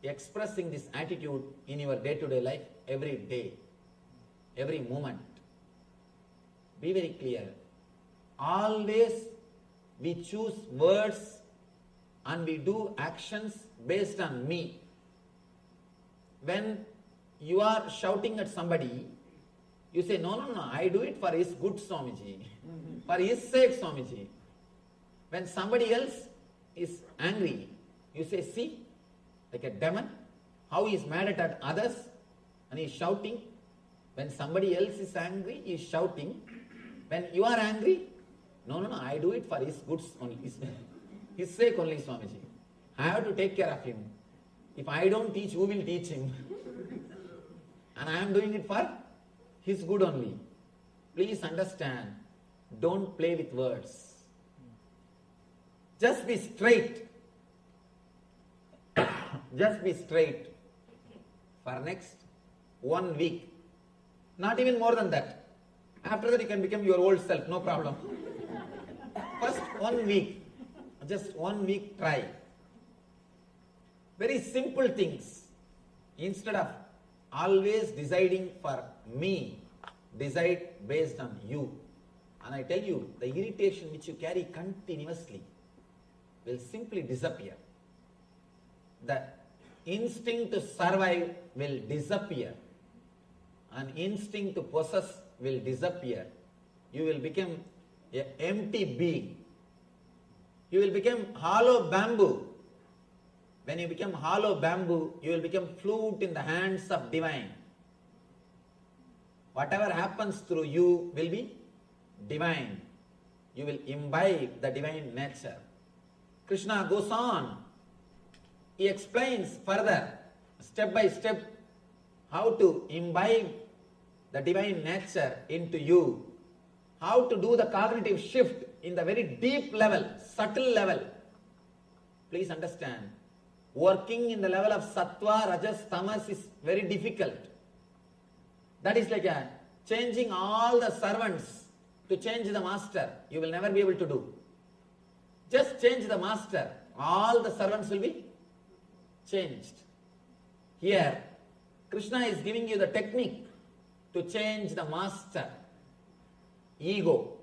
expressing this attitude in your day-to-day life every day, every moment. Be very clear. Always we choose words and we do actions based on me. When you are shouting at somebody, you say, no, I do it for his good, Swamiji. For his sake, Swamiji. When somebody else is angry, you say, see, like a demon, how he is mad at others and he is shouting. When somebody else is angry, he is shouting. When you are angry, no, I do it for his good only, his sake only, Swamiji. I have to take care of him. If I don't teach, who will teach him? And I am doing it for his good only. Please understand, don't play with words. Just be straight. Just be straight for next 1 week. Not even more than that. After that you can become your old self, no problem. First 1 week, just 1 week try. Very simple things. Instead of always deciding for me, decide based on you. And I tell you, the irritation which you carry continuously will simply disappear. The instinct to survive will disappear. An instinct to possess will disappear. You will become an empty being. You will become hollow bamboo. When you become hollow bamboo, you will become flute in the hands of divine. Whatever happens through you will be divine. You will imbibe the divine nature. Krishna goes on. He explains further, step by step, how to imbibe the divine nature into you. How to do the cognitive shift in the very deep level, subtle level. Please understand, working in the level of sattva, rajas, tamas is very difficult. That is like changing all the servants to change the master. You will never be able to do. Just change the master. All the servants will be changed. Here, Krishna is giving you the technique to change the master. Ego,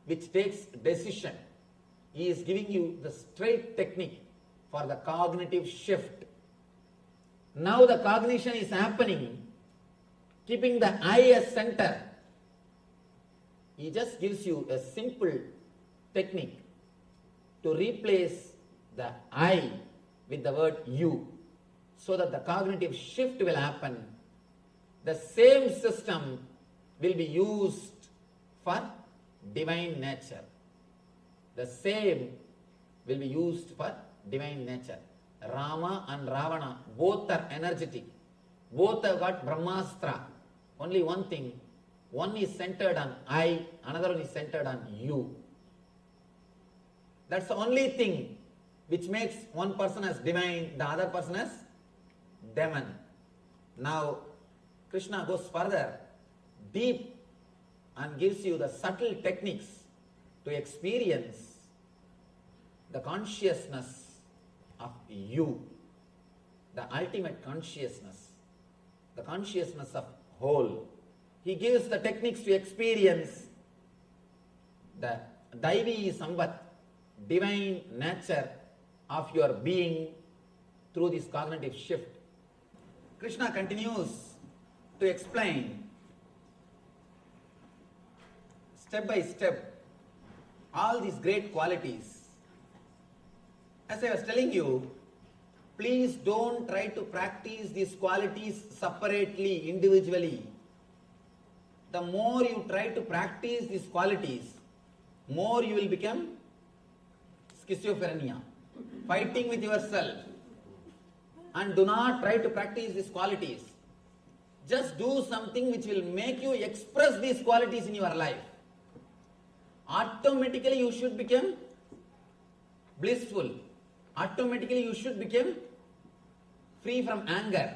which takes decision. He is giving you the straight technique for the cognitive shift. Now the cognition is happening, keeping the I as center. He just gives you a simple technique to replace the I with the word you, so that the cognitive shift will happen. The same system will be used for divine nature. The same will be used for divine nature. Rama and Ravana, both are energetic. Both have got Brahmastra. Only one thing, one is centered on I, another one is centered on you. That's the only thing which makes one person as divine, the other person as demon. Now, Krishna goes further, deep, and gives you the subtle techniques to experience the consciousness of you, the ultimate consciousness, the consciousness of whole. He gives the techniques to experience the Daivi Sambat, divine nature of your being through this cognitive shift. Krishna continues to explain step by step all these great qualities. As I was telling you, please don't try to practice these qualities separately, individually. The more you try to practice these qualities, more you will become schizophrenia, fighting with yourself. And do not try to practice these qualities. Just do something which will make you express these qualities in your life. Automatically you should become blissful. Automatically you should become free from anger.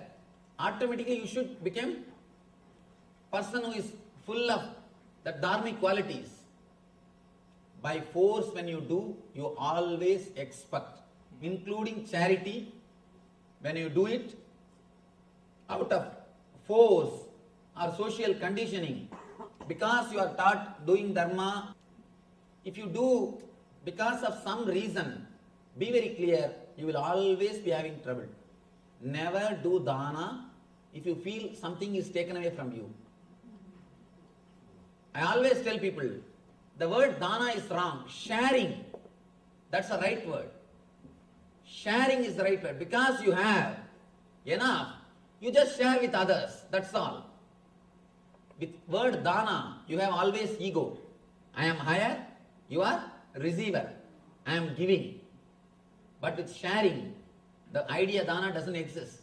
Automatically you should become person who is full of the dharmic qualities. By force, when you do, you always expect, including charity, when you do it out of force or social conditioning, because you are taught doing dharma, if you do because of some reason, be very clear, you will always be having trouble. Never do dana if you feel something is taken away from you. I always tell people, the word dana is wrong. Sharing, that's the right word. Sharing is the right word. Because you have enough, you just share with others. That's all. With word dana, you have always ego. I am higher, you are receiver. I am giving. But with sharing, the idea dana doesn't exist.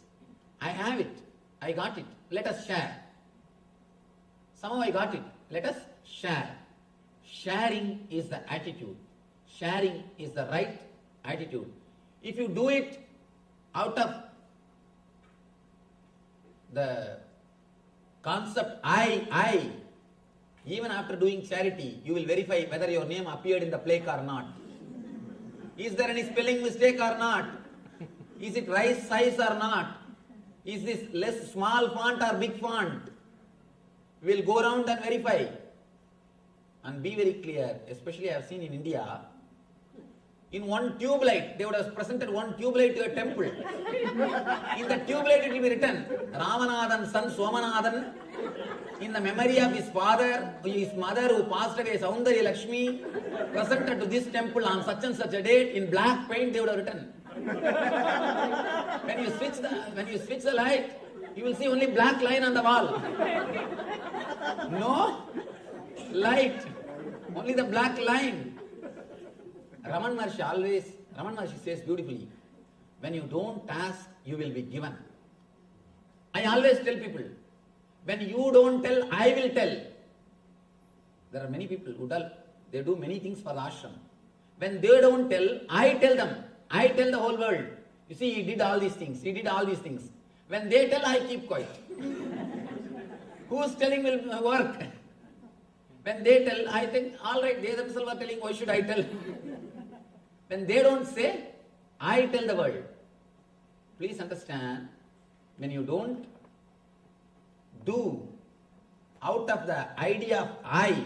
I have it. I got it. Let us share. Somehow I got it. Let us share. Sharing is the attitude. Sharing is the right attitude. If you do it out of the concept I, even after doing charity, you will verify whether your name appeared in the plaque or not. Is there any spelling mistake or not? Is it right size or not? Is this less small font or big font? We will go around and verify. And be very clear, especially I have seen in India, in one tube light, they would have presented one tube light to a temple. In the tube light it will be written, Ramanathan's son Somanathan, in the memory of his father, his mother who passed away, Saundari Lakshmi, presented to this temple on such and such a date, in black paint they would have written. When you switch the light, you will see only black line on the wall. No light, only the black line. Raman Maharshi says beautifully, when you don't ask, you will be given. I always tell people, when you don't tell, I will tell. There are many people who tell, they do many things for the ashram. When they don't tell, I tell them. I tell the whole world. You see, he did all these things. He did all these things. When they tell, I keep quiet. Who's telling will work? When they tell, I think, all right, they themselves are telling, why should I tell? When they don't say, I tell the world. Please understand, when you don't do out of the idea of I,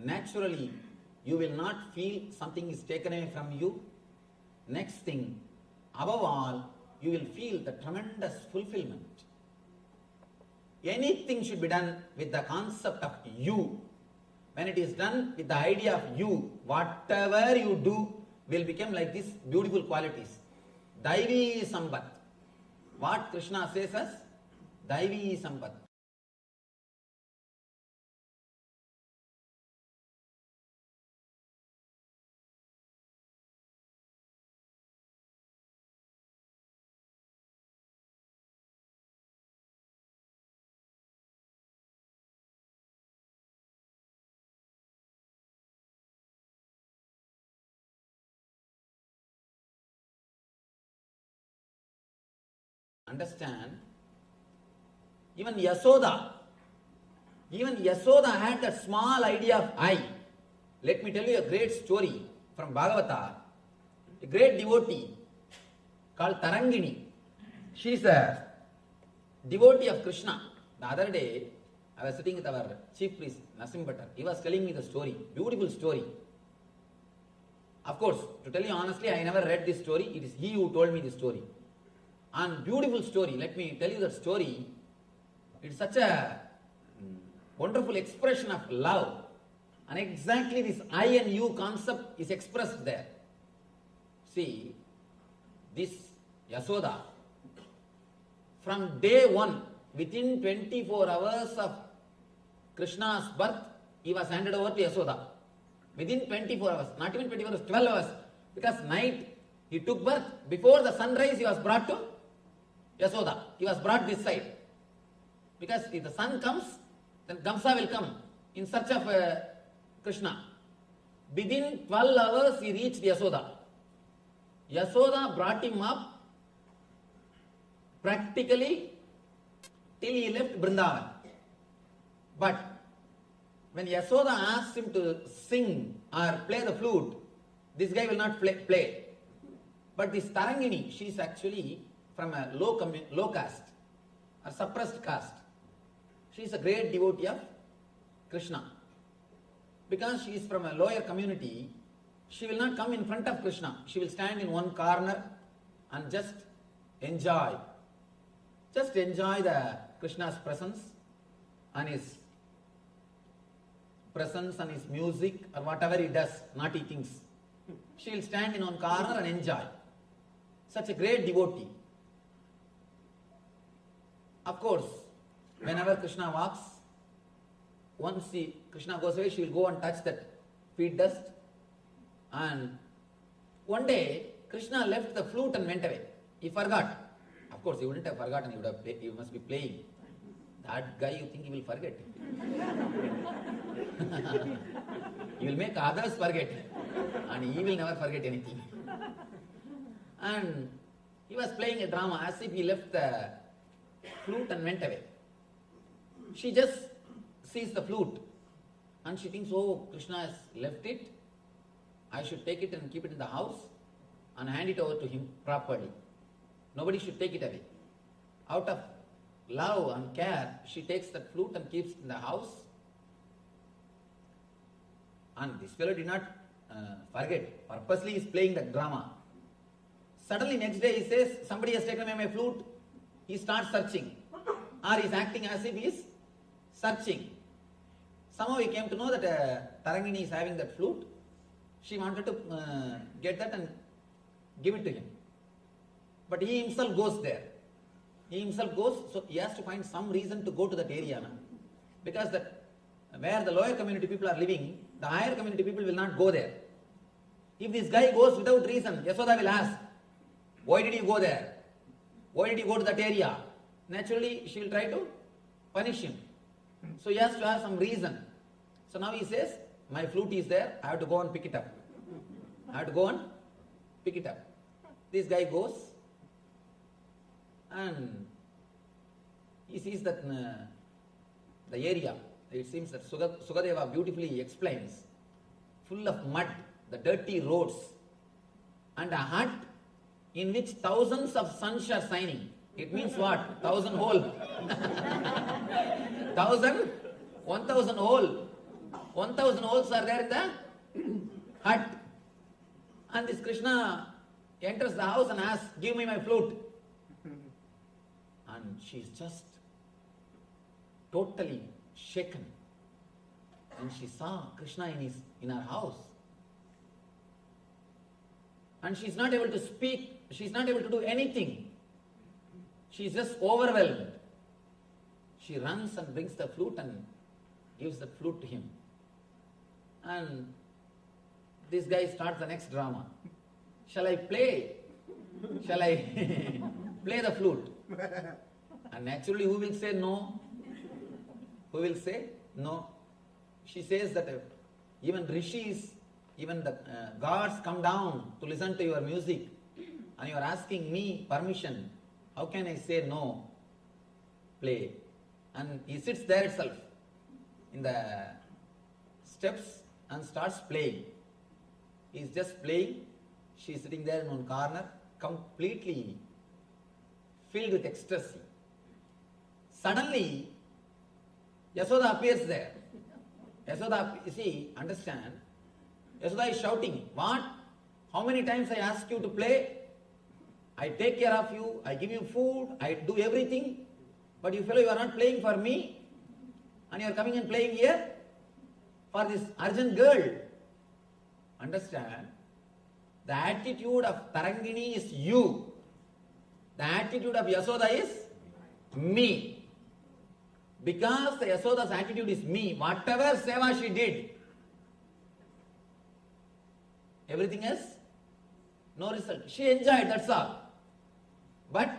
naturally, you will not feel something is taken away from you. Next thing, above all, you will feel the tremendous fulfillment. Anything should be done with the concept of you. When it is done with the idea of you, whatever you do will become like these beautiful qualities. Daivi Sampat. What Krishna says as Daivi Sampat. Understand? Even Yasoda had that small idea of I. Let me tell you a great story from Bhagavata. A great devotee called Tarangini. She is a devotee of Krishna. The other day, I was sitting with our chief priest, Nasim Bhattar. He was telling me the story, beautiful story. Of course, to tell you honestly, I never read this story. It is he who told me this story. And beautiful story. Let me tell you that story. It's such a wonderful expression of love. And exactly this I and you concept is expressed there. See, this Yasoda, from day one, within 24 hours of Krishna's birth, he was handed over to Yasoda. Within 24 hours, not even 24 hours, 12 hours. Because night, he took birth. Before the sunrise, he was brought to Yasoda. He was brought this side. Because if the sun comes, then Gamsa will come in search of Krishna. Within 12 hours, he reached Yasoda. Yasoda brought him up practically till he left Vrindavan. But
when Yasoda asks him to sing or play the flute, this guy will not play. But this Tarangini, she is actually from a low caste or suppressed caste. She is a great devotee of Krishna. Because she is from a lower community, she will not come in front of Krishna. She will stand in one corner and just enjoy. Just enjoy the Krishna's presence and his music or whatever he does, naughty things. She will stand in one corner and enjoy. Such a great devotee. Of course, whenever Krishna walks, once Krishna goes away, she will go and touch that feet dust. And one day, Krishna left the flute and went away. He forgot. Of course, he wouldn't have forgotten. He must be playing. That guy, you think he will forget? He will make others forget, and he will never forget anything. And he was playing a drama as if he left the flute and went away. She just sees the flute and she thinks, oh, Krishna has left it. I should take it and keep it in the house and hand it over to him properly. Nobody should take it away. Out of love and care, she takes that flute and keeps it in the house. And this fellow did not forget. Purposely he is playing that drama. Suddenly next day he says, somebody has taken away my flute. He starts searching. Or he is acting as if he is searching. Somehow he came to know that Tarangini is having that flute. She wanted to get that and give it to him. But he himself goes there. He himself goes, so he has to find some reason to go to that area. No? Because that where the lower community people are living, the higher community people will not go there. If this guy goes without reason, Yasoda will ask, why did you go there? Why did you go to that area? Naturally, she will try to punish him. So he has to have some reason. So now he says, my flute is there, I have to go and pick it up. I have to go and pick it up. This guy goes and he sees that the area, it seems that Sukadeva beautifully explains, full of mud, the dirty roads, and a hut in which thousands of suns are shining. It means what? 1,000 hole. 1,000 hole. 1,000 holes are there in the hut. And this Krishna enters the house and asks, give me my flute. And she's just totally shaken. And she saw Krishna in her house. And she's not able to speak, she's not able to do anything. She's just overwhelmed. She runs and brings the flute and gives the flute to him. And this guy starts the next drama. Shall I play? Shall I play the flute? And naturally, who will say no? Who will say no? She says that even rishis, even the gods come down to listen to your music, and you are asking me permission. How can I say no? Play. And he sits there itself in the steps and starts playing. He is just playing. She is sitting there in one corner, completely filled with ecstasy. Suddenly, Yasoda appears there. Yasoda, you see, understand, Yasoda is shouting, what? How many times I ask you to play? I take care of you, I give you food, I do everything, but you fellow, you are not playing for me, and you are coming and playing here for this urgent girl. Understand? The attitude of Tarangini is you. The attitude of Yasoda is me. Because the Yasoda's attitude is me, whatever seva she did, everything else, no result. She enjoyed, that's all. But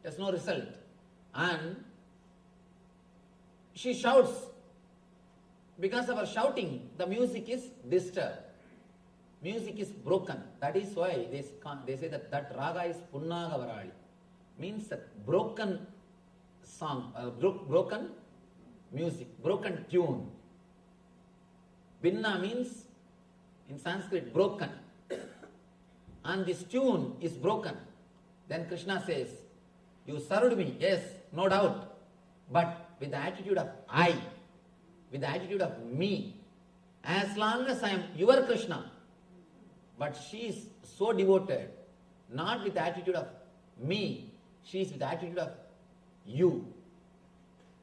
there's no result. And she shouts. Because of her shouting, the music is disturbed. Music is broken. That is why they say that raga is punnaga varali. Means that broken song, broken music, broken tune. Binna means in Sanskrit broken. And this tune is broken. Then Krishna says, you served me, yes, no doubt, but with the attitude of I, with the attitude of me. As long as I am your Krishna, but she is so devoted, not with the attitude of me, she is with the attitude of you.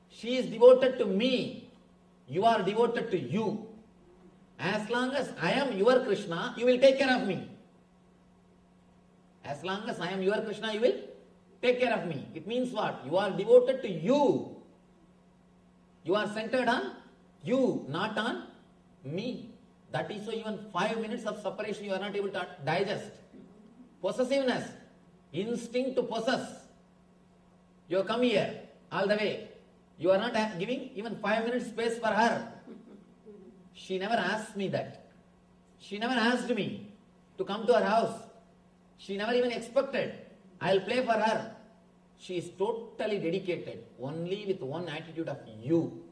She is devoted to me, you are devoted to you. As long as I am your Krishna, you will take care of me. As long as I am your Krishna, you will take care of me. It means what? You are devoted to you. You are centered on you, not on me. That is why even 5 minutes of separation you are not able to digest. Possessiveness, instinct to possess. You have come here all the way. You are not giving even 5 minutes space for her. She never asked me that. She never asked me to come to her house. She never even expected I'll play for her. She is totally dedicated only with one attitude of you.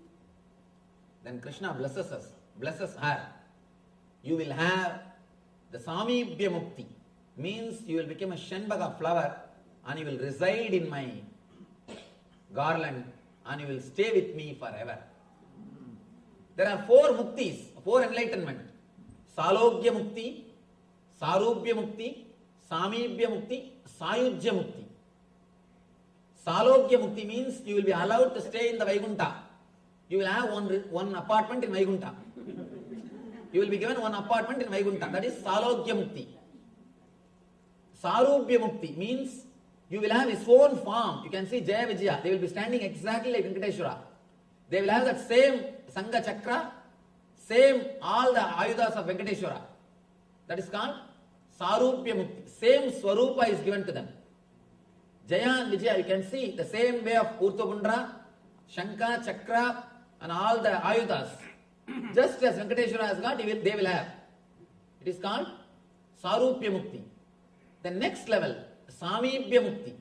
Then Krishna blesses us, blesses her. You will have the Samibhya Mukti, means you will become a Shenbaga flower and you will reside in my garland and you will stay with me forever. There are 4 muktis, 4 enlightenment. Salogya Mukti, Sarubhya Mukti, Samibhya Mukti, Sayujya Mukti. Salogya Mukti means you will be allowed to stay in the Vaikuntha. You will have one apartment in Vaikuntha. You will be given one apartment in Vaikuntha. That is Salogya Mukti. Sarubhya Mukti means you will have his own form. You can see Jaya Vijaya. They will be standing exactly like Venkateshwara. They will have that same Sangha Chakra, same all the Ayudas of Venkateshwara. That is called Sarubhya Mukti. Same Swarupa is given to them. Jaya and Vijaya, you can see the same way of Urthabundra, Shankha, Chakra and all the Ayudas. Just as Venkateshwara has got, they will have. It is called Sarubhya Mukti. The next level, Samibhya Mukti,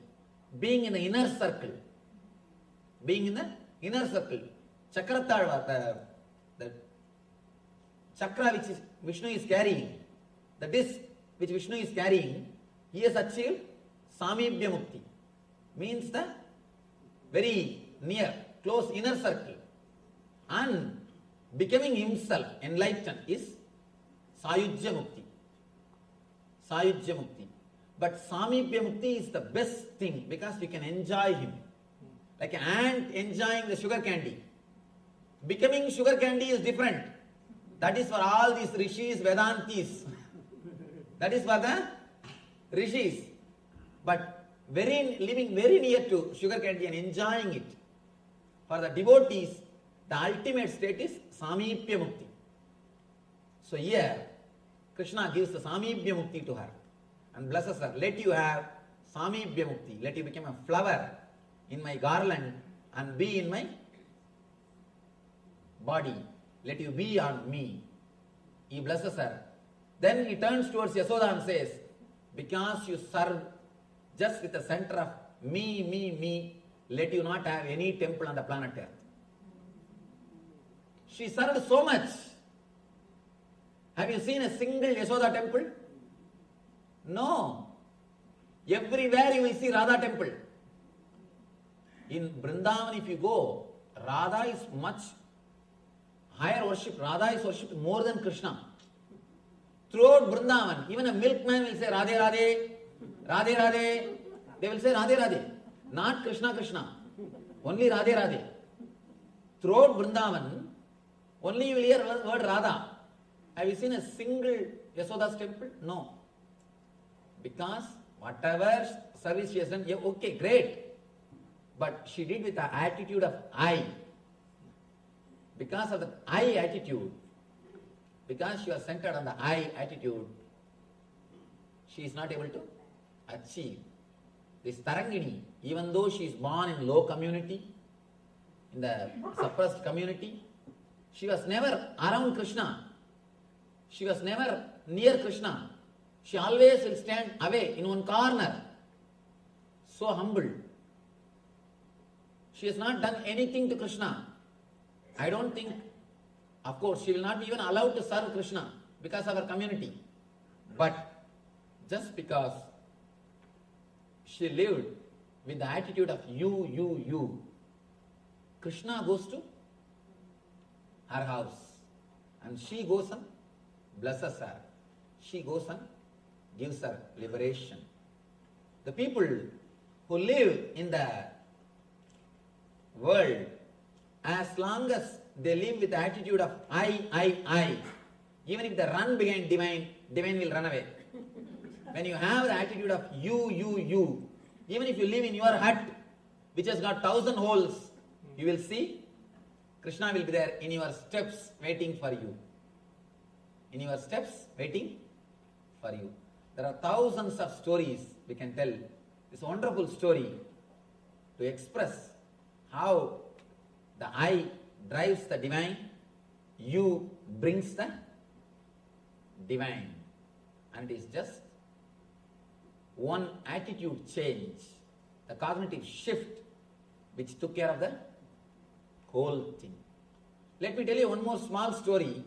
being in the inner circle. Being in the inner circle. Chakrathalva, the chakra which Vishnu is carrying, the disc which Vishnu is carrying, he has achieved Samibhya Mukti. Means the very near, close inner circle. And becoming himself enlightened is Sayujya Mukti. Sayujya Mukti. But Samibhya Mukti is the best thing because you can enjoy him. Like an ant enjoying the sugar candy. Becoming sugar candy is different. That is for all these rishis, Vedantis. That is for the rishis. But living very near to sugar candy and enjoying it. For the devotees, the ultimate state is Samibhya Mukti. So here, Krishna gives the Samibhya Mukti to her and blesses her. Let you have Samibhya Mukti. Let you become a flower in my garland and be in my body. Let you be on me. He blesses her. Then he turns towards Yasoda and says, because you serve just with the center of me, let you not have any temple on the planet Earth. She served so much. Have you seen a single Yasoda temple? No. Everywhere you will see Radha temple. In Vrindavan, if you go, Radha is much higher worship. Radha is worshipped more than Krishna. Throughout Vrindavan, even a milkman will say Radhe Radhe, Radhe Radhe. They will say Radhe Radhe. Not Krishna Krishna. Only Radhe Radhe. Throughout Vrindavan, only you will hear the word Radha. Have you seen a single Yasoda's temple? No. Because whatever service she has done, yeah, okay, great. But she did with the attitude of I. Because of the I attitude, because she was centered on the I attitude, she is not able to achieve. This Tarangini, even though she is born in low community, in the suppressed community, she was never around Krishna. She was never near Krishna. She always will stand away in one corner. So humble. She has not done anything to Krishna. I don't think Of course, she will not be even allowed to serve Krishna because of her community. But just because she lived with the attitude of you, Krishna goes to her house and she goes and blesses her. She goes and gives her liberation. The people who live in the world, as long as they live with the attitude of I, even if they run behind divine, divine will run away. When you have the attitude of you, even if you live in your hut, which has got 1,000 holes, you will see Krishna will be there in your steps waiting for you. In your steps waiting for you. There are thousands of stories we can tell. It's a wonderful story to express how the I drives the divine, you brings the divine. And it is just one attitude change, the cognitive shift, which took care of the whole thing. Let me tell you one more small story.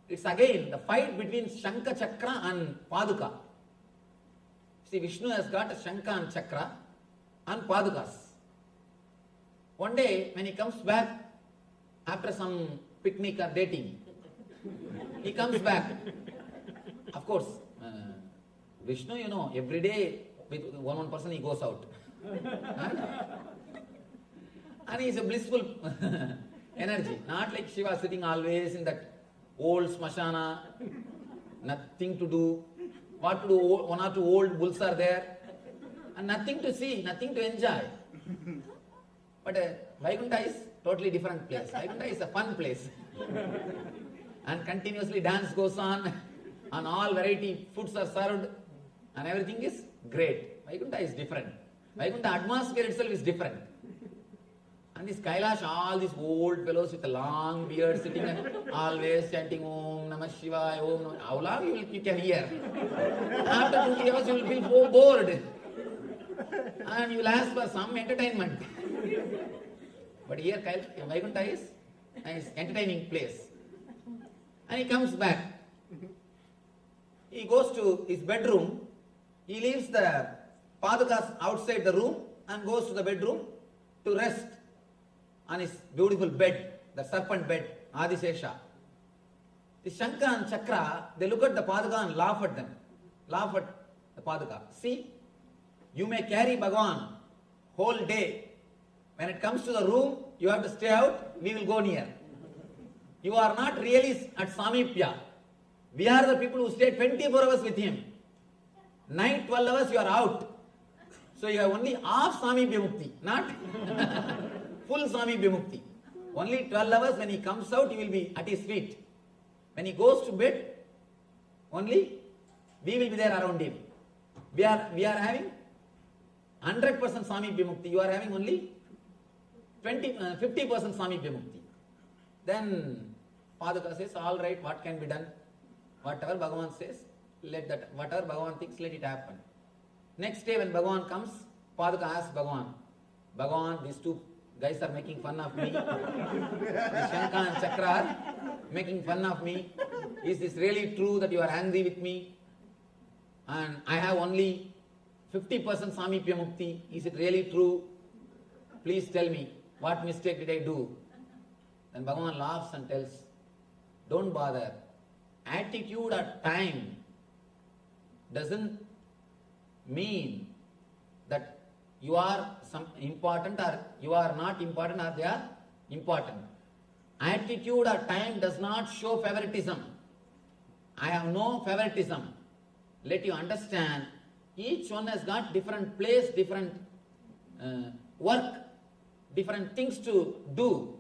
It's again the fight between Shankha Chakra and Paduka. See, Vishnu has got a Shankha and Chakra and Padukas. One day, when he comes back after some picnic or dating, he comes back. Of course, Vishnu, you know, every day with one person he goes out. And he is a blissful energy, not like Shiva sitting always in that old smashana, nothing to do. What to do? One or two old bulls are there, and nothing to see, nothing to enjoy. But Vaikuntha is totally different place. Vaikuntha is a fun place. And continuously dance goes on, and all variety foods are served, and everything is great. Vaikuntha is different. Vaikuntha atmosphere itself is different. And this Kailash, all these old fellows with a long beard sitting and always chanting Om Namah Shivaya, Om Namah. How long you can hear? After 2 hours you will feel so bored. And you will ask for some entertainment. But here Vaikuntha is an entertaining place. And he comes back. He goes to his bedroom. He leaves the Padukas outside the room and goes to the bedroom to rest on his beautiful bed, the serpent bed, Adisesha. The Shankha and Chakra, they look at the Paduka and laugh at them. Laugh at the Paduka. See, you may carry Bhagavan whole day. When it comes to the room, you have to stay out, we will go near. You are not really at Samipya. We are the people who stay 24 hours with him. Night 12 hours you are out. So you have only half Samipya Mukti, not full Samipya Mukti. Only 12 hours when he comes out, he will be at his feet. When he goes to bed, only we will be there around him. We are having 100% Samipya Mukti. You are having only 50% Samipya Mukti. Then Paduka says, all right, what can be done? Whatever Bhagavan says, whatever Bhagavan thinks, let it happen. Next day when Bhagavan comes, Paduka asks Bhagavan, these two guys are making fun of me. The Shankha and Chakra are making fun of me. Is this really true that you are angry with me? And I have only 50% Samipya Mukti. Is it really true? Please tell me, what mistake did I do? Then Bhagavan laughs and tells, don't bother. Attitude at time doesn't mean that you are important or you are not important or they are important. Attitude at time does not show favoritism. I have no favoritism. Let you understand, each one has got different place, different work, different things to do.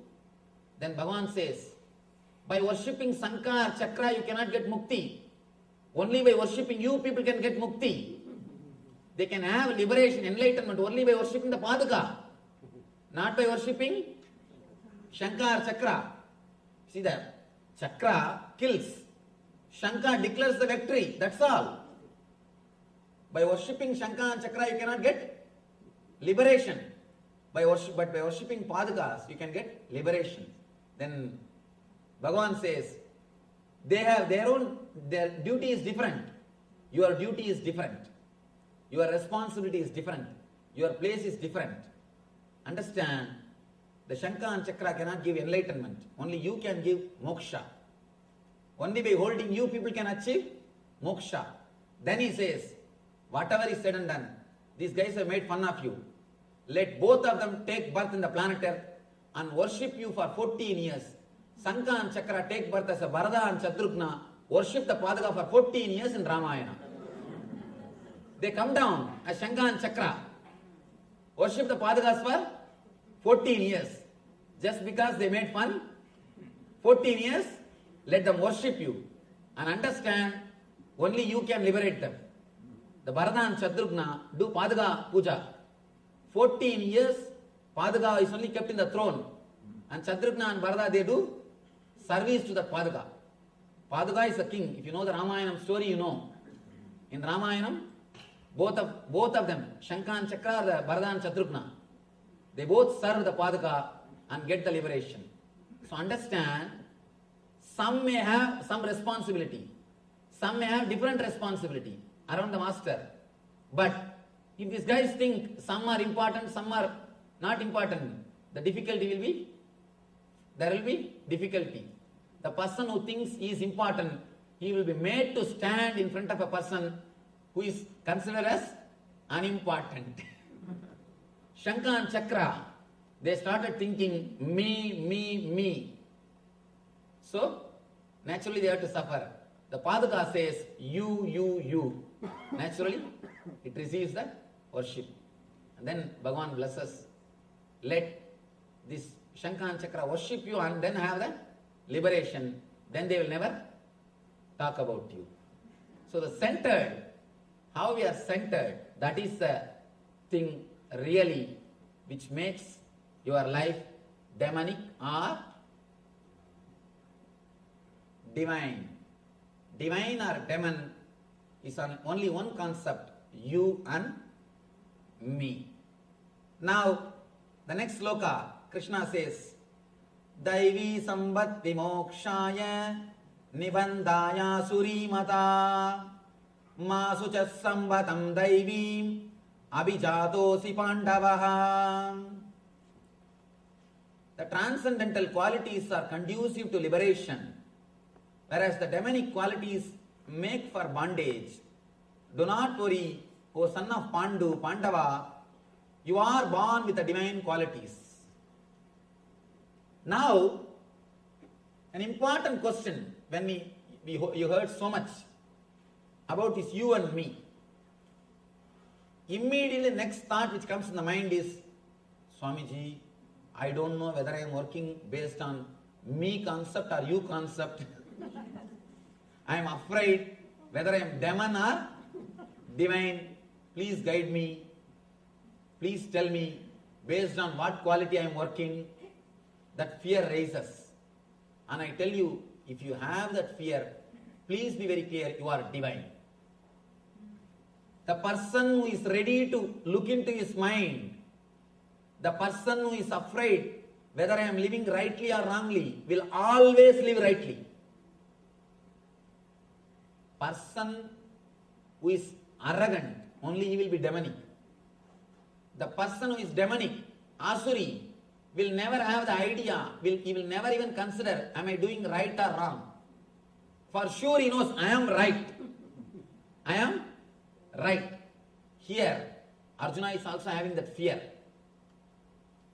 Then Bhagavan says, by worshipping Shankha or Chakra you cannot get mukti. Only by worshipping you people can get mukti. They can have liberation, enlightenment only by worshipping the Paduka, not by worshipping Shankha or Chakra. See that? Chakra kills. Shankha declares the victory. That's all. By worshipping Shankha and Chakra you cannot get liberation. But by worshipping Padukas you can get liberation.
Then Bhagavan says, they have their duty is different. Your duty is different. Your responsibility is different. Your place is different. Understand, the Shankha and Chakra cannot give enlightenment. Only you can give moksha. Only by holding you people can achieve moksha. Then he says, whatever is said and done, these guys have made fun of you. Let both of them take birth in the planet Earth and worship you for 14 years. Shankha and Chakra take birth as a Bharata and Shatrugna, worship the Padaka for 14 years in Ramayana. They come down as Shankha and Chakra, worship the Padakas for 14 years. Just because they made fun, 14 years, let them worship you. And understand, only you can liberate them. The Bharata and Shatrugna do Padaka Puja. 14 years, Padaka is only kept in the throne. And Shatrugna and Bharata, they do service to the Padaka. Padaka is the king. If you know the Ramayanam story, you know. In Ramayanam, both of them, Shankha and Chakra, the Bharata and Shatrugna, they both serve the Padaka and get the liberation. So understand, some may have some responsibility. Some may have different responsibility around the master. But if these guys think some are important, some are not important, the difficulty will be, there will be difficulty. The person who thinks he is important, he will be made to stand in front of a person who is considered as unimportant. Shankha and Chakra, they started thinking me. So, naturally they have to suffer. The Padaka says you. Naturally, it receives the worship. And then Bhagavan blesses. Let this Shankha and Chakra worship you and then have the liberation. Then they will never talk about you. So the centered, how we are centered, that is the thing really which makes your life demonic or divine. Divine or demon is only one concept, you and me. Now, the next sloka, Krishna says, Daivi sambat vimokshaya nibandaya surimata masucha sambatam daivim abhijatosi pandavaha. The transcendental qualities are conducive to liberation, whereas the demonic qualities make for bondage. Do not worry, O son of Pandava, you are born with the divine qualities. Now, an important question when you heard so much about this you and me. Immediately next thought which comes in the mind is, Swamiji, I don't know whether I am working based on me concept or you concept. I am afraid whether I am demon or divine. Please guide me. Please tell me based on what quality I am working. That fear rises. And I tell you, if you have that fear, please be very clear, you are divine. The person who is ready to look into his mind, the person who is afraid whether I am living rightly or wrongly, will always live rightly. Person who is arrogant, only he will be demonic. The person who is demonic, asuri, will never have the idea, he will never even consider, am I doing right or wrong? For sure he knows, I am right. I am right. Here, Arjuna is also having that fear.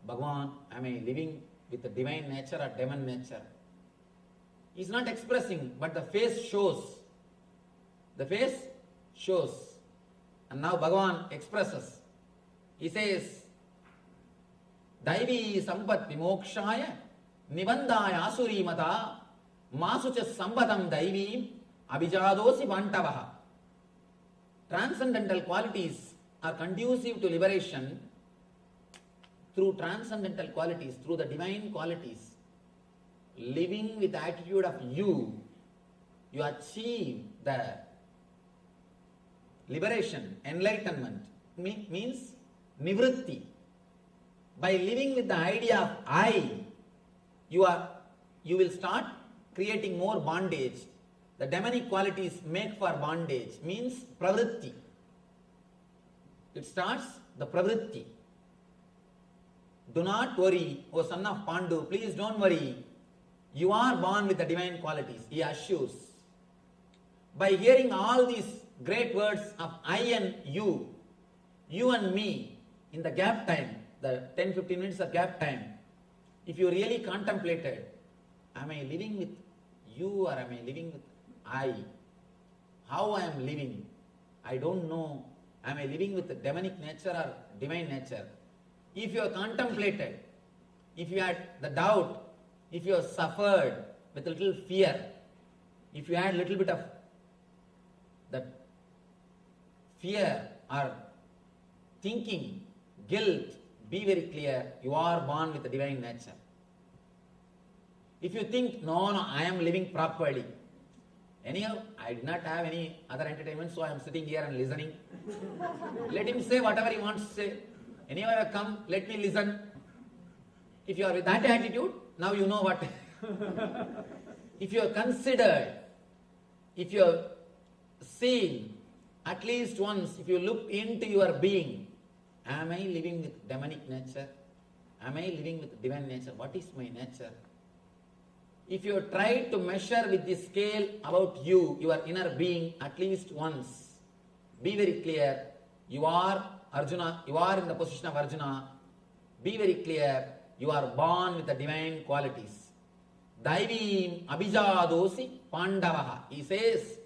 Bhagavan, am I living with the divine nature or demon nature? He is not expressing, but the face shows. The face shows. And now Bhagavan expresses. He says, Daivi sampat vimokshaya nibandaya asuri mata masucha sambatam daivim abhijadosi vantavaha. Transcendental qualities are conducive to liberation through transcendental qualities, through the divine qualities. Living with the attitude of you achieve the liberation, enlightenment, means nivritti. By living with the idea of I, you are
you will start creating more bondage. The demonic qualities make for bondage, means pravritti. It starts the pravritti. Do not worry, O son of Pandu, please don't worry. You are born with the divine qualities, he assures. By hearing all these great words of I and you and me, in the gap time, the 10-15 minutes of gap time, if you really contemplated, am I living with you or am I living with I? How I am living? I don't know. Am I living with the demonic nature or divine nature? If you have contemplated, if you had the doubt, if you have suffered with a little fear, if you had a little bit of that fear or thinking, guilt, be very clear, you are born with the divine nature. If you think, no, I am living properly. Anyhow, I did not have any other entertainment, so I am sitting here and listening. Let him say whatever he wants to say. Anyhow, I have come, let me listen. If you are with that attitude, now you know what. If you have considered, if you have seen, at least once, if you look into your being, am I living with demonic nature? Am I living with divine nature? What is my nature? If you try to measure with the scale about you, your inner being, at least once, be very clear, you are Arjuna, you are in the position of Arjuna, be very clear, you are born with the divine qualities. Daivim abhijadosi pandavaha. He says,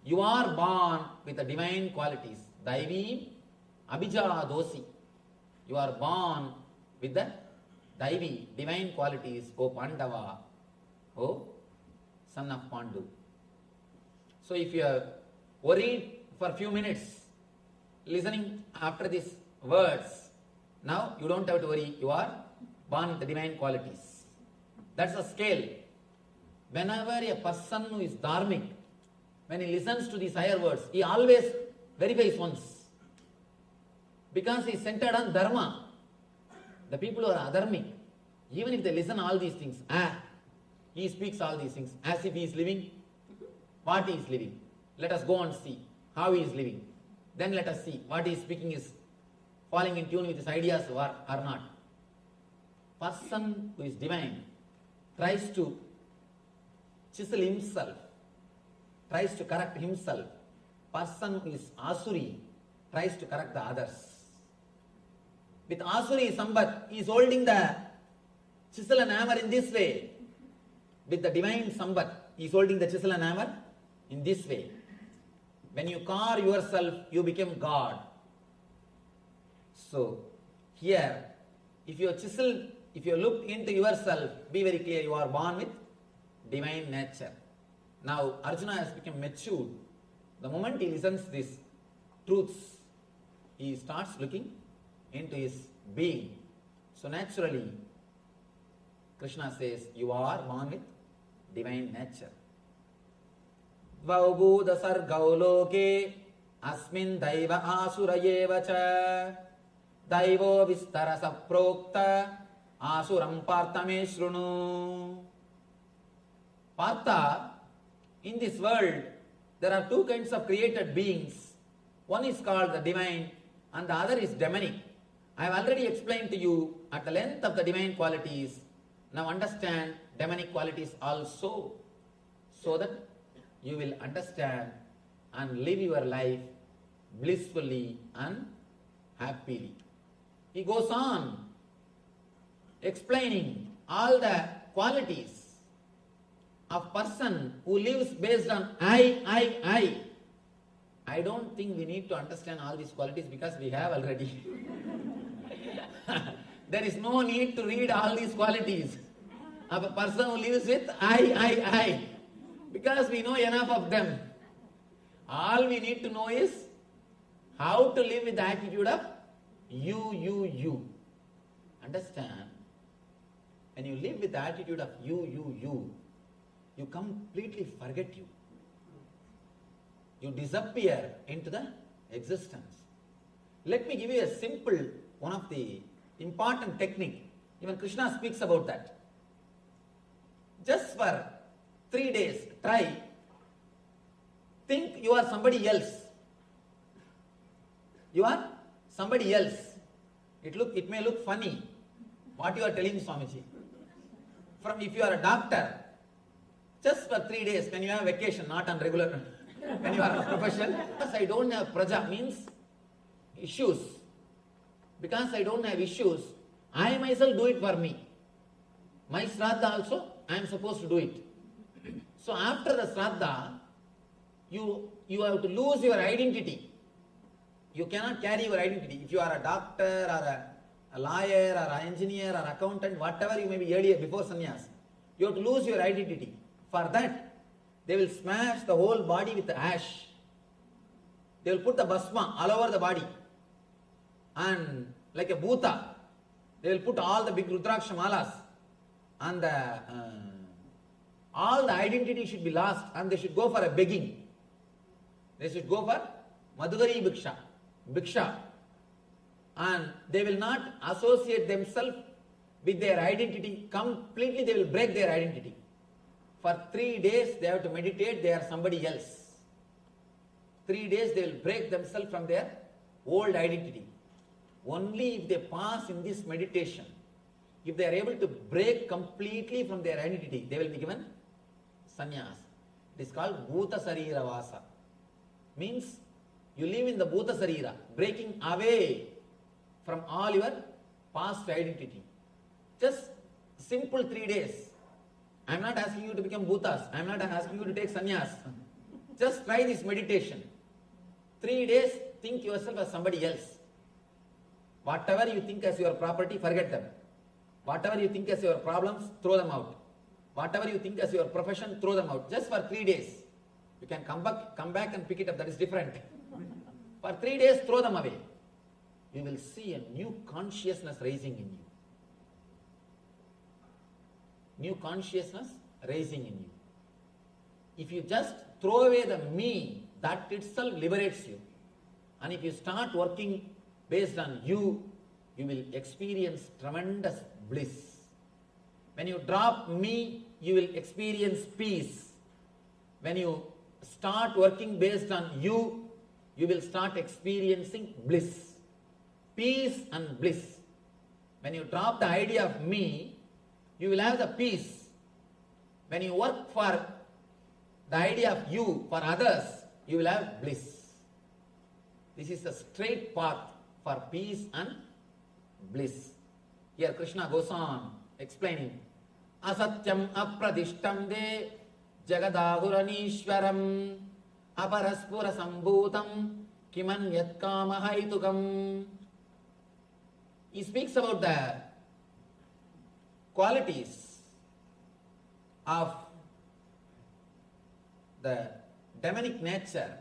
you are born with the divine qualities. Daivim abhijadosi. You are born with the Daivi, divine qualities, O Pandava, O son of Pandu. So if you are worried for a few minutes, listening after these words, now you don't have to worry, you are born with the divine qualities. That's a scale. Whenever a person who is dharmic, when he listens to these higher words, he always verifies once. Because he is centered on dharma. The people who are adharmic, even if they listen all these things, he speaks all these things as if he is living what he is living. Let us go and see how he is living. Then let us see what he is speaking is falling in tune with his ideas or not. Person who is divine tries to chisel himself, tries to correct himself. Person who is asuri tries to correct the others. With asuri sambat, he is holding the chisel and hammer in this way. With the divine sambat, he is holding the chisel and hammer in this way. When you carve yourself, you become God. So, here, if you chisel, if you look into yourself, be very clear, you are born with divine nature. Now, Arjuna has become matured. The moment he listens to these truths, he starts looking into his being. So, naturally, Krishna says, you are born with divine nature. Dvaubhuda sargau loke asmin daiva asura yevacha daivo vistara saprokta asuram partame shrunu. Partha, in this world, there are two kinds of created beings. One is called the divine and the other is demonic. I have already explained to you at the length of the divine qualities. Now understand demonic qualities also, so that you will understand and live your life blissfully and happily. He goes on explaining all the qualities of person who lives based on I. I don't think we need to understand all these qualities because we have already. There is no need to read all these qualities of a person who lives with I. Because we know enough of them. All we need to know is how to live with the attitude of you. Understand? When you live with the attitude of you completely forget you. You disappear into the existence. Let me give you a simple, one of the important technique. Even Krishna speaks about that. Just for 3 days, try. Think you are somebody else. You are somebody else. It may look funny what you are telling Swamiji. If you are a doctor, just for 3 days, when you have vacation, not on regular, when you are a profession, because I don't have praja means issues. Because I don't have issues, I myself do it for me. My Shraddha also, I am supposed to do it. So after the Shraddha, you have to lose your identity. You cannot carry your identity. If you are a doctor or a lawyer or an engineer or accountant, whatever you may be earlier before sannyas, you have to lose your identity. For that, they will smash the whole body with ash. They will put the bhasma all over the body. And like a bhuta, they will put all the big Rudraksha malas. And all the identity should be lost, and they should go for a begging. They should go for Madhugari Bhiksha. And they will not associate themselves with their identity. Completely they will break their identity. For 3 days they have to meditate, they are somebody else. 3 days they will break themselves from their old identity. Only if they pass in this meditation, if they are able to break completely from their identity, they will be given sannyas. It is called Bhuta Sarira Vasa. Means you live in the Bhuta Sarira, breaking away from all your past identity. Just simple 3 days. I am not asking you to become Bhutas. I am not asking you to take sannyas. Just try this meditation. 3 days, think yourself as somebody else. Whatever you think as your property, forget them. Whatever you think as your problems, throw them out. Whatever you think as your profession, throw them out. Just for 3 days. You can come back and pick it up, that is different. For 3 days, throw them away. You will see a new consciousness rising in you. New consciousness rising in you. If you just throw away the me, that itself liberates you. And if you start working based on you, you will experience tremendous bliss. When you drop me, you will experience peace. When you start working based on you, you will start experiencing bliss. Peace and bliss. When you drop the idea of me, you will have the peace. When you work for the idea of you, for others, you will have bliss. This is the straight path for peace and bliss. Here Krishna goes on explaining, Asatyam apradishtam de jagadahuranishwaram aparaspura sambhutam kimanyat kamahaitukam. He speaks about the qualities of the demonic nature.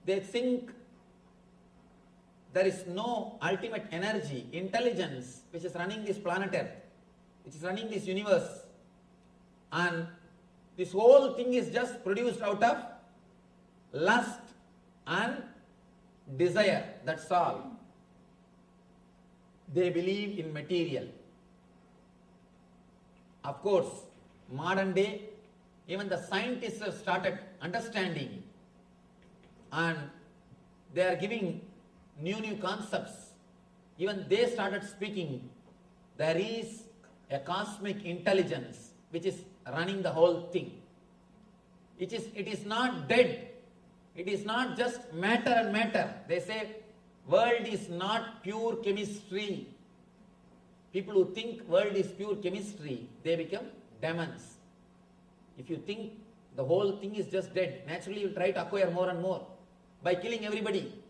They think there is no ultimate energy, intelligence which is running this planet Earth, which is running this universe, and this whole thing is just produced out of lust and desire. That's all. They believe in material. Of course, modern day, even the scientists have started understanding, and they are giving new concepts. Even they started speaking. There is a cosmic intelligence which is running the whole thing. It is not dead. It is not just matter and matter. They say world is not pure chemistry. People who think world is pure chemistry, they become demons. If you think the whole thing is just dead, naturally you try to acquire more and more by killing everybody.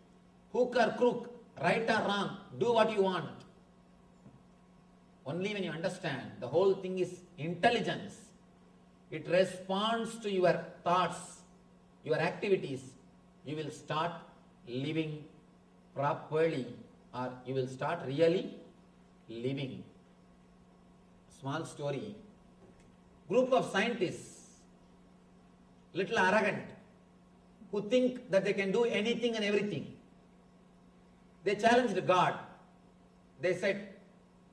Hook or crook, right or wrong, do what you want. Only when you understand the whole thing is intelligence, it responds to your thoughts, your activities, you will start living properly, or you will start really living. Small story. Group of scientists, little arrogant, who think that they can do anything and everything. They challenged God. They said,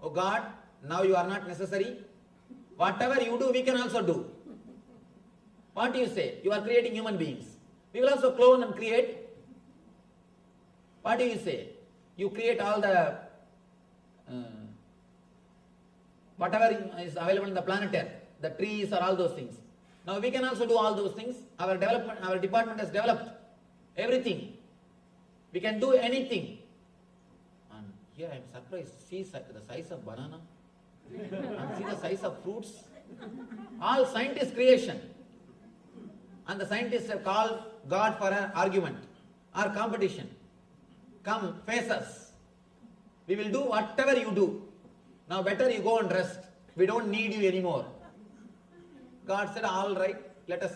"Oh God, now you are not necessary. Whatever you do, we can also do. What do you say? You are creating human beings. We will also clone and create. What do you say? You create all the whatever is available in the planet Earth, the trees or all those things. Now we can also do all those things. Our department has developed everything. We can do anything. And here I am surprised. See the size of banana and see the size of fruits. All scientist creation. And the scientists have called God for an argument or competition. Come, face us. We will do whatever you do. Now better you go and rest. We don't need you anymore. God said, all right, let us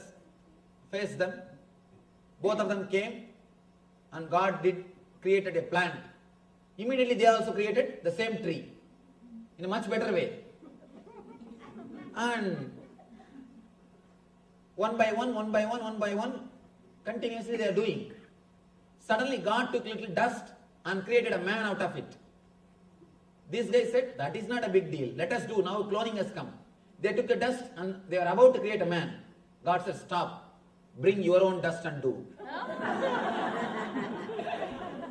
face them. Both of them came and God created a plant. Immediately they also created the same tree in a much better way. And one by one, continuously they are doing. Suddenly God took little dust and created a man out of it. This guy said, that is not a big deal. Let us do. Now cloning has come. They took the dust and they were about to create a man. God said, stop. Bring your own dust and do.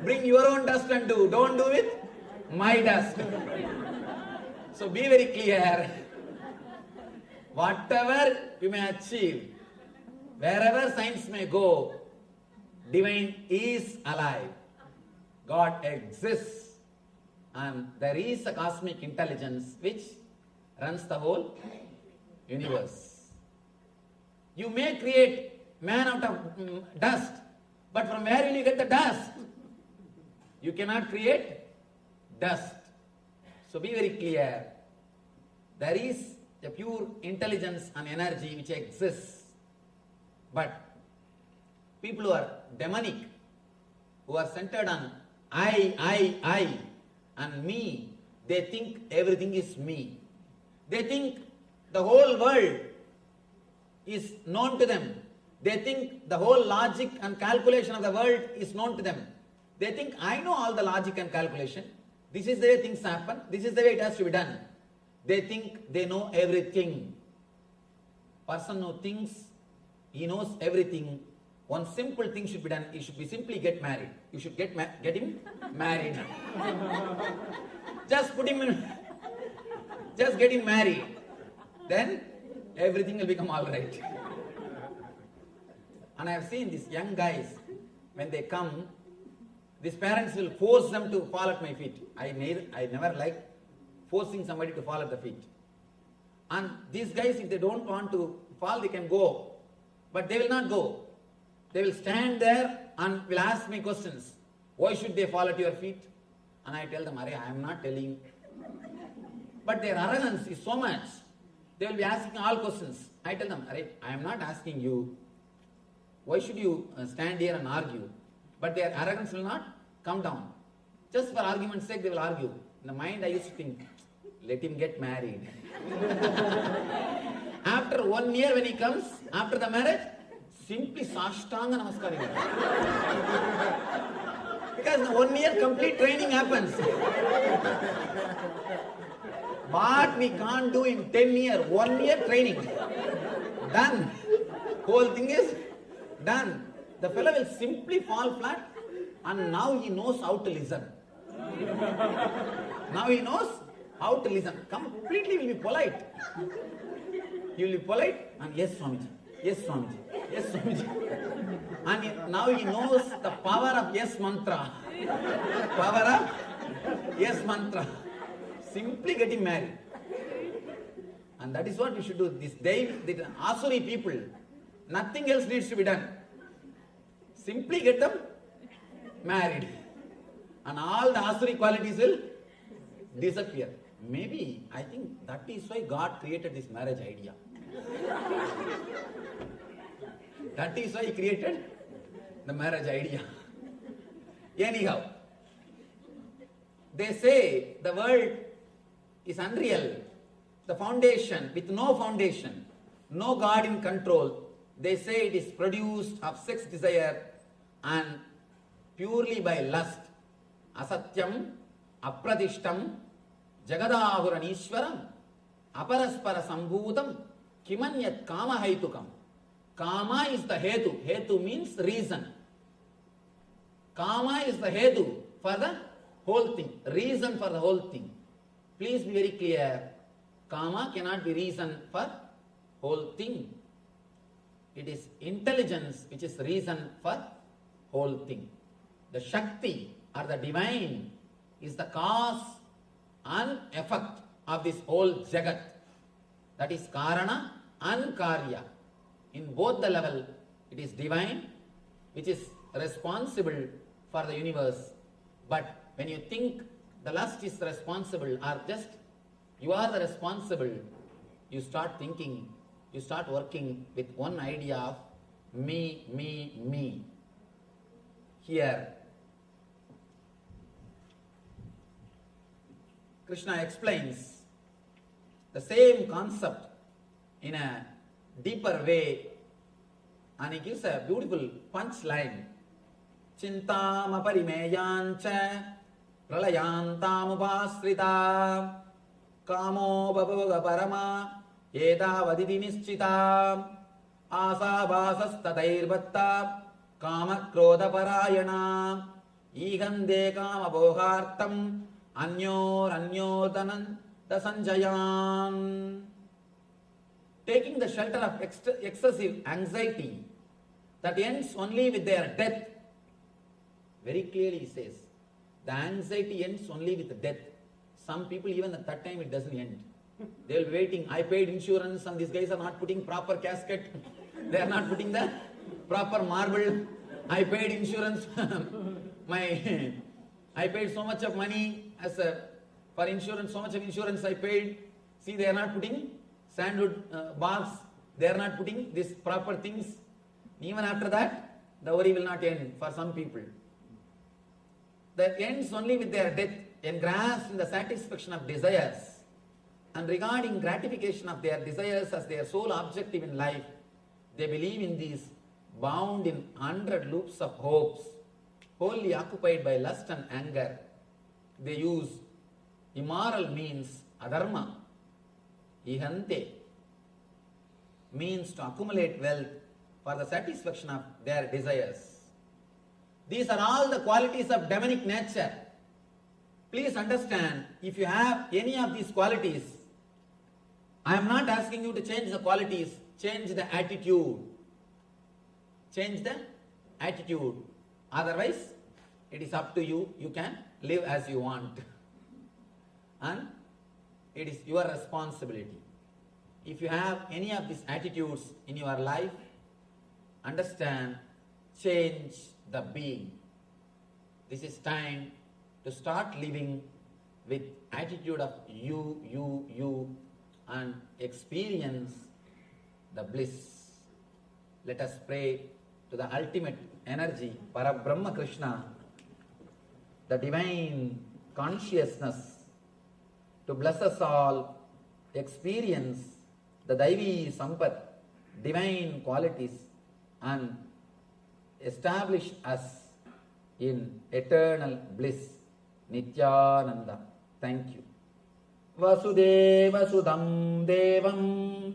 Bring your own dust and do. Don't do with my dust. So be very clear. Whatever you may achieve, wherever science may go, divine is alive. God exists. And there is a cosmic intelligence which runs the whole universe. You may create man out of dust, but from where will you get the dust? You cannot create dust. So be very clear. There is a pure intelligence and energy which exists. But people who are demonic, who are centered on I, and me, they think everything is me. They think the whole world is known to them. They think the whole logic and calculation of the world is known to them. They think, I know all the logic and calculation. This is the way things happen. This is the way it has to be done. They think they know everything. Person who thinks he knows everything, one simple thing should be done. He should be simply get married. You should get him married. Just put him in, just get him married. Then everything will become all right. And I have seen these young guys, when they come, these parents will force them to fall at my feet. I never like forcing somebody to fall at the feet. And these guys, if they don't want to fall, they can go. But they will not go. They will stand there and will ask me questions. Why should they fall at your feet? And I tell them, I am not telling. But their arrogance is so much. They will be asking all questions. I tell them, I am not asking you. Why should you stand here and argue? But their arrogance will not come down. Just for argument's sake, they will argue. In the mind, I used to think, let him get married. After 1 year when he comes, after the marriage, simply Sashtanga Namaskaram. Because in 1 year complete training happens. What we can't do in 10 years, 1 year training. Done. Whole thing is done. The fellow will simply fall flat and now he knows how to listen. Now he knows how to listen. Completely will be polite. He will be polite and yes Swamiji, yes Swamiji, yes Swamiji. And now he knows the power of yes mantra. Power of yes mantra. Simply get him married. And that is what we should do. This day, the Asuri people, nothing else needs to be done. Simply get them married. And all the Asuri qualities will disappear. Maybe, I think that is why God created this marriage idea. That is why He created the marriage idea. Anyhow, they say the world is unreal. The foundation, with no foundation, no God in control, they say it is produced of sex desire and purely by lust. Asatyam, apradishtam, jagadahuranishwaram, Aparaspara sambhutam kimanyat kama haitukam. Kama is the hetu. Hetu means reason. Kama is the hetu for the whole thing. Reason for the whole thing. Please be very clear. Kama cannot be reason for whole thing. It is intelligence which is reason for whole thing. The Shakti or the divine is the cause and effect of this whole Jagat. That is Karana and Karya. In both the level, it is divine which is responsible for the universe. But when you think the lust is responsible or just you are the responsible, you start thinking, you start working with one idea of me, me, me. Here, Krishna explains the same concept in a deeper way, and he gives a beautiful punchline. Chintam aparimeyancha pralayantam upasrita kamo babhoga parama edavaditi nischita asabhasas tatairvatta kama krodha parayana ihande kama bhogartam anyodananda sanjayan. Taking the shelter of excessive anxiety that ends only with their death. Very clearly he says, the anxiety ends only with death. Some people even at that time it doesn't end. They will be waiting. I paid insurance and these guys are not putting proper casket. They are not putting the proper marble. I paid insurance. I paid so much of money for insurance, so much of insurance I paid. See, they are not putting sandwood bars. They are not putting these proper things. Even after that, the worry will not end for some people. That ends only with their death, engrossed in the satisfaction of desires, and regarding gratification of their desires as their sole objective in life. They believe in these bound in 100 loops of hopes, wholly occupied by lust and anger. They use immoral means, adharma, ihante, means to accumulate wealth for the satisfaction of their desires. These are all the qualities of demonic nature. Please understand, if you have any of these qualities, I am not asking you to change the qualities, change the attitude. Change the attitude. Otherwise, it is up to you. You can live as you want. And it is your responsibility. If you have any of these attitudes in your life, understand, change the being. This is time to start living with attitude of you, and experience the bliss. Let us pray to the ultimate energy, Parabrahma Krishna, the divine consciousness, to bless us all, experience the Daivi Sampat, divine qualities, and establish us in eternal bliss. Nityananda. Thank you. Vasudeva Sudam Devam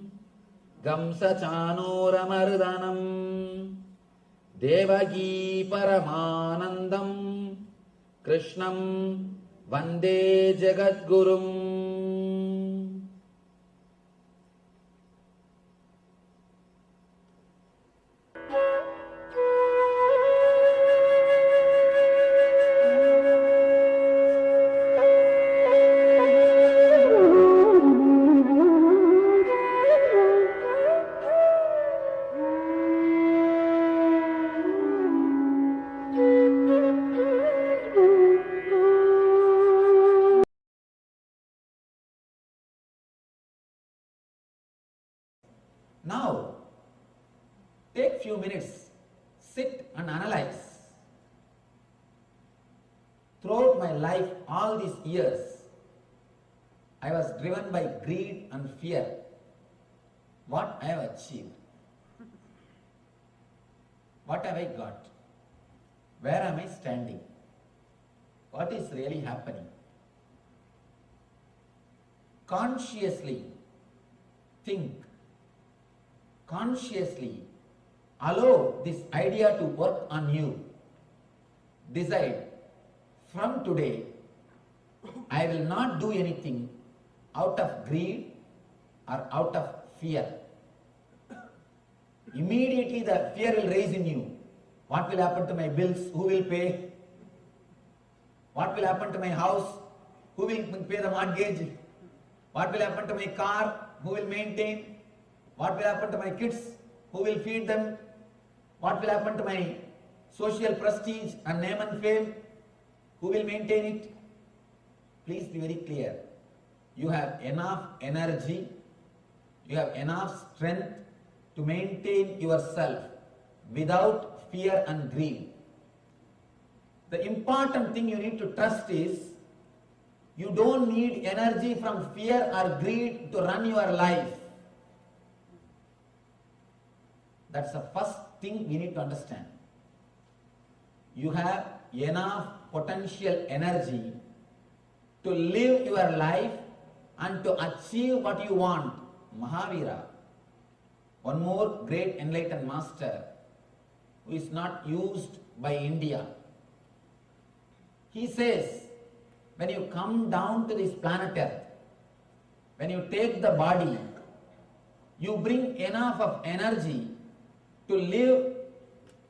Gamsa Chanoramardanam Devagi Paramanandam Krishnam Vande Jagadgurum. Now, take few minutes, sit and analyze. Throughout my life, all these years, I was driven by greed and fear. What I have achieved? What have I got? Where am I standing? What is really happening? Consciously,
think, consciously allow this idea to work on you. Decide, from today, I will not do anything out of greed or out of fear. Immediately the fear will rise in you. What will happen to my bills? Who will pay? What will happen to my house? Who will pay the mortgage? What will happen to my car? Who will maintain? What will happen to my kids? Who will feed them? What will happen to my social prestige and name and fame? Who will maintain it? Please be very clear. You have enough energy, you have enough strength to maintain yourself without fear and greed. The important thing you need to trust is you don't need energy from fear or greed to run your life. That's the first thing we need to understand. You have enough potential energy to live your life and to achieve what you want. Mahavira, one more great enlightened master who is not used by India. He says, when you come down to this planet Earth, when you take the body, you bring enough of energy to live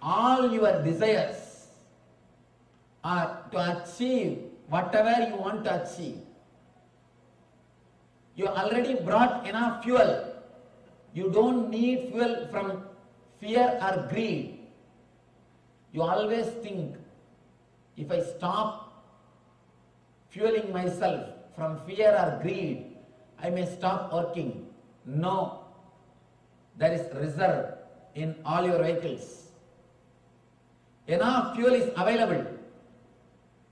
all your desires or to achieve whatever you want to achieve. You already brought enough fuel. You don't need fuel from fear or greed. You always think, if I stop fueling myself from fear or greed, I may stop working. No, there is reserve in all your vehicles. Enough fuel is available.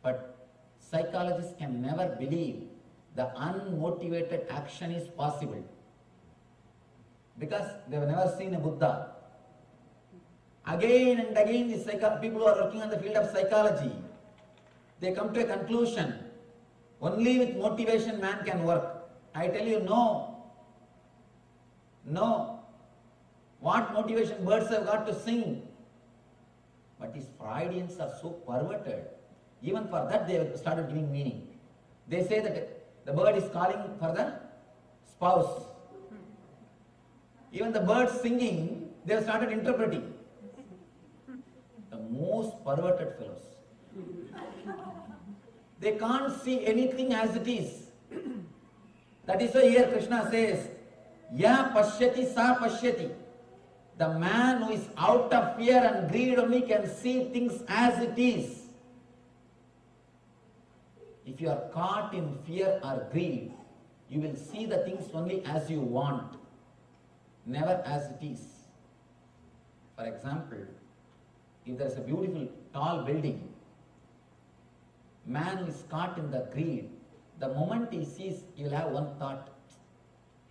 But psychologists can never believe the unmotivated action is possible, because they have never seen a Buddha. Again and again, these people who are working on the field of psychology, they come to a conclusion, only with motivation man can work. I tell you, no. No. What motivation birds have got to sing? But these Freudians are so perverted. Even for that they have started giving meaning. They say that the bird is calling for the spouse. Even the birds singing, they have started interpreting. The most perverted fellows. They can't see anything as it is. That is why here Krishna says, Ya pashyati sa pashyati. The man who is out of fear and greed only can see things as it is. If you are caught in fear or greed, you will see the things only as you want, never as it is. For example, if there is a beautiful tall building, man who is caught in the greed, the moment he sees, he will have one thought,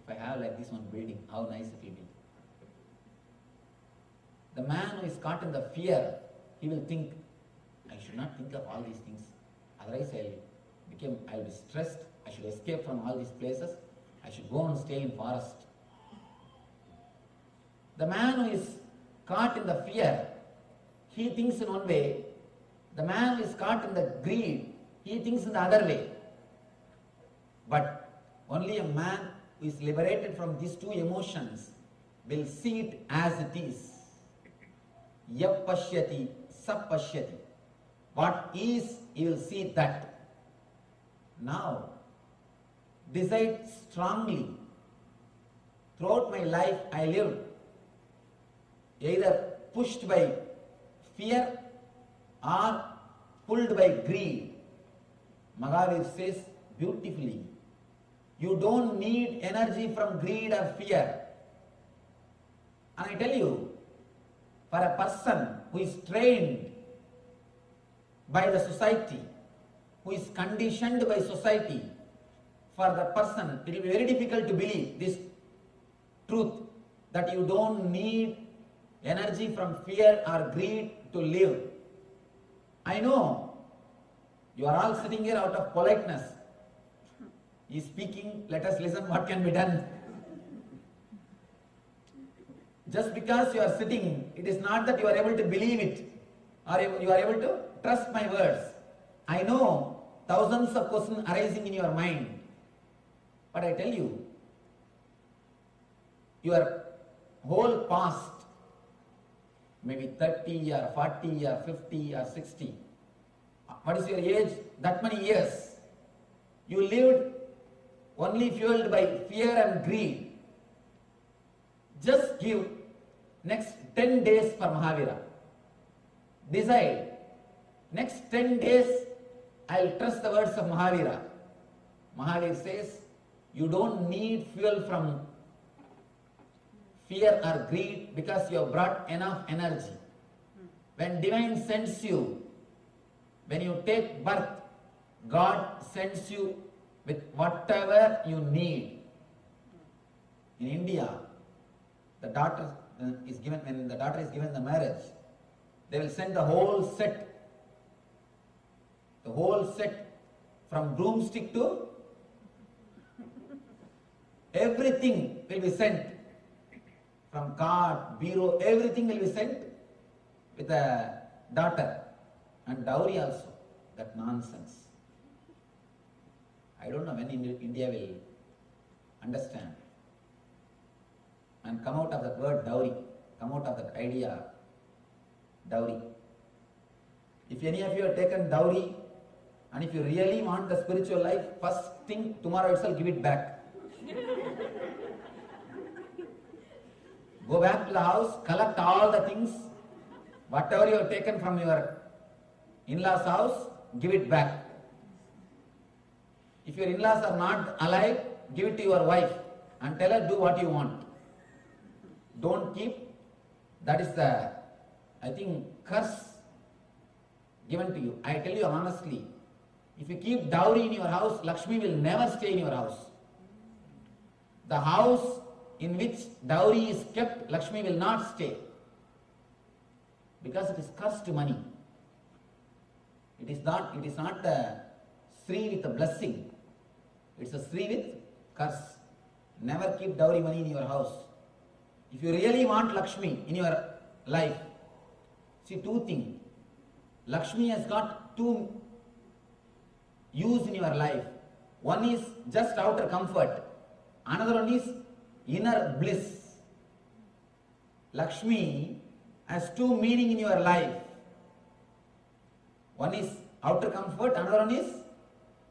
if I have like this one building, how nice it will be. The man who is caught in the fear, he will think, I should not think of all these things, otherwise I will be stressed, I should escape from all these places, I should go and stay in forest. The man who is caught in the fear, he thinks in one way. The man who is caught in the greed, he thinks in the other way. But only a man who is liberated from these two emotions will see it as it is. Yap pashyati, sap pashyati. What is, he will see that. Now, decide strongly. Throughout my life, I lived either pushed by fear or pulled by greed. Mahavir says beautifully, you don't need energy from greed or fear. And I tell you, for a person who is trained by the society, who is conditioned by society, for the person, it will be very difficult to believe this truth, that you don't need energy from fear or greed to live. I know you are all sitting here out of politeness. He is speaking, let us listen what can be done. Just because you are sitting, it is not that you are able to believe it or you are able to trust my words. I know thousands of questions arising in your mind, but I tell you, your whole past, maybe 30 or 40 or 50 or 60, what is your age? That many years. You lived only fueled by fear and greed. Just give next 10 days for Mahavira. Decide, next 10 days I'll trust the words of Mahavira. Mahavir says, you don't need fuel from fear or greed because you have brought enough energy. When divine sends you, when you take birth, God sends you with whatever you need. In India, the daughter is given, when the daughter is given the marriage, they will send the whole set from broomstick to everything will be sent. From card, bureau, everything will be sent with the daughter. And dowry also, that nonsense. I don't know when India will understand and come out of that word dowry, come out of that idea dowry. If any of you have taken dowry and if you really want the spiritual life, first thing tomorrow itself give it back. Go back to the house, collect all the things, whatever you have taken from your in-laws' house, give it back. If your in-laws are not alive, give it to your wife and tell her do what you want. Don't keep, that is the, I think, curse given to you. I tell you honestly, if you keep dowry in your house, Lakshmi will never stay in your house. The house in which dowry is kept, Lakshmi will not stay. Because it is cursed money. It is not the Sri with a blessing. It's a Sri with curse. Never keep dowry money in your house. If you really want Lakshmi in your life, see two things. Lakshmi has got two use in your life. One is just outer comfort. Another one is inner bliss. Lakshmi has two meaning in your life. One is outer comfort, another one is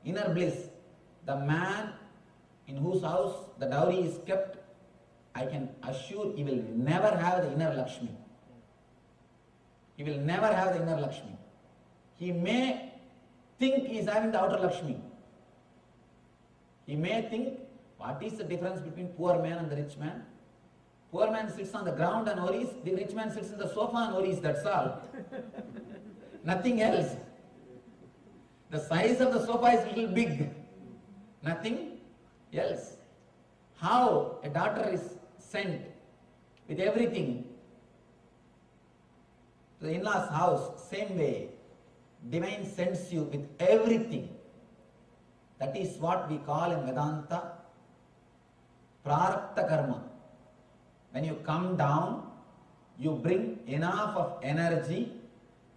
inner bliss. The man in whose house the dowry is kept, I can assure he will never have the inner Lakshmi. He will never have the inner Lakshmi. He may think he is having the outer Lakshmi. He may think, what is the difference between poor man and the rich man? Poor man sits on the ground and worries, the rich man sits in the sofa and worries, that's all. Nothing else. The size of the sofa is a little big. Nothing else. How a daughter is sent with everything to the in-laws' house, same way, divine sends you with everything. That is what we call in Vedanta Prarabdha Karma. When you come down, you bring enough of energy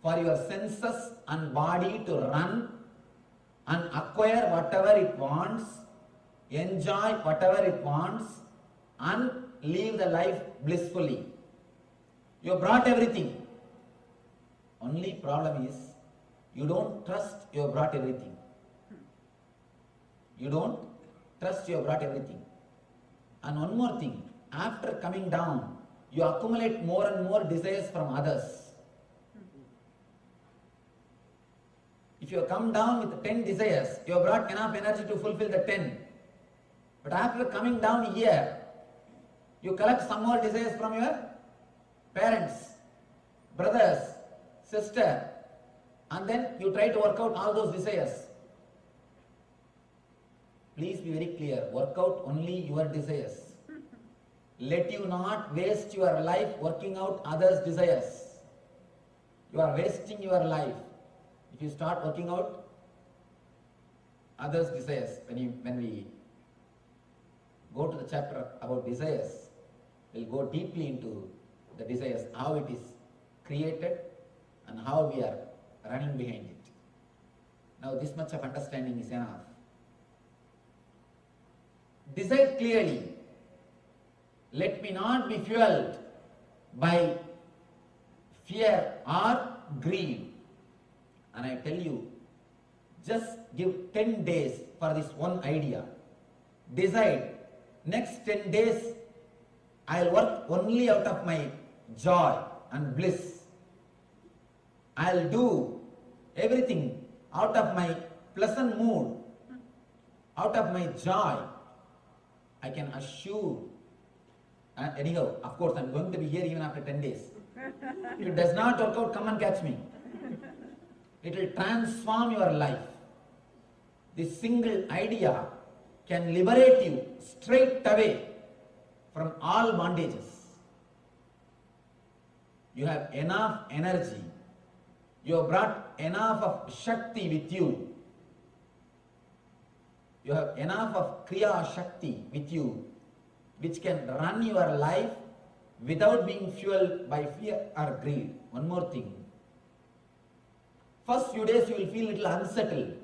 for your senses and body to run and acquire whatever it wants, enjoy whatever it wants, and live the life blissfully. You brought everything. Only problem is, you don't trust you have brought everything. You don't trust you have brought everything. And one more thing, after coming down, you accumulate more and more desires from others. If you have come down with 10 desires, you have brought enough energy to fulfill the 10. But after coming down here, you collect some more desires from your parents, brothers, sister, and then you try to work out all those desires. Please be very clear, work out only your desires. Let you not waste your life working out others' desires. You are wasting your life if you start working out others' desires. When we go to the chapter about desires, We'll go deeply into the desires, how it is created and how we are running behind it. Now this much of understanding is enough. Decide clearly. Let me not be fueled by fear or greed. And I tell you, just give 10 days for this one idea. Decide, next 10 days I'll work only out of my joy and bliss. I'll do everything out of my pleasant mood, out of my joy. I can assure. Anyhow, of course, I'm going to be here even after 10 days. If it does not work out, come and catch me. It will transform your life. This single idea can liberate you straight away from all bondages. You have enough energy. You have brought enough of Shakti with you. You have enough of Kriya Shakti with you, which can run your life without being fueled by fear or greed. One more thing. First few days you will feel a little unsettled.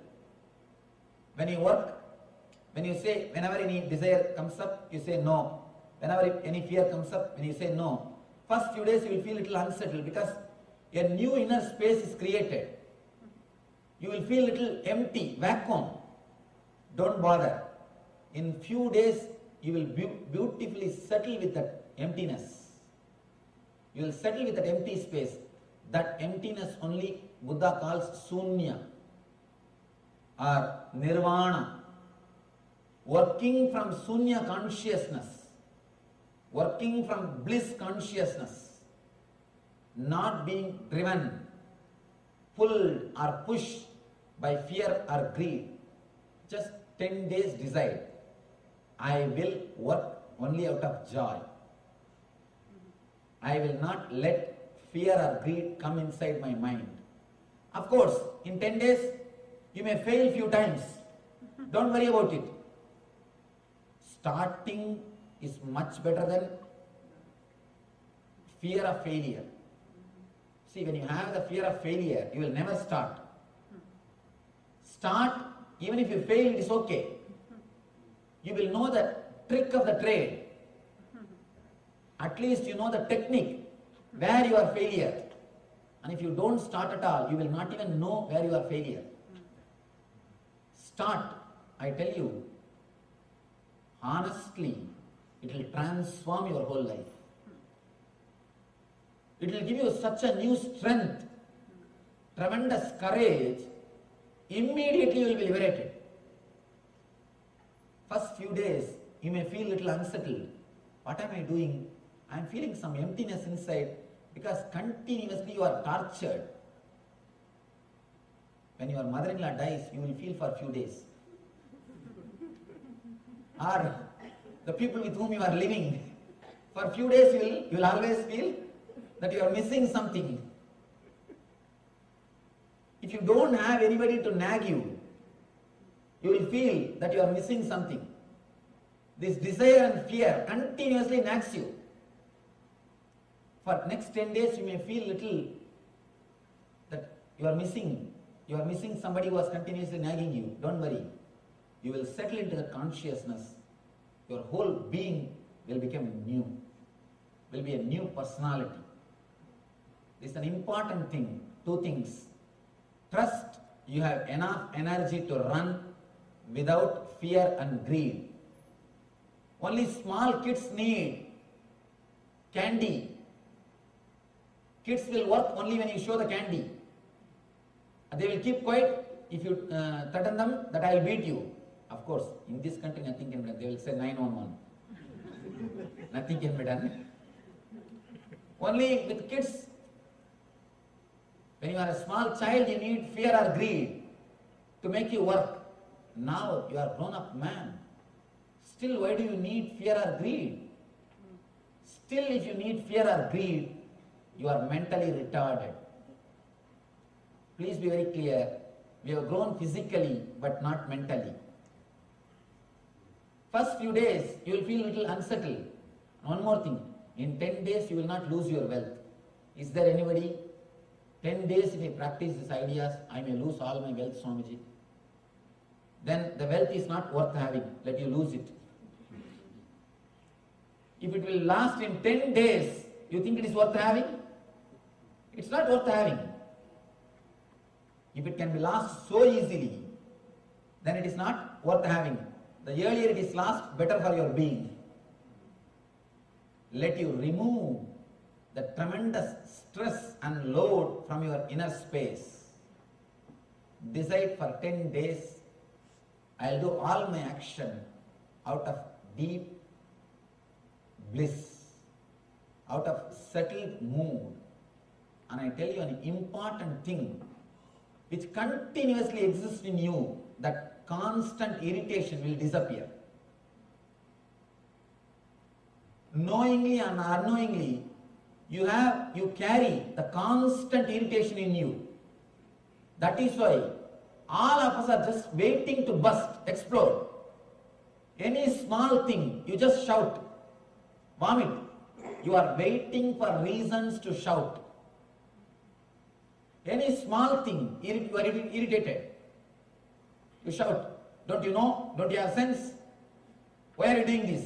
When you work, when you say, whenever any desire comes up, you say no. Whenever any fear comes up, when you say no. First few days you will feel a little unsettled because a new inner space is created. You will feel a little empty, vacuum. Don't bother. In few days you will beautifully settle with that emptiness. You will settle with that empty space. That emptiness only Buddha calls Sunya or Nirvana. Working from Sunya consciousness, working from bliss consciousness, not being driven, pulled or pushed by fear or greed. Just 10 days decide, I will work only out of joy. I will not let fear or greed come inside my mind. Of course, in 10 days, you may fail few times. Don't worry about it. Starting is much better than fear of failure. See, when you have the fear of failure, you will never start. Start, even if you fail, it is okay. You will know the trick of the trade. At least you know the technique, where you are failure. And if you don't start at all, you will not even know where you are failure. Start, I tell you, honestly, it will transform your whole life. It will give you such a new strength, tremendous courage. Immediately you will be liberated. First few days, you may feel a little unsettled. What am I doing? I am feeling some emptiness inside because continuously you are tortured. When your mother-in-law dies, you will feel for a few days. Or the people with whom you are living, for a few days you will always feel that you are missing something. If you don't have anybody to nag you, you will feel that you are missing something. This desire and fear continuously nags you. For next 10 days you may feel little that you are missing somebody who was continuously nagging you. Don't worry. You will settle into the consciousness. Your whole being will become new. Will be a new personality. This is an important thing. Two things. Trust you have enough energy to run without fear and greed. Only small kids need candy. Kids will work only when you show the candy. They will keep quiet if you threaten them that I will beat you. Of course, in this country nothing can be done. They will say 911. Nothing can be done. Only with kids, when you are a small child, you need fear or greed to make you work. Now you are grown up man. Still, why do you need fear or greed? Still, if you need fear or greed, you are mentally retarded. Please be very clear. We have grown physically but not mentally. First few days, you will feel a little unsettled. One more thing.
In 10 days you will not lose your wealth. Is there anybody? 10 days if I practice these ideas, I may lose all my wealth, Swamiji. Then the wealth is not worth having. Let you lose it. If it will last in 10 days, you think it is worth having? It's not worth having. If it can be lost so easily, then it is not worth having. The earlier it is lost, better for your being. Let you remove the tremendous stress and load from your inner space. Decide for 10 days, I'll do all my action out of deep bliss, out of settled mood. And I tell you an important thing which continuously exists in you, that constant irritation will disappear. Knowingly and unknowingly, you carry the constant irritation in you. That is why all of us are just waiting to burst, explode. Any small thing, you just shout, vomit. You are waiting for reasons to shout. Any small thing, you are irritated. You shout. Don't you know? Don't you have sense? Why are you doing this?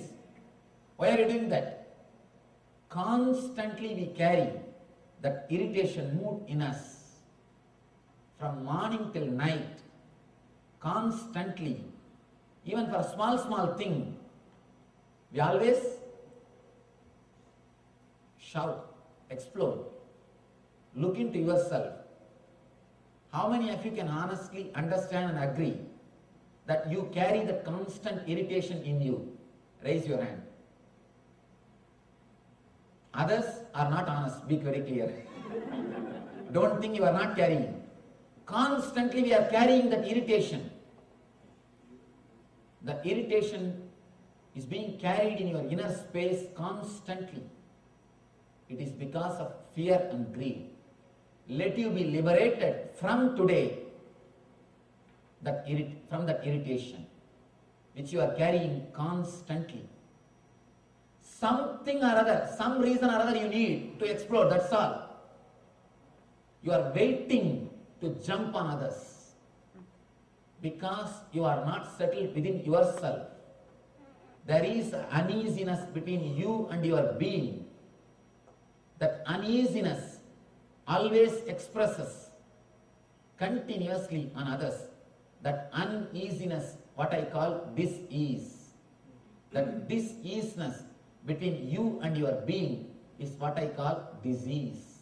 Why are you doing that? Constantly we carry that irritation mood in us. From morning till night, constantly, even for a small thing, we always shout, explode. Look into yourself. How many of you can honestly understand and agree that you carry that constant irritation in you? Raise your hand. Others are not honest, be very clear. Don't think you are not carrying. Constantly we are carrying that irritation. The irritation is being carried in your inner space constantly. It is because of fear and greed. Let you be liberated from today from that irritation which you are carrying constantly. Something or other, some reason or other you need to explode, that's all. You are waiting to jump on others because you are not settled within yourself. There is uneasiness between you and your being. That uneasiness always expresses continuously on others. That uneasiness, what I call dis-ease. That dis-easeness between you and your being is what I call disease.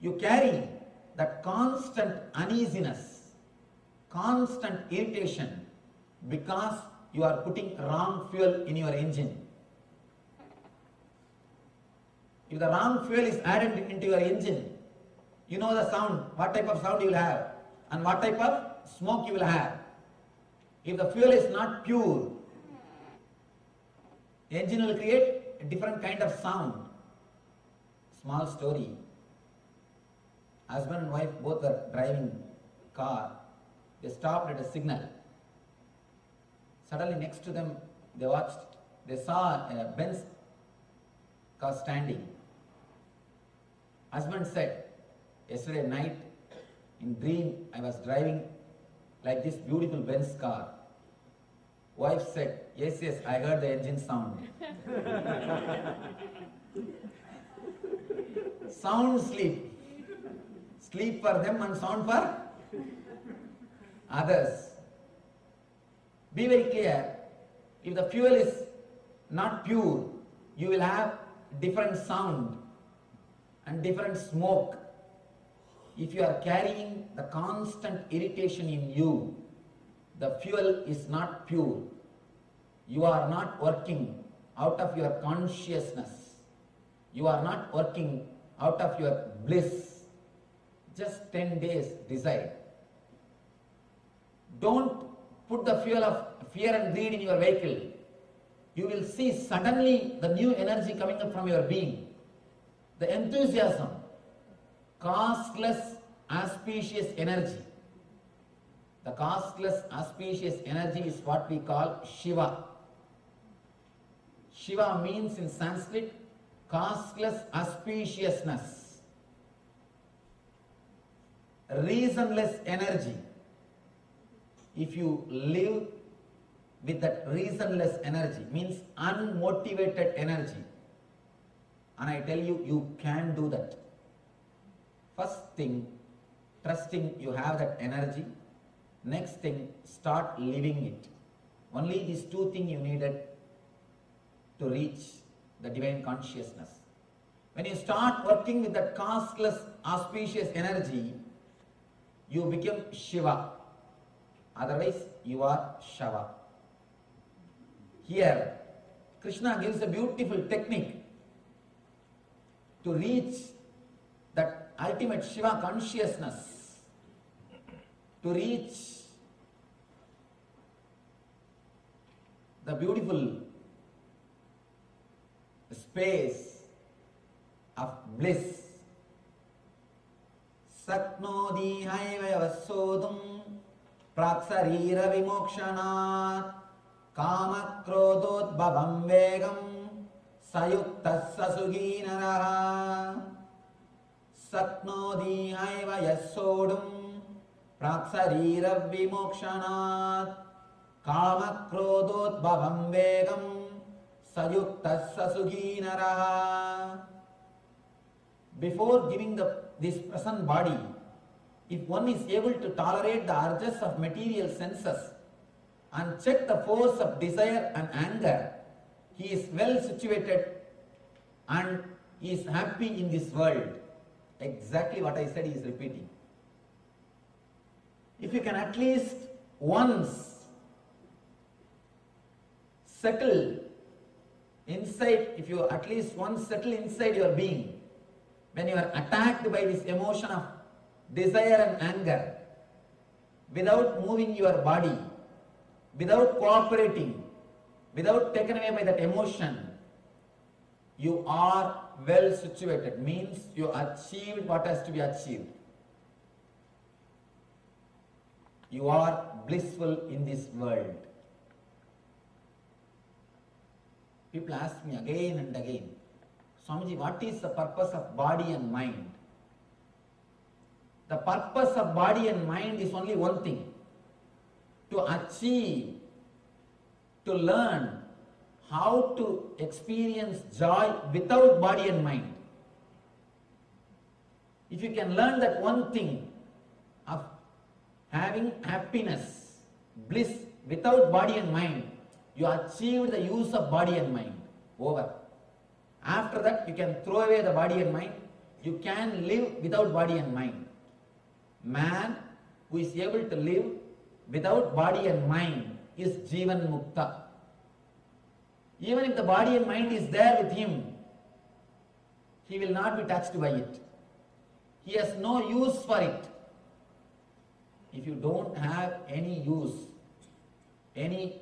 You carry that constant uneasiness, constant irritation because you are putting wrong fuel in your engine. If the wrong fuel is added into your engine, you know the sound, what type of sound you will have and what type of smoke you will have. If the fuel is not pure, the engine will create a different kind of sound. Small story. Husband and wife both were driving car. They stopped at a signal. Suddenly next to them they saw a Benz car standing. Husband said, yesterday night in dream I was driving like this beautiful Benz car. Wife said, yes, I heard the engine sound. Sound sleep. Sleep for them and sound for others. Be very clear. If the fuel is not pure, you will have different sound and different smoke. If you are carrying the constant irritation in you, the fuel is not pure. You are not working out of your consciousness. You are not working out of your bliss. Just 10 days, decide. Don't put the fuel of fear and greed in your vehicle. You will see suddenly the new energy coming up from your being. The enthusiasm, costless, auspicious energy. The costless, auspicious energy is what we call Shiva.
Shiva means in Sanskrit causeless auspiciousness, reasonless energy. If you live with that reasonless energy, means unmotivated energy, and I tell you, you can do that. First thing, trusting you have that energy. Next thing, start living it. Only these two things you needed to reach the divine consciousness. When you start working with that causeless, auspicious energy, you become Shiva. Otherwise, you are Shava. Here, Krishna gives a beautiful technique to reach that ultimate Shiva consciousness, to reach the beautiful space of bliss. Saknodi haivayavasodum praksarira vimokshanat kama krododbhavam vegam sayuktas sasughinaraha. Saknodi haivayasodum praksarira vimokshanat kama krododbhavam vegam sayuktas sasughinaraha. Before giving this present body, if one is able to tolerate the urges of material senses and check the force of desire and anger, he is well situated and is happy in this world. Exactly what I said he is repeating. If you can at least once settle inside, if you at least once settle inside your being, when you are attacked by this emotion of desire and anger, without moving your body, without cooperating, without taken away by that emotion, you are well situated, means you achieved what has to be achieved. You are blissful in this world. People ask me again and again, Swamiji, what is the purpose of body and mind? The purpose of body and mind is only one thing: to achieve, to learn how to experience joy without body and mind. If you can learn that one thing of having happiness, bliss without body and mind, you achieved the use of body and mind. Over. After that, you can throw away the body and mind. You can live without body and mind. Man who is able to live without body and mind is Jivan Mukta. Even if the body and mind is there with him, he will not be touched by it. He has no use for it. If you don't have any use, any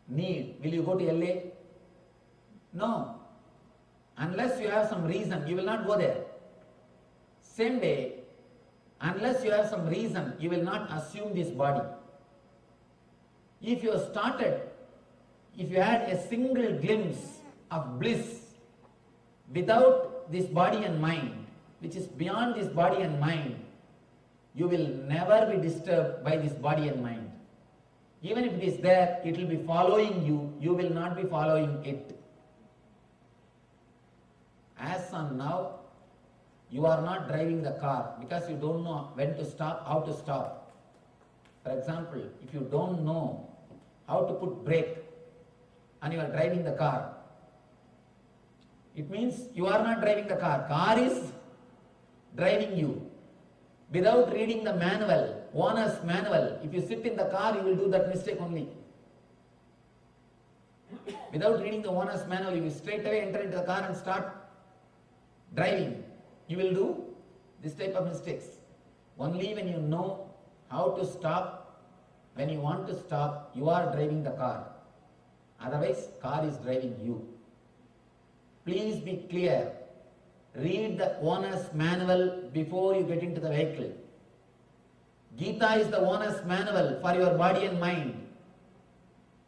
need, will you go to LA? No. Unless you have some reason, you will not go there. Same way, unless you have some reason, you will not assume this body. If you started, if you had a single glimpse of bliss without this body and mind, which is beyond this body and mind, you will never be disturbed by this body and mind. Even if it is there, it will be following you, you will not be following it. As on now, you are not driving the car because you don't know when to stop, how to stop. For example, if you don't know how to put brake and you are driving the car, it means you are not driving the car. Car is driving you. Without reading the manual, owner's manual, if you sit in the car, you will do that mistake only. Without reading the owner's manual, you will straight away enter into the car and start driving. You will do this type of mistakes. Only when you know how to stop, when you want to stop, you are driving the car. Otherwise, car is driving you. Please be clear. Read the owner's manual before you get into the vehicle. Gita is the owner's manual for your body and mind.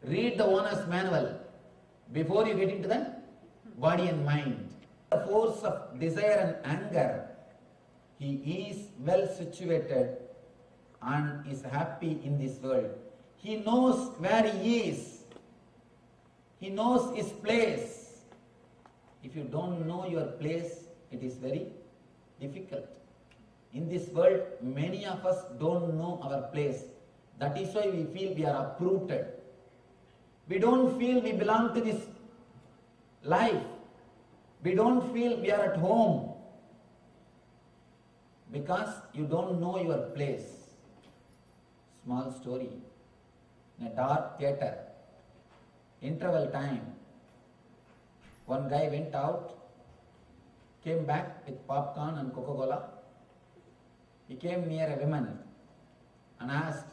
Read the owner's manual. before you get into the body and mind. The force of desire and anger, he is well situated and is happy in this world. He knows where he is. He knows his place. If you don't know your place, it is very difficult. In this world, many of us don't know our place. That is why we feel we are uprooted. We don't feel we belong to this life. We don't feel we are at home. Because you don't know your place. Small story. In a dark theatre, interval time, one guy went out, came back with popcorn and Coca-Cola. He came near a woman and asked,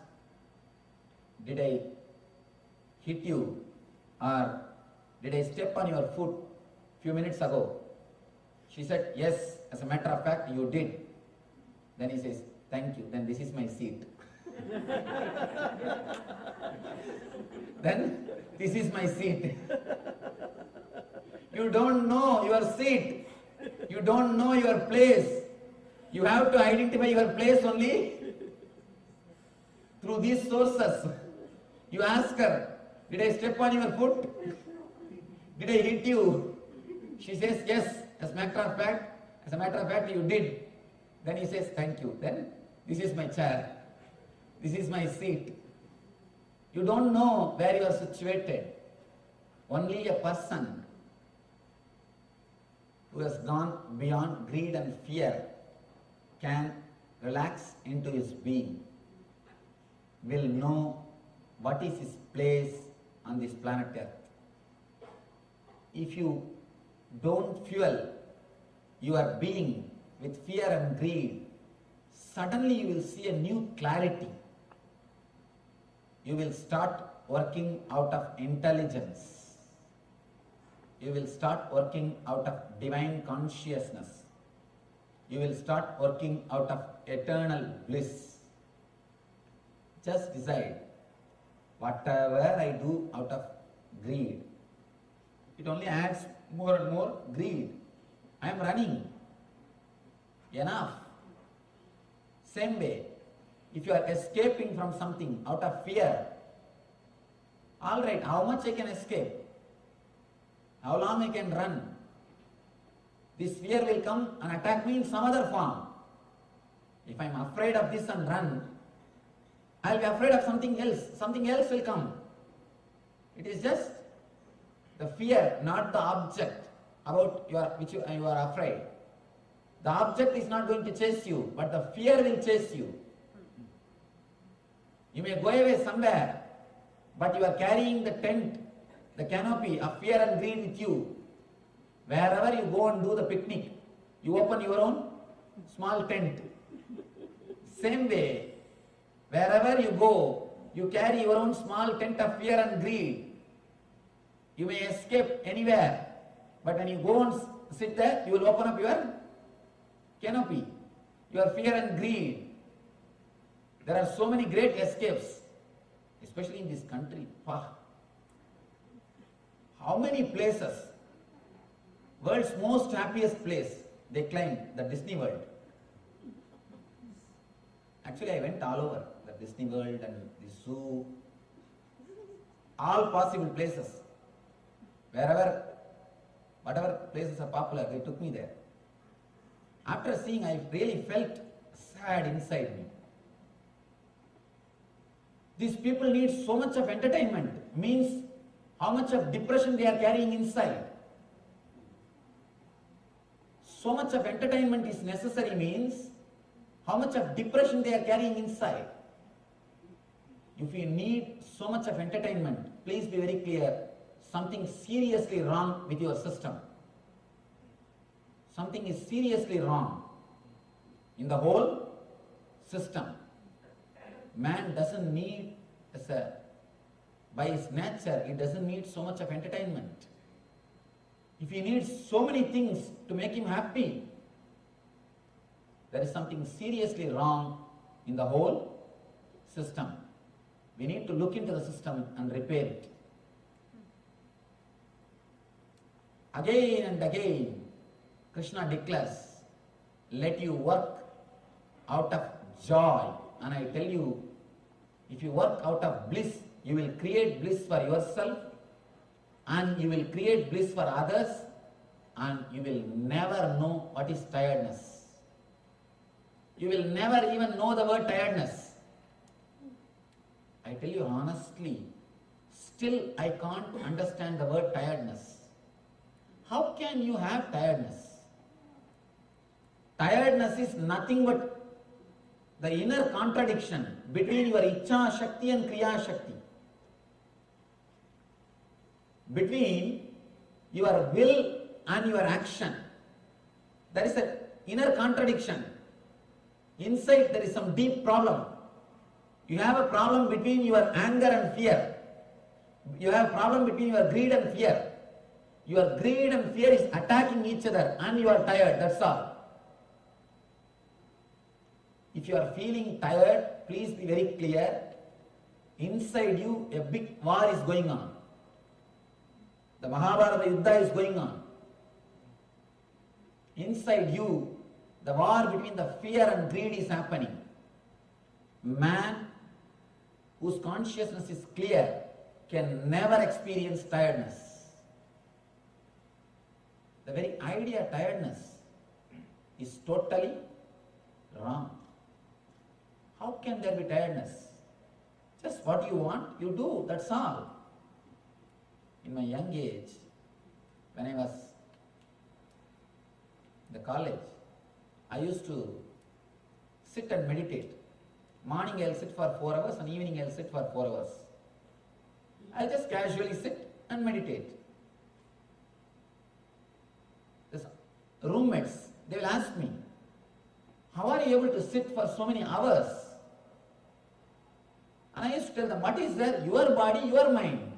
did I hit you or did I step on your foot few minutes ago? She said, yes, as a matter of fact, you did. Then he says, thank you, then this is my seat. Then this is my seat. You don't know your seat. You don't know your place. You have to identify your place only through these sources. You ask her, did I step on your foot? Did I hit you? She says, yes, as a matter of fact, you did. Then he says, thank you. Then this is my chair. This is my seat. You don't know where you are situated. Only a person who has gone beyond greed and fear can relax into his being, will know what is his place on this planet Earth. If you don't fuel your being with fear and greed, suddenly you will see a new clarity. You will start working out of intelligence. You will start working out of divine consciousness. You will start working out of eternal bliss. Just decide, whatever I do out of greed, it only adds more and more greed. I am running. Enough. Same way, if you are escaping from something out of fear, all right, how much I can escape? How long I can run? This fear will come and attack me in some other form. If I am afraid of this and run, I will be afraid of something else. Something else will come. It is just the fear, not the object about which you are afraid. The object is not going to chase you, but the fear will chase you. You may go away somewhere, but you are carrying the tent, the canopy of fear and greed with you. Wherever you go and do the picnic, you open your own small tent. Same way, wherever you go, you carry your own small tent of fear and greed. You may escape anywhere, but when you go and sit there, you will open up your canopy, your fear and greed. There are so many great escapes, especially in this country. How many places? World's most happiest place, they claim, the Disney World. Actually, I went all over, the Disney World and the zoo, all possible places. Wherever, whatever places are popular, they took me there. After seeing, I really felt sad inside me. These people need so much of entertainment, means how much of depression they are carrying inside. So much of entertainment is necessary means how much of depression they are carrying inside. If you need so much of entertainment, please be very clear, something seriously wrong with your system. Something is seriously wrong in the whole system. Man doesn't need, by his nature, he doesn't need so much of entertainment. If he needs so many things to make him happy, there is something seriously wrong in the whole system. We need to look into the system and repair it.
Again and again, Krishna declares, let you work out of joy. And I tell you, if you work out of bliss, you will create bliss for yourself, and you will create bliss for others, and you will never know what is tiredness. You will never even know the word tiredness. I tell you honestly, still I can't understand the word tiredness. How can you have tiredness? Tiredness is nothing but the inner contradiction between your Ichcha Shakti and Kriya Shakti. Between your will and your action. There is an inner contradiction. Inside there is some deep problem. You have a problem between your anger and fear. You have a problem between your greed and fear. Your greed and fear is attacking each other and you are tired, that's all. If you are feeling tired, please be very clear. Inside you, a big war is going on. The Mahabharata Yuddha is going on. Inside you, the war between the fear and greed is happening. Man whose consciousness is clear can never experience tiredness. The very idea of tiredness is totally wrong. How can there be tiredness? Just what you want, you do, that's all. In my young age, when I was in the college, I used to sit and meditate. Morning I'll sit for 4 hours and evening I'll sit for 4 hours. I'll just casually sit and meditate. The roommates, they will ask me, how are you able to sit for so many hours? And I used to tell them, what is there? Your body, your mind.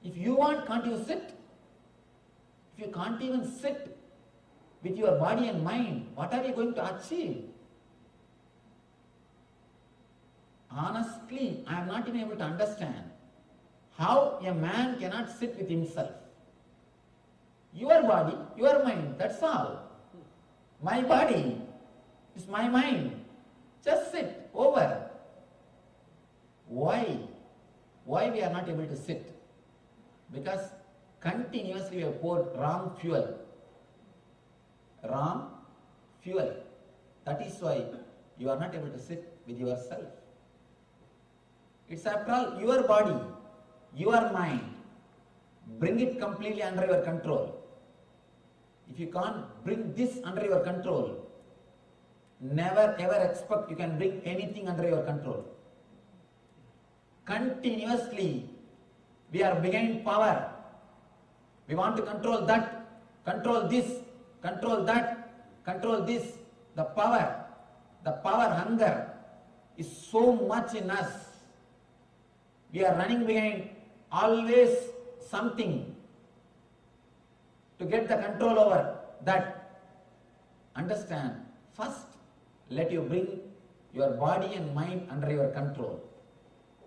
If you want, can't you sit? If you can't even sit with your body and mind, what are you going to achieve? Honestly, I am not even able to understand how a man cannot sit with himself. Your body, your mind, that's all. My body is my mind. Just sit, over. Why? Why we are not able to sit? Because continuously we have poured wrong fuel. Wrong fuel. That is why you are not able to sit with yourself. It's after all your body, your mind. Bring it completely under your control. If you can't bring this under your control, never ever expect you can bring anything under your control. Continuously, we are behind power. We want to control that, control this, control that, control this. The power hunger is so much in us. We are running behind always something to get the control over that. Understand, first let you bring your body and mind under your control.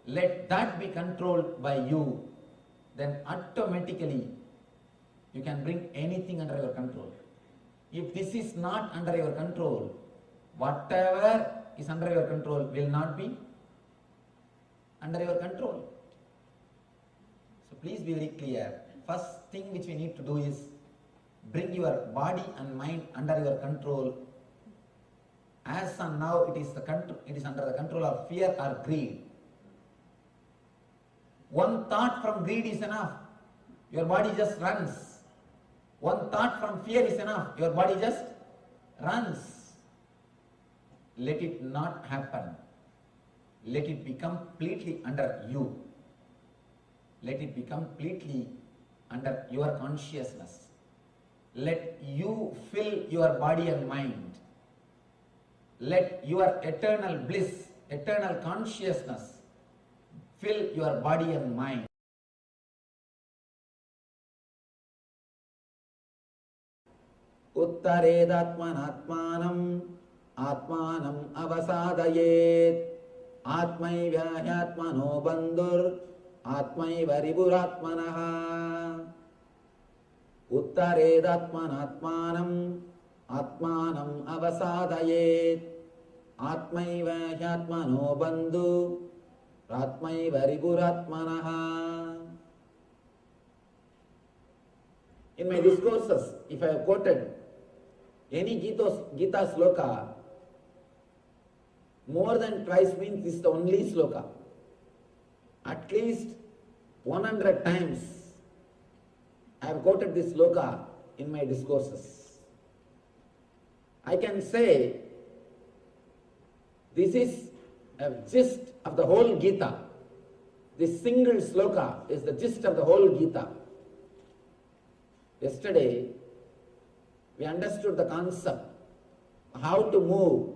Let that be controlled by you. Then automatically you can bring anything under your control. If this is not under your control, whatever is under your control will not be under your control. So please be very clear. First thing which we need to do is bring your body and mind under your control. As of now, it is under the control of fear or greed. One thought from greed is enough. Your body just runs. One thought from fear is enough. Your body just runs. Let it not happen. Let it be completely under you. Let it be completely under your consciousness. Let you fill your body and mind. Let your eternal bliss, eternal consciousness fill your body and mind. Uttaredatmanatmanam atmanam avasadayet atmaivyatmano bandhur atmaiva riburatmanaha.
Uttaredatmanatmanam atmanam avasadayet atmaiva hyatmano bandhu ratmaiva ripuratmanaha. In my discourses, if I have quoted any Gita sloka, more than twice means this is the only sloka. At least 100 times I have quoted this sloka in my discourses. I can say this is a gist of the whole Gita. This single sloka is the gist of the whole Gita. Yesterday, we understood the concept, how to move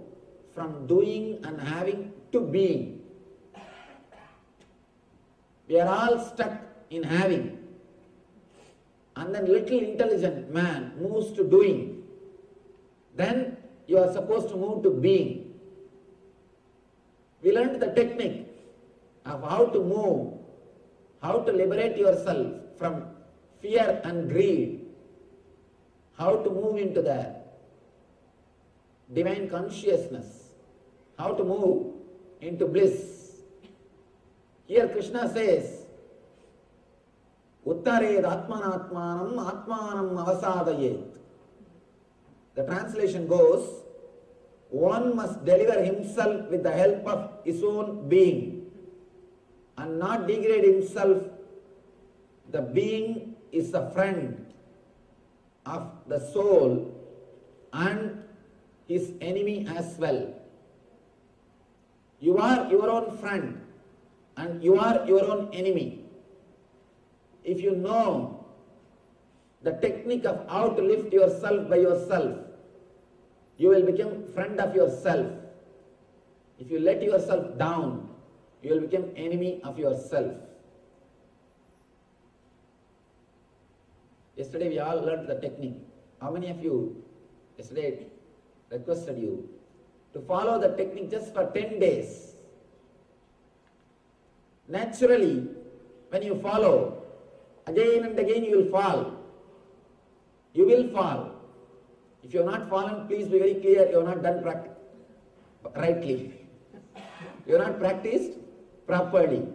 from doing and having to being. We are all stuck in having, and then little intelligent man moves to doing. Then you are supposed to move to being. We learned the technique of how to move, how to liberate yourself from fear and greed, how to move into the divine consciousness, how to move into bliss. Here Krishna says, Uttared atmanatmanam atmanam avasadayet. The translation goes, one must deliver himself with the help of his own being and not degrade himself. The being is a friend of the soul and his enemy as well. You are your own friend and you are your own enemy. If you know the technique of how to lift yourself by yourself, you will become friend of yourself. If you let yourself down, you will become enemy of yourself. Yesterday we all learned the technique. How many of you yesterday requested you to follow the technique just for 10 days? Naturally, when you follow, again and again you will fall. You will fall. If you have not fallen, please be very clear, you have not done rightly. You have not practiced properly.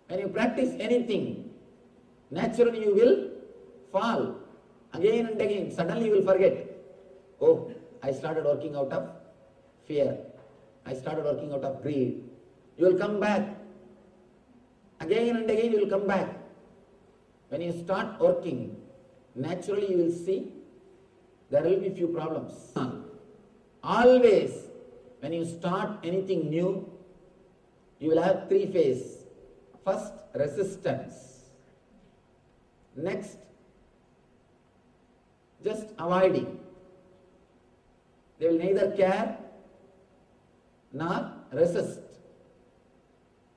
When you practice anything, naturally you will fall. Again and again, suddenly you will forget. Oh, I started working out of fear. I started working out of greed. You will come back. Again and again you will come back. When you start working, naturally you will see there will be few problems. Always, when you start anything new, you will have three phases. First, resistance. Next, just avoiding. They will neither care nor resist.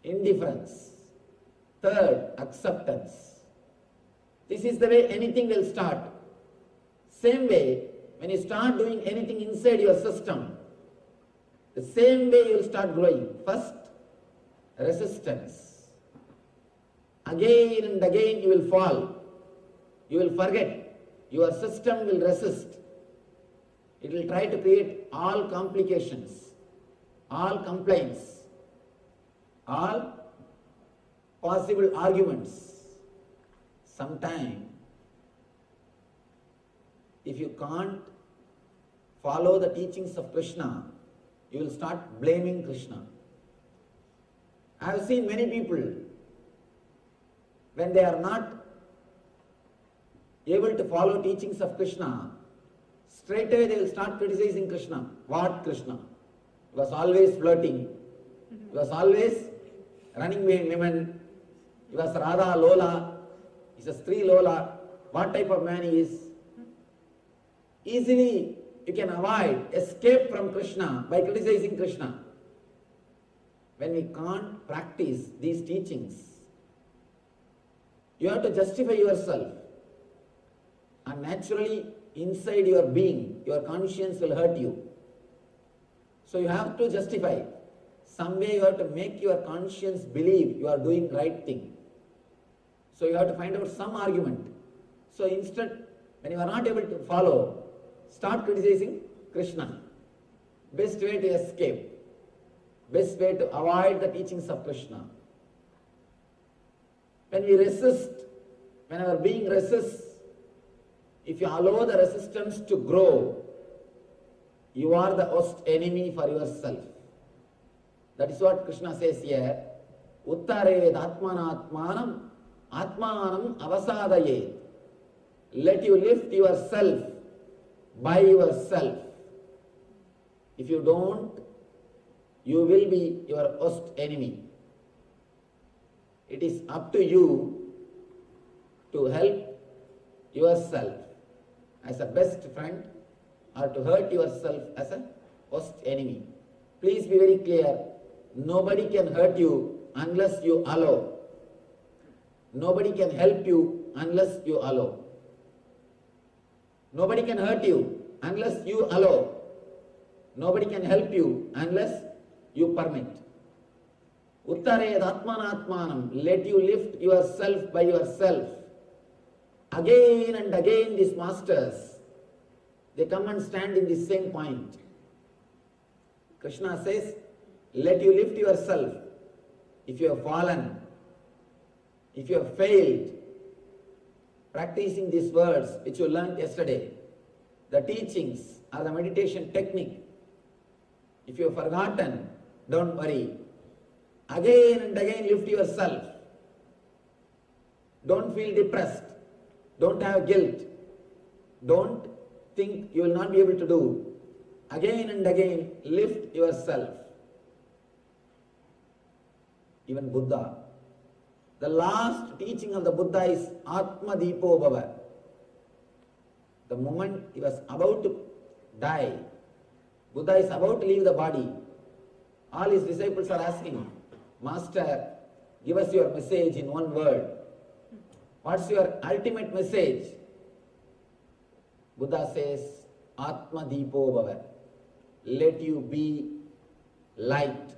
Indifference. Third, acceptance. This is the way anything will start. Same way, when you start doing anything inside your system, the same way you will start growing. First, resistance. Again and again you will fall. You will forget. Your system will resist. It will try to create all complications, all complaints, all possible arguments. Sometime, if you can't follow the teachings of Krishna, you will start blaming Krishna. I have seen many people, when they are not able to follow teachings of Krishna, straight away they will start criticizing Krishna. What Krishna? He was always flirting. He was always running behind women. He was Radha Lola. He's a Sri Lola. What type of man he is? Easily you can avoid, escape from Krishna by criticizing Krishna. When we can't practice these teachings, you have to justify yourself. And naturally, inside your being, your conscience will hurt you. So you have to justify. Some way you have to make your conscience believe you are doing right thing. So you have to find out some argument, So instead, when you are not able to follow, start criticizing Krishna. Best way to escape. Best way to avoid the teachings of Krishna. When we resist, when our being resists, if you allow the resistance to grow, you are the worst enemy for yourself. That is what Krishna says here. Uttared atmanatmanam atmanam avasadayet. Let you lift yourself by yourself. If you don't, you will be your worst enemy. It is up to you to help yourself as a best friend or to hurt yourself as a worst enemy. Please be very clear. Nobody can hurt you unless you allow. Nobody can help you unless you allow. Nobody can hurt you unless you allow. Nobody can help you unless you permit. Uttared atmanatmanam. Let you lift yourself by yourself. Again and again these masters, they come and stand in the same point. Krishna says, let you lift yourself. If you have fallen, if you have failed, practicing these words which you learned yesterday, the teachings or the meditation technique, if you have forgotten, don't worry. Again and again lift yourself. Don't feel depressed. Don't have guilt. Don't think you will not be able to do. Again and again lift yourself. Even Buddha. The last teaching of the Buddha is Atma Deepo Bhava. The moment he was about to die, Buddha is about to leave the body. All his disciples are asking, Master, give us your message in one word. What's your ultimate message? Buddha says, Atma Deepo Bhava. Let you be light,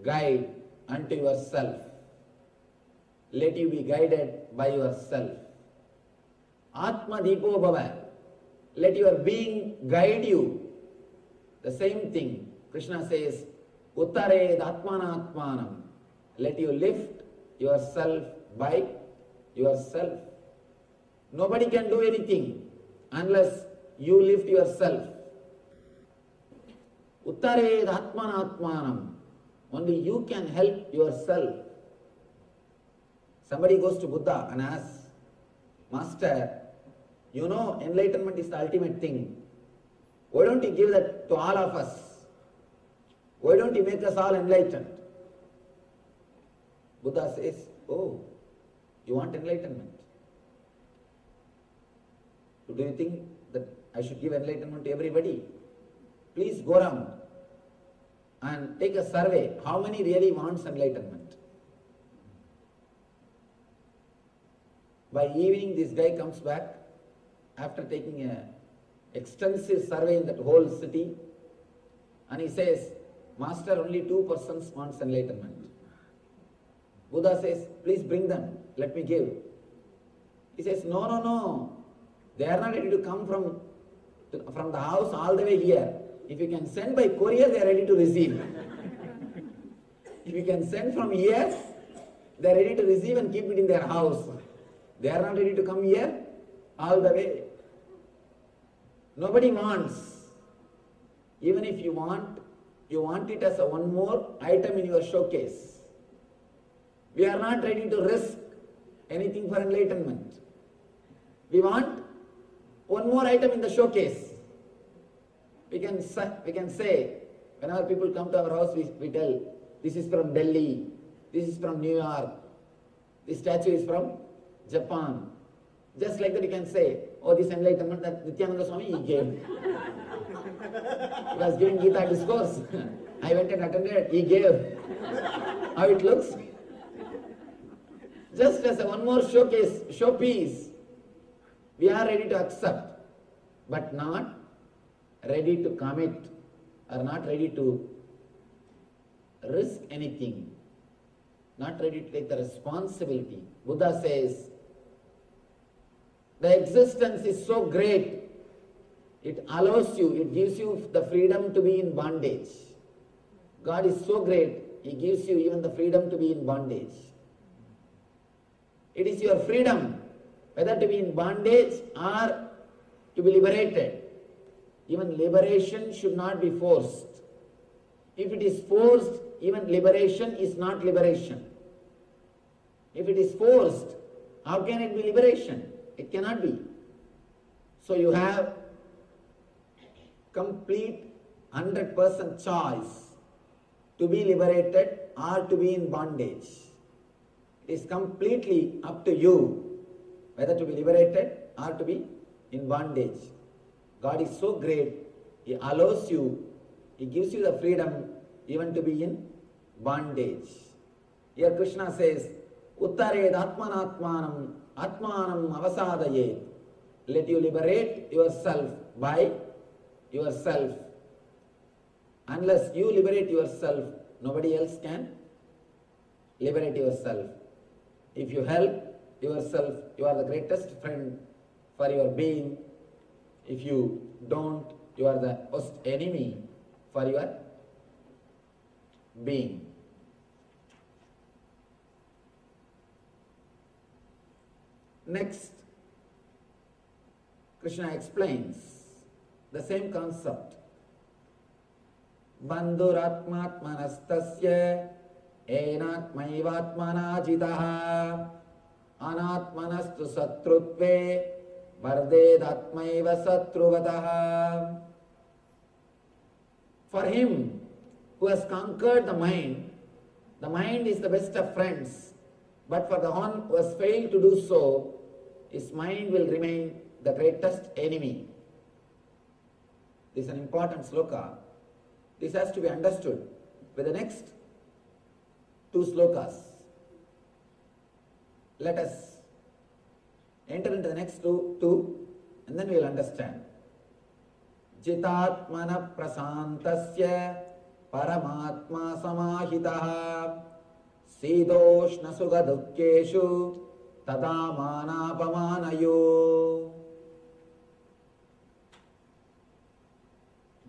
guide unto yourself. Let you be guided by yourself. Atma Deepo Bhava. Let your being guide you. The same thing. Krishna says, Uttared atmanatmanam. Let you lift yourself by yourself. Nobody can do anything unless you lift yourself. Uttared atmanatmanam. Only you can help yourself. Somebody goes to Buddha and asks, Master, you know enlightenment is the ultimate thing. Why don't you give that to all of us? Why don't you make us all enlightened? Buddha says, oh, you want enlightenment? Do you think that I should give enlightenment to everybody? Please go around and take a survey. How many really wants enlightenment? By evening, this guy comes back after taking an extensive survey in that whole city, and he says, Master, only 2 persons wants enlightenment. Buddha says, please bring them, let me give. He says, no. They are not ready to come from the house all the way here. If you can send by courier, they are ready to receive. If you can send from here, they are ready to receive and keep it in their house. They are not ready to come here all the way. Nobody wants. Even if you want it as a one more item in your showcase. We are not ready to risk anything for enlightenment. We want one more item in the showcase. We can say, whenever people come to our house, we tell, this is from Delhi, this is from New York, this statue is from Japan. Just like that you can say, oh, this enlightenment that Nityananda Swami he gave. He was giving Gita discourse. I went and attended, he gave. How it looks? Just as a one more showpiece, we are ready to accept, but not ready to commit, or not ready to risk anything, not ready to take the responsibility. Buddha says,
The existence is so great, it allows you, it gives you the freedom to be in bondage. God is so great, He gives you even the freedom to be in bondage. It is your freedom whether to be in bondage or to be liberated. Even liberation should not be forced. If it is forced, even liberation is not liberation. If it is forced, how can it be liberation? It cannot be. So you have complete 100% choice to be liberated or to be in bondage. It is completely up to you whether to be liberated or to be in bondage. God is so great, He allows you, He gives you the freedom even to be in bondage. Here Krishna says, Uttared Atmanatmanam Atmanam Avasadayet. Let you liberate yourself by yourself. Unless you liberate yourself, nobody else can liberate yourself. If you help yourself, you are the greatest friend for your being. If you don't, you are the worst enemy for your being. Next, Krishna explains the same concept. Bandhuratmatmanastasya enatmaivatmana jitaha anatmanastu satrutve vardedatmaiva satruvataha. For him who has conquered the mind is the best of friends. But for the one who has failed to do so, his mind will remain the greatest enemy. This is an important sloka. This has to be understood with the next two slokas. Let us enter into the next two and then we will understand. Jitatmana prasantasya paramatma samahitaha Sidoshna sukha dukkeshu tadamana pamanayo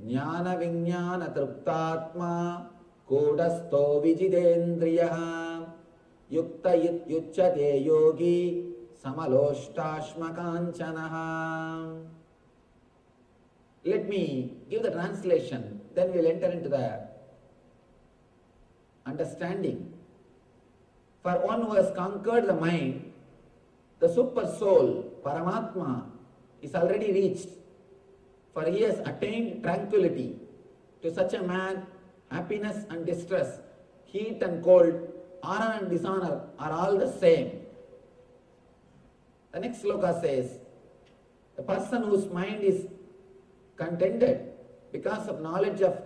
Jnana vinyana truptatma kodasto vijidendriyaha yukta yucchate yogi samaloshtasmakanchanaha. Let me give the translation, then we will enter into the understanding. For one who has conquered the mind, the super soul, Paramatma, is already reached. For he has attained tranquility. To such a man, happiness and distress, heat and cold, honor and dishonor are all the same. The next sloka says, the person whose mind is contented because of knowledge of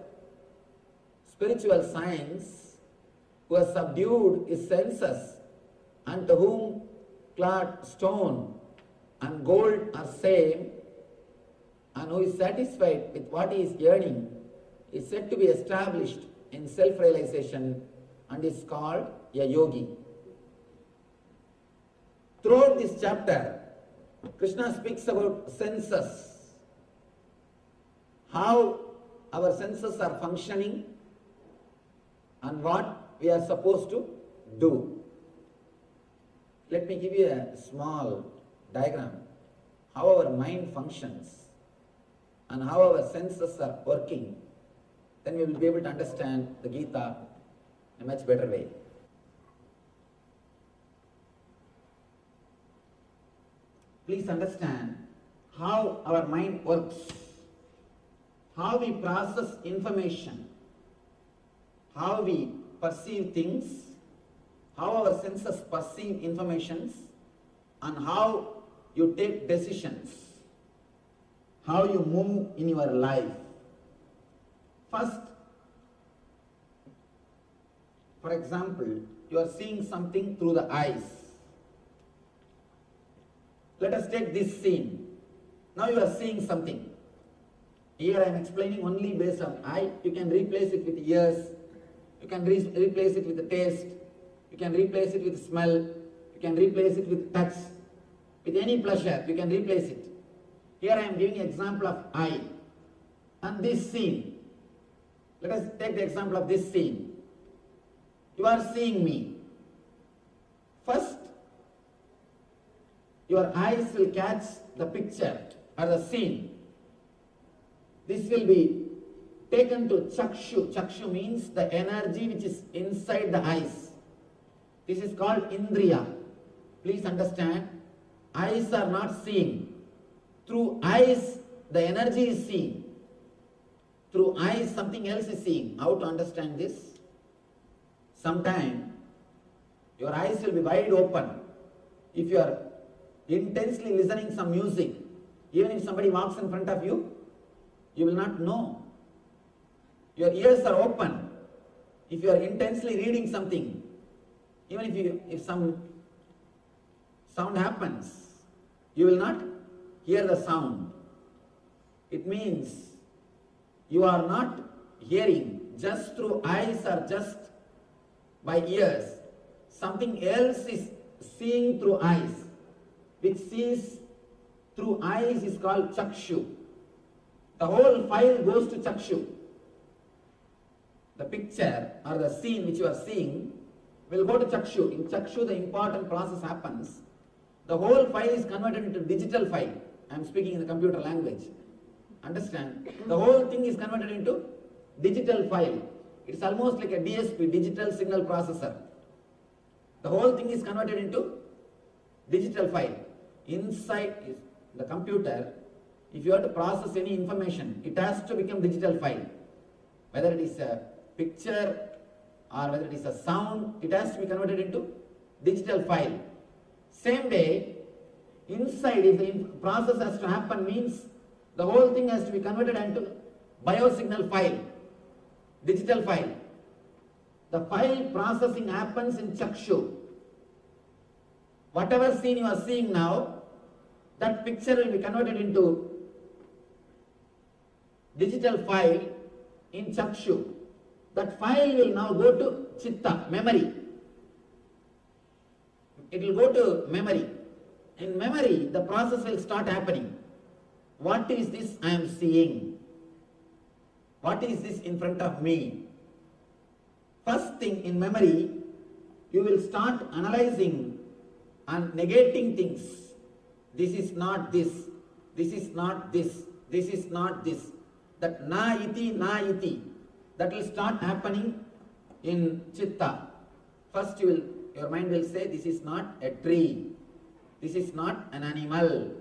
spiritual science, who has subdued his senses, and to whom clod, stone and gold are same, and who is satisfied with what he is earning, is said to be established in self-realization and is called a yogi. Throughout this chapter, Krishna speaks about senses, how our senses are functioning and what we are supposed to do. Let me give you a small diagram, how our mind functions and how our senses are working. Then we will be able to understand the Gita in a much better way. Please understand how our mind works, how we process information, how we perceive things, how our senses perceive information, and how you take decisions, how you move in your life. First, for example, you are seeing something through the eyes. Let us take this scene. Now you are seeing something. Here I am explaining only based on eye. You can replace it with ears. You can replace it with the taste. You can replace it with smell. You can replace it with touch.
with any pleasure, you can replace it. Here I am giving an example of I and this scene. Let us take the example of this scene. You are seeing me. First, your eyes will catch the picture or the scene. This will be taken to chakshu. Chakshu means the energy which is inside the eyes. This is called indriya. Please understand, eyes are not seeing. Through eyes, the energy is seen. Through eyes, something else is seeing. How to understand this? Sometime, your eyes will be wide open. If you are intensely listening some music, even if somebody walks in front of you, you will not know. Your ears are open. If you are intensely reading something, even if some sound happens, you will not hear the sound. It means you are not hearing just through eyes or just by ears. Something else is seeing through eyes. Which sees through eyes is called chakshu. The whole file goes to chakshu. The picture or the scene which you are seeing will go to chakshu. In chakshu, the important process happens. The whole file is converted into digital file. I am speaking in the computer language. Understand? The whole thing is converted into digital file. It's almost like a DSP, digital signal processor. The whole thing is converted into digital file. Inside the computer, if you have to process any information, it has to become digital file. Whether it is a picture or whether it is a sound, it has to be converted into digital file. Same way, inside, if the process has to happen, means the whole thing has to be converted into biosignal file, digital file. The file processing happens in chakshu. Whatever scene you are seeing now, that picture will be converted into digital file in chakshu. That file will now go to chitta, memory. It will go to memory. In memory, the process will start happening. What is this I am seeing? What is this in front of me? First thing in memory, you will start analyzing and negating things. This is not this. This is not this. This is not this. That na iti, that will start happening in chitta. First your mind will say, this is not a tree. This is not an animal.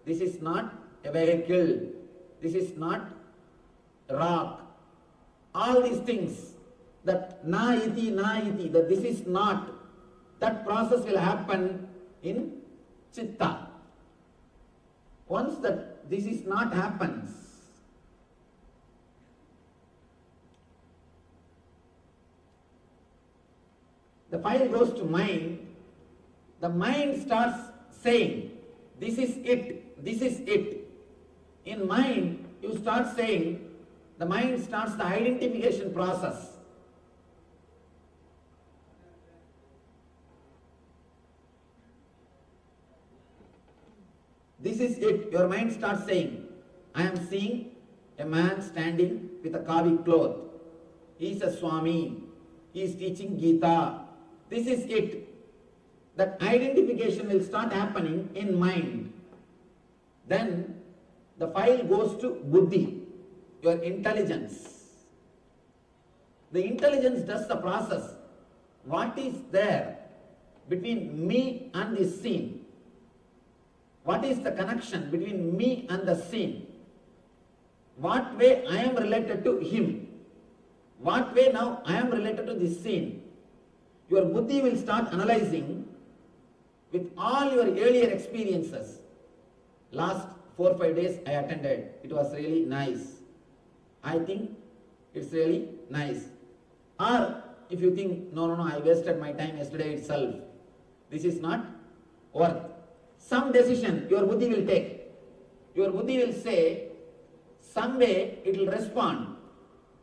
This is not a vehicle. This is not a rock. All these things, that na iti, that this is not, that process will happen in chitta. Once that this is not happens, the file goes to mind. The mind starts saying, this is it, this is it. In mind, you start saying, the mind starts the identification process. This is it. Your mind starts saying, I am seeing a man standing with a kavi cloth. He is a Swami. He is teaching Gita. This is it. That identification will start happening in mind. Then the file goes to buddhi, your intelligence. The intelligence does the process. What is there between me and this scene? What is the connection between me and the scene? What way I am related to him? What way now I am related to this scene? Your buddhi will start analyzing with all your earlier experiences. Last 4 or 5 days I attended. It was really nice. I think it's really nice. Or if you think, no, I wasted my time yesterday itself. This is not worth. Some decision your buddhi will take. Your buddhi will say, some way it will respond,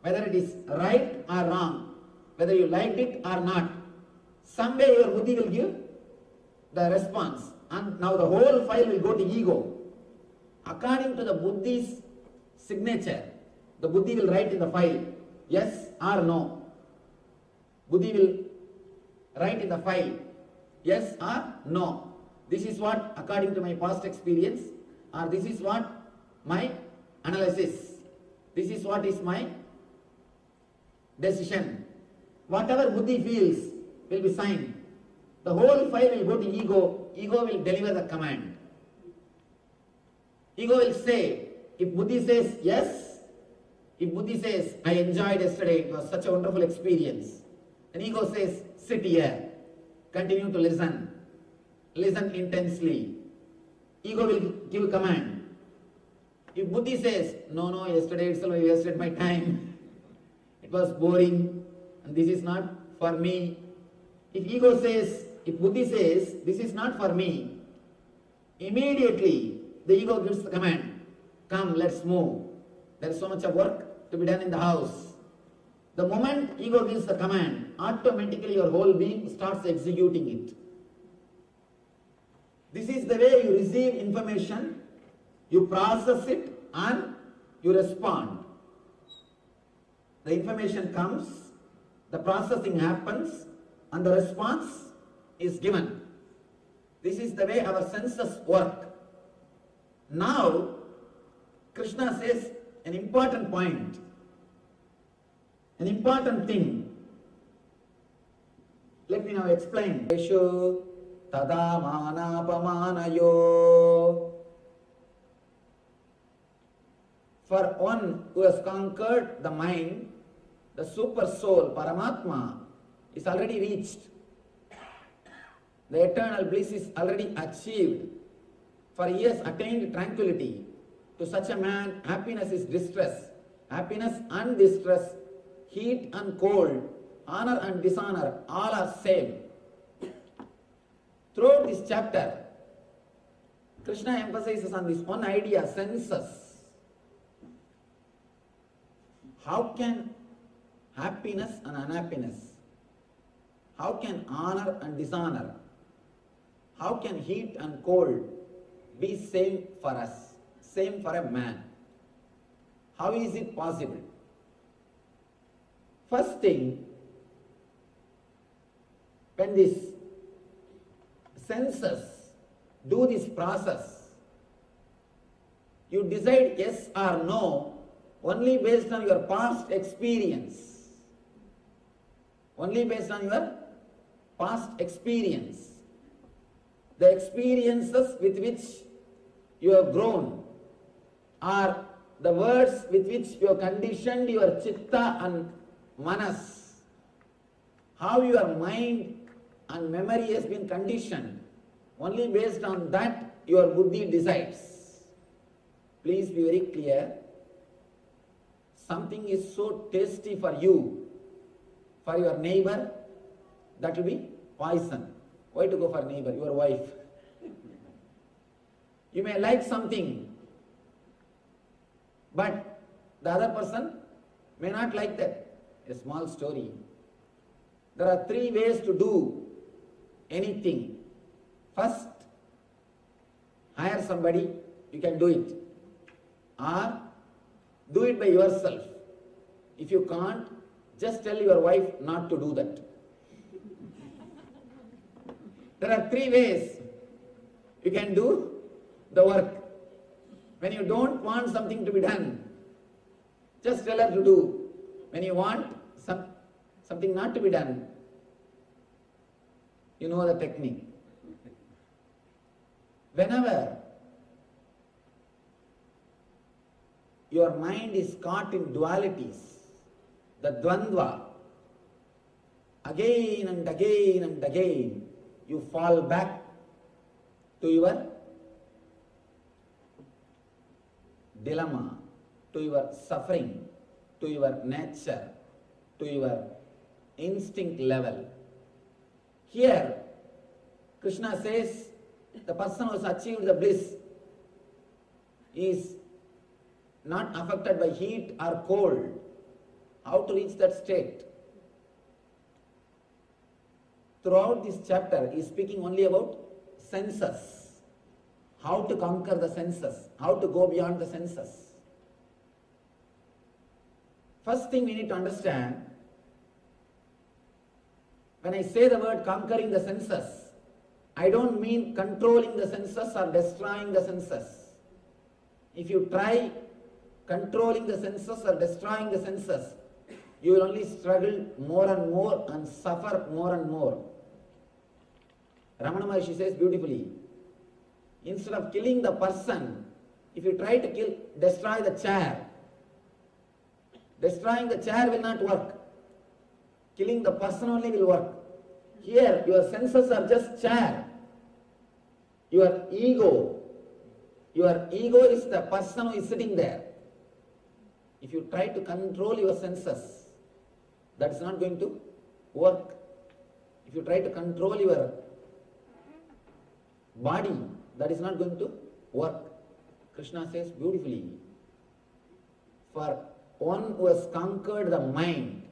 whether it is right or wrong, whether you liked it or not. Some way your buddhi will give the response.
and now the whole file will go to ego. According to the Buddhi's signature, the Buddhi will write in the file, yes or no. Buddhi will write in the file, yes or no. This is what, according to my past experience, or this is what my analysis, this is what is my decision. Whatever Buddhi feels will be signed. The whole file will go to ego. Ego will deliver the command. Ego will say, if Buddhi says yes, if Buddhi says, I enjoyed yesterday, it was such a wonderful experience, then ego says, sit here, continue to listen intensely. Ego will give command. If Buddhi says, no, yesterday itself I wasted my time, it was boring, and this is not for me. If Buddhi says, this is not for me, immediately the ego gives the command, come, let's move. There is so much of work to be done in the house. The moment ego gives the command, automatically your whole being starts executing it. This is the way you receive information, you process it, and you respond. The information comes, the processing happens, and the response is given. This is the way our senses work. Now, Krishna says an important point, an important thing. Let me now explain. Eshu tada manapamanayo. For one who has conquered the mind, the super soul, Paramatma, is already reached. The eternal bliss is already achieved. For he has attained tranquility. To such a man, happiness is distress. Happiness and distress, heat and cold, honor and dishonor, all are same. Throughout this chapter, Krishna emphasizes on this one idea, senses. How can happiness and unhappiness, how can honor and dishonor, how can heat and cold be same for us, same for a man? How is it possible? First thing, when these senses do this process, you decide yes or no only based on your past experience. Only based on your past experience. The experiences with which you have grown, or the words with which you have conditioned your chitta and manas, how your mind and memory has been conditioned, only based on that your buddhi decides. Please be very clear. Something is so tasty for you, for your neighbor, that will be poison. Why to go for neighbor? Your wife. You may like something, but the other person may not like that. A small story. There are 3 ways to do anything. First, hire somebody, you can do it. Or do it by yourself. If you can't, just tell your wife not to do that. There are 3 ways you can do the work. When you don't want something to be done, just tell her to do. When you want something not to be done, you know the technique. Whenever your mind is caught in dualities, the dvandva, again and again and again, you fall back to your dilemma, to your suffering, to your nature, to your instinct level. Here, Krishna says, the person who has achieved the bliss is not affected by heat or cold. How to reach that state? Throughout this chapter, he is speaking only about senses.
how to conquer the senses, how to go beyond the senses. First thing we need to understand, when I say the word conquering the senses, I don't mean controlling the senses or destroying the senses. If you try controlling the senses or destroying the senses, you will only struggle more and more and suffer more and more. Ramana Maharshi says beautifully, instead of killing the person, if you try to destroy the chair, destroying the chair will not work. Killing the person only will work. Here, your senses are just chair. Your ego is the person who is sitting there. If you try to control your senses, that is not going to work. If you try to control your body, that is not going to work. Krishna says beautifully, for one who has conquered the mind,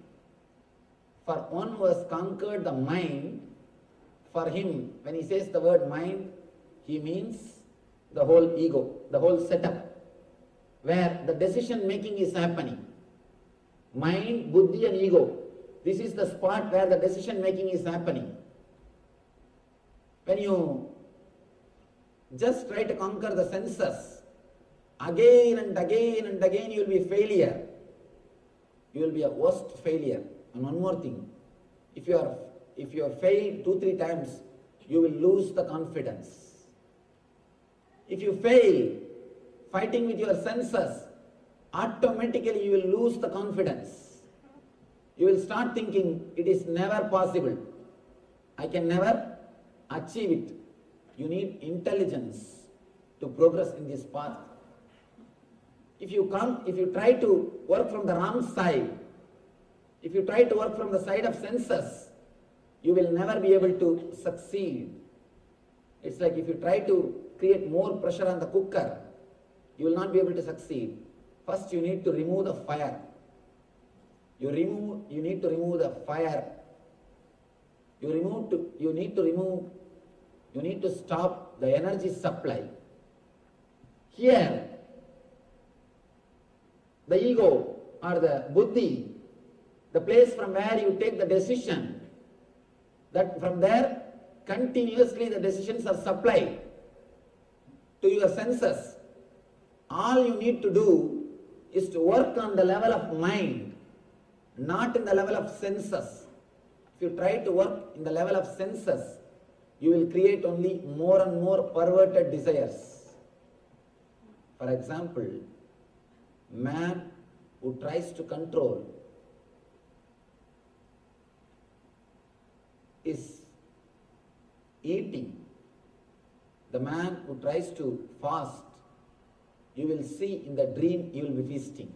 for him, when he says the word mind, he means the whole ego, the whole setup, where the decision making is happening. Mind, buddhi and ego. This is the spot where the decision making is happening. When you just try to conquer the senses, again and again and again you will be a failure. You will be a worst failure. And one more thing, if you have failed 2-3 times, you will lose the confidence. If you fail fighting with your senses, automatically you will lose the confidence. You will start thinking, it is never possible. I can never achieve it. You need intelligence to progress in this path. If you try to work from the wrong side, if you try to work from the side of senses, you will never be able to succeed. It's like if you try to create more pressure on the cooker, you will not be able to succeed. First you need to remove the fire. You need to remove the fire. You need to stop the energy supply. Here, the ego or the buddhi, the place from where you take the decision, that from there continuously the decisions are supplied to your senses. All you need to do is to work on the level of mind, not in the level of senses. If you try to work in the level of senses, you will create only more and more perverted desires. For example, man who tries to control is eating. The man who tries to fast, you will see in the dream you will be feasting.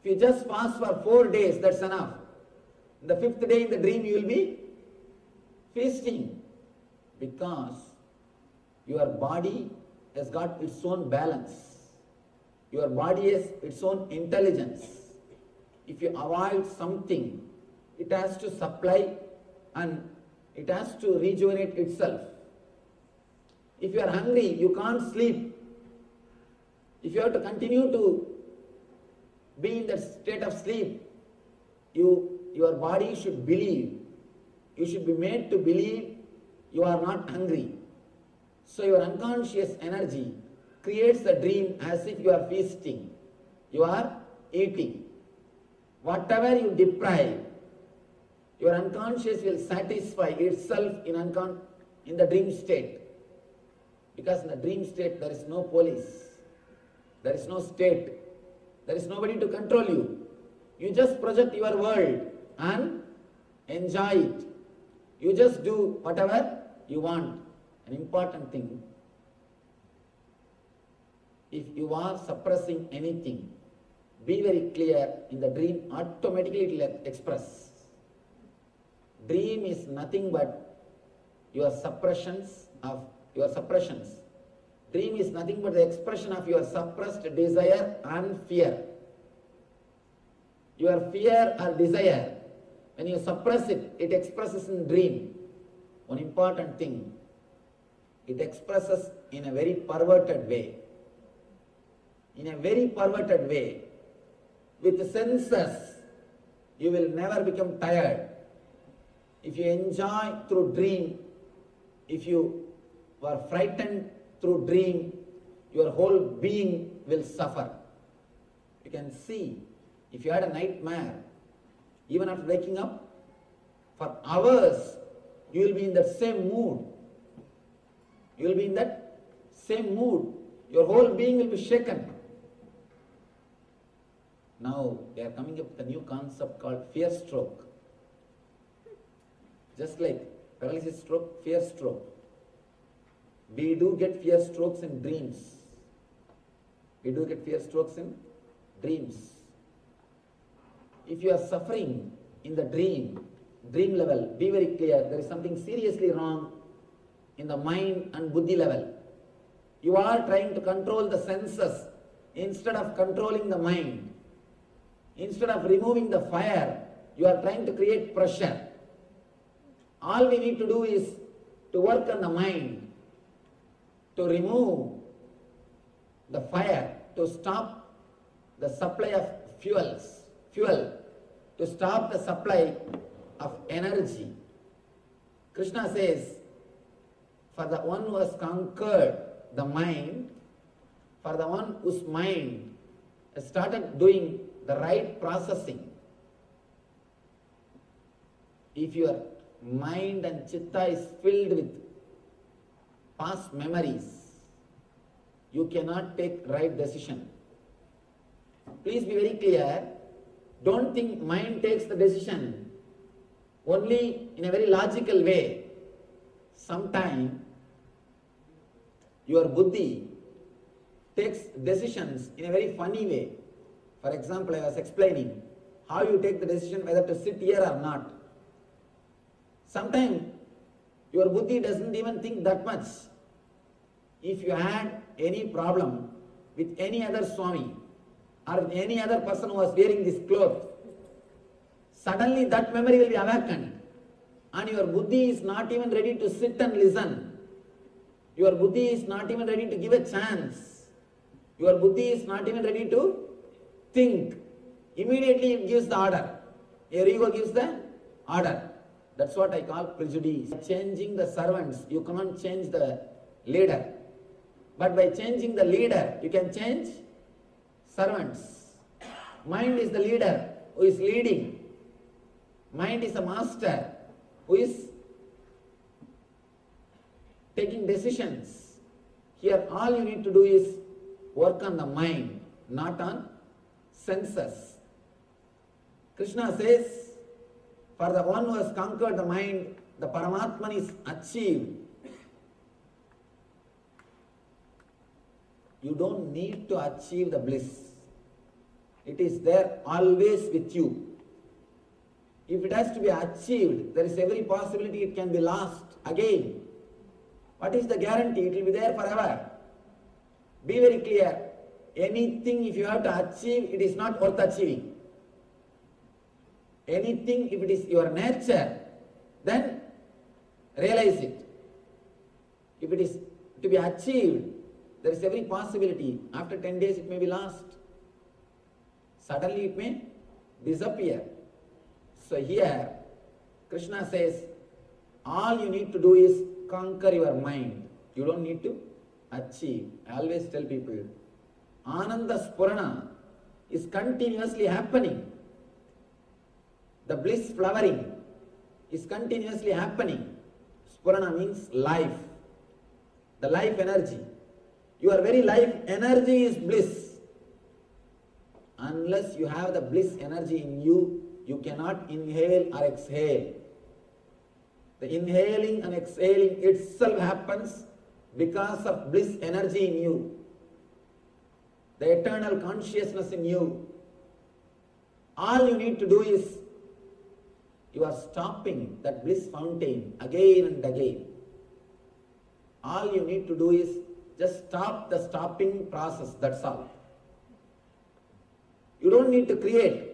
If you just fast for 4 days, that's enough. The 5th day in the dream you will be feasting, because your body has got its own balance. Your body has its own intelligence. If you avoid something, it has to supply and it has to rejuvenate itself. If you are hungry, you can't sleep. If you have to continue to be in that state of sleep, your body should believe. You should be made to believe you are not hungry. So your unconscious energy creates the dream as if you are feasting. You are eating. Whatever you deprive, your unconscious will satisfy itself in the dream state. Because in the dream state there is no police, there is no state, there is nobody to control you. You just project your world and enjoy it. You just do whatever you want. An important thing, if you are suppressing anything, be very clear, in the dream automatically it will express. Dream is nothing but your suppressions. Dream is nothing but the expression of your suppressed desire and fear. Your fear or desire, when you suppress it, it expresses in dream. One important thing, it expresses
in a very perverted way. In a very perverted way. With senses, you will never become tired. If you enjoy through dream, if you were frightened through dream, your whole being will suffer. You can see, if you had a nightmare, even after waking up, for hours, you will be in that same mood. You will be in that same mood. Your whole being will be shaken. Now, they are coming up with a new concept called fear stroke. Just like paralysis stroke, fear stroke. We do get fear strokes in dreams. We do get fear strokes in dreams. If you are suffering in the dream level, be very clear, there is something seriously wrong in the mind and buddhi level. You are trying to control the senses instead of controlling the mind. Instead of removing the fire, you are trying to create pressure. All we need to do is to work on the mind, to remove the fire, to stop the supply of fuel, to stop the supply of energy. Krishna says, for the one who has conquered the mind, for the one whose mind has started doing the right processing, if your mind and chitta is filled with past memories, you cannot take right decision. Please be very clear. Don't think mind takes the decision only in a very logical way. Sometimes your buddhi takes decisions in a very funny way. For example, I was explaining how you take the decision whether to sit here or not. Sometimes your buddhi doesn't even think that much. If you had any problem with any other Swami or with any other person who was wearing this cloth, suddenly that memory will be awakened and your buddhi is not even ready to sit and listen. Your buddhi is not even ready to give a chance. Your buddhi is not even ready to think. Immediately it gives the order. Your ego gives the order. That's what I call prejudice. By changing the servants, you cannot change the leader. But by changing the leader, you can change servants. Mind is the leader who is leading. Mind is the master who is taking decisions. Here all you need to do is work on the mind, not on senses. Krishna says, for the one who has conquered the mind, the Paramatman is achieved. You don't need to achieve the bliss. It is there always with you. If it has to be achieved, there is every possibility it can be lost again. What is the guarantee? It will be there forever. Be very clear. Anything if you have to achieve, it is not worth achieving. Anything if it is your nature, then realize it. If it is to be achieved, there is every possibility. After 10 days it may be lost. Suddenly it may disappear. So here, Krishna says, all you need to do is conquer your mind. You don't need to achieve. I always tell people, Ananda Spurana is continuously happening. The bliss flowering is continuously happening. Spurana means life. The life energy. Your very life energy is bliss. Unless you have the bliss energy in you, you cannot inhale or exhale. The inhaling and exhaling itself happens because of bliss energy in you. The eternal consciousness in you. All you need to do is, you are stopping that bliss fountain again and again. All you need to do is just stop the stopping process, that's all. You don't need to create.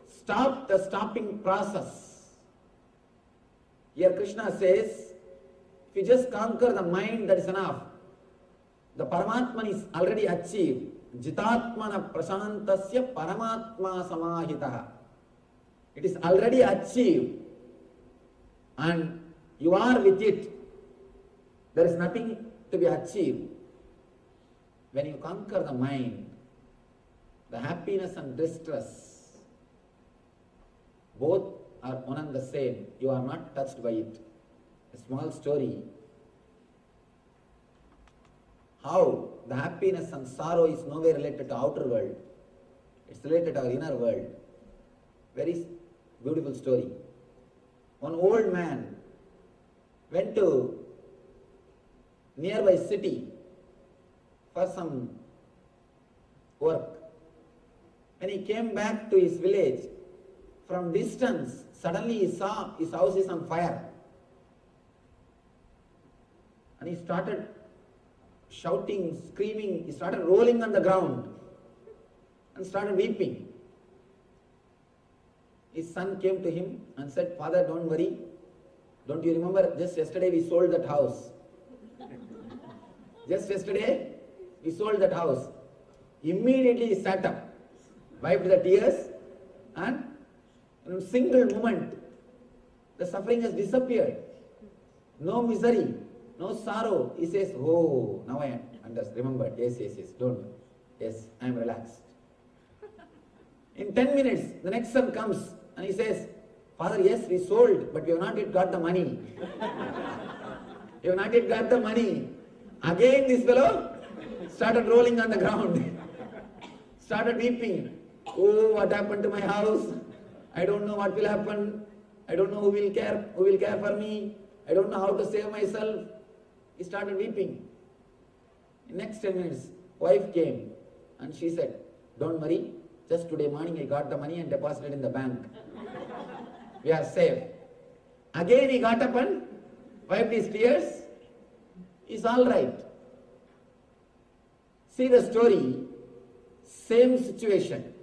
Stop the stopping process. Here Krishna says, if you just conquer the mind, that is enough. The Paramatman is already achieved. Jitatmana Prashantasya Paramatma Samahitaha. It is already achieved and you are with it. There is nothing to be achieved. When you conquer the mind, the happiness and distress, both are one and the same. You are not touched by it. A small story. How the happiness and sorrow is nowhere related to outer world. It's related to our inner world. Very beautiful story. One old man went to nearby city for some work. When he came back to his village, from distance, suddenly he saw his house is on fire. And he started shouting, screaming, he started rolling on the ground and started weeping. His son came to him and said, "Father, don't worry. Don't you remember just yesterday we sold that house? Just yesterday we sold that house." Immediately he sat up, wiped the tears, and in a single moment the suffering has disappeared. No misery, no sorrow. He says, "Oh, now I understand. Remember, yes, don't worry. Yes, I am relaxed." In 10 minutes, the next son comes and he says, "Father, yes, we sold, but we have not yet got the money." We have not yet got the money. Again this fellow started rolling on the ground, started weeping. "Oh, what happened to my house? I don't know what will happen. I don't know who will care for me. I don't know how to save myself." He started weeping. In next 10 minutes, wife came and she said, "Don't worry, just today morning I got the money and deposited in the bank. We are safe." Again he got up and wiped his tears. He's all right. See the story, same situation,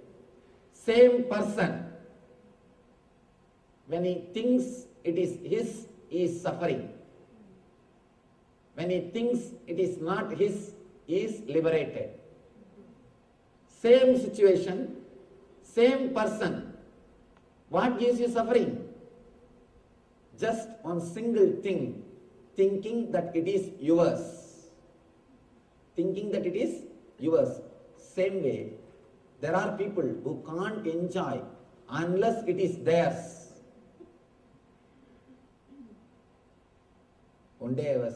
same person. When he thinks it is his, he is suffering. When he thinks it is not his, he is liberated. Same situation, same person. What gives you suffering? Just one single thing, thinking that it is yours. Thinking that it is yours. Same way, there are people who can't enjoy unless it is theirs. One day I was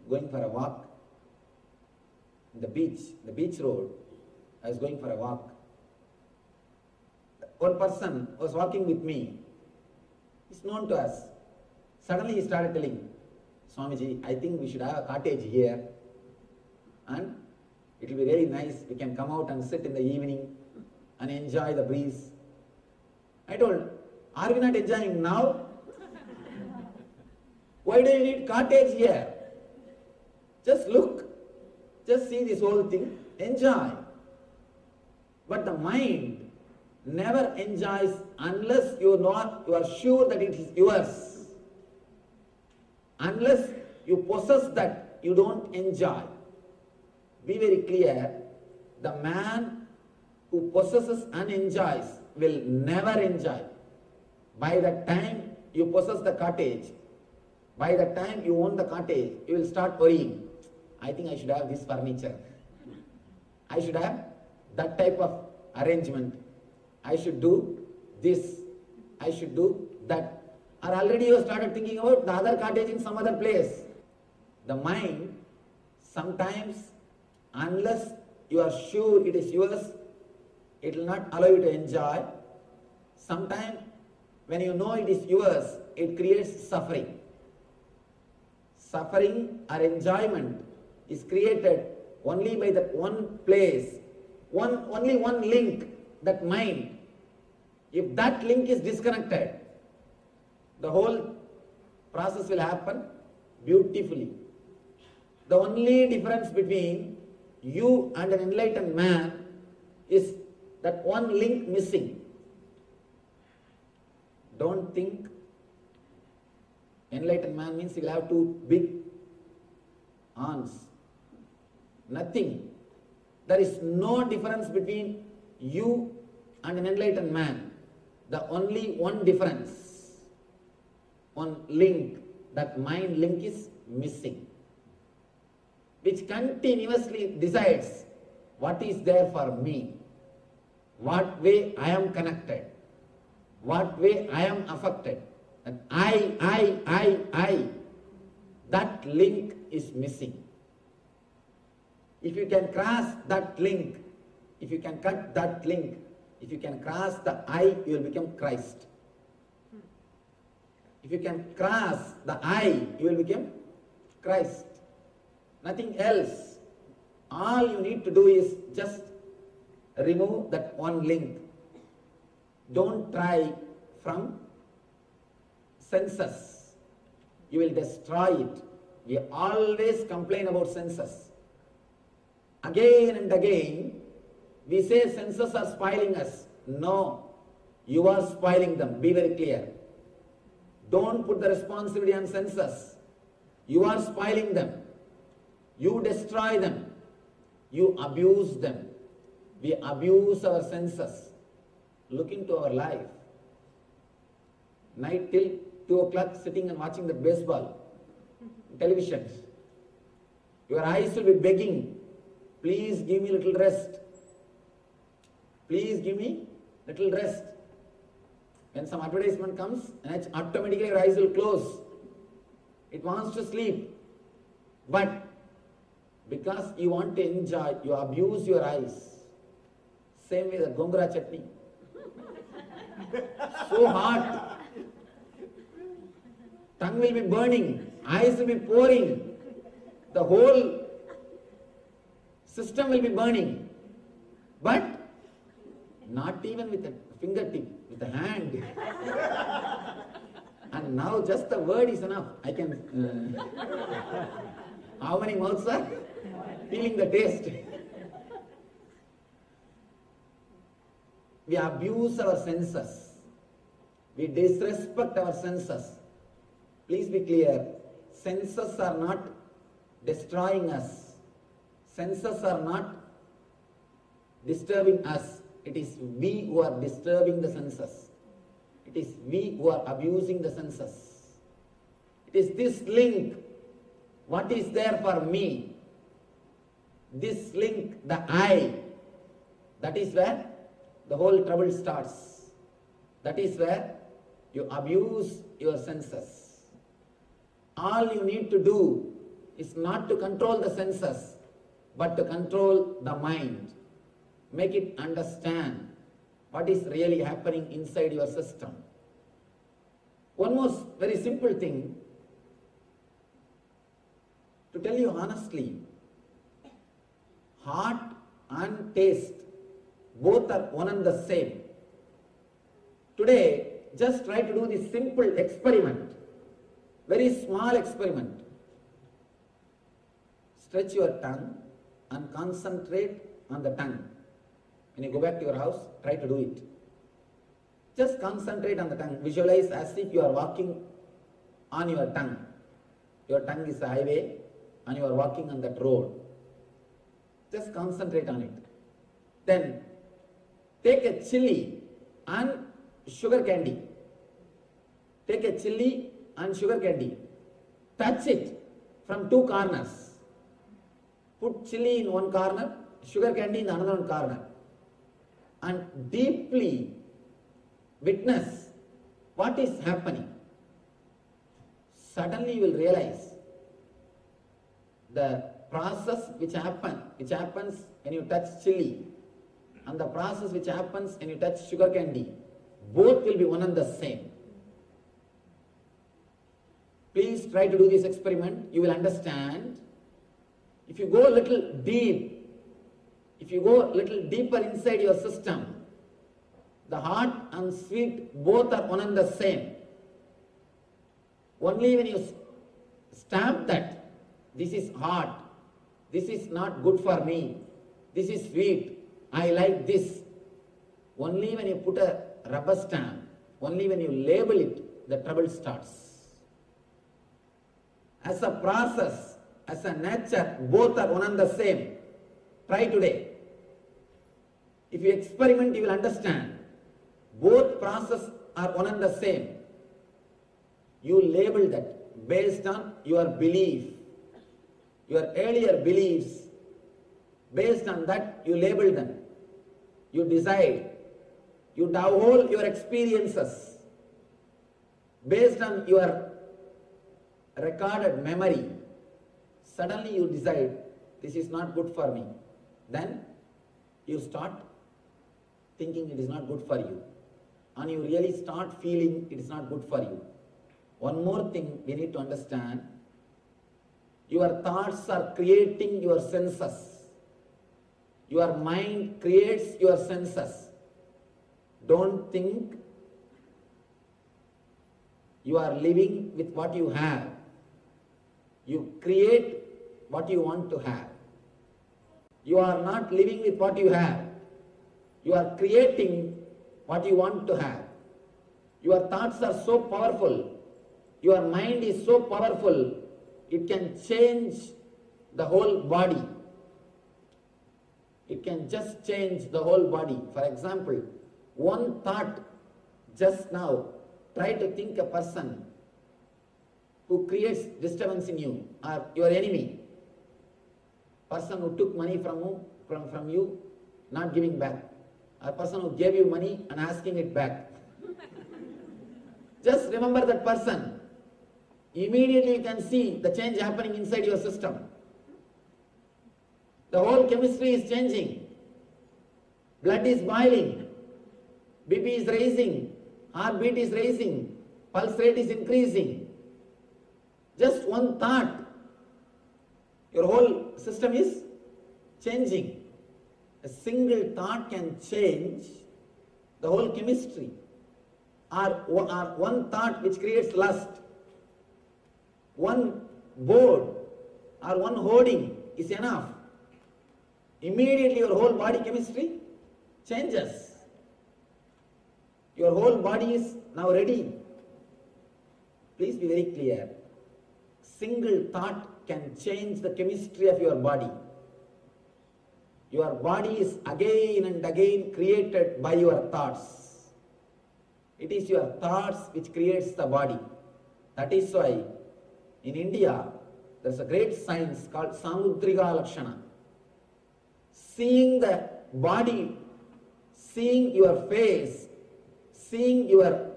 going for a walk in the beach road. I was going for a walk. One person was walking with me. He's known to us. Suddenly he started telling, "Swamiji, I think we should have a cottage here and it will be very nice. We can come out and sit in the evening and enjoy the breeze." I told, "Are we not enjoying now? Why do you need cottage here? Just look, just see this whole thing, enjoy." But the mind never enjoys unless you are sure that it is yours. Unless you possess that, you don't enjoy. Be very clear, the man who possesses and enjoys will never enjoy. By the time you possess the cottage, by the time you own the cottage, you will start worrying. I think I should have this furniture. I should have that type of arrangement. I should do this. I should do that. Or already you have started thinking about the other cottage in some other place. The mind, sometimes, unless you are sure it is yours, it will not allow you to enjoy. Sometimes, when you know it is yours, it creates suffering. Suffering or enjoyment is created only by that one place, only one link, that mind. If that link is disconnected, the whole process will happen beautifully. The only difference between you and an enlightened man is that one link missing. Don't think enlightened man means he will have two big arms.
Nothing. There is no difference between you and an enlightened man. The only one difference, one link, that mind link is missing, which continuously decides what is there for me, what way I am connected, what way I am affected. And I, that link is missing. If you can cross that link, if you can cut that link, if you can cross the I, you will become Christ. If you can cross the I, you will become Christ. Nothing else. All you need to do is just remove that one link. Don't try from senses. You will destroy it. We always complain about senses. Again and again, we say senses are spoiling us. No, you are spoiling them. Be very clear. Don't put the responsibility on senses. You are spoiling them. You destroy them. You abuse them. We abuse our senses. Look into our life. Night till 2 o'clock sitting and watching the baseball, television. Your eyes will be begging, please give me a little rest. Please give me little rest. When some advertisement comes, and automatically your eyes will close. It wants to sleep. But because you want to enjoy, you abuse your eyes. Same way the gongura chutney. So hot. Tongue will be burning. Eyes will be pouring. The whole system will be burning. But not even with a fingertip, with a hand. And now just the word is enough. I can... how many mouths are feeling the taste? We abuse our senses. We disrespect our senses. Please be clear. Senses are not destroying us. Senses are not disturbing us. It is we who are disturbing the senses. It is we who are abusing the senses. It is this link. What is there for me? This link, the I, that is where the whole trouble starts. That is where you abuse your senses. All you need to do is not to control the senses, but to control the mind. Make it understand what is really happening inside your system. One more very simple thing, to tell you honestly, heart and taste, both are one and the same. Today, just try to do this simple experiment, very small experiment. Stretch your tongue and concentrate on the tongue. When you go back to your house, try to do it. Just concentrate on the tongue. Visualize as if you are walking on your tongue. Your tongue is a highway and you are walking on that road. Just concentrate on it. Then take a chili and sugar candy. Take a chili and sugar candy. Touch it from two corners. Put chili in one corner, sugar candy in another one corner. And deeply witness what is happening. Suddenly you will realize the process which happens when you touch chili and the process which happens when you touch sugar candy, both will be one and the same. Please try to do this experiment. You will understand. If you go a little deep, if you go a little deeper inside your system, the hot and sweet both are one and the same. Only when you stamp that, this is hot, this is not good for me, this is sweet, I like this. Only when you put a rubber stamp, only when you label it, the trouble starts. As a process, as a nature, both are one and the same.
Try today. If you experiment, you will understand. Both processes are one and the same. You label that based on your belief, your earlier beliefs. Based on that, you label them. You decide. You downhole your experiences based on your recorded memory. Suddenly you decide, this is not good for me. Then you start thinking it is not good for you. And you really start feeling it is not good for you. One more thing we need to understand. Your thoughts are creating your senses. Your mind creates your senses. Don't think you are living with what you have. You create what you want to have. You are not living with what you have. You are creating what you want to have. Your thoughts are so powerful. Your mind is so powerful. It can change the whole body. It can just change the whole body. For example, one thought just now, try to think a person who creates disturbance in you or your enemy. Person who took money from you, not giving back. A person who gave you money and asking it back. Just remember that person. Immediately you can see the change happening inside your system. The whole chemistry is changing. Blood is boiling. BP is rising. Heartbeat is rising. Pulse rate is increasing. Just one thought. Your whole system is changing. A single thought can change the whole chemistry. Or one thought which creates lust. One board or one hoarding is enough. Immediately your whole body chemistry changes. Your whole body is now ready. Please be very clear. Single thought can change the chemistry of your body. Your body is again and again created by your thoughts. It is your thoughts which creates the body. That is why in India there is a great science called Samudrika Lakshana. Seeing the body, seeing your face, seeing your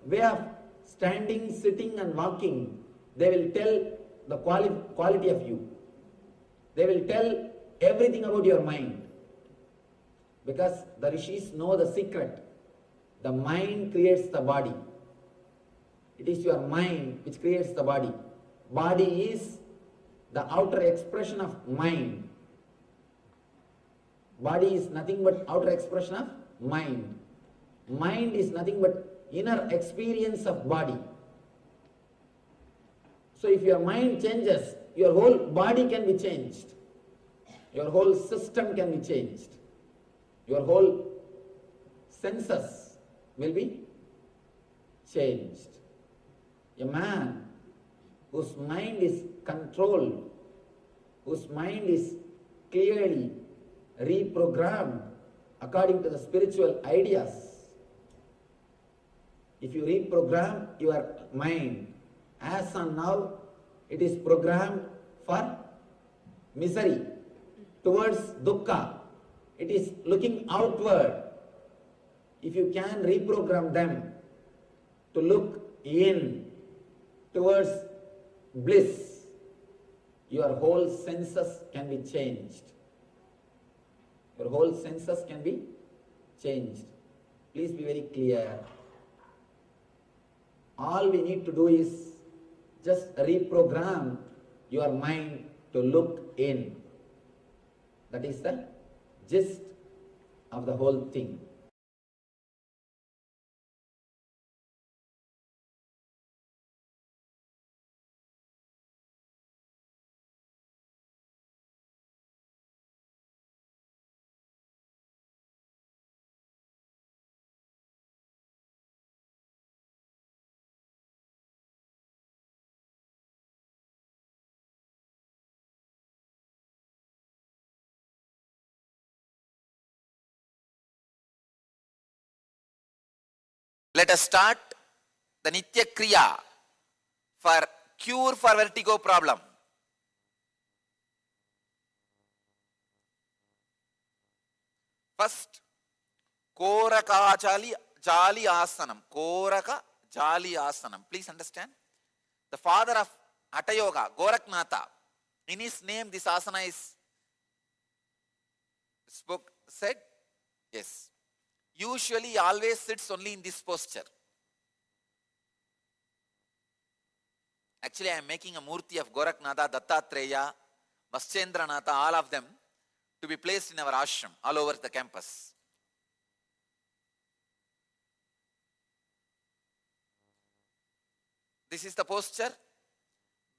way of standing, sitting and walking, they will tell the quality of you. They will tell everything about your mind. Because the rishis know the secret. The mind creates the body. It is your mind which creates the body. Body is the outer expression of mind. Body is nothing but outer expression of mind. Mind is nothing but inner experience of body. So if your mind changes, your whole body can be changed. Your whole system can be changed. Your whole senses will be changed. A man whose mind is controlled, whose mind is clearly reprogrammed according to the spiritual ideas. If you reprogram your mind, as on now, it is programmed for misery, towards dukkha. It is looking outward. If you can reprogram them to look in, towards bliss, your whole senses can be changed. Your whole senses can be changed. Please be very clear. All we need to do is just reprogram your mind to look in. That is the gist of the whole thing. Let us start the Nitya Kriya for cure for vertigo problem. First, Koraka Jali Asanam. Koraka Jali Asanam. Please understand. The father of Hatha Yoga, Goraknatha, in his name this asana is said. Yes. Usually he always sits only in this posture. Actually, I am making a murti of Goraknatha, Dattatreya, Vaschendranatha, all of them, to be placed in our ashram all over the campus. This is the posture.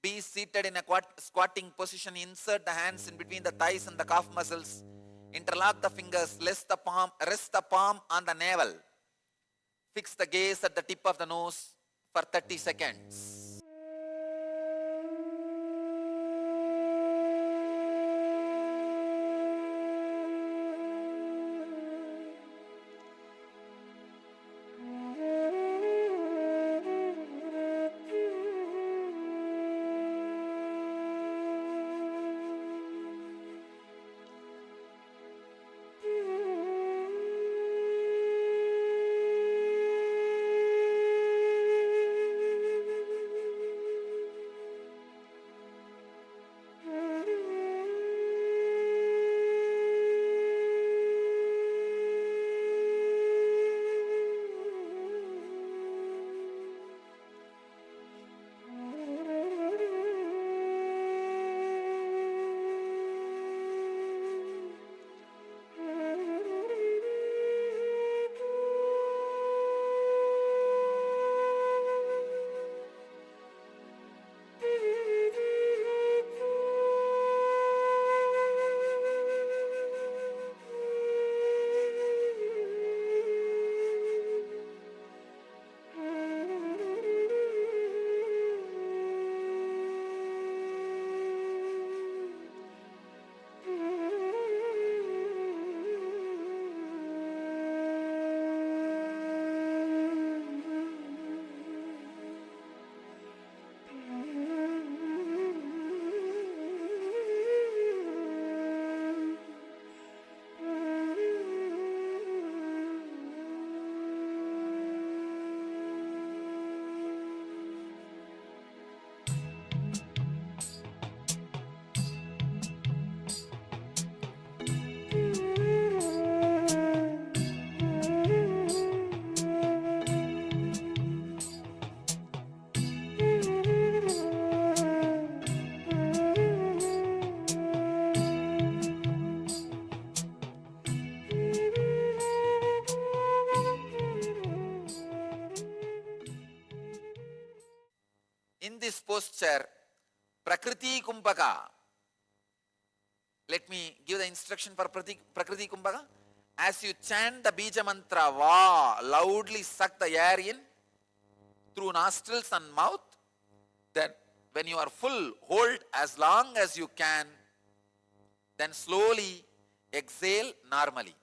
Be seated in a squatting position. Insert the hands in between the thighs and the calf muscles. Interlock the fingers. Rest the palm on the navel. Fix the gaze at the tip of the nose for 30 seconds. In this posture, Prakriti Kumbhaka. Let me give the instruction for Prakriti Kumbhaka. As you chant the Bija Mantra, Va, loudly suck the air in through nostrils and mouth. Then when you are full, hold as long as you can. Then slowly exhale normally.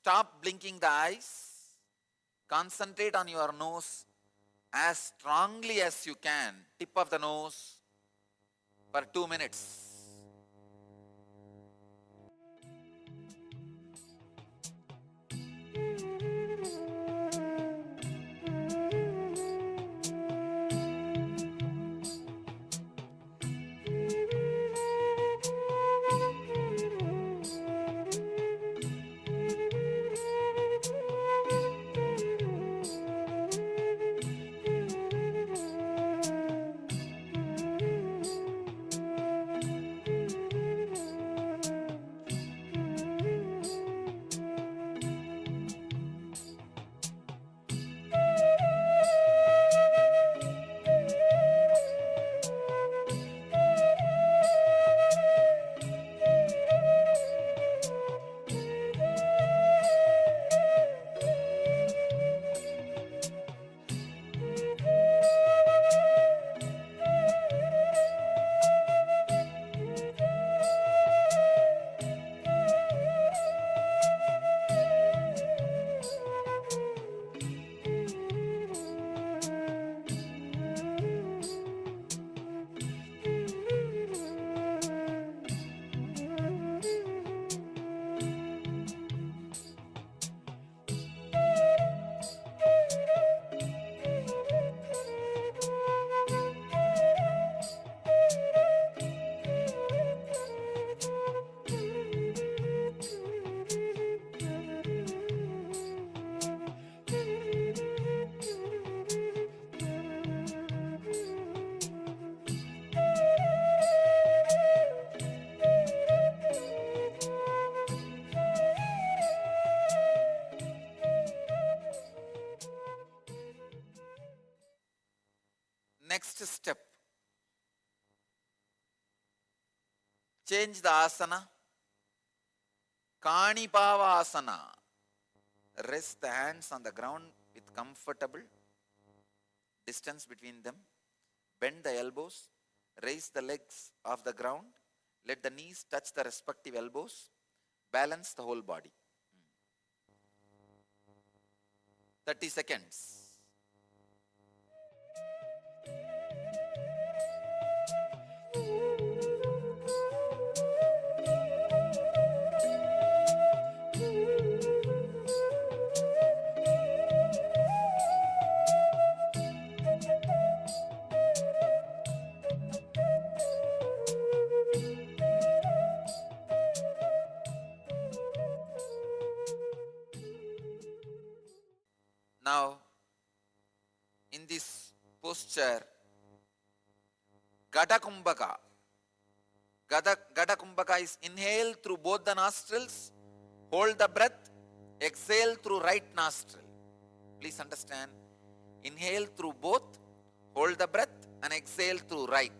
Stop blinking the eyes. Concentrate on your nose as strongly as you can. Tip of the nose for 2 minutes. Next step, change the asana. Kanipava asana. Rest the hands on the ground with comfortable distance between them. Bend the elbows. Raise the legs off the ground. Let the knees touch the respective elbows. Balance the whole body. 30 seconds. Now, in this posture, Gada Kumbhaka. Gada Kumbhaka is inhale through both the nostrils, hold the breath, exhale through right nostril. Please understand, inhale through both, hold the breath and exhale through right.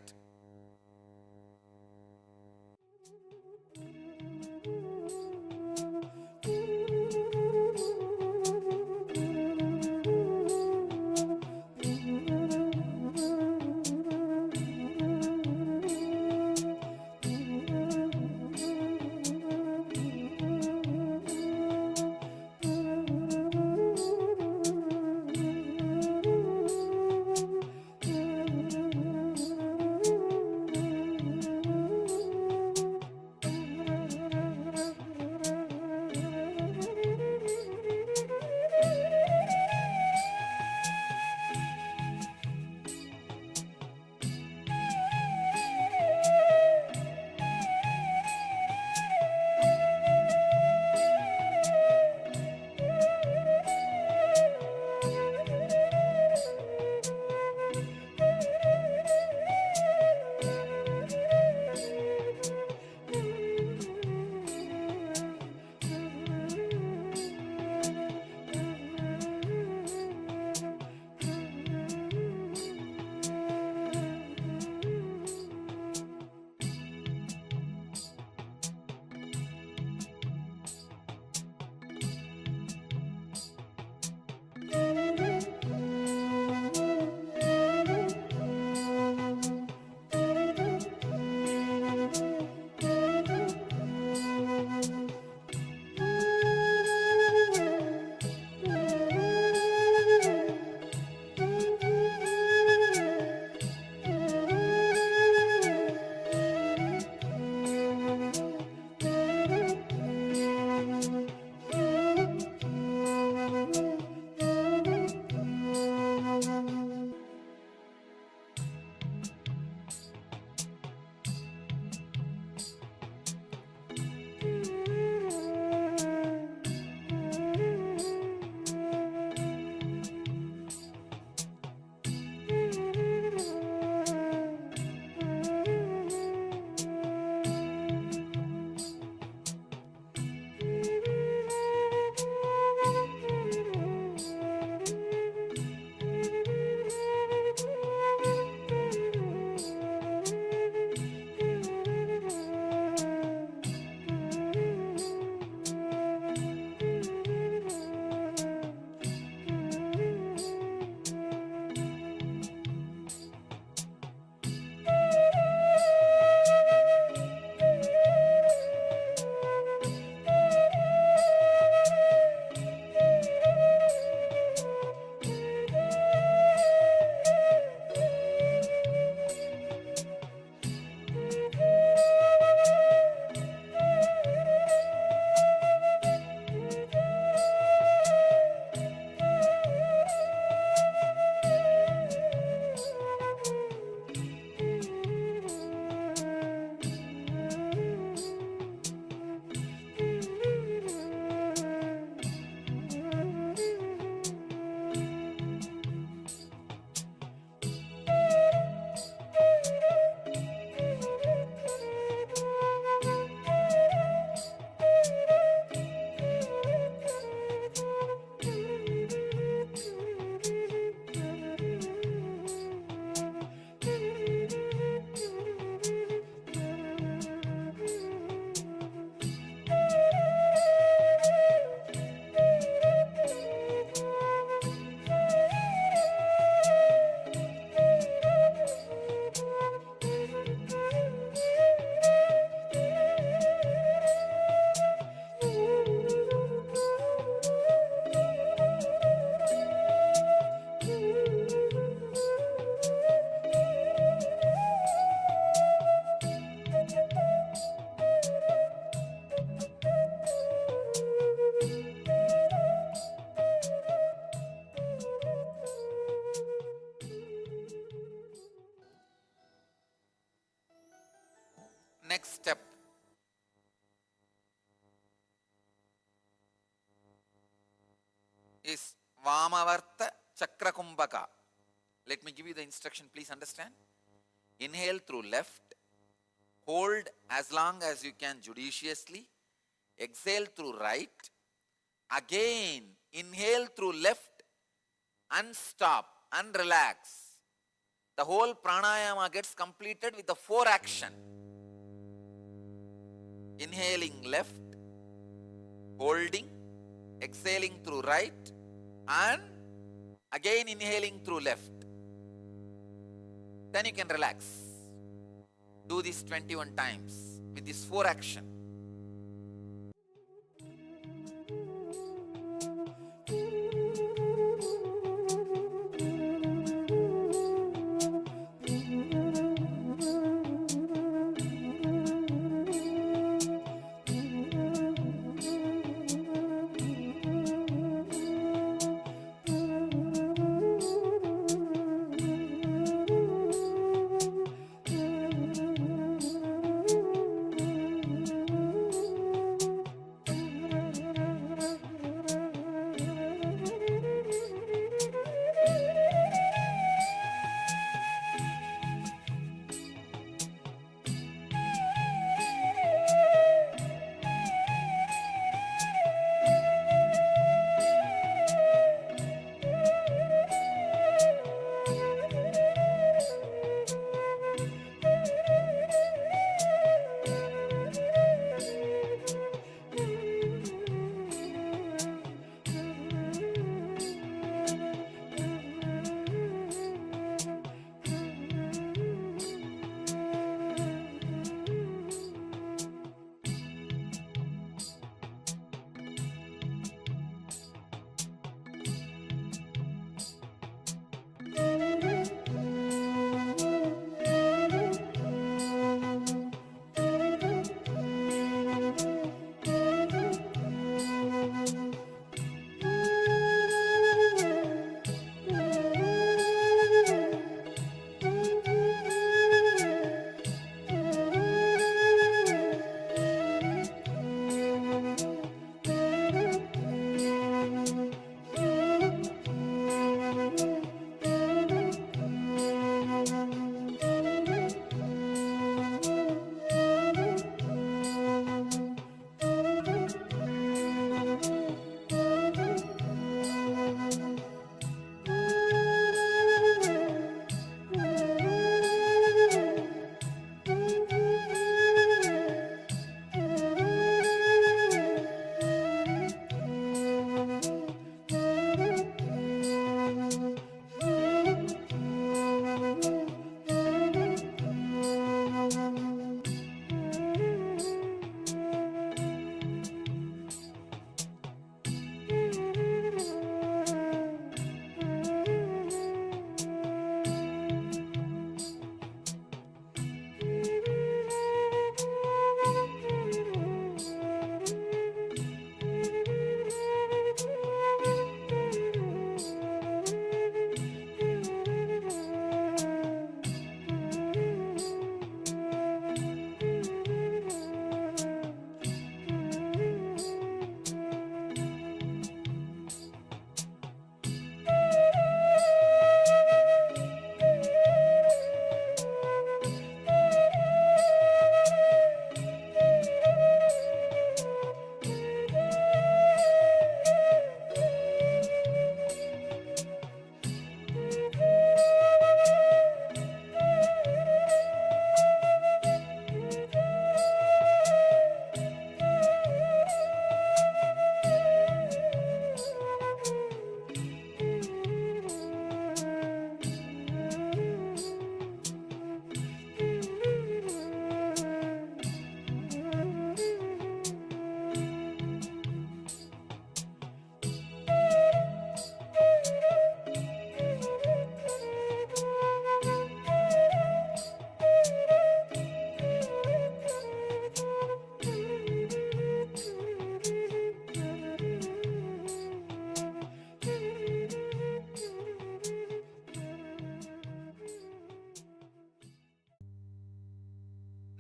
is Vamavarta Chakrakumbhaka. Let me give you the instruction, please understand. Inhale through left, hold as long as you can judiciously, exhale through right, again inhale through left and stop and relax. The whole pranayama gets completed with the 4 action. Inhaling left, holding, exhaling through right, and again inhaling through left. Then you can relax. Do this 21 times with this 4 action.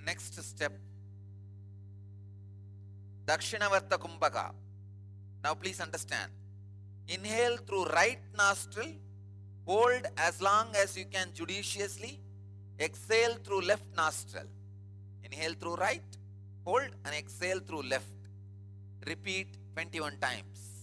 Next step, Dakshinavarta Kumbhaka. Now please understand, Inhale through right nostril. Hold as long as you can judiciously. Exhale through left nostril. Inhale through right. Hold and exhale through left. Repeat 21 times.